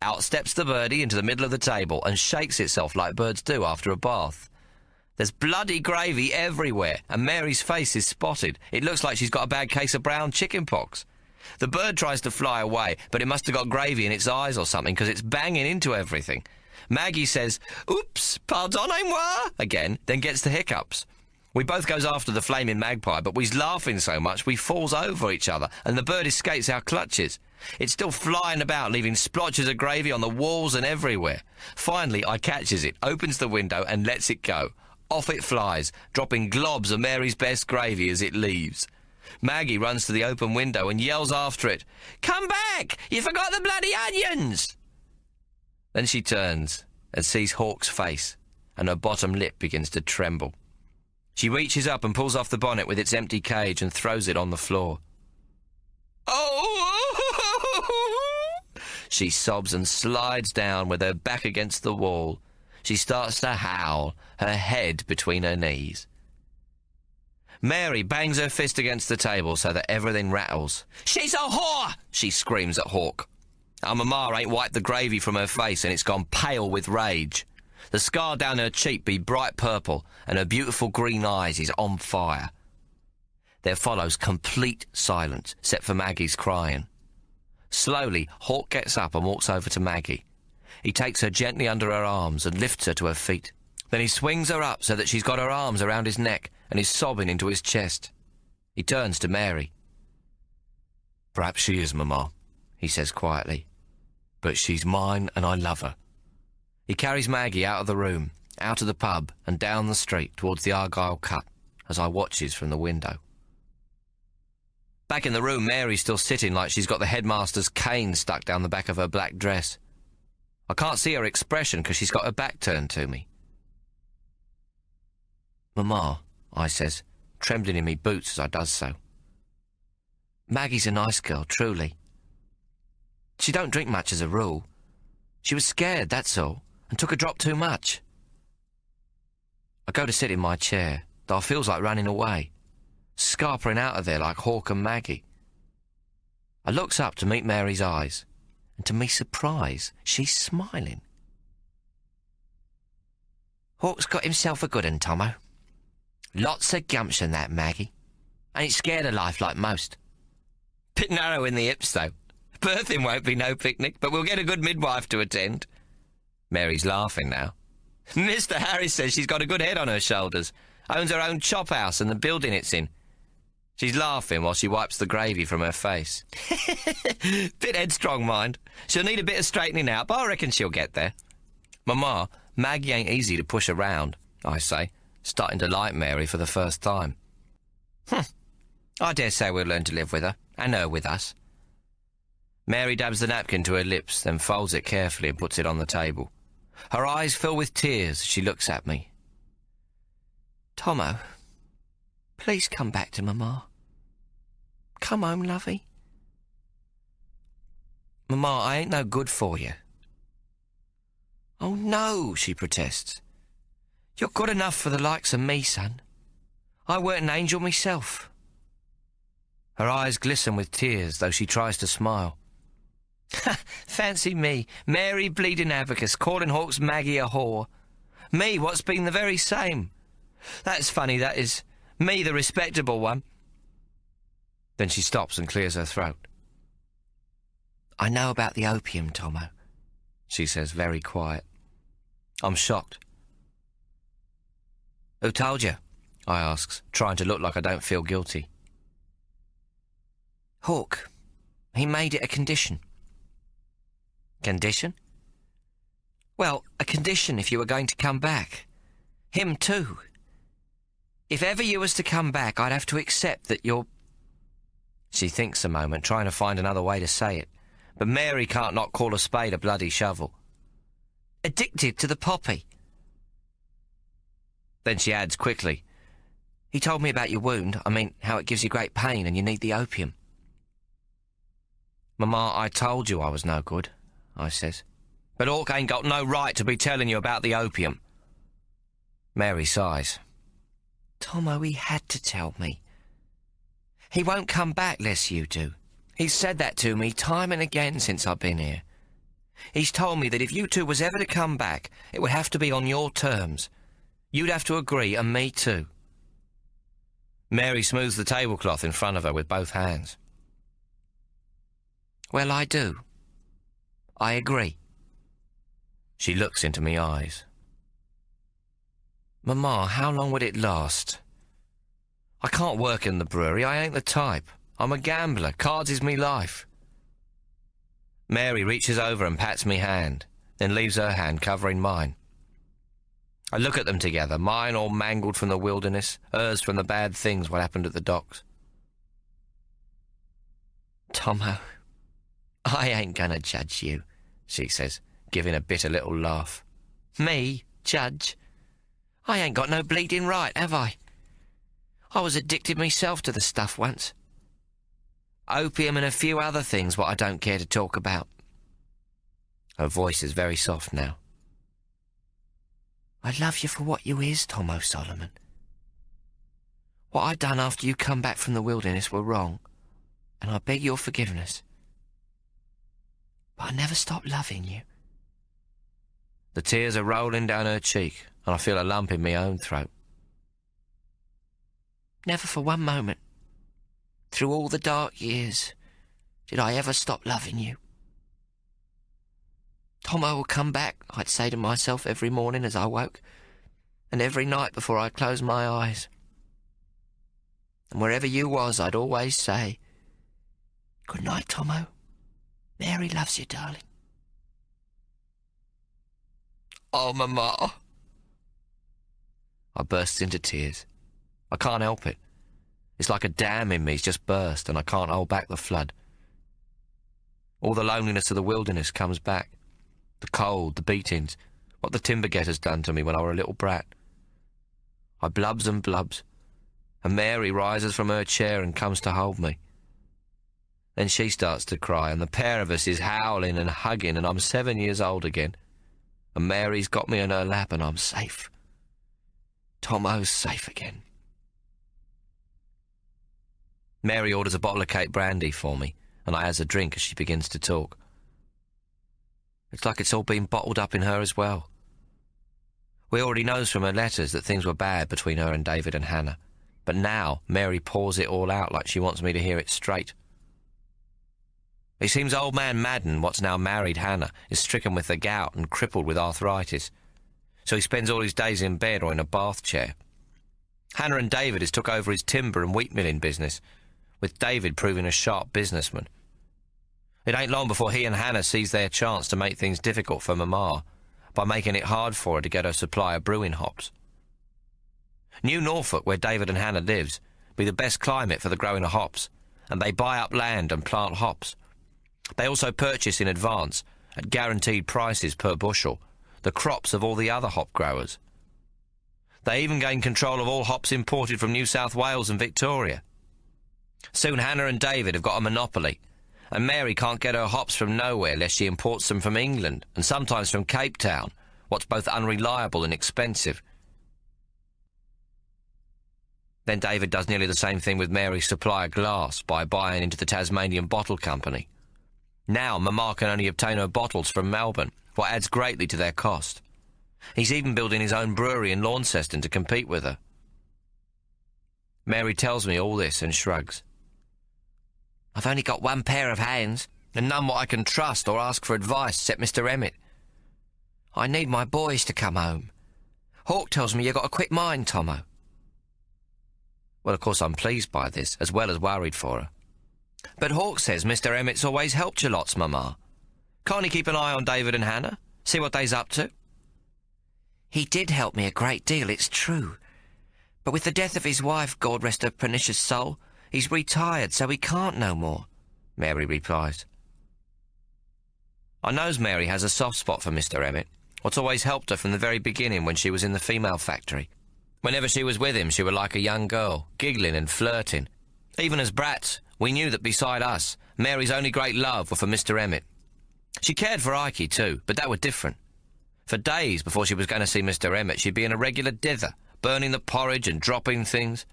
Out steps the birdie into the middle of the table and shakes itself like birds do after a bath. There's bloody gravy everywhere, and Mary's face is spotted. It looks like she's got a bad case of brown chicken pox. The bird tries to fly away, but it must have got gravy in its eyes or something, because it's banging into everything. Maggie says, "Oops, pardonnez-moi," again, then gets the hiccups. We both goes after the flaming magpie, but we's laughing so much we falls over each other, and the bird escapes our clutches. It's still flying about, leaving splotches of gravy on the walls and everywhere. Finally, I catches it, opens the window, and lets it go. Off it flies, dropping globs of Mary's best gravy as it leaves. Maggie runs to the open window and yells after it, "Come back! You forgot the bloody onions!" Then she turns and sees Hawk's face, and her bottom lip begins to tremble. She reaches up and pulls off the bonnet with its empty cage and throws it on the floor. "Oh!" She sobs and slides down with her back against the wall. She starts to howl, her head between her knees. Mary bangs her fist against the table so that everything rattles. "She's a whore!" she screams at Hawk. Our mamma ain't wiped the gravy from her face and it's gone pale with rage. The scar down her cheek be bright purple and her beautiful green eyes is on fire. There follows complete silence, except for Maggie's crying. Slowly, Hawk gets up and walks over to Maggie. He takes her gently under her arms and lifts her to her feet. Then he swings her up so that she's got her arms around his neck and is sobbing into his chest. He turns to Mary. "Perhaps she is, Mamma," he says quietly. "But she's mine and I love her." He carries Maggie out of the room, out of the pub and down the street towards the Argyle Cut as I watches from the window. Back in the room, Mary's still sitting like she's got the headmaster's cane stuck down the back of her black dress. I can't see her expression because she's got her back turned to me. "Mamma," I says, trembling in me boots as I does so. "Maggie's a nice girl, truly. She don't drink much as a rule. She was scared, that's all, and took a drop too much." I go to sit in my chair, though I feels like running away, scarpering out of there like Hawk and Maggie. I looks up to meet Mary's eyes, and to me surprise, she's smiling. "Hawk's got himself a good un, Tommo. Lots of gumption, that Maggie. Ain't scared of life like most. Bit narrow in the hips, though. Birthing won't be no picnic, but we'll get a good midwife to attend." Mary's laughing now. "Mr. Harris says she's got a good head on her shoulders. Owns her own chop house and the building it's in." She's laughing while she wipes the gravy from her face. "Bit headstrong, mind. She'll need a bit of straightening out, but I reckon she'll get there." "Mamma, Maggie ain't easy to push around," I say, starting to like Mary for the first time. "I dare say we'll learn to live with her, and her with us." Mary dabs the napkin to her lips, then folds it carefully and puts it on the table. Her eyes fill with tears as she looks at me. "Tommo, please come back to Mamma. Come home, lovey." "Mamma, I ain't no good for you." "Oh, no," she protests. "You're good enough for the likes of me, son. I weren't an angel myself." Her eyes glisten with tears, though she tries to smile. "Fancy me, Mary bleeding Abacus, calling Hawk's Maggie a whore. Me, what's been the very same. That's funny, that is. Me, the respectable one." Then she stops and clears her throat. "I know about the opium, Tommo," she says, very quiet. I'm shocked. "Who told you?" I asks, trying to look like I don't feel guilty. "Hawk. He made it a condition." "Condition?" "Well, a condition if you were going to come back. Him too. If ever you was to come back, I'd have to accept that you're—" She thinks a moment, trying to find another way to say it, but Mary can't not call a spade a bloody shovel. "Addicted to the poppy." Then she adds quickly, "He told me about your wound. I mean, how it gives you great pain and you need the opium." "Mamma, I told you I was no good," I says. "But Hawk ain't got no right to be telling you about the opium." Mary sighs. "Tommo, he had to tell me. He won't come back less you do. He's said that to me time and again since I've been here. He's told me that if you two was ever to come back, it would have to be on your terms. You'd have to agree, and me too." Mary smooths the tablecloth in front of her with both hands. "Well, I do. I agree." She looks into me eyes. "Mamma, how long would it last? I can't work in the brewery. I ain't the type. I'm a gambler. Cards is me life." Mary reaches over and pats me hand, then leaves her hand covering mine. I look at them together, mine all mangled from the wilderness, hers from the bad things what happened at the docks. "Tommo, I ain't gonna judge you," she says, giving a bitter little laugh. "Me, judge? I ain't got no bleeding right, have I? I was addicted myself to the stuff once. Opium and a few other things what I don't care to talk about." Her voice is very soft now. "I love you for what you is, Tommo Solomon. What I done after you come back from the wilderness were wrong, and I beg your forgiveness. but I never stopped loving you. The tears are rolling down her cheek, and I feel a lump in my own throat. Never for one moment, through all the dark years, did I ever stop loving you. Tommo will come back, I'd say to myself every morning as I woke, and every night before I closed my eyes. And wherever you was, I'd always say, "Good night, Tommo. Mary loves you, darling." Oh, Mama. I burst into tears. I can't help it. It's like a dam in me's just burst, and I can't hold back the flood. All the loneliness of the wilderness comes back. The cold, the beatings, what the timber getter's done to me when I were a little brat. I blubs and blubs, and Mary rises from her chair and comes to hold me. Then she starts to cry, and the pair of us is howling and hugging, and I'm 7 years old again. And Mary's got me in her lap, and I'm safe. Tommo's safe again. Mary orders a bottle of Cape brandy for me, and I has a drink as she begins to talk. It's like it's all been bottled up in her as well. We already knows from her letters that things were bad between her and David and Hannah, but now Mary pours it all out like she wants me to hear it straight. It seems old man Madden, what's now married Hannah, is stricken with the gout and crippled with arthritis, so he spends all his days in bed or in a bath chair. Hannah and David has took over his timber and wheat milling business, with David proving a sharp businessman. It ain't long before he and Hannah sees their chance to make things difficult for Mama by making it hard for her to get her supply of brewing hops. New Norfolk, where David and Hannah lives, be the best climate for the growing of hops, and they buy up land and plant hops. They also purchase in advance, at guaranteed prices per bushel, the crops of all the other hop growers. They even gain control of all hops imported from New South Wales and Victoria. Soon Hannah and David have got a monopoly, and Mary can't get her hops from nowhere lest she imports them from England, and sometimes from Cape Town, what's both unreliable and expensive. Then David does nearly the same thing with Mary's supply of glass by buying into the Tasmanian Bottle Company. Now Mama can only obtain her bottles from Melbourne, what adds greatly to their cost. He's even building his own brewery in Launceston to compete with her. Mary tells me all this and shrugs. I've only got one pair of hands, and none what I can trust or ask for advice except Mr. Emmett. I need my boys to come home. Hawk tells me you've got a quick mind, Tommo. Well, of course I'm pleased by this, as well as worried for her. But Hawk says Mr. Emmett's always helped you lots, Mama. Can't he keep an eye on David and Hannah? See what they's up to? He did help me a great deal, it's true. But with the death of his wife, God rest her pernicious soul, he's retired, so he can't no more, Mary replies. I knows Mary has a soft spot for Mr. Emmett, what's always helped her from the very beginning when she was in the female factory. Whenever she was with him, she were like a young girl, giggling and flirting. Even as brats, we knew that beside us, Mary's only great love were for Mr. Emmett. She cared for Ikey too, but that were different. For days before she was going to see Mr. Emmett, she'd be in a regular dither, burning the porridge and dropping things.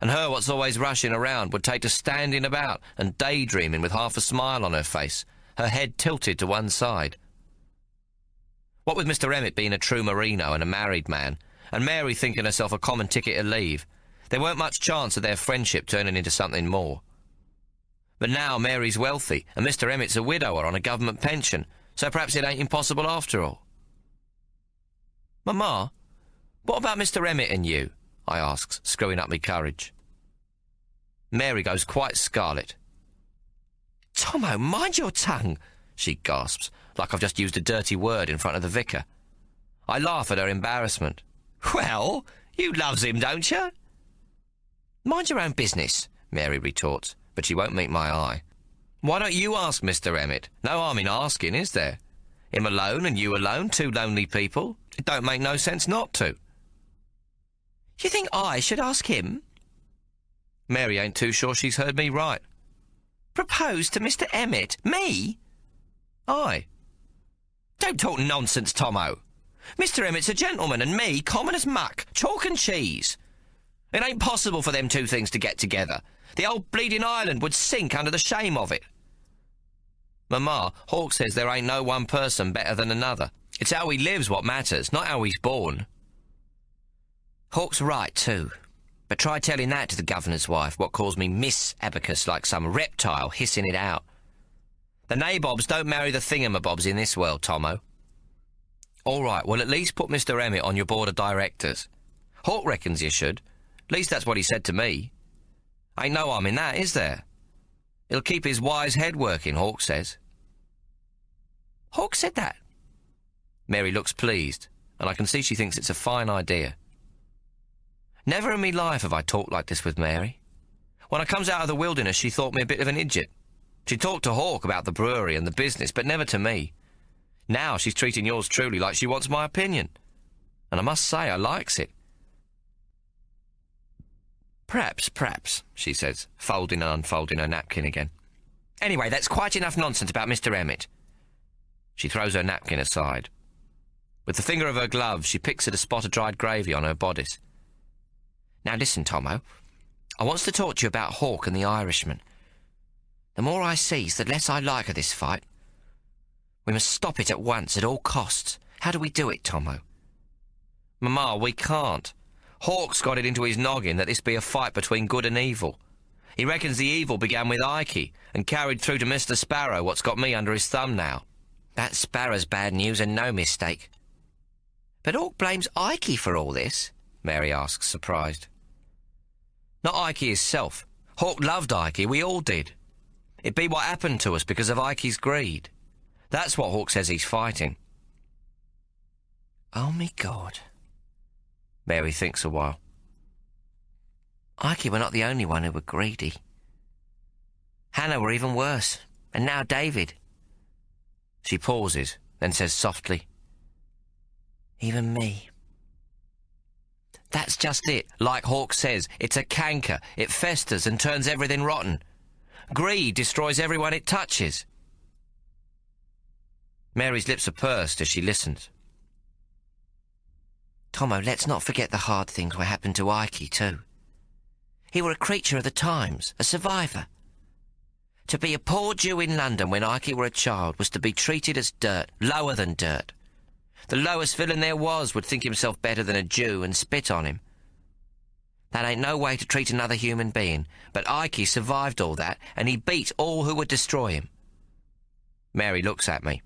And her, what's always rushing around, would take to standing about and daydreaming with half a smile on her face, her head tilted to one side. What with Mr. Emmett being a true merino and a married man, and Mary thinking herself a common ticket to leave, there weren't much chance of their friendship turning into something more. But now Mary's wealthy, and Mr. Emmett's a widower on a government pension, so perhaps it ain't impossible after all. Mama, what about Mr. Emmett and you? I asks, screwing up me courage. Mary goes quite scarlet. Tommo, mind your tongue, she gasps, like I've just used a dirty word in front of the vicar. I laugh at her embarrassment. Well, you loves him, don't you? Mind your own business, Mary retorts, but she won't meet my eye. Why don't you ask Mr. Emmett? No harm in asking, is there? Him alone and you alone, two lonely people. It don't make no sense not to. You think I should ask him? Mary ain't too sure she's heard me right. Propose to Mr. Emmett? Me? Aye. Don't talk nonsense, Tommo. Mr. Emmett's a gentleman, and me, common as muck, chalk and cheese. It ain't possible for them two things to get together. The old bleeding island would sink under the shame of it. Mamma, Hawk says there ain't no one person better than another. It's how he lives what matters, not how he's born. Hawk's right, too. But try telling that to the governor's wife, what calls me Miss Abacus like some reptile hissing it out. The nabobs don't marry the thingamabobs in this world, Tommo. All right, well, at least put Mr. Emmett on your board of directors. Hawk reckons you should. At least that's what he said to me. Ain't no harm in that, is there? It'll keep his wise head working, Hawk says. Hawk said that? Mary looks pleased, and I can see she thinks it's a fine idea. Never in me life have I talked like this with Mary. When I comes out of the wilderness, she thought me a bit of an idiot. She talked to Hawk about the brewery and the business, but never to me. Now she's treating yours truly like she wants my opinion. And I must say I likes it. Perhaps, she says, folding and unfolding her napkin again. Anyway, that's quite enough nonsense about Mr. Emmett. She throws her napkin aside. With the finger of her glove, she picks at a spot of dried gravy on her bodice. Now listen, Tommo. I wants to talk to you about Hawk and the Irishman. The more I sees, the less I like of this fight. We must stop it at once, at all costs. How do we do it, Tommo? Mamma, we can't. Hawk's got it into his noggin that this be a fight between good and evil. He reckons the evil began with Ikey and carried through to Mr. Sparrow, what's got me under his thumb now. That Sparrow's bad news and no mistake. But Hawk blames Ikey for all this, Mary asks, surprised. Not Ikey himself. Hawk loved Ikey, we all did. It be what happened to us because of Ikey's greed. That's what Hawk says he's fighting. Oh, me God. Mary thinks a while. Ikey were not the only one who were greedy. Hannah were even worse, and now David. She pauses, then says softly, even me. That's just it. Like Hawk says, it's a canker. It festers and turns everything rotten. Greed destroys everyone it touches. Mary's lips are pursed as she listens. Tommo, let's not forget the hard things what happened to Ikey, too. He were a creature of the times, a survivor. To be a poor Jew in London when Ikey were a child was to be treated as dirt, lower than dirt. The lowest villain there was would think himself better than a Jew and spit on him. That ain't no way to treat another human being, but Ikey survived all that, and he beat all who would destroy him. Mary looks at me.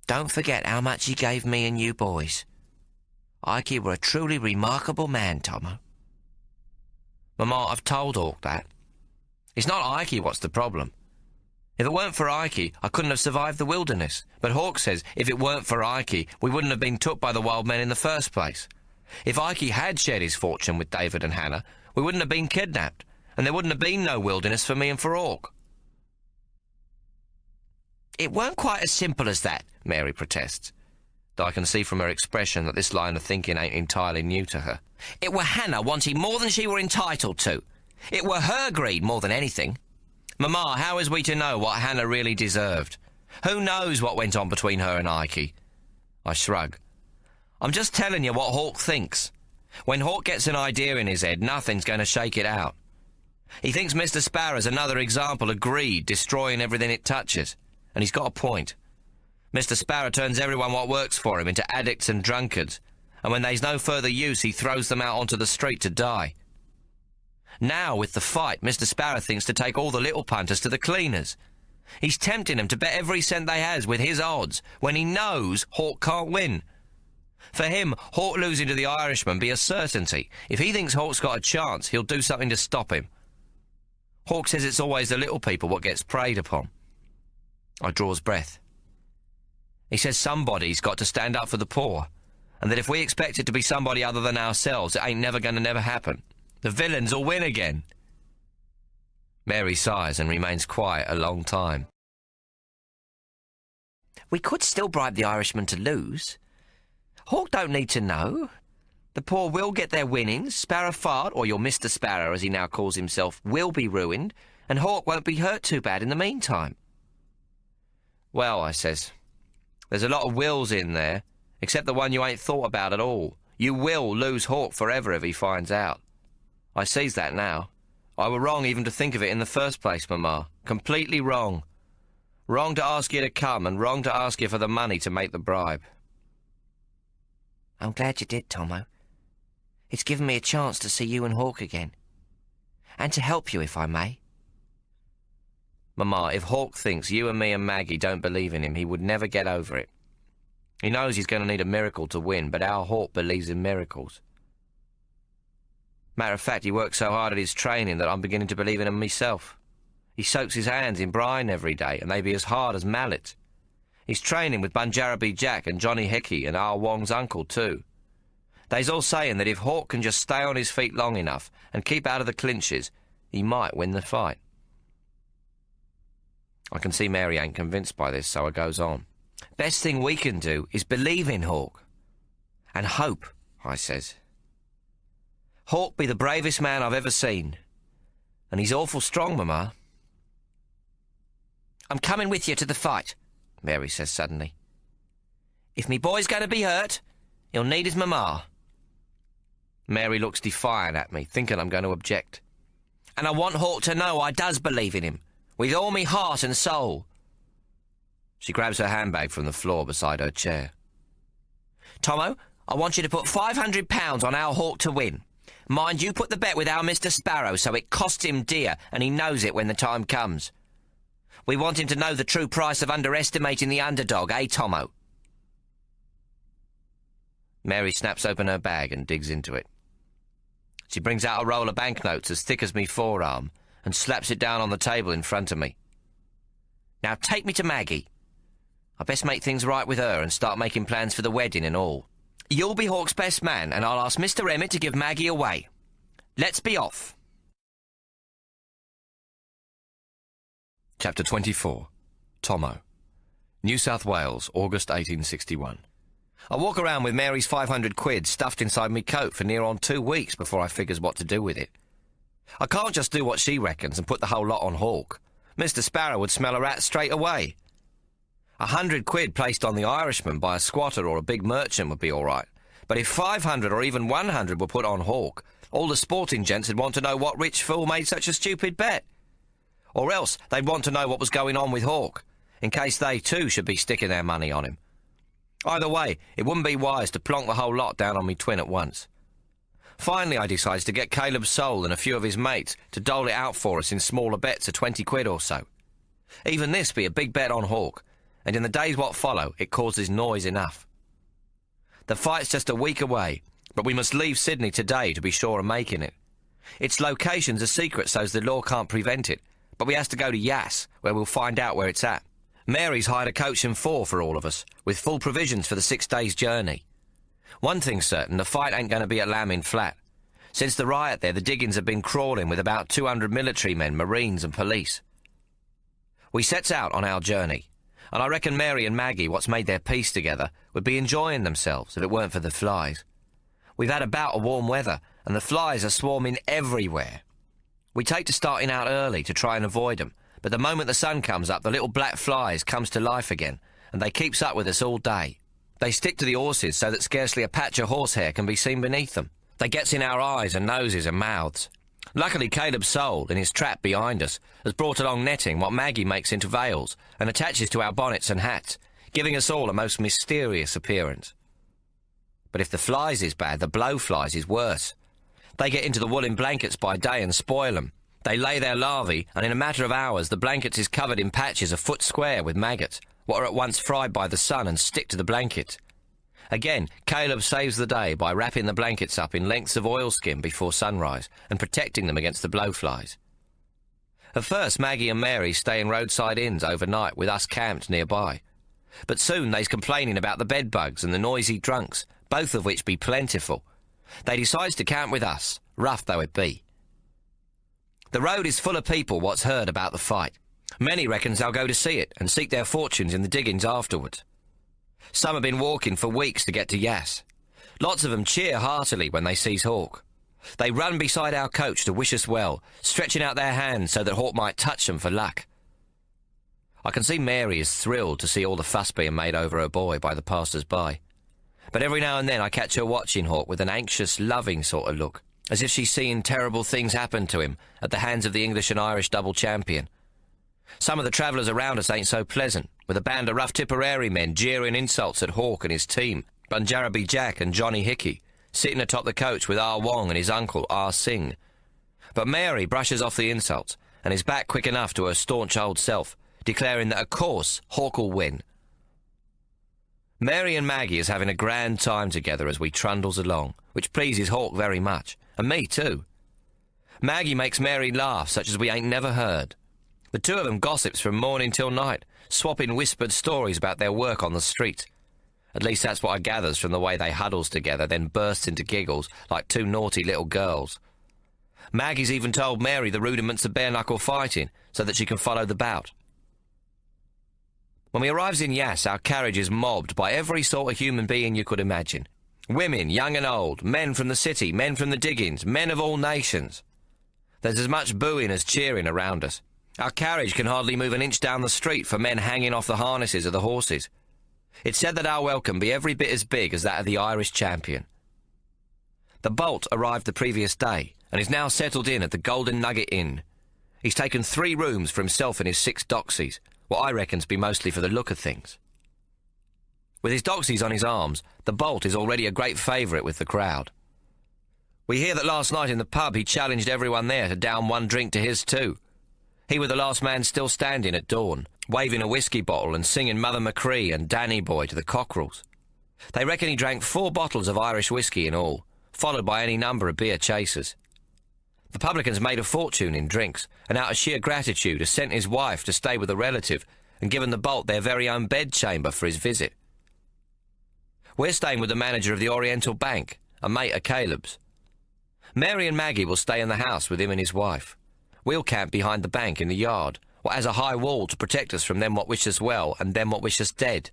Don't forget how much he gave me and you boys. Ikey were a truly remarkable man, Tommo. Mamma, I've told Hawk that. It's not Ikey what's the problem. If it weren't for Ikey, I couldn't have survived the wilderness. But Hawk says if it weren't for Ikey, we wouldn't have been took by the wild men in the first place. If Ikey had shared his fortune with David and Hannah, we wouldn't have been kidnapped, and there wouldn't have been no wilderness for me and for Hawk. It weren't quite as simple as that, Mary protests, though I can see from her expression that this line of thinking ain't entirely new to her. It were Hannah wanting more than she were entitled to. It were her greed more than anything. Mamma, how is we to know what Hannah really deserved? Who knows what went on between her and Ikey? I shrug. I'm just telling you what Hawk thinks. When Hawk gets an idea in his head, nothing's going to shake it out. He thinks Mr. Sparrow's another example of greed, destroying everything it touches. And he's got a point. Mr. Sparrow turns everyone what works for him into addicts and drunkards, and when there's no further use, he throws them out onto the street to die. Now, with the fight, Mr. Sparrow thinks to take all the little punters to the cleaners. He's tempting them to bet every cent they has with his odds, when he knows Hawk can't win. For him, Hawk losing to the Irishman be a certainty. If he thinks Hawk's got a chance, he'll do something to stop him. Hawk says it's always the little people what gets preyed upon. I draws breath. He says somebody's got to stand up for the poor, and that if we expect it to be somebody other than ourselves, it ain't never going to never happen. The villains will win again. Mary sighs and remains quiet a long time. We could still bribe the Irishman to lose. Hawk don't need to know. The poor will get their winnings. Sparrow Fart, or your Mr. Sparrow as he now calls himself, will be ruined, and Hawk won't be hurt too bad in the meantime. Well, I says, there's a lot of wills in there, except the one you ain't thought about at all. You will lose Hawk forever if he finds out. I sees that now. I were wrong even to think of it in the first place, Mamma. Completely wrong. Wrong to ask you to come, and wrong to ask you for the money to make the bribe. I'm glad you did, Tommo. It's given me a chance to see you and Hawk again. And to help you, if I may. Mama, if Hawk thinks you and me and Maggie don't believe in him, he would never get over it. He knows he's going to need a miracle to win, but our Hawk believes in miracles. Matter of fact, he works so hard at his training that I'm beginning to believe in him myself. He soaks his hands in brine every day, and they be as hard as mallets. He's training with Bunjarabi Jack and Johnny Hickey and Ah Wong's uncle, too. They's all saying that if Hawk can just stay on his feet long enough and keep out of the clinches, he might win the fight. I can see Mary ain't convinced by this, so I goes on. Best thing we can do is believe in Hawk. And hope, I says. Hawk be the bravest man I've ever seen. And he's awful strong, Mama. I'm coming with you to the fight, Mary says suddenly. If me boy's going to be hurt, he'll need his Mama. Mary looks defiant at me, thinking I'm going to object. And I want Hawk to know I does believe in him, with all me heart and soul. She grabs her handbag from the floor beside her chair. Tommo, I want you to put £500 on our Hawk to win. Mind you put the bet with our Mr. Sparrow so it costs him dear and he knows it when the time comes. We want him to know the true price of underestimating the underdog, eh, Tommo? Mary snaps open her bag and digs into it. She brings out a roll of banknotes as thick as me forearm and slaps it down on the table in front of me. Now take me to Maggie. I best make things right with her and start making plans for the wedding and all. You'll be Hawk's best man, and I'll ask Mr. Emmett to give Maggie away. Let's be off. Chapter 24. Tommo. New South Wales, August 1861. I walk around with Mary's 500 quid stuffed inside me coat for near on 2 weeks before I figures what to do with it. I can't just do what she reckons and put the whole lot on Hawk. Mr. Sparrow would smell a rat straight away. 100 quid placed on the Irishman by a squatter or a big merchant would be all right. But if 500 or even 100 were put on Hawk, all the sporting gents would want to know what rich fool made such a stupid bet. Or else they'd want to know what was going on with Hawk, in case they too should be sticking their money on him. Either way, it wouldn't be wise to plonk the whole lot down on me twin at once. Finally, I decides to get Caleb Soul and a few of his mates to dole it out for us in smaller bets of 20 quid or so. Even this be a big bet on Hawk, and in the days what follow, it causes noise enough. The fight's just a week away, but we must leave Sydney today to be sure of making it. Its location's a secret so's the law can't prevent it, but we has to go to Yass, where we'll find out where it's at. Mary's hired a coach and four for all of us, with full provisions for the 6 days' journey. One thing's certain, the fight ain't going to be at Lambing Flat. Since the riot there, the diggings have been crawling with about 200 military men, marines and police. We sets out on our journey, and I reckon Mary and Maggie, what's made their peace together, would be enjoying themselves if it weren't for the flies. We've had a bout of warm weather, and the flies are swarming everywhere. We take to starting out early to try and avoid them, but the moment the sun comes up, the little black flies comes to life again, and they keeps up with us all day. They stick to the horses so that scarcely a patch of horsehair can be seen beneath them. They gets in our eyes and noses and mouths. Luckily, Caleb Soul, in his trap behind us, has brought along netting what Maggie makes into veils and attaches to our bonnets and hats, giving us all a most mysterious appearance. But if the flies is bad, the blowflies is worse. They get into the woolen blankets by day and spoil 'em. They lay their larvae, and in a matter of hours the blankets is covered in patches a foot square with maggots, what are at once fried by the sun and stick to the blanket. Again, Caleb saves the day by wrapping the blankets up in lengths of oilskin before sunrise and protecting them against the blowflies. At first, Maggie and Mary stay in roadside inns overnight with us camped nearby. But soon they's complaining about the bedbugs and the noisy drunks, both of which be plentiful. They decides to camp with us, rough though it be. The road is full of people what's heard about the fight. Many reckons they'll go to see it and seek their fortunes in the diggings afterwards. Some have been walking for weeks to get to Yass. Lots of them cheer heartily when they sees Hawk. They run beside our coach to wish us well, stretching out their hands so that Hawk might touch them for luck. I can see Mary is thrilled to see all the fuss being made over her boy by the passers-by. But every now and then I catch her watching Hawk with an anxious, loving sort of look, as if she's seeing terrible things happen to him at the hands of the English and Irish double champion. Some of the travellers around us ain't so pleasant, with a band of rough Tipperary men jeering insults at Hawk and his team, Bunjaraby Jack and Johnny Hickey, sitting atop the coach with R. Wong and his uncle R. Singh. But Mary brushes off the insults and is back quick enough to her staunch old self, declaring that of course Hawk will win. Mary and Maggie is having a grand time together as we trundles along, which pleases Hawk very much, and me too. Maggie makes Mary laugh such as we ain't never heard. The two of them gossips from morning till night, swapping whispered stories about their work on the street. At least that's what I gathers from the way they huddles together, then bursts into giggles like two naughty little girls. Maggie's even told Mary the rudiments of bare-knuckle fighting so that she can follow the bout. When we arrives in Yass, our carriage is mobbed by every sort of human being you could imagine. Women, young and old, men from the city, men from the diggings, men of all nations. There's as much booing as cheering around us. Our carriage can hardly move an inch down the street for men hanging off the harnesses of the horses. It's said that our welcome be every bit as big as that of the Irish champion. The Bolt arrived the previous day and is now settled in at the Golden Nugget Inn. He's taken 3 rooms for himself and his 6 doxies, what I reckon's be mostly for the look of things. With his doxies on his arms, the Bolt is already a great favourite with the crowd. We hear that last night in the pub he challenged everyone there to down 1 drink to his too. He was the last man still standing at dawn, waving a whiskey bottle and singing Mother Machree and Danny Boy to the cockerels. They reckon he drank 4 bottles of Irish whiskey in all, followed by any number of beer chasers. The publican's made a fortune in drinks, and out of sheer gratitude has sent his wife to stay with a relative and given the Bolt their very own bedchamber for his visit. We're staying with the manager of the Oriental Bank, a mate of Caleb's. Mary and Maggie will stay in the house with him and his wife. We'll camp behind the bank in the yard, what has a high wall to protect us from them what wish us well and them what wish us dead.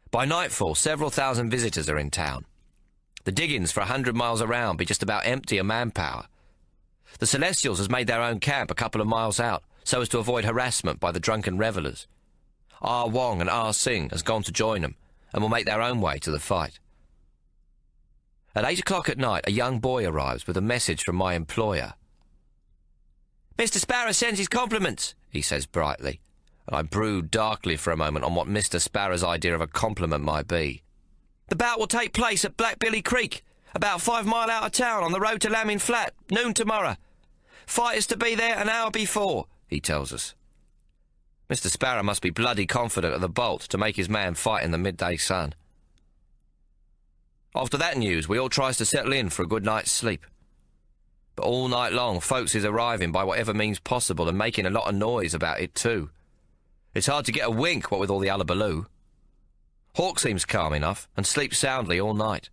By nightfall, several thousand visitors are in town. The diggings for 100 miles around be just about empty of manpower. The Celestials has made their own camp a couple of miles out, so as to avoid harassment by the drunken revellers. R. Wong and R. Singh has gone to join them, and will make their own way to the fight. At 8 o'clock at night, a young boy arrives with a message from my employer. "Mr. Sparrow sends his compliments," he says brightly, and I brood darkly for a moment on what Mr. Sparrow's idea of a compliment might be. "The bout will take place at Black Billy Creek, about 5 mile out of town on the road to Lamming Flat, noon tomorrow. Fight is to be there an hour before," he tells us. Mr. Sparrow must be bloody confident of the Bolt to make his man fight in the midday sun. After that news, we all tries to settle in for a good night's sleep. But all night long, folks is arriving by whatever means possible and making a lot of noise about it too. It's hard to get a wink, what with all the hullabaloo. Hawk seems calm enough and sleeps soundly all night.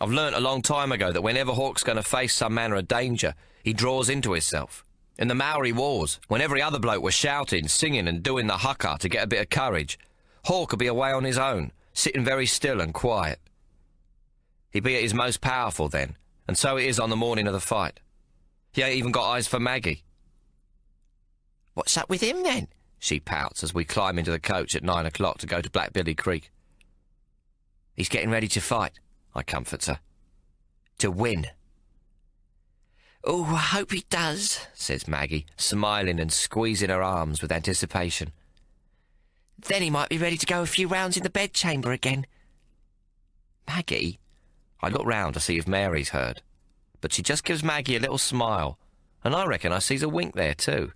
I've learnt a long time ago that whenever Hawk's going to face some manner of danger, he draws into himself. In the Maori Wars, when every other bloke was shouting, singing and doing the haka to get a bit of courage, Hawk would be away on his own, sitting very still and quiet. He'd be at his most powerful then, and so it is on the morning of the fight. He ain't even got eyes for Maggie. "What's up with him then?" she pouts as we climb into the coach at 9 o'clock to go to Black Billy Creek. "He's getting ready to fight," I comforts her. "To win." "Oh, I hope he does," says Maggie, smiling and squeezing her arms with anticipation. "Then he might be ready to go a few rounds in the bedchamber again." "Maggie?" I look round to see if Mary's heard, but she just gives Maggie a little smile, and I reckon I sees a wink there too.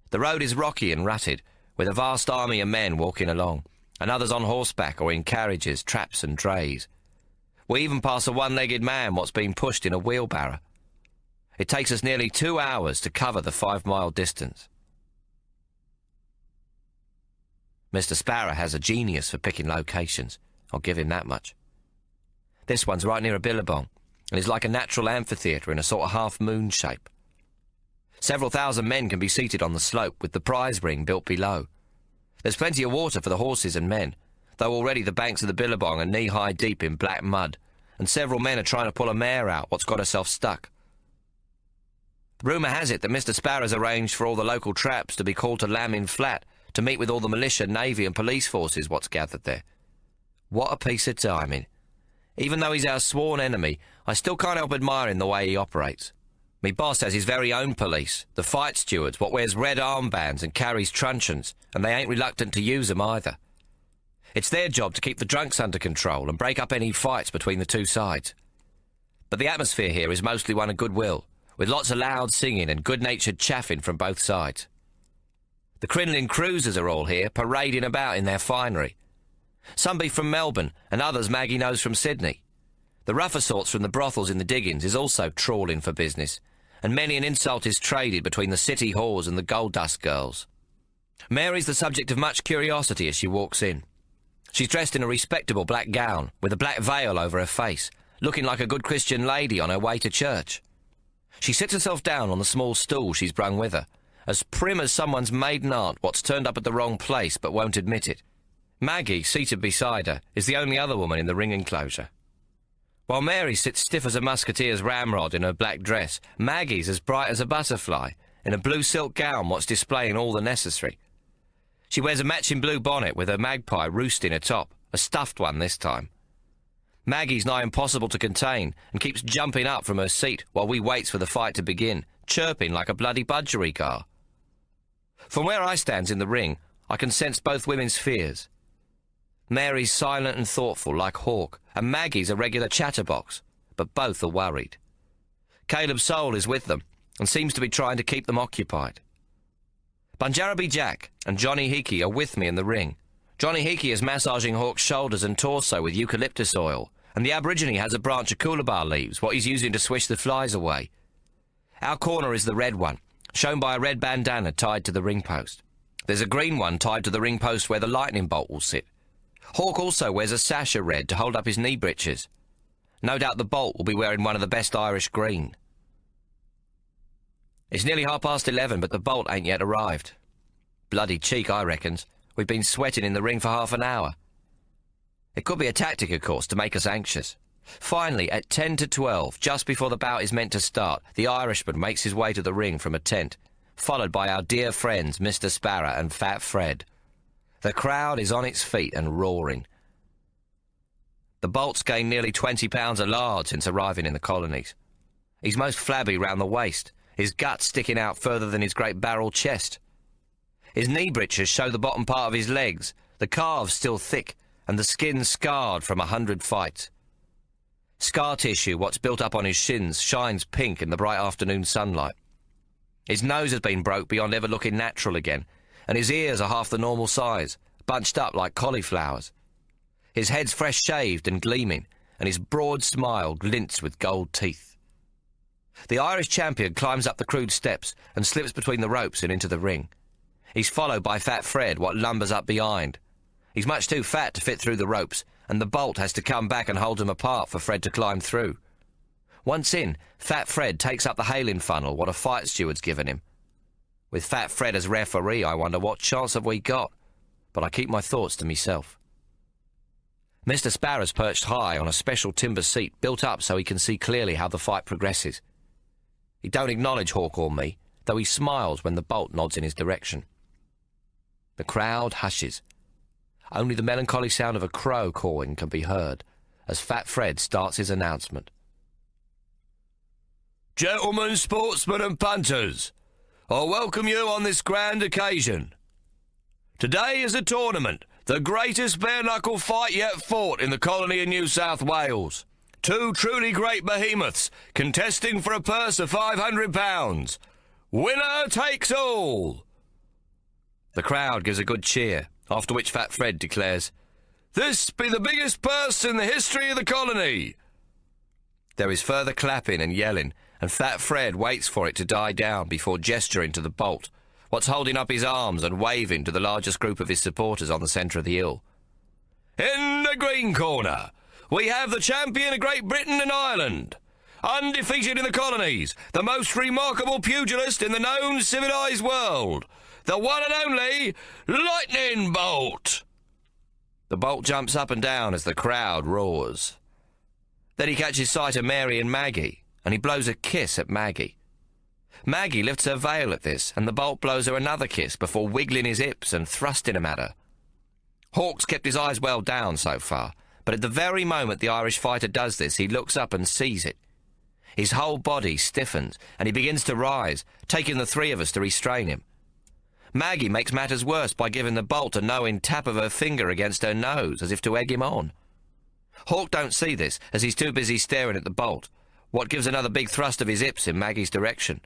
The road is rocky and rutted, with a vast army of men walking along, and others on horseback or in carriages, traps and drays. We even pass a one-legged man what's been pushed in a wheelbarrow. It takes us nearly 2 hours to cover the 5-mile distance. Mr. Sparrow has a genius for picking locations, I'll give him that much. This one's right near a billabong, and is like a natural amphitheatre in a sort of half-moon shape. Several thousand men can be seated on the slope, with the prize ring built below. There's plenty of water for the horses and men, though already the banks of the billabong are knee-high deep in black mud, and several men are trying to pull a mare out what's got herself stuck. Rumour has it that Mr. Sparrow's arranged for all the local traps to be called to Lamming Flat to meet with all the militia, navy and police forces what's gathered there. What a piece of timing. Even though he's our sworn enemy, I still can't help admiring the way he operates. Me boss has his very own police, the fight stewards, what wears red armbands and carries truncheons, and they ain't reluctant to use 'em either. It's their job to keep the drunks under control and break up any fights between the two sides. But the atmosphere here is mostly one of goodwill, with lots of loud singing and good-natured chaffing from both sides. The Crinoline cruisers are all here, parading about in their finery. Some be from Melbourne, and others Maggie knows from Sydney. The rougher sorts from the brothels in the diggings is also trawling for business, and many an insult is traded between the city whores and the gold dust girls. Mary's the subject of much curiosity as she walks in. She's dressed in a respectable black gown, with a black veil over her face, looking like a good Christian lady on her way to church. She sits herself down on the small stool she's brung with her, as prim as someone's maiden aunt what's turned up at the wrong place but won't admit it. Maggie, seated beside her, is the only other woman in the ring enclosure. While Mary sits stiff as a musketeer's ramrod in her black dress, Maggie's as bright as a butterfly, in a blue silk gown what's displaying all the necessary. She wears a matching blue bonnet with her magpie roosting atop, a stuffed one this time. Maggie's nigh impossible to contain and keeps jumping up from her seat while we waits for the fight to begin, chirping like a bloody budgeriggar. From where I stands in the ring, I can sense both women's fears. Mary's silent and thoughtful like Hawk, and Maggie's a regular chatterbox, but both are worried. Caleb Soul is with them, and seems to be trying to keep them occupied. Bunjaraby Jack and Johnny Hickey are with me in the ring. Johnny Hickey is massaging Hawk's shoulders and torso with eucalyptus oil, and the Aborigine has a branch of coolabah leaves, what he's using to swish the flies away. Our corner is the red one, shown by a red bandana tied to the ring post. There's a green one tied to the ring post where the lightning bolt will sit. Hawk also wears a sash of red to hold up his knee breeches. No doubt the bolt will be wearing one of the best Irish green. It's nearly 11:30, but the bolt ain't yet arrived. Bloody cheek, I reckons. We've been sweating in the ring for half an hour. It could be a tactic, of course, to make us anxious. Finally, at 10 to 12, just before the bout is meant to start, the Irishman makes his way to the ring from a tent, followed by our dear friends Mr. Sparrow and Fat Fred. The crowd is on its feet and roaring. The bolt's gained nearly 20 pounds a lard since arriving in the colonies. He's most flabby round the waist, his guts sticking out further than his great barrel chest. His knee breeches show the bottom part of his legs, the calves still thick, and the skin scarred from 100 fights. Scar tissue, what's built up on his shins, shines pink in the bright afternoon sunlight. His nose has been broke beyond ever looking natural again, and his ears are half the normal size, bunched up like cauliflowers. His head's fresh shaved and gleaming, and his broad smile glints with gold teeth. The Irish champion climbs up the crude steps and slips between the ropes and into the ring. He's followed by Fat Fred, what lumbers up behind. He's much too fat to fit through the ropes, and the bolt has to come back and hold him apart for Fred to climb through. Once in, Fat Fred takes up the hailing funnel what a fight steward's given him. With Fat Fred as referee, I wonder what chance have we got, but I keep my thoughts to myself. Mr. Sparrow's perched high on a special timber seat built up so he can see clearly how the fight progresses. He don't acknowledge Hawk or me, though he smiles when the bolt nods in his direction. The crowd hushes. Only the melancholy sound of a crow cawing can be heard as Fat Fred starts his announcement. Gentlemen, sportsmen and punters, I welcome you on this grand occasion. Today is a tournament, the greatest bare-knuckle fight yet fought in the colony of New South Wales. Two truly great behemoths contesting for a purse of £500. Winner takes all. The crowd gives a good cheer, after which Fat Fred declares, This be the biggest purse in the history of the colony. There is further clapping and yelling, and Fat Fred waits for it to die down before gesturing to the bolt, what's holding up his arms and waving to the largest group of his supporters on the centre of the hill. In the green corner, we have the champion of Great Britain and Ireland, undefeated in the colonies, the most remarkable pugilist in the known civilised world, the one and only Lightning Bolt. The bolt jumps up and down as the crowd roars. Then he catches sight of Mary and Maggie, and he blows a kiss at Maggie. Maggie lifts her veil at this, and the bolt blows her another kiss before wiggling his hips and thrusting him at her. Hawk's kept his eyes well down so far, but at the very moment the Irish fighter does this, he looks up and sees it. His whole body stiffens, and he begins to rise, taking the three of us to restrain him. Maggie makes matters worse by giving the Bolt a knowing tap of her finger against her nose, as if to egg him on. Hawk don't see this, as he's too busy staring at the Bolt, what gives another big thrust of his hips in Maggie's direction.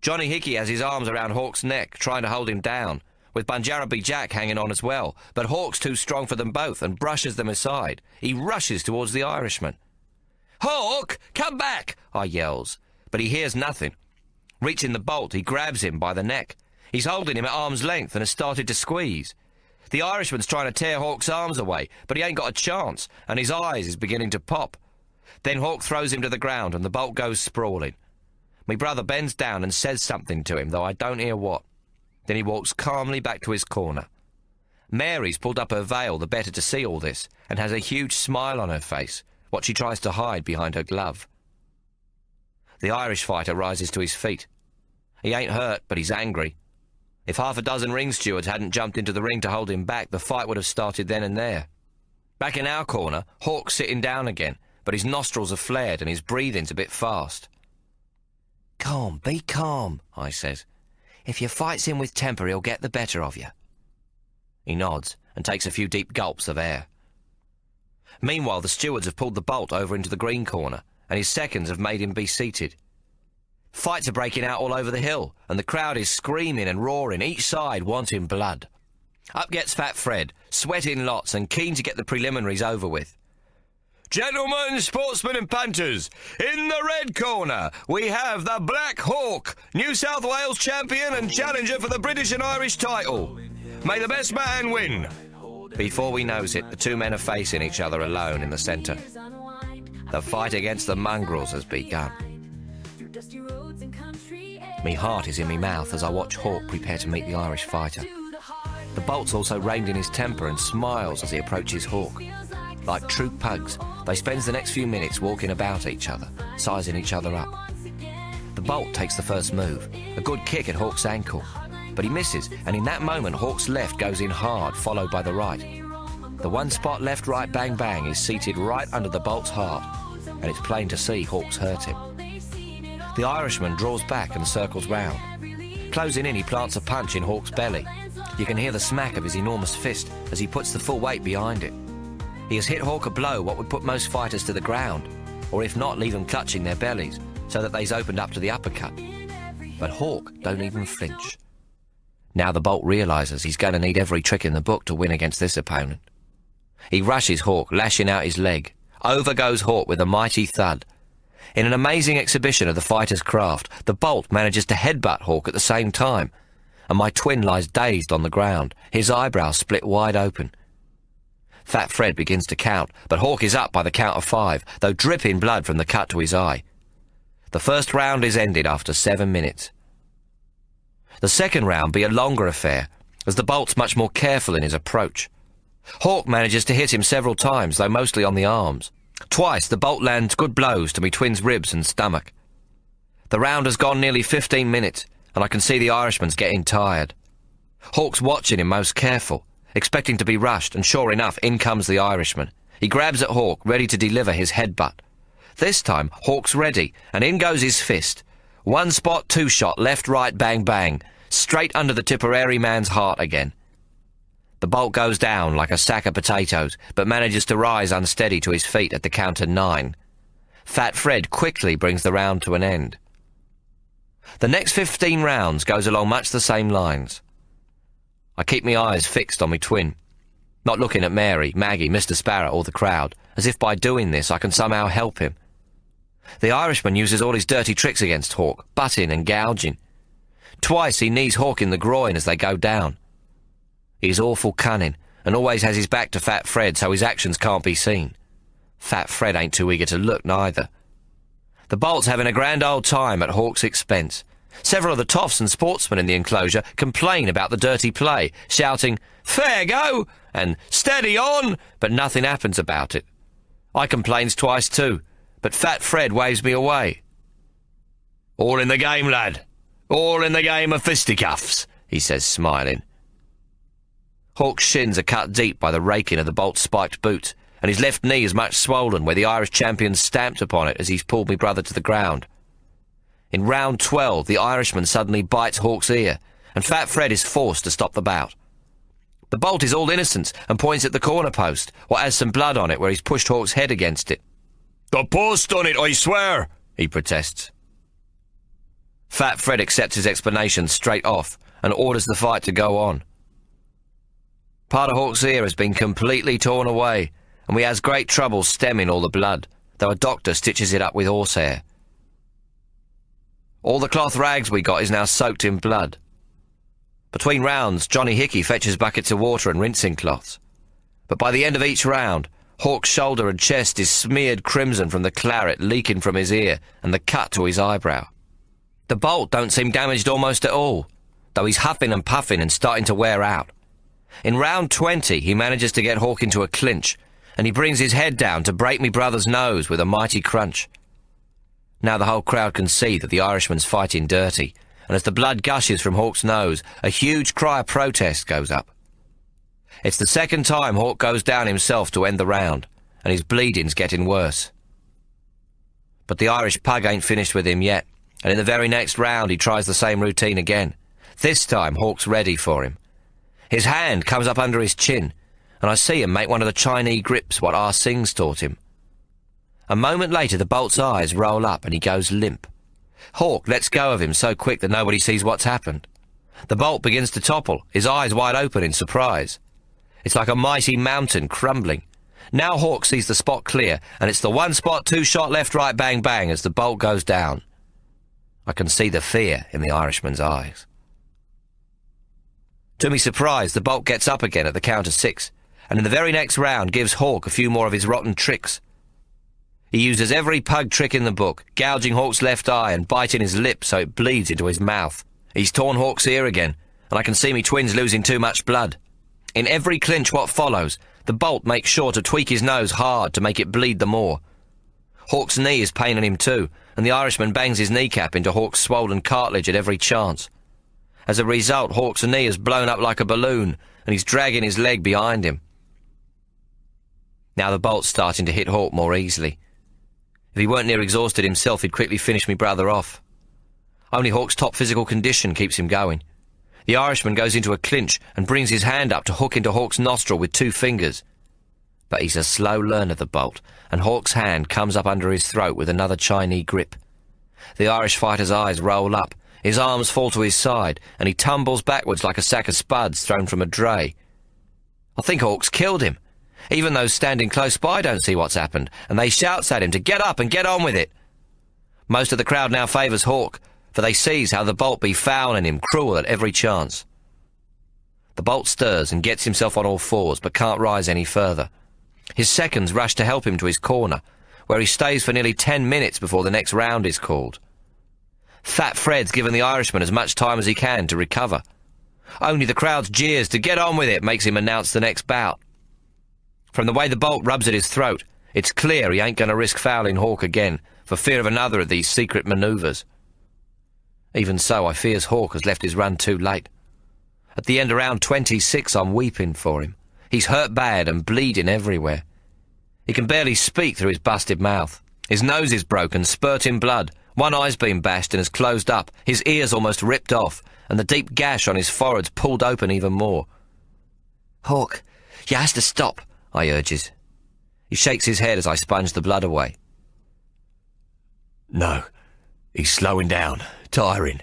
Johnny Hickey has his arms around Hawk's neck, trying to hold him down, with Bunjarabi Jack hanging on as well, but Hawk's too strong for them both and brushes them aside. He rushes towards the Irishman. "Hawk, come back!" I yells, but he hears nothing. Reaching the Bolt, he grabs him by the neck. He's holding him at arm's length and has started to squeeze. The Irishman's trying to tear Hawk's arms away, but he ain't got a chance, and his eyes is beginning to pop. Then Hawk throws him to the ground, and the Bolt goes sprawling. Me brother bends down and says something to him, though I don't hear what. Then he walks calmly back to his corner. Mary's pulled up her veil the better to see all this, and has a huge smile on her face, what she tries to hide behind her glove. The Irish fighter rises to his feet. He ain't hurt, but he's angry. If half a dozen ring stewards hadn't jumped into the ring to hold him back, the fight would have started then and there. Back in our corner, Hawk's sitting down again, but his nostrils are flared and his breathing's a bit fast. "Calm, be calm," I says. "If you fights him with temper, he'll get the better of you." He nods and takes a few deep gulps of air. Meanwhile, the stewards have pulled the Bolt over into the green corner, and his seconds have made him be seated. Fights are breaking out all over the hill, and the crowd is screaming and roaring, each side wanting blood. Up gets Fat Fred, sweating lots and keen to get the preliminaries over with. "Gentlemen, sportsmen and punters, in the red corner, we have the Black Hawk, New South Wales champion and challenger for the British and Irish title. May the best man win." Before we knows it, the two men are facing each other alone in the centre. The fight against the mongrels has begun. Me heart is in me mouth as I watch Hawk prepare to meet the Irish fighter. The Bolt's also reined in his temper and smiles as he approaches Hawk. Like true pugs, they spend the next few minutes walking about each other, sizing each other up. The Bolt takes the first move, a good kick at Hawk's ankle, but he misses, and in that moment Hawk's left goes in hard, followed by the right. The one spot left, right, bang, bang is seated right under the Bolt's heart, and it's plain to see Hawk's hurt him. The Irishman draws back and circles round. Closing in, he plants a punch in Hawk's belly. You can hear the smack of his enormous fist as he puts the full weight behind it. He has hit Hawk a blow what would put most fighters to the ground, or if not, leave them clutching their bellies, so that they's opened up to the uppercut. But Hawk don't even flinch. Now the Bolt realises he's going to need every trick in the book to win against this opponent. He rushes Hawk, lashing out his leg. Over goes Hawk with a mighty thud. In an amazing exhibition of the fighter's craft, the Bolt manages to headbutt Hawk at the same time, and my twin lies dazed on the ground, his eyebrows split wide open. Fat Fred begins to count, but Hawk is up by the count of 5, though dripping blood from the cut to his eye. The first round is ended after 7 minutes. The second round be a longer affair, as the Bolt's much more careful in his approach. Hawk manages to hit him several times, though mostly on the arms. Twice the Bolt lands good blows to me twin's ribs and stomach. The round has gone nearly 15 minutes, and I can see the Irishman's getting tired. Hawk's watching him most careful, expecting to be rushed, and sure enough, in comes the Irishman. He grabs at Hawk, ready to deliver his headbutt. This time, Hawk's ready, and in goes his fist. One spot, two shot, left, right, bang, bang, straight under the Tipperary man's heart again. The Bolt goes down like a sack of potatoes, but manages to rise unsteady to his feet at the count of 9. Fat Fred quickly brings the round to an end. The next 15 rounds goes along much the same lines. I keep my eyes fixed on me twin, not looking at Mary, Maggie, Mr. Sparrow or the crowd, as if by doing this I can somehow help him. The Irishman uses all his dirty tricks against Hawk, butting and gouging. Twice he knees Hawk in the groin as they go down. He's awful cunning, and always has his back to Fat Fred so his actions can't be seen. Fat Fred ain't too eager to look neither. The Bolt's having a grand old time at Hawk's expense. Several of the toffs and sportsmen in the enclosure complain about the dirty play, shouting, "Fair go!" and "Steady on!" but nothing happens about it. I complains twice too, but Fat Fred waves me away. "All in the game, lad. All in the game of fisticuffs," he says, smiling. Hawk's shins are cut deep by the raking of the Bolt's spiked boots, and his left knee is much swollen where the Irish champion stamped upon it as he's pulled me brother to the ground. In round 12, the Irishman suddenly bites Hawk's ear, and Fat Fred is forced to stop the bout. The Bolt is all innocence and points at the corner post, what has some blood on it where he's pushed Hawk's head against it. "The post done it, I swear," he protests. Fat Fred accepts his explanation straight off and orders the fight to go on. Part of Hawk's ear has been completely torn away, and we has great trouble stemming all the blood, though a doctor stitches it up with horsehair. All the cloth rags we got is now soaked in blood. Between rounds, Johnny Hickey fetches buckets of water and rinsing cloths. But by the end of each round, Hawk's shoulder and chest is smeared crimson from the claret leaking from his ear and the cut to his eyebrow. The Bolt don't seem damaged almost at all, though he's huffing and puffing and starting to wear out. In round 20, he manages to get Hawk into a clinch, and he brings his head down to break me brother's nose with a mighty crunch. Now the whole crowd can see that the Irishman's fighting dirty, and as the blood gushes from Hawk's nose, a huge cry of protest goes up. It's the second time Hawk goes down himself to end the round, and his bleeding's getting worse. But the Irish pug ain't finished with him yet, and in the very next round he tries the same routine again. This time Hawk's ready for him. His hand comes up under his chin, and I see him make one of the Chinese grips what R. Singh's taught him. A moment later the Bolt's eyes roll up and he goes limp. Hawk lets go of him so quick that nobody sees what's happened. The Bolt begins to topple, his eyes wide open in surprise. It's like a mighty mountain crumbling. Now Hawk sees the spot clear, and it's the one spot, two shot left, right, bang, bang as the Bolt goes down. I can see the fear in the Irishman's eyes. To me surprise, the Bolt gets up again at the count of 6, and in the very next round gives Hawk a few more of his rotten tricks. He uses every pug trick in the book, gouging Hawk's left eye and biting his lip so it bleeds into his mouth. He's torn Hawk's ear again, and I can see me twins losing too much blood. In every clinch what follows, the Bolt makes sure to tweak his nose hard to make it bleed the more. Hawk's knee is paining him too, and the Irishman bangs his kneecap into Hawk's swollen cartilage at every chance. As a result, Hawk's knee is blown up like a balloon, and he's dragging his leg behind him. Now the Bolt's starting to hit Hawk more easily. If he weren't near exhausted himself, he'd quickly finish me brother off. Only Hawk's top physical condition keeps him going. The Irishman goes into a clinch and brings his hand up to hook into Hawk's nostril with 2 fingers. But he's a slow learner, the Bolt, and Hawk's hand comes up under his throat with another Chinese grip. The Irish fighter's eyes roll up, his arms fall to his side, and he tumbles backwards like a sack of spuds thrown from a dray. I think Hawk's killed him. Even those standing close by don't see what's happened, and they shouts at him to get up and get on with it. Most of the crowd now favours Hawk, for they sees how the Bolt be fouling him cruel at every chance. The Bolt stirs and gets himself on all fours, but can't rise any further. His seconds rush to help him to his corner, where he stays for nearly 10 minutes before the next round is called. Fat Fred's given the Irishman as much time as he can to recover. Only the crowd's jeers to get on with it makes him announce the next bout. From the way the Bolt rubs at his throat, it's clear he ain't going to risk fouling Hawk again, for fear of another of these secret manoeuvres. Even so, I fears Hawk has left his run too late. At the end of round 26, I'm weeping for him. He's hurt bad and bleeding everywhere. He can barely speak through his busted mouth. His nose is broken, spurting blood. One eye's been bashed and is closed up. His ear's almost ripped off, and the deep gash on his forehead's pulled open even more. "Hawk, you has to stop," I urges. He shakes his head as I sponge the blood away. "No, he's slowing down, tiring.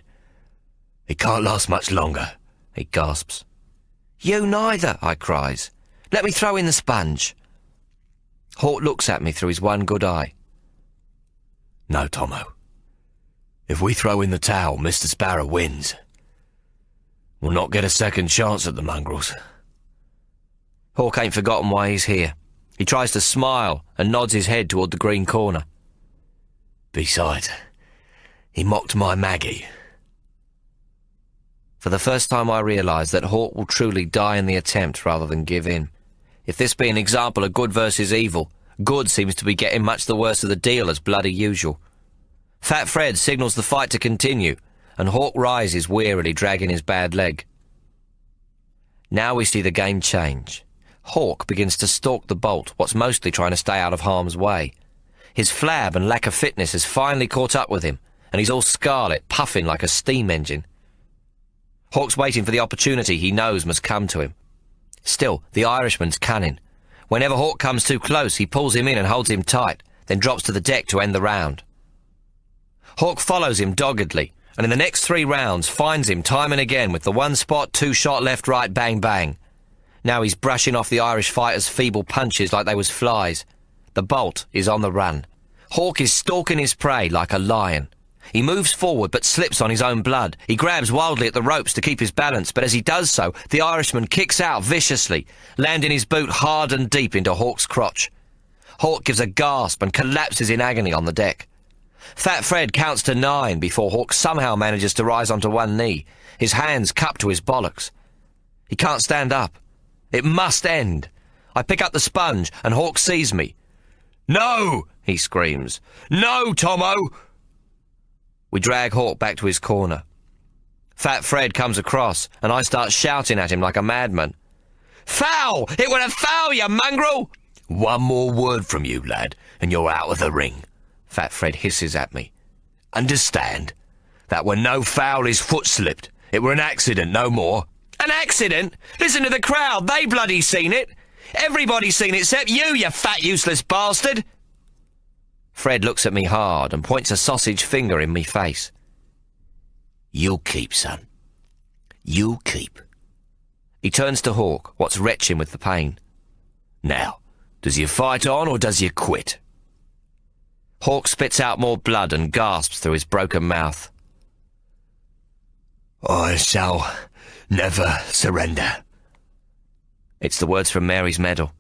He can't last much longer," he gasps. "You neither," I cries. "Let me throw in the sponge." Hawk looks at me through his one good eye. "No, Tommo. If we throw in the towel, Mr. Sparrow wins. We'll not get a second chance at the mongrels." Hawk ain't forgotten why he's here. He tries to smile and nods his head toward the green corner. "Besides, he mocked my Maggie." For the first time I realise that Hawk will truly die in the attempt rather than give in. If this be an example of good versus evil, good seems to be getting much the worse of the deal as bloody usual. Fat Fred signals the fight to continue, and Hawk rises wearily, dragging his bad leg. Now we see the game change. Hawk begins to stalk the bolt, what's mostly trying to stay out of harm's way. His flab and lack of fitness has finally caught up with him, and he's all scarlet, puffing like a steam engine. Hawk's waiting for the opportunity he knows must come to him. Still, the Irishman's cunning. Whenever Hawk comes too close, he pulls him in and holds him tight, then drops to the deck to end the round. Hawk follows him doggedly, and in the next 3 rounds finds him time and again with the one spot, 2-shot left-right bang bang. Now he's brushing off the Irish fighter's feeble punches like they was flies. The bolt is on the run. Hawk is stalking his prey like a lion. He moves forward but slips on his own blood. He grabs wildly at the ropes to keep his balance, but as he does so, the Irishman kicks out viciously, landing his boot hard and deep into Hawk's crotch. Hawk gives a gasp and collapses in agony on the deck. Fat Fred counts to 9 before Hawk somehow manages to rise onto one knee, his hands cupped to his bollocks. He can't stand up. It must end. I pick up the sponge, and Hawk sees me. "No!" he screams. "No, Tommo!" We drag Hawk back to his corner. Fat Fred comes across, and I start shouting at him like a madman. "Foul! It were a foul, you mongrel!" "One more word from you, lad, and you're out of the ring," Fat Fred hisses at me. "Understand? That were no foul, his foot slipped. It were an accident, no more." "An accident? Listen to the crowd. They bloody seen it. Everybody's seen it except you fat useless bastard." Fred looks at me hard and points a sausage finger in me face. "You'll keep, son. You'll keep." He turns to Hawk, what's retching with the pain. "Now, does you fight on or does you quit?" Hawk spits out more blood and gasps through his broken mouth. "I shall never surrender." It's the words from Mary's medal.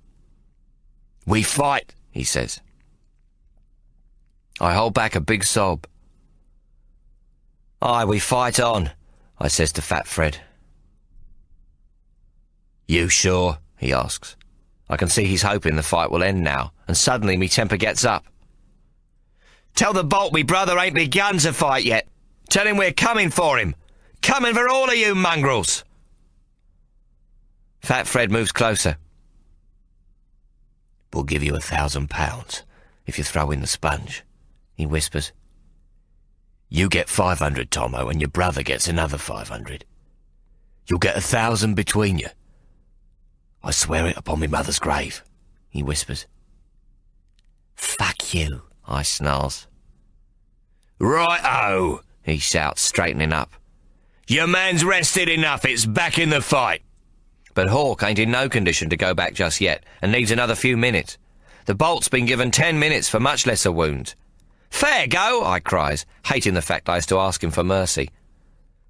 "We fight," he says. I hold back a big sob. "Aye, we fight on," I says to Fat Fred. "You sure?" he asks. I can see he's hoping the fight will end now, and suddenly me temper gets up. "Tell the bolt me brother ain't begun to fight yet. Tell him we're coming for him. Coming for all of you mongrels." Fat Fred moves closer. "We'll give you £1,000 if you throw in the sponge," he whispers. "You get 500, Tommo, and your brother gets another 500. You'll get 1,000 between you. I swear it upon my mother's grave," he whispers. "Fuck you," I snarls. "Right-o," he shouts, straightening up. "Your man's rested enough, it's back in the fight." But Hawk ain't in no condition to go back just yet, and needs another few minutes. The bolt's been given 10 minutes for much lesser wounds. "Fair go," I cries, hating the fact I has to ask him for mercy.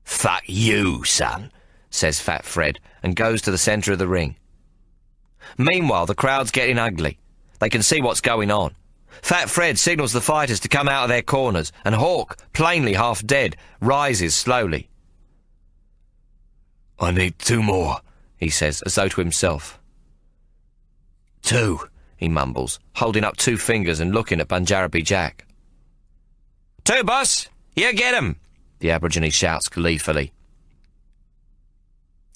"Fuck you, son," says Fat Fred, and goes to the centre of the ring. Meanwhile, the crowd's getting ugly. They can see what's going on. Fat Fred signals the fighters to come out of their corners, and Hawk, plainly half dead, rises slowly. "I need 2 more, he says, as though to himself. 2, he mumbles, holding up 2 fingers and looking at Banjarabi Jack. 2, boss! You get 'em! The Aborigine shouts gleefully.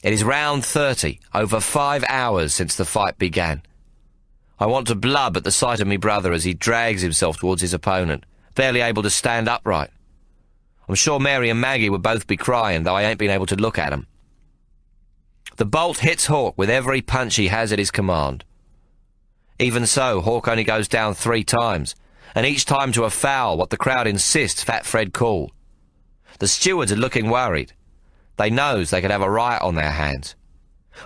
It is round 30, over 5 hours since the fight began. I want to blub at the sight of me brother as he drags himself towards his opponent, barely able to stand upright. I'm sure Mary and Maggie would both be crying, though I ain't been able to look at 'em. The bolt hits Hawk with every punch he has at his command. Even so, Hawk only goes down 3 times, and each time to a foul what the crowd insists Fat Fred call. The stewards are looking worried. They knows they could have a riot on their hands.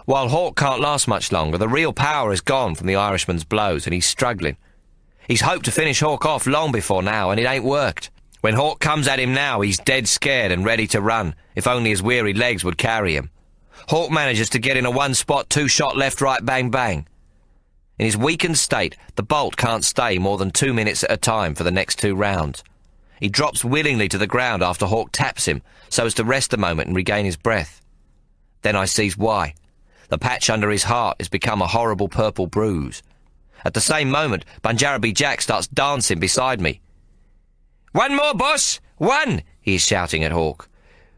While Hawk can't last much longer, the real power is gone from the Irishman's blows, and he's struggling. He's hoped to finish Hawk off long before now, and it ain't worked. When Hawk comes at him now, he's dead scared and ready to run, if only his weary legs would carry him. Hawk manages to get in a one-spot, 2-shot left-right bang-bang. In his weakened state, the bolt can't stay more than 2 minutes at a time for the next 2 rounds. He drops willingly to the ground after Hawk taps him, so as to rest a moment and regain his breath. Then I sees why. The patch under his heart has become a horrible purple bruise. At the same moment, Banjarabi Jack starts dancing beside me. "1 more, boss! 1!" he is shouting at Hawk.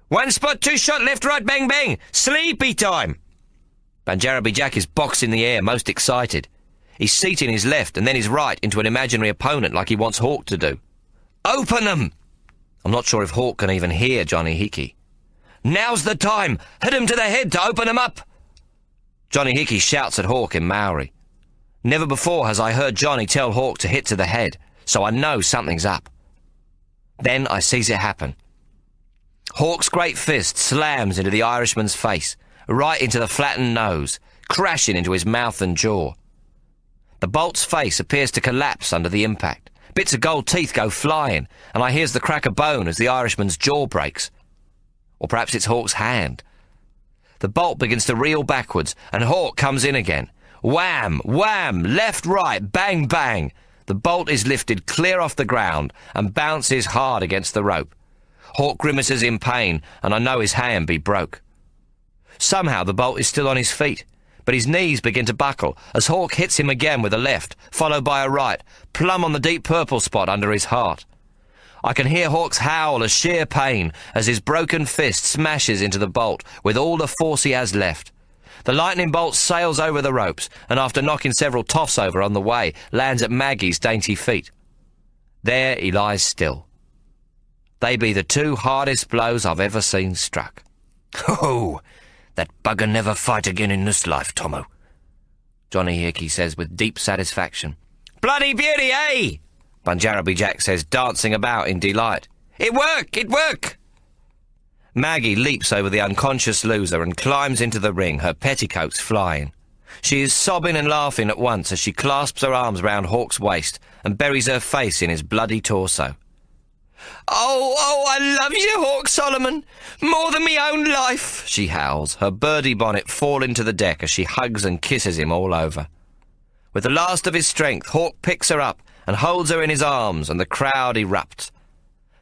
"1 spot, 2-shot, left-right, bang-bang! Sleepy time!" Banjaraby Jack is boxing the air, most excited. He's seating his left and then his right into an imaginary opponent like he wants Hawk to do. "Open them!" I'm not sure if Hawk can even hear Johnny Hickey. "Now's the time! Hit him to the head to open him up!" Johnny Hickey shouts at Hawk in Maori. Never before has I heard Johnny tell Hawk to hit to the head, so I know something's up. Then I sees it happen. Hawk's great fist slams into the Irishman's face, right into the flattened nose, crashing into his mouth and jaw. The bolt's face appears to collapse under the impact. Bits of gold teeth go flying, and I hears the crack of bone as the Irishman's jaw breaks. Or perhaps it's Hawk's hand. The bolt begins to reel backwards, and Hawk comes in again. Wham! Wham! Left, right, bang, bang! The bolt is lifted clear off the ground and bounces hard against the rope. Hawk grimaces in pain, and I know his hand be broke. Somehow the bolt is still on his feet, but his knees begin to buckle as Hawk hits him again with a left, followed by a right, plumb on the deep purple spot under his heart. I can hear Hawk's howl of sheer pain as his broken fist smashes into the bolt with all the force he has left. The lightning bolt sails over the ropes, and after knocking several toffs over on the way, lands at Maggie's dainty feet. There he lies still. They be the two hardest blows I've ever seen struck. "Ho! That bugger never fight again in this life, Tommo," Johnny Hickey says with deep satisfaction. "Bloody beauty, eh?" Banjaraby Jack says, dancing about in delight. "It work! It work!" Maggie leaps over the unconscious loser and climbs into the ring, her petticoats flying. She is sobbing and laughing at once as she clasps her arms round Hawk's waist and buries her face in his bloody torso. Oh, I love you, Hawk Solomon, more than me own life," she howls, her birdie bonnet falling to the deck as she hugs and kisses him all over. With the last of his strength, Hawk picks her up and holds her in his arms, and the crowd erupts.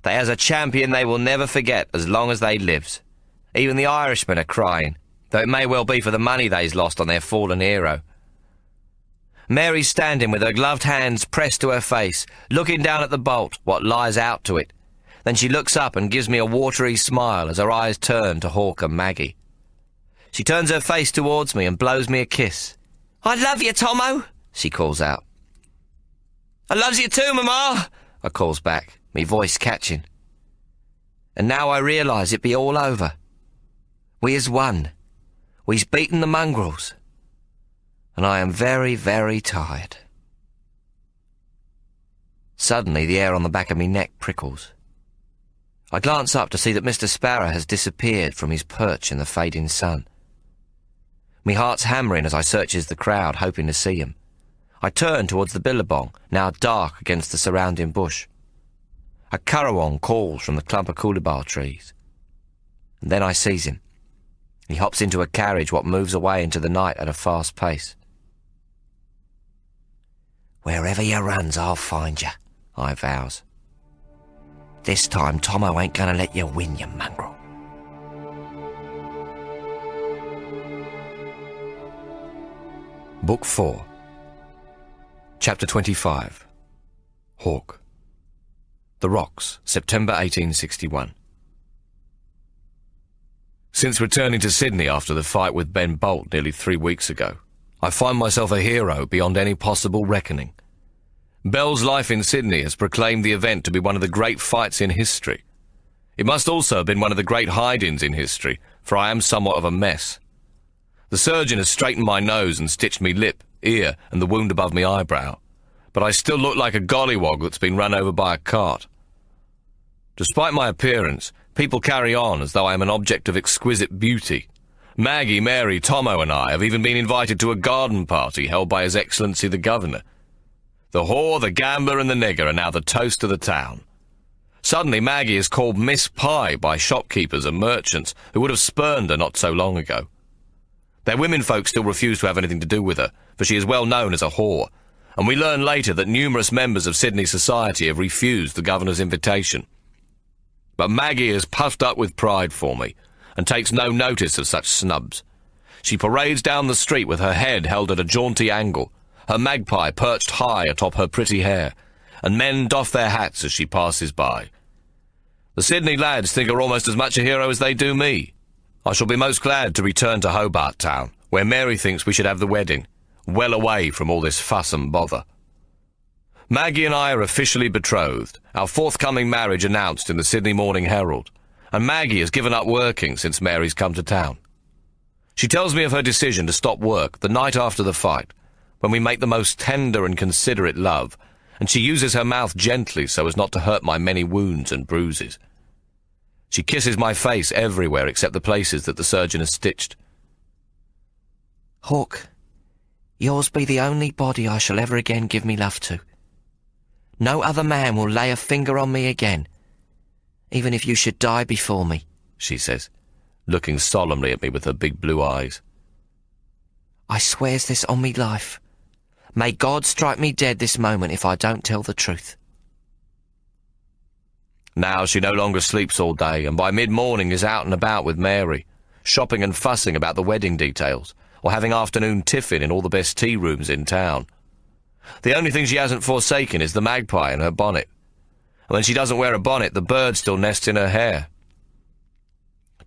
They has a champion they will never forget as long as they lives. Even the Irishmen are crying, though it may well be for the money they's lost on their fallen hero. Mary's standing with her gloved hands pressed to her face, looking down at the bolt, what lies out to it. Then she looks up and gives me a watery smile as her eyes turn to Hawk and Maggie. She turns her face towards me and blows me a kiss. "I love you, Tommo," she calls out. "I loves you too, Mama," I calls back, me voice catching. And now I realise it be all over. We has won. We's beaten the mongrels. And I am very, very tired. Suddenly the hair on the back of me neck prickles. I glance up to see that Mr. Sparrow has disappeared from his perch in the fading sun. Me heart's hammering as I searches the crowd, hoping to see him. I turn towards the billabong, now dark against the surrounding bush. A currawong calls from the clump of coolibah trees. And then I sees him. He hops into a carriage what moves away into the night at a fast pace. "Wherever you runs, I'll find you," I vows. "This time, Tommo ain't gonna let you win, you mongrel." Book 4, Chapter 25. Hawk. The Rocks, September 1861. Since returning to Sydney after the fight with Ben Bolt nearly 3 weeks ago, I find myself a hero beyond any possible reckoning. Bell's life in Sydney has proclaimed the event to be one of the great fights in history. It must also have been one of the great hide-ins in history, for I am somewhat of a mess. The surgeon has straightened my nose and stitched me lip, ear, and the wound above my eyebrow, but I still look like a gollywog that's been run over by a cart. Despite my appearance, people carry on as though I am an object of exquisite beauty. Maggie, Mary, Tommo and I have even been invited to a garden party held by His Excellency the Governor. The whore, the gambler and the nigger are now the toast of the town. Suddenly Maggie is called Miss Pie by shopkeepers and merchants who would have spurned her not so long ago. Their womenfolk still refuse to have anything to do with her, for she is well known as a whore, and we learn later that numerous members of Sydney society have refused the Governor's invitation. But Maggie is puffed up with pride for me, and takes no notice of such snubs. She parades down the street with her head held at a jaunty angle, her magpie perched high atop her pretty hair, and men doff their hats as she passes by. The Sydney lads think her almost as much a hero as they do me. I shall be most glad to return to Hobart Town, where Mary thinks we should have the wedding, well away from all this fuss and bother. Maggie and I are officially betrothed, our forthcoming marriage announced in the Sydney Morning Herald, and Maggie has given up working since Mary's come to town. She tells me of her decision to stop work the night after the fight, when we make the most tender and considerate love, and she uses her mouth gently so as not to hurt my many wounds and bruises. She kisses my face everywhere except the places that the surgeon has stitched. Hawk, yours be the only body I shall ever again give me love to. No other man will lay a finger on me again, even if you should die before me, she says, looking solemnly at me with her big blue eyes. I swears this on me life. May God strike me dead this moment if I don't tell the truth. Now she no longer sleeps all day, and by mid-morning is out and about with Mary, shopping and fussing about the wedding details, or having afternoon tiffin in all the best tea rooms in town. The only thing she hasn't forsaken is the magpie in her bonnet. And when she doesn't wear a bonnet, the bird still nests in her hair.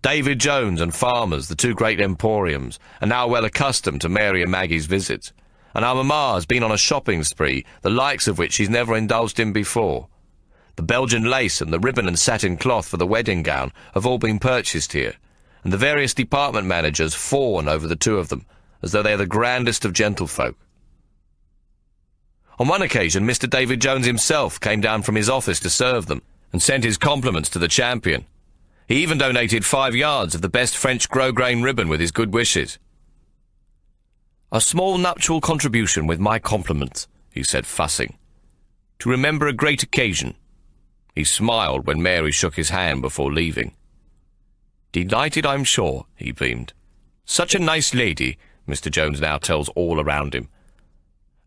David Jones and Farmers, the two great emporiums, are now well accustomed to Mary and Maggie's visits, and our mamma has been on a shopping spree, the likes of which she's never indulged in before. The Belgian lace and the ribbon and satin cloth for the wedding gown have all been purchased here, and the various department managers fawn over the two of them, as though they are the grandest of gentlefolk. On one occasion, Mr. David Jones himself came down from his office to serve them, and sent his compliments to the champion. He even donated 5 yards of the best French grosgrain ribbon with his good wishes. "A small nuptial contribution with my compliments," he said, fussing, "to remember a great occasion." He smiled when Mary shook his hand before leaving. "Delighted, I'm sure," he beamed. "Such a nice lady," Mr. Jones now tells all around him.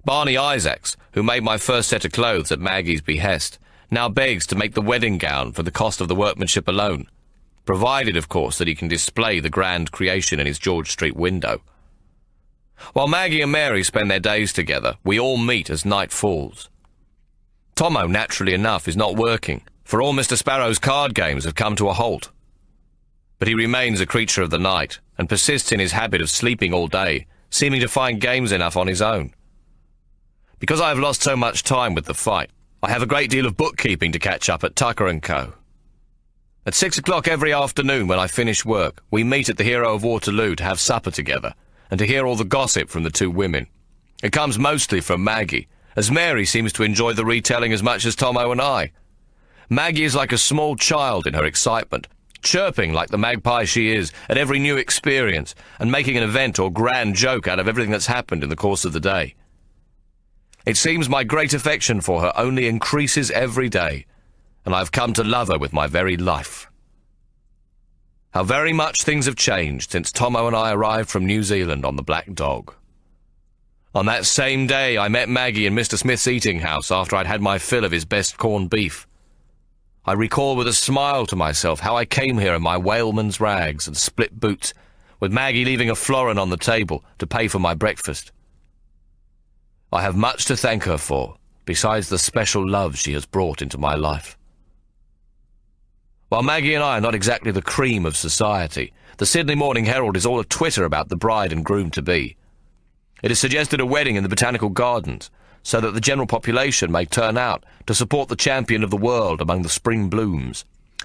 Barney Isaacs, who made my first set of clothes at Maggie's behest, now begs to make the wedding gown for the cost of the workmanship alone, provided, of course, that he can display the grand creation in his George Street window. While Maggie and Mary spend their days together, we all meet as night falls. Tommo, naturally enough, is not working, for all Mr. Sparrow's card games have come to a halt. But he remains a creature of the night, and persists in his habit of sleeping all day, seeming to find games enough on his own. Because I have lost so much time with the fight, I have a great deal of bookkeeping to catch up at Tucker & Co. At 6 o'clock every afternoon when I finish work, we meet at the Hero of Waterloo to have supper together, and to hear all the gossip from the two women. It comes mostly from Maggie, as Mary seems to enjoy the retelling as much as Tommo and I. Maggie is like a small child in her excitement, chirping like the magpie she is at every new experience, and making an event or grand joke out of everything that's happened in the course of the day. It seems my great affection for her only increases every day, and I've come to love her with my very life. How very much things have changed since Tommo and I arrived from New Zealand on the Black Dog. On that same day I met Maggie in Mr. Smith's eating house after I'd had my fill of his best corned beef. I recall with a smile to myself how I came here in my whaleman's rags and split boots, with Maggie leaving a florin on the table to pay for my breakfast. I have much to thank her for, besides the special love she has brought into my life. While Maggie and I are not exactly the cream of society, the Sydney Morning Herald is all a twitter about the bride and groom-to-be. It has suggested a wedding in the Botanical Gardens, so that the general population may turn out to support the champion of the world among the spring blooms.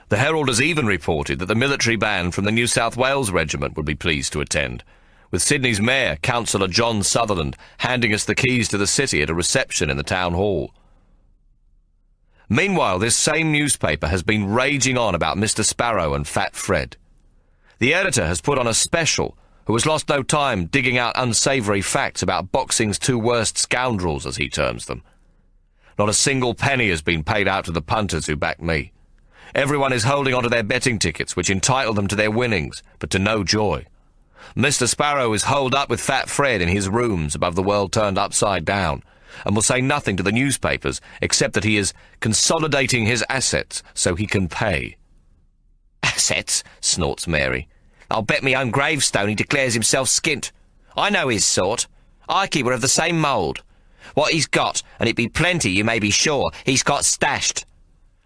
The Herald has even reported that the military band from the New South Wales Regiment would be pleased to attend, with Sydney's Mayor, Councillor John Sutherland, handing us the keys to the city at a reception in the town hall. Meanwhile, this same newspaper has been raging on about Mr. Sparrow and Fat Fred. The editor has put on a special, who has lost no time digging out unsavoury facts about boxing's two worst scoundrels, as he terms them. Not a single penny has been paid out to the punters who backed me. Everyone is holding on to their betting tickets, which entitle them to their winnings, but to no joy. Mr. Sparrow is holed up with Fat Fred in his rooms above the world turned upside down, and will say nothing to the newspapers except that he is consolidating his assets so he can pay. "Assets?" snorts Mary. "I'll bet me own gravestone he declares himself skint. I know his sort. Ikey were of the same mould. What he's got, and it be plenty, you may be sure, he's got stashed.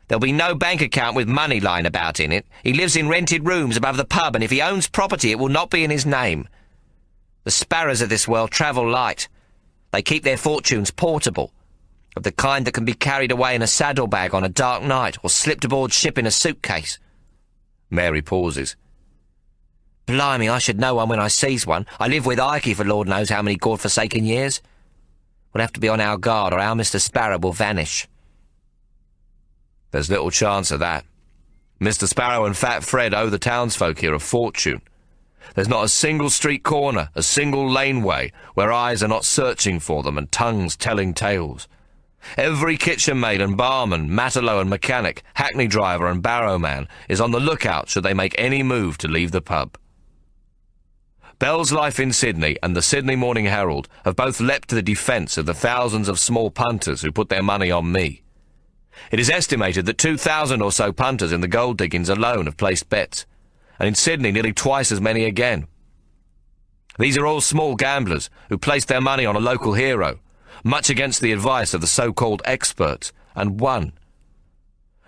There'll be no bank account with money lying about in it. He lives in rented rooms above the pub, and if he owns property it will not be in his name. The sparrows of this world travel light. They keep their fortunes portable, of the kind that can be carried away in a saddlebag on a dark night or slipped aboard ship in a suitcase. Mary pauses. Blimey, I should know one when I sees one. I live with Ikey for Lord knows how many God-forsaken years. We'll have to be on our guard or our Mr. Sparrow will vanish. There's little chance of that. Mr. Sparrow and Fat Fred owe the townsfolk here a fortune. There's not a single street corner, a single laneway, where eyes are not searching for them and tongues telling tales. Every kitchen maid and barman, matelot and mechanic, hackney driver and barrowman is on the lookout should they make any move to leave the pub. Bell's Life in Sydney and the Sydney Morning Herald have both leapt to the defence of the thousands of small punters who put their money on me. It is estimated that 2,000 or so punters in the gold diggings alone have placed bets, and in Sydney nearly twice as many again. These are all small gamblers who placed their money on a local hero, much against the advice of the so-called experts, and won.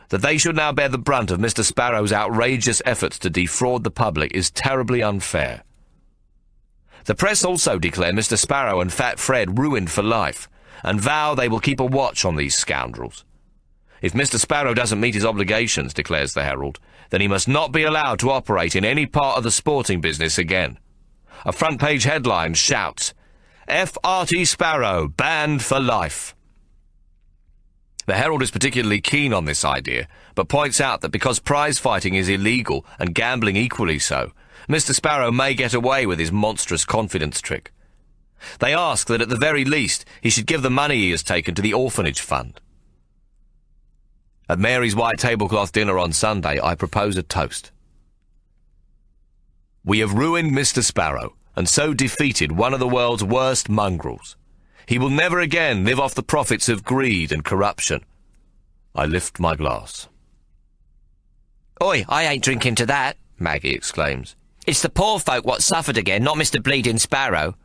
That they should now bear the brunt of Mr. Sparrow's outrageous efforts to defraud the public is terribly unfair. The press also declare Mr. Sparrow and Fat Fred ruined for life, and vow they will keep a watch on these scoundrels. If Mr. Sparrow doesn't meet his obligations, declares the Herald, then he must not be allowed to operate in any part of the sporting business again. A front-page headline shouts, F. Artie Sparrow, banned for life. The Herald is particularly keen on this idea, but points out that because prize fighting is illegal and gambling equally so, Mr. Sparrow may get away with his monstrous confidence trick. They ask that at the very least he should give the money he has taken to the orphanage fund. At Mary's white tablecloth dinner on Sunday, I propose a toast. We have ruined Mr. Sparrow, and so defeated one of the world's worst mongrels. He will never again live off the profits of greed and corruption. I lift my glass. Oi, I ain't drinking to that, Maggie exclaims. It's the poor folk what suffered again, not Mr. Bleeding Sparrow.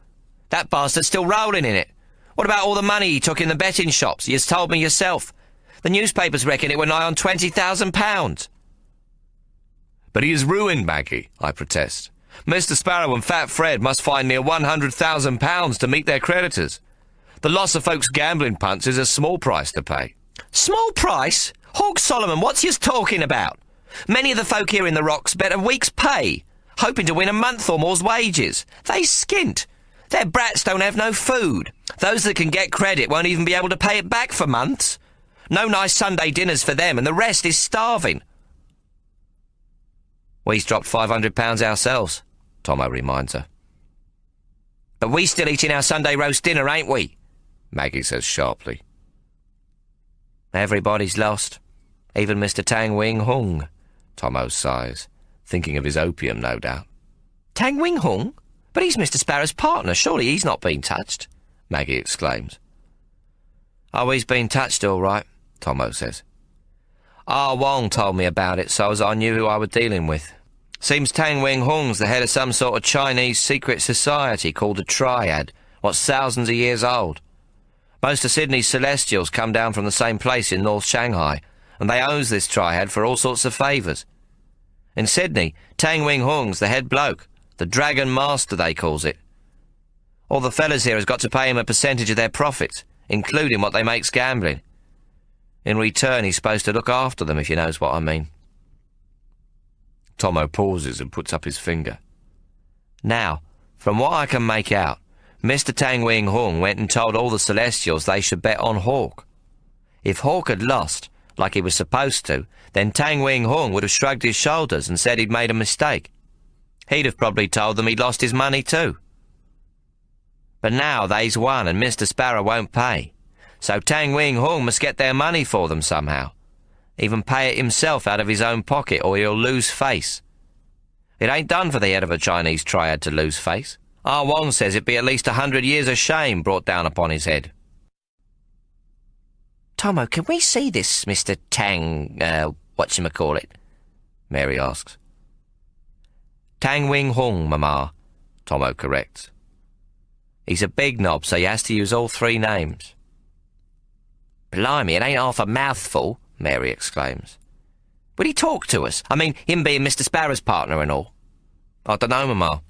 That bastard's still rolling in it. What about all the money he took in the betting shops? You has told me yourself. The newspapers reckon it were nigh on £20,000. But he is ruined, Maggie, I protest. Mr. Sparrow and Fat Fred must find near £100,000 to meet their creditors. The loss of folks' gambling punts is a small price to pay. Small price? Hawk Solomon, what's he talking about? Many of the folk here in the rocks bet a week's pay, hoping to win a month or more's wages. They skint. Their brats don't have no food. Those that can get credit won't even be able to pay it back for months. No nice Sunday dinners for them, and the rest is starving. We's dropped £500 ourselves, Tommo reminds her. But we still eating our Sunday roast dinner, ain't we? Maggie says sharply. Everybody's lost. Even Mr. Tang Wing Hung, Tommo sighs, thinking of his opium, no doubt. Tang Wing Hung? But he's Mr. Sparrow's partner. Surely he's not been touched, Maggie exclaims. Oh, he's been touched all right, Tommo says. Ah Wong told me about it, so as I knew who I was dealing with. Seems Tang Wing Hung's the head of some sort of Chinese secret society called a Triad, what's thousands of years old. Most of Sydney's Celestials come down from the same place in North Shanghai, and they owns this Triad for all sorts of favours. In Sydney, Tang Wing Hung's the head bloke, the Dragon Master they calls it. All the fellas here has got to pay him a percentage of their profits, including what they makes gambling. In return, he's supposed to look after them, if you knows what I mean. Tommo pauses and puts up his finger. Now, from what I can make out, Mr. Tang Wing Hung went and told all the Celestials they should bet on Hawk. If Hawk had lost, like he was supposed to, then Tang Wing Hung would have shrugged his shoulders and said he'd made a mistake. He'd have probably told them he'd lost his money too. But now they's won and Mr. Sparrow won't pay. So Tang Wing Hung must get their money for them somehow. Even pay it himself out of his own pocket or he'll lose face. It ain't done for the head of a Chinese triad to lose face. Ah Wong says it'd be at least 100 years of shame brought down upon his head. Tommo, can we see this Mr. Tang, whatchamacallit? Mary asks. Tang Wing Hung, Mama, Tommo corrects. He's a big knob, so he has to use all three names. Blimey, it ain't half a mouthful, Mary exclaims. Would he talk to us? I mean, him being Mr. Sparrow's partner and all. I dunno, Mama,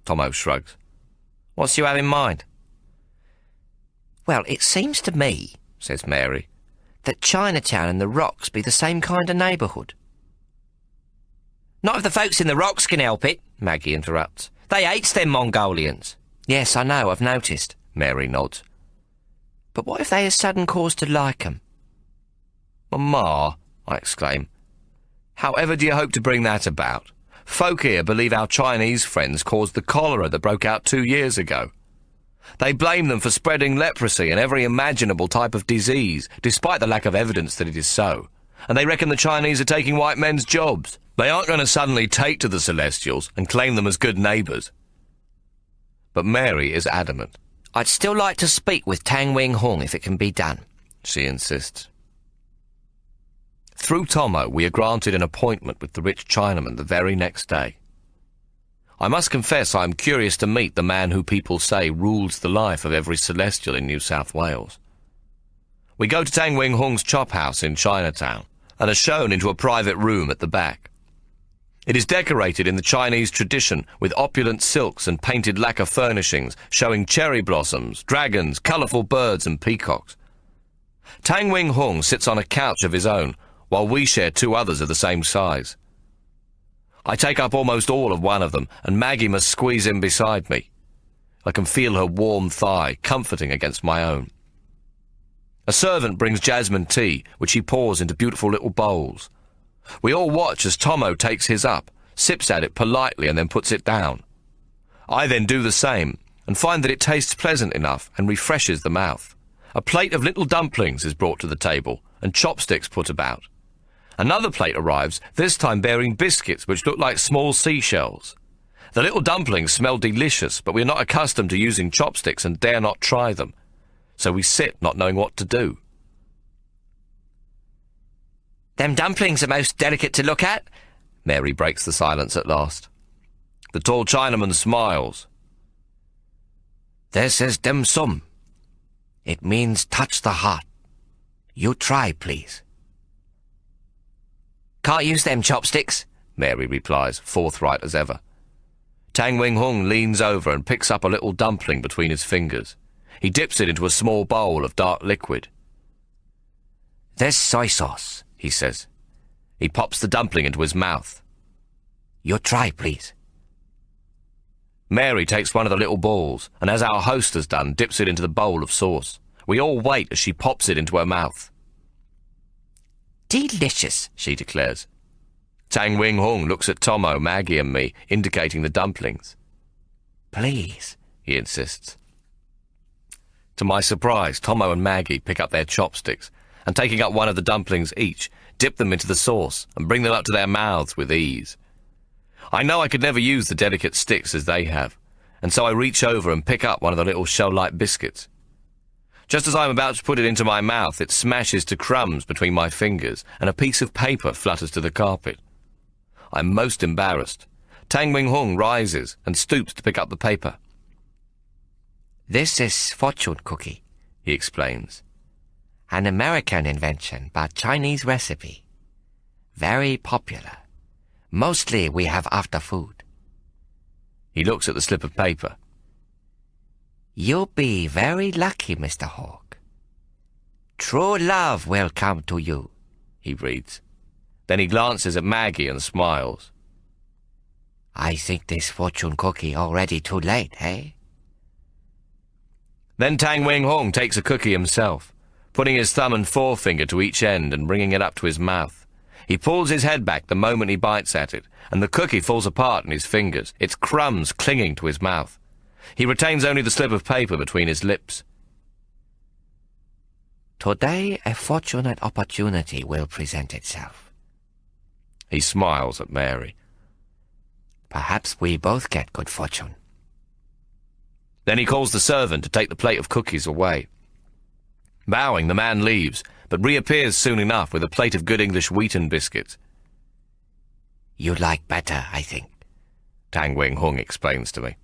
Tommo shrugs. What you have in mind? Well, it seems to me, says Mary, that Chinatown and the Rocks be the same kind of neighbourhood. Not if the folks in the Rocks can help it, Maggie interrupts. They hates them Mongolians. Yes, I know, I've noticed, Mary nods. But what if they has sudden cause to like 'em? Ma, I exclaim. However do you hope to bring that about? Folk here believe our Chinese friends caused the cholera that broke out 2 years ago. They blame them for spreading leprosy and every imaginable type of disease, despite the lack of evidence that it is so. And they reckon the Chinese are taking white men's jobs. They aren't going to suddenly take to the Celestials and claim them as good neighbours. But Mary is adamant. I'd still like to speak with Tang Wing Hung if it can be done, she insists. Through Tommo, we are granted an appointment with the rich Chinaman the very next day. I must confess I am curious to meet the man who people say rules the life of every Celestial in New South Wales. We go to Tang Wing Hung's chop house in Chinatown and are shown into a private room at the back. It is decorated in the Chinese tradition with opulent silks and painted lacquer furnishings showing cherry blossoms, dragons, colourful birds and peacocks. Tang Wing Hung sits on a couch of his own, while we share 2 others of the same size. I take up almost all of one of them, and Maggie must squeeze in beside me. I can feel her warm thigh comforting against my own. A servant brings jasmine tea, which he pours into beautiful little bowls. We all watch as Tommo takes his up, sips at it politely and then puts it down. I then do the same, and find that it tastes pleasant enough and refreshes the mouth. A plate of little dumplings is brought to the table, and chopsticks put about. Another plate arrives, this time bearing biscuits which look like small seashells. The little dumplings smell delicious, but we are not accustomed to using chopsticks and dare not try them. So we sit, not knowing what to do. Them dumplings are most delicate to look at, Mary breaks the silence at last. The tall Chinaman smiles. This is dim sum. It means touch the heart. You try, please. Can't use them chopsticks, Mary replies, forthright as ever. Tang Wing Hung leans over and picks up a little dumpling between his fingers. He dips it into a small bowl of dark liquid. There's soy sauce, he says. He pops the dumpling into his mouth. You try, please. Mary takes one of the little balls, and as our host has done, dips it into the bowl of sauce. We all wait as she pops it into her mouth. Delicious, she declares. Tang Wing Hung looks at Tommo, Maggie and me, indicating the dumplings. Please, he insists. To my surprise, Tommo and Maggie pick up their chopsticks, and taking up one of the dumplings each, dip them into the sauce and bring them up to their mouths with ease. I know I could never use the delicate sticks as they have, and so I reach over and pick up one of the little shell-like biscuits. Just as I'm about to put it into my mouth, it smashes to crumbs between my fingers, and a piece of paper flutters to the carpet. I'm most embarrassed. Tang Wing Hung rises and stoops to pick up the paper. This is fortune cookie, he explains. An American invention, but Chinese recipe. Very popular. Mostly we have after food. He looks at the slip of paper. You'll be very lucky, Mr. Hawk. True love will come to you, he reads. Then he glances at Maggie and smiles. I think this fortune cookie already too late, eh? Then Tang Wing Hung takes a cookie himself, putting his thumb and forefinger to each end and bringing it up to his mouth. He pulls his head back the moment he bites at it, and the cookie falls apart in his fingers, its crumbs clinging to his mouth. He retains only the slip of paper between his lips. Today a fortunate opportunity will present itself. He smiles at Mary. Perhaps we both get good fortune. Then he calls the servant to take the plate of cookies away. Bowing, the man leaves, but reappears soon enough with a plate of good English wheaten biscuits. You'd like better, I think, Tang Wing Hung explains to me.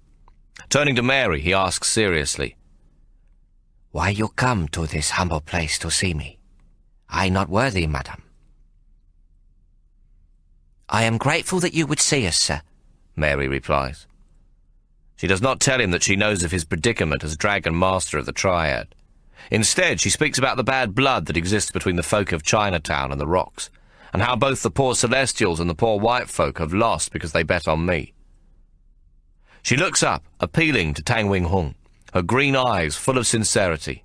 Turning to Mary, he asks seriously, Why you come to this humble place to see me? I not worthy, madam. I am grateful that you would see us, sir, Mary replies. She does not tell him that she knows of his predicament as Dragon Master of the Triad. Instead, she speaks about the bad blood that exists between the folk of Chinatown and the Rocks, and how both the poor Celestials and the poor white folk have lost because they bet on me. She looks up, appealing to Tang Wing Hung, her green eyes full of sincerity.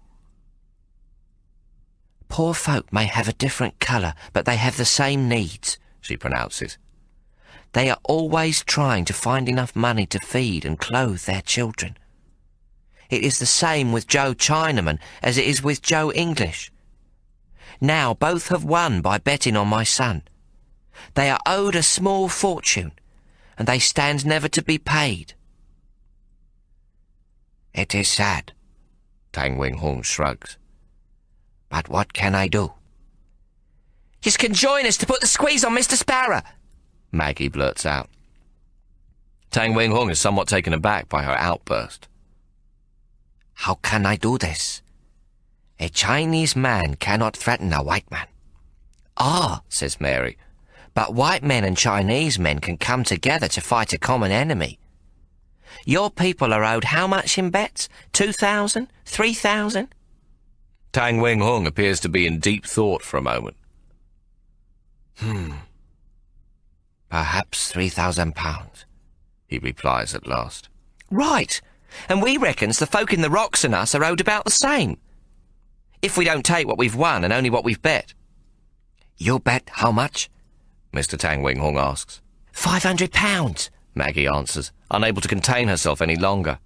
Poor folk may have a different colour, but they have the same needs, she pronounces. They are always trying to find enough money to feed and clothe their children. It is the same with Joe Chinaman as it is with Joe English. Now both have won by betting on my son. They are owed a small fortune, and they stand never to be paid. It is sad, Tang Wing Hung shrugs. But what can I do? Yous can join us to put the squeeze on Mr. Sparrow, Maggie blurts out. Tang Wing Hung is somewhat taken aback by her outburst. How can I do this? A Chinese man cannot threaten a white man. Ah, says Mary, but white men and Chinese men can come together to fight a common enemy. Your people are owed how much in bets? 2,000? 3,000? Tang Wing Hung appears to be in deep thought for a moment. Perhaps £3,000, he replies at last. Right, and we reckons the folk in the Rocks and us are owed about the same. If we don't take what we've won and only what we've bet. You'll bet how much? Mr. Tang Wing Hung asks. £500, Maggie answers, unable to contain herself any longer.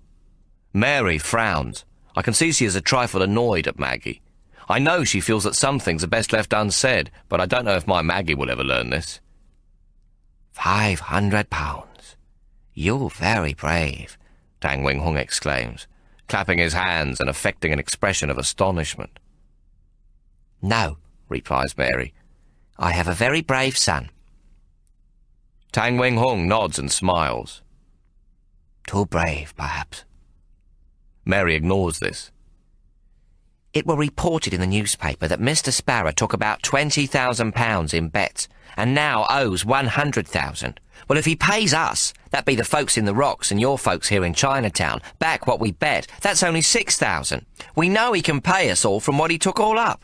Mary frowns. I can see she is a trifle annoyed at Maggie. I know she feels that some things are best left unsaid, but I don't know if my Maggie will ever learn this. £500. You're very brave, Tang Wing Hung exclaims, clapping his hands and affecting an expression of astonishment. No, replies Mary. I have a very brave son. Tang Wing Hung nods and smiles. Too brave, perhaps. Mary ignores this. It were reported in the newspaper that Mr. Sparrow took about £20,000 in bets and now owes 100,000. Well, if he pays us, that be the folks in the Rocks and your folks here in Chinatown, back what we bet, that's only 6,000. We know he can pay us all from what he took all up.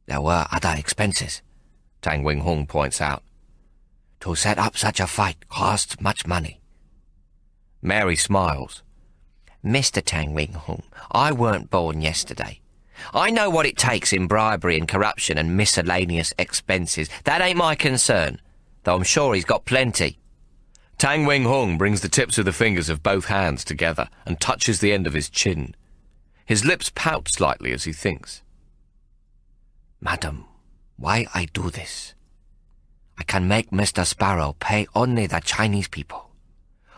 There were other expenses, Tang Wing Hung points out. To set up such a fight costs much money. Mary smiles. Mr. Tang Wing Hung, I weren't born yesterday. I know what it takes in bribery and corruption and miscellaneous expenses. That ain't my concern, though I'm sure he's got plenty. Tang Wing Hung brings the tips of the fingers of both hands together and touches the end of his chin. His lips pout slightly as he thinks. Madam, why I do this? I can make Mr. Sparrow pay only the Chinese people.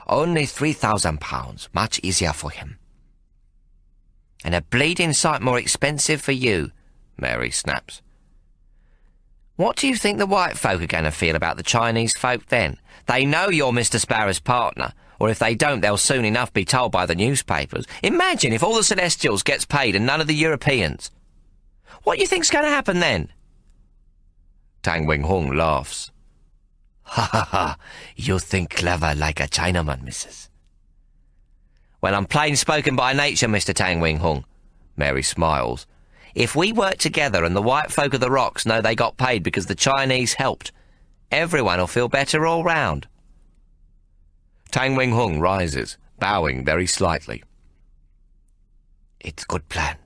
Only £3,000, much easier for him. And a bleeding sight more expensive for you, Mary snaps. What do you think the white folk are going to feel about the Chinese folk then? They know you're Mr. Sparrow's partner, or if they don't, they'll soon enough be told by the newspapers. Imagine if all the Celestials gets paid and none of the Europeans. What do you think's going to happen then? Tang Wing Hung laughs. Ha ha ha, you think clever like a Chinaman, missus. Well, I'm plain spoken by nature, Mr. Tang Wing Hung. Mary smiles. If we work together and the white folk of the Rocks know they got paid because the Chinese helped, everyone will feel better all round. Tang Wing Hung rises, bowing very slightly. It's a good plan.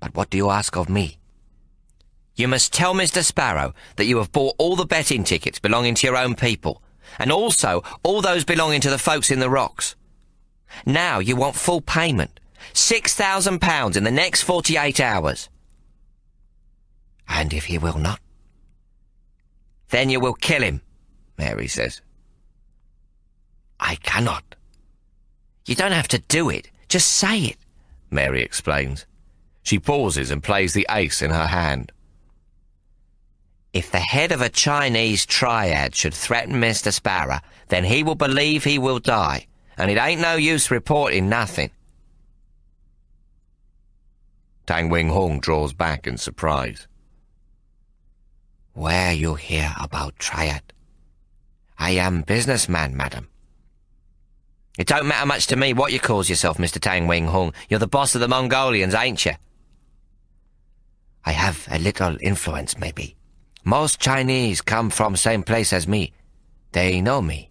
But what do you ask of me? You must tell Mr. Sparrow that you have bought all the betting tickets belonging to your own people, and also all those belonging to the folks in the Rocks. Now you want full payment, £6,000 in the next 48 hours. And if he will not? Then you will kill him, Mary says. I cannot. You don't have to do it, just say it, Mary explains. She pauses and plays the ace in her hand. If the head of a Chinese triad should threaten Mr. Sparrow, then he will believe he will die, and it ain't no use reporting nothing. Tang Wing Hung draws back in surprise. Where you hear about triad? I am businessman, madam. It don't matter much to me what you calls yourself, Mr. Tang Wing Hung. You're the boss of the Mongolians, ain't you? I have a little influence, maybe. Most Chinese come from same place as me. They know me.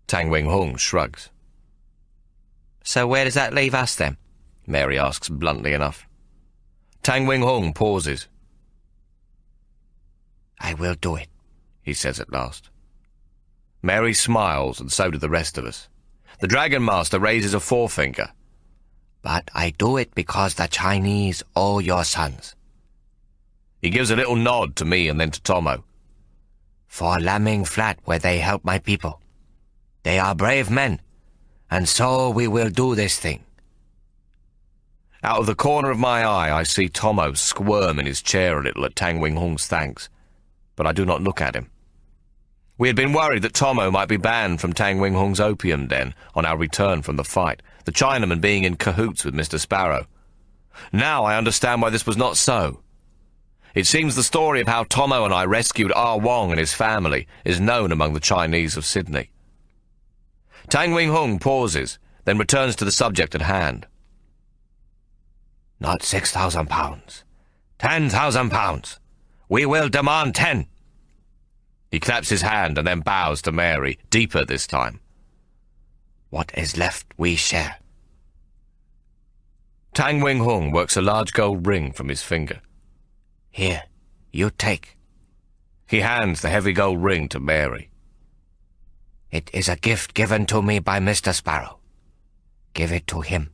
Tang Wing Hung shrugs. So where does that leave us, then? Mary asks bluntly enough. Tang Wing Hung pauses. I will do it, he says at last. Mary smiles, and so do the rest of us. The Dragon Master raises a forefinger. But I do it because the Chinese owe your sons. He gives a little nod to me and then to Tommo. For lambing flat where they help my people. They are brave men, and so we will do this thing. Out of the corner of my eye, I see Tommo squirm in his chair a little at Tang Wing Hung's thanks, but I do not look at him. We had been worried that Tommo might be banned from Tang Wing Hung's opium den on our return from the fight, the Chinaman being in cahoots with Mr. Sparrow. Now I understand why this was not so. It seems the story of how Tommo and I rescued Ah Wong and his family is known among the Chinese of Sydney. Tang Wing Hung pauses, then returns to the subject at hand. Not 6,000 pounds. 10,000 pounds. We will demand 10. He claps his hand and then bows to Mary, deeper this time. What is left we share. Tang Wing Hung works a large gold ring from his finger. Here, you take. He hands the heavy gold ring to Mary. It is a gift given to me by Mr. Sparrow. Give it to him.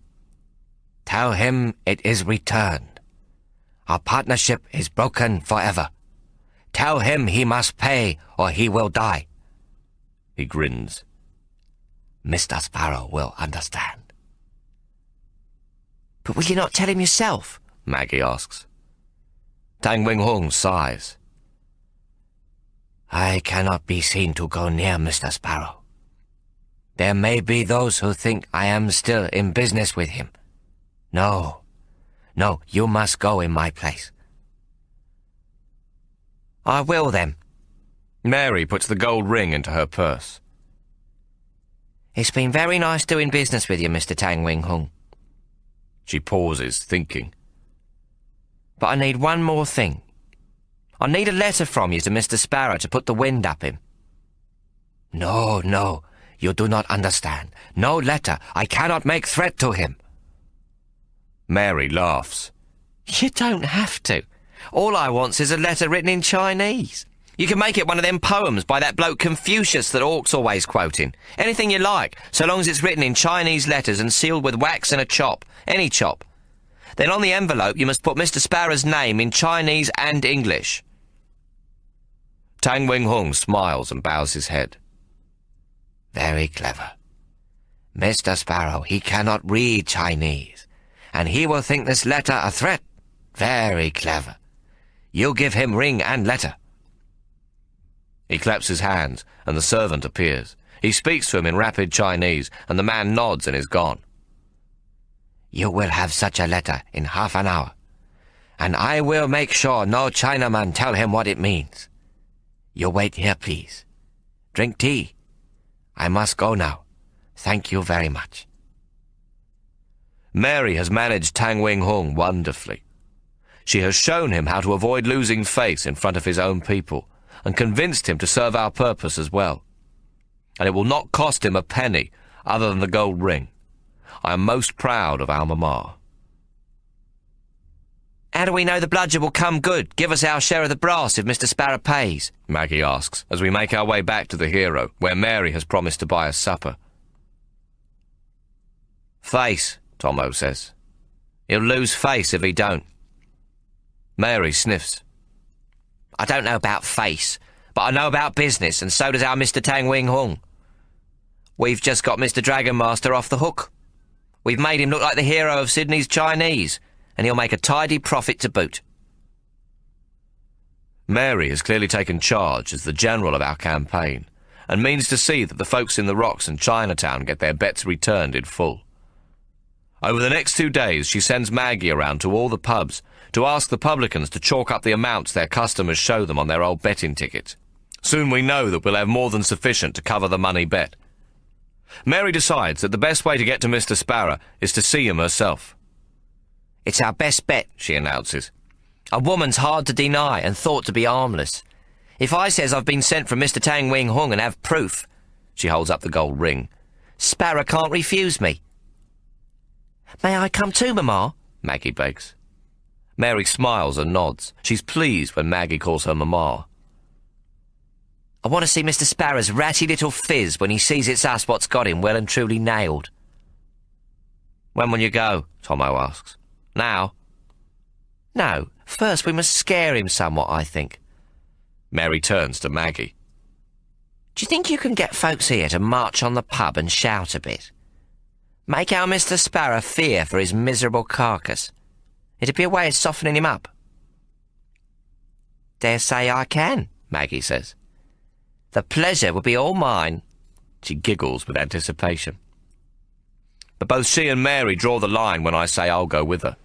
Tell him it is returned. Our partnership is broken forever. Tell him he must pay or he will die. He grins. Mr. Sparrow will understand. But will you not tell him yourself? Maggie asks. Tang Wing Hung sighs. I cannot be seen to go near Mr. Sparrow. There may be those who think I am still in business with him. No, you must go in my place. I will, then. Mary puts the gold ring into her purse. It's been very nice doing business with you, Mr. Tang Wing Hung. She pauses, thinking. But I need one more thing. I need a letter from you to Mr. Sparrow to put the wind up him. No, you do not understand. No letter. I cannot make threat to him. Mary laughs. You don't have to. All I want's is a letter written in Chinese. You can make it one of them poems by that bloke Confucius that Hawk's always quoting. Anything you like, so long as it's written in Chinese letters and sealed with wax and a chop. Any chop. Then on the envelope you must put Mr. Sparrow's name in Chinese and English. Tang Wing Hung smiles and bows his head. Very clever. Mr. Sparrow, he cannot read Chinese, and he will think this letter a threat. Very clever. You give him ring and letter. He claps his hands, and the servant appears. He speaks to him in rapid Chinese, and the man nods and is gone. You will have such a letter in half an hour, and I will make sure no Chinaman tell him what it means. You wait here, please. Drink tea. I must go now. Thank you very much. Mary has managed Tang Wing Hung wonderfully. She has shown him how to avoid losing face in front of his own people, and convinced him to serve our purpose as well. And it will not cost him a penny other than the gold ring. I am most proud of our mama. How do we know the bludger will come good? Give us our share of the brass if Mr. Sparrow pays, Maggie asks, as we make our way back to the Hero, where Mary has promised to buy us supper. Face, Tommo says. He'll lose face if he don't. Mary sniffs. I don't know about face, but I know about business, and so does our Mr. Tang Wing Hung. We've just got Mr. Dragon Master off the hook. We've made him look like the hero of Sydney's Chinese, and he'll make a tidy profit to boot. Mary has clearly taken charge as the general of our campaign, and means to see that the folks in the Rocks and Chinatown get their bets returned in full. Over the next 2 days, she sends Maggie around to all the pubs to ask the publicans to chalk up the amounts their customers show them on their old betting tickets. Soon we know that we'll have more than sufficient to cover the money bet. Mary decides that the best way to get to Mr. Sparrow is to see him herself. "It's our best bet," she announces. "A woman's hard to deny and thought to be harmless. If I says I've been sent from Mr. Tang Wing Hung and have proof," she holds up the gold ring, "Sparrow can't refuse me." "May I come too, Mamma?" Maggie begs. Mary smiles and nods. She's pleased when Maggie calls her Mamma. "I want to see Mr. Sparrow's ratty little fizz when he sees it's us what's got him well and truly nailed." "When will you go?" Tommo asks. "Now?" "No, first we must scare him somewhat, I think." Mary turns to Maggie. "Do you think you can get folks here to march on the pub and shout a bit? Make our Mr. Sparrow fear for his miserable carcass. It'd be a way of softening him up." "Dare say I can," Maggie says. "The pleasure would be all mine." She giggles with anticipation. But both she and Mary draw the line when I say I'll go with her.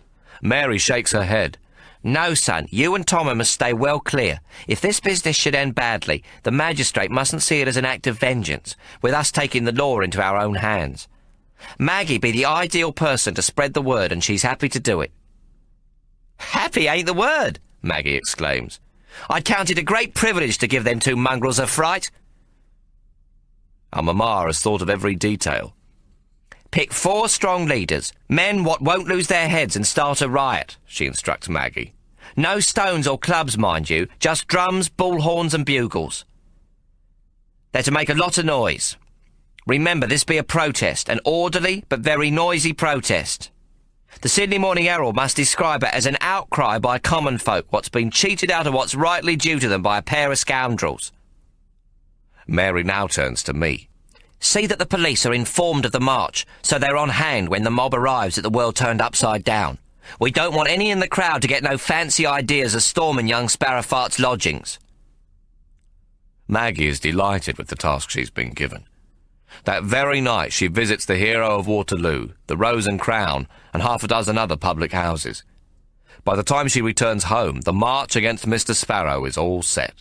Mary shakes her head. "No, son, you and Tommo must stay well clear. If this business should end badly, the magistrate mustn't see it as an act of vengeance, with us taking the law into our own hands. Maggie be the ideal person to spread the word, and she's happy to do it." "Happy ain't the word," Maggie exclaims. "I'd count it a great privilege to give them two mongrels a fright." Our Mamma has thought of every detail. "Pick 4 strong leaders, men what won't lose their heads and start a riot," she instructs Maggie. "No stones or clubs, mind you, just drums, bullhorns and bugles. They're to make a lot of noise. Remember, this be a protest, an orderly but very noisy protest. The Sydney Morning Herald must describe it as an outcry by common folk what's been cheated out of what's rightly due to them by a pair of scoundrels." Mary now turns to me. "See that the police are informed of the march, so they're on hand when the mob arrives at the world turned upside down. We don't want any in the crowd to get no fancy ideas of storming young Sparrowfart's lodgings." Maggie is delighted with the task she's been given. That very night she visits the hero of Waterloo, the Rose and Crown, and half a dozen other public houses. By the time she returns home, the march against Mr. Sparrow is all set.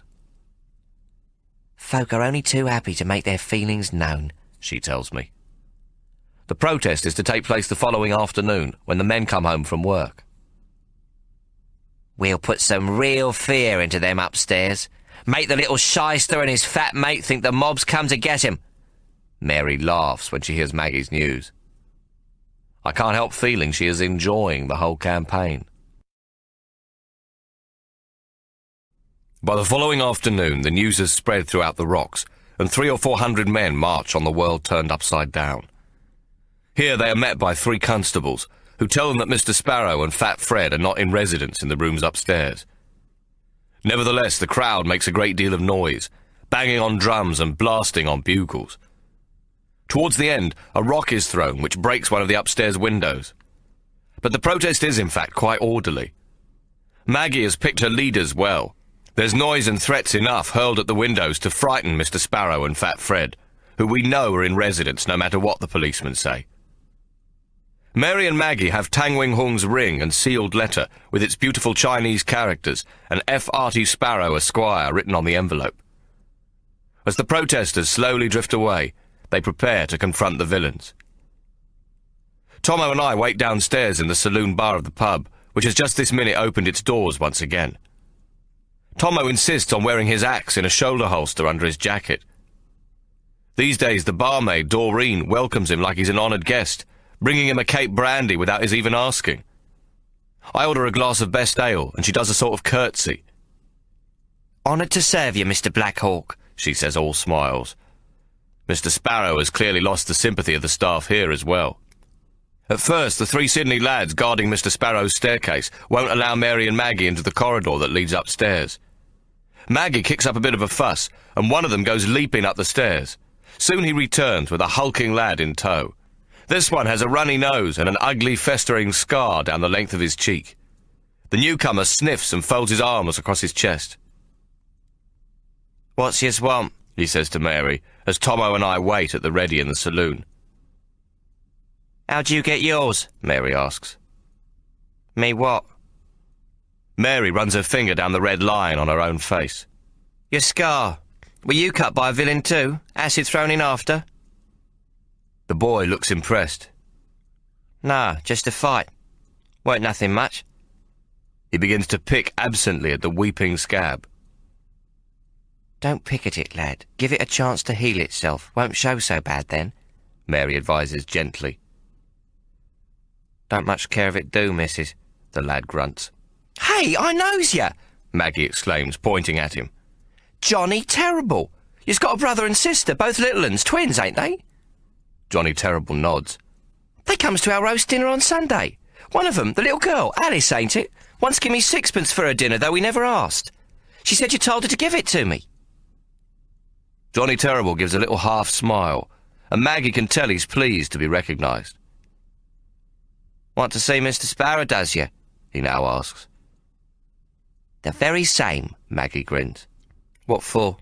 "Folk are only too happy to make their feelings known," she tells me. The protest is to take place the following afternoon, when the men come home from work. "We'll put some real fear into them upstairs. Make the little shyster and his fat mate think the mob's come to get him." Mary laughs when she hears Maggie's news. I can't help feeling she is enjoying the whole campaign. By the following afternoon, the news has spread throughout the rocks, and 300 or 400 men march on the world turned upside down. Here they are met by 3 constables, who tell them that Mr. Sparrow and Fat Fred are not in residence in the rooms upstairs. Nevertheless, the crowd makes a great deal of noise, banging on drums and blasting on bugles. Towards the end, a rock is thrown, which breaks one of the upstairs windows. But the protest is, in fact, quite orderly. Maggie has picked her leaders well. There's noise and threats enough hurled at the windows to frighten Mr. Sparrow and Fat Fred, who we know are in residence no matter what the policemen say. Mary and Maggie have Tang Wing Hung's ring and sealed letter with its beautiful Chinese characters and F. Arty Sparrow, Esquire, written on the envelope. As the protesters slowly drift away, they prepare to confront the villains. Tommo and I wait downstairs in the saloon bar of the pub, which has just this minute opened its doors once again. Tommo insists on wearing his axe in a shoulder holster under his jacket. These days, the barmaid, Doreen, welcomes him like he's an honoured guest, bringing him a Cape brandy without his even asking. I order a glass of best ale, and she does a sort of curtsy. "Honoured to serve you, Mr. Black Hawk," she says, all smiles. Mr. Sparrow has clearly lost the sympathy of the staff here as well. At first, the 3 Sydney lads guarding Mr. Sparrow's staircase won't allow Mary and Maggie into the corridor that leads upstairs. Maggie kicks up a bit of a fuss, and one of them goes leaping up the stairs. Soon he returns with a hulking lad in tow. This one has a runny nose and an ugly festering scar down the length of his cheek. The newcomer sniffs and folds his arms across his chest. "What's your swamp?" he says to Mary, as Tommo and I wait at the ready in the saloon. "How do you get yours?" Mary asks. "Me what?" Mary runs her finger down the red line on her own face. "Your scar. Were you cut by a villain too? Acid thrown in after?" The boy looks impressed. "No, just a fight. Weren't nothing much." He begins to pick absently at the weeping scab. "Don't pick at it, lad. Give it a chance to heal itself. Won't show so bad then," Mary advises gently. "Don't much care if it do, missus," the lad grunts. "Hey, I knows ya!" Maggie exclaims, pointing at him. "Johnny Terrible. You's got a brother and sister, both little uns, twins, ain't they?" Johnny Terrible nods. "They comes to our roast dinner on Sunday. One of 'em, the little girl, Alice, ain't it? Once give me 6pence for her dinner, though we never asked. She said you told her to give it to me." Johnny Terrible gives a little half smile, and Maggie can tell he's pleased to be recognised. "Want to see Mr. Sparrow, does you?" he now asks. "The very same," Maggie grins. "What for?"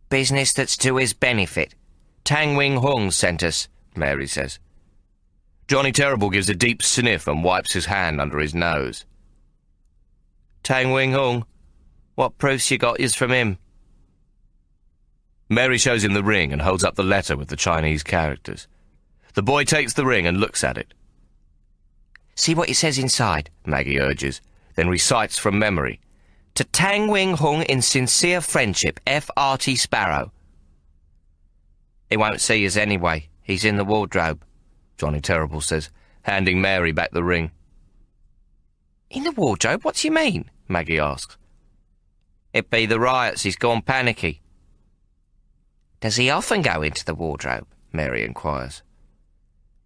"Business that's to his benefit. Tang Wing Hung sent us," Mary says. Johnny Terrible gives a deep sniff and wipes his hand under his nose. "Tang Wing Hung? What proofs you got yous from him?" Mary shows him the ring and holds up the letter with the Chinese characters. The boy takes the ring and looks at it. "See what it says inside," Maggie urges, then recites from memory. "To Tang Wing Hung in sincere friendship, F. R.T. Sparrow." "He won't see us anyway. He's in the wardrobe," Johnny Terrible says, handing Mary back the ring. "In the wardrobe? What do you mean?" Maggie asks. "It be the riots. He's gone panicky." "Does he often go into the wardrobe?" Mary inquires.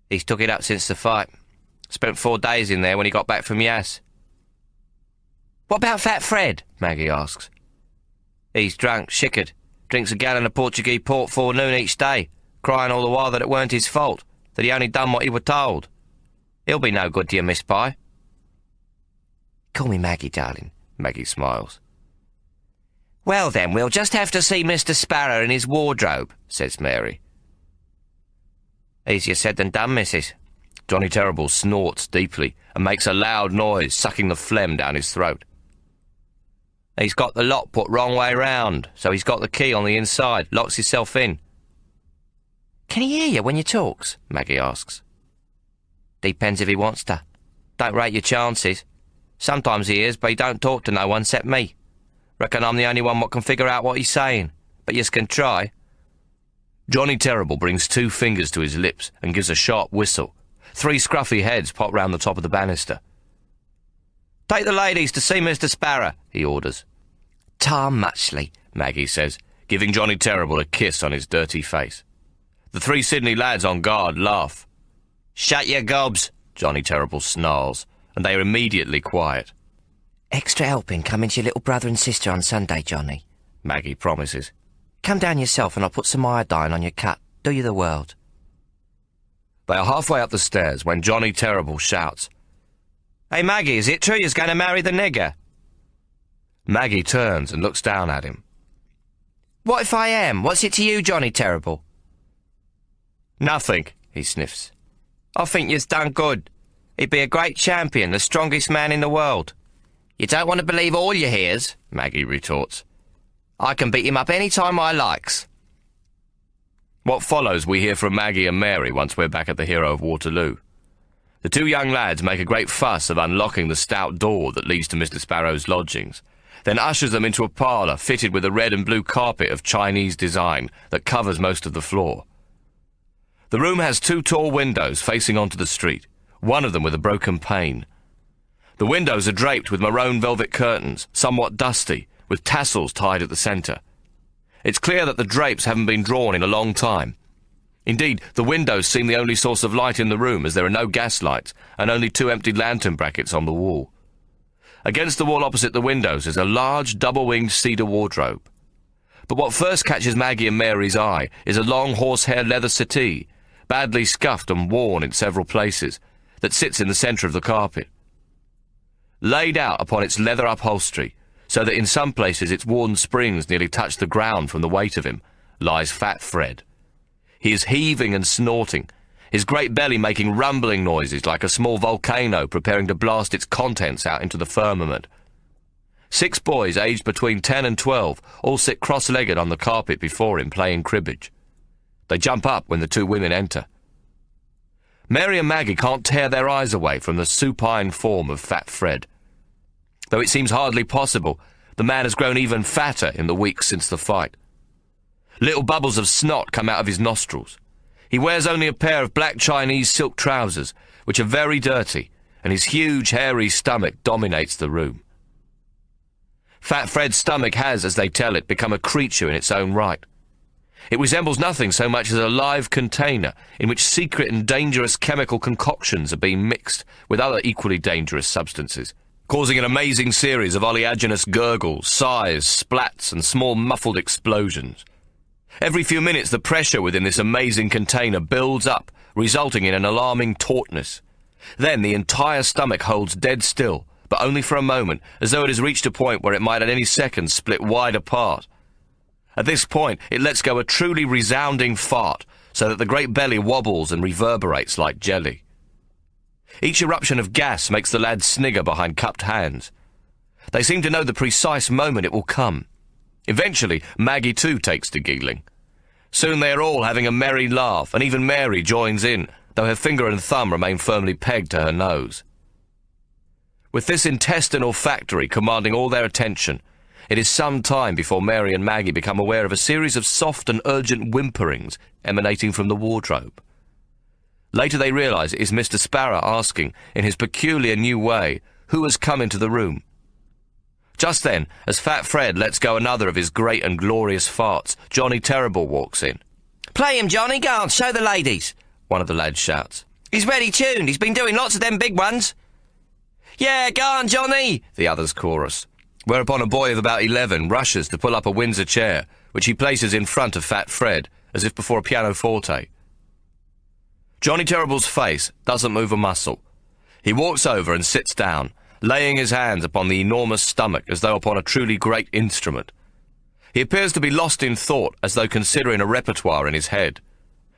"He's took it up since the fight. Spent 4 days in there when he got back from Yass." "What about Fat Fred?" Maggie asks. "He's drunk, shickered. Drinks a gallon of Portuguese port 4 noon each day, crying all the while that it weren't his fault, that he only done what he were told. He'll be no good to you, Miss Pye." "Call me Maggie, darling." Maggie smiles. "Well then, we'll just have to see Mr. Sparrow in his wardrobe," says Mary. "Easier said than done, missus." Johnny Terrible snorts deeply and makes a loud noise, sucking the phlegm down his throat. "He's got the lock put wrong way round, so he's got the key on the inside, locks himself in." "Can he hear you when you talks?" Maggie asks. "Depends if he wants to. Don't rate your chances. Sometimes he hears, but he don't talk to no one except me. Reckon I'm the only one what can figure out what he's saying, but yous can try." Johnny Terrible brings 2 fingers to his lips and gives a sharp whistle. 3 scruffy heads pop round the top of the banister. "Take the ladies to see Mr. Sparrow," he orders. "Tar muchly," Maggie says, giving Johnny Terrible a kiss on his dirty face. The 3 Sydney lads on guard laugh. "Shut your gobs," Johnny Terrible snarls, and they are immediately quiet. "Extra helping coming to your little brother and sister on Sunday, Johnny," Maggie promises. "Come down yourself and I'll put some iodine on your cut. Do you the world." They are halfway up the stairs when Johnny Terrible shouts, "Hey, Maggie, is it true you're going to marry the nigger?" Maggie turns and looks down at him. "What if I am? What's it to you, Johnny Terrible?" "Nothing," he sniffs. "I think you've done good. He'd be a great champion, the strongest man in the world." "You don't want to believe all you hears," Maggie retorts. "I can beat him up any time I likes." What follows we hear from Maggie and Mary once we're back at the Hero of Waterloo. The 2 young lads make a great fuss of unlocking the stout door that leads to Mr. Sparrow's lodgings, then ushers them into a parlour fitted with a red and blue carpet of Chinese design that covers most of the floor. The room has 2 tall windows facing onto the street, one of them with a broken pane. The windows are draped with maroon velvet curtains, somewhat dusty, with tassels tied at the centre. It's clear that the drapes haven't been drawn in a long time. Indeed, the windows seem the only source of light in the room, as there are no gas lights and only 2 empty lantern brackets on the wall. Against the wall opposite the windows is a large double-winged cedar wardrobe. But what first catches Maggie and Mary's eye is a long horsehair leather settee, badly scuffed and worn in several places, that sits in the centre of the carpet. Laid out upon its leather upholstery, so that in some places its worn springs nearly touch the ground from the weight of him, lies Fat Fred. He is heaving and snorting, his great belly making rumbling noises like a small volcano preparing to blast its contents out into the firmament. 6 boys aged between 10 and 12 all sit cross-legged on the carpet before him playing cribbage. They jump up when the 2 women enter, Mary and Maggie can't tear their eyes away from the supine form of Fat Fred. Though it seems hardly possible, the man has grown even fatter in the weeks since the fight. Little bubbles of snot come out of his nostrils. He wears only a pair of black Chinese silk trousers, which are very dirty, and his huge, hairy stomach dominates the room. Fat Fred's stomach has, as they tell it, become a creature in its own right. It resembles nothing so much as a live container in which secret and dangerous chemical concoctions are being mixed with other equally dangerous substances, causing an amazing series of oleaginous gurgles, sighs, splats, and small muffled explosions. Every few minutes the pressure within this amazing container builds up, resulting in an alarming tautness. Then the entire stomach holds dead still, but only for a moment, as though it has reached a point where it might at any second split wide apart. At this point, it lets go a truly resounding fart, so that the great belly wobbles and reverberates like jelly. Each eruption of gas makes the lads snigger behind cupped hands. They seem to know the precise moment it will come. Eventually, Maggie too takes to giggling. Soon they are all having a merry laugh, and even Mary joins in, though her finger and thumb remain firmly pegged to her nose. With this intestinal factory commanding all their attention, it is some time before Mary and Maggie become aware of a series of soft and urgent whimperings emanating from the wardrobe. Later they realise it is Mr. Sparrow asking, in his peculiar new way, who has come into the room. Just then, as Fat Fred lets go another of his great and glorious farts, Johnny Terrible walks in. "Play him, Johnny, go on, show the ladies," one of the lads shouts. "He's ready tuned, he's been doing lots of them big ones." "Yeah, go on, Johnny," the others chorus. Whereupon a boy of about 11 rushes to pull up a Windsor chair, which he places in front of Fat Fred, as if before a pianoforte. Johnny Terrible's face doesn't move a muscle. He walks over and sits down, laying his hands upon the enormous stomach as though upon a truly great instrument. He appears to be lost in thought, as though considering a repertoire in his head.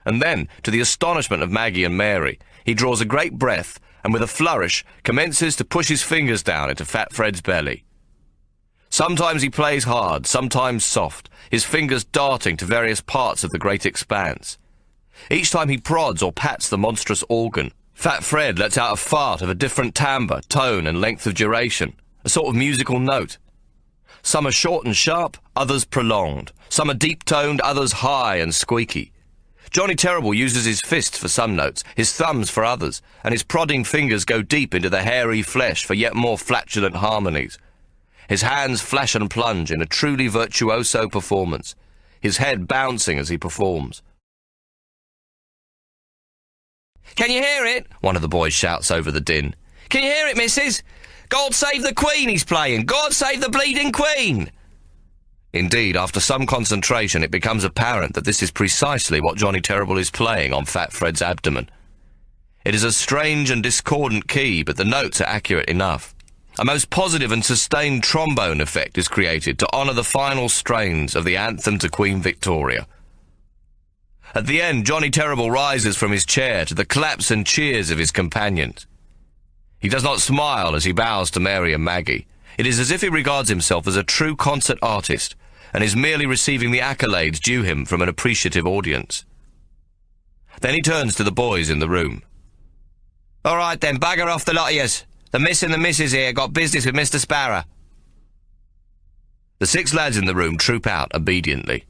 And then, to the astonishment of Maggie and Mary, he draws a great breath and with a flourish commences to push his fingers down into Fat Fred's belly. Sometimes he plays hard, sometimes soft, his fingers darting to various parts of the great expanse. Each time he prods or pats the monstrous organ, Fat Fred lets out a fart of a different timbre, tone and length of duration, a sort of musical note. Some are short and sharp, others prolonged. Some are deep-toned, others high and squeaky. Johnny Terrible uses his fists for some notes, his thumbs for others, and his prodding fingers go deep into the hairy flesh for yet more flatulent harmonies. His hands flash and plunge in a truly virtuoso performance, his head bouncing as he performs. "Can you hear it?" one of the boys shouts over the din. "Can you hear it, missus? God save the Queen he's playing! God save the bleeding Queen!" Indeed, after some concentration, it becomes apparent that this is precisely what Johnny Terrible is playing on Fat Fred's abdomen. It is a strange and discordant key, but the notes are accurate enough. A most positive and sustained trombone effect is created to honour the final strains of the anthem to Queen Victoria. At the end, Johnny Terrible rises from his chair to the claps and cheers of his companions. He does not smile as he bows to Mary and Maggie. It is as if he regards himself as a true concert artist and is merely receiving the accolades due him from an appreciative audience. Then he turns to the boys in the room. "All right then, bugger off the lot of yous. The miss and the missus here got business with Mr. Sparrow." The 6 lads in the room troop out obediently.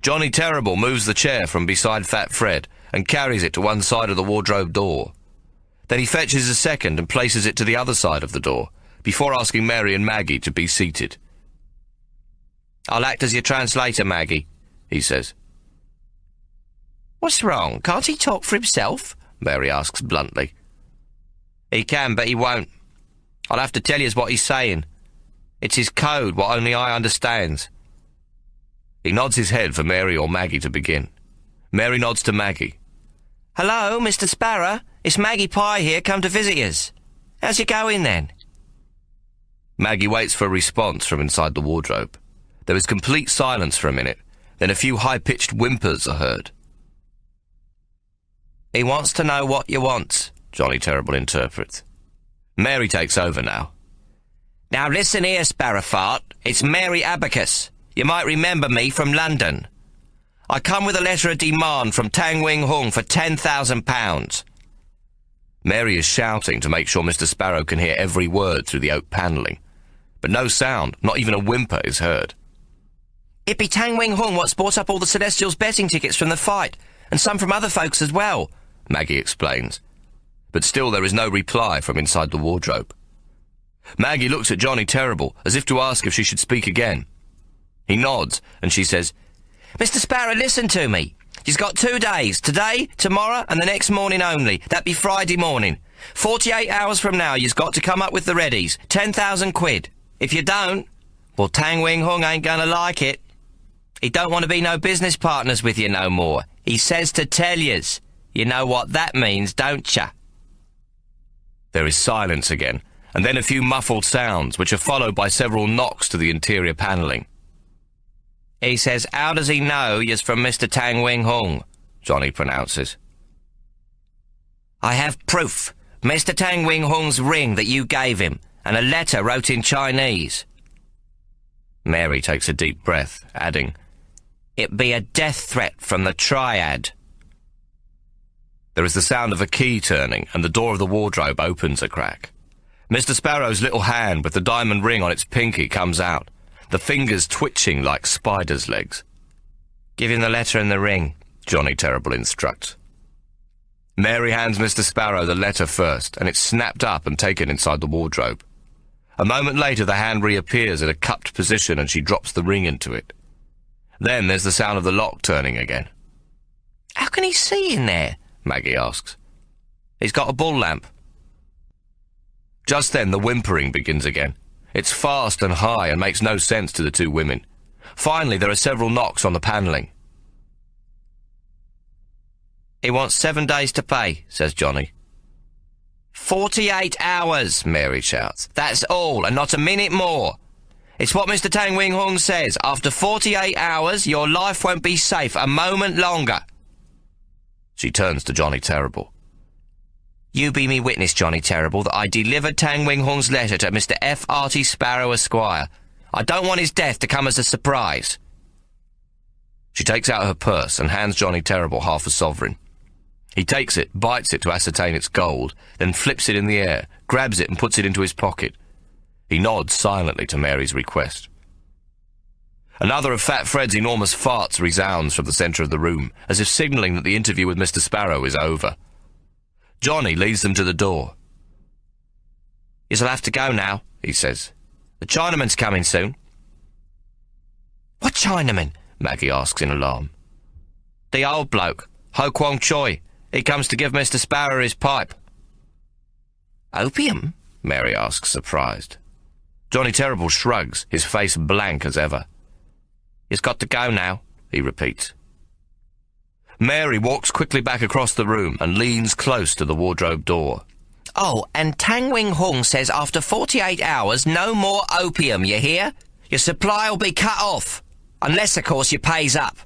Johnny Terrible moves the chair from beside Fat Fred and carries it to one side of the wardrobe door. Then he fetches a second and places it to the other side of the door, before asking Mary and Maggie to be seated. "I'll act as your translator, Maggie," he says. "What's wrong? Can't he talk for himself?" Mary asks bluntly. "He can, but he won't. I'll have to tell you what he's saying. It's his code, what only I understands." He nods his head for Mary or Maggie to begin. Mary nods to Maggie. "Hello, Mr. Sparrow. It's Maggie Pye here, come to visit yous. How's you going, then?" Maggie waits for a response from inside the wardrobe. There is complete silence for a minute, then a few high-pitched whimpers are heard. "He wants to know what you want," Johnny Terrible interprets. Mary takes over now. "Now listen here, Sparrowfart. It's Mary Abacus. You might remember me from London. I come with a letter of demand from Tang Wing Hung for £10,000. Mary is shouting to make sure Mr. Sparrow can hear every word through the oak panelling, but no sound, not even a whimper, is heard. "It be Tang Wing Hung what's bought up all the Celestials' betting tickets from the fight, and some from other folks as well," Maggie explains. But still there is no reply from inside the wardrobe. Maggie looks at Johnny Terrible, as if to ask if she should speak again. He nods, and she says, "Mr. Sparrow, listen to me. You've got 2 days, today, tomorrow, and the next morning only. That be Friday morning. 48 hours from now, you've got to come up with the readies. 10,000 quid. If you don't, well, Tang Wing Hung ain't gonna like it. He don't want to be no business partners with you no more. He says to tell yous. You know what that means, don't ya?" There is silence again, and then a few muffled sounds, which are followed by several knocks to the interior panelling. "He says, how does he know you's from Mr. Tang Wing Hung?" Johnny pronounces. "I have proof. Mr. Tang Wing Hung's ring that you gave him, and a letter wrote in Chinese." Mary takes a deep breath, adding, "It be a death threat from the Triad." There is the sound of a key turning, and the door of the wardrobe opens a crack. Mr. Sparrow's little hand with the diamond ring on its pinky comes out, the fingers twitching like spiders' legs. "Give him the letter and the ring," Johnny Terrible instructs. Mary hands Mr. Sparrow the letter first, and it's snapped up and taken inside the wardrobe. A moment later, the hand reappears in a cupped position, and she drops the ring into it. Then there's the sound of the lock turning again. "How can he see in there?" Maggie asks. "He's got a bull lamp." Just then, the whimpering begins again. It's fast and high and makes no sense to the two women. Finally, there are several knocks on the panelling. "He wants 7 days to pay," says Johnny. 48 hours, Mary shouts. "That's all, and not a minute more. It's what Mr. Tang Wing Hung says. After 48 hours, your life won't be safe a moment longer." She turns to Johnny Terrible. "You be me witness, Johnny Terrible, that I delivered Tang Wing Hung's letter to Mr. F. Arty Sparrow, Esquire. I don't want his death to come as a surprise." She takes out her purse and hands Johnny Terrible half a sovereign. He takes it, bites it to ascertain it's gold, then flips it in the air, grabs it and puts it into his pocket. He nods silently to Mary's request. Another of Fat Fred's enormous farts resounds from the centre of the room, as if signalling that the interview with Mr. Sparrow is over. Johnny leads them to the door. "You'll have to go now," he says. "The Chinaman's coming soon." "What Chinaman?" Maggie asks in alarm. "The old bloke, Ho Kwong Choi. He comes to give Mr. Sparrow his pipe." "Opium?" Mary asks, surprised. Johnny Terrible shrugs, his face blank as ever. "He's got to go now," he repeats. Mary walks quickly back across the room and leans close to the wardrobe door. "Oh, and Tang Wing Hung says after 48 hours, no more opium, you hear? Your supply will be cut off. Unless, of course, you pays up.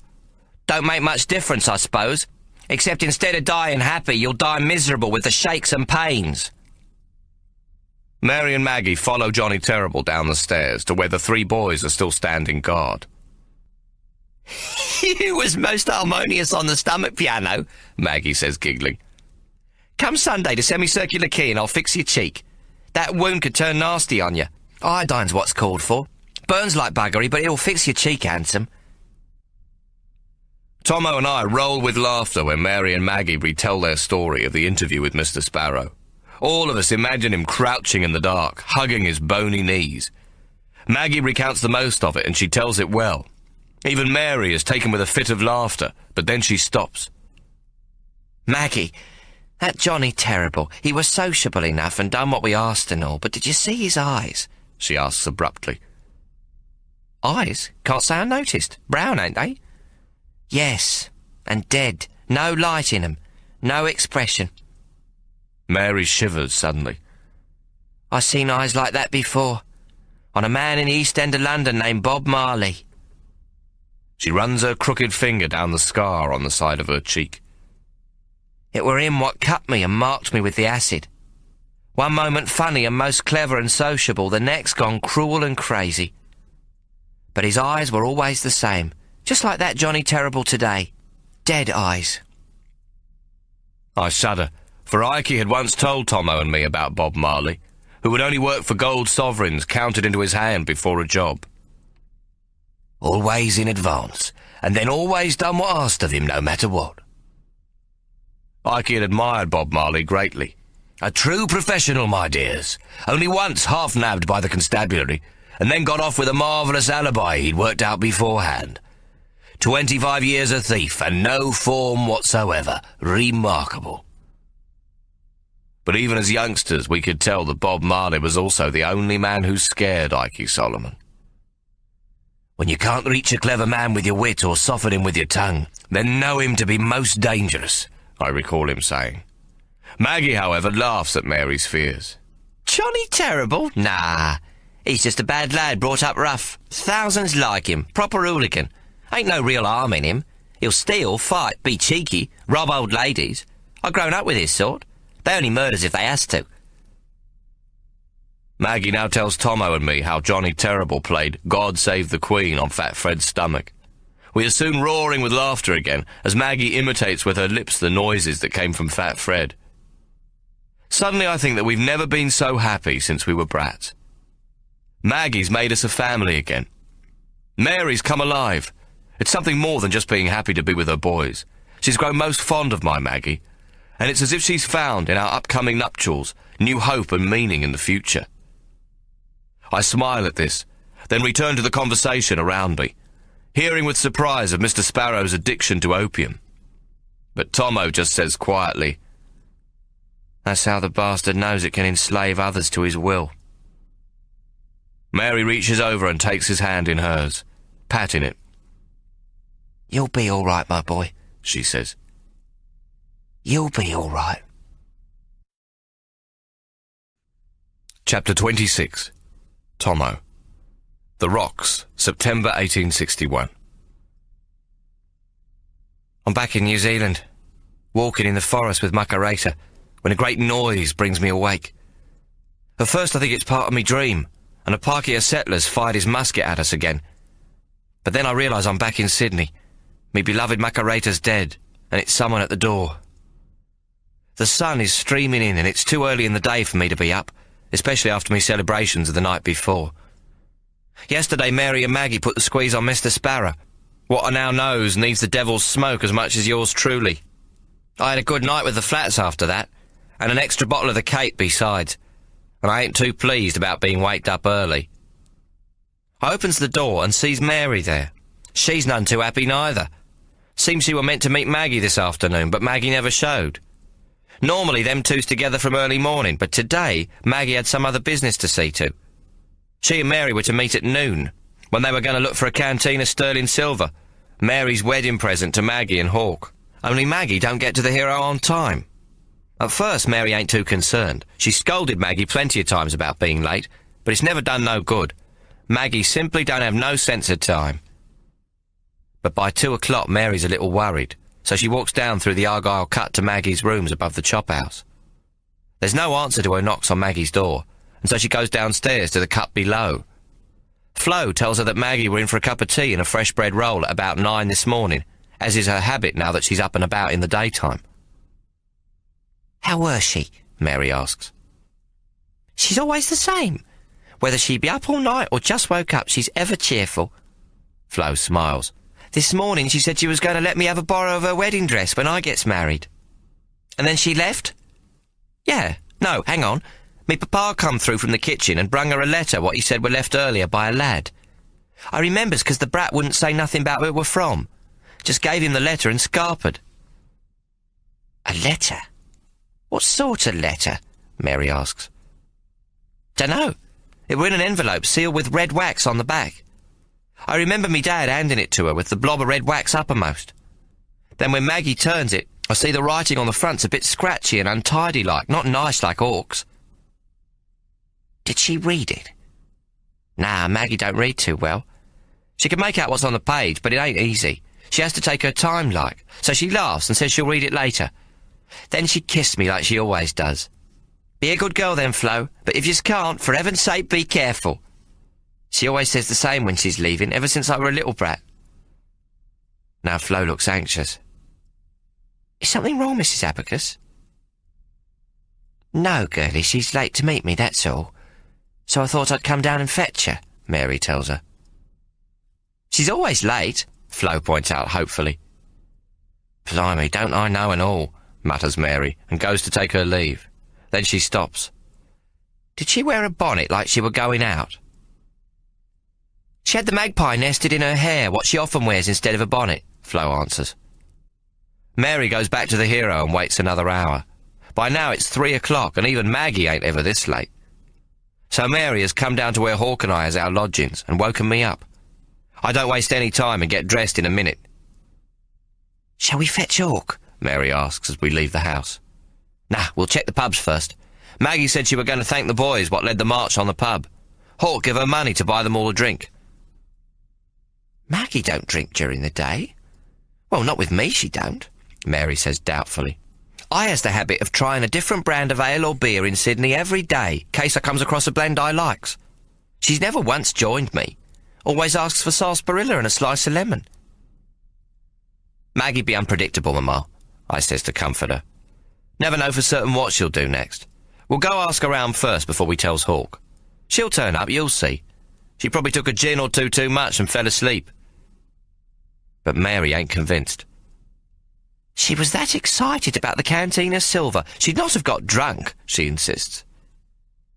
Don't make much difference, I suppose. Except instead of dying happy, you'll die miserable with the shakes and pains." Mary and Maggie follow Johnny Terrible down the stairs to where the three boys are still standing guard. "You was most harmonious on the stomach piano," Maggie says, giggling. "Come Sunday to semicircular key and I'll fix your cheek. That wound could turn nasty on you. Iodine's what's called for. Burns like buggery, but it'll fix your cheek, handsome." Tommo and I roll with laughter when Mary and Maggie retell their story of the interview with Mr. Sparrow. All of us imagine him crouching in the dark, hugging his bony knees. Maggie recounts the most of it, and she tells it well. Even Mary is taken with a fit of laughter, but then she stops. "Maggie, that Johnny Terrible, he was sociable enough and done what we asked and all, but did you see his eyes?" she asks abruptly. "Eyes? Can't say I noticed. Brown, ain't they?" "Yes, and dead. No light in 'em. No expression." Mary shivers suddenly. "I seen eyes like that before. On a man in the East End of London named Bob Marley." She runs her crooked finger down the scar on the side of her cheek. "It were him what cut me and marked me with the acid. One moment funny and most clever and sociable, the next gone cruel and crazy. But his eyes were always the same, just like that Johnny Terrible today. Dead eyes." I shudder, For Ike had once told Tommo and me about Bob Marley, who would only work for gold sovereigns counted into his hand before a job. Always in advance, and then always done what asked of him, no matter what. Ike had admired Bob Marley greatly. A true professional, my dears. Only once half-nabbed by the constabulary, and then got off with a marvellous alibi he'd worked out beforehand. 25 years a thief, and no form whatsoever. Remarkable. But even as youngsters, we could tell that Bob Marley was also the only man who scared Ike Solomon. When you can't reach a clever man with your wit or soften him with your tongue, then know him to be most dangerous, I recall him saying. Maggie, however, laughs at Mary's fears. Johnny Terrible? Nah, he's just a bad lad brought up rough. Thousands like him, proper hooligan. Ain't no real harm in him. He'll steal, fight, be cheeky, rob old ladies. I've grown up with his sort. They only murders if they has to. Maggie now tells Tommo and me how Johnny Terrible played God Save the Queen on Fat Fred's stomach. We are soon roaring with laughter again, as Maggie imitates with her lips the noises that came from Fat Fred. Suddenly I think that we've never been so happy since we were brats. Maggie's made us a family again. Mary's come alive. It's something more than just being happy to be with her boys. She's grown most fond of my Maggie, and it's as if she's found, in our upcoming nuptials, new hope and meaning in the future. I smile at this, then return to the conversation around me, hearing with surprise of Mr. Sparrow's addiction to opium. But Tommo just says quietly, "That's how the bastard knows it can enslave others to his will." Mary reaches over and takes his hand in hers, patting it. "You'll be all right, my boy," she says. "You'll be all right." Chapter 26. Tommo. The Rocks, September 1861. I'm back in New Zealand, walking in the forest with Makareta, when a great noise brings me awake. At first I think it's part of me dream, and a party of settlers fired his musket at us again. But then I realise I'm back in Sydney. Me beloved Makareta's dead, and it's someone at the door. The sun is streaming in, and it's too early in the day for me to be up, especially after me celebrations of the night before. Yesterday Mary and Maggie put the squeeze on Mr. Sparrow. What I now knows needs the devil's smoke as much as yours truly. I had a good night with the flats after that, and an extra bottle of the Cape besides, and I ain't too pleased about being waked up early. I opens the door and sees Mary there. She's none too happy neither. Seems she were meant to meet Maggie this afternoon, but Maggie never showed. Normally them two's together from early morning, but today Maggie had some other business to see to. She and Mary were to meet at noon, when they were going to look for a canteen of sterling silver, Mary's wedding present to Maggie and Hawk. Only Maggie don't get to the hero on time. At first Mary ain't too concerned. She scolded Maggie plenty of times about being late, but it's never done no good. Maggie simply don't have no sense of time. But by 2 o'clock Mary's a little worried, so she walks down through the Argyle cut to Maggie's rooms above the chop house. There's no answer to her knocks on Maggie's door, and so she goes downstairs to the cut below. Flo tells her that Maggie were in for a cup of tea and a fresh bread roll at about 9 this morning, as is her habit now that she's up and about in the daytime. "How were she?" Mary asks. "She's always the same. Whether she be up all night or just woke up, she's ever cheerful." Flo smiles. "This morning she said she was going to let me have a borrow of her wedding dress when I gets married." "And then she left?" "Yeah. No, hang on. Me papa come through from the kitchen and brung her a letter what he said were left earlier by a lad. I remembers 'cause the brat wouldn't say nothing about where it were from. Just gave him the letter and scarpered." "A letter? What sort of letter?" Mary asks. "Dunno. It were in an envelope sealed with red wax on the back. I remember me dad handing it to her with the blob of red wax uppermost. Then when Maggie turns it, I see the writing on the front's a bit scratchy and untidy like, not nice like Hawk's." "Did she read it?" "Nah, Maggie don't read too well. She can make out what's on the page, but it ain't easy. She has to take her time like, so she laughs and says she'll read it later. Then she kissed me like she always does. Be a good girl then, Flo, but if yous can't, for heaven's sake, be careful. She always says the same when she's leaving, ever since I were a little brat." Now Flo looks anxious. "Is something wrong, Mrs. Abacus?" No, girlie, she's late to meet me, that's all. So I thought I'd come down and fetch her, Mary tells her. She's always late, Flo points out hopefully. Blimey, don't I know and all, mutters Mary, and goes to take her leave. Then she stops. Did she wear a bonnet like she were going out? She had the magpie nested in her hair, what she often wears instead of a bonnet, Flo answers. Mary goes back to the Hero and waits another hour. By now it's 3 o'clock, and even Maggie ain't ever this late. So Mary has come down to where Hawk and I has our lodgings and woken me up. I don't waste any time and get dressed in a minute. Shall we fetch Hawk? Mary asks as we leave the house. Nah, we'll check the pubs first. Maggie said she were going to thank the boys what led the march on the pub. Hawk give her money to buy them all a drink. Maggie don't drink during the day. Well, not with me, she don't, Mary says doubtfully. I has the habit of trying a different brand of ale or beer in Sydney every day, case I comes across a blend I likes. She's never once joined me. Always asks for sarsaparilla and a slice of lemon. Maggie be unpredictable, Mamma, I says to comfort her. Never know for certain what she'll do next. We'll go ask around first before we tells Hawk. She'll turn up, you'll see. She probably took a gin or two too much and fell asleep. But Mary ain't convinced. She was that excited about the canteen of silver. She'd not have got drunk, she insists.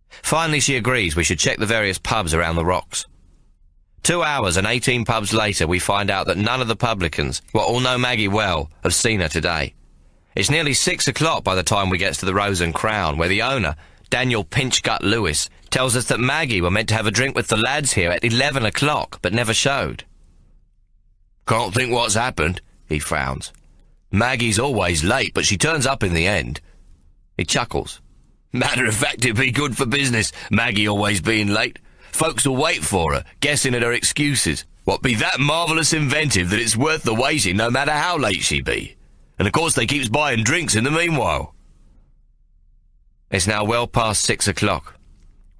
Finally she agrees we should check the various pubs around the rocks. 2 hours and 18 pubs later we find out that none of the publicans, what all know Maggie well, have seen her today. It's nearly 6 o'clock by the time we get to the Rose and Crown, where the owner, Daniel Pinchgut Lewis, tells us that Maggie were meant to have a drink with the lads here at 11 o'clock, but never showed. Can't think what's happened, he frowns. Maggie's always late, but she turns up in the end. He chuckles. Matter of fact, it'd be good for business, Maggie always being late. Folks will wait for her, guessing at her excuses. What be that marvellous inventive that it's worth the waiting no matter how late she be. And of course they keeps buying drinks in the meanwhile. It's now well past 6 o'clock.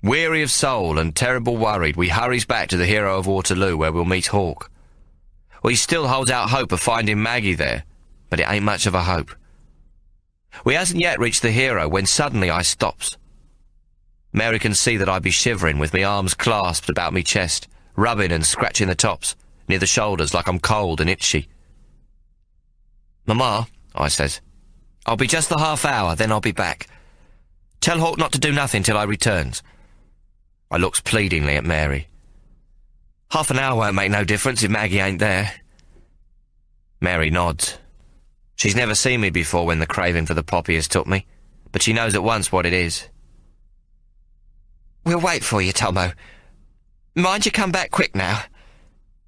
Weary of soul and terrible worried, we hurries back to the Hero of Waterloo where we'll meet Hawk. We still holds out hope of finding Maggie there, but it ain't much of a hope. We hasn't yet reached the Hero when suddenly I stops. Mary can see that I be shivering with me arms clasped about me chest, rubbing and scratching the tops, near the shoulders like I'm cold and itchy. Mamma, I says, I'll be just the half hour, then I'll be back. Tell Hawk not to do nothing till I returns. I looks pleadingly at Mary. Half an hour won't make no difference if Maggie ain't there. Mary nods. She's never seen me before when the craving for the poppy has took me, but she knows at once what it is. We'll wait for you, Tommo. Mind you come back quick now.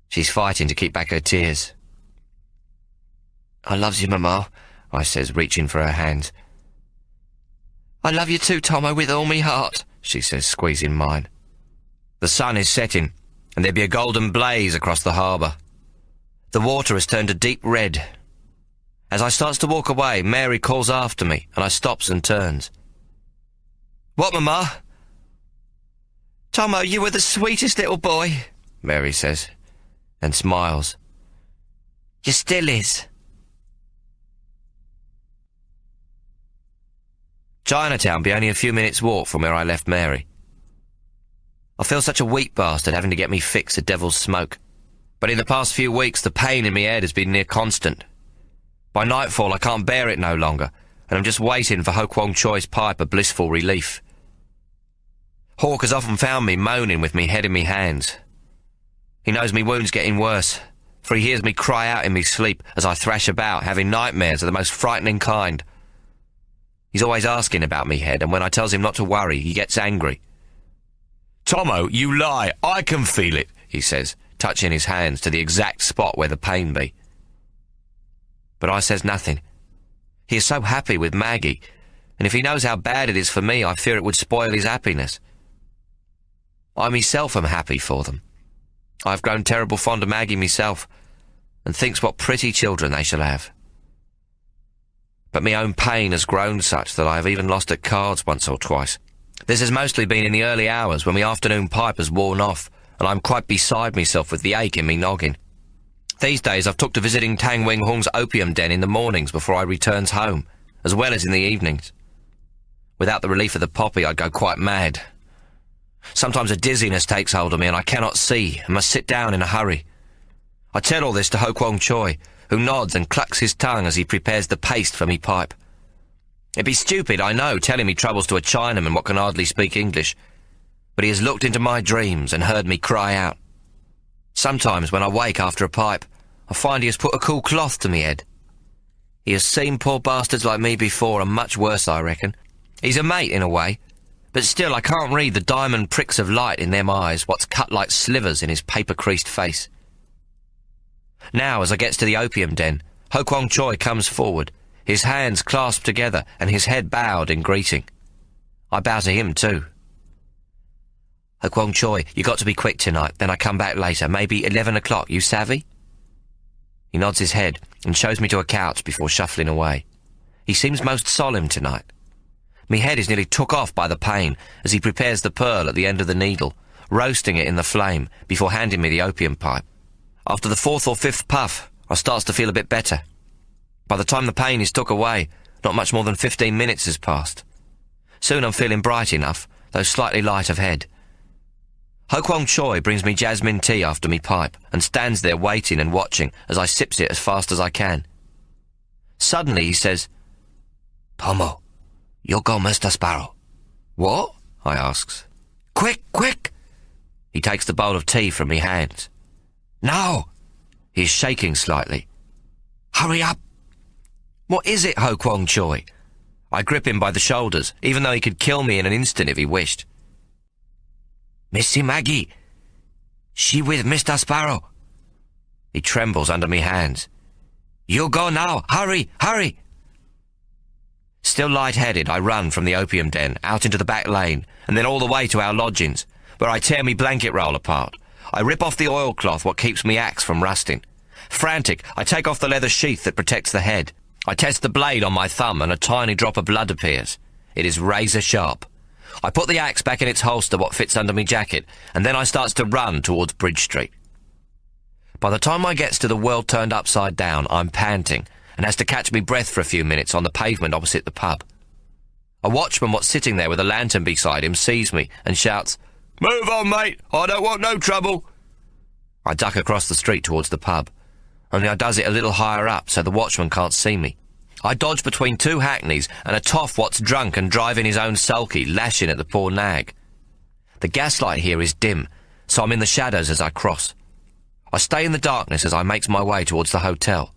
She's fighting to keep back her tears. I loves you, Mamma, I says, reaching for her hands. I love you too, Tommo, with all me heart, she says, squeezing mine. The sun is setting, and there be a golden blaze across the harbour. The water has turned a deep red. As I starts to walk away, Mary calls after me, and I stops and turns. What, Mamma? Tommo, you were the sweetest little boy, Mary says, and smiles. You still is. Chinatown be only a few minutes' walk from where I left Mary. I feel such a weak bastard having to get me fixed at Devil's Smoke, but in the past few weeks the pain in me head has been near constant. By nightfall I can't bear it no longer, and I'm just waiting for Ho Kwon Choi's pipe a blissful relief. Hawk has often found me moaning with me head in me hands. He knows me wound's getting worse, for he hears me cry out in me sleep as I thrash about, having nightmares of the most frightening kind. He's always asking about me head, and when I tells him not to worry, he gets angry. Tommo, you lie, I can feel it, he says, touching his hands to the exact spot where the pain be. But I says nothing. He is so happy with Maggie, and if he knows how bad it is for me, I fear it would spoil his happiness. I myself am happy for them. I've grown terrible fond of Maggie myself, and thinks what pretty children they shall have. But my own pain has grown such that I have even lost at cards once or twice. This has mostly been in the early hours when my afternoon pipe has worn off, and I'm quite beside myself with the ache in me noggin. These days I've took to visiting Tang Wing Hung's opium den in the mornings before I returns home, as well as in the evenings. Without the relief of the poppy, I'd go quite mad. Sometimes a dizziness takes hold of me and I cannot see and must sit down in a hurry. I tell all this to Ho Kwong Choi, who nods and clucks his tongue as he prepares the paste for me pipe. It'd be stupid, I know, telling me troubles to a Chinaman what can hardly speak English, but he has looked into my dreams and heard me cry out. Sometimes when I wake after a pipe, I find he has put a cool cloth to me head. He has seen poor bastards like me before, and much worse, I reckon. He's a mate in a way, but still I can't read the diamond pricks of light in them eyes, what's cut like slivers in his paper-creased face. Now, as I gets to the opium den, Ho Kwong Choi comes forward, his hands clasped together and his head bowed in greeting. I bow to him too. Ho Kwong Choi, you got to be quick tonight, then I come back later, maybe 11 o'clock, you savvy? He nods his head and shows me to a couch before shuffling away. He seems most solemn tonight. Me head is nearly took off by the pain as he prepares the pearl at the end of the needle, roasting it in the flame before handing me the opium pipe. After the 4th or 5th puff, I starts to feel a bit better. By the time the pain is took away, not much more than 15 minutes has passed. Soon I'm feeling bright enough, though slightly light of head. Ho Kwong Choi brings me jasmine tea after me pipe and stands there waiting and watching as I sips it as fast as I can. Suddenly he says, "Tommo, you'll go Mr. Sparrow." "What?" I asks. "Quick, quick!" He takes the bowl of tea from me hands. "Now!" He's shaking slightly. "Hurry up!" "What is it, Ho Kwong Choi?" I grip him by the shoulders, even though he could kill me in an instant if he wished. "Missy Maggie, she with Mr. Sparrow." He trembles under me hands. "You go now, hurry, hurry!" Still light-headed, I run from the opium den, out into the back lane, and then all the way to our lodgings, where I tear me blanket roll apart. I rip off the oilcloth what keeps me axe from rusting. Frantic, I take off the leather sheath that protects the head. I test the blade on my thumb and a tiny drop of blood appears. It is razor sharp. I put the axe back in its holster what fits under me jacket, and then I starts to run towards Bridge Street. By the time I gets to the world turned upside down, I'm panting, and has to catch me breath for a few minutes on the pavement opposite the pub. A watchman what's sitting there with a lantern beside him sees me and shouts, "Move on, mate, I don't want no trouble." I duck across the street towards the pub, only I does it a little higher up so the watchman can't see me. I dodge between 2 hackneys and a toff what's drunk and driving his own sulky, lashing at the poor nag. The gaslight here is dim, so I'm in the shadows as I cross. I stay in the darkness as I makes my way towards the hotel,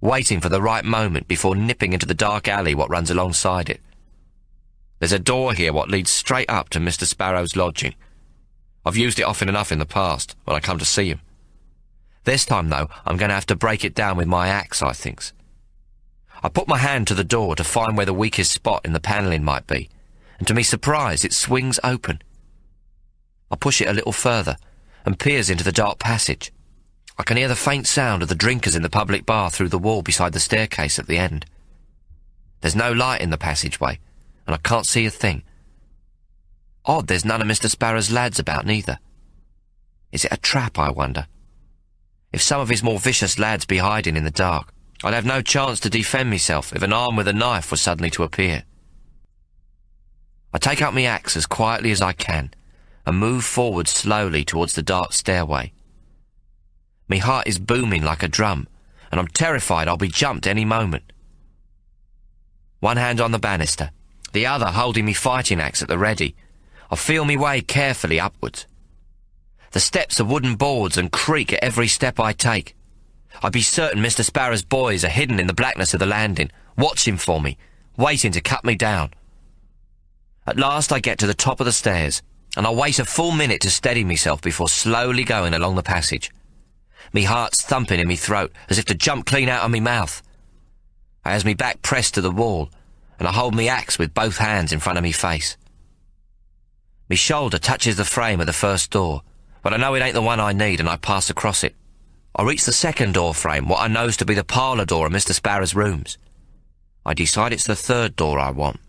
waiting for the right moment before nipping into the dark alley what runs alongside it. There's a door here what leads straight up to Mr. Sparrow's lodging. I've used it often enough in the past when I come to see him. This time, though, I'm going to have to break it down with my axe, I thinks. I put my hand to the door to find where the weakest spot in the panelling might be, and to me surprise, it swings open. I push it a little further and peers into the dark passage. I can hear the faint sound of the drinkers in the public bar through the wall beside the staircase at the end. There's no light in the passageway, and I can't see a thing. Odd there's none of Mr. Sparrow's lads about neither. Is it a trap, I wonder? If some of his more vicious lads be hiding in the dark, I'd have no chance to defend myself if an arm with a knife was suddenly to appear. I take out me axe as quietly as I can and move forward slowly towards the dark stairway. Me heart is booming like a drum, and I'm terrified I'll be jumped any moment. One hand on the banister, the other holding me fighting axe at the ready, I feel me way carefully upwards. The steps are wooden boards and creak at every step I take. I'd be certain Mr. Sparrow's boys are hidden in the blackness of the landing, watching for me, waiting to cut me down. At last I get to the top of the stairs, and I wait a full minute to steady myself before slowly going along the passage. Me heart's thumping in me throat, as if to jump clean out of me mouth. I has me back pressed to the wall, and I hold me axe with both hands in front of me face. Me shoulder touches the frame of the first door, but I know it ain't the one I need, and I pass across it. I reach the second door frame, what I knows to be the parlour door of Mr. Sparrow's rooms. I decide it's the third door I want,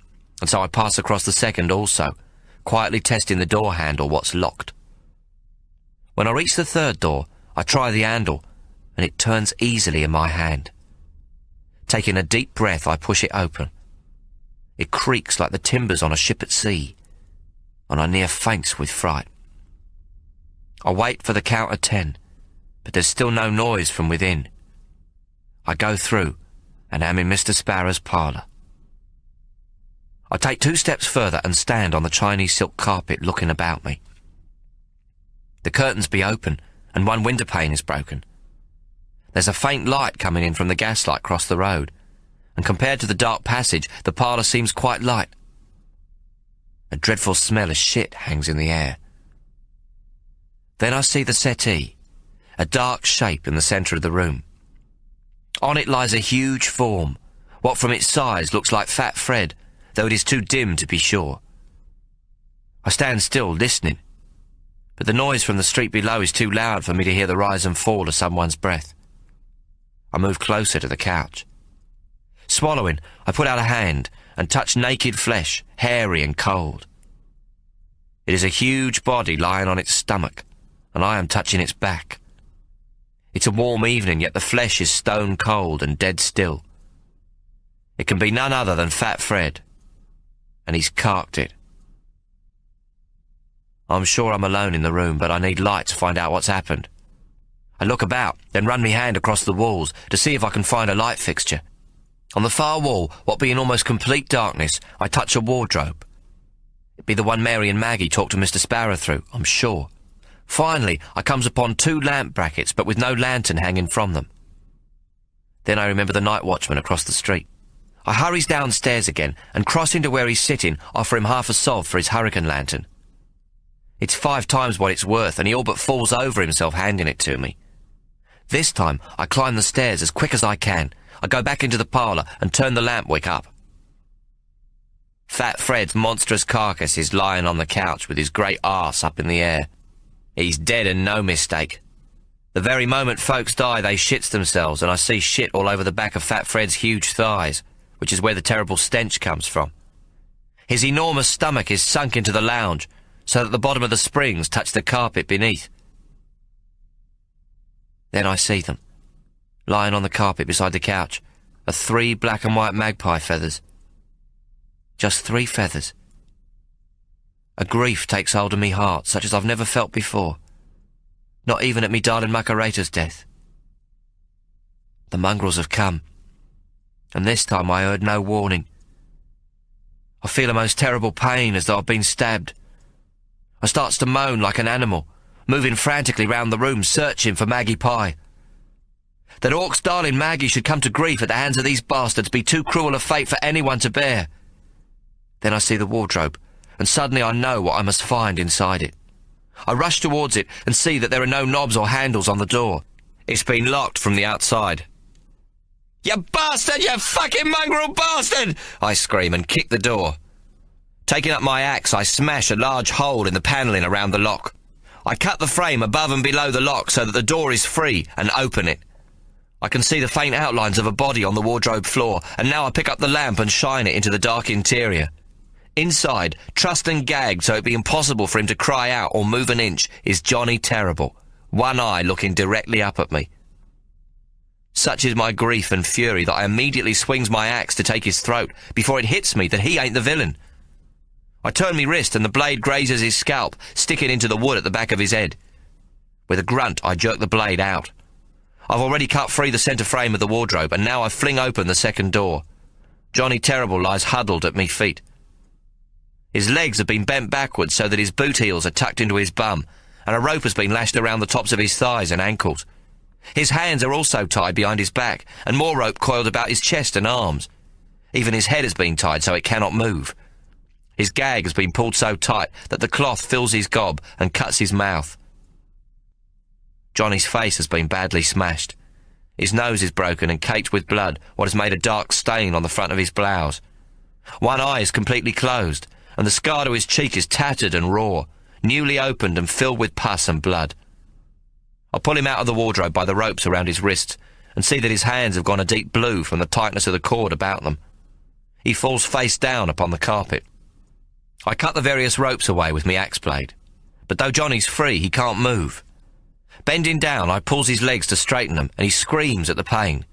and so I pass across the second also, quietly testing the door handle what's locked. When I reach the third door, I try the handle, and it turns easily in my hand. Taking a deep breath, I push it open. It creaks like the timbers on a ship at sea, and I near faints with fright. I wait for the count of 10, but there's still no noise from within. I go through and am in Mr. Sparrow's parlour. I take 2 steps further and stand on the Chinese silk carpet looking about me. The curtains be open and one window pane is broken. There's a faint light coming in from the gaslight across the road, and compared to the dark passage, the parlour seems quite light. A dreadful smell of shit hangs in the air. Then I see the settee, a dark shape in the centre of the room. On it lies a huge form, what from its size looks like Fat Fred, though it is too dim to be sure. I stand still, listening, but the noise from the street below is too loud for me to hear the rise and fall of someone's breath. I move closer to the couch. Swallowing, I put out a hand and touch naked flesh, hairy and cold. It is a huge body lying on its stomach, and I am touching its back. It's a warm evening, yet the flesh is stone cold and dead still. It can be none other than Fat Fred, and he's carked it. I'm sure I'm alone in the room, but I need light to find out what's happened. I look about, then run me hand across the walls to see if I can find a light fixture. On the far wall, what be in almost complete darkness, I touch a wardrobe. It be the one Mary and Maggie talked to Mr. Sparrow through, I'm sure. Finally, I comes upon 2 lamp brackets, but with no lantern hanging from them. Then I remember the night watchman across the street. I hurries downstairs again, and crossing to where he's sitting, offer him half a sov for his hurricane lantern. It's 5 times what it's worth, and he all but falls over himself handing it to me. This time, I climb the stairs as quick as I can. I go back into the parlour and turn the lamp wick up. Fat Fred's monstrous carcass is lying on the couch with his great arse up in the air. He's dead and no mistake. The very moment folks die, they shits themselves, and I see shit all over the back of Fat Fred's huge thighs, which is where the terrible stench comes from. His enormous stomach is sunk into the lounge, so that the bottom of the springs touch the carpet beneath. Then I see them, lying on the carpet beside the couch, are 3 black and white magpie feathers. Just 3 feathers. A grief takes hold of me heart, such as I've never felt before. Not even at me darling Macareta's death. The mongrels have come, and this time I heard no warning. I feel a most terrible pain, as though I've been stabbed. I starts to moan like an animal, moving frantically round the room, searching for Maggie Pie. That Hawk's darling Maggie should come to grief at the hands of these bastards be too cruel a fate for anyone to bear. Then I see the wardrobe, and suddenly I know what I must find inside it. I rush towards it and see that there are no knobs or handles on the door. It's been locked from the outside. "You bastard! You fucking mongrel bastard!" I scream and kick the door. Taking up my axe, I smash a large hole in the panelling around the lock. I cut the frame above and below the lock so that the door is free and open it. I can see the faint outlines of a body on the wardrobe floor, and now I pick up the lamp and shine it into the dark interior. Inside, trussed and gagged so it be impossible for him to cry out or move an inch, is Johnny Terrible, one eye looking directly up at me. Such is my grief and fury that I immediately swings my axe to take his throat before it hits me that he ain't the villain. I turn me wrist and the blade grazes his scalp, sticking into the wood at the back of his head. With a grunt, I jerk the blade out. I've already cut free the centre frame of the wardrobe, and now I fling open the second door. Johnny Terrible lies huddled at me feet. His legs have been bent backwards so that his boot heels are tucked into his bum, and a rope has been lashed around the tops of his thighs and ankles. His hands are also tied behind his back, and more rope coiled about his chest and arms. Even his head has been tied so it cannot move. His gag has been pulled so tight that the cloth fills his gob and cuts his mouth. Johnny's face has been badly smashed. His nose is broken and caked with blood, what has made a dark stain on the front of his blouse. One eye is completely closed, and the scar to his cheek is tattered and raw, newly opened and filled with pus and blood. I pull him out of the wardrobe by the ropes around his wrists and see that his hands have gone a deep blue from the tightness of the cord about them. He falls face down upon the carpet. I cut the various ropes away with me axe blade, but though Johnny's free, he can't move. Bending down, I pulls his legs to straighten them, and he screams at the pain.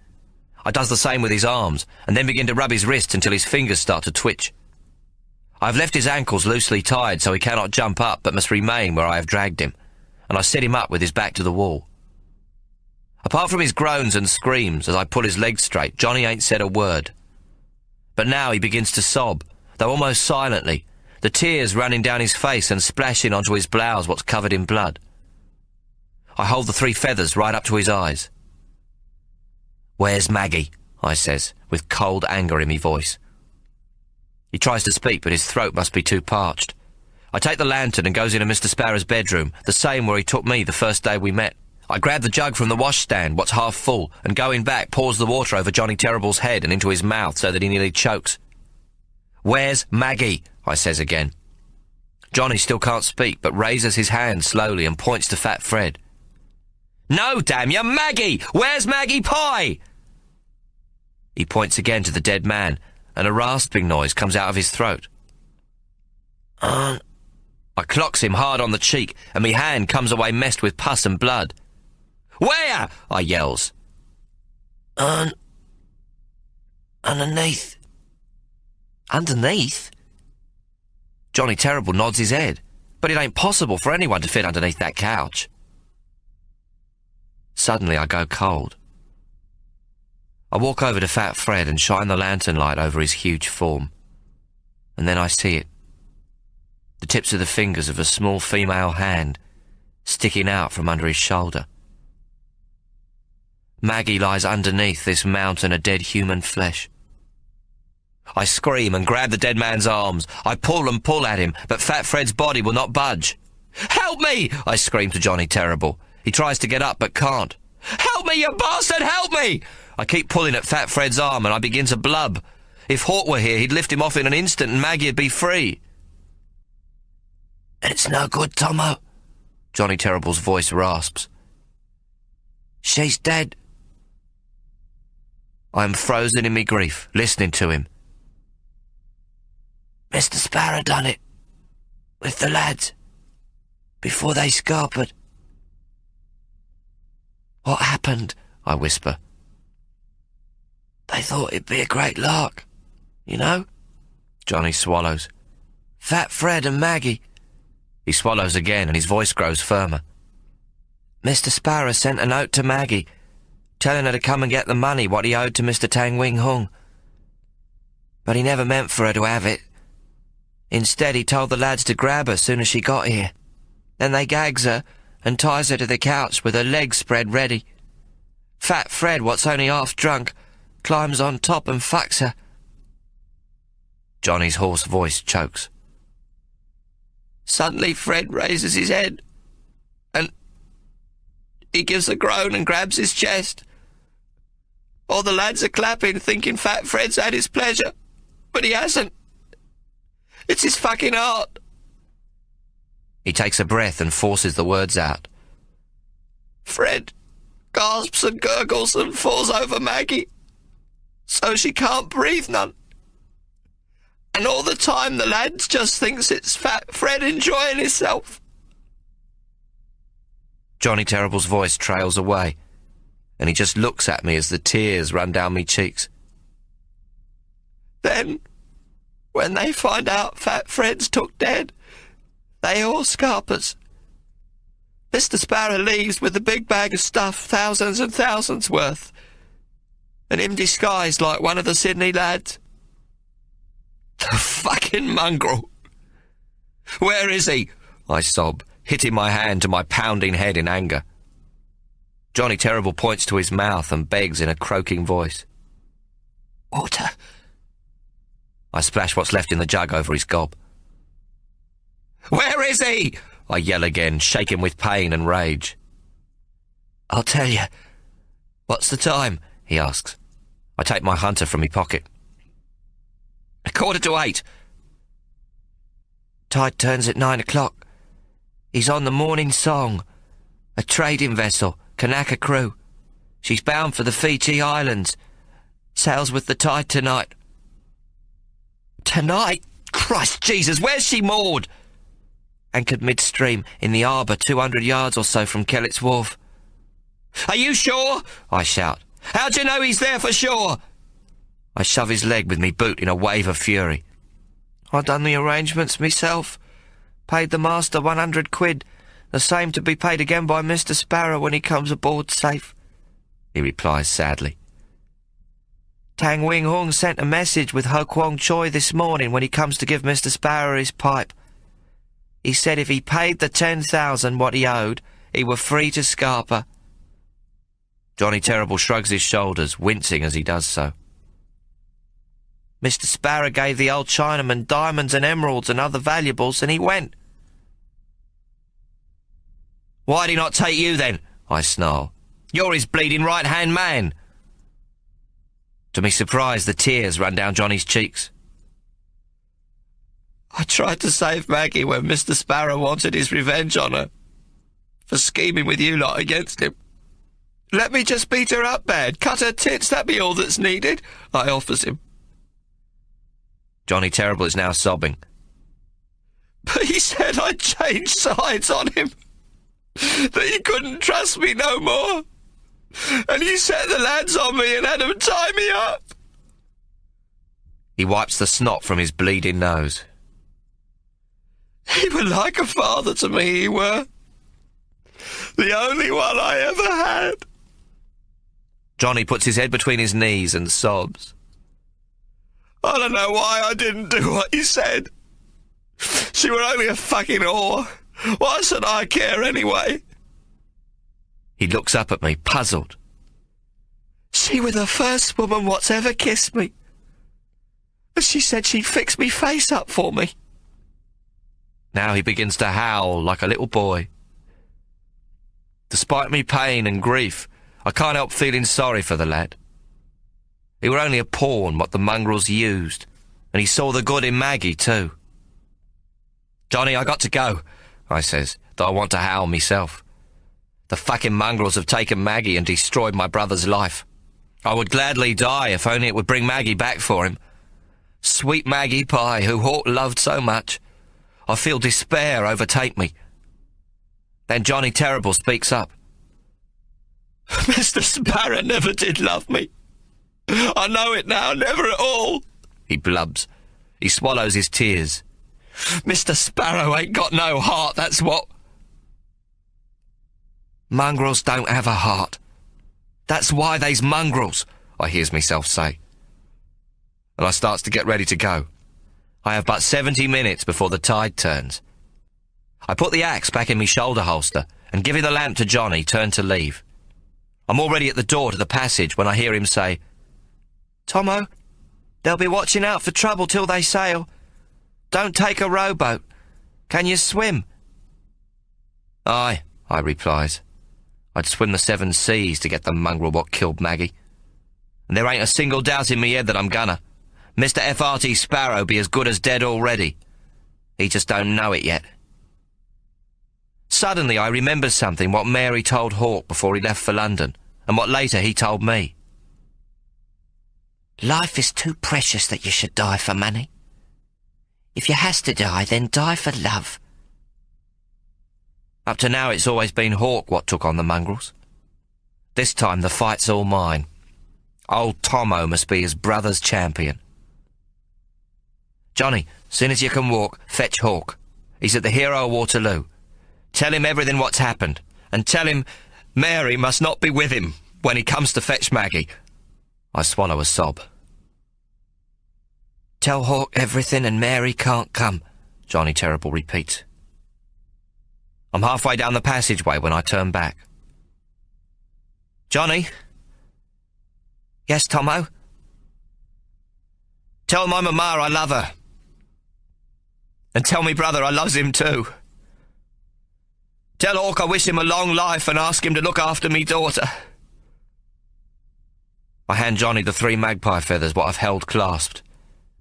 I does the same with his arms, and then begin to rub his wrists until his fingers start to twitch. I have left his ankles loosely tied so he cannot jump up but must remain where I have dragged him, and I set him up with his back to the wall. Apart from his groans and screams as I pull his legs straight, Johnny ain't said a word. But now he begins to sob, though almost silently, the tears running down his face and splashing onto his blouse what's covered in blood. I hold the 3 feathers right up to his eyes. "Where's Maggie?" I says, with cold anger in me voice. He tries to speak, but his throat must be too parched. I take the lantern and goes into Mr. Sparrow's bedroom, the same where he took me the first day we met. I grab the jug from the washstand, what's half full, and going back pours the water over Johnny Terrible's head and into his mouth so that he nearly chokes. "Where's Maggie?" I says again. Johnny still can't speak, but raises his hand slowly and points to Fat Fred. "No, damn you, Maggie! Where's Maggie Pie?" He points again to the dead man, and a rasping noise comes out of his throat. I clocks him hard on the cheek, and me hand comes away messed with pus and blood. "Where?" I yells. Underneath." "Underneath?" Johnny Terrible nods his head, but it ain't possible for anyone to fit underneath that couch. Suddenly I go cold. I walk over to Fat Fred and shine the lantern light over his huge form. And then I see it. The tips of the fingers of a small female hand sticking out from under his shoulder. Maggie lies underneath this mountain of dead human flesh. I scream and grab the dead man's arms. I pull and pull at him, but Fat Fred's body will not budge. "Help me!" I scream to Johnny Terrible. He tries to get up but can't. "Help me, you bastard! Help me!" I keep pulling at Fat Fred's arm and I begin to blub. If Hawk were here, he'd lift him off in an instant and Maggie'd be free. "It's no good, Tommo," Johnny Terrible's voice rasps. "She's dead." I am frozen in me grief, listening to him. "Mr. Sparrow done it. With the lads. Before they scarpered." "What happened?" I whisper. "They thought it'd be a great lark. You know?" Johnny swallows. "Fat Fred and Maggie." He swallows again and his voice grows firmer. "Mr. Sparrow sent a note to Maggie, telling her to come and get the money what he owed to Mr. Tang Wing Hung. But he never meant for her to have it. Instead, he told the lads to grab her soon as she got here. Then they gags her and ties her to the couch with her legs spread ready. Fat Fred, what's only half drunk, climbs on top and fucks her." Johnny's hoarse voice chokes. Suddenly Fred raises his head and he gives a groan and grabs his chest. All the lads are clapping, thinking Fat Fred's had his pleasure, but he hasn't. It's his fucking heart. He takes a breath and forces the words out. Fred gasps and gurgles and falls over Maggie, so she can't breathe none. And all the time the lads just thinks it's Fat Fred enjoying himself. Johnny Terrible's voice trails away, and he just looks at me as the tears run down me cheeks. Then, when they find out Fat Fred's took dead, they all scarpers. Mr. Sparrow leaves with a big bag of stuff, thousands and thousands worth, and him disguised like one of the Sydney lads. The fucking mongrel. Where is he? I sob, hitting my hand to my pounding head in anger. Johnny Terrible points to his mouth and begs in a croaking voice. Water. I splash what's left in the jug over his gob. Where is he? I yell again, shaking with pain and rage. I'll tell you. What's the time? He asks. I take my hunter from my pocket. 8:15. Tide turns at 9 o'clock. He's on the Morning Song, a trading vessel, Kanaka crew. She's bound for the Fiji Islands. Sails with the tide tonight. Tonight? Christ Jesus, where's she moored? Anchored midstream in the harbour 200 yards or so from Kellett's Wharf. Are you sure? I shout. How do you know he's there for sure? I shove his leg with me boot in a wave of fury. I done the arrangements myself. Paid the master 100 quid, the same to be paid again by Mr. Sparrow when he comes aboard safe, he replies sadly. Tang Wing Hung sent a message with Ho Kwong Choi this morning when he comes to give Mr. Sparrow his pipe. He said if he paid the 10,000 what he owed, he were free to scarper. Johnny Terrible shrugs his shoulders, wincing as he does so. Mr. Sparrow gave the old Chinaman diamonds and emeralds and other valuables, and he went. Why'd he not take you then? I snarl. You're his bleeding right-hand man. To me surprise, the tears run down Johnny's cheeks. I tried to save Maggie when Mr. Sparrow wanted his revenge on her for scheming with you lot against him. Let me just beat her up bad, cut her tits, that be all that's needed, I offers him. Johnny Terrible is now sobbing. But he said I'd changed sides on him, that he couldn't trust me no more, and he set the lads on me and had them tie me up. He wipes the snot from his bleeding nose. He were like a father to me, he were. The only one I ever had. Johnny puts his head between his knees and sobs. I don't know why I didn't do what he said. She were only a fucking whore. Why should I care anyway? He looks up at me, puzzled. She were the first woman what's ever kissed me. And she said she'd fix me face up for me. Now he begins to howl like a little boy. Despite me pain and grief, I can't help feeling sorry for the lad. He were only a pawn what the mongrels used, and he saw the good in Maggie too. Johnny, I got to go, I says, though I want to howl myself. The fucking mongrels have taken Maggie and destroyed my brother's life. I would gladly die if only it would bring Maggie back for him. Sweet Maggie Pie, who Hawk loved so much. I feel despair overtake me. Then Johnny Terrible speaks up. Mr. Sparrow never did love me. I know it now, never at all. He blubs. He swallows his tears. Mr. Sparrow ain't got no heart, that's what. Mongrels don't have a heart. That's why they's mongrels, I hears myself say. And I starts to get ready to go. I have but 70 minutes before the tide turns. I put the axe back in me shoulder holster and, giving the lamp to Johnny, turn to leave. I'm already at the door to the passage when I hear him say, Tommo, they'll be watching out for trouble till they sail. Don't take a rowboat. Can you swim? Aye, I replies. I'd swim the 7 seas to get the mongrel what killed Maggie. And there ain't a single doubt in me head that I'm gonna. Mr. F.R.T. Sparrow be as good as dead already. He just don't know it yet. Suddenly I remember something what Mary told Hawk before he left for London, and what later he told me. Life is too precious that you should die for money. If you has to die, then die for love. Up to now it's always been Hawk what took on the mongrels. This time the fight's all mine. Old Tommo must be his brother's champion. Johnny, soon as you can walk, fetch Hawk. He's at the Hero of Waterloo. Tell him everything what's happened, and tell him Mary must not be with him when he comes to fetch Maggie. I swallow a sob. Tell Hawk everything and Mary can't come, Johnny Terrible repeats. I'm halfway down the passageway when I turn back. Johnny? Yes, Tommo? Tell my mamma I love her. And tell me brother I loves him too. Tell Hawk I wish him a long life and ask him to look after me daughter. I hand Johnny the 3 magpie feathers what I've held clasped,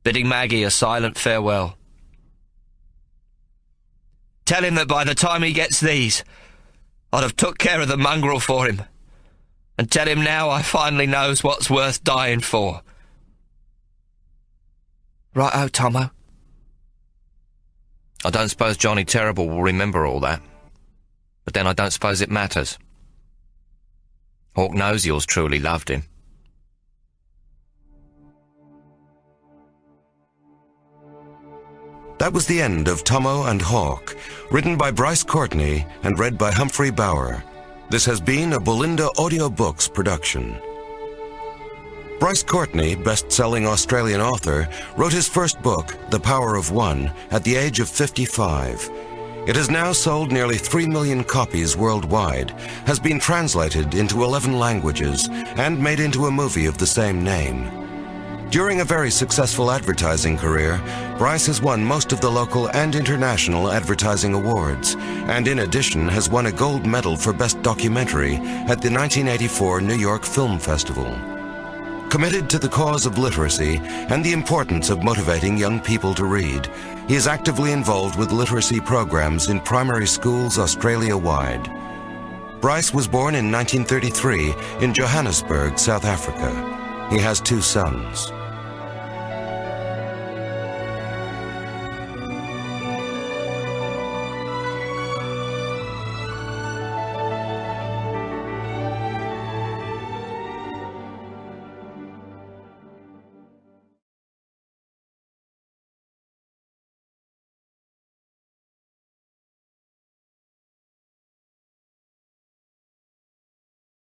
bidding Maggie a silent farewell. Tell him that by the time he gets these, I'd have took care of the mongrel for him. And tell him now I finally knows what's worth dying for. Right-o, Tommo. I don't suppose Johnny Terrible will remember all that. But then I don't suppose it matters. Hawk knows yours truly loved him. That was the end of Tommo and Hawk, written by Bryce Courtenay and read by Humphrey Bauer. This has been a Belinda Audiobooks production. Bryce Courtenay, best-selling Australian author, wrote his first book, The Power of One, at the age of 55. It has now sold nearly 3 million copies worldwide, has been translated into 11 languages, and made into a movie of the same name. During a very successful advertising career, Bryce has won most of the local and international advertising awards, and in addition has won a gold medal for Best Documentary at the 1984 New York Film Festival. Committed to the cause of literacy and the importance of motivating young people to read, he is actively involved with literacy programs in primary schools Australia-wide. Bryce was born in 1933 in Johannesburg, South Africa. He has 2 sons.